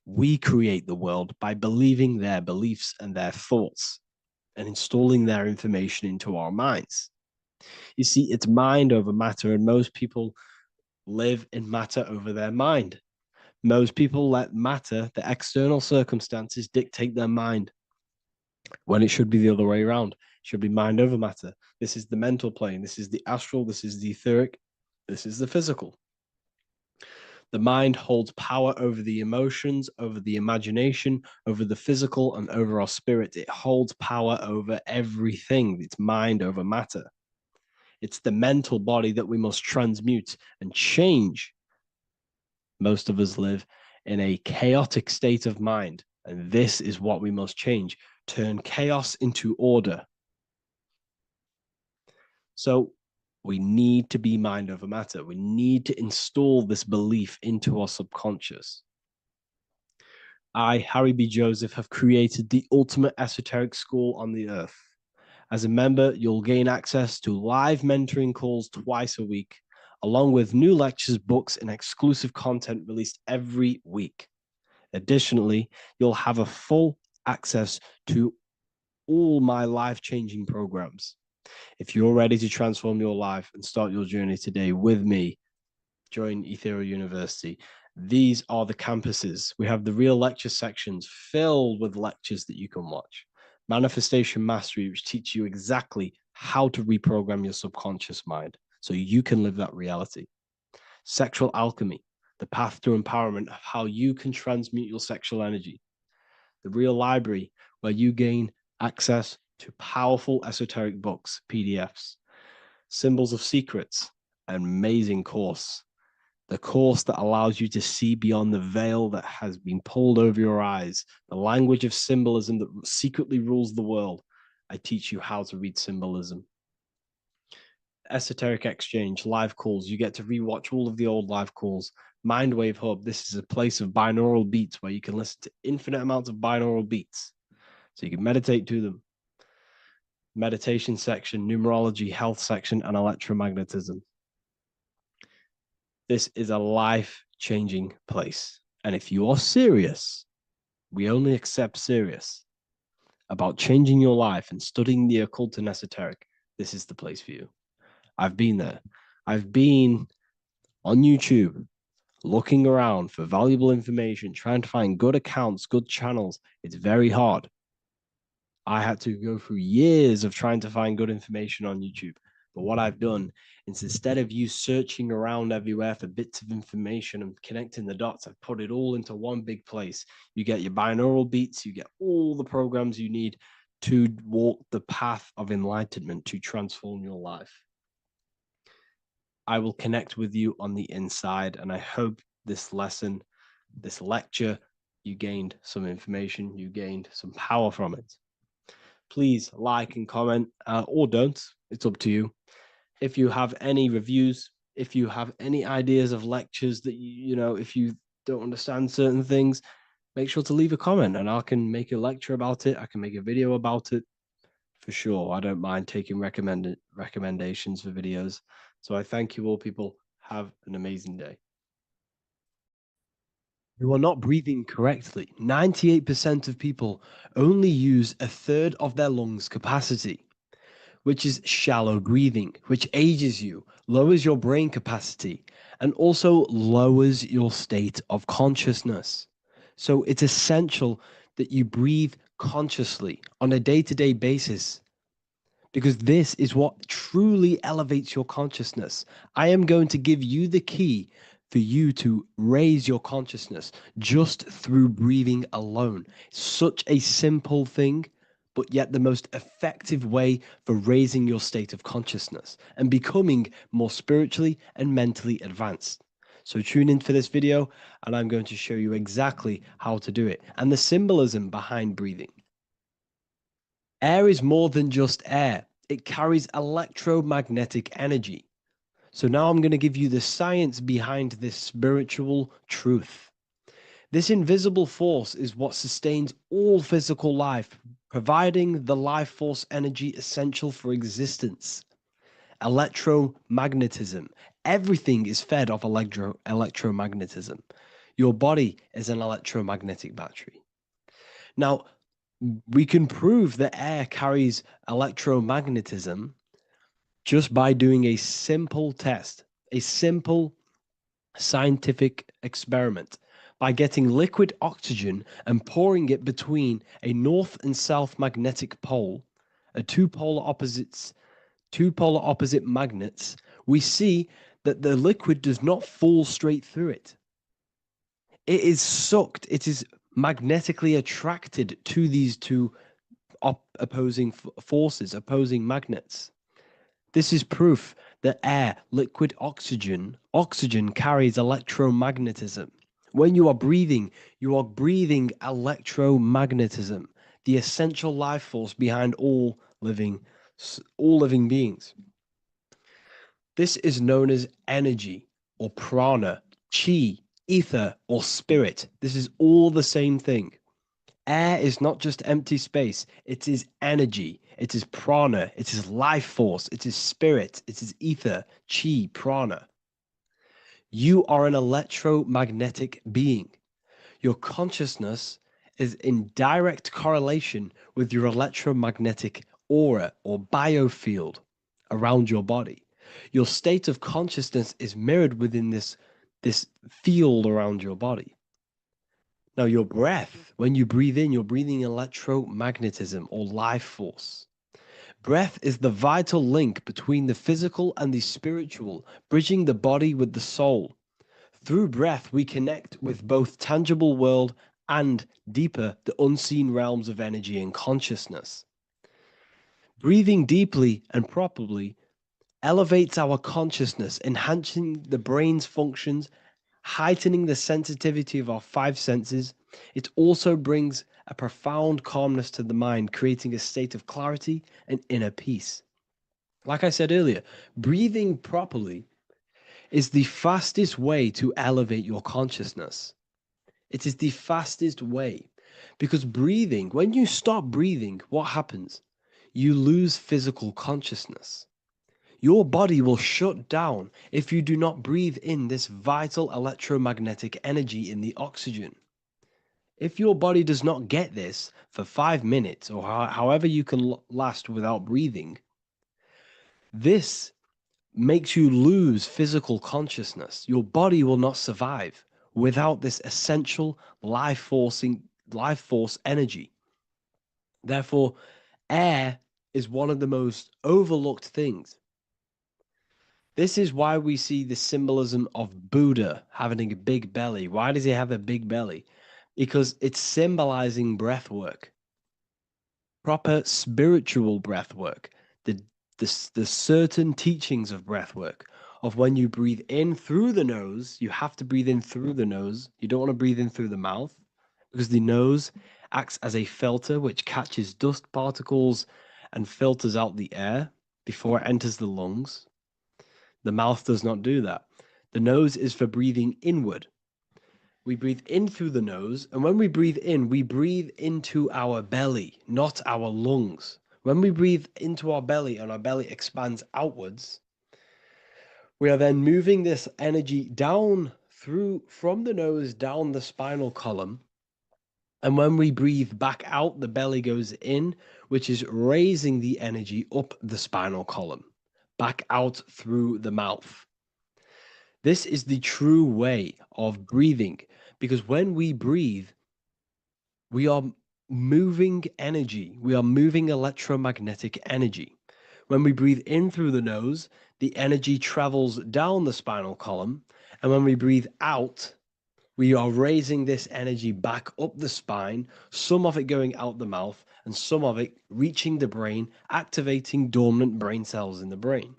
We create the world by believing their beliefs and their thoughts and installing their information into our minds. You see, it's mind over matter, and most people live in matter over their mind. Most people let matter, the external circumstances, dictate their mind, when it should be the other way around. It should be mind over matter. This is the mental plane. This is the astral. This is the etheric. This is the physical. The mind holds power over the emotions, over the imagination, over the physical, and over our spirit. It holds power over everything. It's mind over matter. It's the mental body that we must transmute and change. Most of us live in a chaotic state of mind, and this is what we must change. Turn chaos into order. So we need to be mind over matter. We need to install this belief into our subconscious. I, Harry B. Joseph, have created the ultimate esoteric school on the earth. As a member, you'll gain access to live mentoring calls twice a week, along with new lectures, books, and exclusive content released every week. Additionally, you'll have a full access to all my life-changing programs. If you're ready to transform your life and start your journey today with me, join Ethereal University. These are the campuses. We have the real lecture sections filled with lectures that you can watch. Manifestation Mastery, which teach you exactly how to reprogram your subconscious mind so you can live that reality. Sexual Alchemy, the path to empowerment of how you can transmute your sexual energy. The Real Library, where you gain access to powerful esoteric books, PDFs. Symbols of Secrets, an amazing course. The course that allows you to see beyond the veil that has been pulled over your eyes, the language of symbolism that secretly rules the world. I teach you how to read symbolism. Esoteric Exchange, live calls. You get to rewatch all of the old live calls. Mindwave Hub, this is a place of binaural beats where you can listen to infinite amounts of binaural beats. So you can meditate to them. Meditation section, numerology, health section, and electromagnetism. This is a life-changing place. And if you are serious, we only accept serious about changing your life and studying the occult and esoteric, this is the place for you. I've been there. I've been on YouTube looking around for valuable information, trying to find good accounts, good channels. It's very hard. I had to go through years of trying to find good information on YouTube. But what I've done is instead of you searching around everywhere for bits of information and connecting the dots, I've put it all into one big place. You get your binaural beats, you get all the programs you need to walk the path of enlightenment to transform your life. I will connect with you on the inside, and I hope this lesson, this lecture, you gained some information, you gained some power from it. Please like and comment, or don't. It's up to you. If you have any reviews, if you have any ideas of lectures that if you don't understand certain things, make sure to leave a comment and I can make a lecture about it. I can make a video about it for sure. I don't mind taking recommendations for videos. So I thank you all, people. Have an amazing day. You are not breathing correctly. 98% of people only use a third of their lungs capacity, which is shallow breathing, which ages you, lowers your brain capacity, and also lowers your state of consciousness. So it's essential that you breathe consciously on a day-to-day basis, because this is what truly elevates your consciousness. I am going to give you the key for you to raise your consciousness just through breathing alone. Such a simple thing, but yet the most effective way for raising your state of consciousness and becoming more spiritually and mentally advanced. So tune in for this video and I'm going to show you exactly how to do it and the symbolism behind breathing. Air is more than just air. It carries electromagnetic energy. So now I'm going to give you the science behind this spiritual truth. This invisible force is what sustains all physical life, providing the life force energy essential for existence. Electromagnetism. Everything is fed off electromagnetism. Your body is an electromagnetic battery. Now, we can prove that air carries electromagnetism just by doing a simple test, a simple scientific experiment, by getting liquid oxygen and pouring it between a north and south magnetic pole, two polar opposite magnets. We see that the liquid does not fall straight through it. It is sucked, it is magnetically attracted to these two opposing forces, opposing magnets. This is proof that air, liquid oxygen carries electromagnetism. When you are breathing electromagnetism, the essential life force behind all living beings. This is known as energy or prana, chi, ether, or spirit. This is all the same thing. Air is not just empty space, it is energy, it is prana, it is life force, it is spirit, it is ether, chi, prana. You are an electromagnetic being. Your consciousness is in direct correlation with your electromagnetic aura or biofield around your body. Your state of consciousness is mirrored within this field around your body. Now, your breath, when you breathe in, you're breathing electromagnetism or life force. Breath is the vital link between the physical and the spiritual, bridging the body with the soul. Through breath, we connect with both tangible world and deeper, the unseen realms of energy and consciousness. Breathing deeply and properly elevates our consciousness, enhancing the brain's functions, heightening the sensitivity of our five senses. It also brings a profound calmness to the mind, creating a state of clarity and inner peace. Like I said earlier, breathing properly is the fastest way to elevate your consciousness. It is the fastest way because breathing, when you stop breathing, what happens? You lose physical consciousness. Your body will shut down if you do not breathe in this vital electromagnetic energy in the oxygen. If your body does not get this for 5 minutes or however you can last without breathing, this makes you lose physical consciousness. Your body will not survive without this essential life force energy. Therefore, air is one of the most overlooked things. This is why we see the symbolism of Buddha having a big belly. Why does he have a big belly? Because it's symbolizing breath work, proper spiritual breath work, the, the certain teachings of breath work, of when you breathe in through the nose, you have to breathe in through the nose. You don't want to breathe in through the mouth because the nose acts as a filter which catches dust particles and filters out the air before it enters the lungs. The mouth does not do that. The nose is for breathing inward. We breathe in through the nose, and when we breathe in, we breathe into our belly, not our lungs. When we breathe into our belly and our belly expands outwards, we are then moving this energy down through from the nose down the spinal column. And when we breathe back out, the belly goes in, which is raising the energy up the spinal column, back out through the mouth. This is the true way of breathing, because when we breathe, we are moving energy. We are moving electromagnetic energy. When we breathe in through the nose, the energy travels down the spinal column. And when we breathe out, we are raising this energy back up the spine, some of it going out the mouth, and some of it reaching the brain, activating dormant brain cells in the brain.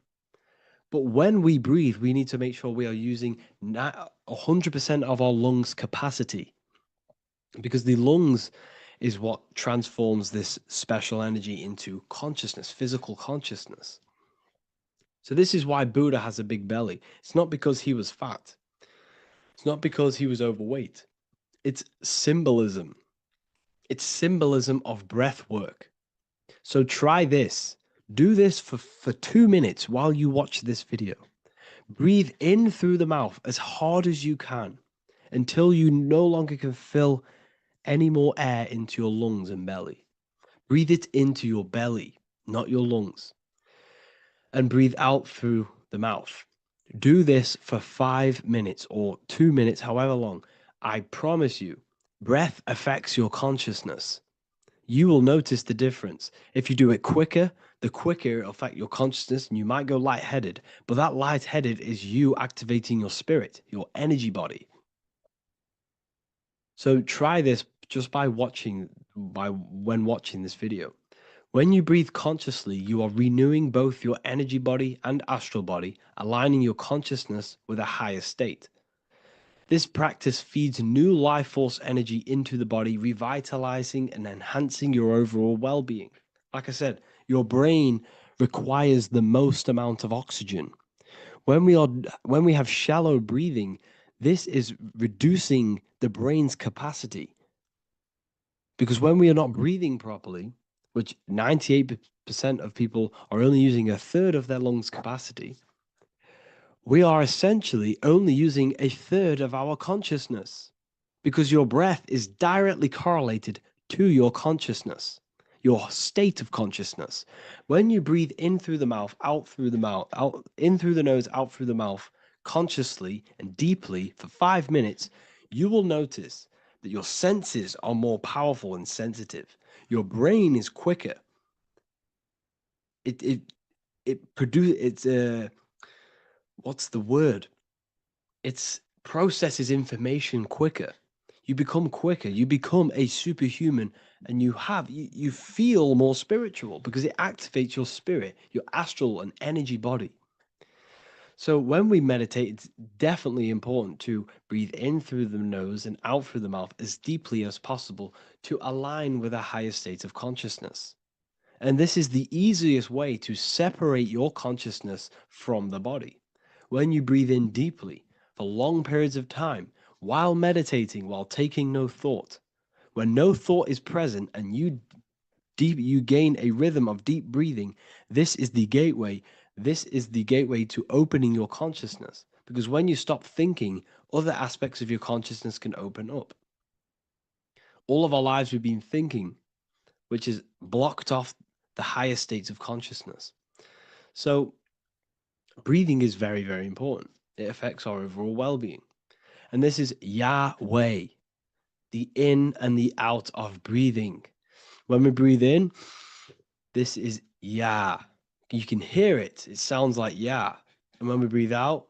But when we breathe, we need to make sure we are using 100% of our lungs' capacity, because the lungs is what transforms this special energy into consciousness, physical consciousness. So this is why Buddha has a big belly. It's not because he was fat. It's not because he was overweight. It's symbolism. It's symbolism of breath work. So try this. Do this for 2 minutes while you watch this video. Breathe in through the mouth as hard as you can until you no longer can fill any more air into your lungs and belly. Breathe it into your belly, not your lungs. And breathe out through the mouth. Do this for 5 minutes or 2 minutes, however long. I promise you, breath affects your consciousness. You will notice the difference. If you do it quicker, the quicker it'll affect your consciousness and you might go lightheaded. But that lightheaded is you activating your spirit, your energy body. So try this just by when watching this video. When you breathe consciously, you are renewing both your energy body and astral body, aligning your consciousness with a higher state. This practice feeds new life force energy into the body, revitalizing and enhancing your overall well-being. Like I said, your brain requires the most amount of oxygen. When we have shallow breathing, this is reducing the brain's capacity. Because when we are not breathing properly, which 98% of people are only using a third of their lungs capacity, we are essentially only using a third of our consciousness, because your breath is directly correlated to your consciousness, your state of consciousness. When you breathe in through the mouth, out through the mouth, out in through the nose, out through the mouth, consciously and deeply for 5 minutes, you will notice that your senses are more powerful and sensitive. Your brain is quicker. What's the word? It processes information quicker. You become quicker. You become a superhuman, and you feel more spiritual because it activates your spirit, your astral and energy body. So when we meditate, it's definitely important to breathe in through the nose and out through the mouth as deeply as possible to align with a higher state of consciousness. And this is the easiest way to separate your consciousness from the body. When you breathe in deeply for long periods of time, while meditating, while taking no thought, when no thought is present and you gain a rhythm of deep breathing, this is the gateway. This is the gateway to opening your consciousness. Because when you stop thinking, other aspects of your consciousness can open up. All of our lives we've been thinking, which is blocked off the higher states of consciousness. So breathing is very, very important. It affects our overall well-being. And this is Yahweh, the in and the out of breathing. When we breathe in, this is ya. You can hear it. It sounds like ya. And when we breathe out,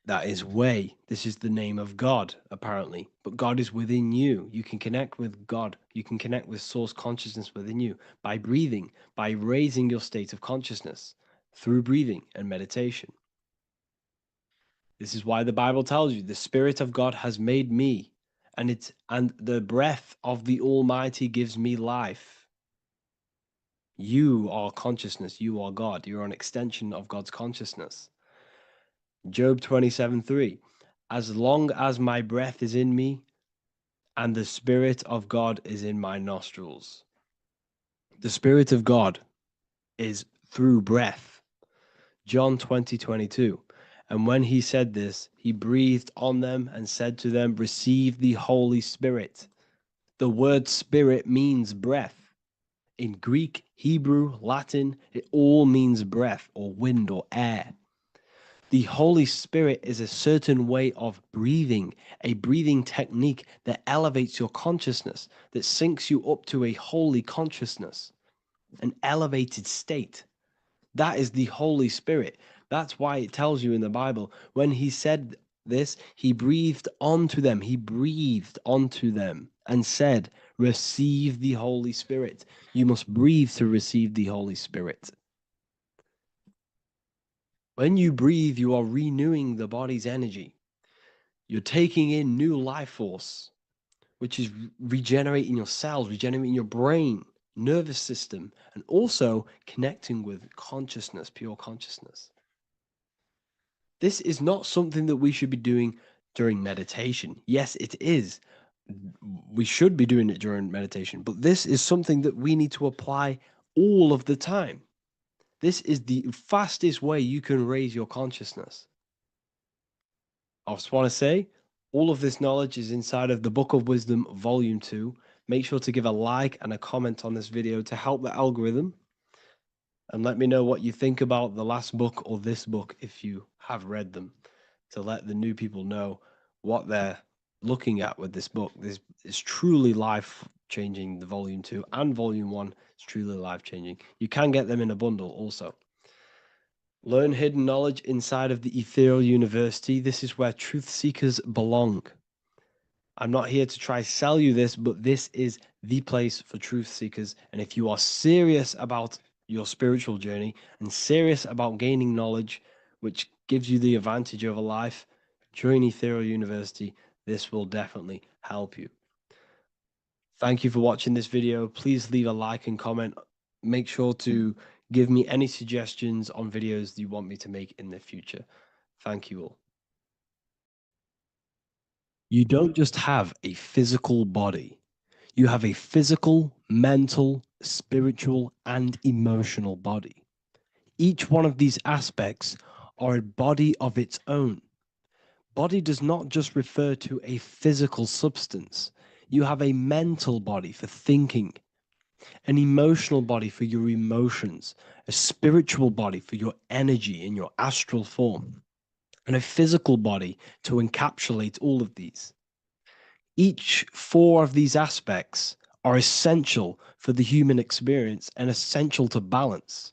that is way. This is the name of God, apparently. But God is within you. You can connect with God. You can connect with source consciousness within you by breathing, by raising your state of consciousness through breathing and meditation. This is why the Bible tells you the Spirit of God has made me, and the breath of the Almighty gives me life. You are consciousness. You are God. You're an extension of God's consciousness. Job 27:3. As long as my breath is in me and the Spirit of God is in my nostrils. The Spirit of God is through breath. John 20:22. And when he said this, he breathed on them and said to them, receive the Holy Spirit. The word spirit means breath. In Greek, Hebrew, Latin, it all means breath or wind or air. The Holy Spirit is a certain way of breathing, a breathing technique that elevates your consciousness, that syncs you up to a holy consciousness, an elevated state. That is the Holy Spirit. That's why it tells you in the Bible, when he said this, he breathed onto them. He breathed onto them and said, receive the Holy Spirit. You must breathe to receive the Holy Spirit. When you breathe, you are renewing the body's energy. You're taking in new life force, which is regenerating your cells, regenerating your brain, nervous system, and also connecting with consciousness, pure consciousness. This is not something that we should be doing during meditation. Yes, it is. We should be doing it during meditation, but this is something that we need to apply all of the time. This is the fastest way you can raise your consciousness. I just want to say, all of this knowledge is inside of the Book of Wisdom, Volume 2. Make sure to give a like and a comment on this video to help the algorithm. And let me know what you think about the last book or this book if you have read them, to let the new people know what they're looking at with this book. This is truly life-changing, the Volume 2 and Volume 1 is truly life-changing. You can get them in a bundle also. Learn hidden knowledge inside of the Ethereal University. This is where truth seekers belong. I'm not here to try sell you this, but this is the place for truth seekers. And if you are serious about your spiritual journey and serious about gaining knowledge, which gives you the advantage over life, join Ethereal University. This will definitely help you. Thank you for watching this video. Please leave a like and comment. Make sure to give me any suggestions on videos you want me to make in the future. Thank you all. You don't just have a physical body. You have a physical, mental, spiritual, and emotional body. Each one of these aspects are a body of its own. Body does not just refer to a physical substance. You have a mental body for thinking, an emotional body for your emotions, a spiritual body for your energy in your astral form, and a physical body to encapsulate all of these. Each four of these aspects are essential for the human experience and essential to balance.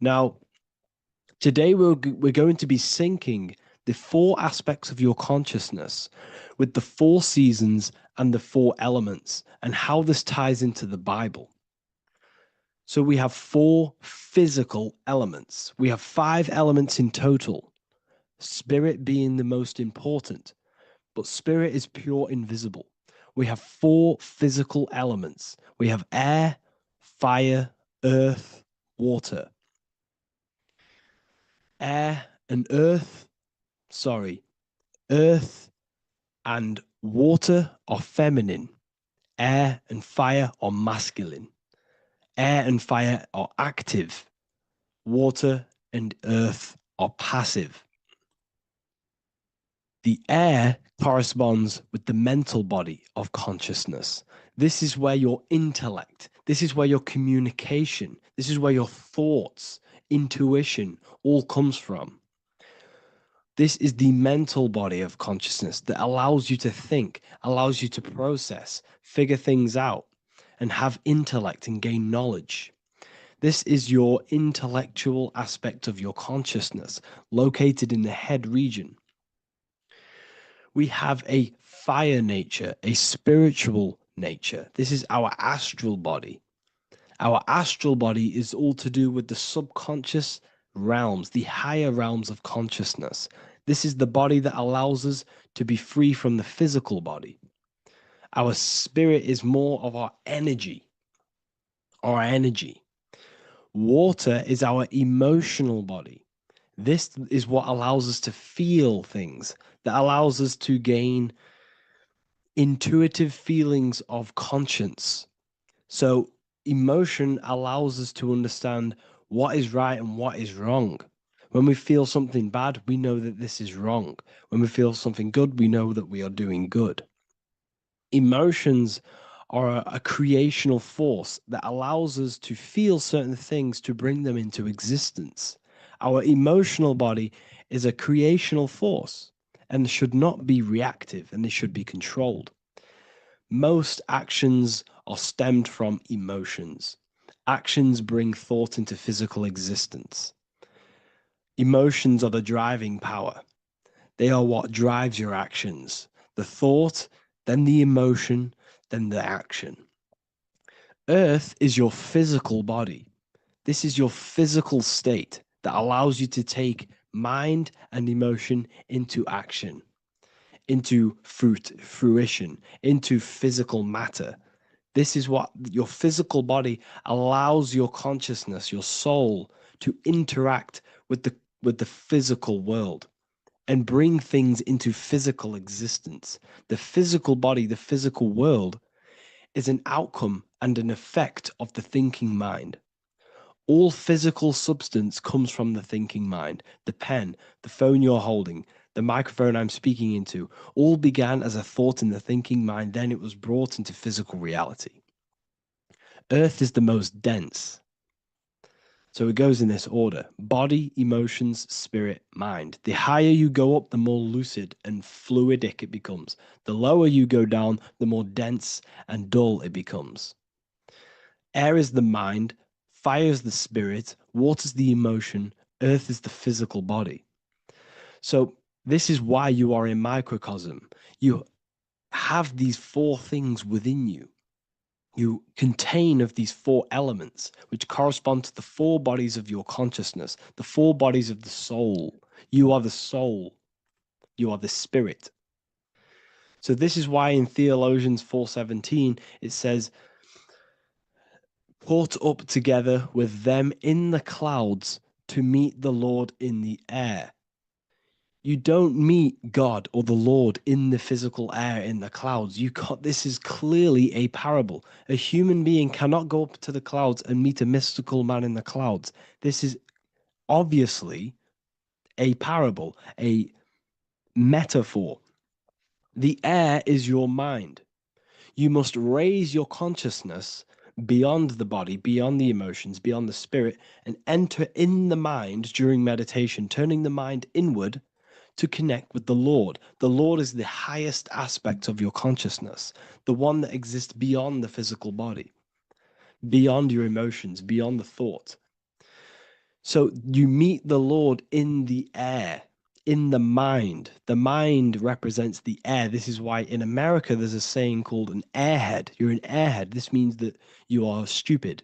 Now, today we're going to be syncing the four aspects of your consciousness with the four seasons and the four elements and how this ties into the Bible. So we have four physical elements. We have 5 elements in total, spirit being the most important, but spirit is pure invisible. We have 4 physical elements. We have air, fire, earth, water. Air and earth, earth and water are feminine. Air and fire are masculine. Air and fire are active. Water and earth are passive. The air corresponds with the mental body of consciousness. This is where your intellect, this is where your communication, this is where your thoughts, intuition all comes from. This is the mental body of consciousness that allows you to think, allows you to process, figure things out. and have intellect and gain knowledge. This is your intellectual aspect of your consciousness, located in the head region. We have a fire nature, a spiritual nature. This is our astral body. Our astral body is all to do with the subconscious realms, the higher realms of consciousness. This is the body that allows us to be free from the physical body. Our spirit is more of our energy. Water is our emotional body. This is what allows us to feel things, that allows us to gain intuitive feelings of conscience. So emotion allows us to understand what is right and what is wrong. When we feel something bad, we know that this is wrong. When we feel something good, we know that we are doing good. Emotions are a creational force that allows us to feel certain things to bring them into existence. Our emotional body is a creational force and should not be reactive, and they should be controlled. Most actions are stemmed from emotions. Actions bring thought into physical existence. Emotions are the driving power. They are what drives your actions. The thought, then the emotion, then the action. Earth is your physical body. This is your physical state that allows you to take mind and emotion into action, into fruition, into physical matter. This is what your physical body allows your consciousness, your soul, to interact with the physical world and bring things into physical existence. The physical body, the physical world, is an outcome and an effect of the thinking mind. All physical substance comes from the thinking mind. The pen, the phone you're holding, the microphone I'm speaking into, all began as a thought in the thinking mind, then it was brought into physical reality. Earth is the most dense. So it goes in this order: body, emotions, spirit, mind. The higher you go up, the more lucid and fluidic it becomes. The lower you go down, the more dense and dull it becomes. Air is the mind, fire is the spirit, water is the emotion, earth is the physical body. So this is why you are a microcosm. You have these four things within you. You contain of these four elements, which correspond to the four bodies of your consciousness, the four bodies of the soul. You are the soul. You are the spirit. So this is why in Theologians 4:17 it says, "Caught up together with them in the clouds to meet the Lord in the air." You don't meet God or the Lord in the physical air, in the clouds. This is clearly a parable. A human being cannot go up to the clouds and meet a mystical man in the clouds. This is obviously a parable, a metaphor. The air is your mind. You must raise your consciousness beyond the body, beyond the emotions, beyond the spirit, and enter in the mind during meditation, turning the mind inward to connect with the Lord. The Lord is the highest aspect of your consciousness, the one that exists beyond the physical body, beyond your emotions, beyond the thought. So you meet the Lord in the air, in the mind. The mind represents the air. This is why in America there's a saying called an airhead. You're an airhead. This means that you are stupid,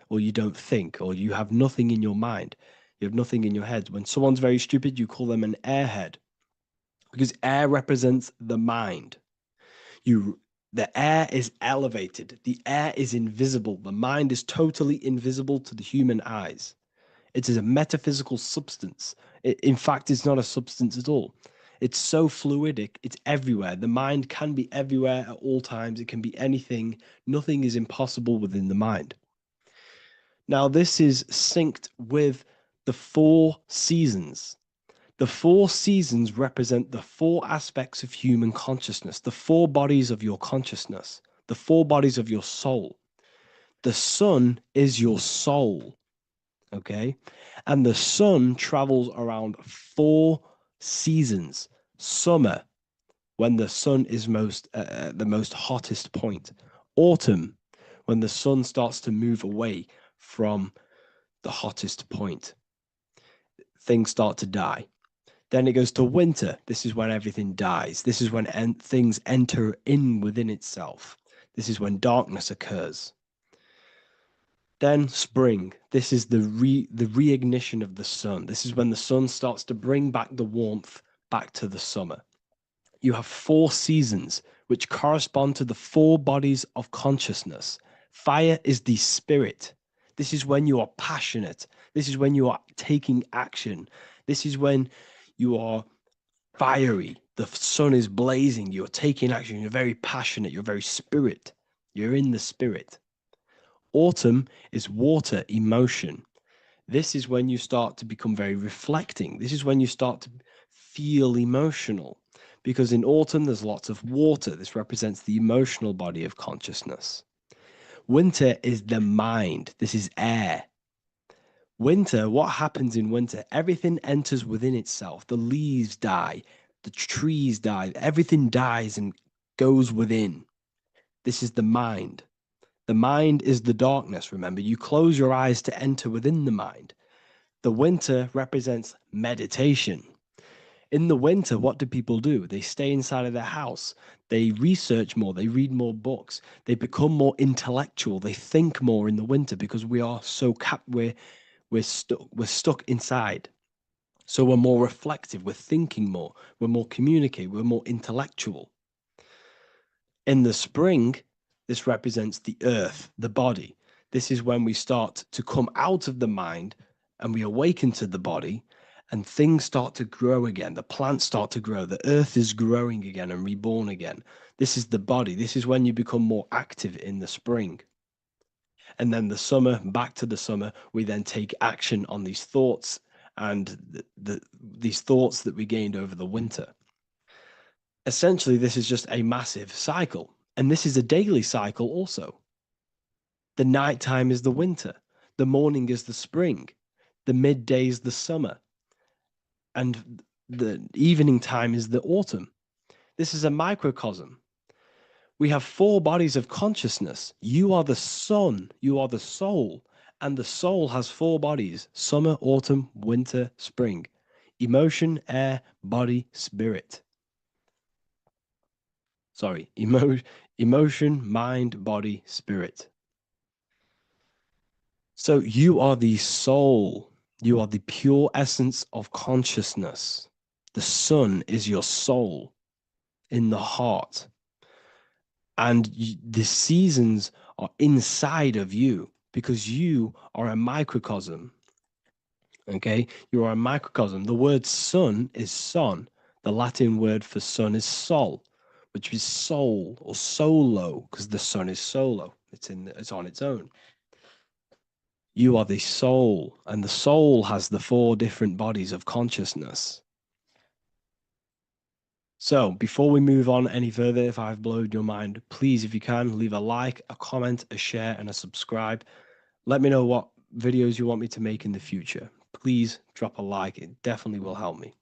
or you don't think, or you have nothing in your mind. You have nothing in your head. When someone's very stupid, you call them an airhead, because air represents the mind. The air is elevated. The air is invisible. The mind is totally invisible to the human eyes. It is a metaphysical substance. In fact, it's not a substance at all. It's so fluidic, it's everywhere. The mind can be everywhere at all times. It can be anything. Nothing is impossible within the mind. Now, this is synced with the four seasons. The four seasons represent the four aspects of human consciousness, the four bodies of your consciousness, the four bodies of your soul. The sun is your soul, okay? And the sun travels around four seasons. Summer, when the sun is the most hottest point. Autumn, when the sun starts to move away from the hottest point. Things start to die. Then it goes to winter. This is when everything dies. This is when things enter in within itself. This is when darkness occurs. Then spring. This is the reignition of the sun. This is when the sun starts to bring back the warmth back to the summer. You have 4 seasons, which correspond to the 4 bodies of consciousness. Fire is the spirit. This is when you are passionate. This is when you are taking action. This is when you are fiery. The sun is blazing. You're taking action. You're very passionate. You're very spirit. You're in the spirit. Autumn is water, emotion. This is when you start to become very reflecting. This is when you start to feel emotional. Because in autumn, there's lots of water. This represents the emotional body of consciousness. Winter is the mind. This is air. Winter, what happens in winter? Everything enters within itself. The leaves die, the trees die, everything dies and goes within. This is the mind. The mind is the darkness, remember. You close your eyes to enter within the mind. The winter represents meditation. In the winter, what do people do? They stay inside of their house. They research more. They read more books. They become more intellectual. They think more in the winter because we are so we're stuck inside. So we're more reflective. We're thinking more. We're more communicative. We're more intellectual. In the spring, this represents the earth, the body. This is when we start to come out of the mind and we awaken to the body. And things start to grow again. The plants start to grow. The earth is growing again and reborn again. This is the body. This is when you become more active in the spring. And then the summer, back to the summer, we then take action on these thoughts and these thoughts that we gained over the winter. Essentially, this is just a massive cycle. And this is a daily cycle also. The nighttime is the winter. The morning is the spring. The midday is the summer. And the evening time is the autumn. This is a microcosm. We have 4 bodies of consciousness. You are the sun, you are the soul, and the soul has 4 bodies: summer, autumn, winter, spring. Emotion, air, body, spirit. Sorry, emotion, mind, body, spirit. So you are the soul. You are the pure essence of consciousness. The sun is your soul in the heart. And the seasons are inside of you because you are a microcosm. Okay? You are a microcosm. The word sun is son. The Latin word for sun is sol, which is soul or solo, because the sun is solo. It's on its own. You are the soul, and the soul has the 4 different bodies of consciousness. So before we move on any further, if I've blown your mind, please, if you can, leave a like, a comment, a share, and a subscribe. Let me know what videos you want me to make in the future. Please drop a like. It definitely will help me.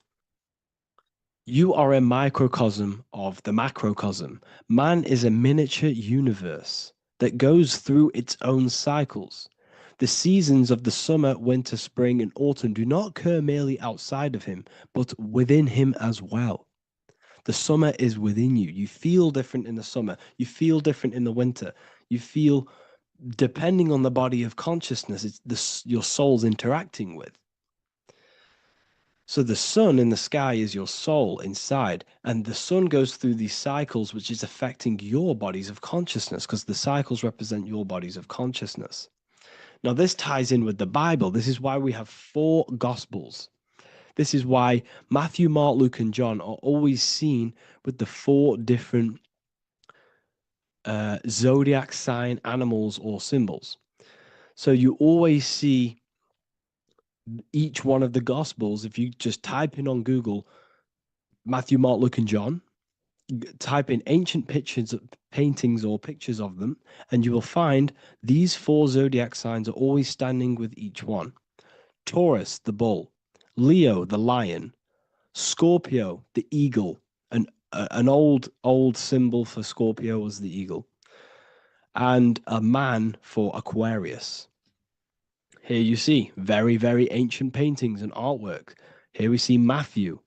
You are a microcosm of the macrocosm. Man is a miniature universe that goes through its own cycles. The seasons of the summer, winter, spring, and autumn do not occur merely outside of him, but within him as well. The summer is within you. You feel different in the summer. You feel different in the winter. You feel, depending on the body of consciousness, it's your soul's interacting with. So the sun in the sky is your soul inside, and the sun goes through these cycles, which is affecting your bodies of consciousness, because the cycles represent your bodies of consciousness. Now, this ties in with the Bible. This is why we have 4 gospels. This is why Matthew, Mark, Luke, and John are always seen with the 4 different zodiac sign animals or symbols. So you always see each one of the gospels. If you just type in on Google Matthew, Mark, Luke, and John, type in ancient pictures, paintings, or pictures of them, and you will find these 4 zodiac signs are always standing with each one. Taurus, the bull; Leo, the lion; Scorpio, the eagle. An old symbol for Scorpio was the eagle. and a man for Aquarius. Here you see very, very ancient paintings and artwork. Here we see Matthew,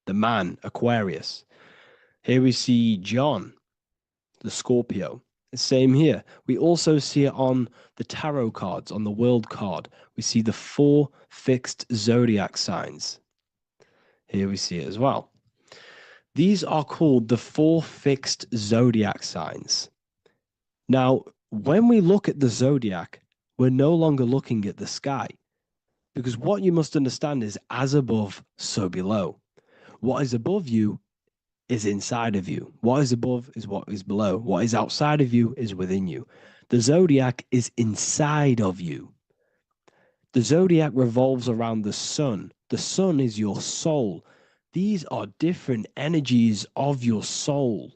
the man, Aquarius. Here we see John, the Scorpio. Same here. We also see it on the tarot cards, on the world card. We see the 4 fixed zodiac signs. Here we see it as well. These are called the 4 fixed zodiac signs. Now, when we look at the zodiac, we're no longer looking at the sky, because what you must understand is as above, so below. What is above you is inside of you. What is above is what is below. What is outside of you is within you. The zodiac is inside of you. The zodiac revolves around the sun. The sun is your soul. These are different energies of your soul.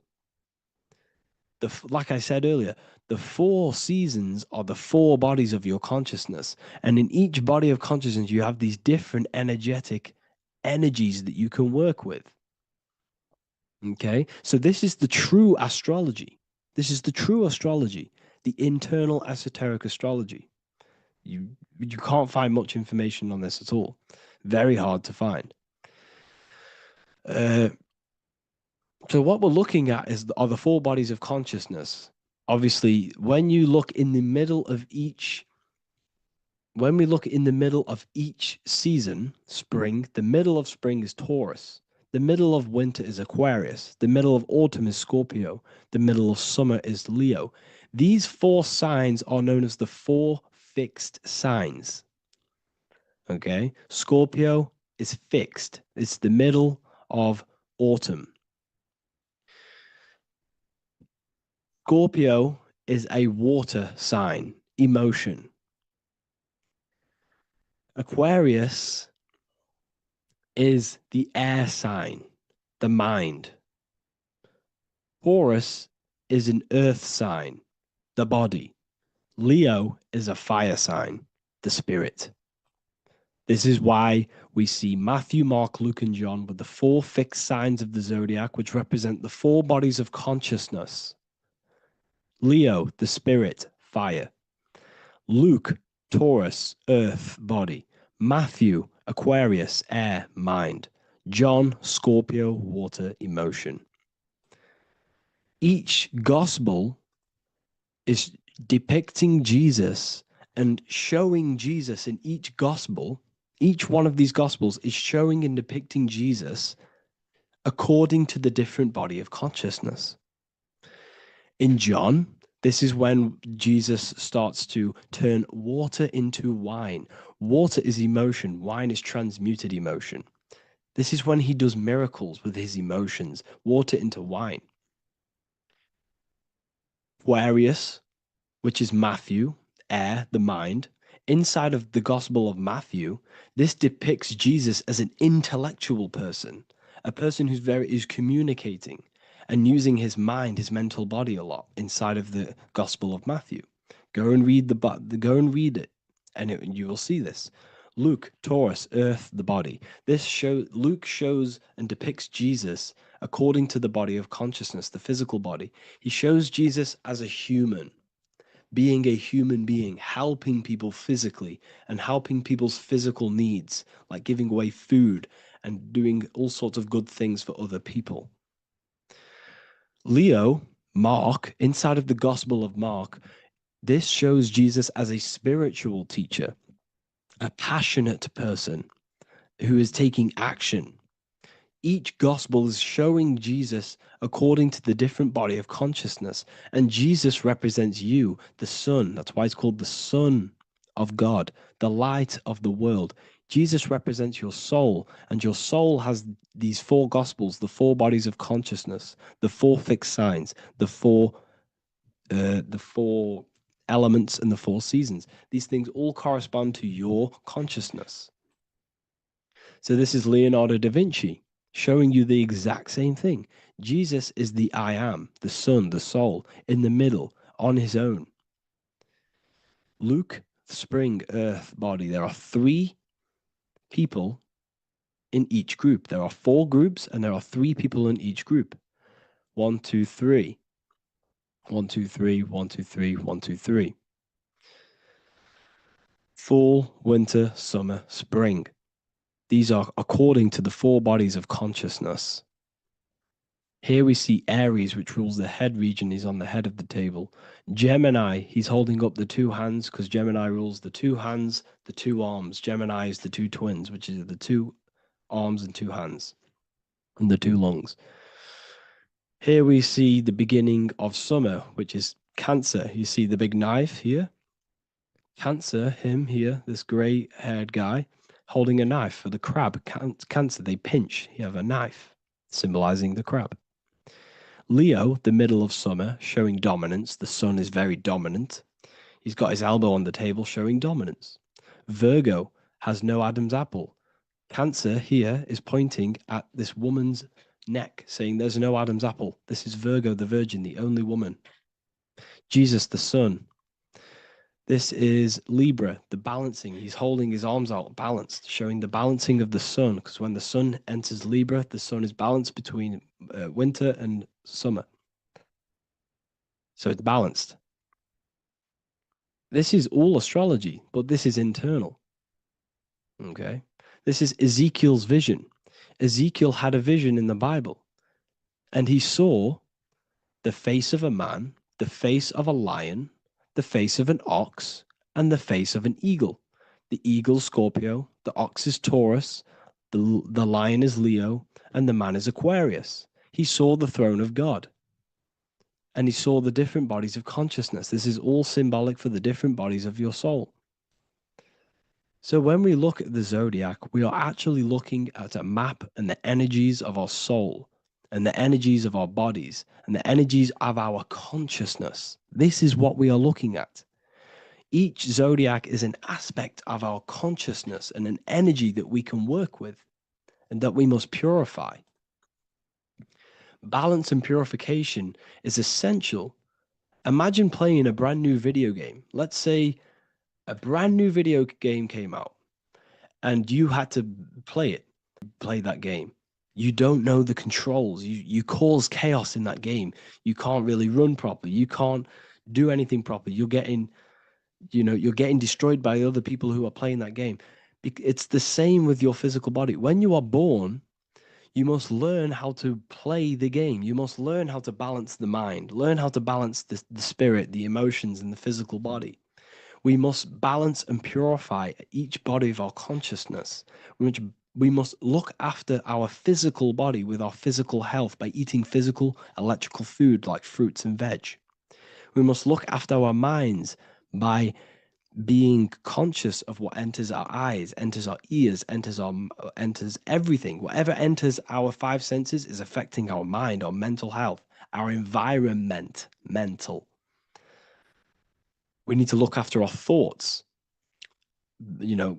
Like I said earlier, the 4 seasons are the 4 bodies of your consciousness. And in each body of consciousness, you have these different energetic energies that you can work with. Okay, so this is the true astrology. This is the true astrology, the internal esoteric astrology. You can't find much information on this at all. Very hard to find. So what we're looking at are the 4 bodies of consciousness. Obviously, when you look in the middle of each, when we look in the middle of each season, spring, the middle of spring is Taurus. The middle of winter is Aquarius. The middle of autumn is Scorpio. The middle of summer is Leo. These 4 signs are known as the 4 fixed signs. Okay, Scorpio is fixed. It's the middle of autumn. Scorpio is a water sign, emotion. Aquarius is the air sign, the mind. Taurus is an earth sign, the body. Leo is a fire sign, the spirit. This is why we see Matthew, Mark, Luke, and John with the 4 fixed signs of the zodiac, which represent the 4 bodies of consciousness. Leo, the spirit, fire. Luke, Taurus, earth, body. Matthew, Aquarius, air, mind. John, Scorpio, water, emotion. Each gospel is depicting Jesus and showing Jesus in each gospel. Each one of these gospels is showing and depicting Jesus according to the different body of consciousness. In John, this is when Jesus starts to turn water into wine. Water is emotion. Wine is transmuted emotion. This is when he does miracles with his emotions, water into wine. Aquarius, which is Matthew, air, the mind. Inside of the Gospel of Matthew, this depicts Jesus as an intellectual person, a person who's communicating and using his mind, his mental body a lot inside of the Gospel of Matthew. Go and read it, and you will see this. Luke, Taurus, earth, the body. Luke shows and depicts Jesus according to the body of consciousness, the physical body. He shows Jesus as a human, being a human being, helping people physically and helping people's physical needs, like giving away food and doing all sorts of good things for other people. Leo, Mark, inside of the Gospel of Mark, this shows Jesus as a spiritual teacher, a passionate person who is taking action. Each gospel is showing Jesus according to the different body of consciousness. And Jesus represents you, the Son. That's why it's called the Son of God, the light of the world. Jesus represents your soul, and your soul has these 4 gospels, the 4 bodies of consciousness, the 4 fixed signs, the 4 elements, and the 4 seasons. These things all correspond to your consciousness. So this is Leonardo da Vinci showing you the exact same thing. Jesus is the I am, the sun, the soul, in the middle, on his own. Luke, spring, earth, body. There are 3 people in each group. There are 4 groups, and there are 3 people in each group. 1, 2, 3. 1, 2, 3, 1, 2, 3, 1, 2, 3. Fall, winter, summer, spring. These are according to the four bodies of consciousness. Here we see Aries, which rules the head region, is on the head of the table. Gemini, he's holding up the two hands because Gemini rules the two hands, the two arms. Gemini is the two twins, which is the two arms and two hands, and the two lungs. Here we see the beginning of summer, which is Cancer. You see the big knife here? Cancer, him here, this grey-haired guy, holding a knife for the crab. Cancer, they pinch. You have a knife, symbolizing the crab. Leo, the middle of summer, showing dominance. The sun is very dominant. He's got his elbow on the table, showing dominance. Virgo has no Adam's apple. Cancer here is pointing at this woman's neck, saying there's no Adam's apple. This is Virgo, the virgin, the only woman. Jesus, the sun. This is Libra, the balancing. He's holding his arms out, balanced, showing the balancing of the sun. Because when the sun enters Libra, the sun is balanced between winter and summer. So it's balanced. This is all astrology, but this is internal. Okay. This is Ezekiel's vision. Ezekiel had a vision in the Bible, and he saw the face of a man, the face of a lion, the face of an ox, and the face of an eagle. The eagle, Scorpio, the ox is Taurus, the lion is Leo, and the man is Aquarius. He saw the throne of God. And he saw the different bodies of consciousness. This is all symbolic for the different bodies of your soul. So when we look at the zodiac, we are actually looking at a map and the energies of our soul and the energies of our bodies and the energies of our consciousness. This is what we are looking at. Each zodiac is an aspect of our consciousness and an energy that we can work with and that we must purify. Balance and purification is essential. Imagine playing a brand new video game. Let's say a brand new video game came out and you had to play that game. You don't know the controls. You cause chaos in that game. You can't really run properly. You can't do anything properly. You're getting destroyed by other people who are playing that game. It's the same with your physical body. When you are born, you must learn how to play the game. You must learn how to balance the mind, learn how to balance the spirit, the emotions, and the physical body. We must balance and purify each body of our consciousness. We must look after our physical body with our physical health by eating physical, electrical food like fruits and veg. We must look after our minds by being conscious of what enters our eyes, enters our ears, enters everything. Whatever enters our five senses is affecting our mind, our mental health, our environment, mental. We need to look after our thoughts,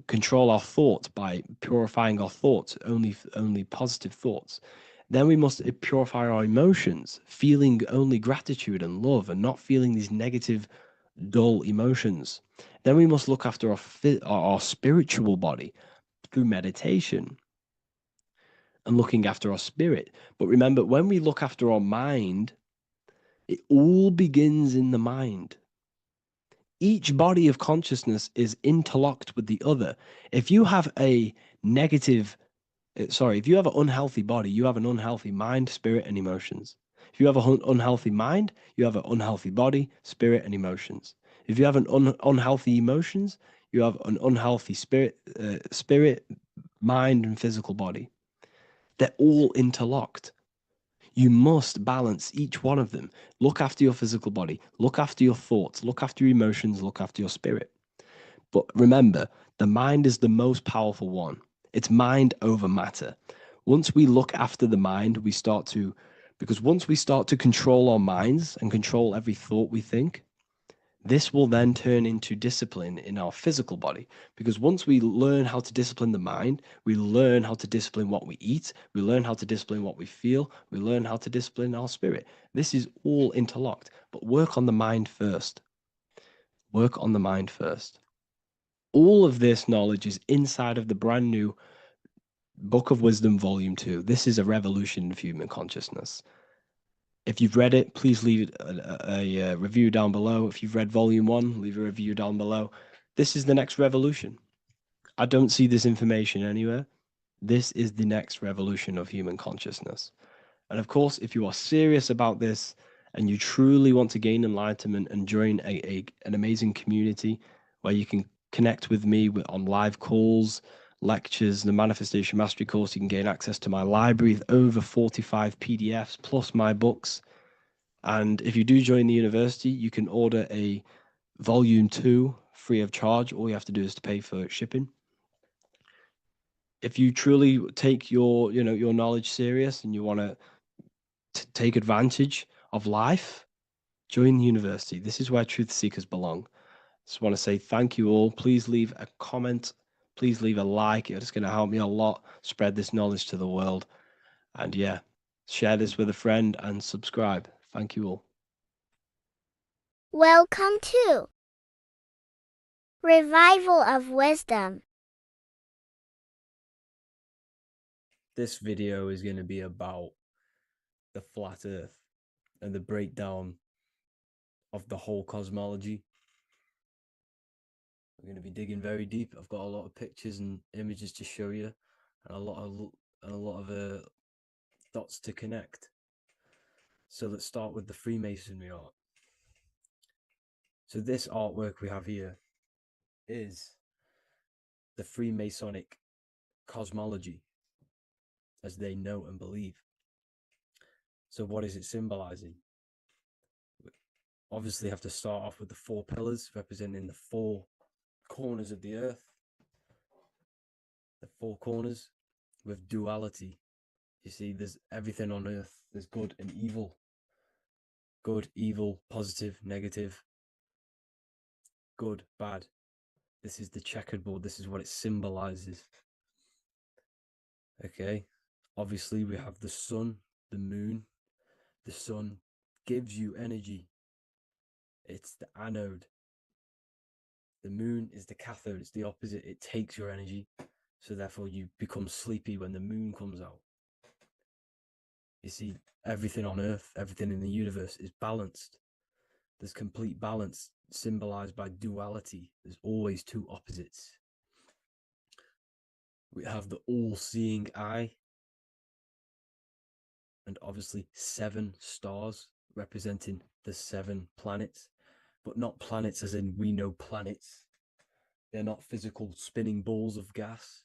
control our thoughts by purifying our thoughts, only positive thoughts. Then we must purify our emotions, feeling only gratitude and love and not feeling these negative, dull emotions. Then we must look after our spiritual body through meditation and looking after our spirit. But remember, when we look after our mind, it all begins in the mind. Each body of consciousness is interlocked with the other. If you have an unhealthy body, you have an unhealthy mind, spirit, and emotions. If you have an unhealthy mind, you have an unhealthy body, spirit, and emotions. If you have an unhealthy emotions, you have an unhealthy spirit, mind, and physical body. They're all interlocked. You must balance each one of them. Look after your physical body, look after your thoughts, look after your emotions, look after your spirit. But remember, the mind is the most powerful one. It's mind over matter. Once we look after the mind, because once we start to control our minds and control every thought we think, this will then turn into discipline in our physical body. Because once we learn how to discipline the mind, we learn how to discipline what we eat, we learn how to discipline what we feel, we learn how to discipline our spirit. This is all interlocked, but work on the mind first. Work on the mind first. All of this knowledge is inside of the brand new Book of Wisdom, Volume 2. This is a revolution of human consciousness. If you've read it, please leave a review down below. If you've read volume 1, leave a review down below. This is the next revolution. I don't see this information anywhere. This is the next revolution of human consciousness. And of course, if you are serious about this and you truly want to gain enlightenment and join an amazing community where you can connect with me on live calls, lectures, the Manifestation Mastery course, you can gain access to my library with over 45 PDFs plus my books. And if you do join the university, you can order a volume 2 free of charge. All you have to do is to pay for shipping. If you truly take your knowledge serious and you want to take advantage of life, join the university. This is where truth seekers belong. Just want to say thank you all. Please leave a comment. Please leave a like. It's going to help me a lot spread this knowledge to the world. And yeah, share this with a friend and subscribe. Thank you all. Welcome to Revival of Wisdom. This video is going to be about the flat earth and the breakdown of the whole cosmology. We're going to be digging very deep. I've got a lot of pictures and images to show you, and a lot of dots to connect. So let's start with the Freemasonry art. So this artwork we have here is the Freemasonic cosmology, as they know and believe. So what is it symbolizing? We obviously have to start off with the 4 pillars representing the 4 corners of the earth. The 4 corners with duality. You see, there's everything on earth. There's good and evil. Good, evil, positive, negative. Good, bad. This is the checkered board. This is what it symbolizes. Okay. Obviously, we have the sun, the moon. The sun gives you energy. It's the anode. The moon is the cathode. It's the opposite. It takes your energy. So therefore, you become sleepy when the moon comes out. You see, everything on earth, everything in the universe is balanced. There's complete balance symbolized by duality. There's always 2 opposites. We have the all-seeing eye, and obviously 7 stars representing the 7 planets, but not planets as in we know planets. They're not physical spinning balls of gas.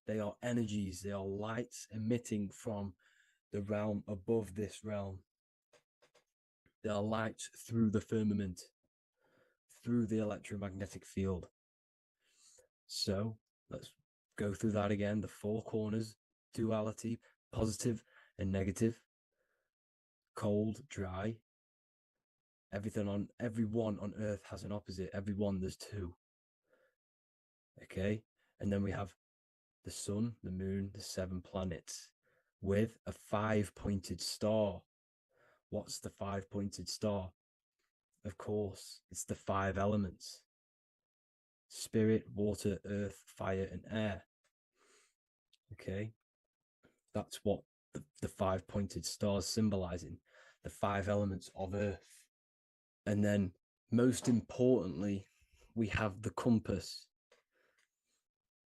They are energies. They are lights emitting from the realm above this realm. They are lights through the firmament, through the electromagnetic field. So let's go through that again. The 4 corners, duality, positive and negative, cold, dry. Everyone on earth has an opposite. Everyone, there's 2. Okay, and then we have the sun, the moon, the 7 planets with a 5-pointed star. What's the 5-pointed star? Of course, it's the 5 elements: spirit, water, earth, fire, and air. Okay, that's what the 5-pointed stars symbolizing, the 5 elements of earth. And then, most importantly, we have the compass.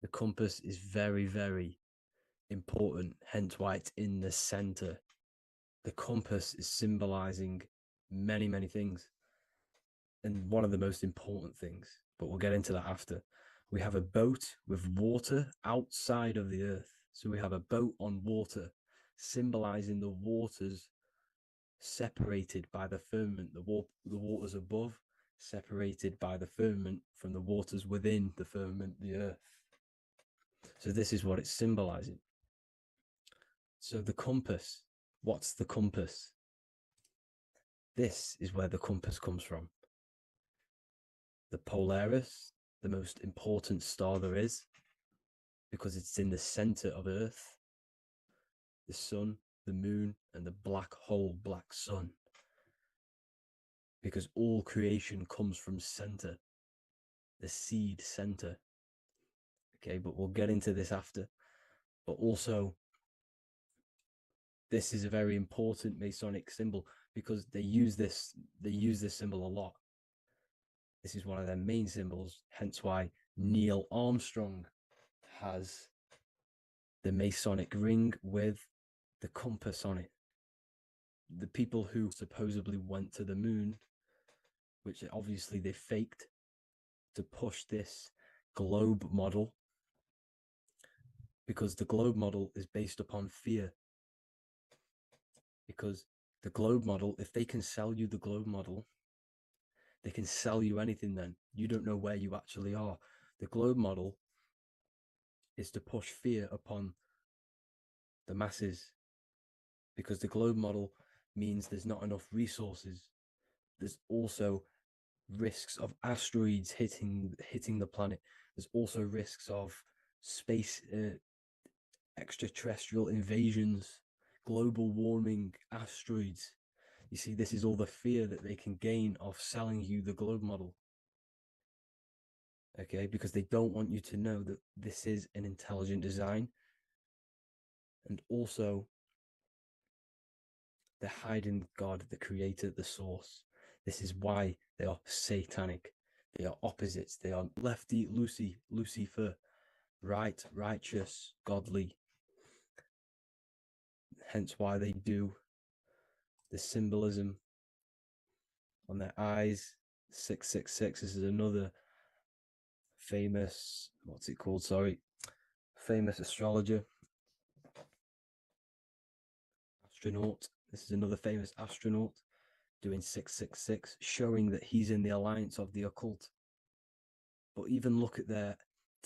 The compass is very, very important, hence why it's in the center. The compass is symbolizing many, many things. And one of the most important things, but we'll get into that after. We have a boat with water outside of the earth. So we have a boat on water, symbolizing the waters separated by the firmament, the waters above, separated by the firmament from the waters within the firmament, the earth. So this is what it's symbolizing. So the compass, what's the compass? This is where the compass comes from. The Polaris, the most important star there is, because it's in the center of Earth. The sun, the moon, and the black hole, black sun. Because all creation comes from center, the seed center. Okay, but we'll get into this after. But also, this is a very important Masonic symbol because they use this symbol a lot. This is one of their main symbols, hence why Neil Armstrong has the Masonic ring with the compass on it. The people who supposedly went to the moon, which obviously they faked to push this globe model, because the globe model is based upon fear. Because the globe model, if they can sell you the globe model, they can sell you anything then. You don't know where you actually are. The globe model is to push fear upon the masses, because the globe model means there's not enough resources. There's also risks of asteroids hitting the planet. There's also risks of space extraterrestrial invasions, global warming, asteroids. You see, this is all the fear that they can gain of selling you the globe model. Okay, because they don't want you to know that this is an intelligent design. And also, they're hiding God, the creator, the source. This is why they are satanic. They are opposites. They are lefty, Lucifer, right, righteous, godly. Hence why they do the symbolism on their eyes. 666. This is another famous, what's it called? Sorry, famous astrologer, astronaut. This is another famous astronaut doing 666, showing that he's in the alliance of the occult. But even look at their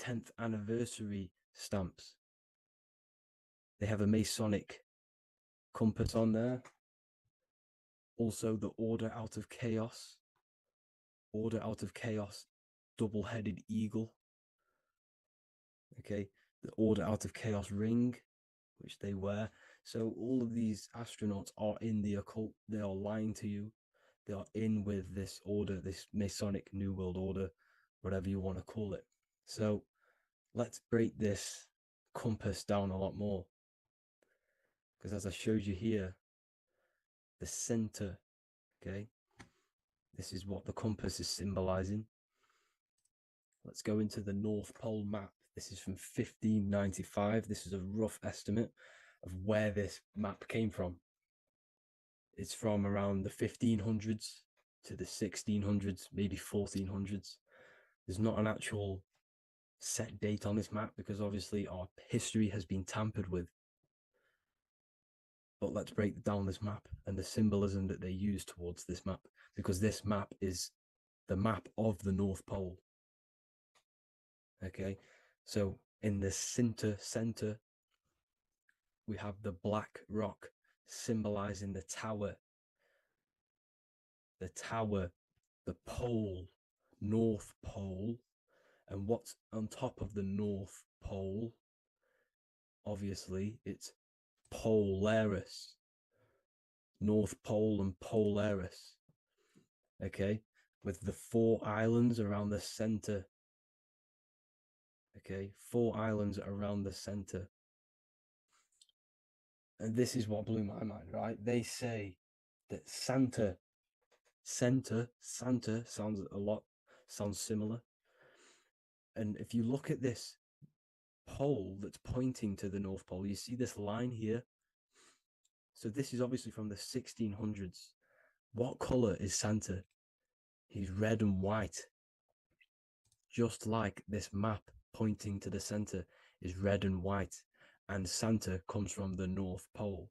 10th anniversary stamps. They have a Masonic compass on there. Also, the Order Out of Chaos. Order Out of Chaos, double-headed eagle. Okay, the Order Out of Chaos ring, which they wear. So all of these astronauts are in the occult. They are lying to you. They are in with this order, this Masonic New World Order, whatever you want to call it. So let's break this compass down a lot more. Because as I showed you here, the center, okay, this is what the compass is symbolizing. Let's go into the North Pole map. This is from 1595. This is a rough estimate of where this map came from. It's from around the 1500s to the 1600s, maybe 1400s. There's not an actual set date on this map because obviously our history has been tampered with. But let's break down this map and the symbolism that they use towards this map, because this map is the map of the North Pole. Okay, so in the center, we have the black rock symbolizing the tower, the pole, North Pole. And what's on top of the North Pole? Obviously, it's Polaris. North Pole and Polaris. Okay, with the 4 islands around the center. Okay, 4 islands around the center. And this is what blew my mind, right? They say that Santa sounds similar. And if you look at this pole that's pointing to the North Pole, you see this line here. So this is obviously from the 1600s. What color is Santa? He's red and white. Just like this map pointing to the center is red and white, and Santa comes from the North Pole.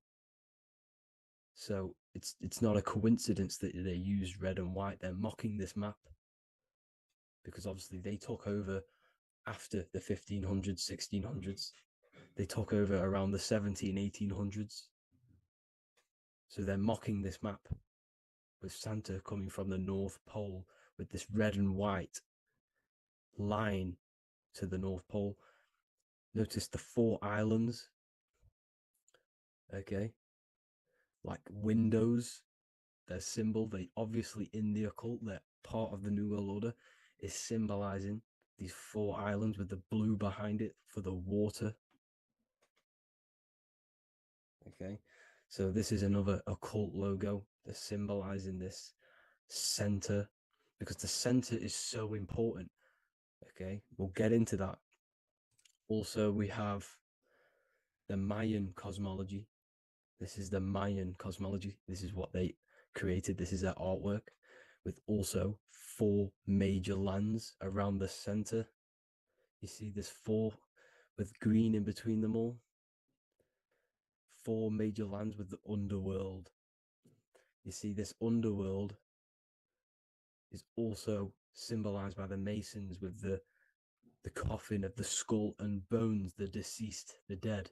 So it's not a coincidence that they use red and white. They're mocking this map because obviously they took over after the 1500s, 1600s. They took over around the 1800s. So they're mocking this map with Santa coming from the North Pole with this red and white line to the North Pole. Notice the 4 islands. Okay. Like windows, their symbol, they obviously in the occult, they're part of the New World Order, is symbolizing these 4 islands with the blue behind it for the water. Okay, So this is another occult logo that's symbolizing this center, because the center is so important. Okay, we'll get into that. Also, we have the Mayan cosmology. This is the Mayan cosmology. This is what they created. This is their artwork, with also 4 major lands around the center. You see this 4 with green in between them all. 4 major lands with the underworld. You see this underworld is also symbolized by the Masons with the coffin of the skull and bones, the deceased, the dead.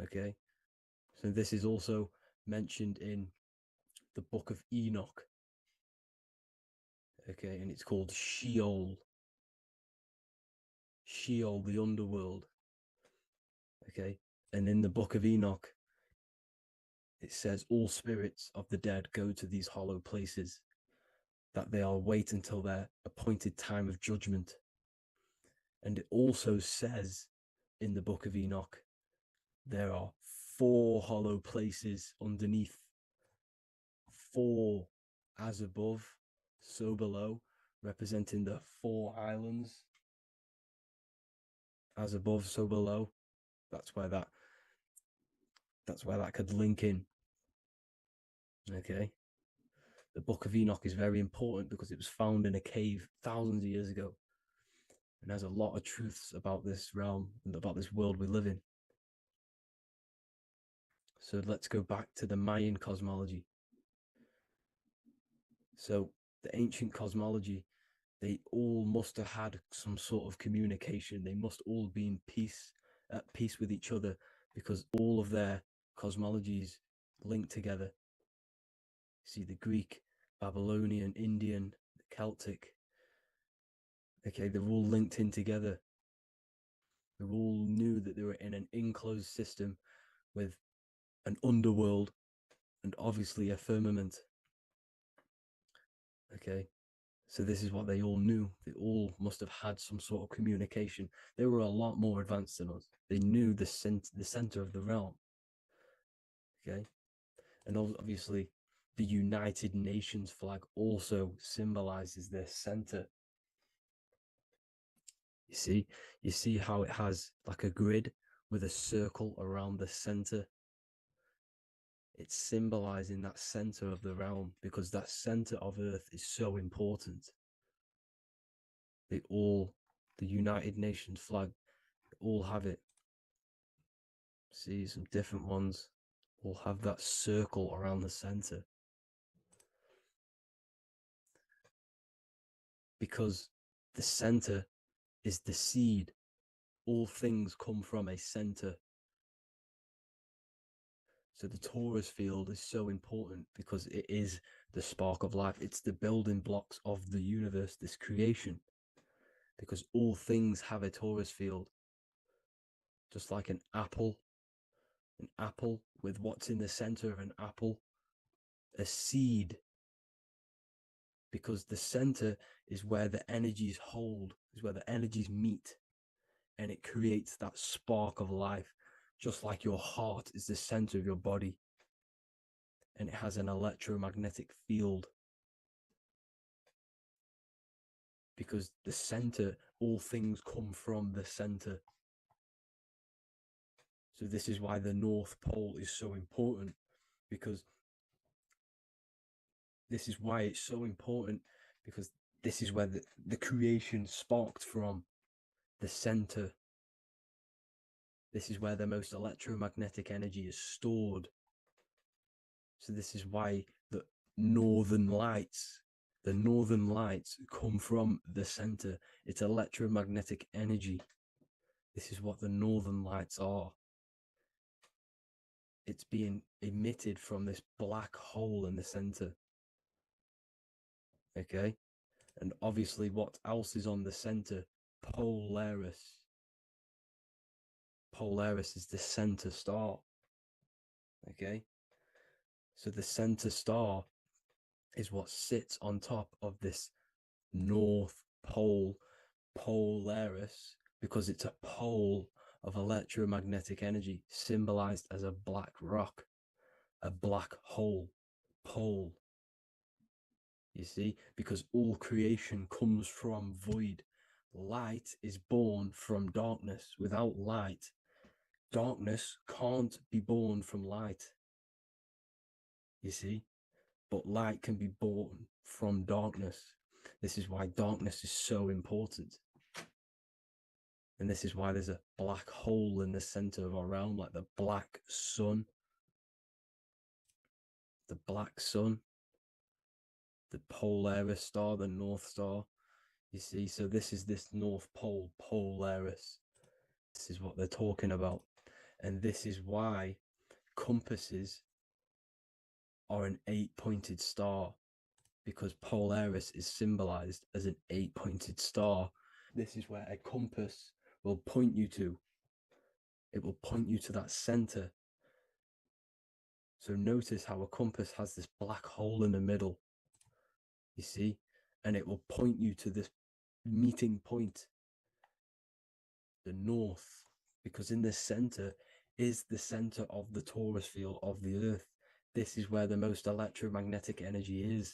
Okay, so this is also mentioned in the book of Enoch. Okay, and it's called Sheol. Sheol, the underworld. Okay, and in the book of Enoch, it says all spirits of the dead go to these hollow places, that they are wait until their appointed time of judgment. And it also says in the book of Enoch, there are 4 hollow places underneath. 4 as above, so below, representing the 4 islands. As above, so below. That's where that could link in. Okay. The book of Enoch is very important because it was found in a cave thousands of years ago, and has a lot of truths about this realm and about this world we live in. So let's go back to the Mayan cosmology. So the ancient cosmology, they all must have had some sort of communication. They must all be at peace with each other, because all of their cosmologies link together. See, the Greek, Babylonian, Indian, the Celtic. Okay, they're all linked in together. They all knew that they were in an enclosed system with an underworld and obviously a firmament. Okay, so this is what they all knew. They all must have had some sort of communication. They were a lot more advanced than us. They knew the center of the realm. Okay, and obviously the United Nations flag also symbolizes their center. You see how it has like a grid with a circle around the center. It's symbolizing that center of the realm, because that center of Earth is so important. The United Nations flag, all have it. See, some different ones will have that circle around the center, because the center is the seed. All things come from a center. So the torus field is so important because it is the spark of life. It's the building blocks of the universe, this creation, because all things have a torus field. Just like an apple with what's in the center of an apple, a seed, because the center is where the energies hold, is where the energies meet, and it creates that spark of life. Just like your heart is the center of your body, and it has an electromagnetic field, because the center, all things come from the center. So this is why the North Pole is so important, because this is why it's so important, because this is where the creation sparked from, the center. This is where the most electromagnetic energy is stored. So this is why the northern lights come from the center. It's electromagnetic energy. This is what the northern lights are. It's being emitted from this black hole in the center. Okay, and obviously what else is on the center? Polaris. Polaris is the center star. Okay, so the center star is what sits on top of this North Pole, Polaris, because it's a pole of electromagnetic energy, symbolized as a black rock, a black hole, pole. You see, because all creation comes from void. Light is born from darkness. Without light, darkness can't be born from light. You see, but light can be born from darkness. This is why darkness is so important. And this is why there's a black hole in the center of our realm, like the black sun. The black sun, the Polaris star, the North Star. You see, so this is this North Pole, Polaris. This is what they're talking about. And this is why compasses are an 8-pointed star, because Polaris is symbolized as an 8-pointed star. This is where a compass will point you to. It will point you to that center. So notice how a compass has this black hole in the middle, you see, and it will point you to this meeting point, the north, because in the center is the center of the torus field of the earth. This is where the most electromagnetic energy is.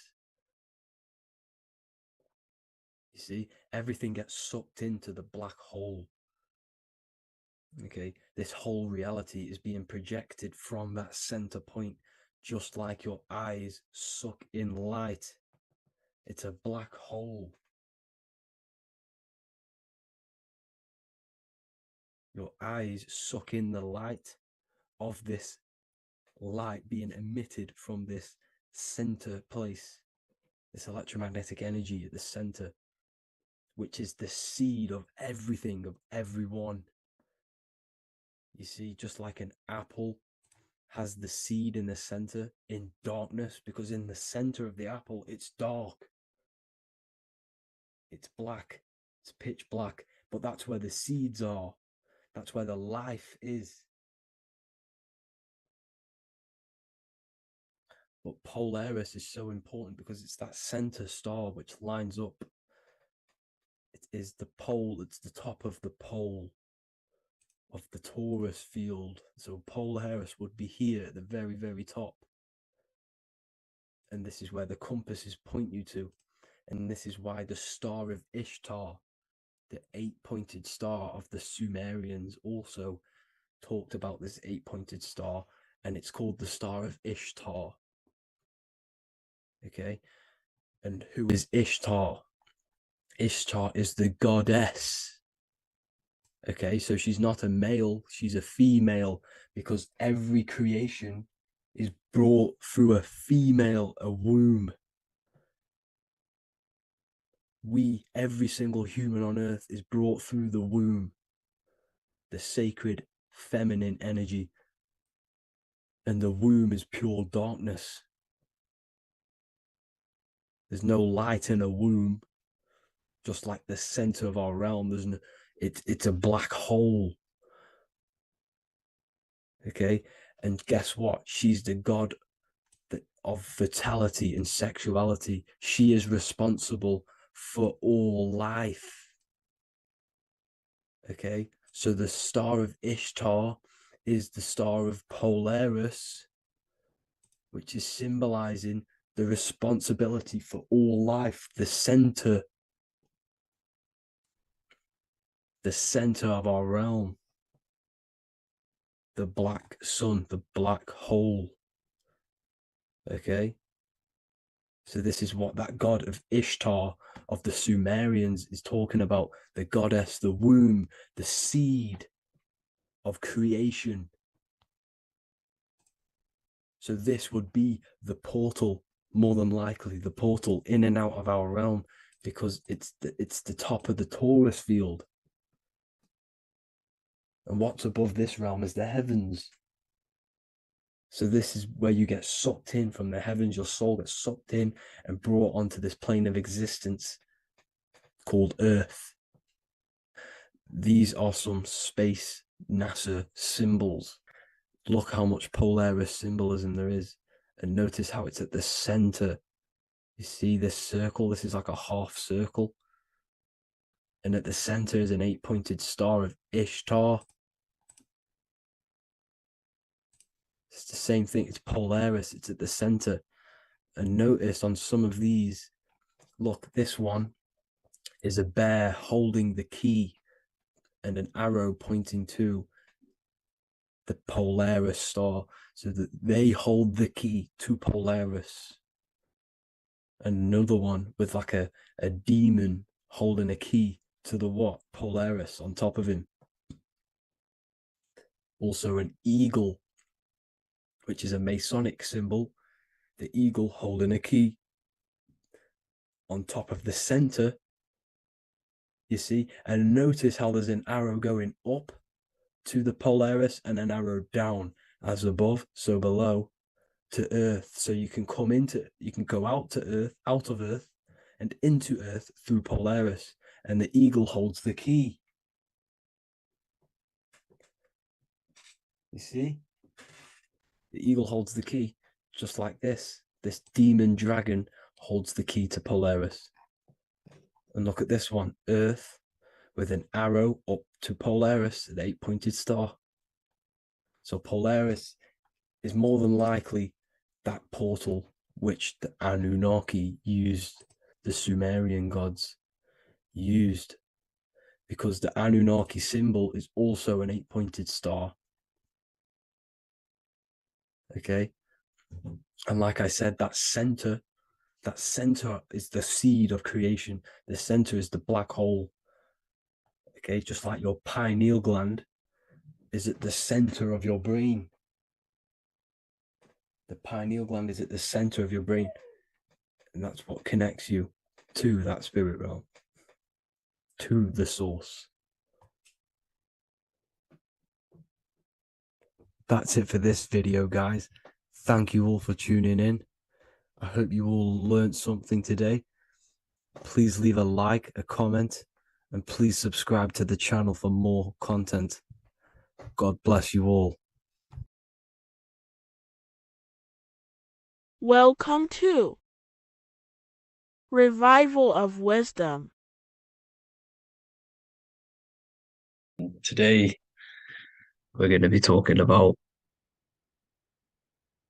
You see, everything gets sucked into the black hole. Okay, this whole reality is being projected from that center point, just like your eyes suck in light. It's a black hole. Your eyes suck in the light of this light being emitted from this center place, this electromagnetic energy at the center, which is the seed of everything, of everyone. You see, just like an apple has the seed in the center in darkness, because in the center of the apple, it's dark. It's black. It's pitch black. But that's where the seeds are. That's where the life is. But Polaris is so important because it's that center star which lines up. It is the pole, it's the top of the pole of the torus field. So Polaris would be here at the very, very top. And this is where the compasses point you to. And this is why the star of Ishtar, the 8-pointed star of the Sumerians, also talked about this 8-pointed star, and it's called the star of Ishtar. Okay, and who is Ishtar? Ishtar is the goddess. Okay, so she's not a male, she's a female, because every creation is brought through a female, a womb. Every single human on earth is brought through the womb, the sacred feminine energy. And the womb is pure darkness. There's no light in a womb, just like the center of our realm. It's a black hole. Okay, and guess what? She's the god of fertility and sexuality. She is responsible for all life. Okay, so the star of Ishtar is the star of Polaris, which is symbolizing the responsibility for all life, the center of our realm, the black sun, the black hole. Okay, so this is what that god of Ishtar of the Sumerians is talking about, the goddess, the womb, the seed of creation. So this would be the portal, more than likely the portal in and out of our realm, because it's the top of the torus field. And what's above this realm is the heavens. So this is where you get sucked in from the heavens. Your soul gets sucked in and brought onto this plane of existence called Earth. These are some space NASA symbols. Look how much Polaris symbolism there is. And notice how it's at the center. You see this circle? This is like a half circle. And at the center is an 8-pointed star of Ishtar. It's the same thing. It's Polaris. It's at the center. And notice on some of these, look, this one is a bear holding the key and an arrow pointing to the Polaris star, so that they hold the key to Polaris. And another one with like a demon holding a key to the what? Polaris on top of him. Also an eagle, which is a Masonic symbol. The eagle holding a key on top of the center, you see. And notice how there's an arrow going up to the Polaris and an arrow down, as above, so below, to Earth. So you can go out to Earth, out of Earth, and into Earth through Polaris. And the eagle holds the key. You see? The eagle holds the key, just like this. This demon dragon holds the key to Polaris. And look at this one, Earth, with an arrow up to Polaris, an 8-pointed star. So Polaris is more than likely that portal which the Anunnaki used, the Sumerian gods used, because the Anunnaki symbol is also an 8-pointed star. Okay. And like I said, that center is the seed of creation. The center is the black hole. Okay, just like your pineal gland is at the center of your brain. The pineal gland is at the center of your brain, and that's what connects you to that spirit realm, to the source. That's it for this video, guys. Thank you all for tuning in. I hope you all learned something today. Please leave a like, a comment, and please subscribe to the channel for more content. God bless you all. Welcome to Revival of Wisdom. Today, we're going to be talking about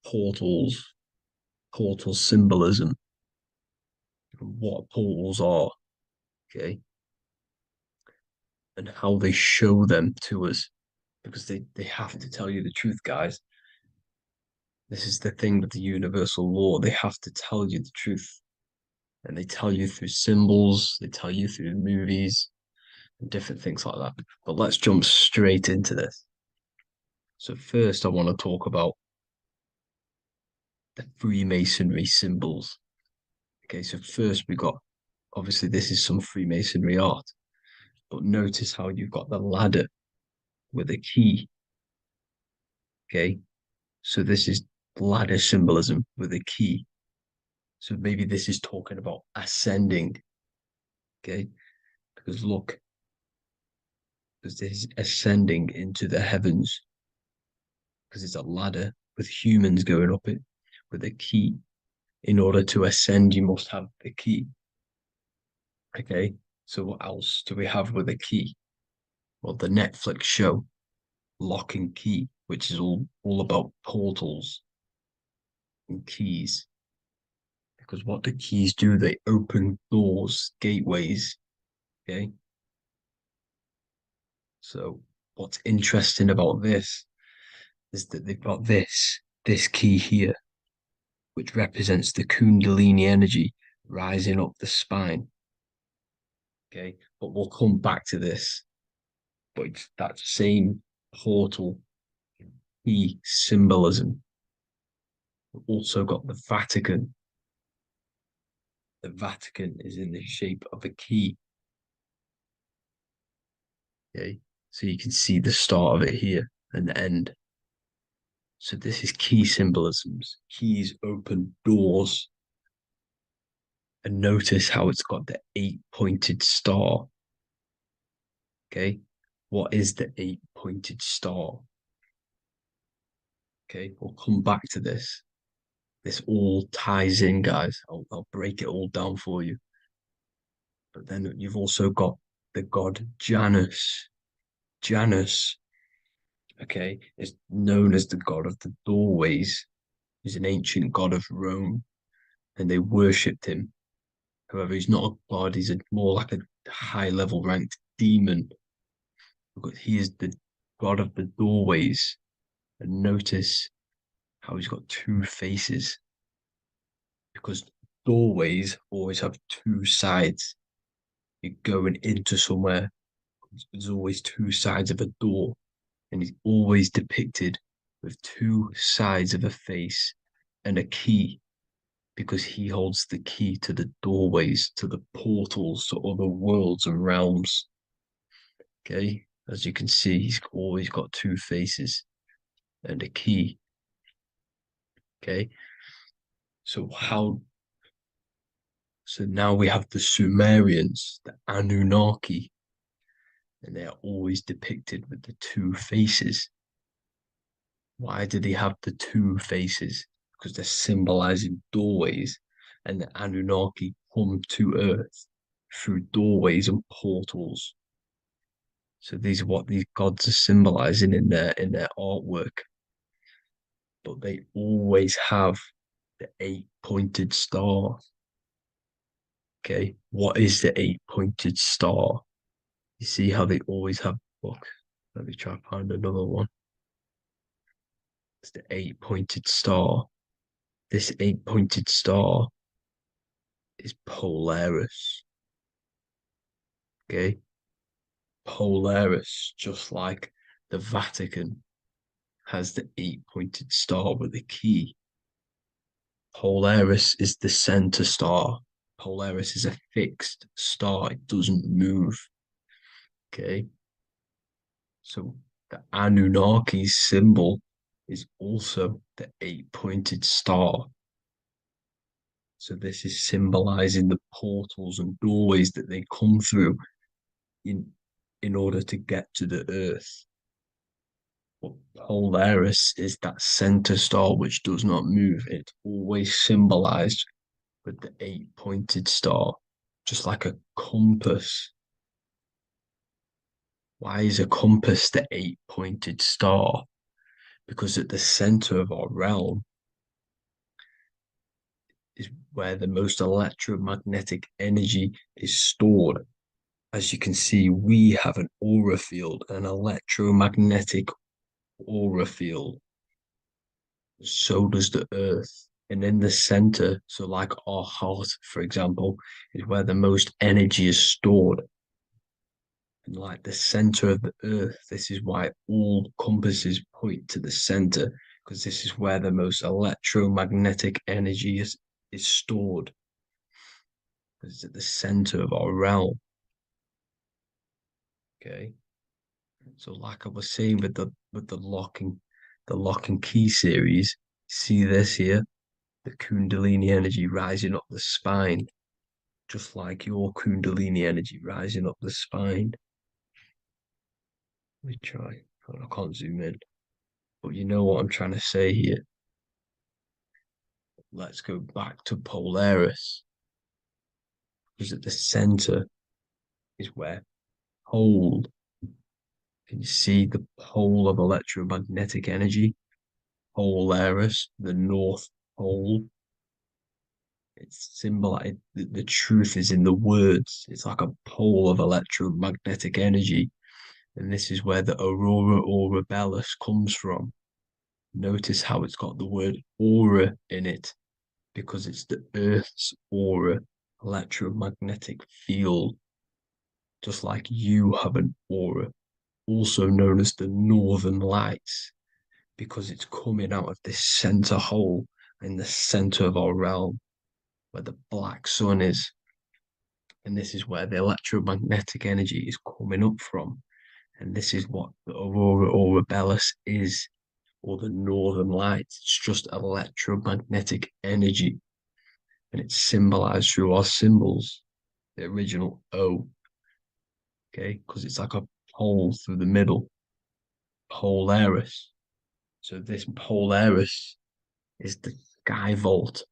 portal symbolism, what portals are, okay, and how they show them to us, because they have to tell you the truth, guys. This is the thing with the universal law. They have to tell you the truth. And they tell you through symbols, they tell you through movies, and different things like that. But let's jump straight into this. So first, I want to talk about the Freemasonry symbols. Okay, so first we got, obviously this is some Freemasonry art, but notice how you've got the ladder with a key. Okay, so this is ladder symbolism with a key. So maybe this is talking about ascending. Okay, because look, because this is ascending into the heavens, because it's a ladder with humans going up it with a key. In order to ascend, you must have the key. Okay, so what else do we have with a key? Well, the Netflix show Lock and Key, which is all about portals and keys. Because what do keys do? They open doors, gateways. Okay. So what's interesting about this is that they've got this key here, which represents the Kundalini energy rising up the spine. Okay, but we'll come back to this. But it's that same portal key symbolism. We've also got the Vatican. The Vatican is in the shape of a key. Okay, so you can see the start of it here and the end. So this is key symbolisms. Keys open doors. And notice how it's got the 8-pointed star. Okay, what is the 8-pointed star? Okay, we'll come back to this. This all ties in, guys. I'll break it all down for you. But then you've also got the god Janus. Janus Okay, is known as the god of the doorways. He's an ancient god of Rome, and they worshipped him. However, he's not a god, he's more like a high level ranked demon. Because he is the god of the doorways. And notice how he's got two faces. Because doorways always have two sides. You're going into somewhere, there's always two sides of a door. And he's always depicted with two sides of a face and a key, because he holds the key to the doorways, to the portals, to other worlds and realms. Okay, as you can see, he's always got two faces and a key. Okay, so now we have the Sumerians, the Anunnaki, and they are always depicted with the two faces. Why do they have the two faces? Because they're symbolizing doorways, and the Anunnaki come to Earth through doorways and portals. So these are what these gods are symbolizing in their artwork. But they always have the eight-pointed star. Okay, what is the eight-pointed star? You see how they always have. Look, let me try to find another one. It's the eight-pointed star. This eight-pointed star is Polaris. Okay, Polaris, just like the Vatican has the eight-pointed star with a key. Polaris is the center star. Polaris is a fixed star. It doesn't move. Okay. So the Anunnaki's symbol is also the eight-pointed star. So this is symbolizing the portals and doorways that they come through in order to get to the earth. But Polaris is that center star which does not move. It's always symbolized with the eight-pointed star, just like a compass. Why is a compass the eight-pointed star? Because at the center of our realm is where the most electromagnetic energy is stored. As you can see, we have an aura field, an electromagnetic aura field. So does the Earth. And in the center, so like our heart, for example, is where the most energy is stored. And like the center of the Earth, this is why all compasses point to the center, because this is where the most electromagnetic energy is stored. It's at the center of our realm. Okay. So like I was saying with the lock and key series, see this here? The Kundalini energy rising up the spine, just like your Kundalini energy rising up the spine. Let me try. I can't zoom in, but you know what I'm trying to say here. Let's go back to Polaris, because at the center is where pole. Can you see the pole of electromagnetic energy? Polaris, the North Pole. It's symbolized. The truth is in the words. It's like a pole of electromagnetic energy. And this is where the aurora borealis comes from. Notice how it's got the word aura in it, because it's the Earth's aura, electromagnetic field. Just like you have an aura, also known as the northern lights, because it's coming out of this center hole in the center of our realm, where the black sun is. And this is where the electromagnetic energy is coming up from. And this is what the aurora borealis is, or the northern lights. It's just electromagnetic energy. And it's symbolized through our symbols, the original O. Okay, because it's like a pole through the middle. Polaris. So this Polaris is the sky vault.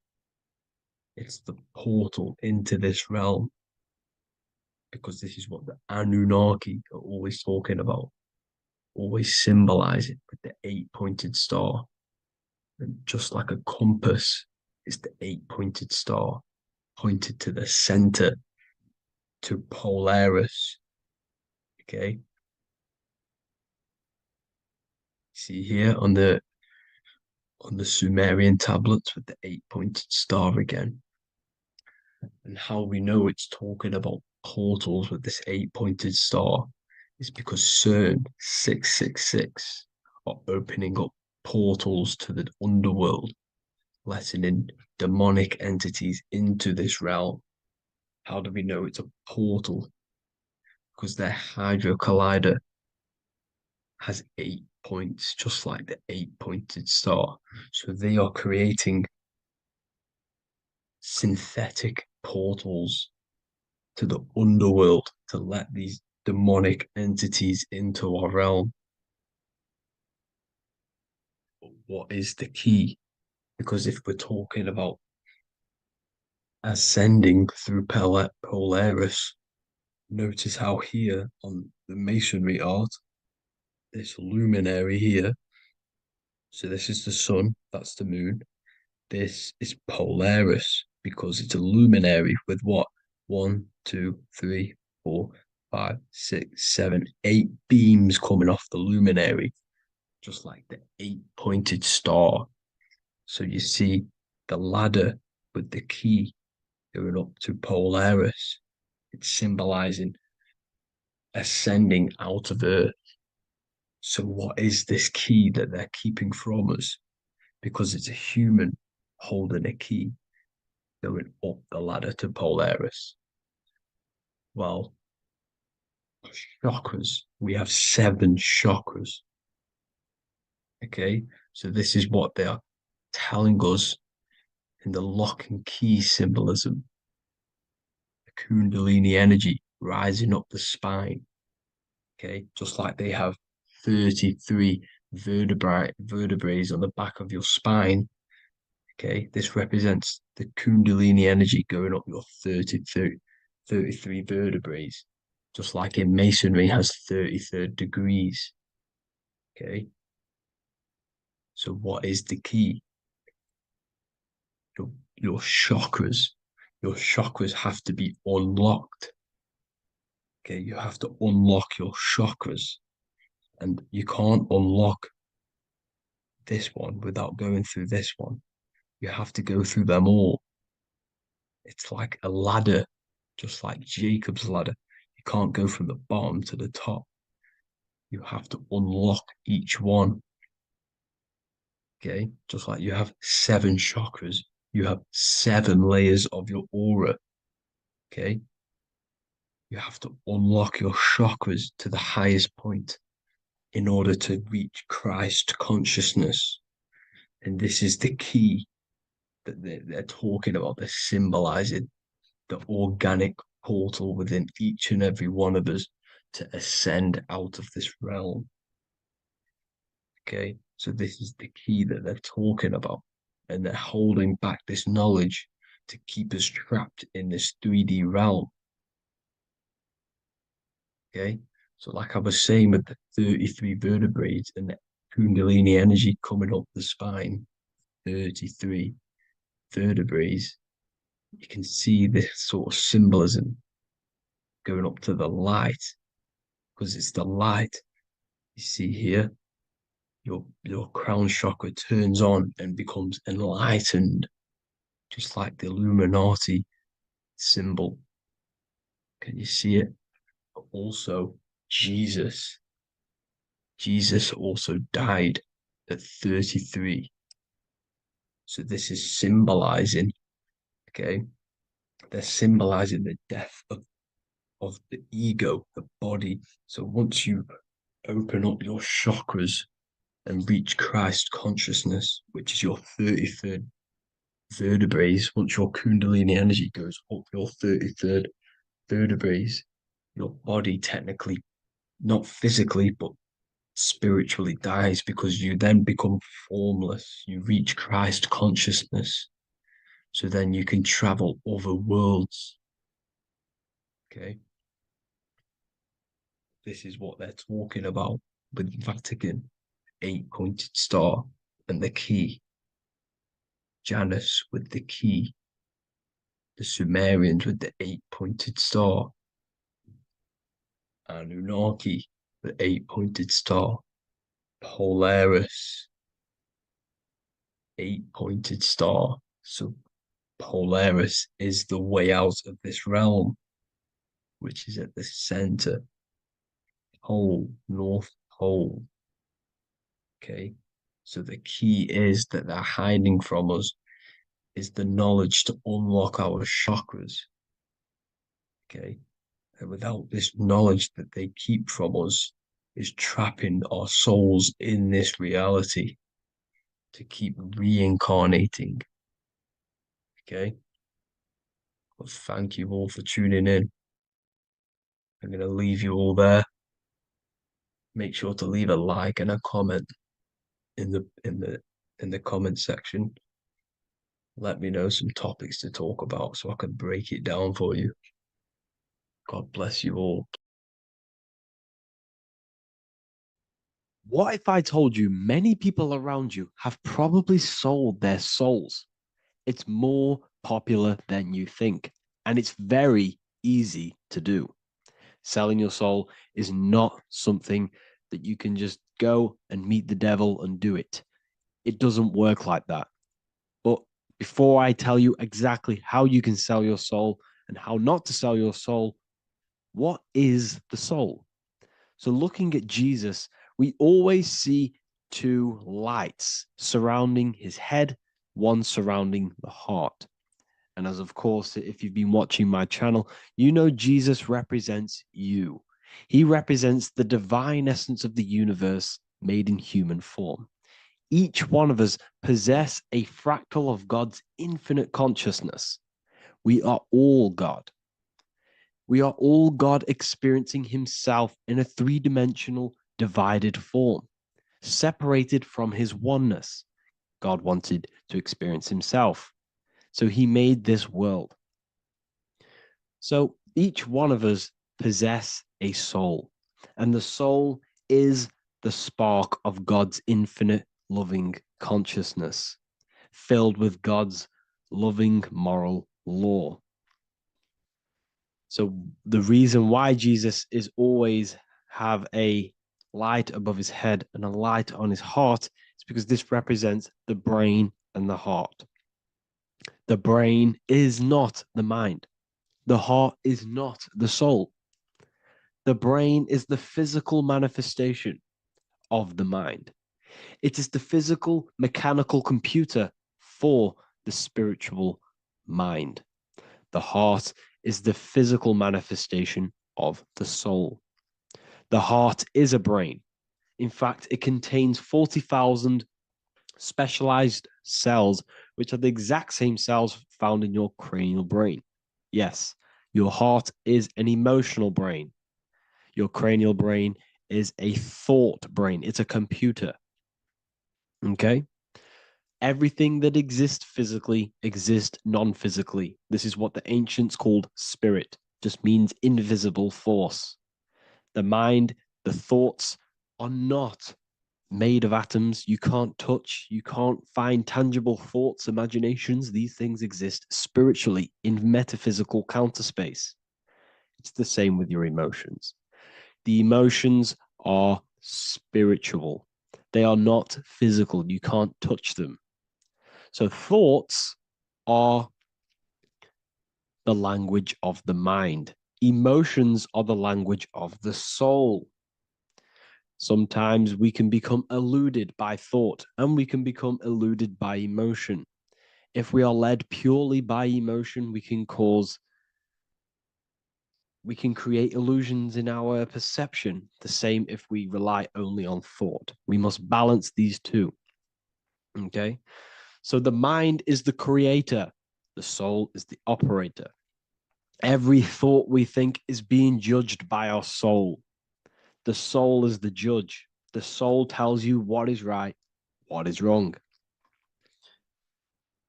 It's the portal into this realm, because this is what the Anunnaki are always talking about. always symbolize it with the 8-pointed star. And just like a compass, it's the 8-pointed star pointed to the center, to Polaris. Okay. See here on the Sumerian tablets with the 8-pointed star again. And how we know it's talking about portals with this 8-pointed star is because CERN 666 are opening up portals to the underworld, letting in demonic entities into this realm. How do we know it's a portal? Because their Hydro Collider has 8 points, just like the 8-pointed star. So they are creating synthetic portals to the underworld to let these demonic entities into our realm. But what is the key? Because if we're talking about ascending through Polaris, notice how here on the masonry art, this luminary here, so this is the sun, that's the moon. This is Polaris because it's a luminary with what? 1, 2, 3, 4, 5, 6, 7, 8 beams coming off the luminary, just like the 8-pointed star. So you see the ladder with the key going up to Polaris. It's symbolizing ascending out of Earth. So what is this key that they're keeping from us? Because it's a human holding a key going up the ladder to Polaris. Well, chakras. We have 7 chakras. Okay, so this is what they are telling us in the lock and key symbolism. The Kundalini energy rising up the spine. Okay, just like they have 33 vertebrae on the back of your spine. Okay, this represents the Kundalini energy going up your 33 vertebrae, just like in masonry has 33rd degrees. Okay, so what is the key? Your chakras. Your chakras have to be unlocked. Okay, you have to unlock your chakras, and you can't unlock this one without going through this one. You have to go through them all. It's like a ladder, just like Jacob's ladder. You can't go from the bottom to the top. You have to unlock each one. Okay, just like you have 7 chakras, you have 7 layers of your aura. Okay, you have to unlock your chakras to the highest point in order to reach Christ consciousness. And this is the key that they're talking about. They're symbolizing the organic portal within each and every one of us to ascend out of this realm. Okay, so this is the key that they're talking about, and they're holding back this knowledge to keep us trapped in this 3D realm. Okay, so like I was saying with the 33 vertebrae and the Kundalini energy coming up the spine, 33 vertebrae, you can see this sort of symbolism going up to the light, because it's the light you see here. Your crown chakra turns on and becomes enlightened, just like the Illuminati symbol. Can you see it? But also, Jesus also died at 33. So this is symbolizing, okay, they're symbolizing the death of the ego, the body. So once you open up your chakras and reach Christ consciousness, which is your 33rd vertebrae, once your Kundalini energy goes up your 33rd vertebrae, your body technically, not physically, but spiritually dies, because you then become formless. You reach Christ consciousness. So then you can travel other worlds. Okay. This is what they're talking about. with Vatican, 8-pointed star, and the key. Janus with the key. The Sumerians with the 8-pointed star. Anunnaki, the 8-pointed star. Polaris, 8-pointed star. So Polaris is the way out of this realm, which is at the center. Pole, North Pole. Okay. So the key is that they're hiding from us is the knowledge to unlock our chakras. Okay. And without this knowledge that they keep from us, is trapping our souls in this reality to keep reincarnating. Okay. Well, thank you all for tuning in. I'm going to leave you all there. Make sure to leave a like and a comment in the comment section. Let me know some topics to talk about so I can break it down for you. God bless you all. What if I told you many people around you have probably sold their souls? It's more popular than you think, and it's very easy to do. Selling your soul is not something that you can just go and meet the devil and do it. It doesn't work like that. But before I tell you exactly how you can sell your soul and how not to sell your soul, what is the soul? So, looking at Jesus, we always see two lights surrounding his head, one surrounding the heart. And as of course, if you've been watching my channel, you know Jesus represents you. He represents the divine essence of the universe made in human form. Each one of us possess a fractal of God's infinite consciousness. We are all God. We are all God experiencing himself in a three-dimensional divided form, separated from his oneness. God wanted to experience himself. So he made this world. So each one of us possess a soul, and the soul is the spark of God's infinite loving consciousness, filled with God's loving moral law. So the reason why Jesus is always have a light above his head and a light on his heart is because this represents the brain and the heart. The brain is not the mind. The heart is not the soul. The brain is the physical manifestation of the mind. It is the physical mechanical computer for the spiritual mind. The heart is the physical manifestation of the soul. The heart is a brain. In fact, it contains 40,000 specialized cells, which are the exact same cells found in your cranial brain. Yes, your heart is an emotional brain. Your cranial brain is a thought brain. It's a computer. Okay? Everything that exists physically exists non-physically. This is what the ancients called spirit. Just means invisible force. The mind, the thoughts are not made of atoms. You can't touch, you can't find tangible thoughts, imaginations. These things exist spiritually in metaphysical counterspace. It's the same with your emotions. The emotions are spiritual. They are not physical. You can't touch them. So thoughts are the language of the mind. Emotions are the language of the soul. Sometimes we can become eluded by thought and we can become eluded by emotion. If we are led purely by emotion, we can create illusions in our perception. The same if we rely only on thought. We must balance these two. Okay? So the mind is the creator, the soul is the operator. Every thought we think is being judged by our soul. The soul is the judge. The soul tells you what is right, what is wrong.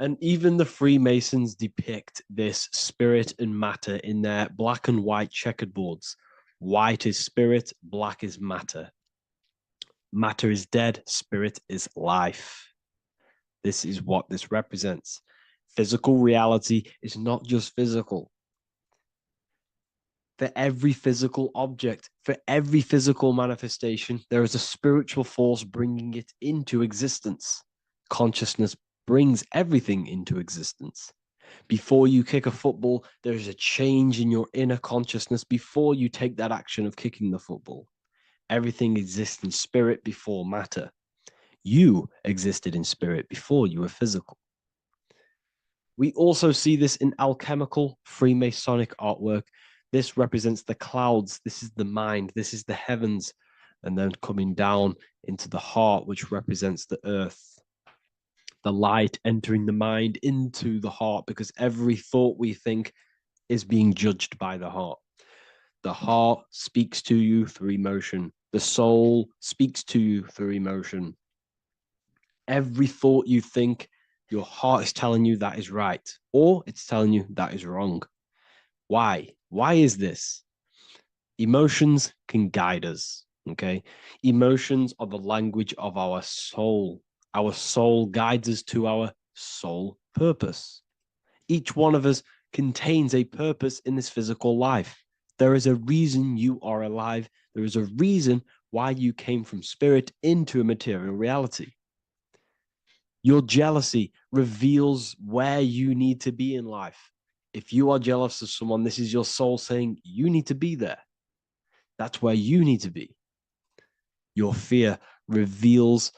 And even the Freemasons depict this spirit and matter in their black and white checkerboards. White is spirit, black is matter. Matter is dead, spirit is life. This is what this represents. Physical reality is not just physical. For every physical object, for every physical manifestation, there is a spiritual force bringing it into existence. Consciousness brings everything into existence. Before you kick a football, there is a change in your inner consciousness before you take that action of kicking the football. Everything exists in spirit before matter. You existed in spirit before you were physical. We also see this in alchemical Freemasonic artwork. This represents the clouds. This is the mind. This is the heavens. And then coming down into the heart, which represents the earth. The light entering the mind into the heart, because every thought we think is being judged by the heart. The heart speaks to you through emotion. The soul speaks to you through emotion. Every thought you think, your heart is telling you that is right, or it's telling you that is wrong. Why? Why is this? Emotions can guide us, okay? Emotions are the language of our soul. Our soul guides us to our soul purpose. Each one of us contains a purpose in this physical life. There is a reason you are alive. There is a reason why you came from spirit into a material reality. Your jealousy reveals where you need to be in life. If you are jealous of someone, this is your soul saying you need to be there. That's where you need to be. Your fear reveals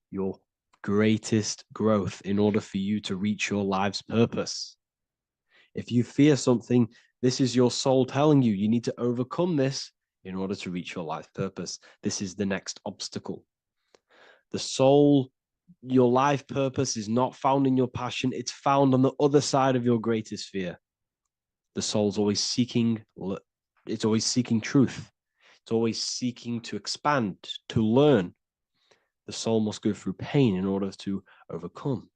your greatest growth in order for you to reach your life's purpose. If you fear something, this is your soul telling you you need to overcome this in order to reach your life purpose. This is the next obstacle. The soul, your life purpose is not found in your passion. It's found on the other side of your greatest fear. The soul's always seeking, it's always seeking truth. It's always seeking to expand, to learn. The soul must go through pain in order to overcome,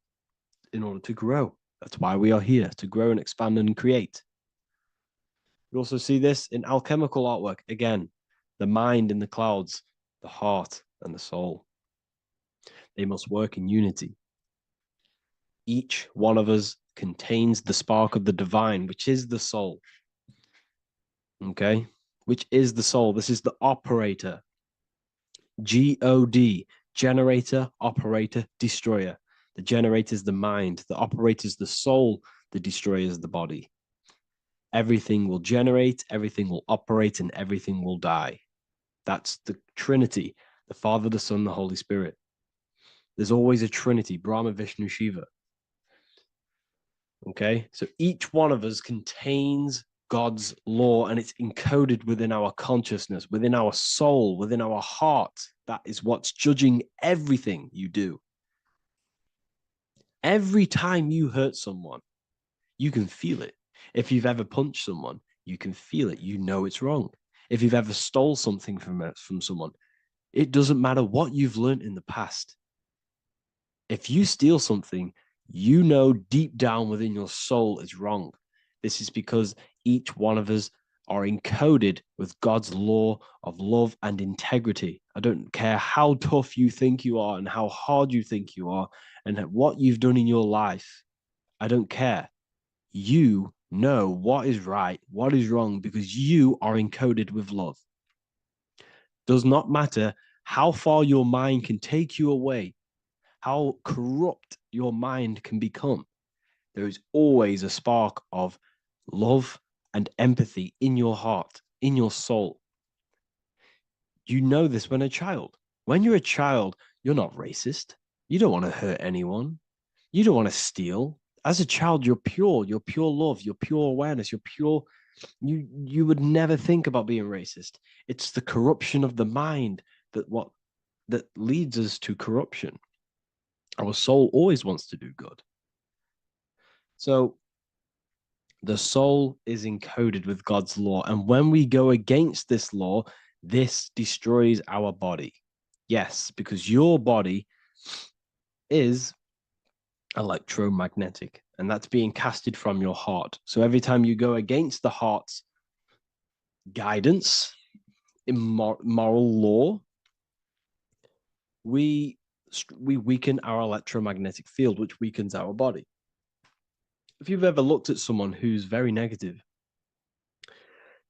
in order to grow. That's why we are here, to grow and expand and create. You also see this in alchemical artwork. Again, the mind in the clouds, the heart and the soul. They must work in unity. Each one of us contains the spark of the divine, which is the soul. Okay? Which is the soul. This is the operator. God, generator, operator, destroyer. The generator is the mind. The operator is the soul. The destroyer is the body. Everything will generate, everything will operate, and everything will die. That's the Trinity, the Father, the Son, the Holy Spirit. There's always a Trinity, Brahma, Vishnu, Shiva. Okay, so each one of us contains God's law, and it's encoded within our consciousness, within our soul, within our heart. That is what's judging everything you do. Every time you hurt someone, you can feel it. If you've ever punched someone, you can feel it. You know it's wrong. If you've ever stole something from someone, it doesn't matter what you've learned in the past. If you steal something, you know deep down within your soul it's wrong. This is because each one of us are encoded with God's law of love and integrity. I don't care how tough you think you are and how hard you think you are and what you've done in your life. I don't care. You know what is right, what is wrong, because you are encoded with love. Does not matter how far your mind can take you away, how corrupt your mind can become. There is always a spark of love and empathy in your heart, in your soul. You know this when a child. When you're a child, you're not racist. You don't want to hurt anyone. You don't want to steal. As a child, you're pure love, you're pure awareness, you're pure. You would never think about being racist. It's the corruption of the mind that leads us to corruption. Our soul always wants to do good. So the soul is encoded with God's law. And when we go against this law, this destroys our body. Yes, because your body is electromagnetic, and that's being casted from your heart. So every time you go against the heart's guidance, moral law, we weaken our electromagnetic field, which weakens our body. If you've ever looked at someone who's very negative,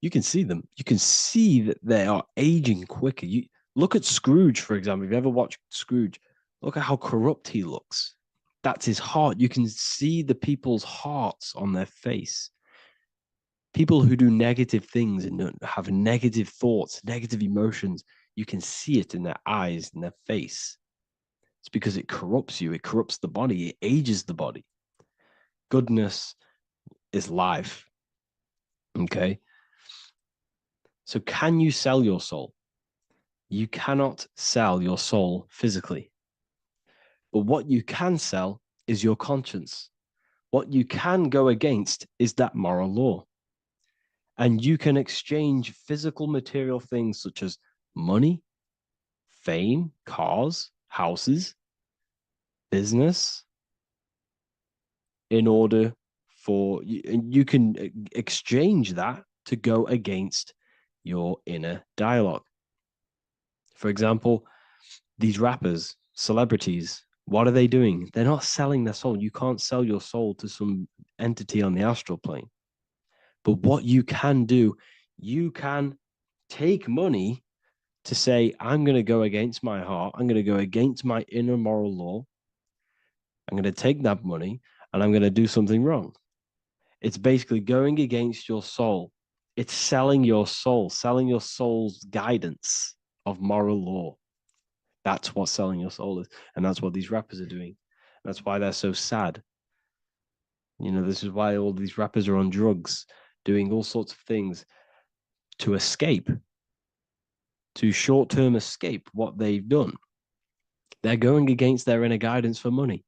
you can see them. You can see that they are aging quicker. You look at Scrooge, for example. If you ever watched Scrooge, look at how corrupt he looks. That's his heart. You can see the people's hearts on their face. People who do negative things and have negative thoughts, negative emotions, you can see it in their eyes and their face. It's because it corrupts you. It corrupts the body. It ages the body. Goodness is life. Okay. So can you sell your soul? You cannot sell your soul physically. But what you can sell is your conscience. What you can go against is that moral law. And you can exchange physical material things such as money, fame, cars, houses, business, in order for you can exchange that to go against your inner dialogue. For example, these rappers, celebrities, what are they doing? They're not selling their soul. You can't sell your soul to some entity on the astral plane. But what you can do, you can take money to say, I'm going to go against my heart. I'm going to go against my inner moral law. I'm going to take that money and I'm going to do something wrong. It's basically going against your soul. It's selling your soul's guidance of moral law. That's what selling your soul is. And that's what these rappers are doing. That's why they're so sad. You know, this is why all these rappers are on drugs, doing all sorts of things to escape, to short-term escape what they've done. They're going against their inner guidance for money.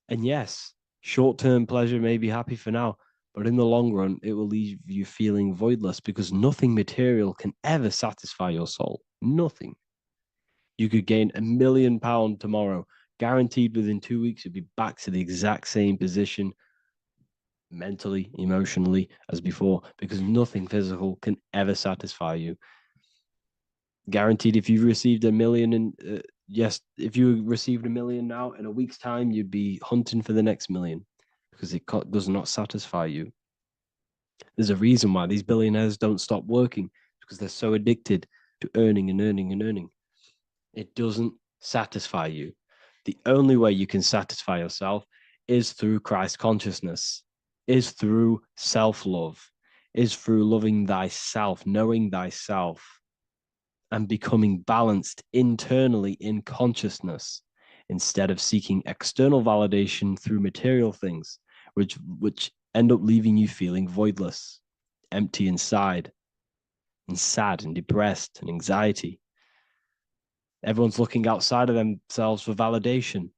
And yes, short-term pleasure may be happy for now, but in the long run, it will leave you feeling voidless because nothing material can ever satisfy your soul. Nothing. You could gain £1 million tomorrow, guaranteed within 2 weeks, you'd be back to the exact same position mentally, emotionally as before, because nothing physical can ever satisfy you. Guaranteed, if you received $1 million yes, if you received $1 million now, in a week's time, you'd be hunting for the next million because it does not satisfy you. There's a reason why these billionaires don't stop working, because they're so addicted to earning and earning and earning. It doesn't satisfy you. The only way you can satisfy yourself is through Christ consciousness, is through self-love, is through loving thyself, knowing thyself, and becoming balanced internally in consciousness instead of seeking external validation through material things, which end up leaving you feeling voidless, empty inside, and sad and depressed and anxiety. Everyone's looking outside of themselves for validation,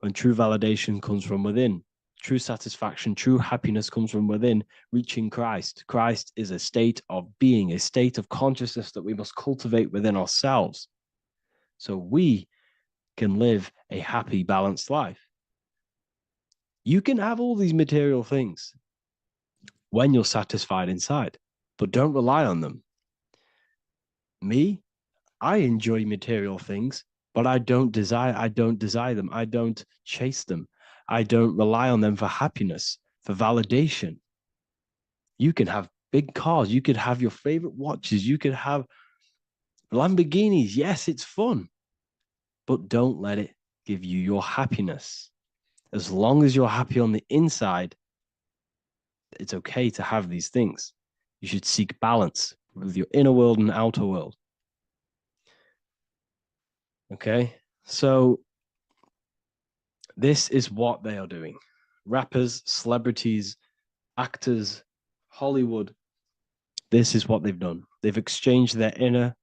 when true validation comes from within. True satisfaction, true happiness comes from within, reaching Christ. Christ is a state of being, a state of consciousness that we must cultivate within ourselves so we can live a happy, balanced life. You can have all these material things when you're satisfied inside, but don't rely on them. Me, I enjoy material things, but I don't desire them. I don't chase them. I don't rely on them for happiness, for validation. You can have big cars. You could have your favorite watches. You could have Lamborghinis. Yes, it's fun, but don't let it give you your happiness. As long as you're happy on the inside, it's okay to have these things. You should seek balance with your inner world and outer world. Okay, so this is what they are doing. Rappers, celebrities, actors, Hollywood, this is what they've done. They've exchanged their inner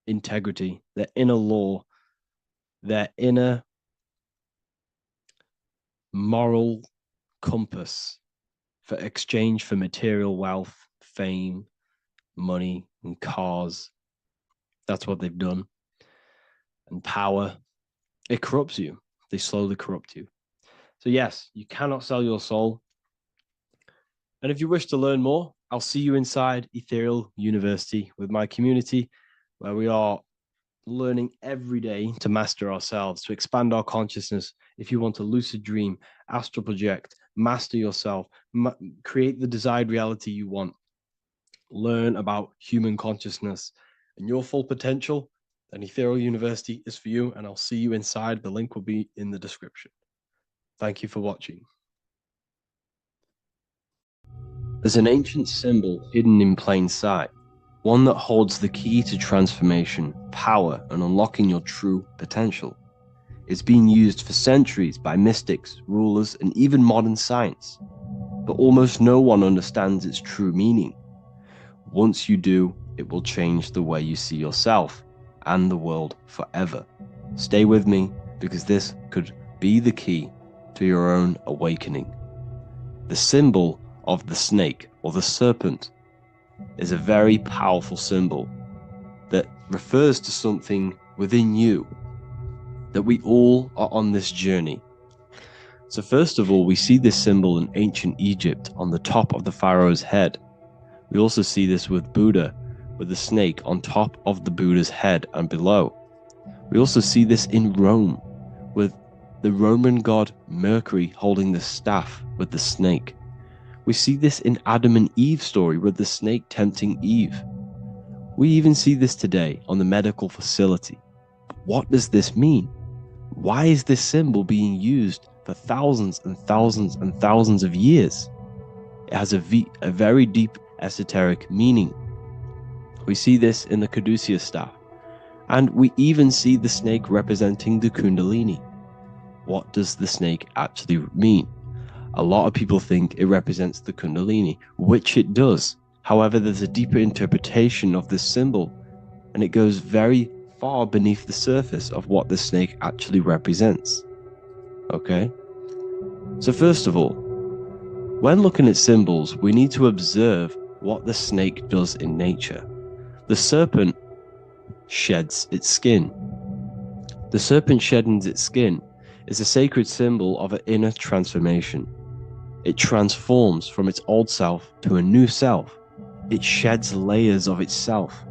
integrity, their inner law, their inner moral compass for exchange for material wealth, fame, money, and cars. That's what they've done. And power. It corrupts you. They slowly corrupt you. So yes, you cannot sell your soul. And if you wish to learn more, I'll see you inside Ethereal University with my community, where we are learning every day to master ourselves, to expand our consciousness. If you want to lucid dream, astral project, master yourself, create the desired reality you want, learn about human consciousness and your full potential, then Ethereal University is for you, and I'll see you inside. The link will be in the description. Thank you for watching. There's an ancient symbol hidden in plain sight, one that holds the key to transformation, power, and unlocking your true potential. It's been used for centuries by mystics, rulers, and even modern science, but almost no one understands its true meaning. Once you do, it will change the way you see yourself and the world forever. Stay with me, because this could be the key to your own awakening. The symbol of the snake, or the serpent, is a very powerful symbol that refers to something within you, that we all are on this journey. So first of all, we see this symbol in ancient Egypt on the top of the pharaoh's head. We also see this with Buddha, with the snake on top of the Buddha's head and below. We also see this in Rome, with the Roman god Mercury holding the staff with the snake. We see this in Adam and Eve story with the snake tempting Eve. We even see this today on the medical facility. What does this mean? Why is this symbol being used for thousands and thousands and thousands of years? It has a very deep esoteric meaning. We see this in the caduceus staff, and we even see the snake representing the kundalini. What does the snake actually mean? A lot of people think it represents the kundalini, which it does. However, there's a deeper interpretation of this symbol, and it goes very far beneath the surface of what the snake actually represents. Okay? So first of all, when looking at symbols, we need to observe what the snake does in nature. The serpent sheds its skin. The serpent shedding its skin is a sacred symbol of an inner transformation. It transforms from its old self to a new self. It sheds layers of itself.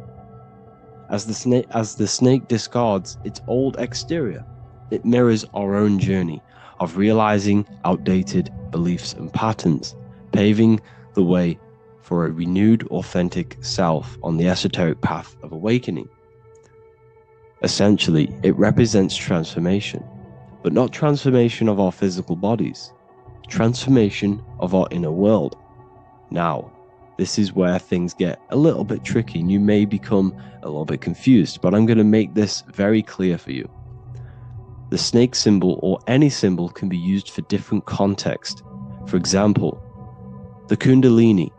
As the snake discards its old exterior, it mirrors our own journey of realizing outdated beliefs and patterns, paving the way for a renewed, authentic self on the esoteric path of awakening. Essentially, it represents transformation, but not transformation of our physical bodies, transformation of our inner world. Now, this is where things get a little bit tricky and you may become a little bit confused, but I'm going to make this very clear for you. The snake symbol, or any symbol, can be used for different contexts. For example, the kundalini.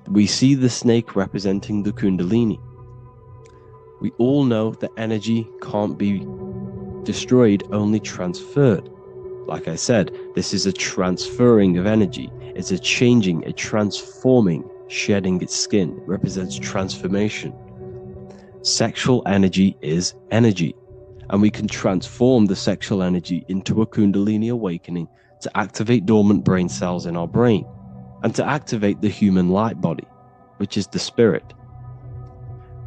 We see the snake representing the kundalini. We all know that energy can't be destroyed, only transferred. Like I said, this is a transferring of energy. It's a changing, a transforming, shedding its skin. It represents transformation. Sexual energy is energy, and we can transform the sexual energy into a kundalini awakening to activate dormant brain cells in our brain and to activate the human light body, which is the spirit.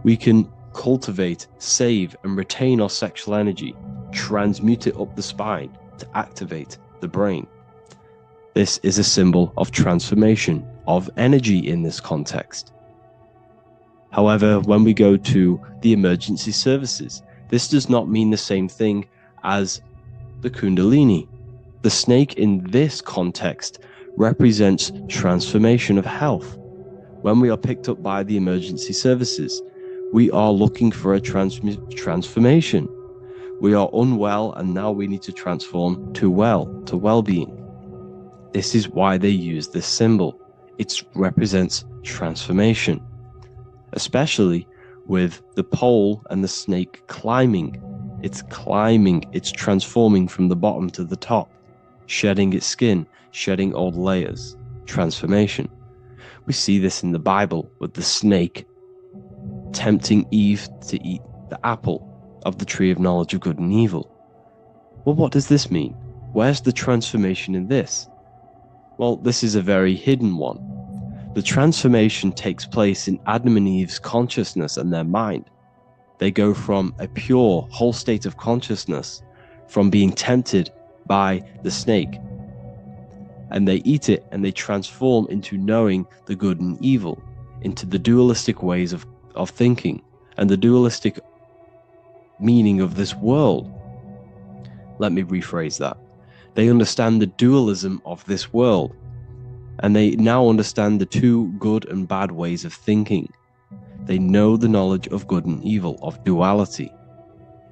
We can cultivate, save, and retain our sexual energy, transmute it up the spine to activate the brain. This is a symbol of transformation, of energy in this context. However, when we go to the emergency services, this does not mean the same thing as the kundalini. The snake in this context represents transformation of health. When we are picked up by the emergency services, we are looking for a transformation. We are unwell and now we need to transform to well-being. This is why they use this symbol. It represents transformation, especially with the pole and the snake climbing. It's climbing, it's transforming from the bottom to the top, shedding its skin, shedding old layers, transformation. We see this in the Bible with the snake tempting Eve to eat the apple of the tree of knowledge of good and evil. Well, what does this mean? Where's the transformation in this? Well, this is a very hidden one. The transformation takes place in Adam and Eve's consciousness and their mind. They go from a pure, whole state of consciousness, from being tempted by the snake, and they eat it and they transform into knowing the good and evil, into the dualistic ways of thinking and the dualistic meaning of this world. Let me rephrase that. They understand the dualism of this world, and they now understand the two good and bad ways of thinking. They know the knowledge of good and evil, of duality.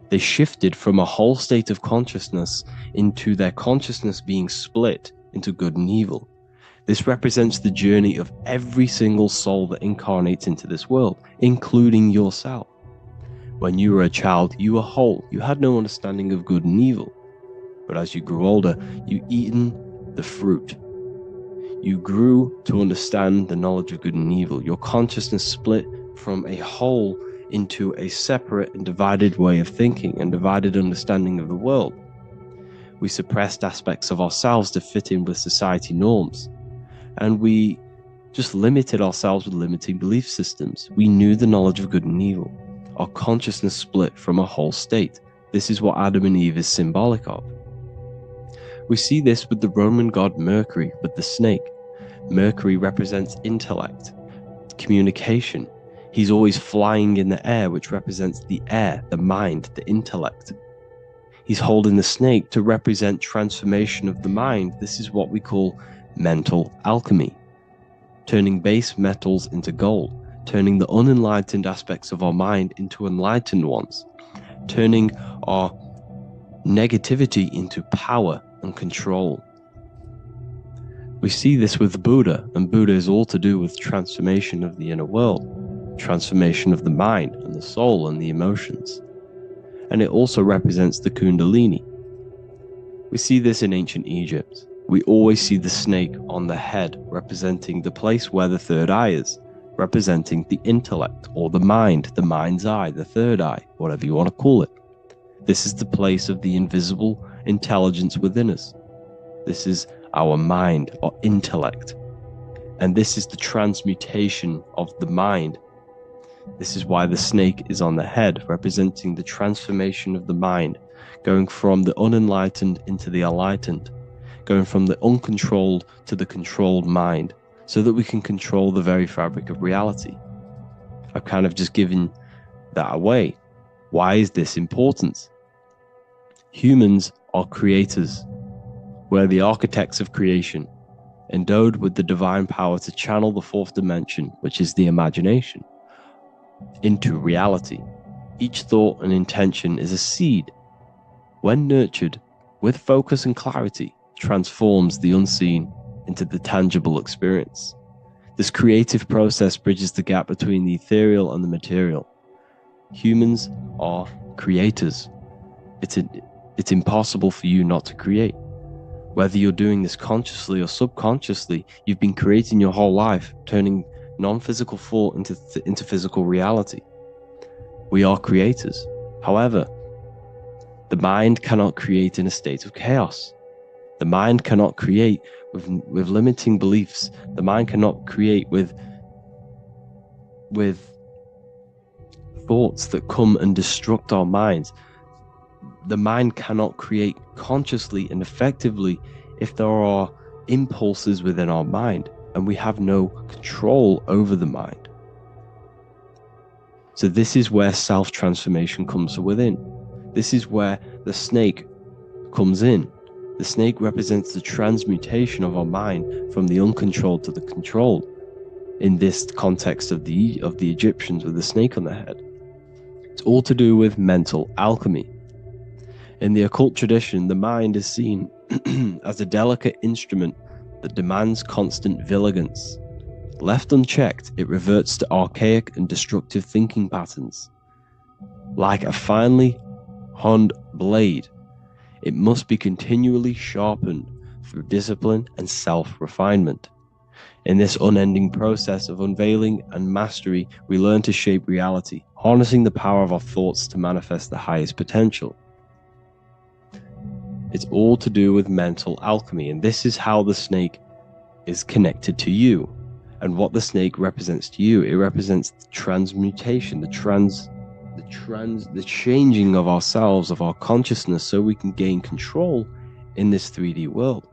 They shifted from a whole state of consciousness into their consciousness being split into good and evil. This represents the journey of every single soul that incarnates into this world, including yourself. When you were a child, you were whole. You had no understanding of good and evil. But as you grew older, you eaten the fruit. You grew to understand the knowledge of good and evil. Your consciousness split from a whole into a separate and divided way of thinking and divided understanding of the world. We suppressed aspects of ourselves to fit in with society norms, and we just limited ourselves with limiting belief systems. We knew the knowledge of good and evil. Our consciousness split from a whole state. This is what Adam and Eve is symbolic of. We see this with the Roman god Mercury, with the snake. Mercury represents intellect, communication. He's always flying in the air, which represents the air, the mind, the intellect. He's holding the snake to represent transformation of the mind. This is what we call mental alchemy, turning base metals into gold, turning the unenlightened aspects of our mind into enlightened ones, turning our negativity into power and control. We see this with Buddha, and Buddha is all to do with transformation of the inner world, transformation of the mind and the soul and the emotions. And it also represents the Kundalini. We see this in ancient Egypt. We always see the snake on the head, representing the place where the third eye is, representing the intellect or the mind, the mind's eye, the third eye, whatever you want to call it. This is the place of the invisible intelligence within us. This is our mind or intellect. And this is the transmutation of the mind. This is why the snake is on the head, representing the transformation of the mind, going from the unenlightened into the enlightened, going from the uncontrolled to the controlled mind, so that we can control the very fabric of reality. I've kind of just given that away. Why is this important? Humans are creators. We're the architects of creation, endowed with the divine power to channel the fourth dimension, which is the imagination, into reality. Each thought and intention is a seed. When nurtured with focus and clarity, transforms the unseen into the tangible experience. This creative process bridges the gap between the ethereal and the material. Humans are creators. It's impossible for you not to create. Whether you're doing this consciously or subconsciously, you've been creating your whole life, turning non-physical thought into physical reality. We are creators. However, the mind cannot create in a state of chaos. The mind cannot create with limiting beliefs. The mind cannot create with thoughts that come and destruct our minds. The mind cannot create consciously and effectively if there are impulses within our mind and we have no control over the mind. So this is where self-transformation comes from within. This is where the snake comes in. The snake represents the transmutation of our mind from the uncontrolled to the controlled. In this context of the Egyptians with the snake on their head, it's all to do with mental alchemy. In the occult tradition, the mind is seen as a delicate instrument that demands constant vigilance. Left unchecked, it reverts to archaic and destructive thinking patterns. Like a finely honed blade, it must be continually sharpened through discipline and self-refinement. In this unending process of unveiling and mastery, we learn to shape reality, harnessing the power of our thoughts to manifest the highest potential. It's all to do with mental alchemy, and this is how the snake is connected to you. And what the snake represents to you, it represents the transmutation, the the changing of ourselves, of our consciousness, so we can gain control in this 3D world.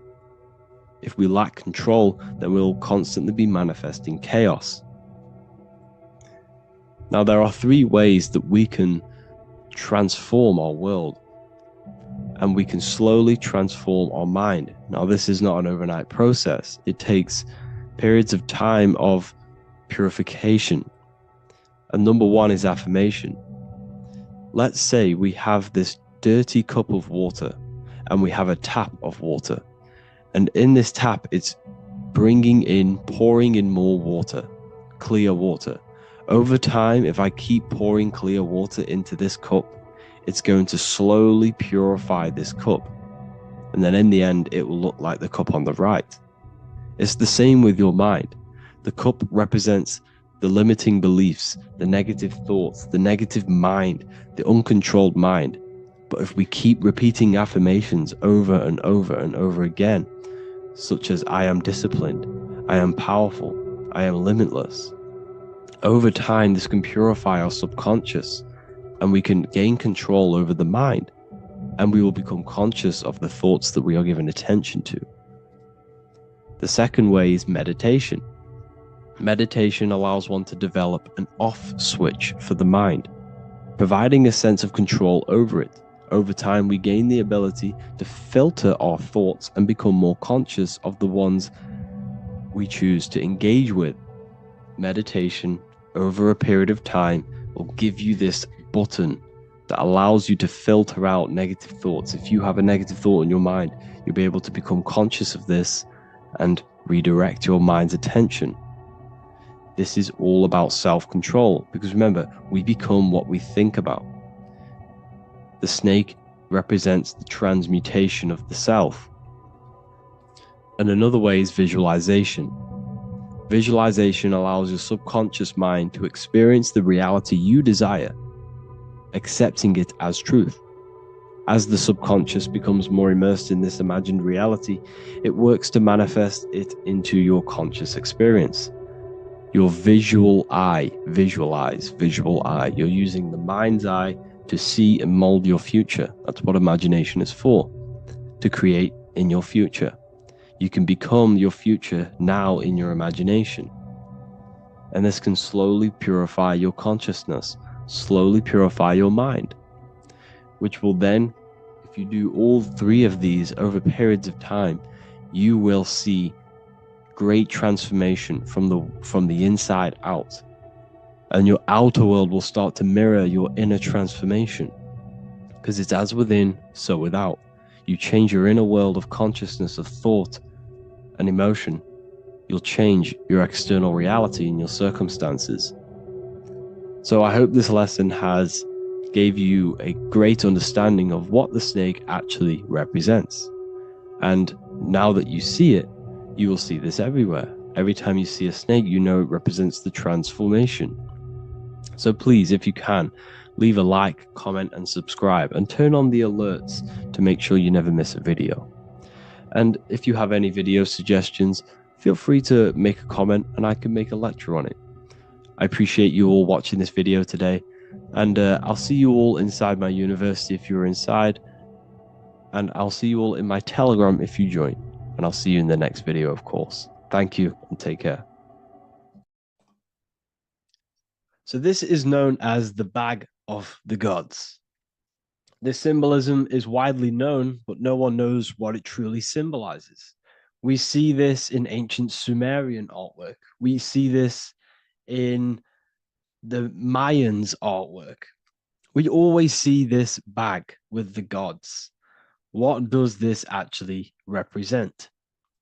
If we lack control, then we'll constantly be manifesting chaos. Now, there are 3 ways that we can transform our world, and we can slowly transform our mind. Now, this is not an overnight process. It takes periods of time of purification. And number 1 is affirmation. Let's say we have this dirty cup of water and we have a tap of water. And in this tap, it's pouring in more water, clear water. Over time, if I keep pouring clear water into this cup, it's going to slowly purify this cup. And then in the end, it will look like the cup on the right. It's the same with your mind. The cup represents the limiting beliefs, the negative thoughts, the negative mind, the uncontrolled mind. But if we keep repeating affirmations over and over and over again, such as I am disciplined, I am powerful, I am limitless, over time this can purify our subconscious and we can gain control over the mind, and we will become conscious of the thoughts that we are giving attention to. The second way is meditation. Meditation allows one to develop an off switch for the mind, providing a sense of control over it. Over time, we gain the ability to filter our thoughts and become more conscious of the ones we choose to engage with. Meditation, over a period of time, will give you this button that allows you to filter out negative thoughts. If you have a negative thought in your mind, you'll be able to become conscious of this and redirect your mind's attention. This is all about self-control, because remember, we become what we think about. The snake represents the transmutation of the self. And another way is visualization. Visualization allows your subconscious mind to experience the reality you desire, accepting it as truth. As the subconscious becomes more immersed in this imagined reality, it works to manifest it into your conscious experience. Your visual eye, visual eye. You're using the mind's eye to see and mold your future. That's what imagination is for, to create in your future. You can become your future now in your imagination. And this can slowly purify your consciousness, slowly purify your mind, which will then, if you do all 3 of these over periods of time, you will see great transformation from the inside out, and your outer world will start to mirror your inner transformation, because it's as within, so without. You change your inner world of consciousness, of thought and emotion, you'll change your external reality and your circumstances. So I hope this lesson has gave you a great understanding of what the snake actually represents. And now that you see it, you will see this everywhere. Every time you see a snake, you know it represents the transformation. So please, if you can, leave a like, comment, and subscribe, and turn on the alerts to make sure you never miss a video. And if you have any video suggestions, feel free to make a comment and I can make a lecture on it. I appreciate you all watching this video today, and I'll see you all inside my university if you're inside, and I'll see you all in my Telegram if you join, and I'll see you in the next video, of course. Thank you and take care. So this is known as the bag of the gods. This symbolism is widely known, but no one knows what it truly symbolizes. We see this in ancient Sumerian artwork. We see this in the Mayans' artwork. We always see this bag with the gods. What does this actually represent?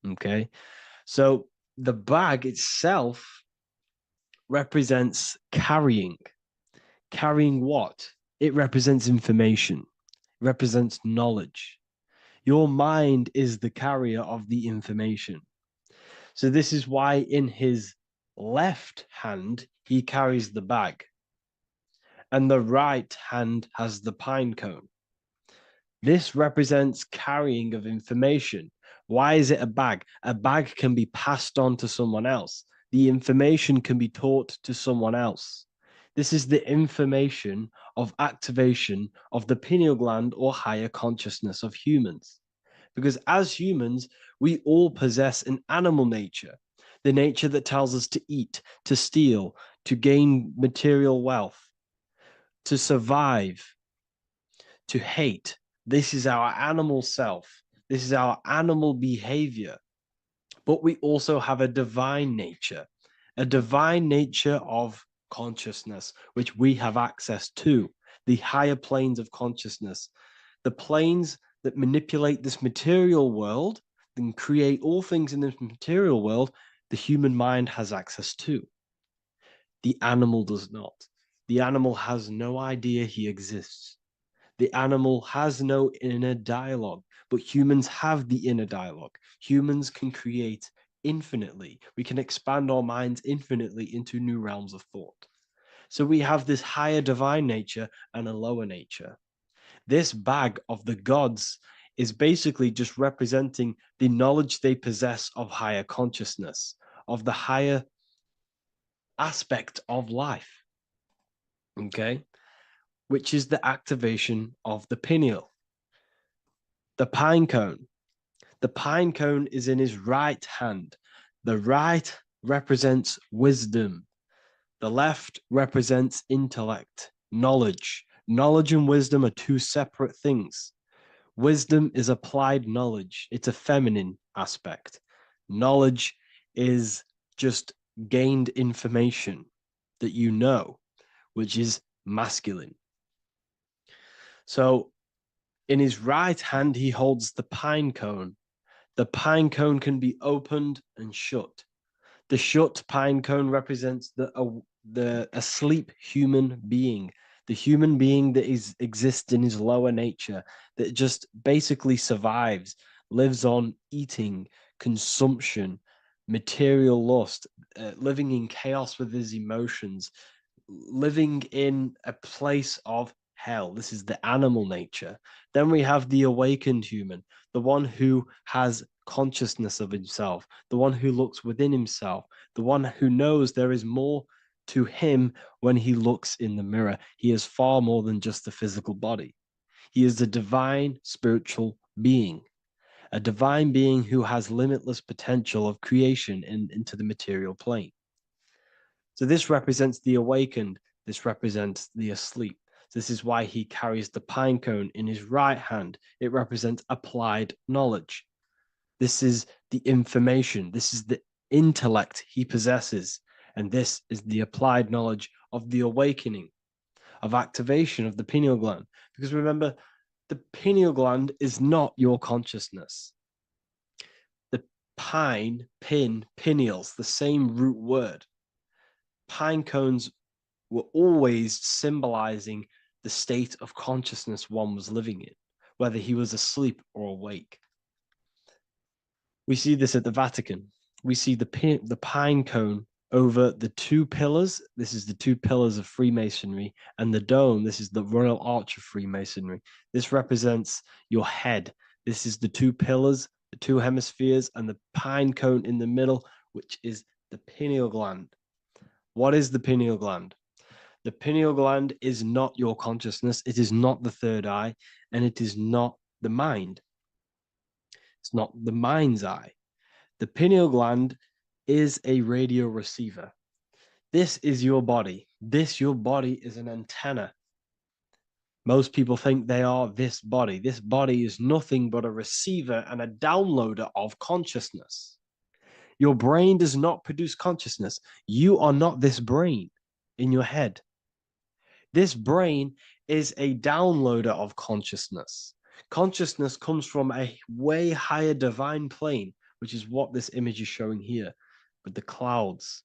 Okay, so the bag itself represents carrying. Carrying what? It represents information, represents knowledge. Your mind is the carrier of the information. So this is why in his left hand, he carries the bag, and the right hand has the pine cone. This represents carrying of information. Why is it a bag? A bag can be passed on to someone else. The information can be taught to someone else. This is the information of activation of the pineal gland or higher consciousness of humans. Because as humans, we all possess an animal nature, the nature that tells us to eat, to steal, to gain material wealth, to survive, to hate. This is our animal self. This is our animal behavior. But we also have a divine nature of consciousness, which we have access to, the higher planes of consciousness, the planes that manipulate this material world and create all things in this material world. The human mind has access to. The animal does not. The animal has no idea he exists. The animal has no inner dialogue, but humans have the inner dialogue. Humans can create infinitely. We can expand our minds infinitely into new realms of thought. So we have this higher divine nature and a lower nature. This bag of the gods is basically just representing the knowledge they possess of higher consciousness, of the higher aspect of life, okay? Which is the activation of the pineal. The pine cone. The pine cone is in his right hand. The right represents wisdom. The left represents intellect, knowledge. Knowledge and wisdom are two separate things. Wisdom is applied knowledge. It's a feminine aspect. Knowledge is just gained information that you know, which is masculine. So in his right hand, he holds the pine cone. The pine cone can be opened and shut. The shut pine cone represents the asleep human being, the human being that exists in his lower nature, that just basically survives, lives on eating, consumption, material lust, living in chaos with his emotions, living in a place of hell. This is the animal nature. Then we have the awakened human, the one who has consciousness of himself, the one who looks within himself, the one who knows there is more to him when he looks in the mirror. He is far more than just the physical body. He is a divine spiritual being, a divine being who has limitless potential of creation into the material plane. So this represents the awakened. This represents the asleep. This is why he carries the pine cone in his right hand. It represents applied knowledge. This is the information. This is the intellect he possesses. And this is the applied knowledge of the awakening, of activation of the pineal gland. Because remember, the pineal gland is not your consciousness. The pine, pin, pineals, the same root word. Pine cones were always symbolizing the state of consciousness one was living in, whether he was asleep or awake. We see this at the Vatican. We see the pine cone over the two pillars. This is the two pillars of Freemasonry, and the dome. This is the Royal Arch of Freemasonry. This represents your head. This is the two pillars, the two hemispheres, and the pine cone in the middle, which is the pineal gland. What is the pineal gland? The pineal gland is not your consciousness. It is not the third eye, and it is not the mind. It's not the mind's eye. The pineal gland is a radio receiver. This is your body. Your body is an antenna. Most people think they are this body. This body is nothing but a receiver and a downloader of consciousness. Your brain does not produce consciousness. You are not this brain in your head. This brain is a downloader of consciousness. Consciousness comes from a way higher divine plane, which is what this image is showing here with the clouds.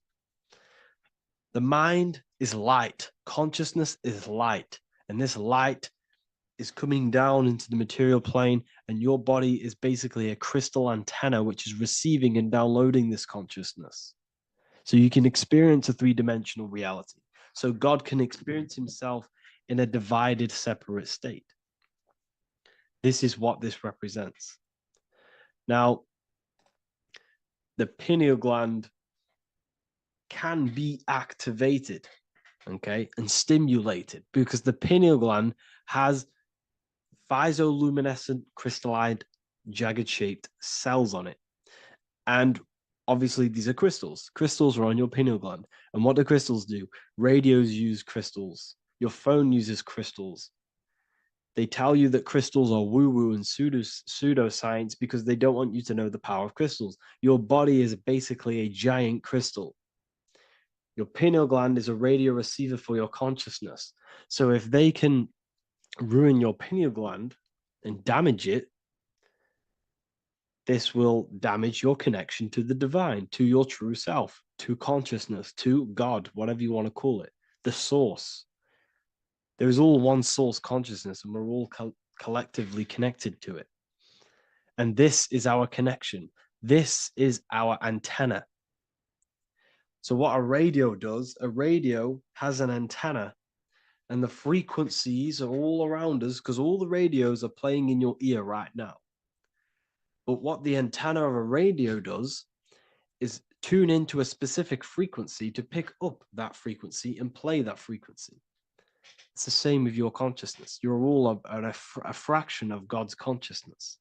The mind is light. Consciousness is light. And this light is coming down into the material plane, and your body is basically a crystal antenna which is receiving and downloading this consciousness. So you can experience a three-dimensional reality. So God can experience himself in a divided, separate state. This is what this represents. Now, the pineal gland can be activated. okay, and stimulated because the pineal gland has physoluminescent crystallized jagged shaped cells on it. And obviously these are crystals. Crystals are on your pineal gland. And what do crystals do? Radios use crystals. Your phone uses crystals. They tell you that crystals are woo-woo and pseudoscience because they don't want you to know the power of crystals. Your body is basically a giant crystal. Your pineal gland is a radio receiver for your consciousness. So if they can ruin your pineal gland and damage it, this will damage your connection to the divine, to your true self, to consciousness, to God, whatever you want to call it, the source. There is all one source consciousness, and we're all collectively connected to it. And this is our connection. This is our antenna. So what a radio does, a radio has an antenna, and the frequencies are all around us because all the radios are playing in your ear right now. But what the antenna of a radio does is tune into a specific frequency to pick up that frequency and play that frequency. It's the same with your consciousness. You're all a fraction of God's consciousness.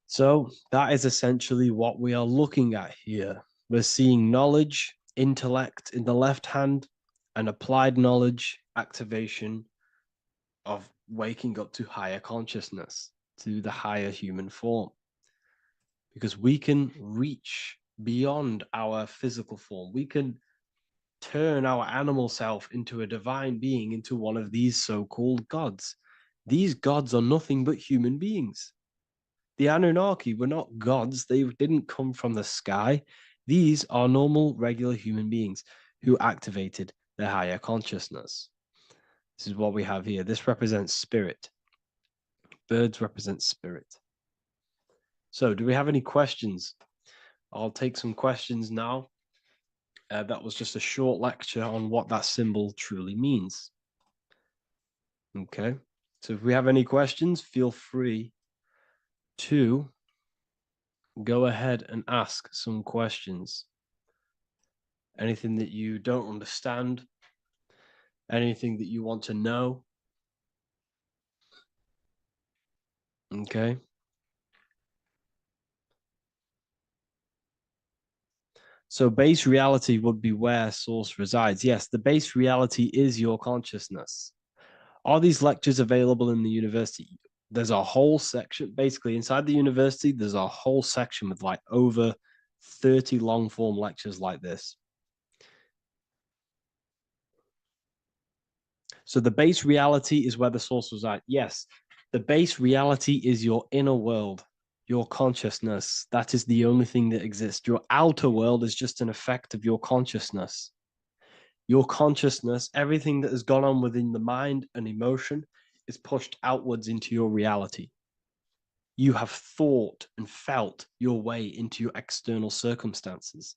So that is essentially what we are looking at here. We're seeing knowledge, intellect in the left hand, and applied knowledge, activation of waking up to higher consciousness, to the higher human form. Because we can reach beyond our physical form. We can turn our animal self into a divine being, into one of these so-called gods. These gods are nothing but human beings. The Anunnaki were not gods. They didn't come from the sky. These are normal, regular human beings who activated their higher consciousness. This is what we have here. This represents spirit. Birds represent spirit. So do we have any questions? I'll take some questions now. That was just a short lecture on what that symbol truly means. Okay, so if we have any questions, feel free to go ahead and ask some questions. Anything that you don't understand, anything that you want to know. Okay. So base reality would be where source resides. Yes, the base reality is your consciousness. Are these lectures available in the university? There's a whole section, basically inside the university, there's a whole section with like over 30 long form lectures like this. So the base reality is where the source resides. Yes, the base reality is your inner world, your consciousness. That is the only thing that exists. Your outer world is just an effect of your consciousness. Your consciousness, everything that has gone on within the mind and emotion is pushed outwards into your reality. You have thought and felt your way into your external circumstances.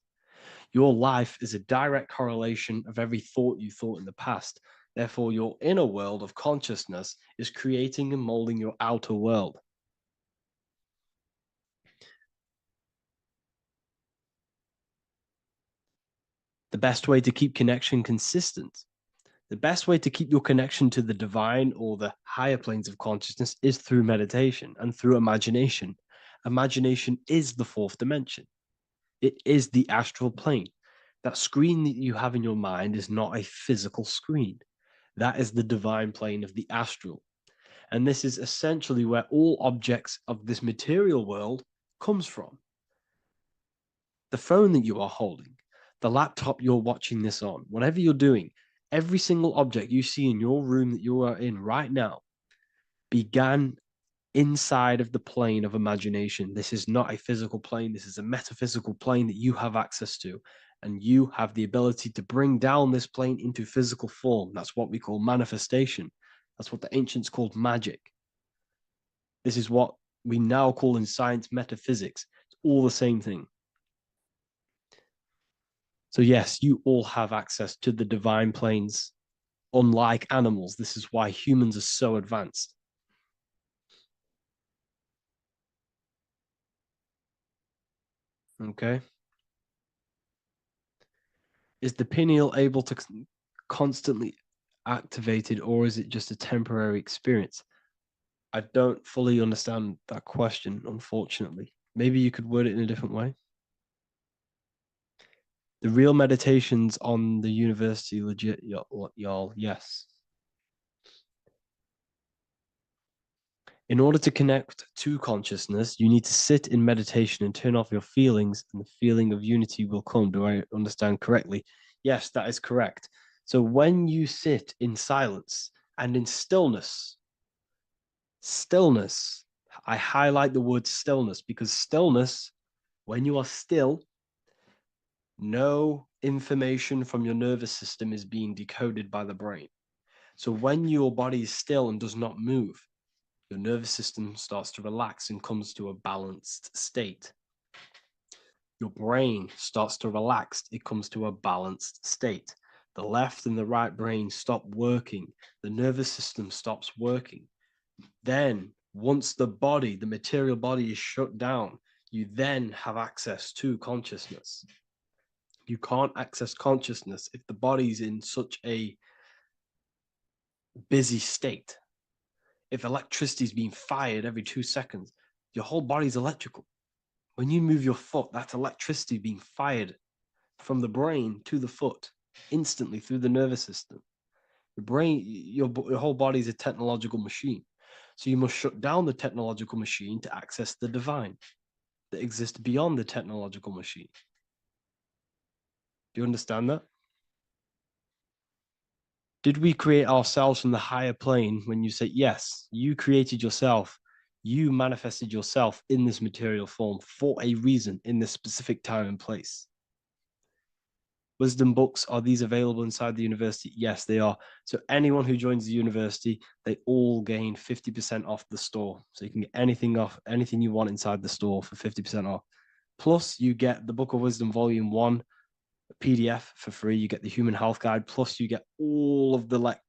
Your life is a direct correlation of every thought you thought in the past. Therefore, your inner world of consciousness is creating and molding your outer world. The best way to keep connection consistent, the best way to keep your connection to the divine or the higher planes of consciousness is through meditation and through imagination. Imagination is the fourth dimension. It is the astral plane. That screen that you have in your mind is not a physical screen. That is the divine plane of the astral. And this is essentially where all objects of this material world comes from. The phone that you are holding, the laptop you're watching this on, whatever you're doing, every single object you see in your room that you are in right now began inside of the plane of imagination. This is not a physical plane. This is a metaphysical plane that you have access to. And you have the ability to bring down this plane into physical form. That's what we call manifestation. That's what the ancients called magic. This is what we now call in science metaphysics. It's all the same thing. So yes, you all have access to the divine planes, unlike animals. This is why humans are so advanced. Okay. Is the pineal able to constantly activated, or is it just a temporary experience? I don't fully understand that question, unfortunately. Maybe you could word it in a different way. The real meditations on the university legit, y'all, yes. In order to connect to consciousness, you need to sit in meditation and turn off your feelings, and the feeling of unity will come. Do I understand correctly? Yes, that is correct. So when you sit in silence and in stillness, I highlight the word stillness because stillness, when you are still, no information from your nervous system is being decoded by the brain. So when your body is still and does not move, your nervous system starts to relax and comes to a balanced state. Your brain starts to relax, it comes to a balanced state. The left and the right brain stop working. The nervous system stops working. Then, once the body, the material body is shut down, you then have access to consciousness. You can't access consciousness if the body's in such a busy state. If electricity is being fired every 2 seconds, your whole body's electrical. When you move your foot, that's electricity being fired from the brain to the foot instantly through the nervous system. Your brain, your whole body is a technological machine. So you must shut down the technological machine to access the divine that exists beyond the technological machine. Do you understand that? Did we create ourselves from the higher plane? When you say yes, you created yourself, you manifested yourself in this material form for a reason in this specific time and place. Wisdom books, are these available inside the university? Yes, they are. So anyone who joins the university, they all gain 50% off the store. So you can get anything off, anything you want inside the store for 50% off. Plus, you get the Book of Wisdom Volume 1 PDF for free. You get the Human Health Guide. Plus, you get all of the